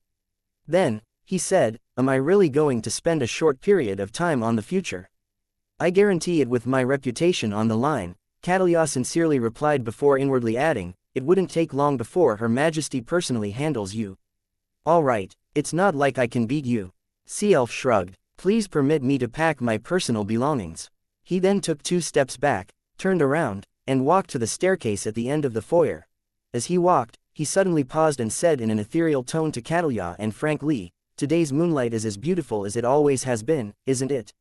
Then, he said, am I really going to spend a short period of time on the future? I guarantee it with my reputation on the line, Catalia sincerely replied before inwardly adding, it wouldn't take long before Her Majesty personally handles you. All right, it's not like I can beat you. Seelf shrugged. Please permit me to pack my personal belongings. He then took 2 steps back, turned around, and walked to the staircase at the end of the foyer. As he walked, he suddenly paused and said in an ethereal tone to Catalia and Frank Lee, today's moonlight is as beautiful as it always has been, isn't it?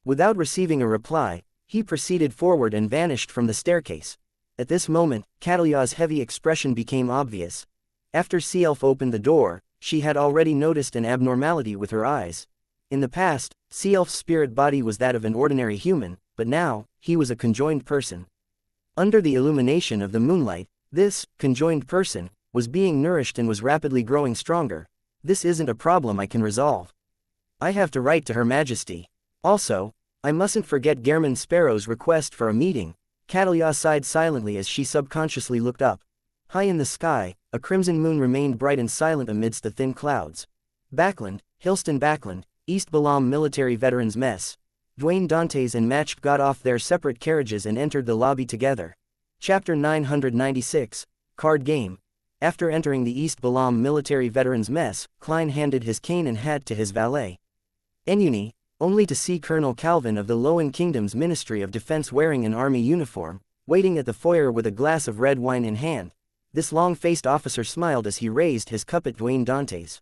Without receiving a reply, he proceeded forward and vanished from the staircase. At this moment, Catalia's heavy expression became obvious. After Seelf opened the door, she had already noticed an abnormality with her eyes. In the past, Seelf's spirit body was that of an ordinary human, but now, he was a conjoined person. Under the illumination of the moonlight, this conjoined person was being nourished and was rapidly growing stronger. This isn't a problem I can resolve. I have to write to Her Majesty. Also, I mustn't forget Gehrman Sparrow's request for a meeting. Catalia sighed silently as she subconsciously looked up. High in the sky, a crimson moon remained bright and silent amidst the thin clouds. Backland, Hillston Backland, East Balam Military Veterans Mess. Dwayne Dantes and Match got off their separate carriages and entered the lobby together. Chapter 996, Card Game. After entering the East Balam Military Veterans Mess, Klein handed his cane and hat to his valet. Enuni, only to see Colonel Calvin of the Lowen Kingdom's Ministry of Defense wearing an army uniform, waiting at the foyer with a glass of red wine in hand. This long-faced officer smiled as he raised his cup at Dwayne Dantes.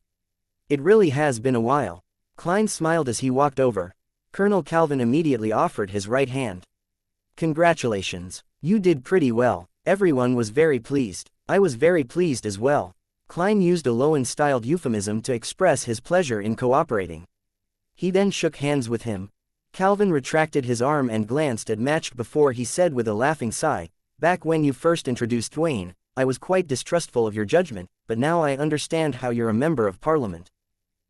It really has been a while. Klein smiled as he walked over. Colonel Calvin immediately offered his right hand. Congratulations. You did pretty well. Everyone was very pleased. I was very pleased as well. Klein used a Lowen-styled euphemism to express his pleasure in cooperating. He then shook hands with him. Calvin retracted his arm and glanced at Match before he said with a laughing sigh, back when you first introduced Dwayne, I was quite distrustful of your judgment, but now I understand how you're a member of Parliament.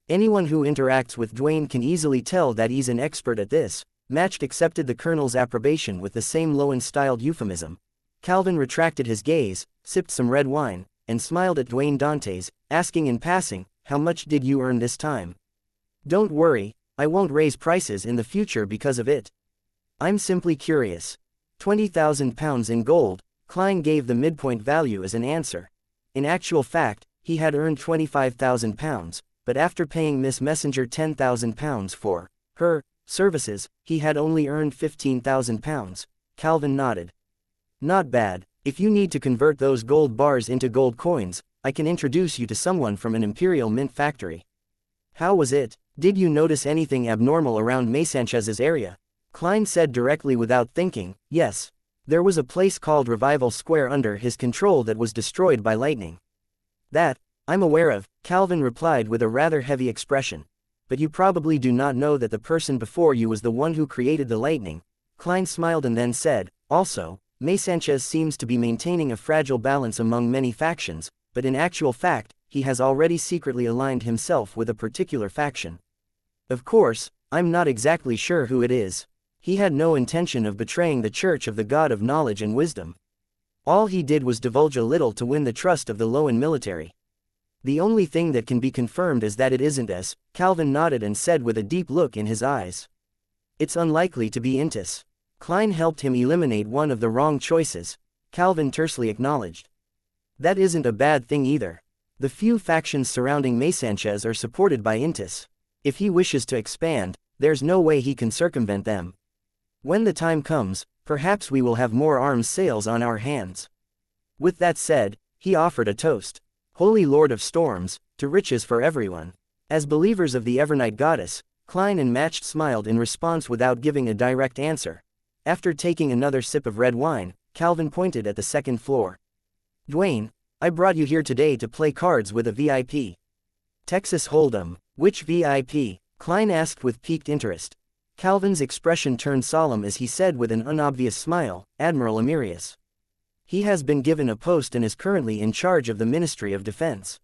Anyone who interacts with Dwayne can easily tell that he's an expert at this. Match accepted the colonel's approbation with the same Lowen-styled euphemism. Calvin retracted his gaze, sipped some red wine, and smiled at Dwayne Dantes, asking in passing, how much did you earn this time? Don't worry, I won't raise prices in the future because of it. I'm simply curious. 20,000 pounds in gold, Klein gave the midpoint value as an answer. In actual fact, he had earned 25,000 pounds, but after paying Miss Messenger 10,000 pounds for her services, he had only earned 15,000 pounds. Calvin nodded. Not bad. If you need to convert those gold bars into gold coins, I can introduce you to someone from an Imperial Mint factory. How was it? Did you notice anything abnormal around Maysanchez's area? Klein said directly without thinking, yes. There was a place called Revival Square under his control that was destroyed by lightning. That, I'm aware of, Calvin replied with a rather heavy expression. But you probably do not know that the person before you was the one who created the lightning. Klein smiled and then said, also, Maysanchez seems to be maintaining a fragile balance among many factions, but in actual fact, he has already secretly aligned himself with a particular faction. Of course, I'm not exactly sure who it is. He had no intention of betraying the Church of the God of Knowledge and Wisdom. All he did was divulge a little to win the trust of the Lowen military. The only thing that can be confirmed is that it isn't S. Calvin nodded and said with a deep look in his eyes. It's unlikely to be Intis. Klein helped him eliminate one of the wrong choices. Calvin tersely acknowledged. That isn't a bad thing either. The few factions surrounding Maysanchez are supported by Intis. If he wishes to expand, there's no way he can circumvent them. When the time comes, perhaps we will have more arms sales on our hands. With that said, he offered a toast. Holy Lord of Storms, to riches for everyone. As believers of the Evernight Goddess, Klein and Matched smiled in response without giving a direct answer. After taking another sip of red wine, Calvin pointed at the second floor. Dwayne, I brought you here today to play cards with a VIP. Texas Hold'em. Which VIP? Klein asked with piqued interest. Calvin's expression turned solemn as he said with an unobvious smile, Admiral Amirius. He has been given a post and is currently in charge of the Ministry of Defense.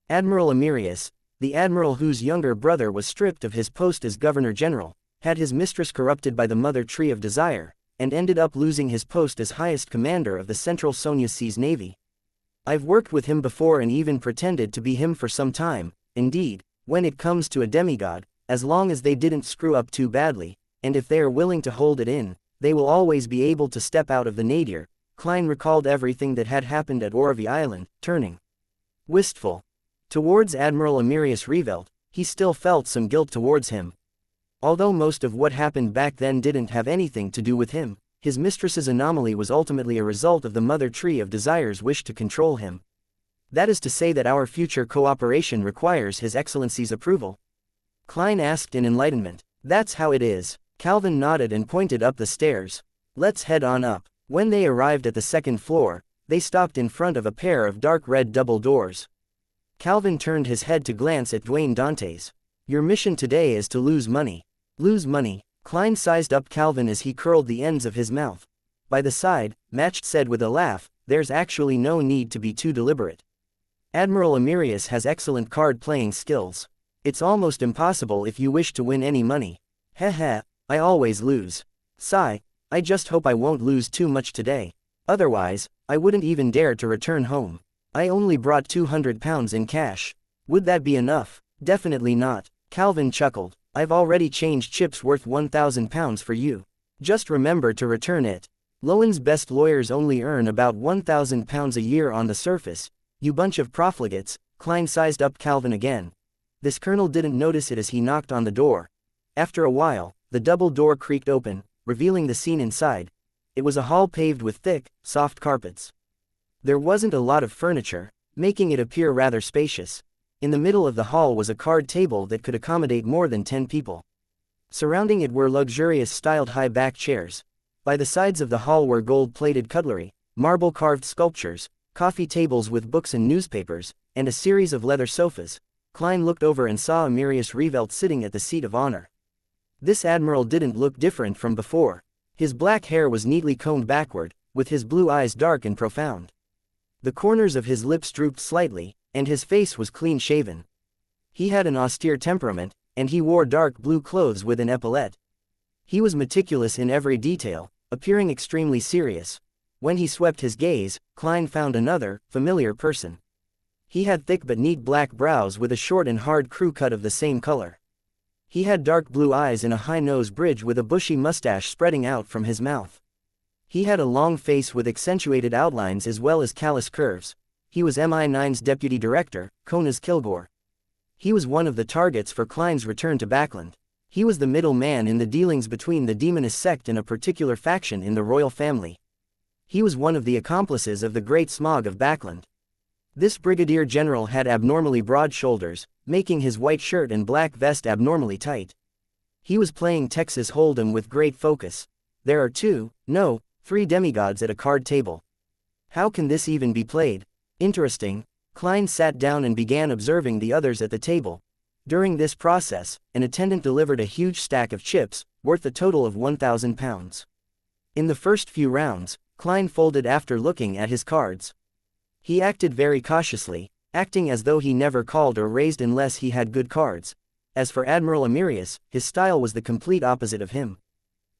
Admiral Amirius, the admiral whose younger brother was stripped of his post as Governor-General, had his mistress corrupted by the Mother Tree of Desire, and ended up losing his post as highest commander of the Central Sonia Seas Navy. I've worked with him before and even pretended to be him for some time. Indeed, when it comes to a demigod, as long as they didn't screw up too badly, and if they are willing to hold it in, they will always be able to step out of the nadir. Klein recalled everything that had happened at Orvie Island, turning wistful towards Admiral Amirius Revelt. He still felt some guilt towards him. Although most of what happened back then didn't have anything to do with him, his mistress's anomaly was ultimately a result of the Mother Tree of Desire's wish to control him. That is to say that our future cooperation requires His Excellency's approval? Klein asked in enlightenment. That's how it is. Calvin nodded and pointed up the stairs. Let's head on up. When they arrived at the second floor, they stopped in front of a pair of dark red double doors. Calvin turned his head to glance at Dwayne Dantes. Your mission today is to lose money. Lose money. Klein sized up Calvin as he curled the ends of his mouth. By the side, Matched said with a laugh, there's actually no need to be too deliberate. Admiral Amirius has excellent card-playing skills. It's almost impossible if you wish to win any money. Heh, I always lose. Sigh, I just hope I won't lose too much today. Otherwise, I wouldn't even dare to return home. I only brought £200 in cash. Would that be enough? Definitely not. Calvin chuckled. I've already changed chips worth £1,000 for you. Just remember to return it. Lowen's best lawyers only earn about £1,000 a year on the surface. You bunch of profligates. Klein sized up Calvin again. This colonel didn't notice it as he knocked on the door. After a while, the double door creaked open, revealing the scene inside. It was a hall paved with thick, soft carpets. There wasn't a lot of furniture, making it appear rather spacious. In the middle of the hall was a card table that could accommodate more than 10 people. Surrounding it were luxurious styled high-back chairs. By the sides of the hall were gold-plated cutlery, marble-carved sculptures, coffee tables with books and newspapers, and a series of leather sofas. Klein looked over and saw Amirius Revelt sitting at the seat of honor. This admiral didn't look different from before. His black hair was neatly combed backward, with his blue eyes dark and profound. The corners of his lips drooped slightly, and his face was clean-shaven. He had an austere temperament, and he wore dark blue clothes with an epaulette. He was meticulous in every detail, appearing extremely serious. When he swept his gaze, Klein found another, familiar person. He had thick but neat black brows with a short and hard crew cut of the same color. He had dark blue eyes and a high nose bridge with a bushy mustache spreading out from his mouth. He had a long face with accentuated outlines as well as callous curves. He was MI9's deputy director, Konas Kilgore. He was one of the targets for Klein's return to Backland. He was the middle man in the dealings between the Demoness sect and a particular faction in the royal family. He was one of the accomplices of the Great Smog of Backland. This brigadier general had abnormally broad shoulders, making his white shirt and black vest abnormally tight. He was playing Texas Hold'em with great focus. There are three demigods at a card table. How can this even be played? Interesting. Klein sat down and began observing the others at the table. During this process, an attendant delivered a huge stack of chips, worth a total of £1,000. In the first few rounds, Klein folded after looking at his cards. He acted very cautiously, acting as though he never called or raised unless he had good cards. As for Admiral Amirius, his style was the complete opposite of him.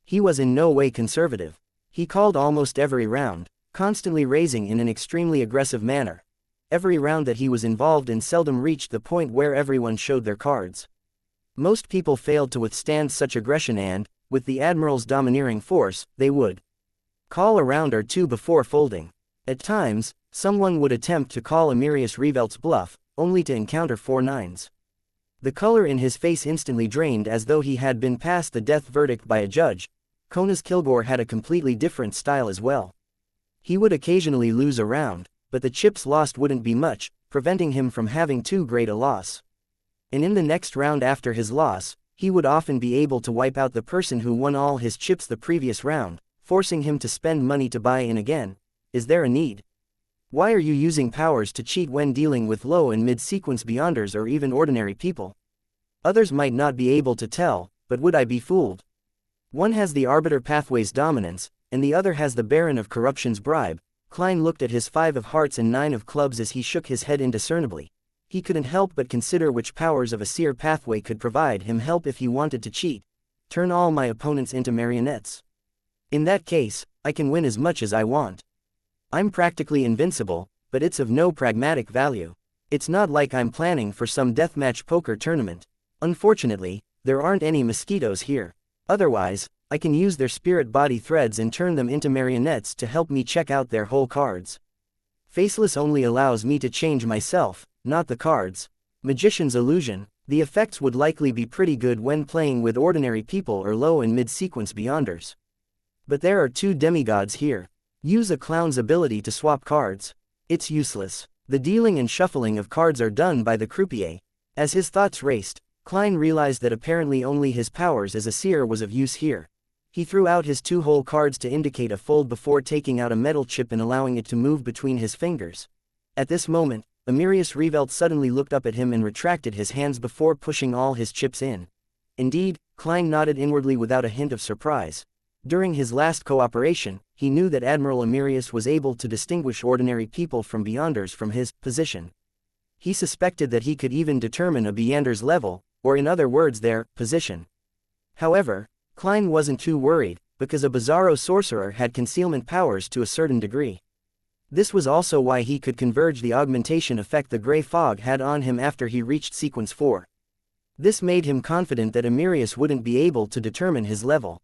He was in no way conservative. He called almost every round, constantly raising in an extremely aggressive manner. Every round that he was involved in seldom reached the point where everyone showed their cards. Most people failed to withstand such aggression and, with the Admiral's domineering force, they would call a round or two before folding. At times, someone would attempt to call Amirius Revelt's bluff, only to encounter 4 nines. The color in his face instantly drained as though he had been passed the death verdict by a judge. Konas Kilgore had a completely different style as well. He would occasionally lose a round, but the chips lost wouldn't be much, preventing him from having too great a loss. And in the next round after his loss, he would often be able to wipe out the person who won all his chips the previous round, forcing him to spend money to buy in again. Is there a need? Why are you using powers to cheat when dealing with low and mid-sequence beyonders or even ordinary people? Others might not be able to tell, but would I be fooled? One has the Arbiter Pathway's dominance, and the other has the Baron of Corruption's bribe. Klein looked at his 5 of hearts and 9 of clubs as he shook his head indiscernibly. He couldn't help but consider which powers of a seer pathway could provide him help if he wanted to cheat. Turn all my opponents into marionettes. In that case, I can win as much as I want. I'm practically invincible, but it's of no pragmatic value. It's not like I'm planning for some deathmatch poker tournament. Unfortunately, there aren't any mosquitoes here. Otherwise, I can use their spirit body threads and turn them into marionettes to help me check out their whole cards. Faceless only allows me to change myself, not the cards. Magician's illusion, the effects would likely be pretty good when playing with ordinary people or low and mid-sequence beyonders. But there are 2 demigods here. Use a clown's ability to swap cards. It's useless. The dealing and shuffling of cards are done by the croupier. As his thoughts raced, Klein realized that apparently only his powers as a seer was of use here. He threw out his 2 whole cards to indicate a fold before taking out a metal chip and allowing it to move between his fingers. At this moment, Emirius Revelt suddenly looked up at him and retracted his hands before pushing all his chips in. Indeed, Klein nodded inwardly without a hint of surprise. During his last cooperation, he knew that Admiral Emirius was able to distinguish ordinary people from beyonders from his position. He suspected that he could even determine a beyonder's level, or in other words their position. However, Klein wasn't too worried, because a bizarro sorcerer had concealment powers to a certain degree. This was also why he could converge the augmentation effect the gray fog had on him after he reached sequence 4. This made him confident that Emirius wouldn't be able to determine his level.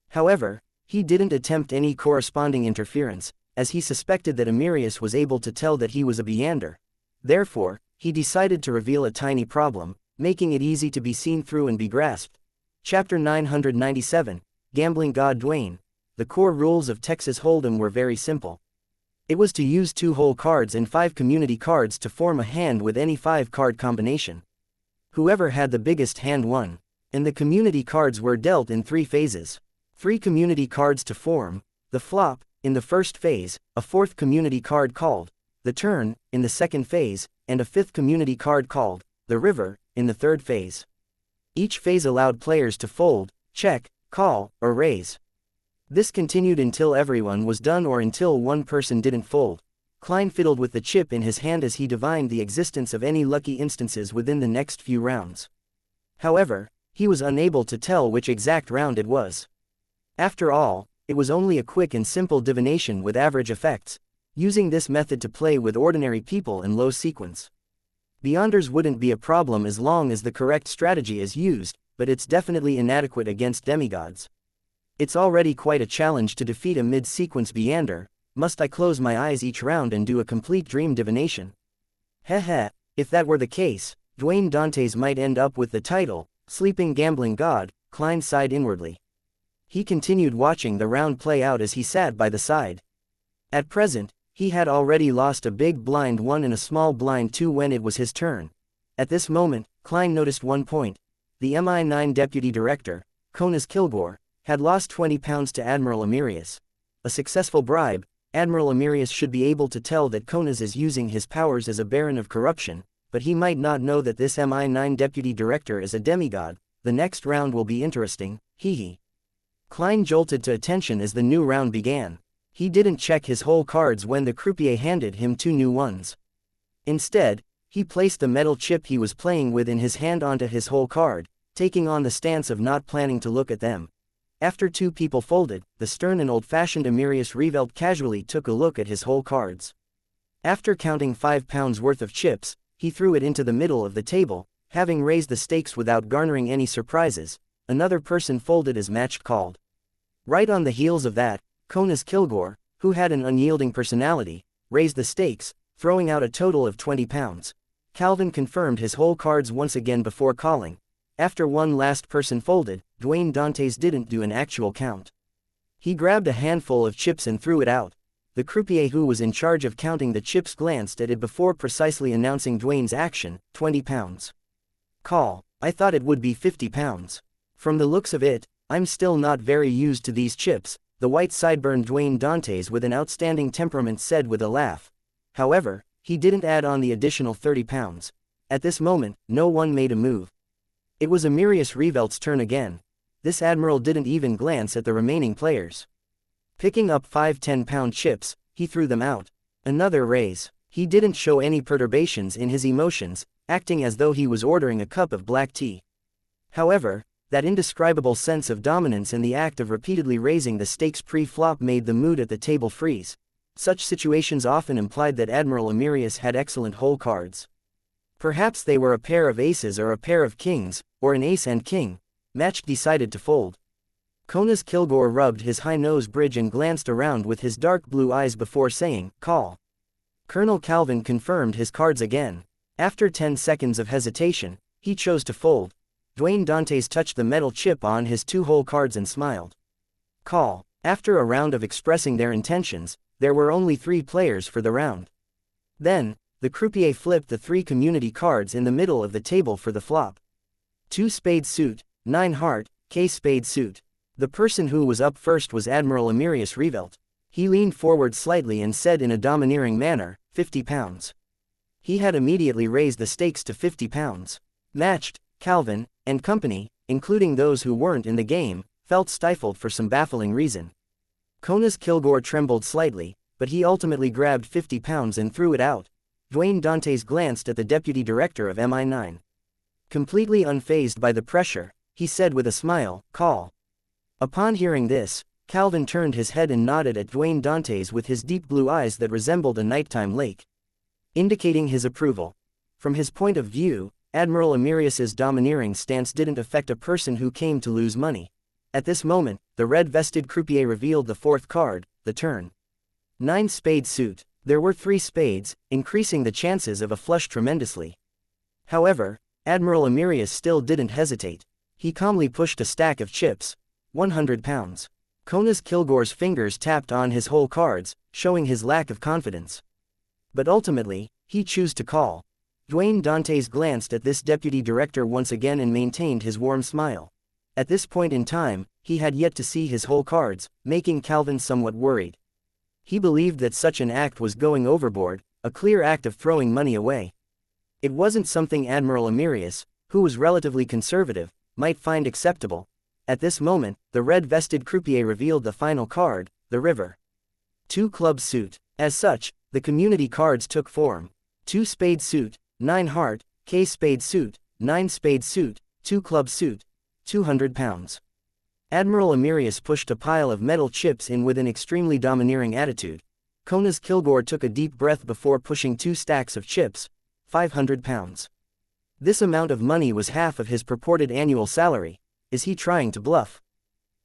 However, he didn't attempt any corresponding interference, as he suspected that Emirius was able to tell that he was a beyonder. Therefore, he decided to reveal a tiny problem, making it easy to be seen through and be grasped. Chapter 997, Gambling God Dwayne. The core rules of Texas Hold'em were very simple. It was to use 2 whole cards and 5 community cards to form a hand with any 5-card combination. Whoever had the biggest hand won, and the community cards were dealt in 3 phases. 3 community cards to form, the flop, in the first phase, a 4th community card called the turn, in the second phase, and a 5th community card called the river, in the third phase. Each phase allowed players to fold, check, call, or raise. This continued until everyone was done or until one person didn't fold. Klein fiddled with the chip in his hand as he divined the existence of any lucky instances within the next few rounds. However, he was unable to tell which exact round it was. After all, it was only a quick and simple divination with average effects, using this method to play with ordinary people in low sequence. Beyonders wouldn't be a problem as long as the correct strategy is used, but it's definitely inadequate against demigods. It's already quite a challenge to defeat a mid-sequence beyonder. Must I close my eyes each round and do a complete dream divination? Heh, if that were the case, Dwayne Dantes might end up with the title, Sleeping Gambling God. Klein sighed inwardly. He continued watching the round play out as he sat by the side. At present, he had already lost a big blind 1 and a small blind 2 when it was his turn. At this moment, Klein noticed one point. The MI9 deputy director, Konas Kilgore, had lost £20 to Admiral Emirius. A successful bribe. Admiral Emirius should be able to tell that Konas is using his powers as a Baron of Corruption, but he might not know that this MI9 deputy director is a demigod. The next round will be interesting, hee. Klein jolted to attention as the new round began. He didn't check his whole cards when the croupier handed him 2 new ones. Instead, he placed the metal chip he was playing with in his hand onto his whole card, taking on the stance of not planning to look at them. After 2 people folded, the stern and old-fashioned Emirius Revelt casually took a look at his whole cards. After counting £5 worth of chips, he threw it into the middle of the table, having raised the stakes without garnering any surprises. Another person folded as matched called. Right on the heels of that, Konas Kilgore, who had an unyielding personality, raised the stakes, throwing out a total of £20. Calvin confirmed his whole cards once again before calling. After one last person folded, Dwayne Dantes didn't do an actual count. He grabbed a handful of chips and threw it out. the croupier who was in charge of counting the chips glanced at it before precisely announcing Dwayne's action, £20. Call. I thought it would be £50. From the looks of it, I'm still not very used to these chips, the white sideburn Dwayne Dantes with an outstanding temperament said with a laugh. However, he didn't add on the additional £30. At this moment, no one made a move. It was Emirius Revelt's turn again. This admiral didn't even glance at the remaining players. Picking up 5 10-pound chips, he threw them out. Another raise. He didn't show any perturbations in his emotions, acting as though he was ordering a cup of black tea. However, that indescribable sense of dominance and the act of repeatedly raising the stakes pre-flop made the mood at the table freeze. Such situations often implied that Admiral Emirius had excellent hole cards. Perhaps they were a pair of aces or a pair of kings, or an ace and king. Match decided to fold. Konas Kilgore rubbed his high-nose bridge and glanced around with his dark blue eyes before saying, "Call." Colonel Calvin confirmed his cards again. After 10 seconds of hesitation, he chose to fold. Dwayne Dantes touched the metal chip on his 2-hole cards and smiled. Call. After a round of expressing their intentions, there were only 3 players for the round. Then, the croupier flipped the 3 community cards in the middle of the table for the flop. 2 spade suit, 9 heart, K spade suit. The person who was up first was Admiral Emirius Revelt. He leaned forward slightly and said in a domineering manner, £50. He had immediately raised the stakes to £50. Matched, Calvin, and company, including those who weren't in the game, felt stifled for some baffling reason. Konas Kilgore trembled slightly, but he ultimately grabbed £50 and threw it out. Dwayne Dantes glanced at the deputy director of MI9. Completely unfazed by the pressure, he said with a smile, "Call." Upon hearing this, Calvin turned his head and nodded at Dwayne Dantes with his deep blue eyes that resembled a nighttime lake, indicating his approval. From his point of view, Admiral Emirius's domineering stance didn't affect a person who came to lose money. At this moment, the red-vested croupier revealed the 4th card, the turn. 9 spade suit. There were 3 spades, increasing the chances of a flush tremendously. However, Admiral Emirius still didn't hesitate. He calmly pushed a stack of chips, £100. Konas Kilgore's fingers tapped on his whole cards, showing his lack of confidence. But ultimately, he chose to call. Dwayne Dantes glanced at this deputy director once again and maintained his warm smile. At this point in time, he had yet to see his whole cards, making Calvin somewhat worried. He believed that such an act was going overboard, a clear act of throwing money away. It wasn't something Admiral Emirius, who was relatively conservative, might find acceptable. At this moment, the red-vested croupier revealed the final card, the river. 2 club suit. As such, the community cards took form. 2 spade suit, 9 heart, K spade suit, 9 spade suit, 2 club suit, £200. Admiral Emirius pushed a pile of metal chips in with an extremely domineering attitude. Konas Kilgore took a deep breath before pushing 2 stacks of chips, £500. This amount of money was half of his purported annual salary. Is he trying to bluff?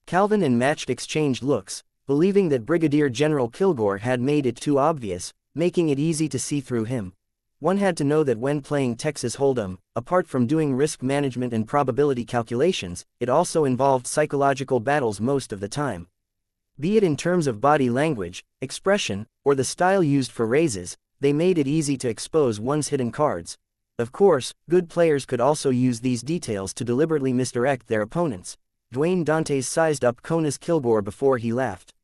Calvin and Matched exchanged looks, believing that Brigadier General Kilgore had made it too obvious, making it easy to see through him. One had to know that when playing Texas Hold'em, apart from doing risk management and probability calculations, it also involved psychological battles most of the time. Be it in terms of body language, expression, or the style used for raises, they made it easy to expose one's hidden cards. Of course, good players could also use these details to deliberately misdirect their opponents. Dwayne Dantes sized up Konas Kilgore before he laughed.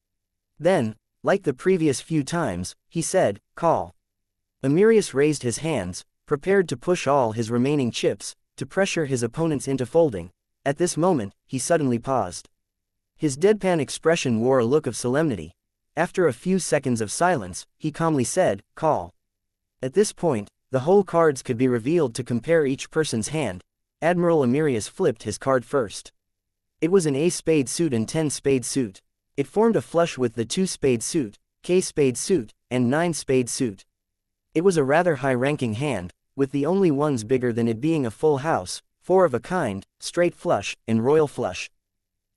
Then, like the previous few times, he said, "Call." Emirius raised his hands, prepared to push all his remaining chips, to pressure his opponents into folding. At this moment, he suddenly paused. His deadpan expression wore a look of solemnity. After a few seconds of silence, he calmly said, "Call." At this point, the whole cards could be revealed to compare each person's hand. Admiral Emirius flipped his card first. It was an ace spade suit and 10 spade suit. It formed a flush with the 2 spade suit, K spade suit, and 9 spade suit. It was a rather high-ranking hand, with the only ones bigger than it being a full house, 4 of a kind, straight flush, and royal flush.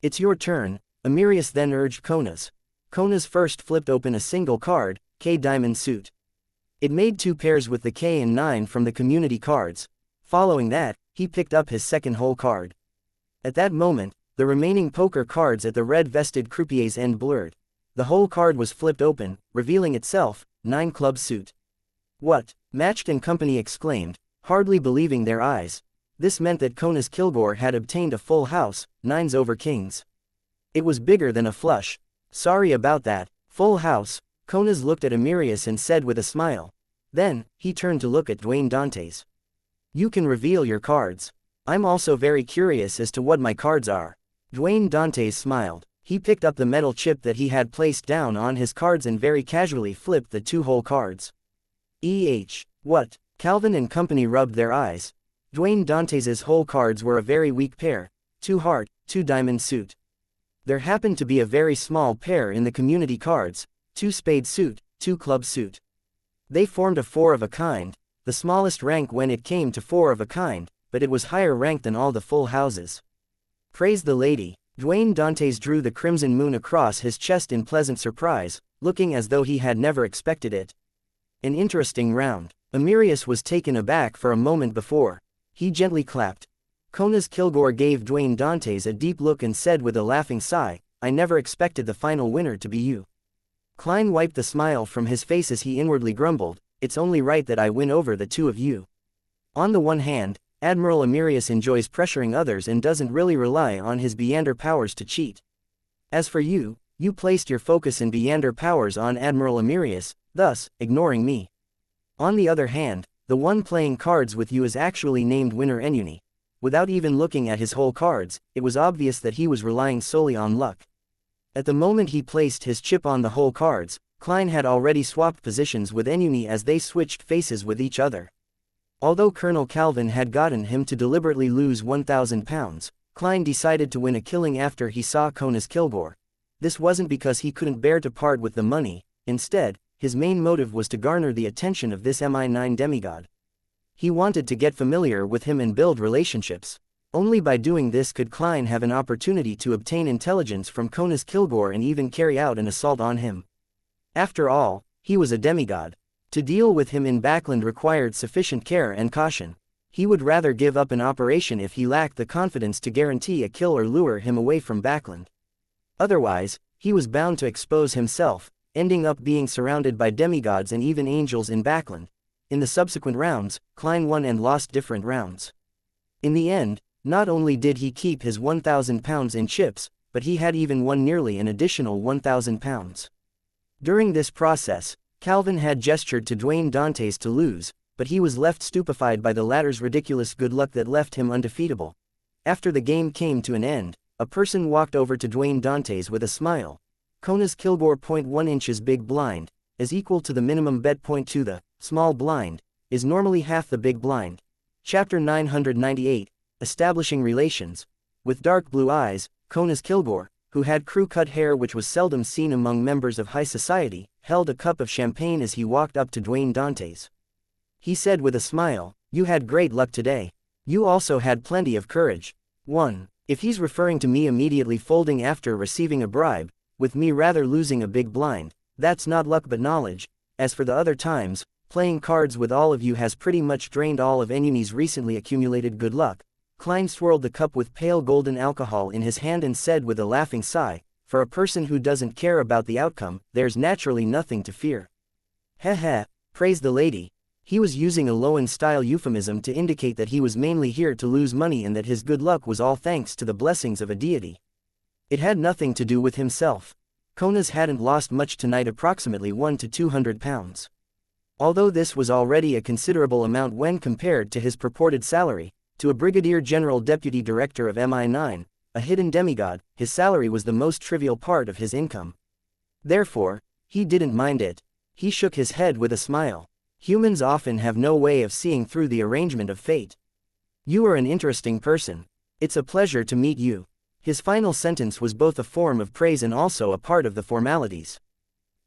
"It's your turn," Emirius then urged Konas. Konas first flipped open a single card, K diamond suit. It made 2 pairs with the K and 9 from the community cards. Following that, he picked up his second whole card. At that moment, the remaining poker cards at the red-vested croupier's end blurred. The whole card was flipped open, revealing itself, 9 club suit. What? Matched and company exclaimed, hardly believing their eyes. This meant that Konas Kilgore had obtained a full house, 9s over kings. It was bigger than a flush. Sorry about that. Full house. Konas looked at Emirius and said with a smile. Then, he turned to look at Dwayne Dantes. You can reveal your cards. I'm also very curious as to what my cards are. Dwayne Dantes smiled. He picked up the metal chip that he had placed down on his cards and very casually flipped the 2 whole cards. What? Calvin and company rubbed their eyes. Dwayne Dantes's whole cards were a very weak pair, 2 heart, 2 diamond suit. There happened to be a very small pair in the community cards, 2 spade suit, 2 club suit. They formed a 4 of a kind, the smallest rank when it came to 4 of a kind, but it was higher ranked than all the full houses. Praise the lady. Dwayne Dantes drew the crimson moon across his chest in pleasant surprise, looking as though he had never expected it. An interesting round. Emirius was taken aback for a moment before. He gently clapped. Konas Kilgore gave Dwayne Dantes a deep look and said with a laughing sigh, I never expected the final winner to be you. Klein wiped the smile from his face as he inwardly grumbled, it's only right that I win over the 2 of you. On the one hand, Admiral Emirius enjoys pressuring others and doesn't really rely on his Beander powers to cheat. As for you, you placed your focus and Beander powers on Admiral Emirius, thus, ignoring me. On the other hand, the one playing cards with you is actually named Winner Enuni. Without even looking at his whole cards, it was obvious that he was relying solely on luck. At the moment he placed his chip on the whole cards, Klein had already swapped positions with Enuni as they switched faces with each other. Although Colonel Calvin had gotten him to deliberately lose 1,000 pounds, Klein decided to win a killing after he saw Konas Kilgore. This wasn't because he couldn't bear to part with the money, instead, his main motive was to garner the attention of this MI9 demigod. He wanted to get familiar with him and build relationships. Only by doing this could Klein have an opportunity to obtain intelligence from Konas Kilgore and even carry out an assault on him. After all, he was a demigod. To deal with him in Backland required sufficient care and caution. He would rather give up an operation if he lacked the confidence to guarantee a kill or lure him away from Backland. Otherwise, he was bound to expose himself, ending up being surrounded by demigods and even angels in Backland. In the subsequent rounds, Klein won and lost different rounds. In the end, not only did he keep his 1,000 pounds in chips, but he had even won nearly an additional 1,000 pounds. During this process, Calvin had gestured to Dwayne Dantes to lose, but he was left stupefied by the latter's ridiculous good luck that left him undefeatable. After the game came to an end, a person walked over to Dwayne Dantes with a smile. Konas Kilgore 0.1 inches big blind, is equal to the minimum bet. 2 The small blind is normally half the big blind. Chapter 998, Establishing Relations. With dark blue eyes, Konas Kilgore, who had crew-cut hair which was seldom seen among members of high society, held a cup of champagne as he walked up to Dwayne Dantes. He said with a smile, you had great luck today. You also had plenty of courage. 1. If he's referring to me immediately folding after receiving a bribe, with me rather losing a big blind, that's not luck but knowledge. As for the other times, playing cards with all of you has pretty much drained all of Enuni's recently accumulated good luck. Klein swirled the cup with pale golden alcohol in his hand and said with a laughing sigh, for a person who doesn't care about the outcome, there's naturally nothing to fear. Heh, praised the lady. He was using a Lowen-style euphemism to indicate that he was mainly here to lose money and that his good luck was all thanks to the blessings of a deity. It had nothing to do with himself. Konas hadn't lost much tonight, approximately 1 to 200 pounds. Although this was already a considerable amount when compared to his purported salary, to a Brigadier General Deputy Director of MI9, a hidden demigod, his salary was the most trivial part of his income. Therefore, he didn't mind it. He shook his head with a smile. Humans often have no way of seeing through the arrangement of fate. You are an interesting person. It's a pleasure to meet you. His final sentence was both a form of praise and also a part of the formalities.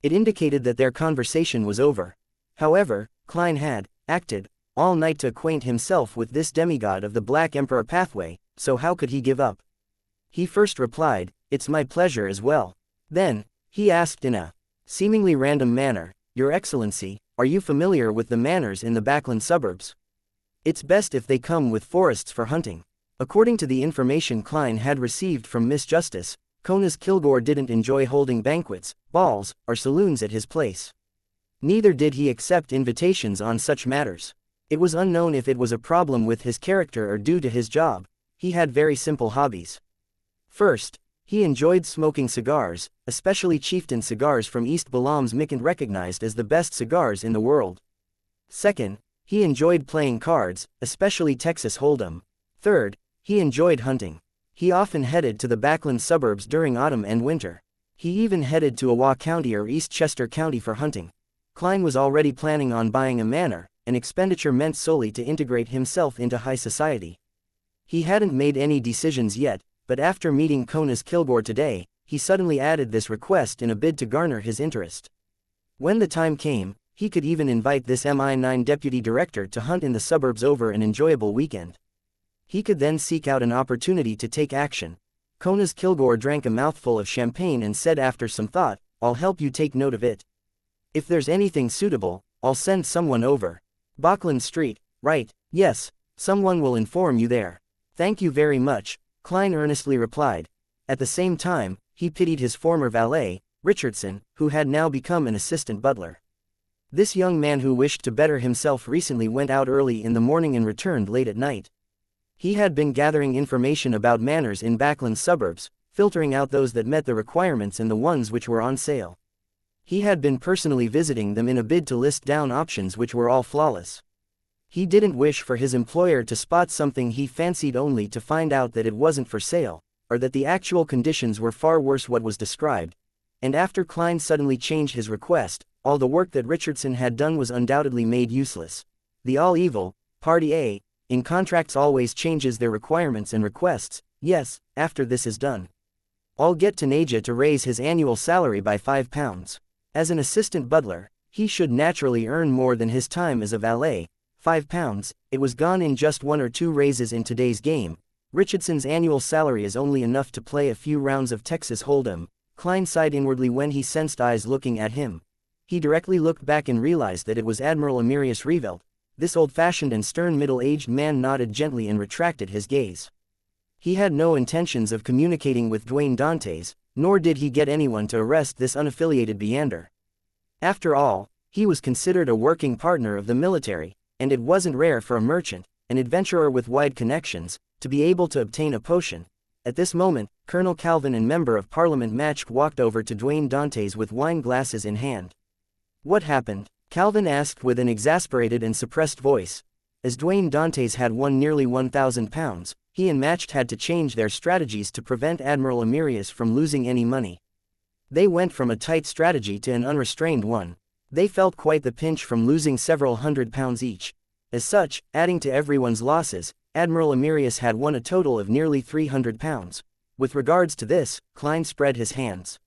It indicated that their conversation was over. However, Klein had acted all night to acquaint himself with this demigod of the Black Emperor pathway, so how could he give up? He first replied, it's my pleasure as well. Then, he asked in a seemingly random manner, Your Excellency, are you familiar with the manors in the Backland suburbs? It's best if they come with forests for hunting. According to the information Klein had received from Miss Justice, Konas Kilgore didn't enjoy holding banquets, balls, or saloons at his place. Neither did he accept invitations on such matters. It was unknown if it was a problem with his character or due to his job. He had very simple hobbies. First, he enjoyed smoking cigars, especially chieftain cigars from East Balam's Mikant, recognized as the best cigars in the world. Second, he enjoyed playing cards, especially Texas Hold'em. Third, he enjoyed hunting. He often headed to the backland suburbs during autumn and winter. He even headed to Awa County or East Chester County for hunting. Klein was already planning on buying a manor, an expenditure meant solely to integrate himself into high society. He hadn't made any decisions yet, but after meeting Konas Kilgore today, he suddenly added this request in a bid to garner his interest. When the time came, he could even invite this MI9 deputy director to hunt in the suburbs over an enjoyable weekend. He could then seek out an opportunity to take action. Konas Kilgore drank a mouthful of champagne and said after some thought, "I'll help you take note of it. If there's anything suitable, I'll send someone over. Bachland Street, right, yes, someone will inform you there." "Thank you very much," Klein earnestly replied. At the same time, he pitied his former valet, Richardson, who had now become an assistant butler. This young man who wished to better himself recently went out early in the morning and returned late at night. He had been gathering information about manors in backland suburbs, filtering out those that met the requirements and the ones which were on sale. He had been personally visiting them in a bid to list down options which were all flawless. He didn't wish for his employer to spot something he fancied only to find out that it wasn't for sale, or that the actual conditions were far worse what was described. And after Klein suddenly changed his request, all the work that Richardson had done was undoubtedly made useless. The all-evil, Party A, in contracts always changes their requirements and requests. Yes, after this is done, I'll get Tanaja to raise his annual salary by £5. As an assistant butler, he should naturally earn more than his time as a valet. £5, it was gone in just 1 or 2 raises in today's game. Richardson's annual salary is only enough to play a few rounds of Texas Hold'em. Klein sighed inwardly when he sensed eyes looking at him. He directly looked back and realized that it was Admiral Emirius Revelt. This old-fashioned and stern middle-aged man nodded gently and retracted his gaze. He had no intentions of communicating with Dwayne Dantes, nor did he get anyone to arrest this unaffiliated Beander. After all, he was considered a working partner of the military, and it wasn't rare for a merchant, an adventurer with wide connections, to be able to obtain a potion. At this moment, Colonel Calvin and Member of Parliament Matchk walked over to Dwayne Dantes with wine glasses in hand. "What happened?" Calvin asked with an exasperated and suppressed voice. As Dwayne Dantes had won nearly £1,000, he and Matchk had to change their strategies to prevent Admiral Emirius from losing any money. They went from a tight strategy to an unrestrained one. They felt quite the pinch from losing several £100 each. As such, adding to everyone's losses, Admiral Emirius had won a total of nearly £300. With regards to this, Klein spread his hands.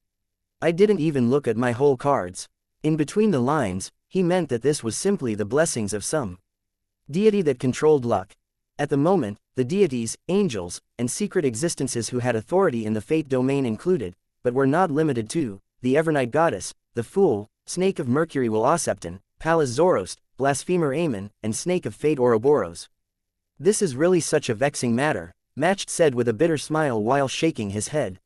"I didn't even look at my whole cards." In between the lines, he meant that this was simply the blessings of some deity that controlled luck. At the moment, the deities, angels, and secret existences who had authority in the fate domain included, but were not limited to, the Evernight Goddess, the Fool, Snake of Mercury Will Osepton, Pallas Zoroast, Blasphemer Aemon, and Snake of Fate Ouroboros. "This is really such a vexing matter," Matchk said with a bitter smile while shaking his head.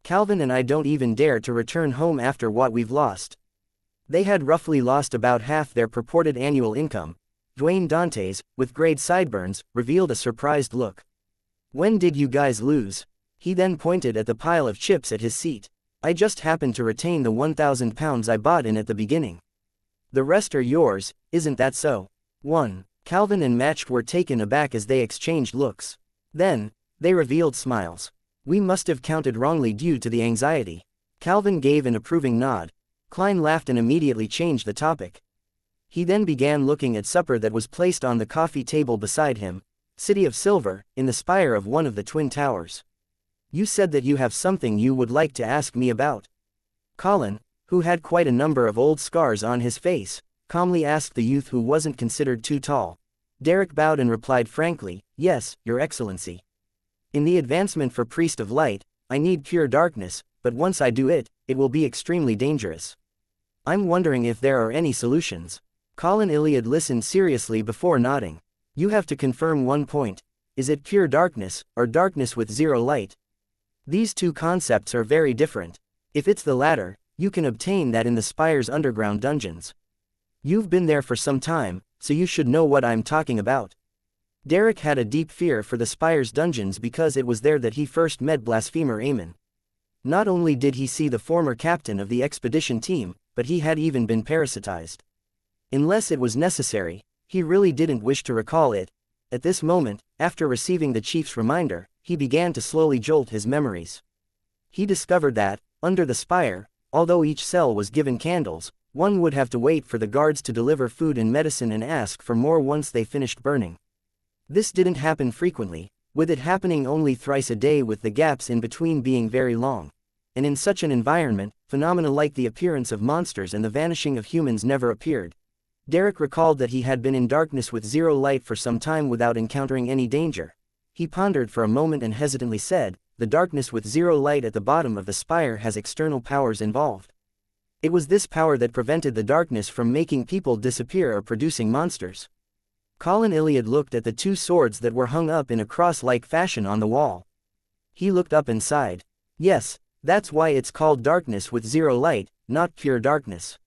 "Calvin and I don't even dare to return home after what we've lost." They had roughly lost about half their purported annual income. Dwayne Dantes, with grayed sideburns, revealed a surprised look. "When did you guys lose?" He then pointed at the pile of chips at his seat. "I just happened to retain the £1,000 I bought in at the beginning. The rest are yours, isn't that so?" 1. Calvin and Matchk were taken aback as they exchanged looks. Then, they revealed smiles. "We must have counted wrongly due to the anxiety." Calvin gave an approving nod. Klein laughed and immediately changed the topic. He then began looking at supper that was placed on the coffee table beside him. "City of Silver, in the spire of one of the Twin Towers. You said that you have something you would like to ask me about." Colin, who had quite a number of old scars on his face, calmly asked the youth who wasn't considered too tall. Derek bowed and replied frankly, "Yes, Your Excellency. In the advancement for Priest of Light, I need pure darkness, but once I do it, it will be extremely dangerous. I'm wondering if there are any solutions." Colin Iliad listened seriously before nodding. "You have to confirm one point. Is it pure darkness, or darkness with zero light?" These two concepts are very different. If it's the latter, you can obtain that in the Spire's underground dungeons. You've been there for some time, so you should know what I'm talking about. Derek had a deep fear for the Spire's dungeons because it was there that he first met blasphemer Aemon. Not only did he see the former captain of the expedition team, but he had even been parasitized. Unless it was necessary, he really didn't wish to recall it. At this moment, after receiving the chief's reminder, he began to slowly jolt his memories. He discovered that, under the spire, although each cell was given candles, one would have to wait for the guards to deliver food and medicine and ask for more once they finished burning. This didn't happen frequently, with it happening only thrice a day, with the gaps in between being very long. And in such an environment, phenomena like the appearance of monsters and the vanishing of humans never appeared. Derek recalled that he had been in darkness with zero light for some time without encountering any danger. He pondered for a moment and hesitantly said, "The darkness with zero light at the bottom of the spire has external powers involved." It was this power that prevented the darkness from making people disappear or producing monsters. Colin Iliad looked at the two swords that were hung up in a cross-like fashion on the wall. He looked up and sighed. Yes, that's why it's called darkness with zero light, not pure darkness.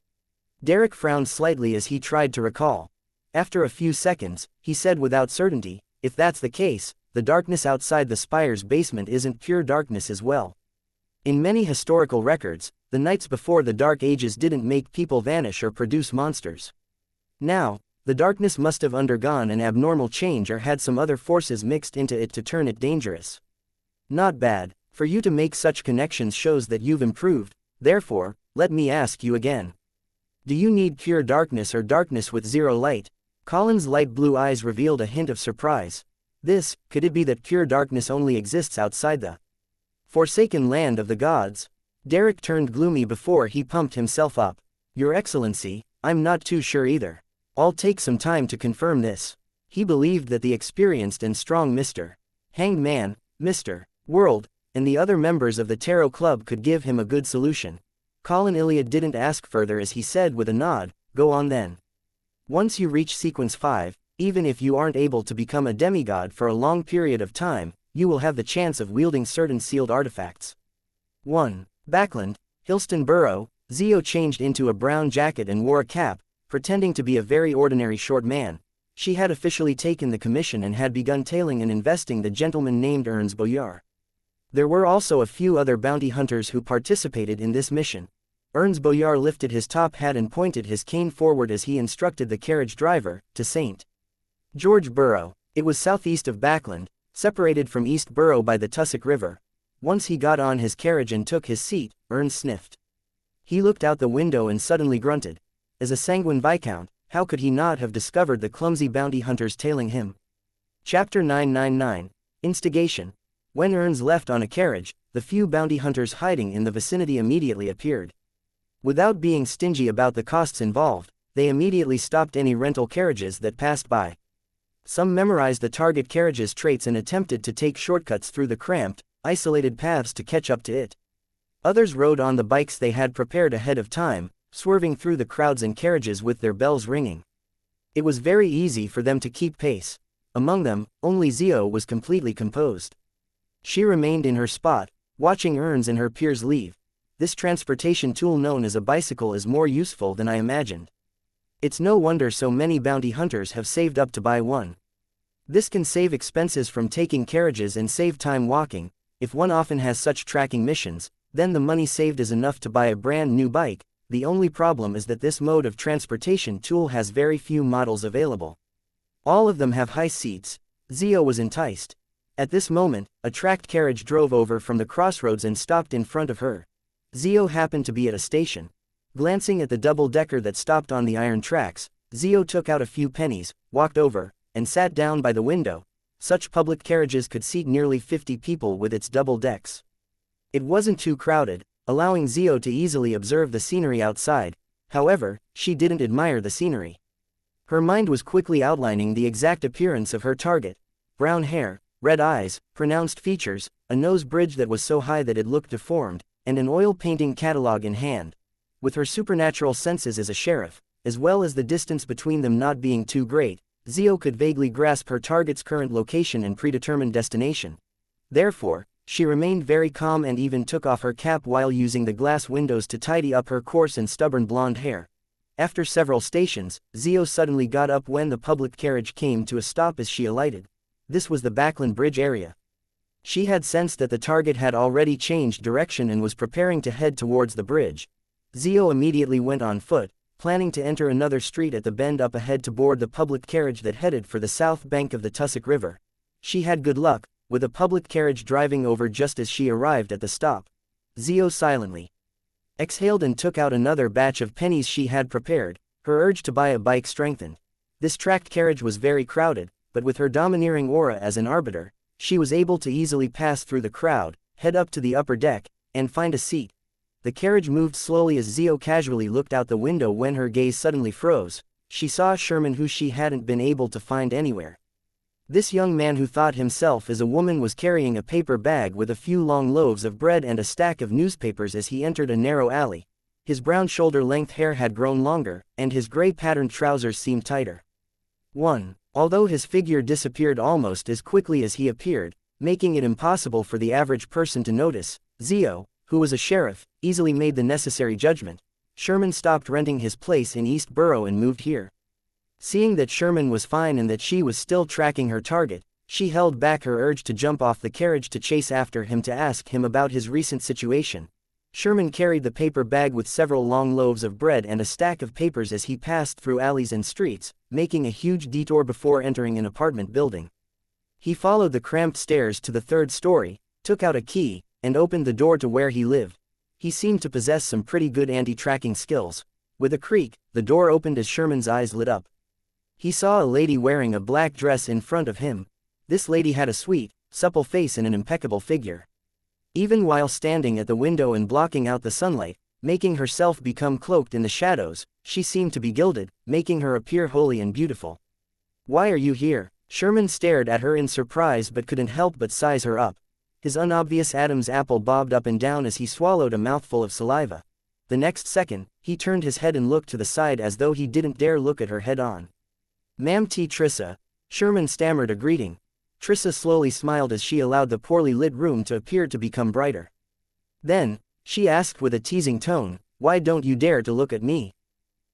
Derek frowned slightly as he tried to recall. After a few seconds, he said without certainty, "If that's the case, the darkness outside the spire's basement isn't pure darkness as well." In many historical records, the nights before the Dark Ages didn't make people vanish or produce monsters. Now, the darkness must have undergone an abnormal change or had some other forces mixed into it to turn it dangerous. Not bad. For you to make such connections shows that you've improved. Therefore, let me ask you again. Do you need pure darkness or darkness with zero light? Colin's light blue eyes revealed a hint of surprise. Could it be that pure darkness only exists outside the forsaken land of the gods? Derek turned gloomy before he pumped himself up. Your Excellency, I'm not too sure either. I'll take some time to confirm this. He believed that the experienced and strong Mr. Hanged Man, Mr. World, and the other members of the Tarot Club could give him a good solution. Colin Iliad didn't ask further as he said with a nod, "Go on then. Once you reach Sequence 5, even if you aren't able to become a demigod for a long period of time, you will have the chance of wielding certain sealed artifacts." 1. Backland, Hillston Borough. Zio changed into a brown jacket and wore a cap, pretending to be a very ordinary short man. She had officially taken the commission and had begun tailing and investing the gentleman named Ernst Boyar. There were also a few other bounty hunters who participated in this mission. Ernst Boyar lifted his top hat and pointed his cane forward as he instructed the carriage driver, to St. George Borough. It was southeast of Backland, separated from East Borough by the Tussock River. Once he got on his carriage and took his seat, Ernst sniffed. He looked out the window and suddenly grunted. As a sanguine viscount, how could he not have discovered the clumsy bounty hunters tailing him? Chapter 999. Instigation. When Ernst left on a carriage, the few bounty hunters hiding in the vicinity immediately appeared. Without being stingy about the costs involved, they immediately stopped any rental carriages that passed by. Some memorized the target carriage's traits and attempted to take shortcuts through the cramped, isolated paths to catch up to it. Others rode on the bikes they had prepared ahead of time, swerving through the crowds and carriages with their bells ringing. It was very easy for them to keep pace. Among them, only Zio was completely composed. She remained in her spot, watching Ernst and her peers leave. This transportation tool known as a bicycle is more useful than I imagined. It's no wonder so many bounty hunters have saved up to buy one. This can save expenses from taking carriages and save time walking. If one often has such tracking missions, then the money saved is enough to buy a brand new bike. The only problem is that this mode of transportation tool has very few models available. All of them have high seats. Zio was enticed. At this moment, a tracked carriage drove over from the crossroads and stopped in front of her. Zio happened to be at a station. Glancing at the double-decker that stopped on the iron tracks, Zio took out a few pennies, walked over, and sat down by the window. Such public carriages could seat nearly 50 people with its double decks. It wasn't too crowded, allowing Zio to easily observe the scenery outside. However, she didn't admire the scenery. Her mind was quickly outlining the exact appearance of her target. Brown hair, red eyes, pronounced features, a nose bridge that was so high that it looked deformed, and an oil painting catalog in hand. With her supernatural senses as a sheriff, as well as the distance between them not being too great, Zio could vaguely grasp her target's current location and predetermined destination. Therefore, She remained very calm and even took off her cap while using the glass windows to tidy up her coarse and stubborn blonde hair. After several stations, Zio suddenly got up when the public carriage came to a stop as she alighted. This was the Backland Bridge area. She had sensed that the target had already changed direction and was preparing to head towards the bridge. Zio immediately went on foot, planning to enter another street at the bend up ahead to board the public carriage that headed for the south bank of the Tussock River. She had good luck, with a public carriage driving over just as she arrived at the stop. Zio silently exhaled and took out another batch of pennies she had prepared. Her urge to buy a bike strengthened. This tracked carriage was very crowded, but with her domineering aura as an arbiter, she was able to easily pass through the crowd, head up to the upper deck, and find a seat. The carriage moved slowly as Zio casually looked out the window when her gaze suddenly froze. She saw Sherman, who she hadn't been able to find anywhere. This young man, who thought himself as a woman, was carrying a paper bag with a few long loaves of bread and a stack of newspapers as he entered a narrow alley. His brown shoulder-length hair had grown longer, and his gray patterned trousers seemed tighter. 1. Although his figure disappeared almost as quickly as he appeared, making it impossible for the average person to notice, Zio, who was a sheriff, easily made the necessary judgment. Sherman stopped renting his place in East Borough and moved here. Seeing that Sherman was fine and that she was still tracking her target, she held back her urge to jump off the carriage to chase after him to ask him about his recent situation. Sherman carried the paper bag with several long loaves of bread and a stack of papers as he passed through alleys and streets, making a huge detour before entering an apartment building. He followed the cramped stairs to the third story, took out a key, and opened the door to where he lived. He seemed to possess some pretty good anti-tracking skills. With a creak, the door opened as Sherman's eyes lit up. He saw a lady wearing a black dress in front of him. This lady had a sweet, supple face and an impeccable figure. Even while standing at the window and blocking out the sunlight, making herself become cloaked in the shadows, she seemed to be gilded, making her appear holy and beautiful. "Why are you here?" Sherman stared at her in surprise but couldn't help but size her up. His unobvious Adam's apple bobbed up and down as he swallowed a mouthful of saliva. The next second, he turned his head and looked to the side as though he didn't dare look at her head on. "Ma'am T. Trissa." Sherman stammered a greeting. Trissa slowly smiled as she allowed the poorly lit room to appear to become brighter. Then, she asked with a teasing tone, "Why don't you dare to look at me?"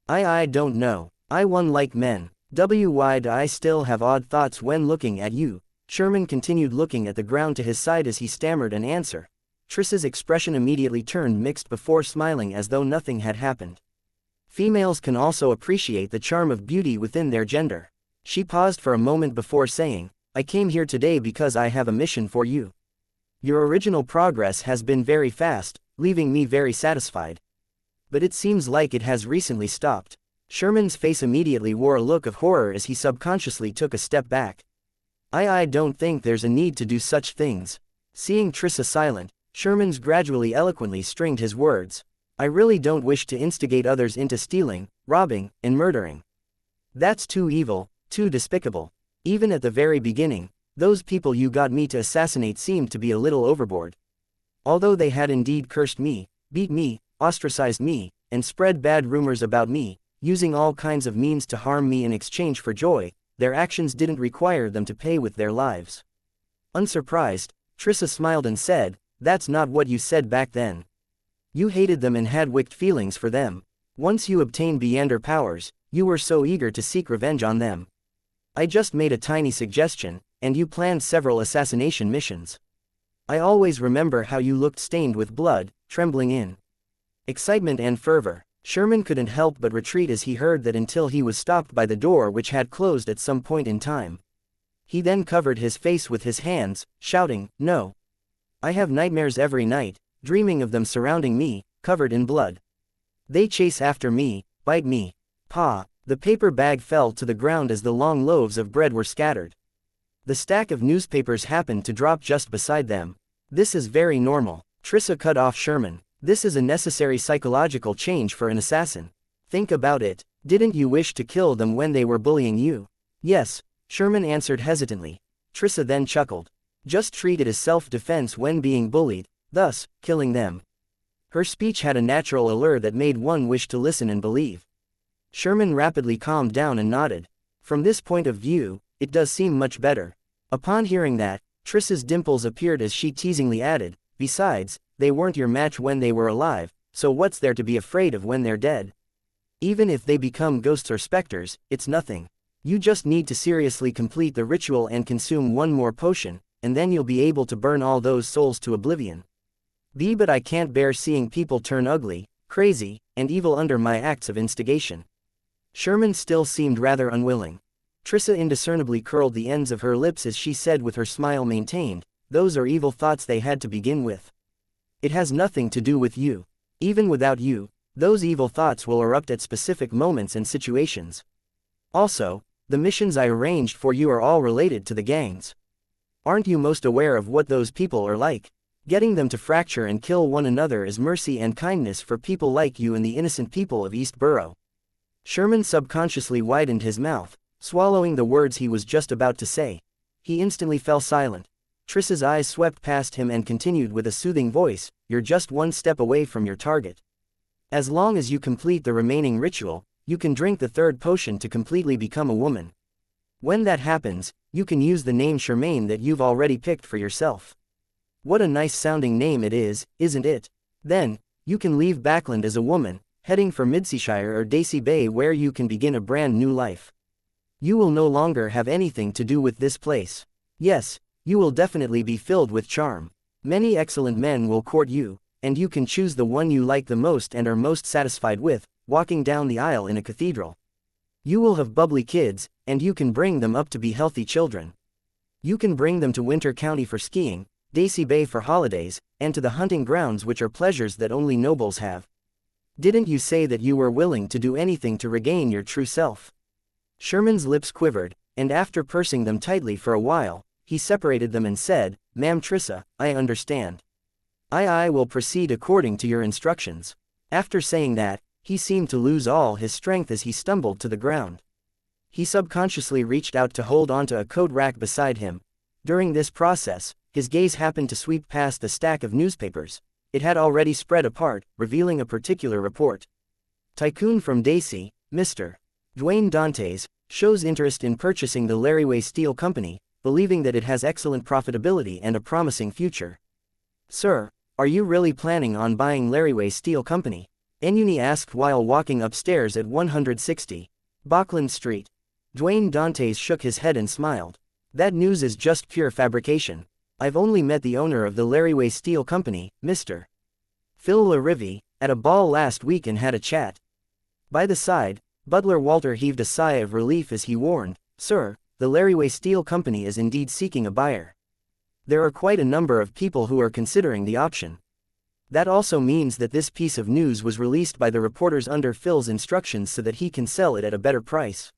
I don't know. I one like men. Why do I still have odd thoughts when looking at you?" Sherman continued looking at the ground to his side as he stammered an answer. Trissa's expression immediately turned mixed before smiling as though nothing had happened. Females can also appreciate the charm of beauty within their gender. She paused for a moment before saying, "I came here today because I have a mission for you. Your original progress has been very fast, leaving me very satisfied. But it seems like it has recently stopped." Sherman's face immediately wore a look of horror as he subconsciously took a step back. I don't think there's a need to do such things." Seeing Trissa silent, Sherman's gradually eloquently stringed his words. "I really don't wish to instigate others into stealing, robbing, and murdering. That's too evil, too despicable. Even at the very beginning, those people you got me to assassinate seemed to be a little overboard. Although they had indeed cursed me, beat me, ostracized me, and spread bad rumors about me, using all kinds of means to harm me in exchange for joy, their actions didn't require them to pay with their lives." Unsurprised, Trissa smiled and said, "That's not what you said back then. You hated them and had wicked feelings for them. Once you obtained Beyonder powers, you were so eager to seek revenge on them. I just made a tiny suggestion, and you planned several assassination missions. I always remember how you looked stained with blood, trembling in excitement and fervor." Sherman couldn't help but retreat as he heard that until he was stopped by the door which had closed at some point in time. He then covered his face with his hands, shouting, "No. I have nightmares every night, dreaming of them surrounding me, covered in blood. They chase after me, bite me." Pa! The paper bag fell to the ground as the long loaves of bread were scattered. The stack of newspapers happened to drop just beside them. "This is very normal." Trissa cut off Sherman. "This is a necessary psychological change for an assassin. Think about it. Didn't you wish to kill them when they were bullying you?" "Yes," Sherman answered hesitantly. Trissa then chuckled. "Just treat it as self-defense when being bullied, thus, killing them." Her speech had a natural allure that made one wish to listen and believe. Sherman rapidly calmed down and nodded. "From this point of view, it does seem much better." Upon hearing that, Trissa's dimples appeared as she teasingly added, besides, they weren't your match when they were alive, so what's there to be afraid of when they're dead? Even if they become ghosts or specters, it's nothing. You just need to seriously complete the ritual and consume one more potion, and then you'll be able to burn all those souls to oblivion. But I can't bear seeing people turn ugly, crazy, and evil under my acts of instigation. Sherman still seemed rather unwilling. Trissa indiscernibly curled the ends of her lips as she said with her smile maintained, those are evil thoughts they had to begin with. It has nothing to do with you. Even without you, those evil thoughts will erupt at specific moments and situations. Also, the missions I arranged for you are all related to the gangs. Aren't you most aware of what those people are like? Getting them to fracture and kill one another is mercy and kindness for people like you and the innocent people of East Borough. Sherman subconsciously widened his mouth, swallowing the words he was just about to say. He instantly fell silent. Trissa's eyes swept past him and continued with a soothing voice, you're just one step away from your target. As long as you complete the remaining ritual, you can drink the third potion to completely become a woman. When that happens, you can use the name Charmaine that you've already picked for yourself. What a nice sounding name it is, isn't it? Then, you can leave Backland as a woman, heading for Midseashire or Daisy Bay where you can begin a brand new life. You will no longer have anything to do with this place. Yes, you will definitely be filled with charm. Many excellent men will court you, and you can choose the one you like the most and are most satisfied with, walking down the aisle in a cathedral. You will have bubbly kids, and you can bring them up to be healthy children. You can bring them to Winter County for skiing, Daisy Bay for holidays, and to the hunting grounds, which are pleasures that only nobles have. Didn't you say that you were willing to do anything to regain your true self? Sherman's lips quivered, and after pursing them tightly for a while, he separated them and said, Ma'am Trissa, I understand. I will proceed according to your instructions. After saying that, he seemed to lose all his strength as he stumbled to the ground. He subconsciously reached out to hold onto a coat rack beside him. During this process, his gaze happened to sweep past the stack of newspapers. It had already spread apart, revealing a particular report. Tycoon from Daisy, Mr. Dwayne Dantes, shows interest in purchasing the Larryway Steel Company, believing that it has excellent profitability and a promising future. Sir, are you really planning on buying Larryway Steel Company? Enyuni asked while walking upstairs at 160 Bachland Street. Dwayne Dantes shook his head and smiled. That news is just pure fabrication. I've only met the owner of the Larryway Steel Company, Mr. Phil LaRivie, at a ball last week and had a chat. By the side, Butler Walter heaved a sigh of relief as he warned, Sir, the Larryway Steel Company is indeed seeking a buyer. There are quite a number of people who are considering the option. That also means that this piece of news was released by the reporters under Phil's instructions so that he can sell it at a better price.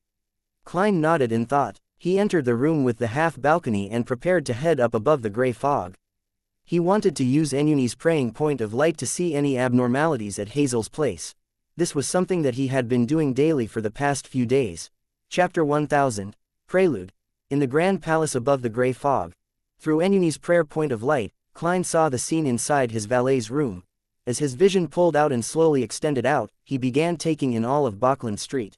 Klein nodded in thought. He entered the room with the half balcony and prepared to head up above the gray fog. He wanted to use Enyuni's praying point of light to see any abnormalities at Hazel's place. This was something that he had been doing daily for the past few days. Chapter 1000, Prelude. In the grand palace above the gray fog. Through Enyuni's prayer point of light, Klein saw the scene inside his valet's room. As his vision pulled out and slowly extended out, he began taking in all of Bachland Street.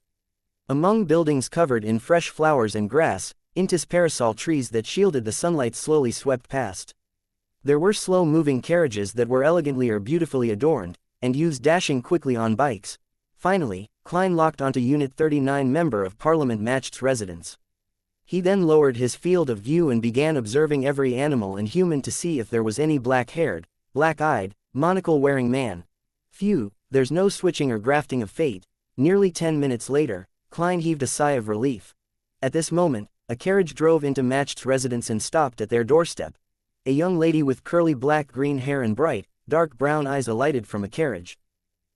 Among buildings covered in fresh flowers and grass, Intis parasol trees that shielded the sunlight slowly swept past. There were slow-moving carriages that were elegantly or beautifully adorned, and youths dashing quickly on bikes. Finally, Klein locked onto Unit 39 Member of Parliament Matched's residence. He then lowered his field of view and began observing every animal and human to see if there was any black-haired, black-eyed, monocle-wearing man. Phew, there's no switching or grafting of fate. Nearly 10 minutes later, Klein heaved a sigh of relief. At this moment, a carriage drove into Matched's residence and stopped at their doorstep. A young lady with curly black-green hair and bright, dark brown eyes alighted from a carriage.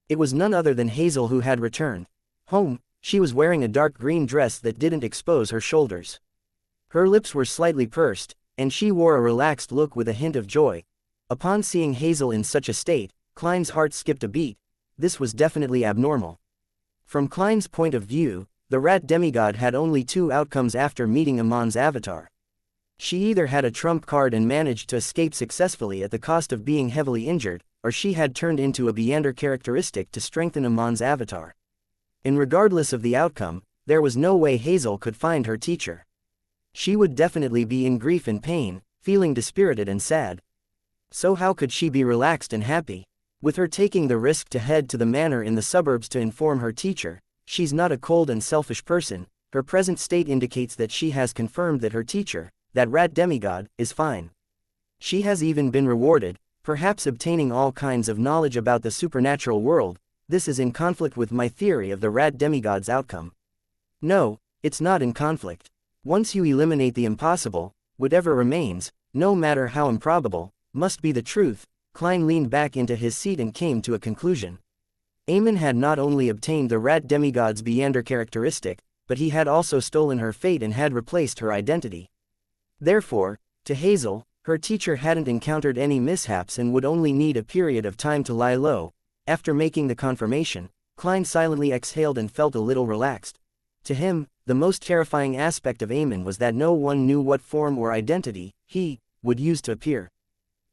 It was none other than Hazel who had returned home. She was wearing a dark green dress that didn't expose her shoulders. Her lips were slightly pursed, and she wore a relaxed look with a hint of joy. Upon seeing Hazel in such a state, Klein's heart skipped a beat. This was definitely abnormal. From Klein's point of view, the rat demigod had only two outcomes after meeting Amon's avatar. She either had a trump card and managed to escape successfully at the cost of being heavily injured, or she had turned into a Beyonder characteristic to strengthen Amon's avatar. And regardless of the outcome, there was no way Hazel could find her teacher. She would definitely be in grief and pain, feeling dispirited and sad. So how could she be relaxed and happy? With her taking the risk to head to the manor in the suburbs to inform her teacher, she's not a cold and selfish person. Her present state indicates that she has confirmed that her teacher, that rat demigod, is fine. She has even been rewarded, perhaps obtaining all kinds of knowledge about the supernatural world. This is in conflict with my theory of the rat demigod's outcome. No, it's not in conflict. Once you eliminate the impossible, whatever remains, no matter how improbable, must be the truth. Klein leaned back into his seat and came to a conclusion. Eamon had not only obtained the rat demigod's Beander characteristic, but he had also stolen her fate and had replaced her identity. Therefore, to Hazel, her teacher hadn't encountered any mishaps and would only need a period of time to lie low. After making the confirmation, Klein silently exhaled and felt a little relaxed. To him, the most terrifying aspect of Eamon was that no one knew what form or identity he would use to appear.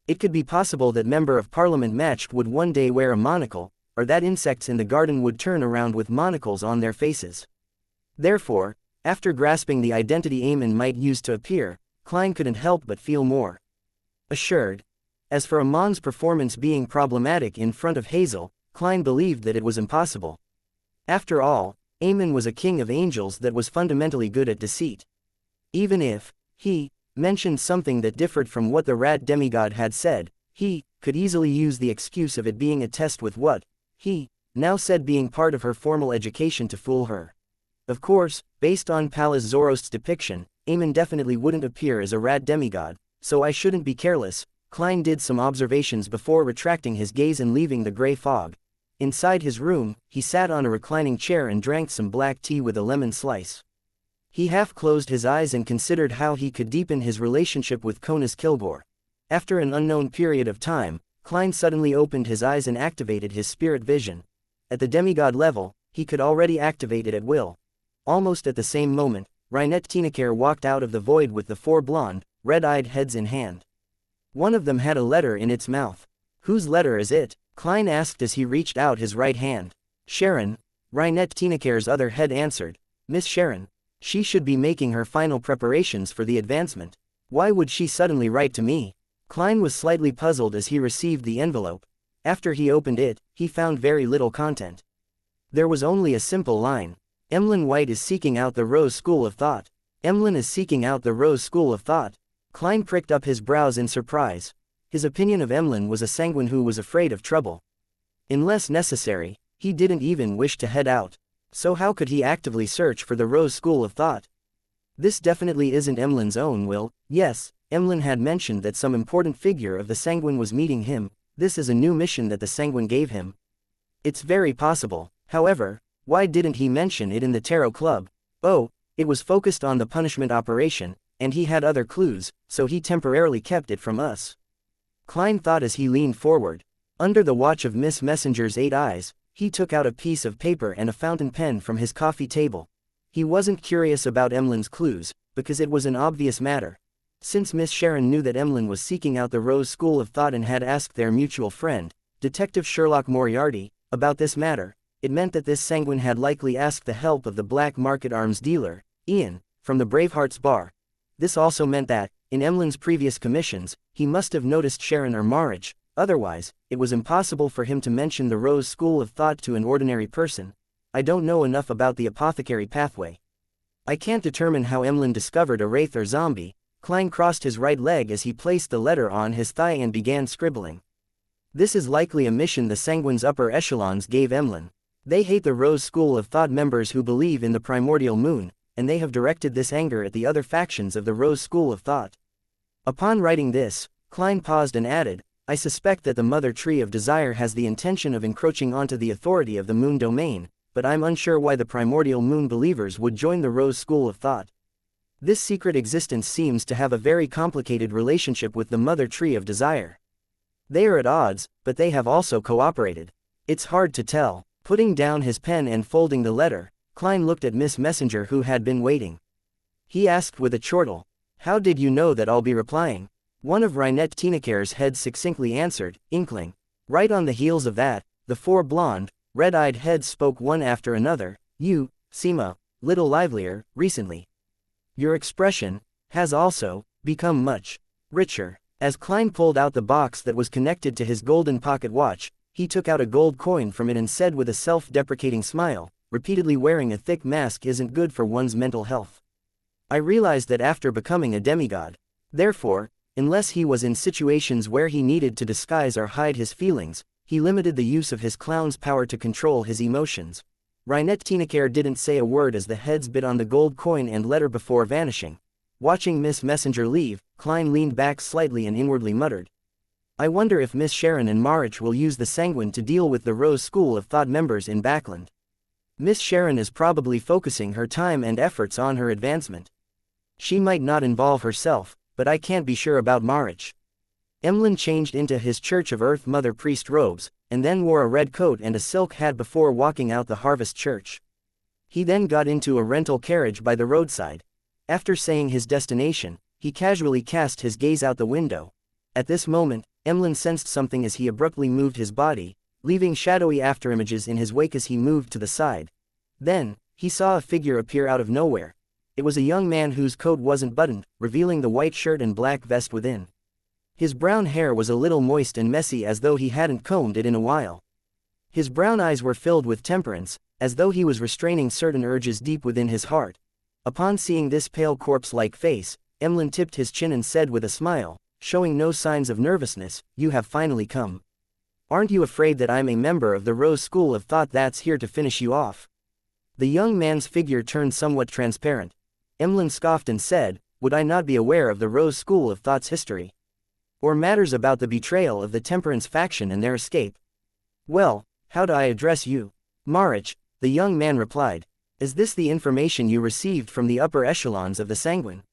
It could be possible that Member of Parliament Matched would one day wear a monocle, or that insects in the garden would turn around with monocles on their faces. Therefore, after grasping the identity Eamon might use to appear, Klein couldn't help but feel more assured. As for Amon's performance being problematic in front of Hazel, Klein believed that it was impossible. After all, Eamon was a king of angels that was fundamentally good at deceit. Even if he mentioned something that differed from what the rat demigod had said, he could easily use the excuse of it being a test with what he now said being part of her formal education to fool her. Of course, based on Pallas Zorost's depiction, Eamon definitely wouldn't appear as a rat demigod, so I shouldn't be careless. Klein did some observations before retracting his gaze and leaving the gray fog. Inside his room, he sat on a reclining chair and drank some black tea with a lemon slice. He half closed his eyes and considered how he could deepen his relationship with Conas Kilgore. After an unknown period of time, Klein suddenly opened his eyes and activated his spirit vision. At the demigod level, he could already activate it at will. Almost at the same moment, Reinette Tinekere walked out of the void with the 4 blonde, red-eyed heads in hand. One of them had a letter in its mouth. Whose letter is it? Klein asked as he reached out his right hand. Sharon, Reinette Tinekere's other head answered. Miss Sharon. She should be making her final preparations for the advancement. Why would she suddenly write to me? Klein was slightly puzzled as he received the envelope. After he opened it, he found very little content. There was only a simple line. Emlyn White is seeking out the Rose School of Thought. Emlyn is seeking out the Rose School of Thought. Klein pricked up his brows in surprise. His opinion of Emlyn was a sanguine who was afraid of trouble. Unless necessary, he didn't even wish to head out. So how could he actively search for the Rose School of Thought? This definitely isn't Emlyn's own will. Yes, Emlyn had mentioned that some important figure of the Sanguine was meeting him. This is a new mission that the Sanguine gave him. It's very possible. However, why didn't he mention it in the Tarot Club? Oh, it was focused on the punishment operation, and he had other clues, so he temporarily kept it from us. Klein thought as he leaned forward. Under the watch of Miss Messenger's 8 eyes, he took out a piece of paper and a fountain pen from his coffee table. He wasn't curious about Emlyn's clues, because it was an obvious matter. Since Miss Sharon knew that Emlyn was seeking out the Rose School of Thought and had asked their mutual friend, Detective Sherlock Moriarty, about this matter, it meant that this sanguine had likely asked the help of the black market arms dealer, Ian, from the Braveheart's bar. This also meant that, in Emlyn's previous commissions, he must have noticed Sharon or Marriage. Otherwise, it was impossible for him to mention the Rose School of Thought to an ordinary person. I don't know enough about the apothecary pathway. I can't determine how Emlyn discovered a wraith or zombie. Klein crossed his right leg as he placed the letter on his thigh and began scribbling. This is likely a mission the Sanguine's upper echelons gave Emlyn. They hate the Rose School of Thought members who believe in the primordial moon, and they have directed this anger at the other factions of the Rose School of Thought. Upon writing this, Klein paused and added, I suspect that the Mother Tree of Desire has the intention of encroaching onto the authority of the Moon Domain, but I'm unsure why the primordial moon believers would join the Rose School of Thought. This secret existence seems to have a very complicated relationship with the Mother Tree of Desire. They are at odds, but they have also cooperated. It's hard to tell. Putting down his pen and folding the letter, Klein looked at Miss Messenger who had been waiting. He asked with a chortle, How did you know that I'll be replying? One of Reinette Tinekere's heads succinctly answered, Inkling. Right on the heels of that, the 4 blonde, red-eyed heads spoke one after another. You seem a little livelier recently. Your expression has also become much Richer. As Klein pulled out the box that was connected to his golden pocket watch, he took out a gold coin from it and said with a self-deprecating smile, repeatedly wearing a thick mask isn't good for one's mental health. I realized that after becoming a demigod. Therefore, unless he was in situations where he needed to disguise or hide his feelings, he limited the use of his clown's power to control his emotions. Reinette Tinekere didn't say a word as the heads bit on the gold coin and letter before vanishing. Watching Miss Messenger leave, Klein leaned back slightly and inwardly muttered. I wonder if Miss Sharon and Marich will use the Sanguine to deal with the Rose School of Thought members in Backland. Miss Sharon is probably focusing her time and efforts on her advancement. She might not involve herself, but I can't be sure about Marich. Emlyn changed into his Church of Earth Mother priest robes, and then wore a red coat and a silk hat before walking out the Harvest Church. He then got into a rental carriage by the roadside. After saying his destination, he casually cast his gaze out the window. At this moment, Emlyn sensed something as he abruptly moved his body, leaving shadowy afterimages in his wake as he moved to the side. Then, he saw a figure appear out of nowhere. It was a young man whose coat wasn't buttoned, revealing the white shirt and black vest within. His brown hair was a little moist and messy as though he hadn't combed it in a while. His brown eyes were filled with temperance, as though he was restraining certain urges deep within his heart. Upon seeing this pale corpse-like face, Emlyn tipped his chin and said with a smile, showing no signs of nervousness, "You have finally come. Aren't you afraid that I'm a member of the Rose School of Thought that's here to finish you off?" The young man's figure turned somewhat transparent. Emlyn scoffed and said, "Would I not be aware of the Rose School of Thought's history? Or matters about the betrayal of the Temperance faction and their escape?" "Well, how do I address you?" "Marich," the young man replied. "Is this the information you received from the upper echelons of the Sanguine?"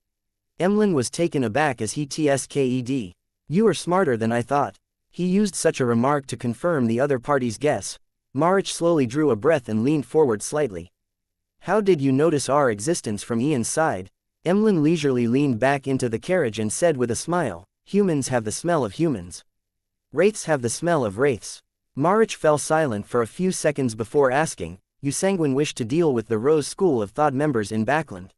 Emlyn was taken aback as he tsked. "You are smarter than I thought." He used such a remark to confirm the other party's guess. Marich slowly drew a breath and leaned forward slightly. "How did you notice our existence from Ian's side?" Emlyn leisurely leaned back into the carriage and said with a smile, "Humans have the smell of humans. Wraiths have the smell of wraiths." Marich fell silent for a few seconds before asking, "You Sanguine wish to deal with the Rose School of Thought members in Backland?"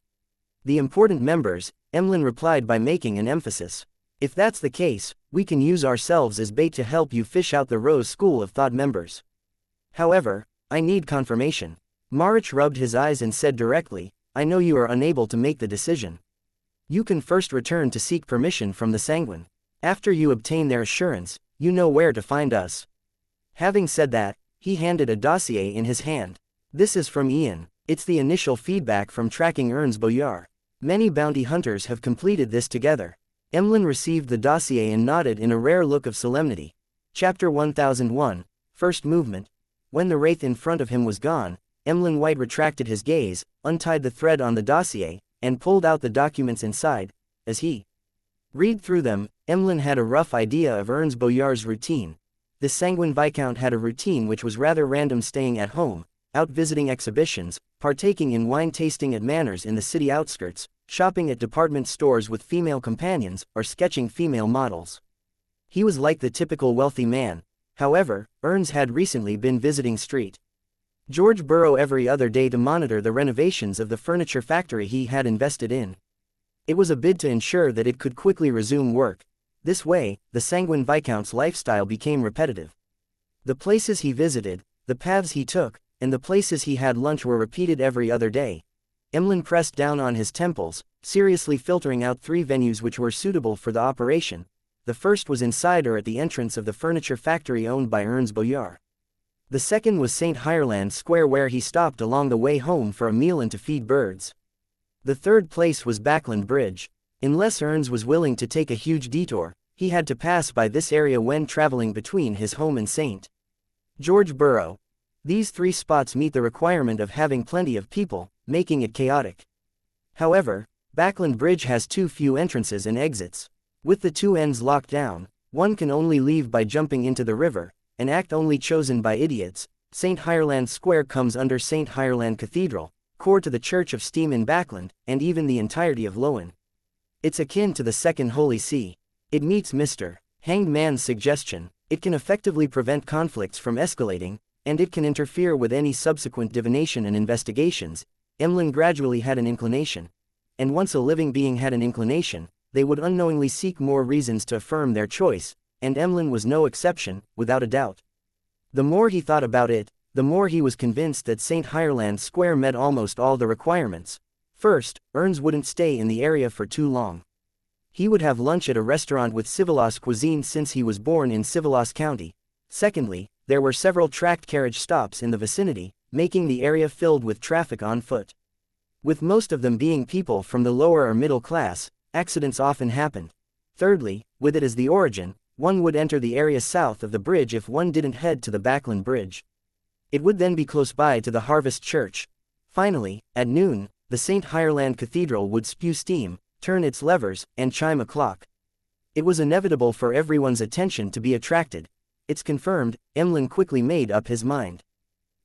"The important members," Emlyn replied by making an emphasis. "If that's the case, we can use ourselves as bait to help you fish out the Rose School of Thought members. However, I need confirmation." Marich rubbed his eyes and said directly, "I know you are unable to make the decision. You can first return to seek permission from the Sanguine. After you obtain their assurance, you know where to find us." Having said that, he handed a dossier in his hand. "This is from Ian. It's the initial feedback from tracking Ernst Boyar. Many bounty hunters have completed this together." Emlyn received the dossier and nodded in a rare look of solemnity. Chapter 1001, First Movement. When the wraith in front of him was gone, Emlyn White retracted his gaze, untied the thread on the dossier, and pulled out the documents inside. As he read through them, Emlyn had a rough idea of Ernst Boyar's routine. The Sanguine Viscount had a routine which was rather random, staying at home, out visiting exhibitions, partaking in wine tasting at manors in the city outskirts, shopping at department stores with female companions, or sketching female models. He was like the typical wealthy man. However, Ernst had recently been visiting Street George Burrow every other day to monitor the renovations of the furniture factory he had invested in. It was a bid to ensure that it could quickly resume work. This way, the Sanguine Viscount's lifestyle became repetitive. The places he visited, the paths he took, and the places he had lunch were repeated every other day. Emlyn pressed down on his temples, seriously filtering out 3 venues which were suitable for the operation. The first was inside or at the entrance of the furniture factory owned by Ernst Boyar. The second was St. Hireland Square, where he stopped along the way home for a meal and to feed birds. The third place was Backland Bridge. Unless Ernst was willing to take a huge detour, he had to pass by this area when traveling between his home and St. George Burrow. These 3 spots meet the requirement of having plenty of people, making it chaotic. However, Backland Bridge has too few entrances and exits. With the 2 ends locked down, one can only leave by jumping into the river, an act only chosen by idiots. St. Hireland Square comes under St. Hireland Cathedral, core to the Church of Steam in Backland, and even the entirety of Lowen. It's akin to the Second Holy See. It meets Mr. Hanged Man's suggestion. It can effectively prevent conflicts from escalating, and it can interfere with any subsequent divination and investigations. Emlyn gradually had an inclination. And once a living being had an inclination, they would unknowingly seek more reasons to affirm their choice, and Emlyn was no exception, without a doubt. The more he thought about it, the more he was convinced that St. Hireland Square met almost all the requirements. First, Ernst wouldn't stay in the area for too long. He would have lunch at a restaurant with civilized cuisine since he was born in Civilas County. Secondly, there were several tracked carriage stops in the vicinity, making the area filled with traffic on foot. With most of them being people from the lower or middle class, accidents often happened. Thirdly, with it as the origin, one would enter the area south of the bridge if one didn't head to the Backland Bridge. It would then be close by to the Harvest Church. Finally, at noon, the St. Hireland Cathedral would spew steam, turn its levers, and chime a clock. It was inevitable for everyone's attention to be attracted. It's confirmed, Emlyn quickly made up his mind.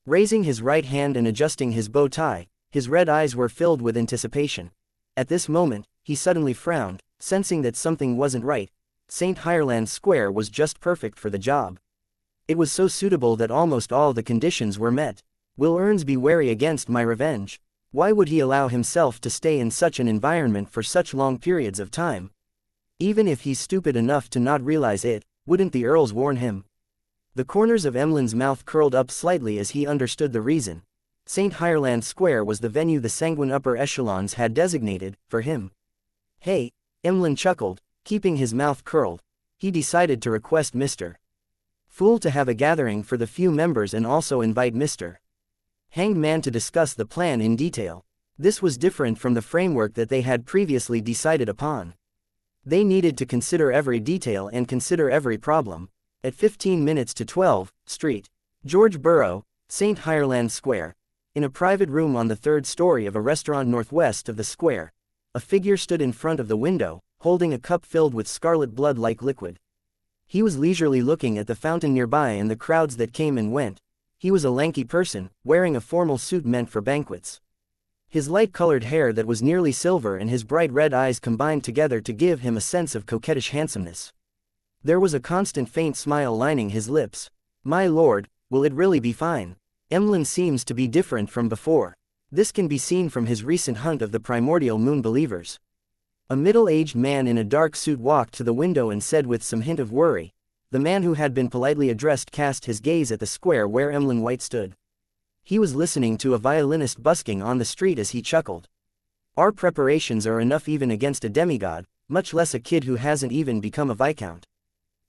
Raising his right hand and adjusting his bow tie, his red eyes were filled with anticipation. At this moment, he suddenly frowned, sensing that something wasn't right. St. Hireland Square was just perfect for the job. It was so suitable that almost all the conditions were met. Will Ernst be wary against my revenge? Why would he allow himself to stay in such an environment for such long periods of time? Even if he's stupid enough to not realize it, wouldn't the Earls warn him? The corners of Emlyn's mouth curled up slightly as he understood the reason. St. Hireland Square was the venue the sanguine upper echelons had designated for him. Hey, Emlyn chuckled, keeping his mouth curled. He decided to request Mr. Fool to have a gathering for the few members and also invite Mr. Hanged Man to discuss the plan in detail. This was different from the framework that they had previously decided upon. They needed to consider every detail and consider every problem. At 15 minutes to 12, Street, George Borough, St. Hireland Square. In a private room on the third story of a restaurant northwest of the square, a figure stood in front of the window, holding a cup filled with scarlet blood-like liquid. He was leisurely looking at the fountain nearby and the crowds that came and went. He was a lanky person, wearing a formal suit meant for banquets. His light-colored hair that was nearly silver and his bright red eyes combined together to give him a sense of coquettish handsomeness. There was a constant faint smile lining his lips. My lord, will it really be fine? Emlyn seems to be different from before. This can be seen from his recent hunt of the primordial moon believers. A middle-aged man in a dark suit walked to the window and said with some hint of worry. The man who had been politely addressed cast his gaze at the square where Emlyn White stood. He was listening to a violinist busking on the street as he chuckled. Our preparations are enough even against a demigod, much less a kid who hasn't even become a viscount.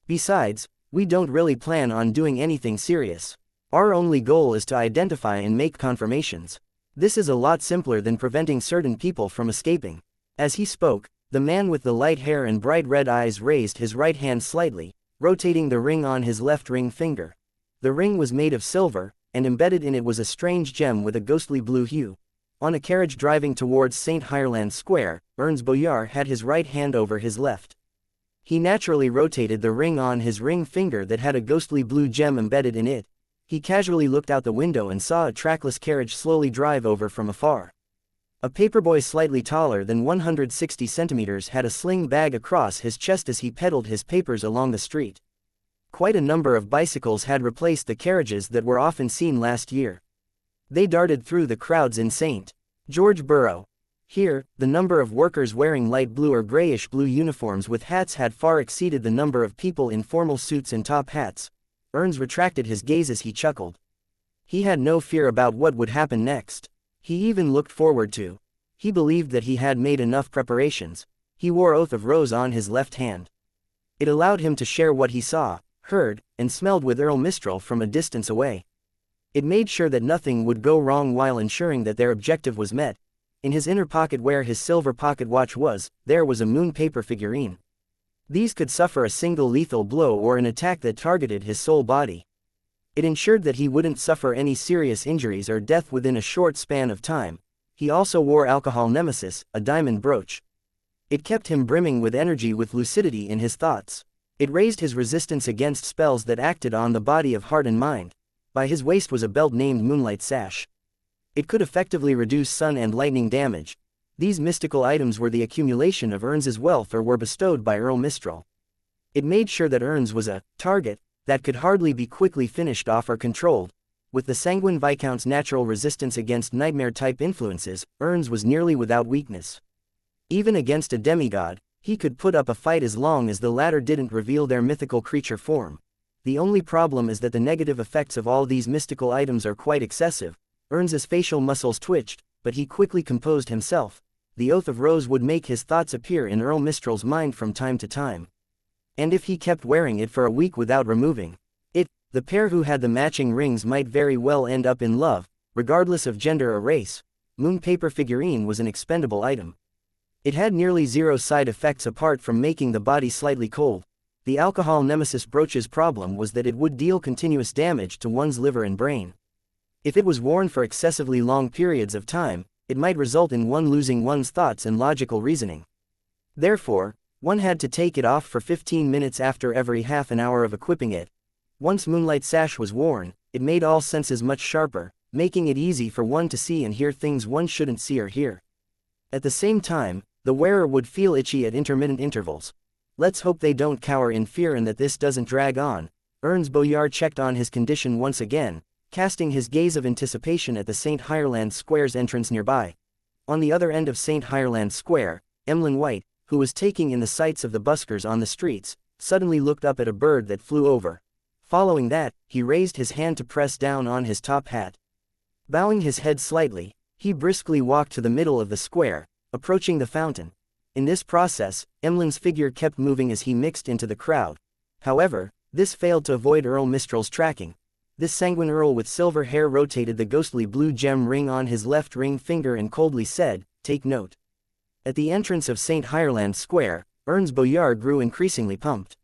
Besides, we don't really plan on doing anything serious. Our only goal is to identify and make confirmations. This is a lot simpler than preventing certain people from escaping. As he spoke, the man with the light hair and bright red eyes raised his right hand slightly, rotating the ring on his left ring finger. The ring was made of silver, and embedded in it was a strange gem with a ghostly blue hue. On a carriage driving towards St. Hireland Square, Ernst Boyar had his right hand over his left. He naturally rotated the ring on his ring finger that had a ghostly blue gem embedded in it. He casually looked out the window and saw a trackless carriage slowly drive over from afar. A paperboy slightly taller than 160 centimeters had a sling bag across his chest as he peddled his papers along the street. Quite a number of bicycles had replaced the carriages that were often seen last year. They darted through the crowds in St. George Borough. Here, the number of workers wearing light blue or grayish-blue uniforms with hats had far exceeded the number of people in formal suits and top hats. Ernst retracted his gaze as he chuckled. He had no fear about what would happen next. He even looked forward to. He believed that he had made enough preparations. He wore Oath of Rose on his left hand. It allowed him to share what he saw, heard, and smelled with Earl Mistral from a distance away. It made sure that nothing would go wrong while ensuring that their objective was met. In his inner pocket where his silver pocket watch was, there was a moon paper figurine. These could suffer a single lethal blow or an attack that targeted his soul body. It ensured that he wouldn't suffer any serious injuries or death within a short span of time. He also wore alcohol nemesis, a diamond brooch. It kept him brimming with energy with lucidity in his thoughts. It raised his resistance against spells that acted on the body of heart and mind. By his waist was a belt named Moonlight Sash. It could effectively reduce sun and lightning damage. These mystical items were the accumulation of Ernst's wealth or were bestowed by Earl Mistral. It made sure that Ernst was a target that could hardly be quickly finished off or controlled. With the Sanguine Viscount's natural resistance against nightmare-type influences, Ernst was nearly without weakness. Even against a demigod, He could put up a fight as long as the latter didn't reveal their mythical creature form. The only problem is that the negative effects of all these mystical items are quite excessive. Ernst's facial muscles twitched, but he quickly composed himself. The Oath of Rose would make his thoughts appear in Earl Mistral's mind from time to time. And if he kept wearing it for a week without removing it, the pair who had the matching rings might very well end up in love, regardless of gender or race. Moon paper figurine was an expendable item. It had nearly zero side effects apart from making the body slightly cold. The alcohol nemesis brooch's problem was that it would deal continuous damage to one's liver and brain. If it was worn for excessively long periods of time, it might result in one losing one's thoughts and logical reasoning. Therefore, one had to take it off for 15 minutes after every half an hour of equipping it. Once Moonlight Sash was worn, it made all senses much sharper, making it easy for one to see and hear things one shouldn't see or hear. At the same time, the wearer would feel itchy at intermittent intervals. Let's hope they don't cower in fear and that this doesn't drag on. Ernst Boyard checked on his condition once again, casting his gaze of anticipation at the St. Hireland Square's entrance nearby. On the other end of St. Hireland Square, Emlyn White, who was taking in the sights of the buskers on the streets, suddenly looked up at a bird that flew over. Following that, he raised his hand to press down on his top hat. Bowing his head slightly, he briskly walked to the middle of the square, approaching the fountain. In this process, Emlyn's figure kept moving as he mixed into the crowd. However, this failed to avoid Earl Mistral's tracking. This sanguine earl with silver hair rotated the ghostly blue gem ring on his left ring finger and coldly said, "Take note." At the entrance of St. Hireland Square, Ernst Boyard grew increasingly pumped.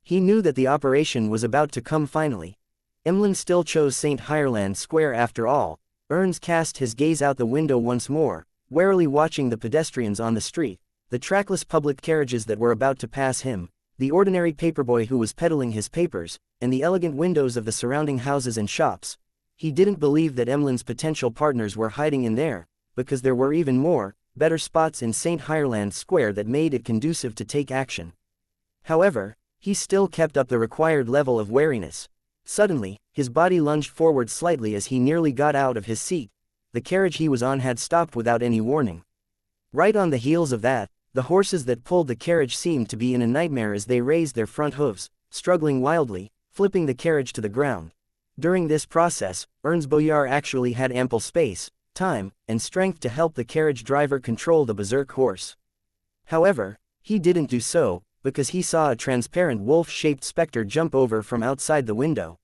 He knew that the operation was about to come finally. Emlyn still chose St. Hireland Square after all. Ernst cast his gaze out the window once more, warily watching the pedestrians on the street, the trackless public carriages that were about to pass him, the ordinary paperboy who was peddling his papers, and the elegant windows of the surrounding houses and shops. He didn't believe that Emlyn's potential partners were hiding in there, because there were even more, better spots in St. Hireland Square that made it conducive to take action. However, he still kept up the required level of wariness. Suddenly, his body lunged forward slightly as he nearly got out of his seat. The carriage he was on had stopped without any warning. Right on the heels of that, the horses that pulled the carriage seemed to be in a nightmare as they raised their front hooves, struggling wildly, flipping the carriage to the ground. During this process, Ernst Boyard actually had ample space, time, and strength to help the carriage driver control the berserk horse. However, he didn't do so, because he saw a transparent wolf-shaped specter jump over from outside the window.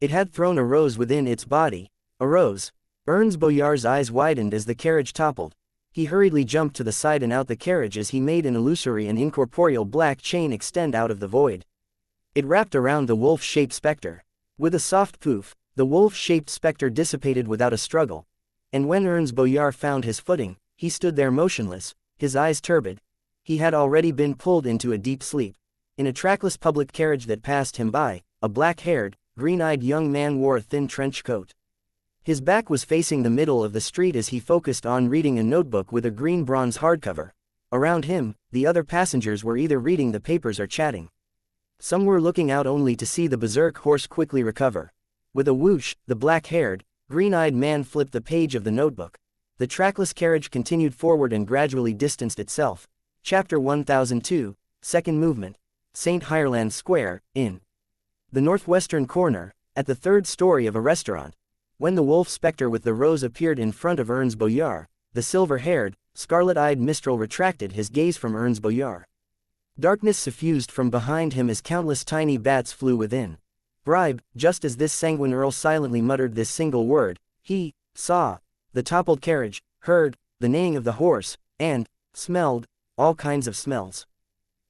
It had thrown a rose within its body. A rose. Ernst Boyard's eyes widened as the carriage toppled. He hurriedly jumped to the side and out the carriage as he made an illusory and incorporeal black chain extend out of the void. It wrapped around the wolf-shaped specter. With a soft poof, the wolf-shaped specter dissipated without a struggle. And when Ernst Boyard found his footing, he stood there motionless, his eyes turbid. He had already been pulled into a deep sleep. In a trackless public carriage that passed him by, a black-haired, green-eyed young man wore a thin trench coat. His back was facing the middle of the street as he focused on reading a notebook with a green bronze hardcover. Around him, the other passengers were either reading the papers or chatting. Some were looking out only to see the berserk horse quickly recover. With a whoosh, the black-haired, green-eyed man flipped the page of the notebook. The trackless carriage continued forward and gradually distanced itself. Chapter 1002, Second Movement. St. Hireland Square, in the northwestern corner, at the third story of a restaurant. When the wolf specter with the rose appeared in front of Ernst Boyard, the silver-haired, scarlet-eyed minstrel retracted his gaze from Ernst Boyard. Darkness suffused from behind him as countless tiny bats flew within. Bribe. Just as this sanguine earl silently muttered this single word, he saw the toppled carriage, heard the neighing of the horse, and smelled all kinds of smells.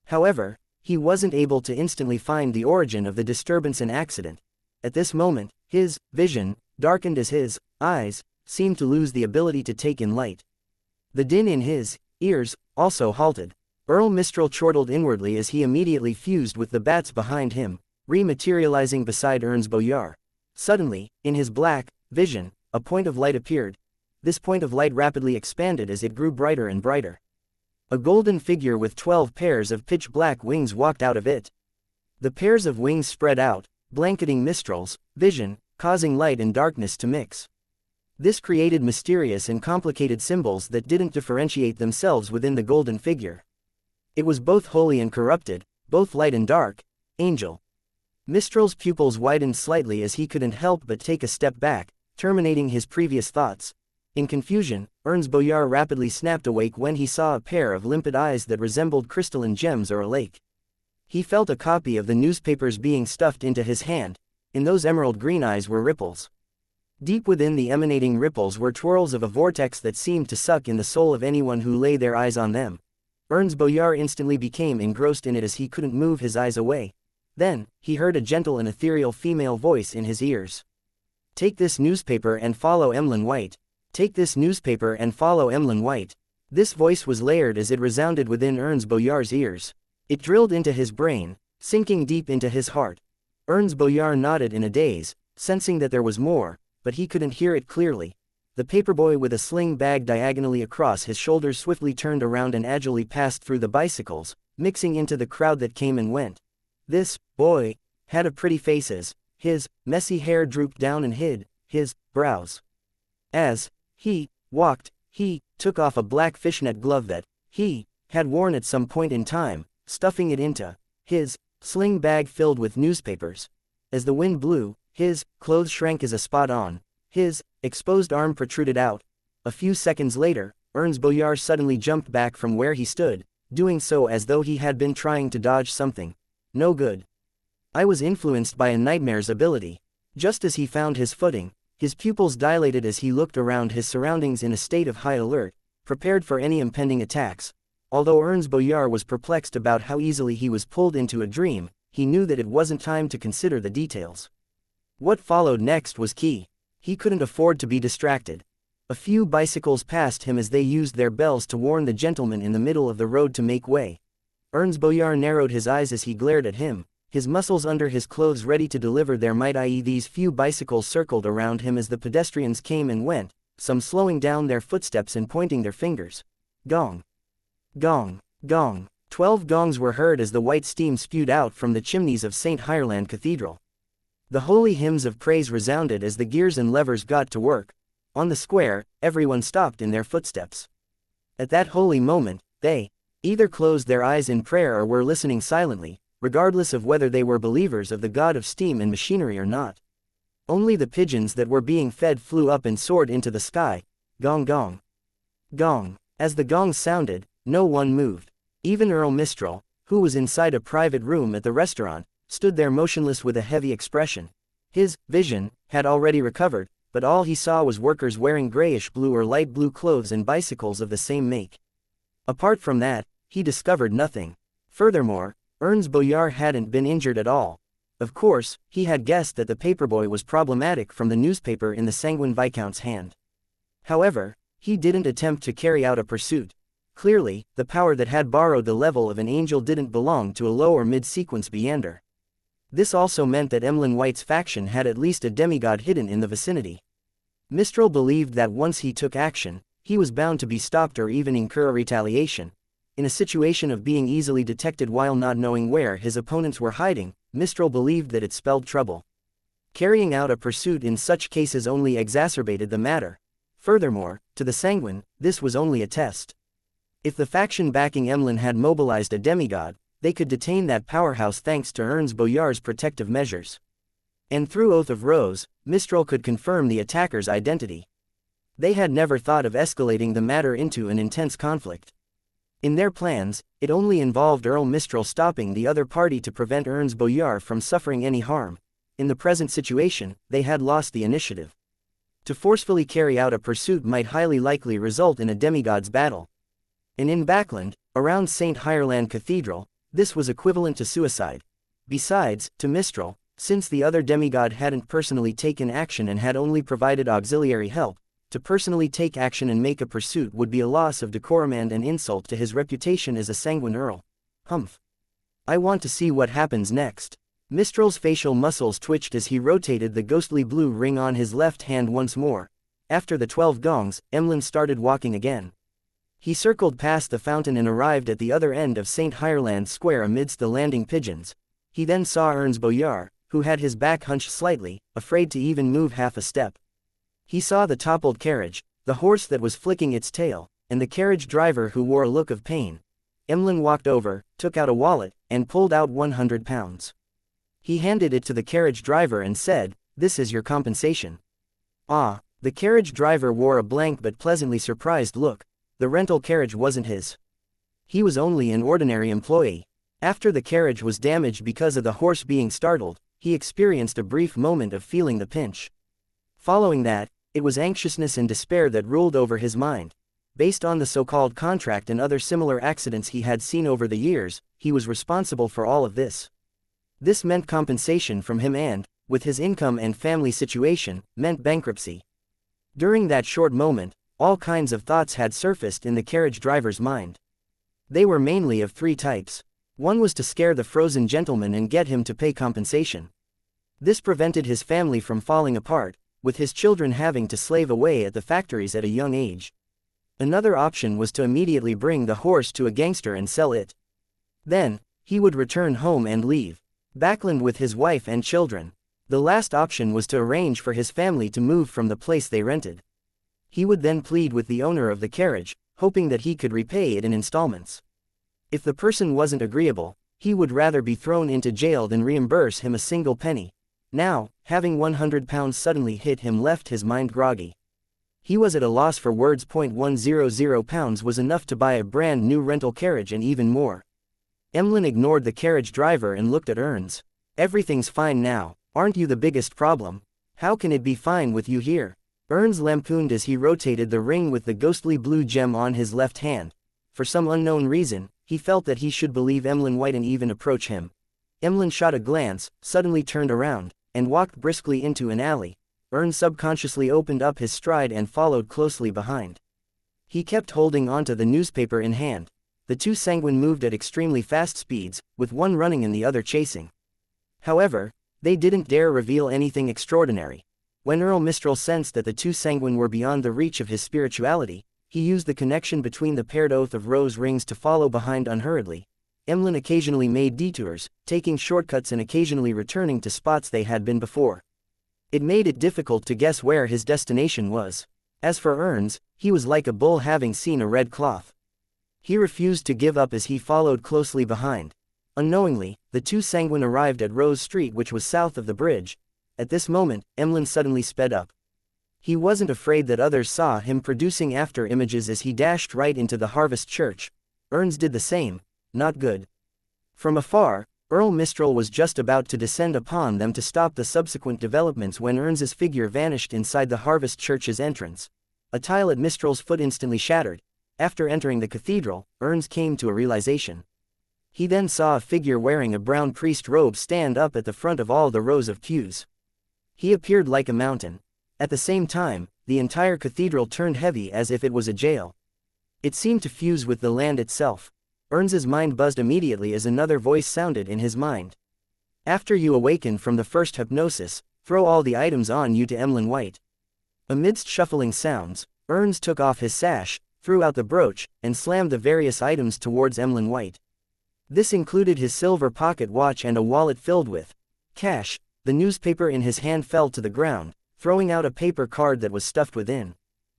However, he wasn't able to instantly find the origin of the disturbance and accident. At this moment, his vision, darkened as his eyes, seemed to lose the ability to take in light. The din in his ears also halted. Earl Mistral chortled inwardly as he immediately fused with the bats behind him, rematerializing beside Ernst Boyard. Suddenly, in his black vision, a point of light appeared. This point of light rapidly expanded as it grew brighter and brighter. A golden figure with 12 pairs of pitch-black wings walked out of it. The pairs of wings spread out, blanketing Mistral's vision, causing light and darkness to mix. This created mysterious and complicated symbols that didn't differentiate themselves within the golden figure. It was both holy and corrupted, both light and dark. Angel. Mistral's pupils widened slightly as he couldn't help but take a step back, terminating his previous thoughts. In confusion, Ernst Boyar rapidly snapped awake when he saw a pair of limpid eyes that resembled crystalline gems or a lake. He felt a copy of the newspapers being stuffed into his hand. In those emerald green eyes were ripples. Deep within the emanating ripples were twirls of a vortex that seemed to suck in the soul of anyone who lay their eyes on them. Ernst Boyar instantly became engrossed in it as he couldn't move his eyes away. Then, he heard a gentle and ethereal female voice in his ears. "Take this newspaper and follow Emlyn White. Take this newspaper and follow Emlyn White." This voice was layered as it resounded within Ernst Boyar's ears. It drilled into his brain, sinking deep into his heart. Ernst Boyar nodded in a daze, sensing that there was more, but he couldn't hear it clearly. The paperboy with a sling bag diagonally across his shoulders swiftly turned around and agilely passed through the bicycles, mixing into the crowd that came and went. This boy had a pretty face. His messy hair drooped down and hid his brows. As he walked, he took off a black fishnet glove that he had worn at some point in time, stuffing it into his sling bag filled with newspapers. As the wind blew, his clothes shrank as a spot on. His exposed arm protruded out. A few seconds later, Ernst Boyar suddenly jumped back from where he stood, doing so as though he had been trying to dodge something. No good. I was influenced by a nightmare's ability. Just as he found his footing, his pupils dilated as he looked around his surroundings in a state of high alert, prepared for any impending attacks. Although Ernst Boyar was perplexed about how easily he was pulled into a dream, he knew that it wasn't time to consider the details. What followed next was key. He couldn't afford to be distracted. A few bicycles passed him as they used their bells to warn the gentleman in the middle of the road to make way. Ernst Boyar narrowed his eyes as he glared at him, his muscles under his clothes ready to deliver their might. These few bicycles circled around him as the pedestrians came and went, some slowing down their footsteps and pointing their fingers. Gong. Gong. Gong. 12 gongs were heard as the white steam spewed out from the chimneys of St. Ireland Cathedral. The holy hymns of praise resounded as the gears and levers got to work. On the square, everyone stopped in their footsteps. At that holy moment, they either closed their eyes in prayer or were listening silently, regardless of whether they were believers of the god of steam and machinery or not. Only the pigeons that were being fed flew up and soared into the sky. Gong gong. Gong. As the gongs sounded, no one moved. Even Earl Mistral, who was inside a private room at the restaurant, stood there motionless with a heavy expression. His vision had already recovered, but all he saw was workers wearing grayish-blue or light blue clothes and bicycles of the same make. Apart from that, he discovered nothing. Furthermore, Ernst Boyar hadn't been injured at all. Of course, he had guessed that the paperboy was problematic from the newspaper in the Sanguine Viscount's hand. However, he didn't attempt to carry out a pursuit. Clearly, the power that had borrowed the level of an angel didn't belong to a low or mid-sequence Beander. This also meant that Emlyn White's faction had at least a demigod hidden in the vicinity. Mistral believed that once he took action, he was bound to be stopped or even incur a retaliation. In a situation of being easily detected while not knowing where his opponents were hiding, Mistral believed that it spelled trouble. Carrying out a pursuit in such cases only exacerbated the matter. Furthermore, to the Sanguine, this was only a test. If the faction backing Emlyn had mobilized a demigod, they could detain that powerhouse thanks to Ernst Boyar's protective measures. And through Oath of Rose, Mistral could confirm the attacker's identity. They had never thought of escalating the matter into an intense conflict. In their plans, it only involved Earl Mistral stopping the other party to prevent Ernst Boyar from suffering any harm. In the present situation, they had lost the initiative. To forcefully carry out a pursuit might highly likely result in a demigod's battle. And in Backland, around St. Ireland Cathedral, this was equivalent to suicide. Besides, to Mistral, since the other demigod hadn't personally taken action and had only provided auxiliary help, to personally take action and make a pursuit would be a loss of decorum and an insult to his reputation as a sanguine earl. Humph. I want to see what happens next. Mistral's facial muscles twitched as he rotated the ghostly blue ring on his left hand once more. After the 12 gongs, Emlyn started walking again. He circled past the fountain and arrived at the other end of St. Ireland Square amidst the landing pigeons. He then saw Ernst Boyar, who had his back hunched slightly, afraid to even move half a step. He saw the toppled carriage, the horse that was flicking its tail, and the carriage driver who wore a look of pain. Emlyn walked over, took out a wallet, and pulled out £100. He handed it to the carriage driver and said, "This is your compensation." Ah, the carriage driver wore a blank but pleasantly surprised look. The rental carriage wasn't his. He was only an ordinary employee. After the carriage was damaged because of the horse being startled, he experienced a brief moment of feeling the pinch. Following that, it was anxiousness and despair that ruled over his mind. Based on the so-called contract and other similar accidents he had seen over the years, he was responsible for all of this. This meant compensation from him and, with his income and family situation, meant bankruptcy. During that short moment, all kinds of thoughts had surfaced in the carriage driver's mind. They were mainly of three types. One was to scare the frozen gentleman and get him to pay compensation. This prevented his family from falling apart, with his children having to slave away at the factories at a young age. Another option was to immediately bring the horse to a gangster and sell it. Then, he would return home and leave Backland with his wife and children. The last option was to arrange for his family to move from the place they rented. He would then plead with the owner of the carriage, hoping that he could repay it in installments. If the person wasn't agreeable, he would rather be thrown into jail than reimburse him a single penny. Now, having £100 suddenly hit him left his mind groggy. He was at a loss for words. £100 was enough to buy a brand new rental carriage and even more. Emlyn ignored the carriage driver and looked at Ernst. "Everything's fine now, aren't you the biggest problem? How can it be fine with you here?" Ernst lampooned as he rotated the ring with the ghostly blue gem on his left hand. For some unknown reason, he felt that he should believe Emlyn White and even approach him. Emlyn shot a glance, suddenly turned around, and walked briskly into an alley. Ernst subconsciously opened up his stride and followed closely behind. He kept holding onto the newspaper in hand. The two sanguine moved at extremely fast speeds, with one running and the other chasing. However, they didn't dare reveal anything extraordinary. When Earl Mistral sensed that the two sanguine were beyond the reach of his spirituality, he used the connection between the paired oath of rose rings to follow behind unhurriedly. Emlyn occasionally made detours, taking shortcuts and occasionally returning to spots they had been before. It made it difficult to guess where his destination was. As for Ernst, he was like a bull having seen a red cloth. He refused to give up as he followed closely behind. Unknowingly, the two sanguine arrived at Rose Street, which was south of the bridge. At this moment, Emlyn suddenly sped up. He wasn't afraid that others saw him producing after images as he dashed right into the Harvest Church. Ernst did the same. Not good. From afar, Earl Mistral was just about to descend upon them to stop the subsequent developments when Ernst's figure vanished inside the Harvest Church's entrance. A tile at Mistral's foot instantly shattered. After entering the cathedral, Ernst came to a realization. He then saw a figure wearing a brown priest robe stand up at the front of all the rows of pews. He appeared like a mountain. At the same time, the entire cathedral turned heavy as if it was a jail. It seemed to fuse with the land itself. Ernst's mind buzzed immediately as another voice sounded in his mind. "After you awaken from the first hypnosis, throw all the items on you to Emlyn White." Amidst shuffling sounds, Ernst took off his sash, threw out the brooch, and slammed the various items towards Emlyn White. This included his silver pocket watch and a wallet filled with cash. The newspaper in his hand fell to the ground, throwing out a paper card that was stuffed within.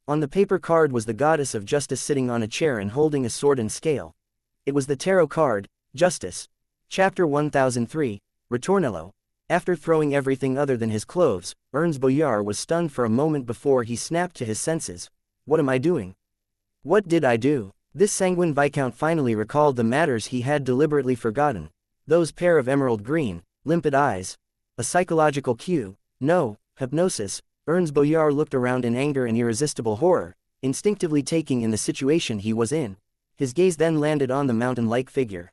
On the paper card was the goddess of justice sitting on a chair and holding a sword and scale. It was the tarot card, Justice. Chapter 1003, Ritornello. After throwing everything other than his clothes, Ernst Boyar was stunned for a moment before he snapped to his senses. "What am I doing? What did I do?" This sanguine viscount finally recalled the matters he had deliberately forgotten. Those pair of emerald green, limpid eyes. A psychological cue. No, hypnosis. Ernst Boyar looked around in anger and irresistible horror, instinctively taking in the situation he was in. His gaze then landed on the mountain-like figure.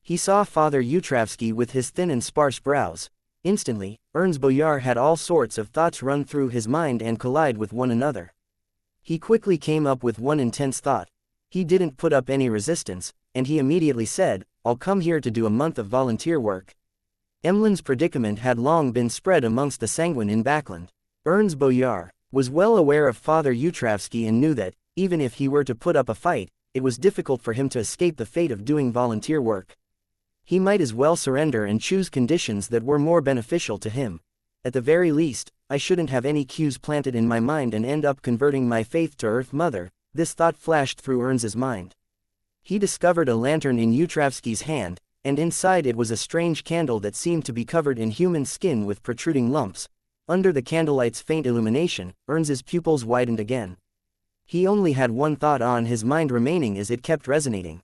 He saw Father Utravsky with his thin and sparse brows. Instantly, Ernst Boyar had all sorts of thoughts run through his mind and collide with one another. He quickly came up with one intense thought. He didn't put up any resistance, and he immediately said, "I'll come here to do a month of volunteer work." Emlyn's predicament had long been spread amongst the sanguine in Backland. Ernst Boyar was well aware of Father Utravsky and knew that, even if he were to put up a fight, it was difficult for him to escape the fate of doing volunteer work. He might as well surrender and choose conditions that were more beneficial to him. At the very least, I shouldn't have any cues planted in my mind and end up converting my faith to Earth Mother. This thought flashed through Ernst's mind. He discovered a lantern in Utravsky's hand, and inside it was a strange candle that seemed to be covered in human skin with protruding lumps. Under the candlelight's faint illumination, Ernst's pupils widened again. He only had one thought on his mind remaining as it kept resonating.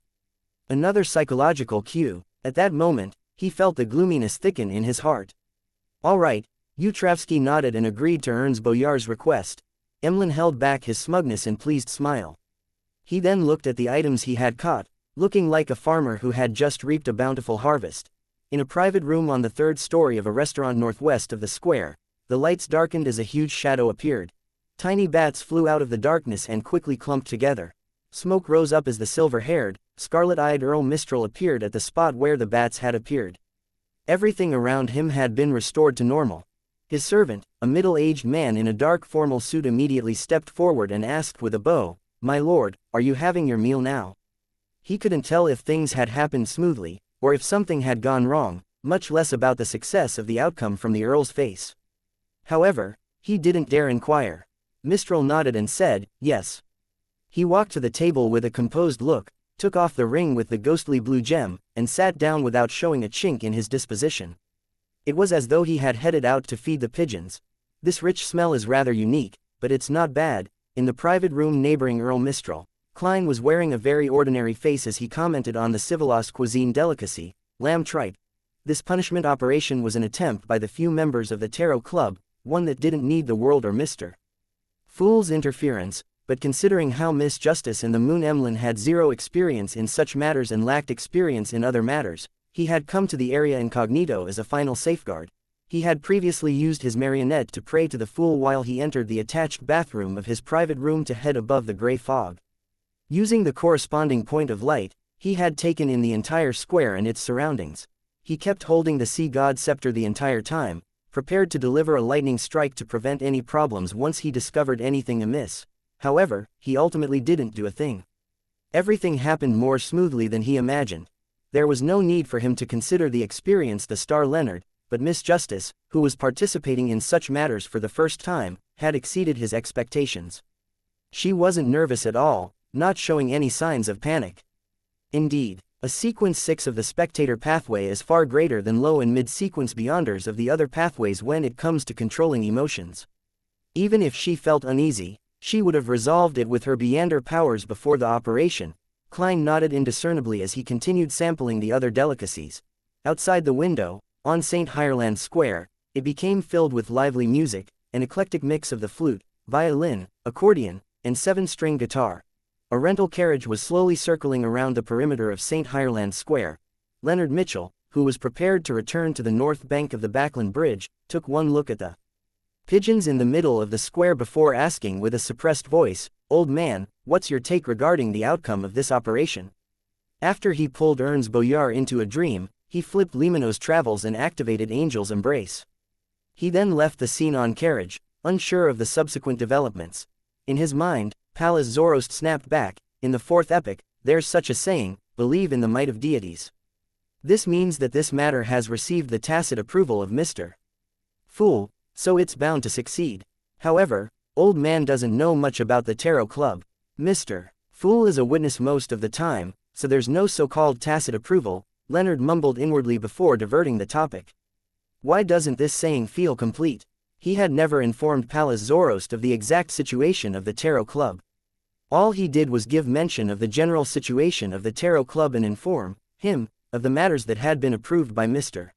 Another psychological cue. At that moment, he felt the gloominess thicken in his heart. All right, Utravsky nodded and agreed to Ernst Boyar's request. Emlyn held back his smugness and pleased smile. He then looked at the items he had caught, looking like a farmer who had just reaped a bountiful harvest. In a private room on the third story of a restaurant northwest of the square, the lights darkened as a huge shadow appeared. Tiny bats flew out of the darkness and quickly clumped together. Smoke rose up as the silver-haired, scarlet-eyed Earl Mistral appeared at the spot where the bats had appeared. Everything around him had been restored to normal. His servant, a middle-aged man in a dark formal suit, immediately stepped forward and asked with a bow, "My lord, are you having your meal now?" He couldn't tell if things had happened smoothly, or if something had gone wrong, much less about the success of the outcome from the Earl's face. However, he didn't dare inquire. Mistral nodded and said, "Yes." He walked to the table with a composed look, took off the ring with the ghostly blue gem, and sat down without showing a chink in his disposition. It was as though he had headed out to feed the pigeons. This rich smell is rather unique, but it's not bad. In the private room neighboring Earl Mistral, Klein was wearing a very ordinary face as he commented on the civilized cuisine delicacy, lamb tripe. This punishment operation was an attempt by the few members of the Tarot Club, one that didn't need the world or Mr. Fool's interference, but considering how Miss Justice and the Moon Emlyn had zero experience in such matters and lacked experience in other matters, he had come to the area incognito as a final safeguard. He had previously used his marionette to pray to the Fool while he entered the attached bathroom of his private room to head above the gray fog. Using the corresponding point of light, he had taken in the entire square and its surroundings. He kept holding the sea god scepter the entire time, prepared to deliver a lightning strike to prevent any problems once he discovered anything amiss. However, he ultimately didn't do a thing. Everything happened more smoothly than he imagined. There was no need for him to consider the experience the Star Leonard, but Miss Justice, who was participating in such matters for the first time, had exceeded his expectations. She wasn't nervous at all, not showing any signs of panic. Indeed, a sequence 6 of the spectator pathway is far greater than low and mid-sequence beyonders of the other pathways when it comes to controlling emotions. Even if she felt uneasy, she would have resolved it with her beyonder powers before the operation. Klein nodded indiscernibly as he continued sampling the other delicacies. Outside the window, on St. Hireland Square, it became filled with lively music, an eclectic mix of the flute, violin, accordion, and 7-string guitar. A rental carriage was slowly circling around the perimeter of St. Hireland Square. Leonard Mitchell, who was prepared to return to the north bank of the Backland Bridge, took one look at the pigeons in the middle of the square before asking with a suppressed voice, "Old man, what's your take regarding the outcome of this operation?" After he pulled Ernst Boyar into a dream, he flipped Limino's travels and activated Angel's Embrace. He then left the scene on carriage, unsure of the subsequent developments. In his mind, Pallas Zoroast snapped back, "In the fourth epoch, there's such a saying, believe in the might of deities. This means that this matter has received the tacit approval of Mr. Fool, so it's bound to succeed. However, old man doesn't know much about the Tarot Club. Mr. Fool is a witness most of the time, so there's no so-called tacit approval," Leonard mumbled inwardly before diverting the topic. Why doesn't this saying feel complete? He had never informed Pallas Zoroast of the exact situation of the Tarot Club. All he did was give mention of the general situation of the Tarot Club and inform him of the matters that had been approved by Mr.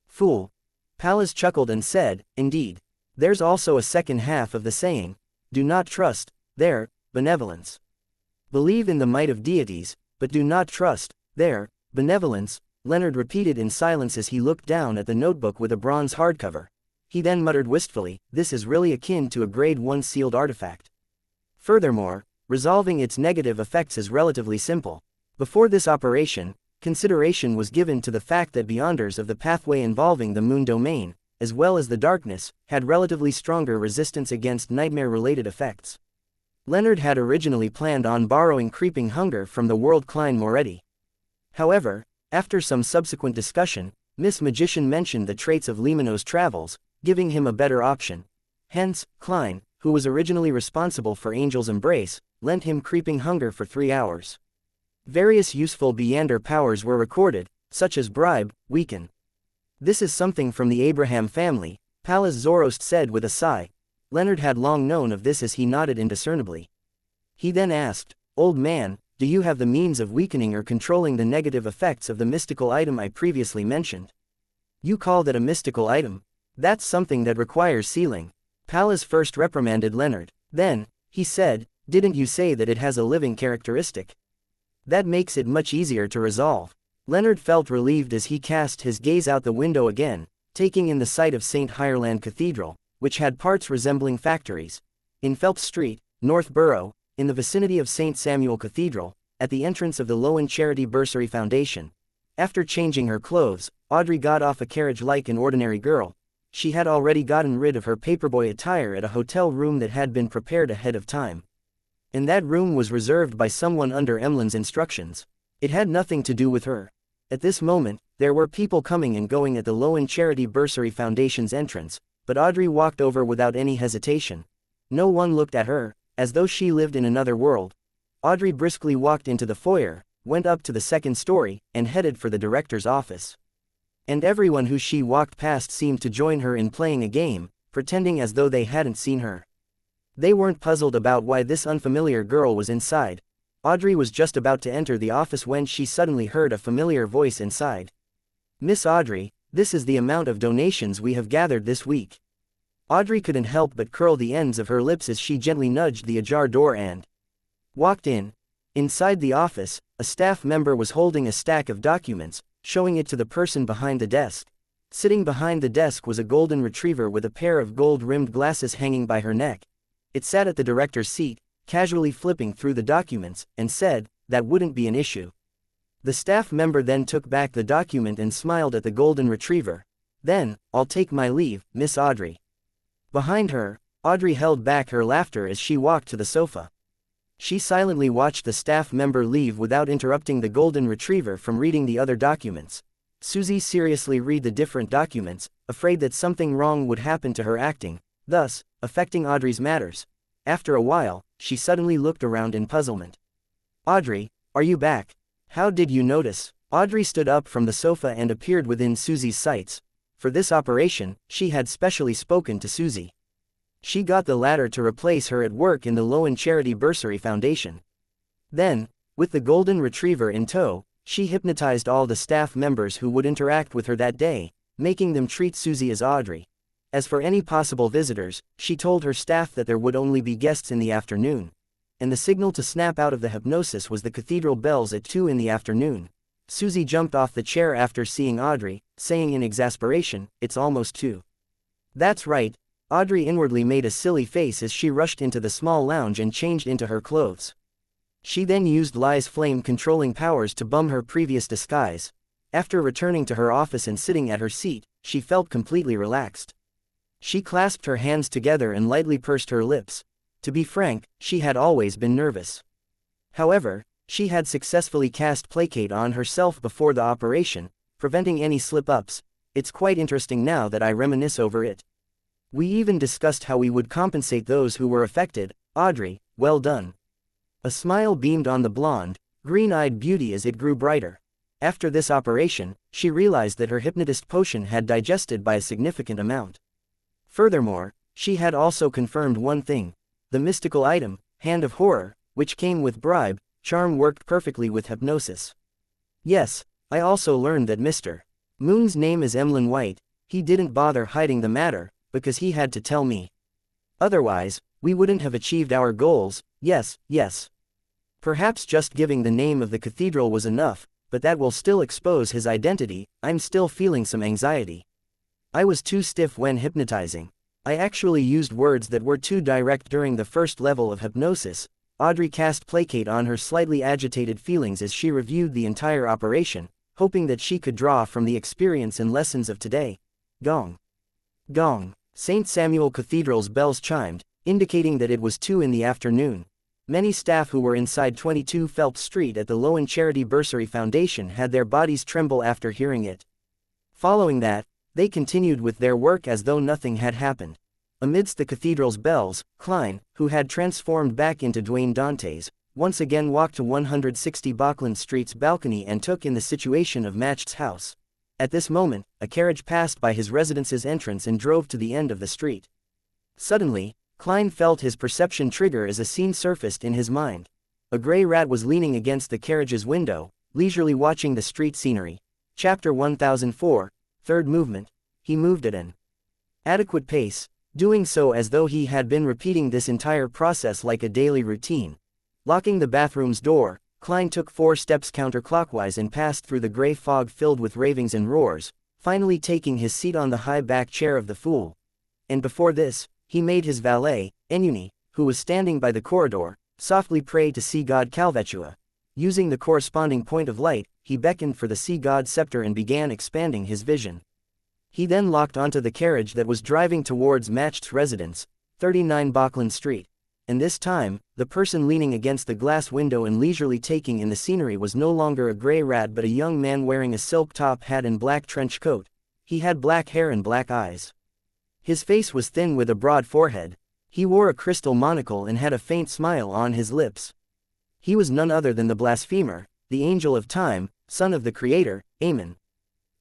Fool. Pallas chuckled and said, "Indeed. There's also a second half of the saying, do not trust their benevolence. Believe in the might of deities, but do not trust their benevolence," Leonard repeated in silence as he looked down at the notebook with a bronze hardcover. He then muttered wistfully, "This is really akin to a Grade 1 sealed artifact. Furthermore, resolving its negative effects is relatively simple. Before this operation, consideration was given to the fact that beyonders of the pathway involving the moon domain, as well as the darkness, had relatively stronger resistance against nightmare-related effects. Leonard had originally planned on borrowing Creeping Hunger from the world Klein Moretti. However, after some subsequent discussion, Miss Magician mentioned the traits of Limino's travels, giving him a better option. Hence, Klein, who was originally responsible for Angel's Embrace, lent him Creeping Hunger for 3 hours. Various useful Beander powers were recorded, such as bribe, weaken. This is something from the Abraham family, Pallas Zoroast said with a sigh. Leonard had long known of this as he nodded indiscernibly. He then asked, "Old man, do you have the means of weakening or controlling the negative effects of the mystical item I previously mentioned?" "You call that a mystical item? That's something that requires sealing." Pallas first reprimanded Leonard. Then, he said, "Didn't you say that it has a living characteristic? That makes it much easier to resolve." Leonard felt relieved as he cast his gaze out the window again, taking in the sight of St. Ireland Cathedral, which had parts resembling factories. In Phelps Street, North Borough, in the vicinity of St. Samuel Cathedral, at the entrance of the Lowen Charity Bursary Foundation. After changing her clothes, Audrey got off a carriage like an ordinary girl. She had already gotten rid of her paperboy attire at a hotel room that had been prepared ahead of time. And that room was reserved by someone under Emlyn's instructions. It had nothing to do with her. At this moment, there were people coming and going at the Lowen Charity Bursary Foundation's entrance, but Audrey walked over without any hesitation. No one looked at her, as though she lived in another world. Audrey briskly walked into the foyer, went up to the second story, and headed for the director's office. And everyone who she walked past seemed to join her in playing a game, pretending as though they hadn't seen her. They weren't puzzled about why this unfamiliar girl was inside. Audrey was just about to enter the office when she suddenly heard a familiar voice inside. "Miss Audrey, this is the amount of donations we have gathered this week." Audrey couldn't help but curl the ends of her lips as she gently nudged the ajar door and walked in. Inside the office, a staff member was holding a stack of documents, showing it to the person behind the desk. Sitting behind the desk was a golden retriever with a pair of gold-rimmed glasses hanging by her neck. It sat at the director's seat, casually flipping through the documents, and said, "That wouldn't be an issue." The staff member then took back the document and smiled at the golden retriever. "Then, I'll take my leave, Miss Audrey." Behind her, Audrey held back her laughter as she walked to the sofa. She silently watched the staff member leave without interrupting the golden retriever from reading the other documents. Susie seriously read the different documents, afraid that something wrong would happen to her acting, thus, affecting Audrey's matters. After a while, she suddenly looked around in puzzlement. "Audrey, are you back? How did you notice?" Audrey stood up from the sofa and appeared within Susie's sights. For this operation, she had specially spoken to Susie. She got the latter to replace her at work in the Lowen Charity Bursary Foundation. Then, with the golden retriever in tow, she hypnotized all the staff members who would interact with her that day, making them treat Susie as Audrey. As for any possible visitors, she told her staff that there would only be guests in the afternoon. And the signal to snap out of the hypnosis was the cathedral bells at 2 in the afternoon. Susie jumped off the chair after seeing Audrey, saying in exasperation, "It's almost 2. "That's right." Audrey inwardly made a silly face as she rushed into the small lounge and changed into her clothes. She then used Lai's flame-controlling powers to bum her previous disguise. After returning to her office and sitting at her seat, she felt completely relaxed. She clasped her hands together and lightly pursed her lips. To be frank, she had always been nervous. However, she had successfully cast Placate on herself before the operation, preventing any slip-ups. It's quite interesting now that I reminisce over it. We even discussed how we would compensate those who were affected. Audrey, well done. A smile beamed on the blonde, green-eyed beauty as it grew brighter. After this operation, she realized that her hypnotist potion had digested by a significant amount. Furthermore, she had also confirmed one thing. The mystical item, Hand of Horror, which came with bribe, charm worked perfectly with hypnosis. Yes, I also learned that Mr. Moon's name is Emlyn White. He didn't bother hiding the matter, because he had to tell me. Otherwise, we wouldn't have achieved our goals. Yes. Perhaps just giving the name of the cathedral was enough, but that will still expose his identity. I'm still feeling some anxiety. I was too stiff when hypnotizing. I actually used words that were too direct during the first level of hypnosis. Audrey cast Placate on her slightly agitated feelings as she reviewed the entire operation, hoping that she could draw from the experience and lessons of today. Gong. Gong. St. Samuel Cathedral's bells chimed, indicating that it was 2 in the afternoon. Many staff who were inside 22 Phelps Street at the Lowen Charity Bursary Foundation had their bodies tremble after hearing it. Following that, they continued with their work as though nothing had happened. Amidst the cathedral's bells, Klein, who had transformed back into Dwayne Dantes, once again walked to 160 Bachland Street's balcony and took in the situation of Match's house. At this moment, a carriage passed by his residence's entrance and drove to the end of the street. Suddenly, Klein felt his perception trigger as a scene surfaced in his mind. A gray rat was leaning against the carriage's window, leisurely watching the street scenery. Chapter 1004, Third Movement. He moved at an adequate pace, doing so as though he had been repeating this entire process like a daily routine. Locking the bathroom's door, Klein took 4 steps counterclockwise and passed through the gray fog filled with ravings and roars, finally taking his seat on the high-back chair of the fool. And before this, he made his valet, Enuni, who was standing by the corridor, softly pray to sea god Calvetua. Using the corresponding point of light, he beckoned for the sea god's scepter and began expanding his vision. He then locked onto the carriage that was driving towards Match's residence, 39 Bachland Street. And this time, the person leaning against the glass window and leisurely taking in the scenery was no longer a gray rat but a young man wearing a silk top hat and black trench coat. He had black hair and black eyes. His face was thin with a broad forehead. He wore a crystal monocle and had a faint smile on his lips. He was none other than the blasphemer, the angel of time, son of the creator, Amen.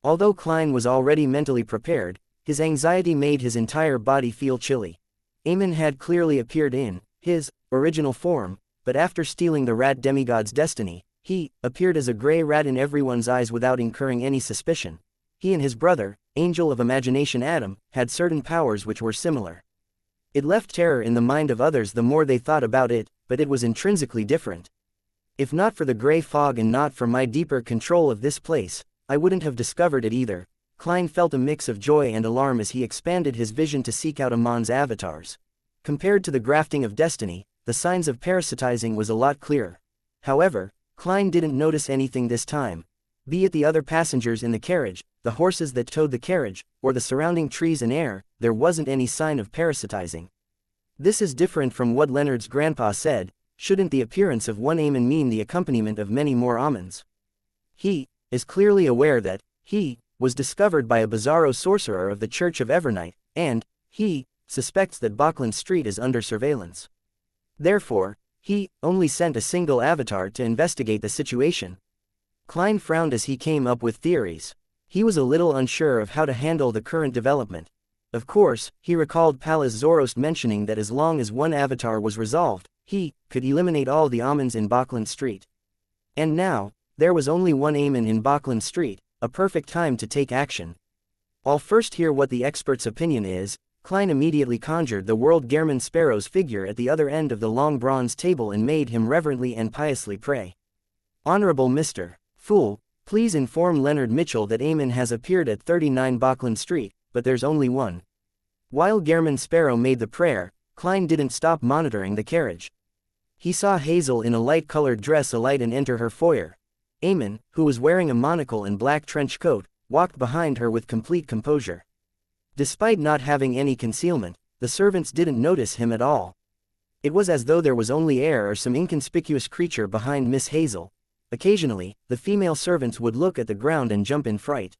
Although Klein was already mentally prepared, his anxiety made his entire body feel chilly. Amen had clearly appeared in his original form, but after stealing the rat demigod's destiny, he appeared as a gray rat in everyone's eyes without incurring any suspicion. He and his brother, Angel of Imagination Adam, had certain powers which were similar. It left terror in the mind of others the more they thought about it, but it was intrinsically different. If not for the gray fog and not for my deeper control of this place, I wouldn't have discovered it either. Klein felt a mix of joy and alarm as he expanded his vision to seek out Amon's avatars. Compared to the grafting of destiny, the signs of parasitizing was a lot clearer. However, Klein didn't notice anything this time. Be it the other passengers in the carriage, the horses that towed the carriage, or the surrounding trees and air, there wasn't any sign of parasitizing. This is different from what Leonard's grandpa said. Shouldn't the appearance of one Amen mean the accompaniment of many more Amens? He is clearly aware that he was discovered by a bizarro sorcerer of the Church of Evernight, and he suspects that Bachland Street is under surveillance. Therefore, he only sent a single avatar to investigate the situation. Klein frowned as he came up with theories. He was a little unsure of how to handle the current development. Of course, he recalled Pallas Zoroast mentioning that as long as one avatar was resolved, he could eliminate all the Amens in Bachland Street. And now, there was only one Amen in Bachland Street, a perfect time to take action. I'll first hear what the expert's opinion is. Klein immediately conjured the world German Sparrow's figure at the other end of the long bronze table and made him reverently and piously pray. Honorable Mr. Fool, please inform Leonard Mitchell that Amen has appeared at 39 Bachland Street, but there's only one. While German Sparrow made the prayer, Klein didn't stop monitoring the carriage. He saw Hazel in a light-colored dress alight and enter her foyer. Amen, who was wearing a monocle and black trench coat, walked behind her with complete composure. Despite not having any concealment, the servants didn't notice him at all. It was as though there was only air or some inconspicuous creature behind Miss Hazel. Occasionally, the female servants would look at the ground and jump in fright.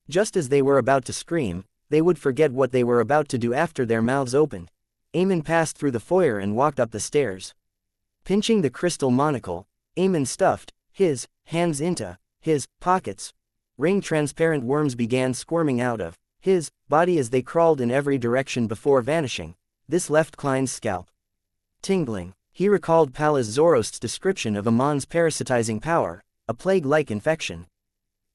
Just as they were about to scream, they would forget what they were about to do after their mouths opened. Amen passed through the foyer and walked up the stairs. Pinching the crystal monocle, Amen stuffed his hands into his pockets. Ring-transparent worms began squirming out of his body as they crawled in every direction before vanishing. This left Klein's scalp tingling. He recalled Pallas Zoroast's description of Amon's parasitizing power, a plague-like infection.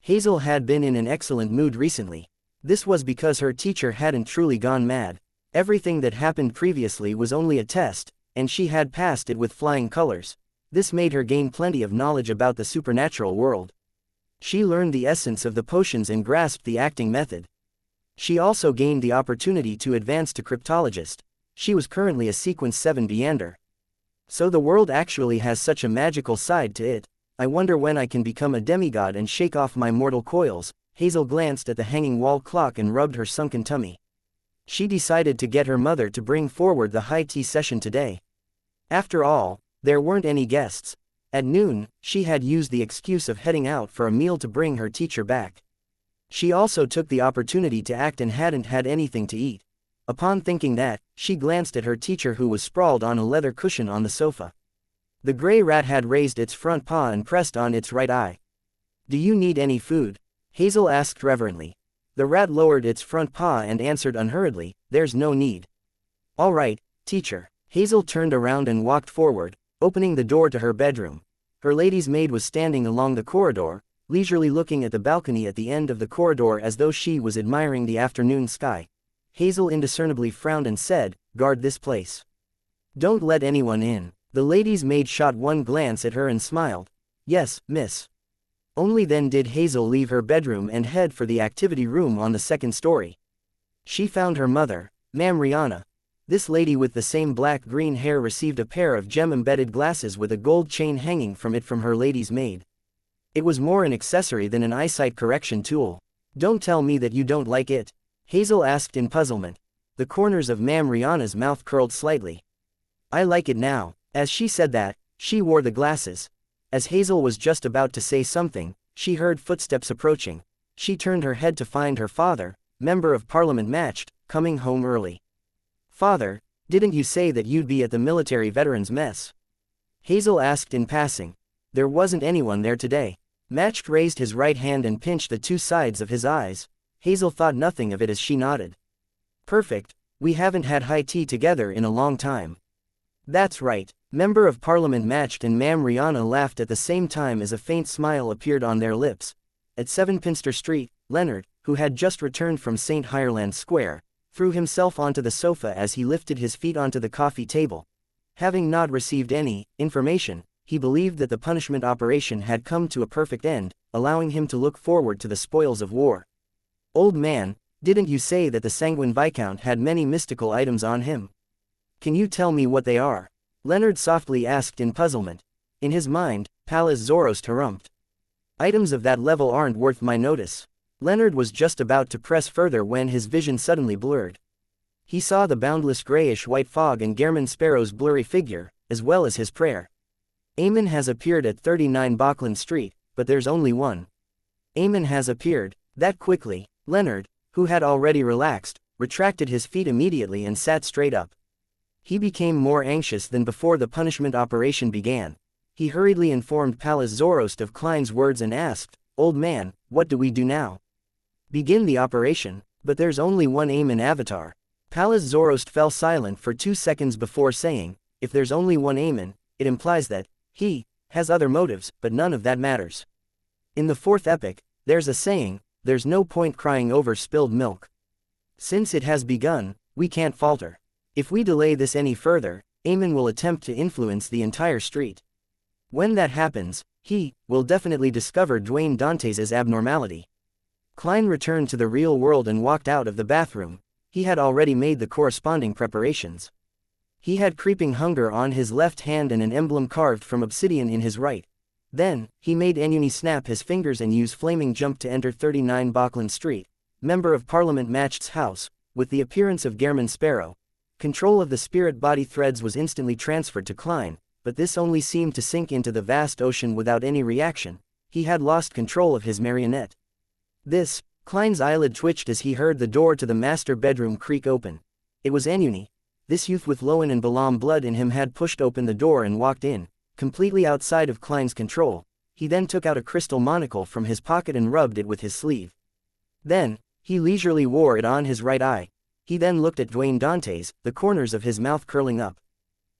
Hazel had been in an excellent mood recently. This was because her teacher hadn't truly gone mad. Everything that happened previously was only a test, and she had passed it with flying colors. This made her gain plenty of knowledge about the supernatural world. She learned the essence of the potions and grasped the acting method. She also gained the opportunity to advance to cryptologist. She was currently a Sequence 7 Beander. So the world actually has such a magical side to it. I wonder when I can become a demigod and shake off my mortal coils. Hazel glanced at the hanging wall clock and rubbed her sunken tummy. She decided to get her mother to bring forward the high tea session today. After all, there weren't any guests. At noon, she had used the excuse of heading out for a meal to bring her teacher back. She also took the opportunity to act and hadn't had anything to eat. Upon thinking that, she glanced at her teacher who was sprawled on a leather cushion on the sofa. The gray rat had raised its front paw and pressed on its right eye. "Do you need any food?" Hazel asked reverently. The rat lowered its front paw and answered unhurriedly, "There's no need." "All right, teacher." Hazel turned around and walked forward, opening the door to her bedroom. Her lady's maid was standing along the corridor, leisurely looking at the balcony at the end of the corridor as though she was admiring the afternoon sky. Hazel indiscernibly frowned and said, "Guard this place. Don't let anyone in." The lady's maid shot one glance at her and smiled. "Yes, miss." Only then did Hazel leave her bedroom and head for the activity room on the second story. She found her mother, Ma'am Rihanna. This lady with the same black-green hair received a pair of gem-embedded glasses with a gold chain hanging from it from her lady's maid. It was more an accessory than an eyesight correction tool. "Don't tell me that you don't like it?" Hazel asked in puzzlement. The corners of Ma'am Rihanna's mouth curled slightly. "I like it now." As she said that, she wore the glasses. As Hazel was just about to say something, she heard footsteps approaching. She turned her head to find her father, Member of Parliament Matched, coming home early. "Father, didn't you say that you'd be at the military veterans mess?" Hazel asked in passing. There wasn't anyone there today. Matched raised his right hand and pinched the two sides of his eyes. Hazel thought nothing of it as she nodded. "Perfect, we haven't had high tea together in a long time." "That's right." Member of Parliament Matched and Ma'am Rihanna laughed at the same time as a faint smile appeared on their lips. At 7 Pinster Street, Leonard, who had just returned from St. Hireland Square, threw himself onto the sofa as he lifted his feet onto the coffee table. Having not received any information, he believed that the punishment operation had come to a perfect end, allowing him to look forward to the spoils of war. "Old man, didn't you say that the Sanguine Viscount had many mystical items on him? Can you tell me what they are?" Leonard softly asked in puzzlement. In his mind, Pallas Zoroast harumphed. "Items of that level aren't worth my notice." Leonard was just about to press further when his vision suddenly blurred. He saw the boundless grayish-white fog and Gairman Sparrow's blurry figure, as well as his prayer. "Eamon has appeared at 39 Buckland Street, but there's only one." "Eamon has appeared?" That quickly, Leonard, who had already relaxed, retracted his feet immediately and sat straight up. He became more anxious than before the punishment operation began. He hurriedly informed Pallas Zoroast of Klein's words and asked, "Old man, what do we do now?" "Begin the operation, but there's only one Eamon avatar." Pallas Zoroast fell silent for 2 seconds before saying, "If there's only one Eamon, it implies that he has other motives, but none of that matters. In the fourth epic, there's a saying, there's no point crying over spilled milk. Since it has begun, we can't falter. If we delay this any further, Eamon will attempt to influence the entire street. When that happens, he will definitely discover Dwayne Dantes' abnormality." Klein returned to the real world and walked out of the bathroom. He had already made the corresponding preparations. He had creeping hunger on his left hand and an emblem carved from obsidian in his right. Then, he made Ennuni snap his fingers and use flaming jump to enter 39 Buckland Street, Member of Parliament Matched's house, with the appearance of Gairman Sparrow. Control of the spirit-body threads was instantly transferred to Klein, but this only seemed to sink into the vast ocean without any reaction. He had lost control of his marionette. Klein's eyelid twitched as he heard the door to the master bedroom creak open. It was Ennuni. This youth with Loan and Balam blood in him had pushed open the door and walked in, completely outside of Klein's control. He then took out a crystal monocle from his pocket and rubbed it with his sleeve. Then, he leisurely wore it on his right eye. He then looked at Dwayne Dantes, the corners of his mouth curling up.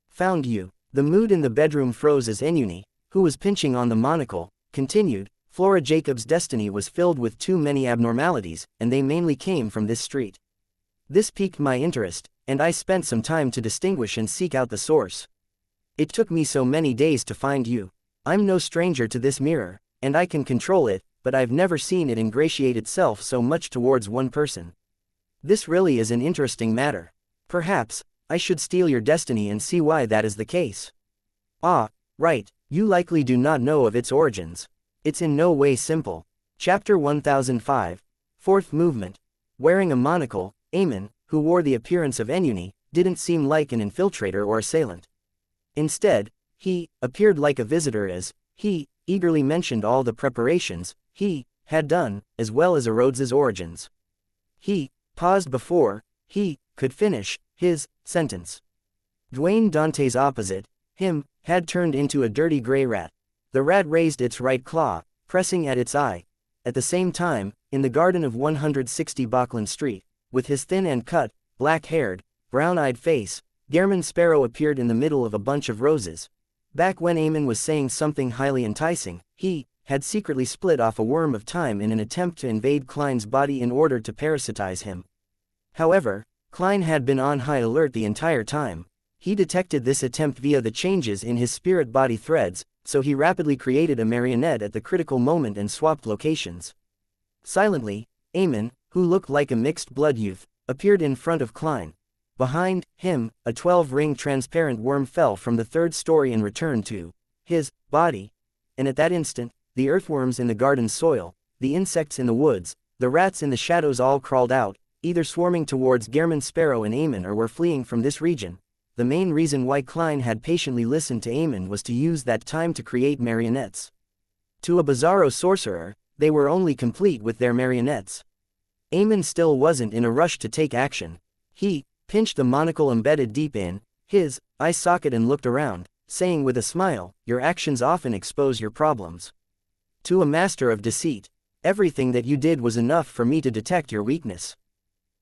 "Found you." The mood in the bedroom froze as Ennuni, who was pinching on the monocle, continued, "Flora Jacobs' destiny was filled with too many abnormalities, and they mainly came from this street. This piqued my interest, and I spent some time to distinguish and seek out the source. It took me so many days to find you. I'm no stranger to this mirror, and I can control it, but I've never seen it ingratiate itself so much towards one person. This really is an interesting matter. Perhaps, I should steal your destiny and see why that is the case." "Ah, right, you likely do not know of its origins. It's in no way simple." Chapter 1005, Fourth Movement. Wearing a monocle, Eamon, who wore the appearance of Ennuni, didn't seem like an infiltrator or assailant. Instead, he appeared like a visitor as he eagerly mentioned all the preparations he had done, as well as Rhodes's origins. He paused before he could finish his sentence. Dwayne Dantes' opposite, him, had turned into a dirty gray rat. The rat raised its right claw, pressing at its eye. At the same time, in the garden of 160 Bachland Street, with his thin and cut, black-haired, brown-eyed face, Gehrman Sparrow appeared in the middle of a bunch of roses. Back when Eamon was saying something highly enticing, he had secretly split off a worm of time in an attempt to invade Klein's body in order to parasitize him. However, Klein had been on high alert the entire time. He detected this attempt via the changes in his spirit-body threads, so he rapidly created a marionette at the critical moment and swapped locations. Silently, Eamon, who looked like a mixed-blood youth, appeared in front of Klein. Behind him, a 12-ring transparent worm fell from the third story and returned to his body. And at that instant, the earthworms in the garden's soil, the insects in the woods, the rats in the shadows all crawled out, either swarming towards Gehrman Sparrow and Eamon or were fleeing from this region. The main reason why Klein had patiently listened to Eamon was to use that time to create marionettes. To a bizarro sorcerer, they were only complete with their marionettes. Eamon still wasn't in a rush to take action. He pinched the monocle embedded deep in his eye socket and looked around, saying with a smile, "Your actions often expose your problems. To a master of deceit, everything that you did was enough for me to detect your weakness.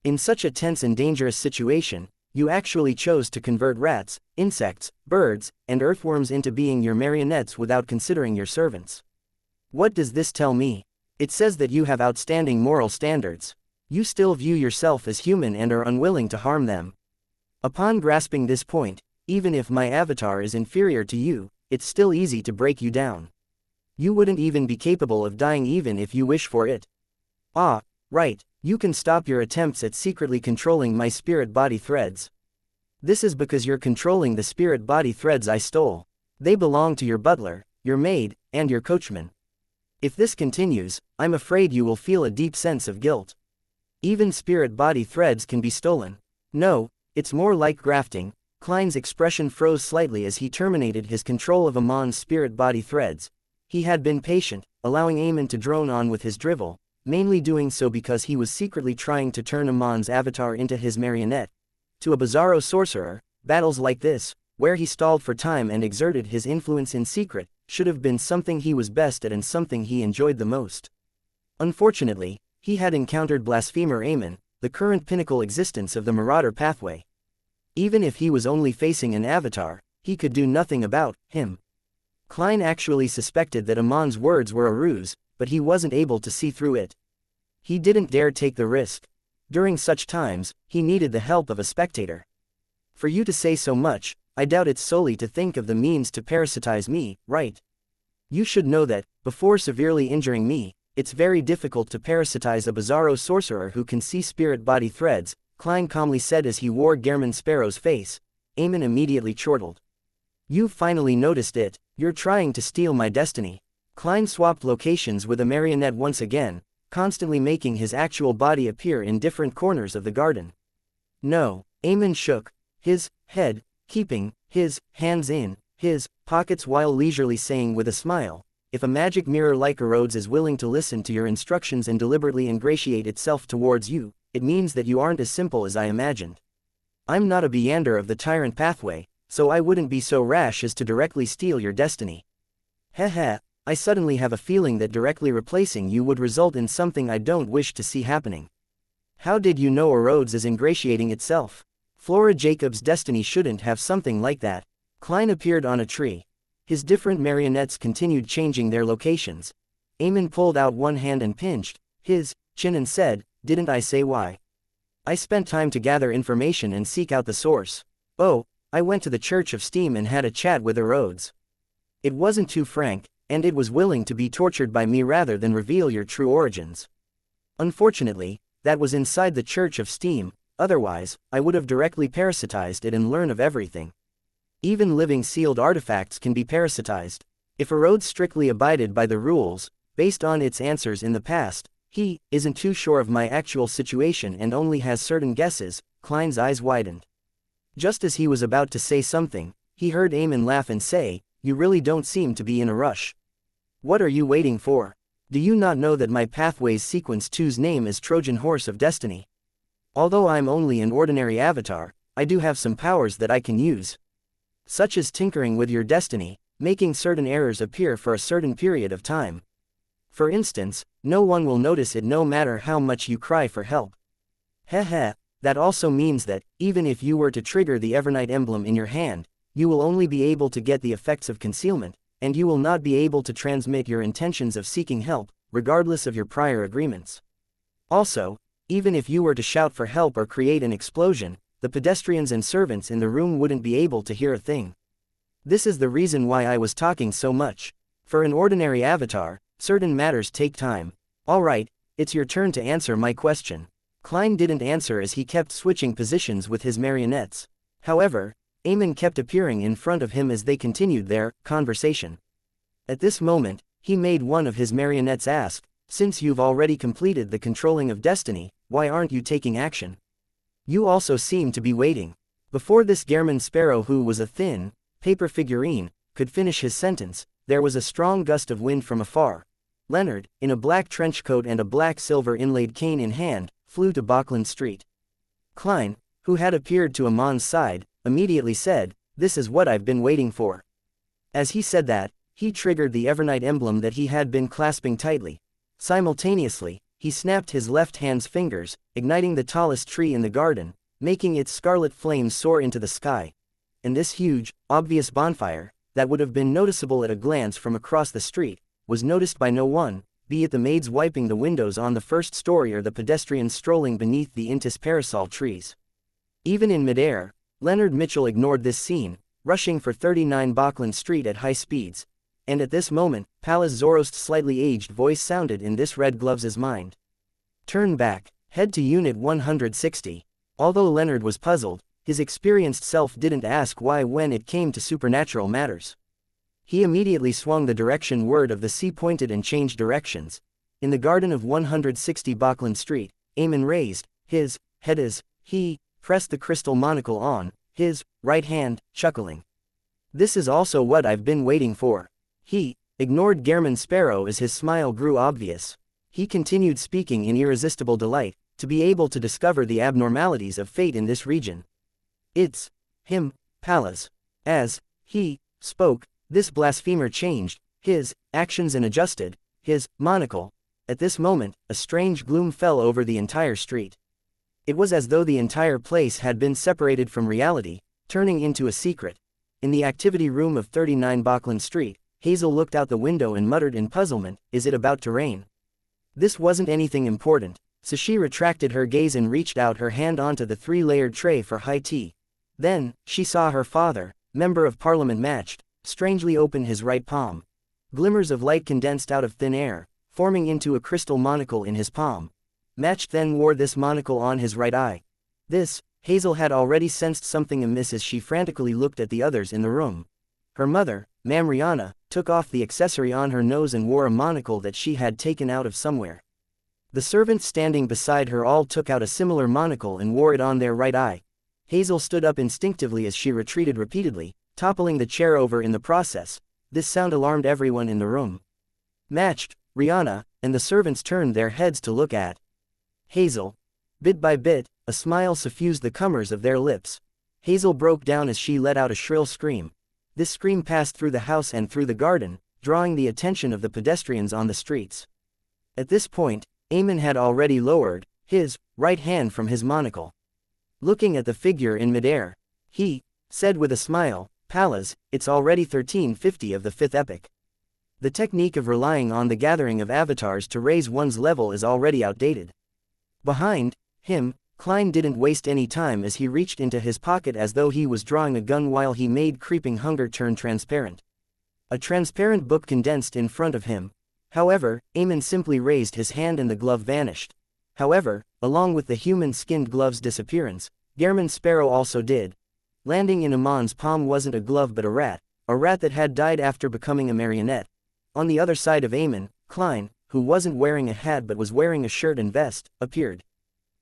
In such a tense and dangerous situation, you actually chose to convert rats, insects, birds, and earthworms into being your marionettes without considering your servants. What does this tell me? It says that you have outstanding moral standards. You still view yourself as human and are unwilling to harm them. Upon grasping this point, even if my avatar is inferior to you, it's still easy to break you down. You wouldn't even be capable of dying even if you wish for it. Ah, right, you can stop your attempts at secretly controlling my spirit-body threads. This is because you're controlling the spirit-body threads I stole. They belong to your butler, your maid, and your coachman. If this continues, I'm afraid you will feel a deep sense of guilt. Even spirit-body threads can be stolen. No, it's more like grafting." Klein's expression froze slightly as he terminated his control of Amon's spirit-body threads. He had been patient, allowing Eamon to drone on with his drivel, mainly doing so because he was secretly trying to turn Amon's avatar into his marionette. To a bizarro sorcerer, battles like this, where he stalled for time and exerted his influence in secret, should have been something he was best at and something he enjoyed the most. Unfortunately, he had encountered Blasphemer Eamon, the current pinnacle existence of the Marauder pathway. Even if he was only facing an avatar, he could do nothing about him. Klein actually suspected that Amon's words were a ruse, but he wasn't able to see through it. He didn't dare take the risk. During such times, he needed the help of a spectator. For you to say so much, I doubt it's solely to think of the means to parasitize me, right? You should know that, before severely injuring me, it's very difficult to parasitize a bizarro sorcerer who can see spirit-body threads, Klein calmly said as he wore Gehrman Sparrow's face. Eamon immediately chortled. You've finally noticed it, you're trying to steal my destiny. Klein swapped locations with a marionette once again, constantly making his actual body appear in different corners of the garden. No, Eamon shook his head, keeping his hands in his pockets while leisurely saying with a smile, if a magic mirror like Erodes is willing to listen to your instructions and deliberately ingratiate itself towards you, it means that you aren't as simple as I imagined. I'm not a Beander of the Tyrant pathway, so I wouldn't be so rash as to directly steal your destiny. Heh, I suddenly have a feeling that directly replacing you would result in something I don't wish to see happening. How did you know Erodes is ingratiating itself? Flora Jacob's destiny shouldn't have something like that. Klein appeared on a tree. His different marionettes continued changing their locations. Eamon pulled out one hand and pinched his chin and said, didn't I say why? I spent time to gather information and seek out the source. Oh, I went to the Church of Steam and had a chat with Erodes. It wasn't too frank, and it was willing to be tortured by me rather than reveal your true origins. Unfortunately, that was inside the Church of Steam, otherwise, I would have directly parasitized it and learned of everything. Even living sealed artifacts can be parasitized. If Erodes strictly abided by the rules, based on its answers in the past, he isn't too sure of my actual situation and only has certain guesses. Klein's eyes widened. Just as he was about to say something, he heard Eamon laugh and say, you really don't seem to be in a rush. What are you waiting for? Do you not know that my Pathways Sequence 2's name is Trojan Horse of Destiny? Although I'm only an ordinary avatar, I do have some powers that I can use. such as tinkering with your destiny, making certain errors appear for a certain period of time. For instance, no one will notice it no matter how much you cry for help. Heh. That also means that, even if you were to trigger the Evernight emblem in your hand, you will only be able to get the effects of concealment, and you will not be able to transmit your intentions of seeking help, regardless of your prior agreements. Also, even if you were to shout for help or create an explosion, the pedestrians and servants in the room wouldn't be able to hear a thing. This is the reason why I was talking so much. For an ordinary avatar, certain matters take time. Alright, it's your turn to answer my question. Klein didn't answer as he kept switching positions with his marionettes. However, Eamon kept appearing in front of him as they continued their conversation. At this moment, he made one of his marionettes ask, "Since you've already completed the controlling of destiny, why aren't you taking action? You also seem to be waiting." Before this Gehrman Sparrow, who was a thin, paper figurine, could finish his sentence, there was a strong gust of wind from afar. Leonard, in a black trench coat and a black silver inlaid cane in hand, flew to Bachland Street. Klein, who had appeared to Amon's side, immediately said, "This is what I've been waiting for." As he said that, he triggered the Evernight emblem that he had been clasping tightly. Simultaneously, he snapped his left hand's fingers, igniting the tallest tree in the garden, making its scarlet flames soar into the sky. And this huge, obvious bonfire, that would have been noticeable at a glance from across the street, was noticed by no one, be it the maids wiping the windows on the first story or the pedestrians strolling beneath the Intis parasol trees. Even in midair, Leonard Mitchell ignored this scene, rushing for 39 Bachland Street at high speeds. And at this moment, Pallas Zorost's slightly aged voice sounded in this Red Gloves' mind. "Turn back, head to Unit 160. Although Leonard was puzzled, his experienced self didn't ask why when it came to supernatural matters. He immediately swung the direction word of the sea pointed and changed directions. In the garden of 160 Bachland Street, Eamon raised his head as he pressed the crystal monocle on his right hand, chuckling. "This is also what I've been waiting for." He ignored Gehrman Sparrow as his smile grew obvious. He continued speaking in irresistible delight, to be able to discover the abnormalities of fate in this region. "It's him, Pallas." As he spoke, this blasphemer changed his actions and adjusted his monocle. At this moment, a strange gloom fell over the entire street. It was as though the entire place had been separated from reality, turning into a secret. In the activity room of 39 Bachland Street, Hazel looked out the window and muttered in puzzlement, "Is it about to rain?" This wasn't anything important, so she retracted her gaze and reached out her hand onto the 3-layered tray for high tea. Then, she saw her father, Member of Parliament Matched, strangely open his right palm. Glimmers of light condensed out of thin air, forming into a crystal monocle in his palm. Matched then wore this monocle on his right eye. This, Hazel had already sensed something amiss as she frantically looked at the others in the room. Her mother, Ma'am Rihanna, took off the accessory on her nose and wore a monocle that she had taken out of somewhere. The servants standing beside her all took out a similar monocle and wore it on their right eye. Hazel stood up instinctively as she retreated repeatedly, toppling the chair over in the process. This sound alarmed everyone in the room. Matched, Rihanna, and the servants turned their heads to look at Hazel. Bit by bit, a smile suffused the comers of their lips. Hazel broke down as she let out a shrill scream. This scream passed through the house and through the garden, drawing the attention of the pedestrians on the streets. At this point, Eamon had already lowered his right hand from his monocle. Looking at the figure in midair, he said with a smile, "Pallas, it's already 1350 of the 5th epoch. The technique of relying on the gathering of avatars to raise one's level is already outdated." Behind him, Klein didn't waste any time as he reached into his pocket as though he was drawing a gun while he made creeping hunger turn transparent. A transparent book condensed in front of him. However, Eamon simply raised his hand and the glove vanished. However, along with the human-skinned glove's disappearance, Gehrman Sparrow also did. Landing in Amon's palm wasn't a glove but a rat that had died after becoming a marionette. On the other side of Eamon, Klein, who wasn't wearing a hat but was wearing a shirt and vest, appeared.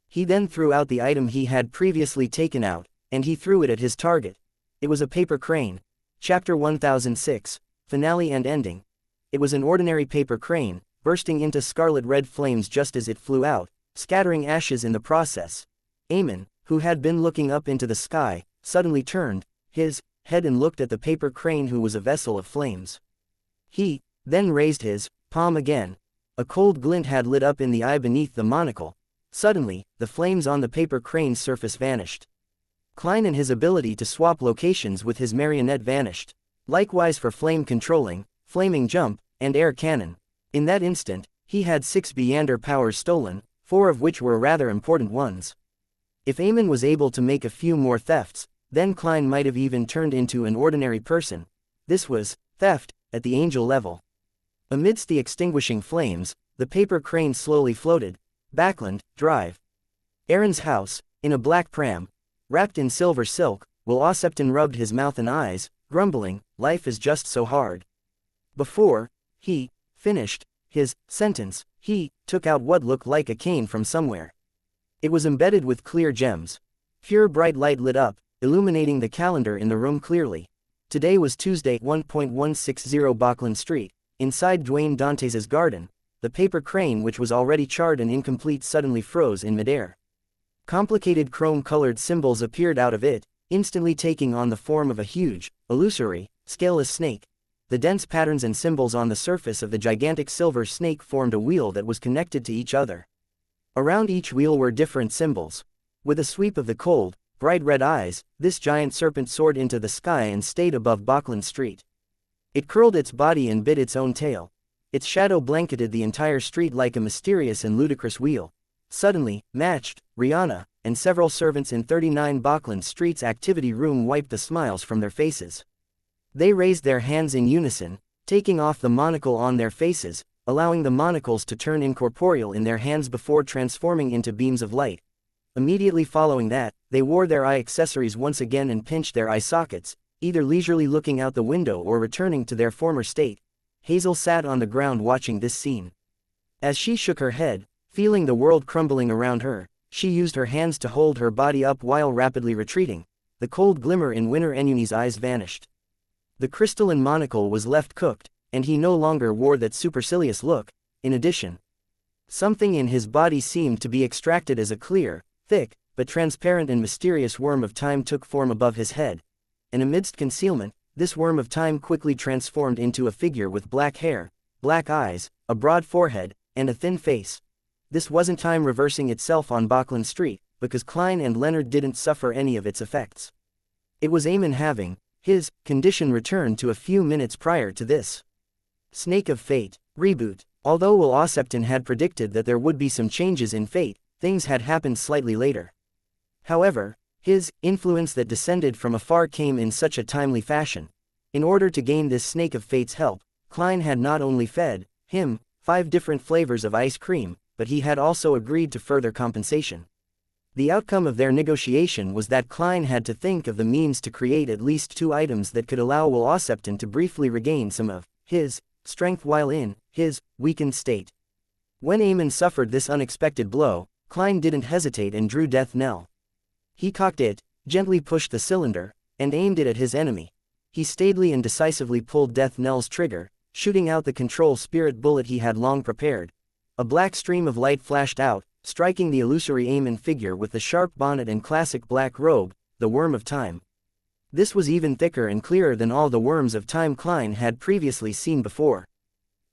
He then threw out the item he had previously taken out, and he threw it at his target. It was a paper crane. Chapter 1006, Finale and Ending. It was an ordinary paper crane, bursting into scarlet red flames just as it flew out, scattering ashes in the process. Eamon, who had been looking up into the sky, suddenly turned his head and looked at the paper crane, who was a vessel of flames. He then raised his palm again. A cold glint had lit up in the eye beneath the monocle. Suddenly, the flames on the paper crane's surface vanished. Klein and his ability to swap locations with his marionette vanished. Likewise for flame controlling, flaming jump, and air cannon. In that instant, he had 6 Beyonder powers stolen, 4 of which were rather important ones. If Eamon was able to make a few more thefts, then Klein might have even turned into an ordinary person. This was theft at the angel level. Amidst the extinguishing flames, the paper crane slowly floated. Backland Drive. Aaron's house, in a black pram, wrapped in silver silk, while Osepton rubbed his mouth and eyes, grumbling, "Life is just so hard." Before he finished his sentence, he took out what looked like a cane from somewhere. It was embedded with clear gems. Pure bright light lit up, illuminating the calendar in the room clearly. Today was Tuesday, 1.160 Bachland Street. Inside Dwayne Dantes' garden, the paper crane, which was already charred and incomplete, suddenly froze in midair. Complicated chrome-colored symbols appeared out of it, instantly taking on the form of a huge, illusory, scaleless snake. The dense patterns and symbols on the surface of the gigantic silver snake formed a wheel that was connected to each other. Around each wheel were different symbols. With a sweep of the cold, bright red eyes, this giant serpent soared into the sky and stayed above Bachland Street. It curled its body and bit its own tail. Its shadow blanketed the entire street like a mysterious and ludicrous wheel. Suddenly, Matched, Rihanna, and several servants in 39 Bachland Street's activity room wiped the smiles from their faces. They raised their hands in unison, taking off the monocle on their faces, allowing the monocles to turn incorporeal in their hands before transforming into beams of light. Immediately following that, they wore their eye accessories once again and pinched their eye sockets, either leisurely looking out the window or returning to their former state. Hazel sat on the ground watching this scene. As she shook her head, feeling the world crumbling around her, she used her hands to hold her body up while rapidly retreating. The cold glimmer in Winter Enuni's eyes vanished. The crystalline monocle was left cooked, and he no longer wore that supercilious look. In addition, something in his body seemed to be extracted as a clear, thick, but transparent and mysterious worm of time took form above his head. And amidst concealment, this worm of time quickly transformed into a figure with black hair, black eyes, a broad forehead, and a thin face. This wasn't time reversing itself on Bachland Street, because Klein and Leonard didn't suffer any of its effects. It was Eamon having his condition returned to a few minutes prior to this. Snake of Fate reboot. Although Will Osepton had predicted that there would be some changes in fate, things had happened slightly later. However, his influence that descended from afar came in such a timely fashion. In order to gain this Snake of Fate's help, Klein had not only fed him 5 different flavors of ice cream, but he had also agreed to further compensation. The outcome of their negotiation was that Klein had to think of the means to create at least 2 items that could allow Will Osepton to briefly regain some of his strength while in his weakened state. When Eamon suffered this unexpected blow, Klein didn't hesitate and drew Death Knell. He cocked it, gently pushed the cylinder, and aimed it at his enemy. He staidly and decisively pulled Death Knell's trigger, shooting out the control spirit bullet he had long prepared. A black stream of light flashed out, striking the illusory Eamon figure with the sharp bonnet and classic black robe, the Worm of Time. This was even thicker and clearer than all the Worms of Time Klein had previously seen before.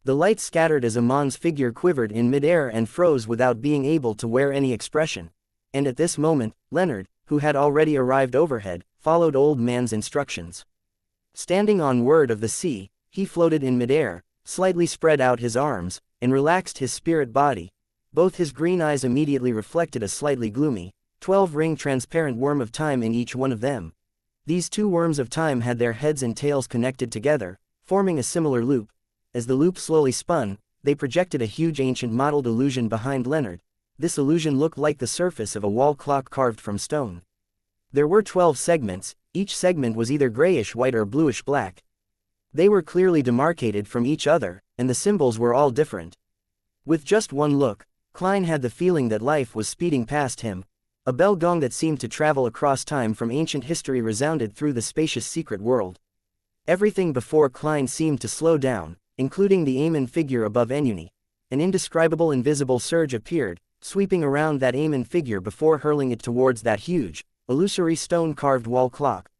The light scattered as Amon's figure quivered in midair and froze without being able to wear any expression. And at this moment, Leonard, who had already arrived overhead, followed Old Man's instructions. Standing on Word of the Sea, he floated in midair, slightly spread out his arms, and relaxed his spirit body. Both his green eyes immediately reflected a slightly gloomy, 12-ring transparent worm of time in each one of them. These 2 worms of time had their heads and tails connected together, forming a similar loop. As the loop slowly spun, they projected a huge ancient modeled illusion behind Leonard. This illusion looked like the surface of a wall clock carved from stone. There were 12 segments, each segment was either grayish-white or bluish-black. They were clearly demarcated from each other, and the symbols were all different. With just one look, Klein had the feeling that life was speeding past him. A bell gong that seemed to travel across time from ancient history resounded through the spacious secret world. Everything before Klein seemed to slow down, including the Eamon figure above Enuni. An indescribable invisible surge appeared, sweeping around that Eamon figure before hurling it towards that huge, illusory stone-carved wall clock.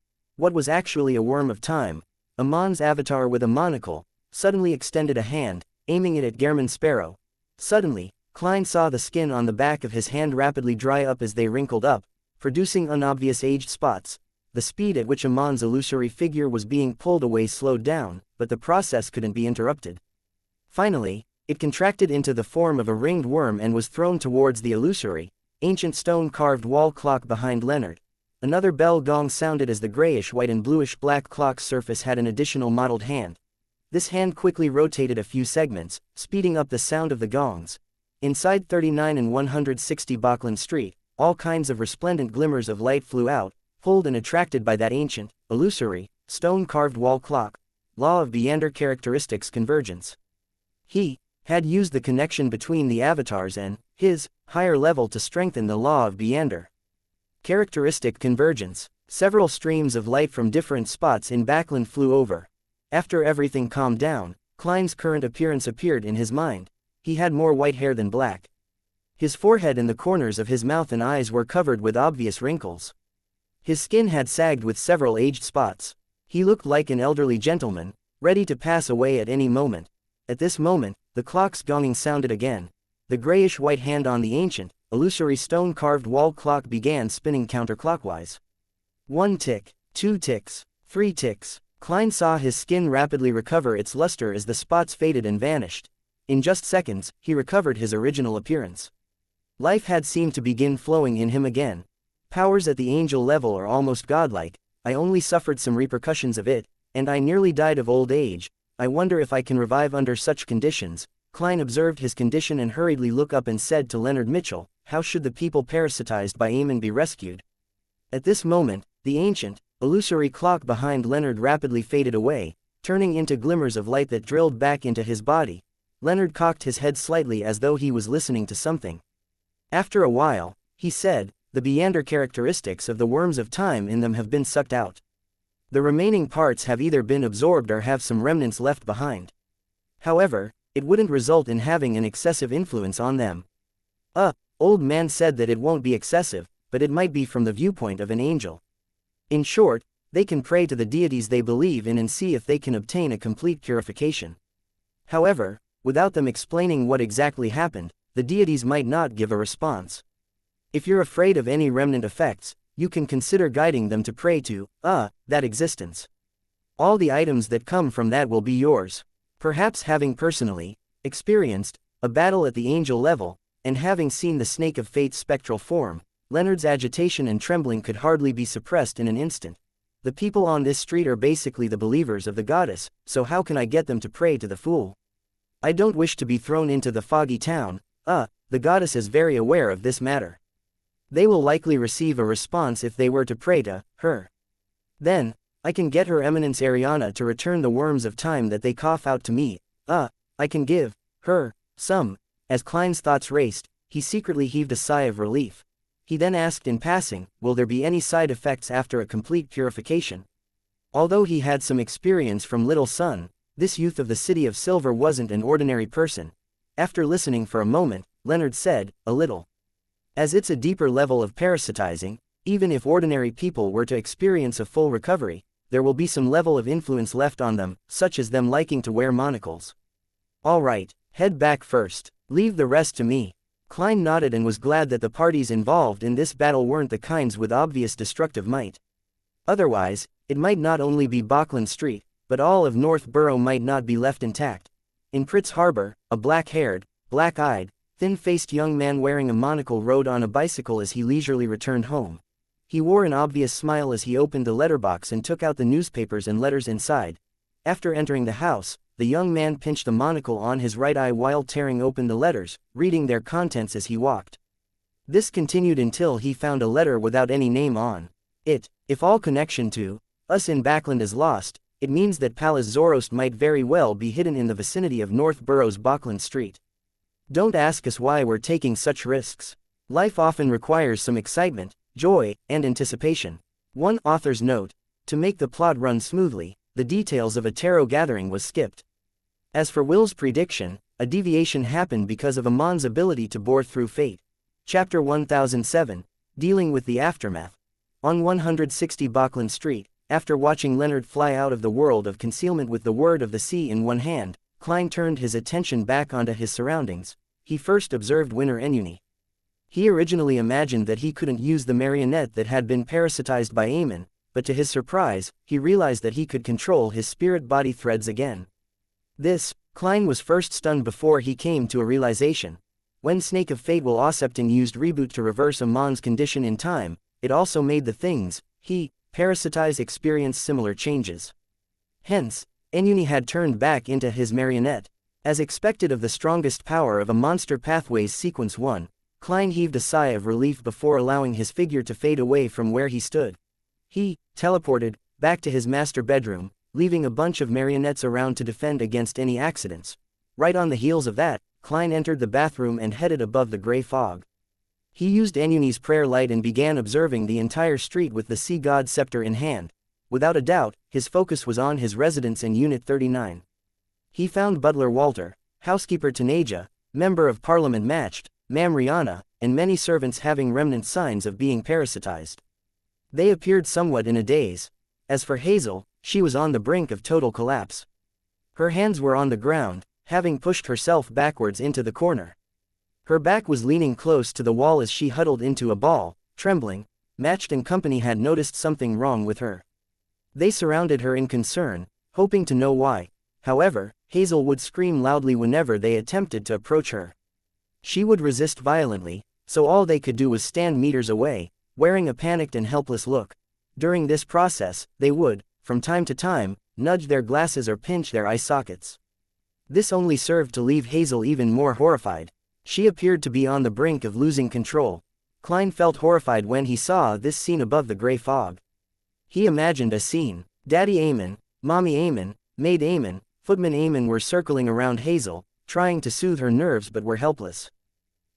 what was actually a worm of time, Amon's avatar with a monocle, suddenly extended a hand, aiming it at Gehrman Sparrow. Suddenly, Klein saw the skin on the back of his hand rapidly dry up as they wrinkled up, producing unobvious aged spots. The speed at which Amon's illusory figure was being pulled away slowed down, but the process couldn't be interrupted. Finally, it contracted into the form of a ringed worm and was thrown towards the illusory, ancient stone-carved wall clock behind Leonard. Another bell gong sounded as the grayish-white and bluish-black clock's surface had an additional mottled hand. This hand quickly rotated a few segments, speeding up the sound of the gongs. Inside 39 and 160 Bachland Street, all kinds of resplendent glimmers of light flew out, pulled and attracted by that ancient, illusory, stone-carved wall clock. Law of Beander characteristics convergence. He had used the connection between the avatars and his higher level to strengthen the law of Beander. Characteristic convergence. Several streams of light from different spots in Bachland flew over. After everything calmed down, Klein's current appearance appeared in his mind. He had more white hair than black. His forehead and the corners of his mouth and eyes were covered with obvious wrinkles. His skin had sagged with several aged spots. He looked like an elderly gentleman, ready to pass away at any moment. At this moment, the clock's gonging sounded again. The grayish-white hand on the ancient, illusory stone-carved wall clock began spinning counterclockwise. 1 tick, 2 ticks, 3 ticks. Klein saw his skin rapidly recover its luster as the spots faded and vanished. In just seconds, he recovered his original appearance. Life had seemed to begin flowing in him again. Powers at the angel level are almost godlike. I only suffered some repercussions of it, and I nearly died of old age. I wonder if I can revive under such conditions. Klein observed his condition and hurriedly looked up and said to Leonard Mitchell, "How should the people parasitized by Amon be rescued?" At this moment, the ancient, illusory clock behind Leonard rapidly faded away, turning into glimmers of light that drilled back into his body. Leonard cocked his head slightly as though he was listening to something. After a while, he said, "The Beander characteristics of the worms of time in them have been sucked out. The remaining parts have either been absorbed or have some remnants left behind. However, it wouldn't result in having an excessive influence on them." Old man said that it won't be excessive, but it might be from the viewpoint of an angel. In short, they can pray to the deities they believe in and see if they can obtain a complete purification. However, without them explaining what exactly happened, the deities might not give a response. If you're afraid of any remnant effects, you can consider guiding them to pray to, that existence. All the items that come from that will be yours. Perhaps having personally experienced a battle at the angel level, and having seen the snake of fate's spectral form, Leonard's agitation and trembling could hardly be suppressed in an instant. The people on this street are basically the believers of the goddess, so how can I get them to pray to the fool? I don't wish to be thrown into the foggy town. The goddess is very aware of this matter. They will likely receive a response if they were to pray to her. Then, I can get Her Eminence Ariana to return the worms of time that they cough out to me. I can give her some. As Klein's thoughts raced, he secretly heaved a sigh of relief. He then asked in passing, will there be any side effects after a complete purification? Although he had some experience from Little Sun, this youth of the City of Silver wasn't an ordinary person. After listening for a moment, Leonard said, a little. As it's a deeper level of parasitizing, even if ordinary people were to experience a full recovery, there will be some level of influence left on them, such as them liking to wear monocles. All right, head back first. Leave the rest to me. Klein nodded and was glad that the parties involved in this battle weren't the kinds with obvious destructive might. Otherwise, it might not only be Bachland Street, but all of North Borough might not be left intact. In Pritz Harbor, a black-haired, black-eyed, thin-faced young man wearing a monocle rode on a bicycle as he leisurely returned home. He wore an obvious smile as he opened the letterbox and took out the newspapers and letters inside. After entering the house, the young man pinched the monocle on his right eye while tearing open the letters, reading their contents as he walked. This continued until he found a letter without any name on it. If all connection to us in Bachland is lost, it means that Palace Zoroast might very well be hidden in the vicinity of North Borough's Bachland Street. Don't ask us why we're taking such risks. Life often requires some excitement, joy, and anticipation. One author's note: to make the plot run smoothly, the details of a tarot gathering was skipped. As for Will's prediction, a deviation happened because of Amon's ability to bore through fate. Chapter 1007, Dealing with the Aftermath. On 160 Bachland Street, After watching Leonard fly out of the world of concealment with the word of the sea in one hand, Klein turned his attention back onto his surroundings. He first observed Winner Enuni. He originally imagined that he couldn't use the marionette that had been parasitized by Aemon, but to his surprise, he realized that he could control his spirit body threads again. Klein was first stunned before he came to a realization. When Snake of Fate Will Osepton used Reboot to reverse Amon's condition in time, it also made the things he parasitized experience similar changes. Hence, Enuni had turned back into his marionette. As expected of the strongest power of a Monster Pathways Sequence 1, Klein heaved a sigh of relief before allowing his figure to fade away from where he stood. He teleported back to his master bedroom, leaving a bunch of marionettes around to defend against any accidents. Right on the heels of that, Klein entered the bathroom and headed above the gray fog. He used Enuni's prayer light and began observing the entire street with the sea god scepter in hand. Without a doubt, his focus was on his residence in Unit 39. He found Butler Walter, Housekeeper Tanaja, Member of Parliament Matched, Mam Rihanna, and many servants having remnant signs of being parasitized. They appeared somewhat in a daze. As for Hazel, she was on the brink of total collapse. Her hands were on the ground, having pushed herself backwards into the corner. Her back was leaning close to the wall as she huddled into a ball, trembling. Matched and company had noticed something wrong with her. They surrounded her in concern, hoping to know why. However, Hazel would scream loudly whenever they attempted to approach her. She would resist violently, so all they could do was stand meters away, wearing a panicked and helpless look. During this process, they would, from time to time, nudge their glasses or pinch their eye sockets. This only served to leave Hazel even more horrified. She appeared to be on the brink of losing control. Klein felt horrified when he saw this scene above the gray fog. He imagined a scene. Daddy Aemon, Mommy Aemon, Maid Aemon, Footman Aemon were circling around Hazel, trying to soothe her nerves but were helpless.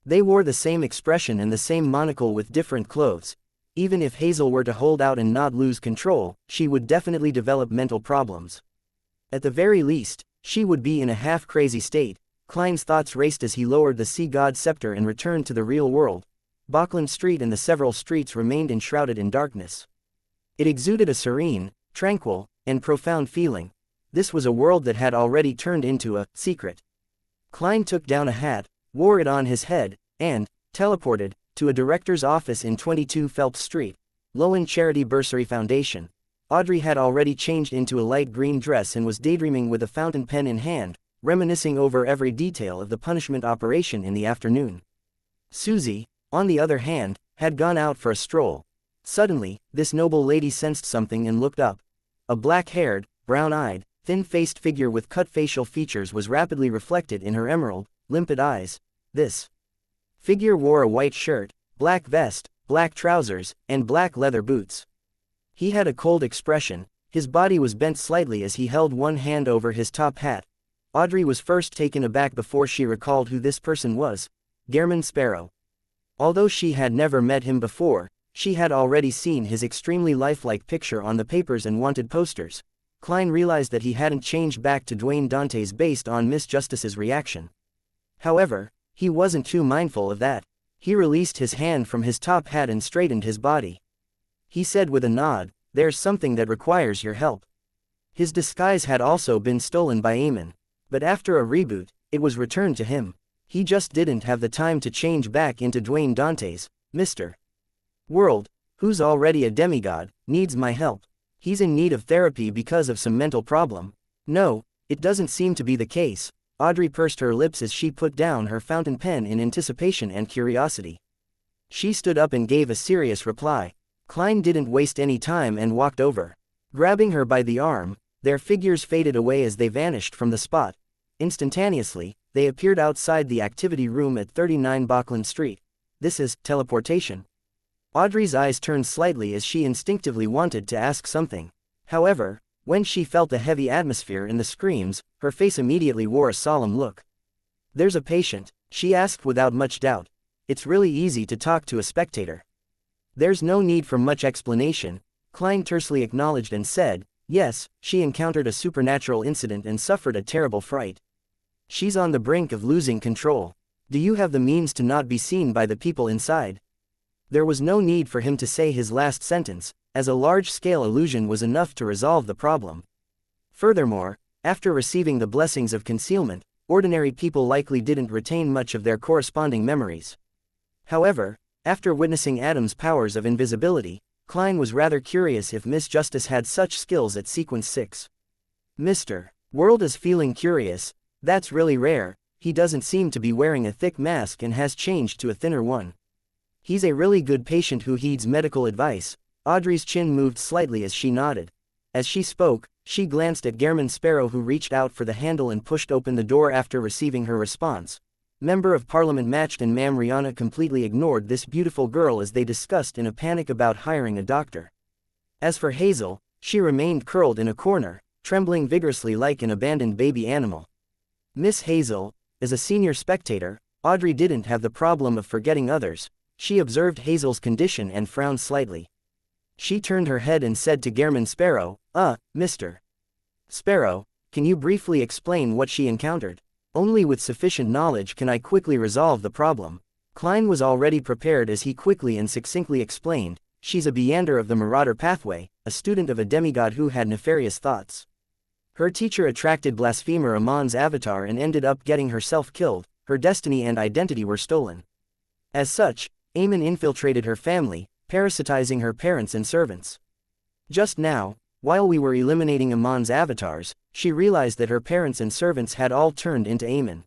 They wore the same expression and the same monocle with different clothes. Even if Hazel were to hold out and not lose control, she would definitely develop mental problems. At the very least, she would be in a half-crazy state. Klein's thoughts raced as he lowered the sea god scepter and returned to the real world. Bachland Street and the several streets remained enshrouded in darkness. It exuded a serene, tranquil, and profound feeling. This was a world that had already turned into a secret. Klein took down a hat, wore it on his head, and teleported to a director's office in 22 Phelps Street, Lowen Charity Bursary Foundation. Audrey had already changed into a light green dress and was daydreaming with a fountain pen in hand, reminiscing over every detail of the punishment operation in the afternoon. Susie, on the other hand, had gone out for a stroll. Suddenly, this noble lady sensed something and looked up. A black-haired, brown-eyed, thin-faced figure with cut facial features was rapidly reflected in her emerald, limpid eyes. This figure wore a white shirt, black vest, black trousers, and black leather boots. He had a cold expression. His body was bent slightly as he held one hand over his top hat. Audrey was first taken aback before she recalled who this person was. Gehrman Sparrow. Although she had never met him before, she had already seen his extremely lifelike picture on the papers and wanted posters. Klein realized that he hadn't changed back to Dwayne Dantes based on Miss Justice's reaction. However, he wasn't too mindful of that. He released his hand from his top hat and straightened his body. He said with a nod, "There's something that requires your help." His disguise had also been stolen by Aemon. But after a reboot, it was returned to him. He just didn't have the time to change back into Dwayne Dantes. Mr. World, who's already a demigod, needs my help. He's in need of therapy because of some mental problem. No, it doesn't seem to be the case. Audrey pursed her lips as she put down her fountain pen in anticipation and curiosity. She stood up and gave a serious reply. Klein didn't waste any time and walked over. Grabbing her by the arm, their figures faded away as they vanished from the spot. Instantaneously, they appeared outside the activity room at 39 Bachland Street. This is teleportation. Audrey's eyes turned slightly as she instinctively wanted to ask something. However, when she felt the heavy atmosphere and the screams, her face immediately wore a solemn look. "There's a patient," she asked without much doubt. It's really easy to talk to a spectator. There's no need for much explanation, Klein tersely acknowledged and said, "Yes, she encountered a supernatural incident and suffered a terrible fright. She's on the brink of losing control. Do you have the means to not be seen by the people inside?" There was no need for him to say his last sentence. as a large-scale illusion was enough to resolve the problem. Furthermore, after receiving the blessings of concealment, ordinary people likely didn't retain much of their corresponding memories. However, after witnessing Adam's powers of invisibility, Klein was rather curious if Miss Justice had such skills at Sequence 6. Mr. World is feeling curious. That's really rare. He doesn't seem to be wearing a thick mask and has changed to a thinner one. He's a really good patient who heeds medical advice. Audrey's chin moved slightly as she nodded. As she spoke, she glanced at Gairman Sparrow, who reached out for the handle and pushed open the door after receiving her response. Member of Parliament Matched and Ma'am Rihanna completely ignored this beautiful girl as they discussed in a panic about hiring a doctor. As for Hazel, she remained curled in a corner, trembling vigorously like an abandoned baby animal. Miss Hazel, as a senior spectator, Audrey didn't have the problem of forgetting others. She observed Hazel's condition and frowned slightly. She turned her head and said to Gairman Sparrow, Mr. Sparrow, can you briefly explain what she encountered? Only with sufficient knowledge can I quickly resolve the problem. Klein was already prepared as he quickly and succinctly explained, she's a Beander of the Marauder Pathway, a student of a demigod who had nefarious thoughts. Her teacher attracted blasphemer Amon's avatar and ended up getting herself killed. Her destiny and identity were stolen. As such, Amon infiltrated her family, parasitizing her parents and servants. Just now, while we were eliminating Amon's avatars, she realized that her parents and servants had all turned into Amon.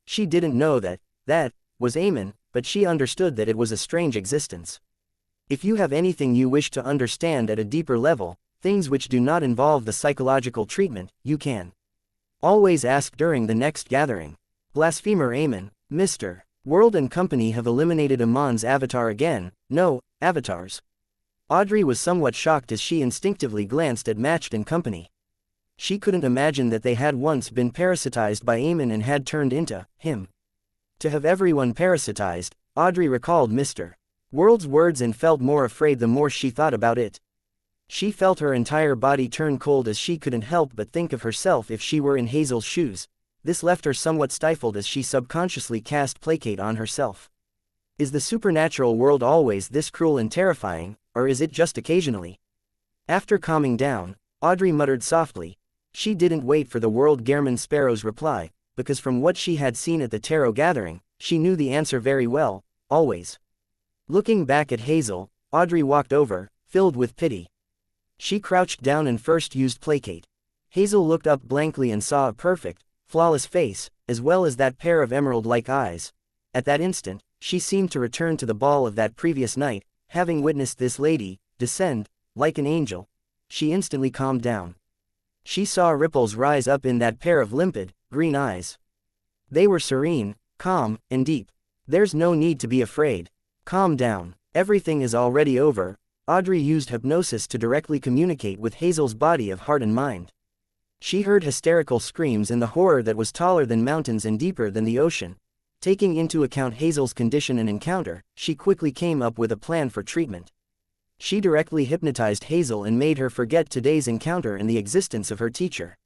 She didn't know that was Amon, but she understood that it was a strange existence. If you have anything you wish to understand at a deeper level, things which do not involve the psychological treatment, you can always ask during the next gathering. Blasphemer Amon, Mr. World and company have eliminated Amon's avatar again. No avatars. Audrey was somewhat shocked as she instinctively glanced at Matched and company. She couldn't imagine that they had once been parasitized by Amon and had turned into him. To have everyone parasitized, Audrey recalled Mr. World's words and felt more afraid the more she thought about it. She felt her entire body turn cold as she couldn't help but think of herself if she were in Hazel's shoes. This left her somewhat stifled as she subconsciously cast placate on herself. Is the supernatural world always this cruel and terrifying, or is it just occasionally? After calming down, Audrey muttered softly. She didn't wait for the world Gairman Sparrow's reply, because from what she had seen at the tarot gathering, she knew the answer very well, always. Looking back at Hazel, Audrey walked over, filled with pity. She crouched down and first used placate. Hazel looked up blankly and saw a perfect, flawless face, as well as that pair of emerald-like eyes. At that instant, she seemed to return to the ball of that previous night, having witnessed this lady descend like an angel. She instantly calmed down. She saw ripples rise up in that pair of limpid, green eyes. They were serene, calm, and deep. There's no need to be afraid. Calm down. Everything is already over. Audrey used hypnosis to directly communicate with Hazel's body of heart and mind. She heard hysterical screams and the horror that was taller than mountains and deeper than the ocean. Taking into account Hazel's condition and encounter, she quickly came up with a plan for treatment. She directly hypnotized Hazel and made her forget today's encounter and the existence of her teacher.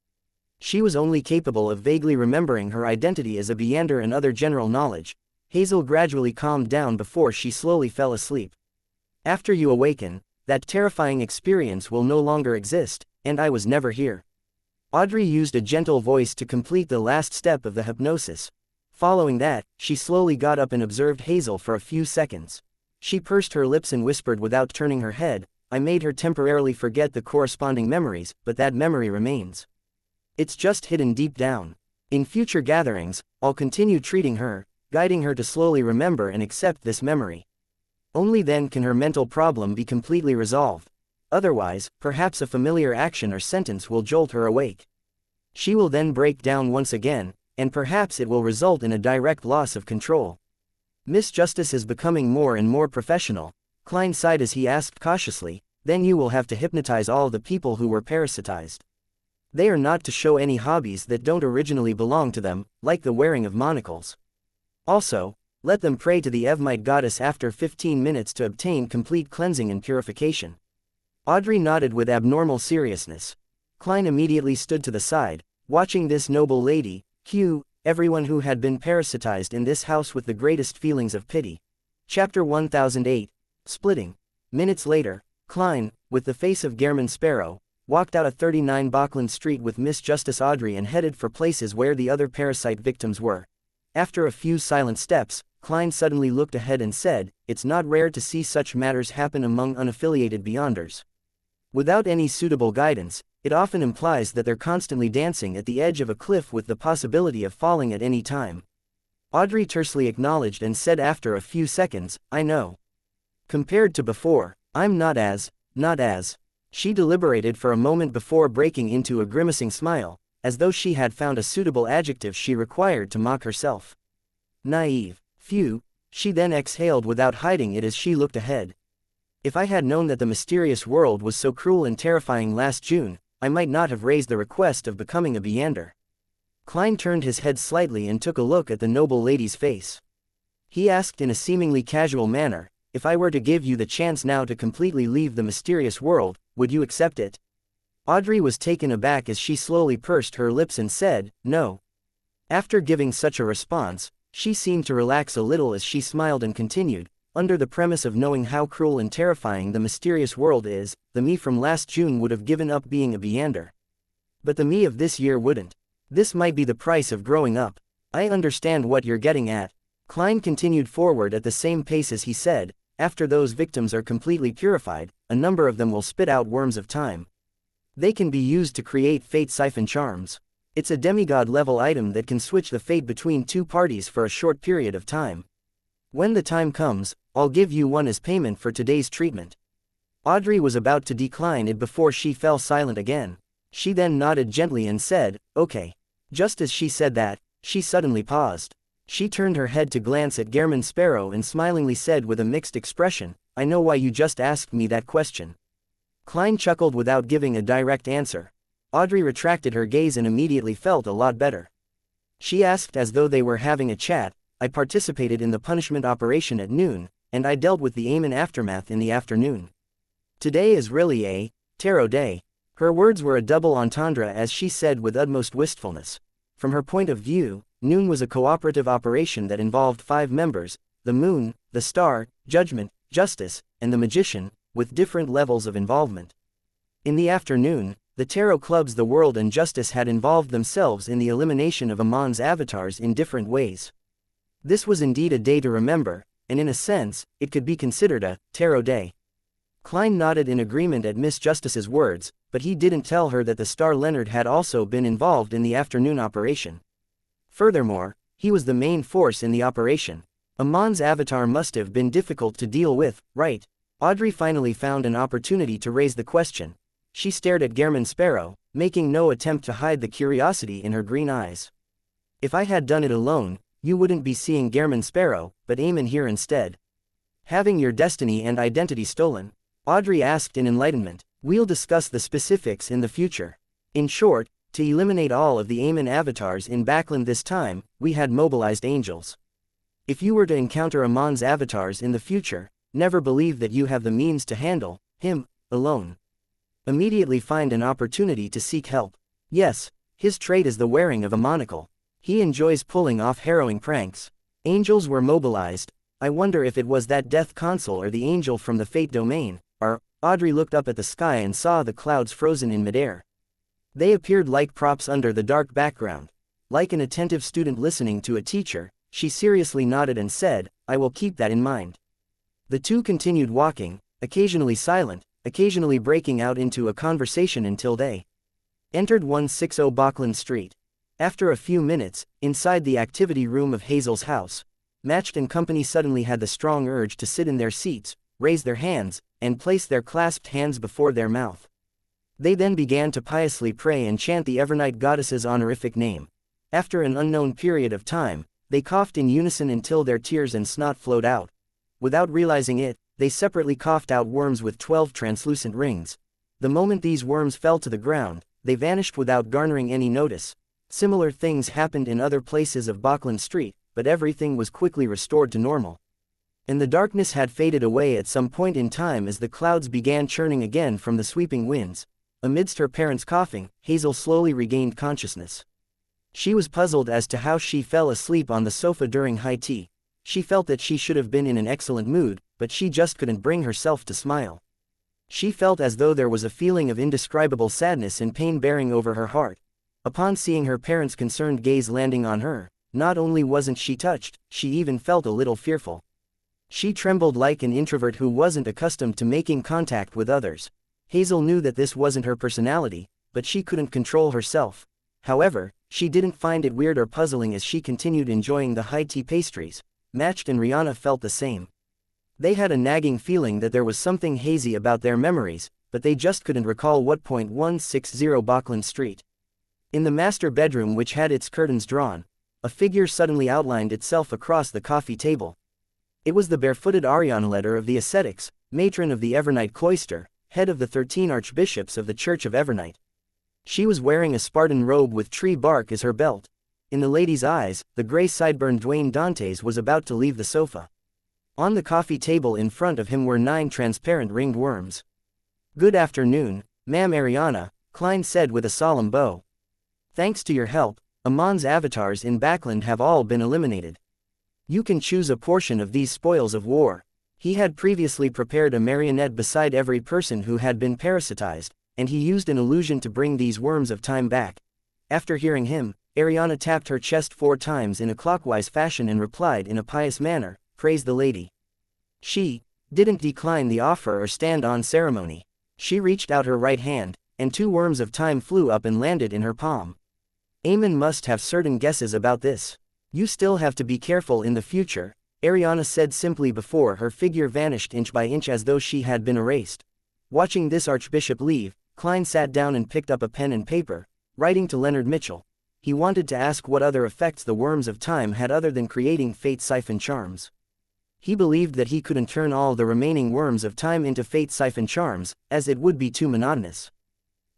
She was only capable of vaguely remembering her identity as a Beander and other general knowledge. Hazel gradually calmed down before she slowly fell asleep. After you awaken, that terrifying experience will no longer exist, and I was never here. Audrey used a gentle voice to complete the last step of the hypnosis. Following that, she slowly got up and observed Hazel for a few seconds. She pursed her lips and whispered without turning her head, I made her temporarily forget the corresponding memories, but that memory remains. It's just hidden deep down. In future gatherings, I'll continue treating her, guiding her to slowly remember and accept this memory. Only then can her mental problem be completely resolved. Otherwise, perhaps a familiar action or sentence will jolt her awake. She will then break down once again, and perhaps it will result in a direct loss of control. Miss Justice is becoming more and more professional. Klein sighed as he asked cautiously, then you will have to hypnotize all the people who were parasitized. They are not to show any hobbies that don't originally belong to them, like the wearing of monocles. Also, let them pray to the Evmite goddess after 15 minutes to obtain complete cleansing and purification. Audrey nodded with abnormal seriousness. Klein immediately stood to the side, watching this noble lady, everyone who had been parasitized in this house with the greatest feelings of pity. Chapter 1008. Splitting. Minutes later, Klein, with the face of Gehrman Sparrow, walked out a 39 Bachland Street with Miss Justice Audrey and headed for places where the other parasite victims were. After a few silent steps, Klein suddenly looked ahead and said, "It's not rare to see such matters happen among unaffiliated Beyonders. Without any suitable guidance, it often implies that they're constantly dancing at the edge of a cliff with the possibility of falling at any time." Audrey tersely acknowledged and said after a few seconds, "I know. Compared to before, I'm not as. She deliberated for a moment before breaking into a grimacing smile, as though she had found a suitable adjective she required to mock herself. "Naive. Phew," she then exhaled without hiding it as she looked ahead. "If I had known that the mysterious world was so cruel and terrifying last June, I might not have raised the request of becoming a Beyonder." Klein turned his head slightly and took a look at the noble lady's face. He asked in a seemingly casual manner, "If I were to give you the chance now to completely leave the mysterious world, would you accept it?" Audrey was taken aback as she slowly pursed her lips and said, "No." After giving such a response, she seemed to relax a little as she smiled and continued, "Under the premise of knowing how cruel and terrifying the mysterious world is, the me from last June would have given up being a Beyonder. But the me of this year wouldn't. This might be the price of growing up. I understand what you're getting at." Klein continued forward at the same pace as he said, "After those victims are completely purified, a number of them will spit out worms of time. They can be used to create fate siphon charms. It's a demigod-level item that can switch the fate between two parties for a short period of time. When the time comes, I'll give you one as payment for today's treatment." Audrey was about to decline it before she fell silent again. She then nodded gently and said, "Okay." Just as she said that, she suddenly paused. She turned her head to glance at Gehrman Sparrow and smilingly said with a mixed expression, "I know why you just asked me that question." Klein chuckled without giving a direct answer. Audrey retracted her gaze and immediately felt a lot better. She asked as though they were having a chat, "I participated in the punishment operation at noon, and I dealt with the aim and aftermath in the afternoon. Today is really a tarot day." Her words were a double entendre as she said with utmost wistfulness. From her point of view, noon was a cooperative operation that involved 5 members, the moon, the star, judgment, justice, and the magician, with different levels of involvement. In the afternoon, the tarot clubs The World and Justice had involved themselves in the elimination of Amon's avatars in different ways. This was indeed a day to remember, and in a sense, it could be considered a tarot day. Klein nodded in agreement at Miss Justice's words, but he didn't tell her that the star Leonard had also been involved in the afternoon operation. Furthermore, he was the main force in the operation. Amon's avatar must have been difficult to deal with, right? Audrey finally found an opportunity to raise the question. She stared at Gehrman Sparrow, making no attempt to hide the curiosity in her green eyes. "If I had done it alone, you wouldn't be seeing Gehrman Sparrow, but Eamon here instead. Having your destiny and identity stolen?" Audrey asked in enlightenment. "We'll discuss the specifics in the future. In short, to eliminate all of the Eamon avatars in Bachland this time, we had mobilized angels. If you were to encounter Amon's avatars in the future, never believe that you have the means to handle him alone. Immediately find an opportunity to seek help. Yes, his trait is the wearing of a monocle. He enjoys pulling off harrowing pranks." Angels were mobilized. "I wonder if it was that death console or the angel from the fate domain, or..." Audrey looked up at the sky and saw the clouds frozen in midair. They appeared like props under the dark background. Like an attentive student listening to a teacher, she seriously nodded and said, "I will keep that in mind." The two continued walking, occasionally silent, occasionally breaking out into a conversation until they entered 160 Bachland Street. After a few minutes, inside the activity room of Hazel's house, Matched and company suddenly had the strong urge to sit in their seats, raise their hands, and place their clasped hands before their mouth. They then began to piously pray and chant the Evernight goddess's honorific name. After an unknown period of time, they coughed in unison until their tears and snot flowed out. Without realizing it, they separately coughed out worms with 12 translucent rings. The moment these worms fell to the ground, they vanished without garnering any notice. Similar things happened in other places of Bachland Street, but everything was quickly restored to normal. And the darkness had faded away at some point in time as the clouds began churning again from the sweeping winds. Amidst her parents' coughing, Hazel slowly regained consciousness. She was puzzled as to how she fell asleep on the sofa during high tea. She felt that she should have been in an excellent mood, but she just couldn't bring herself to smile. She felt as though there was a feeling of indescribable sadness and pain bearing over her heart. Upon seeing her parents' concerned gaze landing on her, not only wasn't she touched, she even felt a little fearful. She trembled like an introvert who wasn't accustomed to making contact with others. Hazel knew that this wasn't her personality, but she couldn't control herself. However, she didn't find it weird or puzzling as she continued enjoying the high tea pastries. Matched and Rihanna felt the same. They had a nagging feeling that there was something hazy about their memories, but they just couldn't recall what. 160 Bachland Street. In the master bedroom, which had its curtains drawn, a figure suddenly outlined itself across the coffee table. It was the barefooted Arianletter of the ascetics, matron of the Evernight cloister, head of the 13 archbishops of the Church of Evernight. She was wearing a Spartan robe with tree bark as her belt. In the lady's eyes, the gray sideburn Dwayne Dantes was about to leave the sofa. On the coffee table in front of him were 9 transparent ringed worms. "Good afternoon, Ma'am Ariana," Klein said with a solemn bow. "Thanks to your help, Amon's avatars in Backland have all been eliminated. You can choose a portion of these spoils of war." He had previously prepared a marionette beside every person who had been parasitized, and he used an illusion to bring these worms of time back. After hearing him, Ariana tapped her chest 4 times in a clockwise fashion and replied in a pious manner, "Praise the lady." She didn't decline the offer or stand on ceremony. She reached out her right hand, and 2 worms of time flew up and landed in her palm. "Eamon must have certain guesses about this. You still have to be careful in the future," Ariana said simply before her figure vanished inch by inch as though she had been erased. Watching this archbishop leave, Klein sat down and picked up a pen and paper, writing to Leonard Mitchell. He wanted to ask what other effects the worms of time had other than creating fate siphon charms. He believed that he couldn't turn all the remaining worms of time into fate siphon charms, as it would be too monotonous.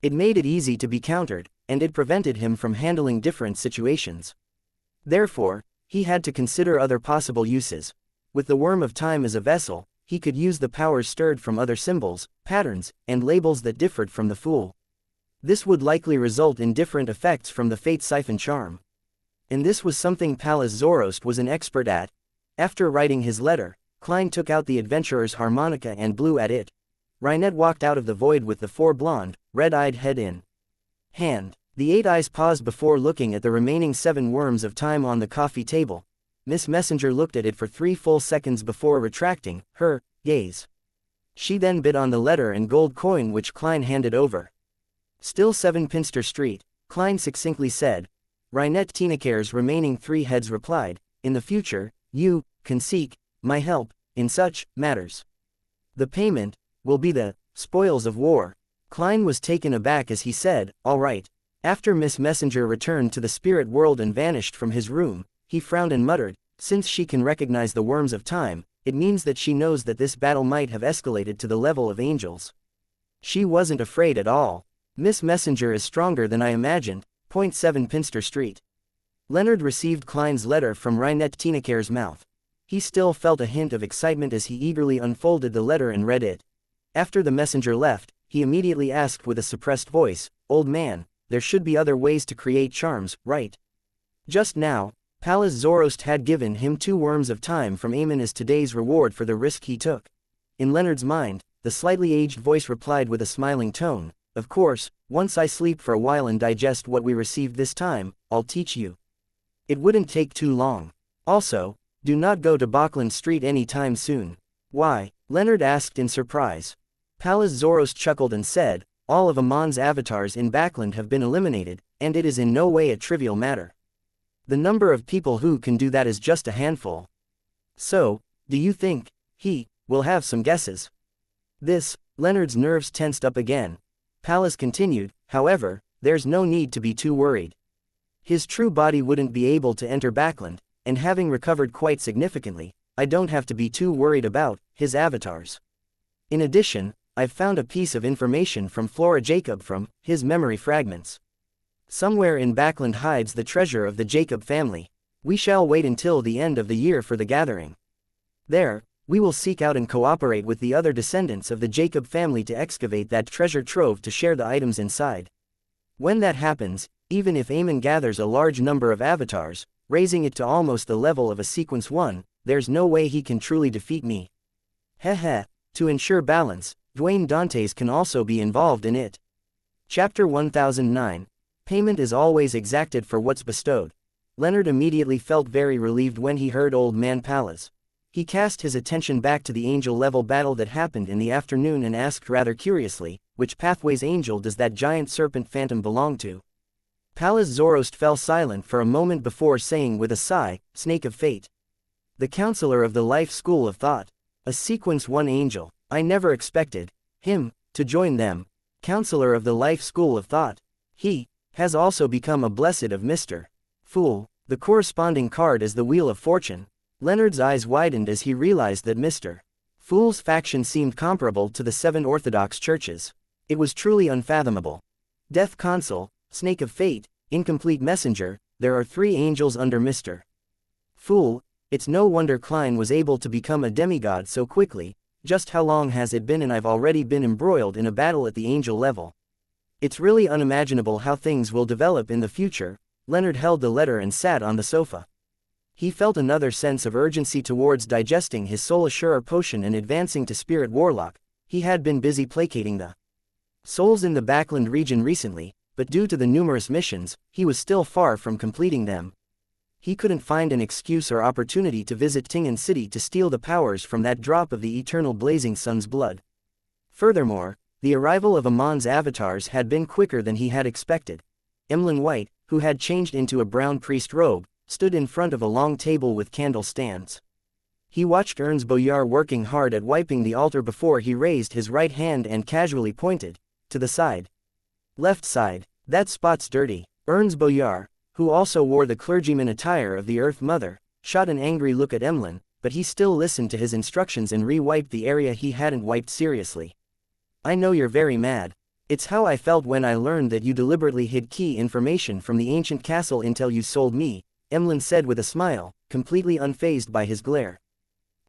It made it easy to be countered, and it prevented him from handling different situations. Therefore, he had to consider other possible uses. With the worm of time as a vessel, he could use the powers stirred from other symbols, patterns, and labels that differed from the Fool. This would likely result in different effects from the fate siphon charm. And this was something Pallas Zoroast was an expert at. After writing his letter, Klein took out the adventurer's harmonica and blew at it. Rynette walked out of the void with the 4 blonde, red-eyed head in hand. The 8 eyes paused before looking at the remaining 7 worms of time on the coffee table. Miss Messenger looked at it for 3 full seconds before retracting her gaze. She then bit on the letter and gold coin which Klein handed over. "Still 7 Pinster Street," Klein succinctly said. Rynette Tinacare's remaining 3 heads replied, "In the future, you can seek my help in such matters. The payment will be the spoils of war." Klein was taken aback as he said, "All right." After Miss Messenger returned to the spirit world and vanished from his room, he frowned and muttered, "Since she can recognize the worms of time, it means that she knows that this battle might have escalated to the level of angels. She wasn't afraid at all. Miss Messenger is stronger than I imagined." 7 Pinster Street. Leonard received Klein's letter from Rynette Tinacare's mouth. He still felt a hint of excitement as he eagerly unfolded the letter and read it. After the messenger left, he immediately asked with a suppressed voice, "Old man, there should be other ways to create charms, right?" Just now, Pallas Zoroast had given him 2 worms of time from Eamon as today's reward for the risk he took. In Leonard's mind, the slightly aged voice replied with a smiling tone, "Of course, once I sleep for a while and digest what we received this time, I'll teach you. It wouldn't take too long. Also, do not go to Bachland Street any time soon." "Why?" Leonard asked in surprise. Pallas Zoroast chuckled and said, "All of Amon's avatars in Backland have been eliminated, and it is in no way a trivial matter. The number of people who can do that is just a handful. So, do you think he will have some guesses?" Leonard's nerves tensed up again. Pallas continued, "However, there's no need to be too worried. His true body wouldn't be able to enter Backland, and having recovered quite significantly, I don't have to be too worried about his avatars. In addition, I've found a piece of information from Flora Jacob from his memory fragments. Somewhere in Backland hides the treasure of the Jacob family. We shall wait until the end of the year for the gathering. There, we will seek out and cooperate with the other descendants of the Jacob family to excavate that treasure trove to share the items inside. When that happens, even if Eamon gathers a large number of avatars, raising it to almost the level of a sequence 1, there's no way he can truly defeat me." Heh. To ensure balance, Dwayne Dantes can also be involved in it. Chapter 1009. Payment is always exacted for what's bestowed. Leonard immediately felt very relieved when he heard Old Man Pallas. He cast his attention back to the angel-level battle that happened in the afternoon and asked rather curiously, which Pathways angel does that giant serpent phantom belong to? Pallas Zoroast fell silent for a moment before saying with a sigh, Snake of Fate. The counselor of the life school of thought. A sequence 1 angel. I never expected him to join them. Counselor of the life school of thought. He has also become a blessed of Mr. Fool. The corresponding card is the Wheel of Fortune. Leonard's eyes widened as he realized that Mr. Fool's faction seemed comparable to the 7 Orthodox churches. It was truly unfathomable. Death Consul, Snake of Fate, Incomplete Messenger, there are 3 angels under Mr. Fool. It's no wonder Klein was able to become a demigod so quickly. Just how long has it been, and I've already been embroiled in a battle at the angel level. It's really unimaginable how things will develop in the future. Leonard held the letter and sat on the sofa. He felt another sense of urgency towards digesting his Soul Assurer potion and advancing to Spirit Warlock. He had been busy placating the souls in the Backland region recently, but due to the numerous missions, he was still far from completing them. He couldn't find an excuse or opportunity to visit Tingen City to steal the powers from that drop of the eternal blazing sun's blood. Furthermore, the arrival of Amon's avatars had been quicker than he had expected. Emlyn White, who had changed into a brown priest robe, stood in front of a long table with candle stands. He watched Ernst Boyar working hard at wiping the altar before he raised his right hand and casually pointed to the side. Left side. That spot's dirty. Ernst Boyar, who also wore the clergyman attire of the Earth Mother, shot an angry look at Emlyn, but he still listened to his instructions and re-wiped the area he hadn't wiped seriously. I know you're very mad. It's how I felt when I learned that you deliberately hid key information from the ancient castle intel you sold me, Emlyn said with a smile, completely unfazed by his glare.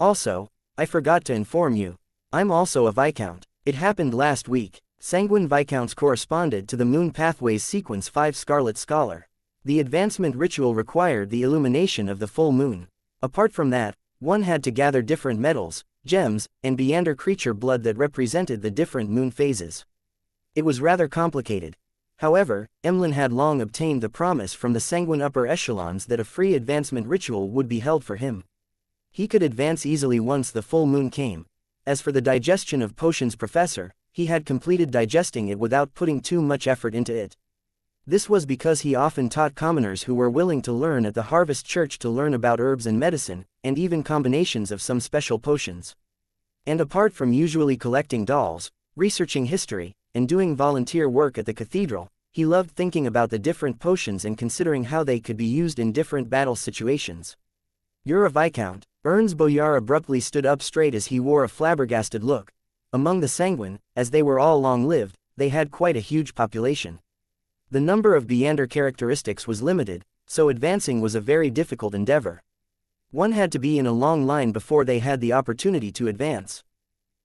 Also, I forgot to inform you. I'm also a Viscount. It happened last week. Sanguine Viscounts corresponded to the Moon Pathways Sequence 5 Scarlet Scholar. The advancement ritual required the illumination of the full moon. Apart from that, one had to gather different metals, gems, and Beander creature blood that represented the different moon phases. It was rather complicated. However, Emlyn had long obtained the promise from the sanguine upper echelons that a free advancement ritual would be held for him. He could advance easily once the full moon came. As for the digestion of potions professor, he had completed digesting it without putting too much effort into it. This was because he often taught commoners who were willing to learn at the Harvest Church to learn about herbs and medicine, and even combinations of some special potions. And apart from usually collecting dolls, researching history, and doing volunteer work at the cathedral, he loved thinking about the different potions and considering how they could be used in different battle situations. You're a Viscount. Ernst Boyar abruptly stood up straight as he wore a flabbergasted look. Among the sanguine, as they were all long-lived, they had quite a huge population. The number of Beander characteristics was limited, so advancing was a very difficult endeavor. One had to be in a long line before they had the opportunity to advance.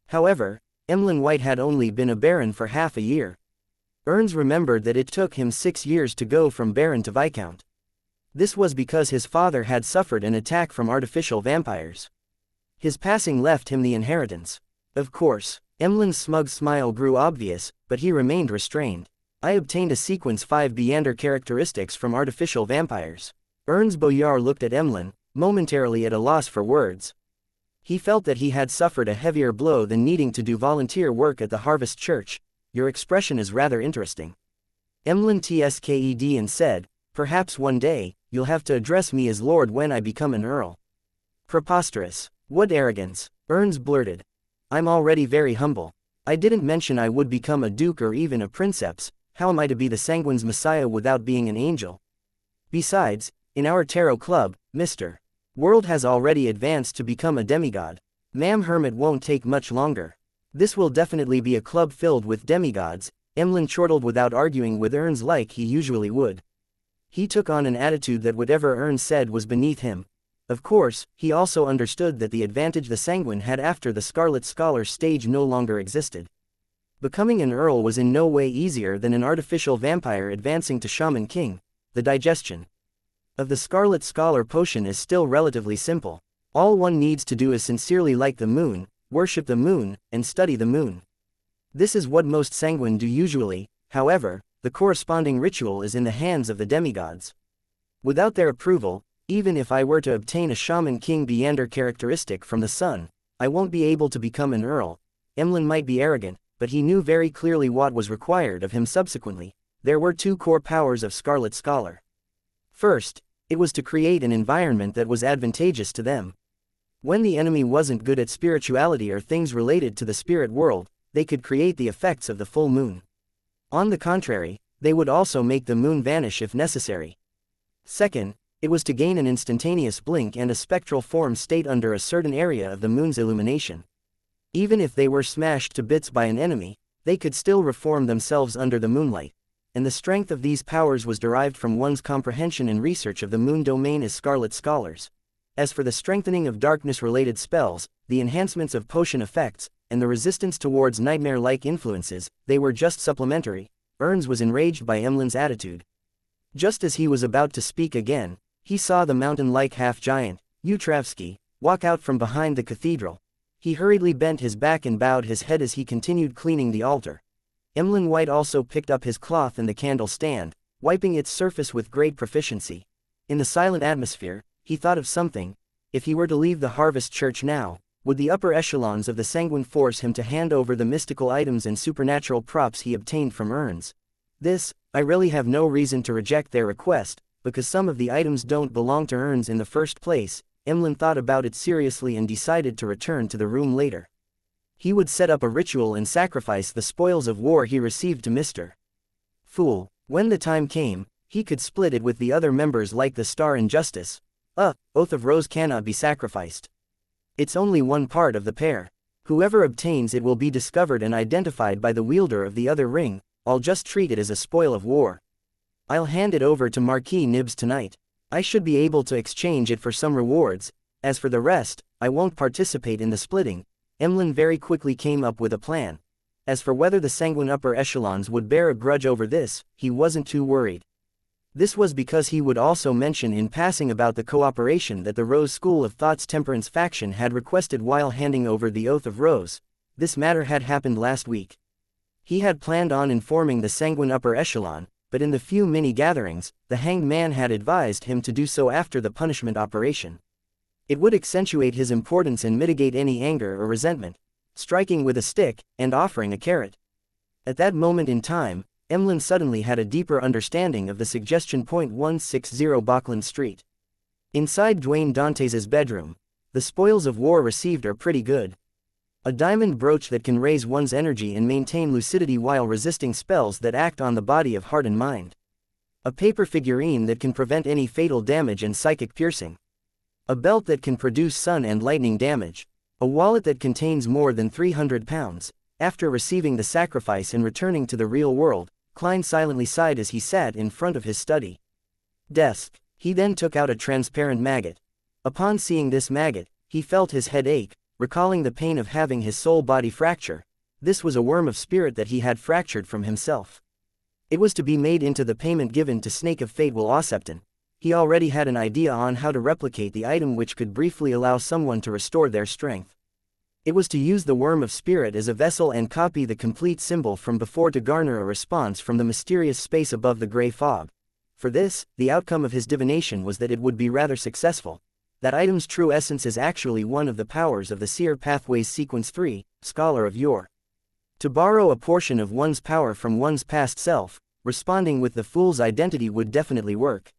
However, Emlyn White had only been a Baron for half a year. Ernst remembered that it took him 6 years to go from Baron to Viscount. This was because his father had suffered an attack from artificial vampires. His passing left him the inheritance. Of course, Emlyn's smug smile grew obvious, but he remained restrained. I obtained a sequence 5 Beander characteristics from artificial vampires. Ernst Boyar looked at Emlyn, momentarily at a loss for words. He felt that he had suffered a heavier blow than needing to do volunteer work at the Harvest Church. Your expression is rather interesting. Emlyn tsked and said, perhaps one day, you'll have to address me as Lord when I become an Earl. Preposterous. What arrogance. Ernst blurted. I'm already very humble. I didn't mention I would become a Duke or even a Princeps. How am I to be the Sanguine's Messiah without being an angel? Besides, in our tarot club, Mr. World has already advanced to become a demigod. Ma'am Hermit won't take much longer. This will definitely be a club filled with demigods. Emlyn chortled without arguing with Ernst like he usually would. He took on an attitude that whatever Ernst said was beneath him. Of course, he also understood that the advantage the Sanguine had after the Scarlet Scholar stage no longer existed. Becoming an Earl was in no way easier than an artificial vampire advancing to Shaman King. The digestion of the Scarlet Scholar potion is still relatively simple. All one needs to do is sincerely like the moon, worship the moon, and study the moon. This is what most sanguine do usually, however, the corresponding ritual is in the hands of the demigods. Without their approval, even if I were to obtain a shaman king Beander characteristic from the sun, I won't be able to become an earl. Emlyn might be arrogant, but he knew very clearly what was required of him subsequently. There were two core powers of Scarlet Scholar. First, it was to create an environment that was advantageous to them. When the enemy wasn't good at spirituality or things related to the spirit world, they could create the effects of the full moon. On the contrary, they would also make the moon vanish if necessary. Second, it was to gain an instantaneous blink and a spectral form state under a certain area of the moon's illumination. Even if they were smashed to bits by an enemy, they could still reform themselves under the moonlight, and the strength of these powers was derived from one's comprehension and research of the moon domain as Scarlet Scholars. As for the strengthening of darkness-related spells, the enhancements of potion effects, and the resistance towards nightmare-like influences, they were just supplementary. Ernst was enraged by Emlyn's attitude. Just as he was about to speak again, he saw the mountain-like half-giant, Utravsky, walk out from behind the cathedral. He hurriedly bent his back and bowed his head as he continued cleaning the altar. Emlyn White also picked up his cloth and the candle stand, wiping its surface with great proficiency. In the silent atmosphere, he thought of something. If he were to leave the Harvest Church now, would the upper echelons of the Sanguine force him to hand over the mystical items and supernatural props he obtained from Ernst? This, I really have no reason to reject their request, because some of the items don't belong to Ernst in the first place. Emlyn thought about it seriously and decided to return to the room later. He would set up a ritual and sacrifice the spoils of war he received to Mr. Fool. When the time came, he could split it with the other members like the Star and Justice. Oath of Rose cannot be sacrificed. It's only one part of the pair. Whoever obtains it will be discovered and identified by the wielder of the other ring. I'll just treat it as a spoil of war. I'll hand it over to Marquis Nibs tonight. I should be able to exchange it for some rewards. As for the rest, I won't participate in the splitting. Emlyn very quickly came up with a plan. As for whether the sanguine upper echelons would bear a grudge over this, he wasn't too worried. This was because he would also mention in passing about the cooperation that the Rose School of Thought's Temperance faction had requested while handing over the Oath of Rose. This matter had happened last week. He had planned on informing the sanguine upper echelon, but in the few mini-gatherings, the Hanged Man had advised him to do so after the punishment operation. It would accentuate his importance and mitigate any anger or resentment, striking with a stick, and offering a carrot. At that moment in time, Emlyn suddenly had a deeper understanding of the suggestion. 160 Bachland Street. Inside Dwayne Dantes' bedroom, the spoils of war received are pretty good. A diamond brooch that can raise one's energy and maintain lucidity while resisting spells that act on the body of heart and mind. A paper figurine that can prevent any fatal damage and psychic piercing. A belt that can produce sun and lightning damage. A wallet that contains more than 300 pounds. After receiving the sacrifice and returning to the real world, Klein silently sighed as he sat in front of his study desk. He then took out a transparent maggot. Upon seeing this maggot, he felt his head ache, recalling the pain of having his soul-body fracture. This was a worm of spirit that he had fractured from himself. It was to be made into the payment given to Snake of Fate Will Osepton. He already had an idea on how to replicate the item which could briefly allow someone to restore their strength. It was to use the worm of spirit as a vessel and copy the complete symbol from before to garner a response from the mysterious space above the gray fog. For this, the outcome of his divination was that it would be rather successful. That item's true essence is actually one of the powers of the Seer Pathways Sequence 3, Scholar of Yore. To borrow a portion of one's power from one's past self, responding with the Fool's identity would definitely work.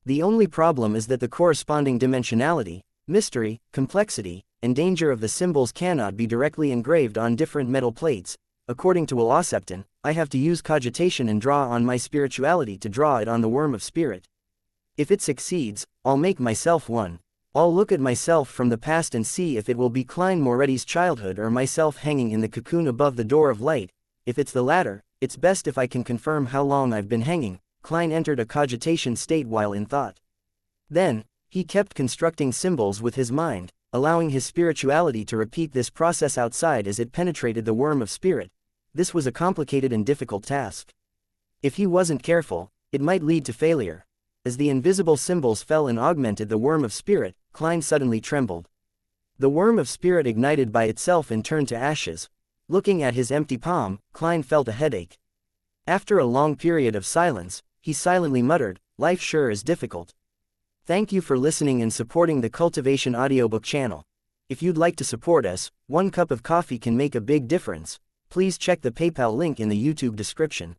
The only problem is that the corresponding dimensionality, mystery, complexity, and danger of the symbols cannot be directly engraved on different metal plates. According to Will Osepton, I have to use cogitation and draw on my spirituality to draw it on the worm of spirit. If it succeeds, I'll make myself one. I'll look at myself from the past and see if it will be Klein Moretti's childhood or myself hanging in the cocoon above the door of light. If it's the latter, it's best if I can confirm how long I've been hanging. Klein entered a cogitation state while in thought. Then, he kept constructing symbols with his mind, allowing his spirituality to repeat this process outside as it penetrated the worm of spirit. This was a complicated and difficult task. If he wasn't careful, it might lead to failure. As the invisible symbols fell and augmented the worm of spirit, Klein suddenly trembled. The worm of spirit ignited by itself and turned to ashes. Looking at his empty palm, Klein felt a headache. After a long period of silence, he silently muttered, "Life sure is difficult." Thank you for listening and supporting the Cultivation audiobook channel. If you'd like to support us, 1 cup of coffee can make a big difference. Please check the PayPal link in the YouTube description.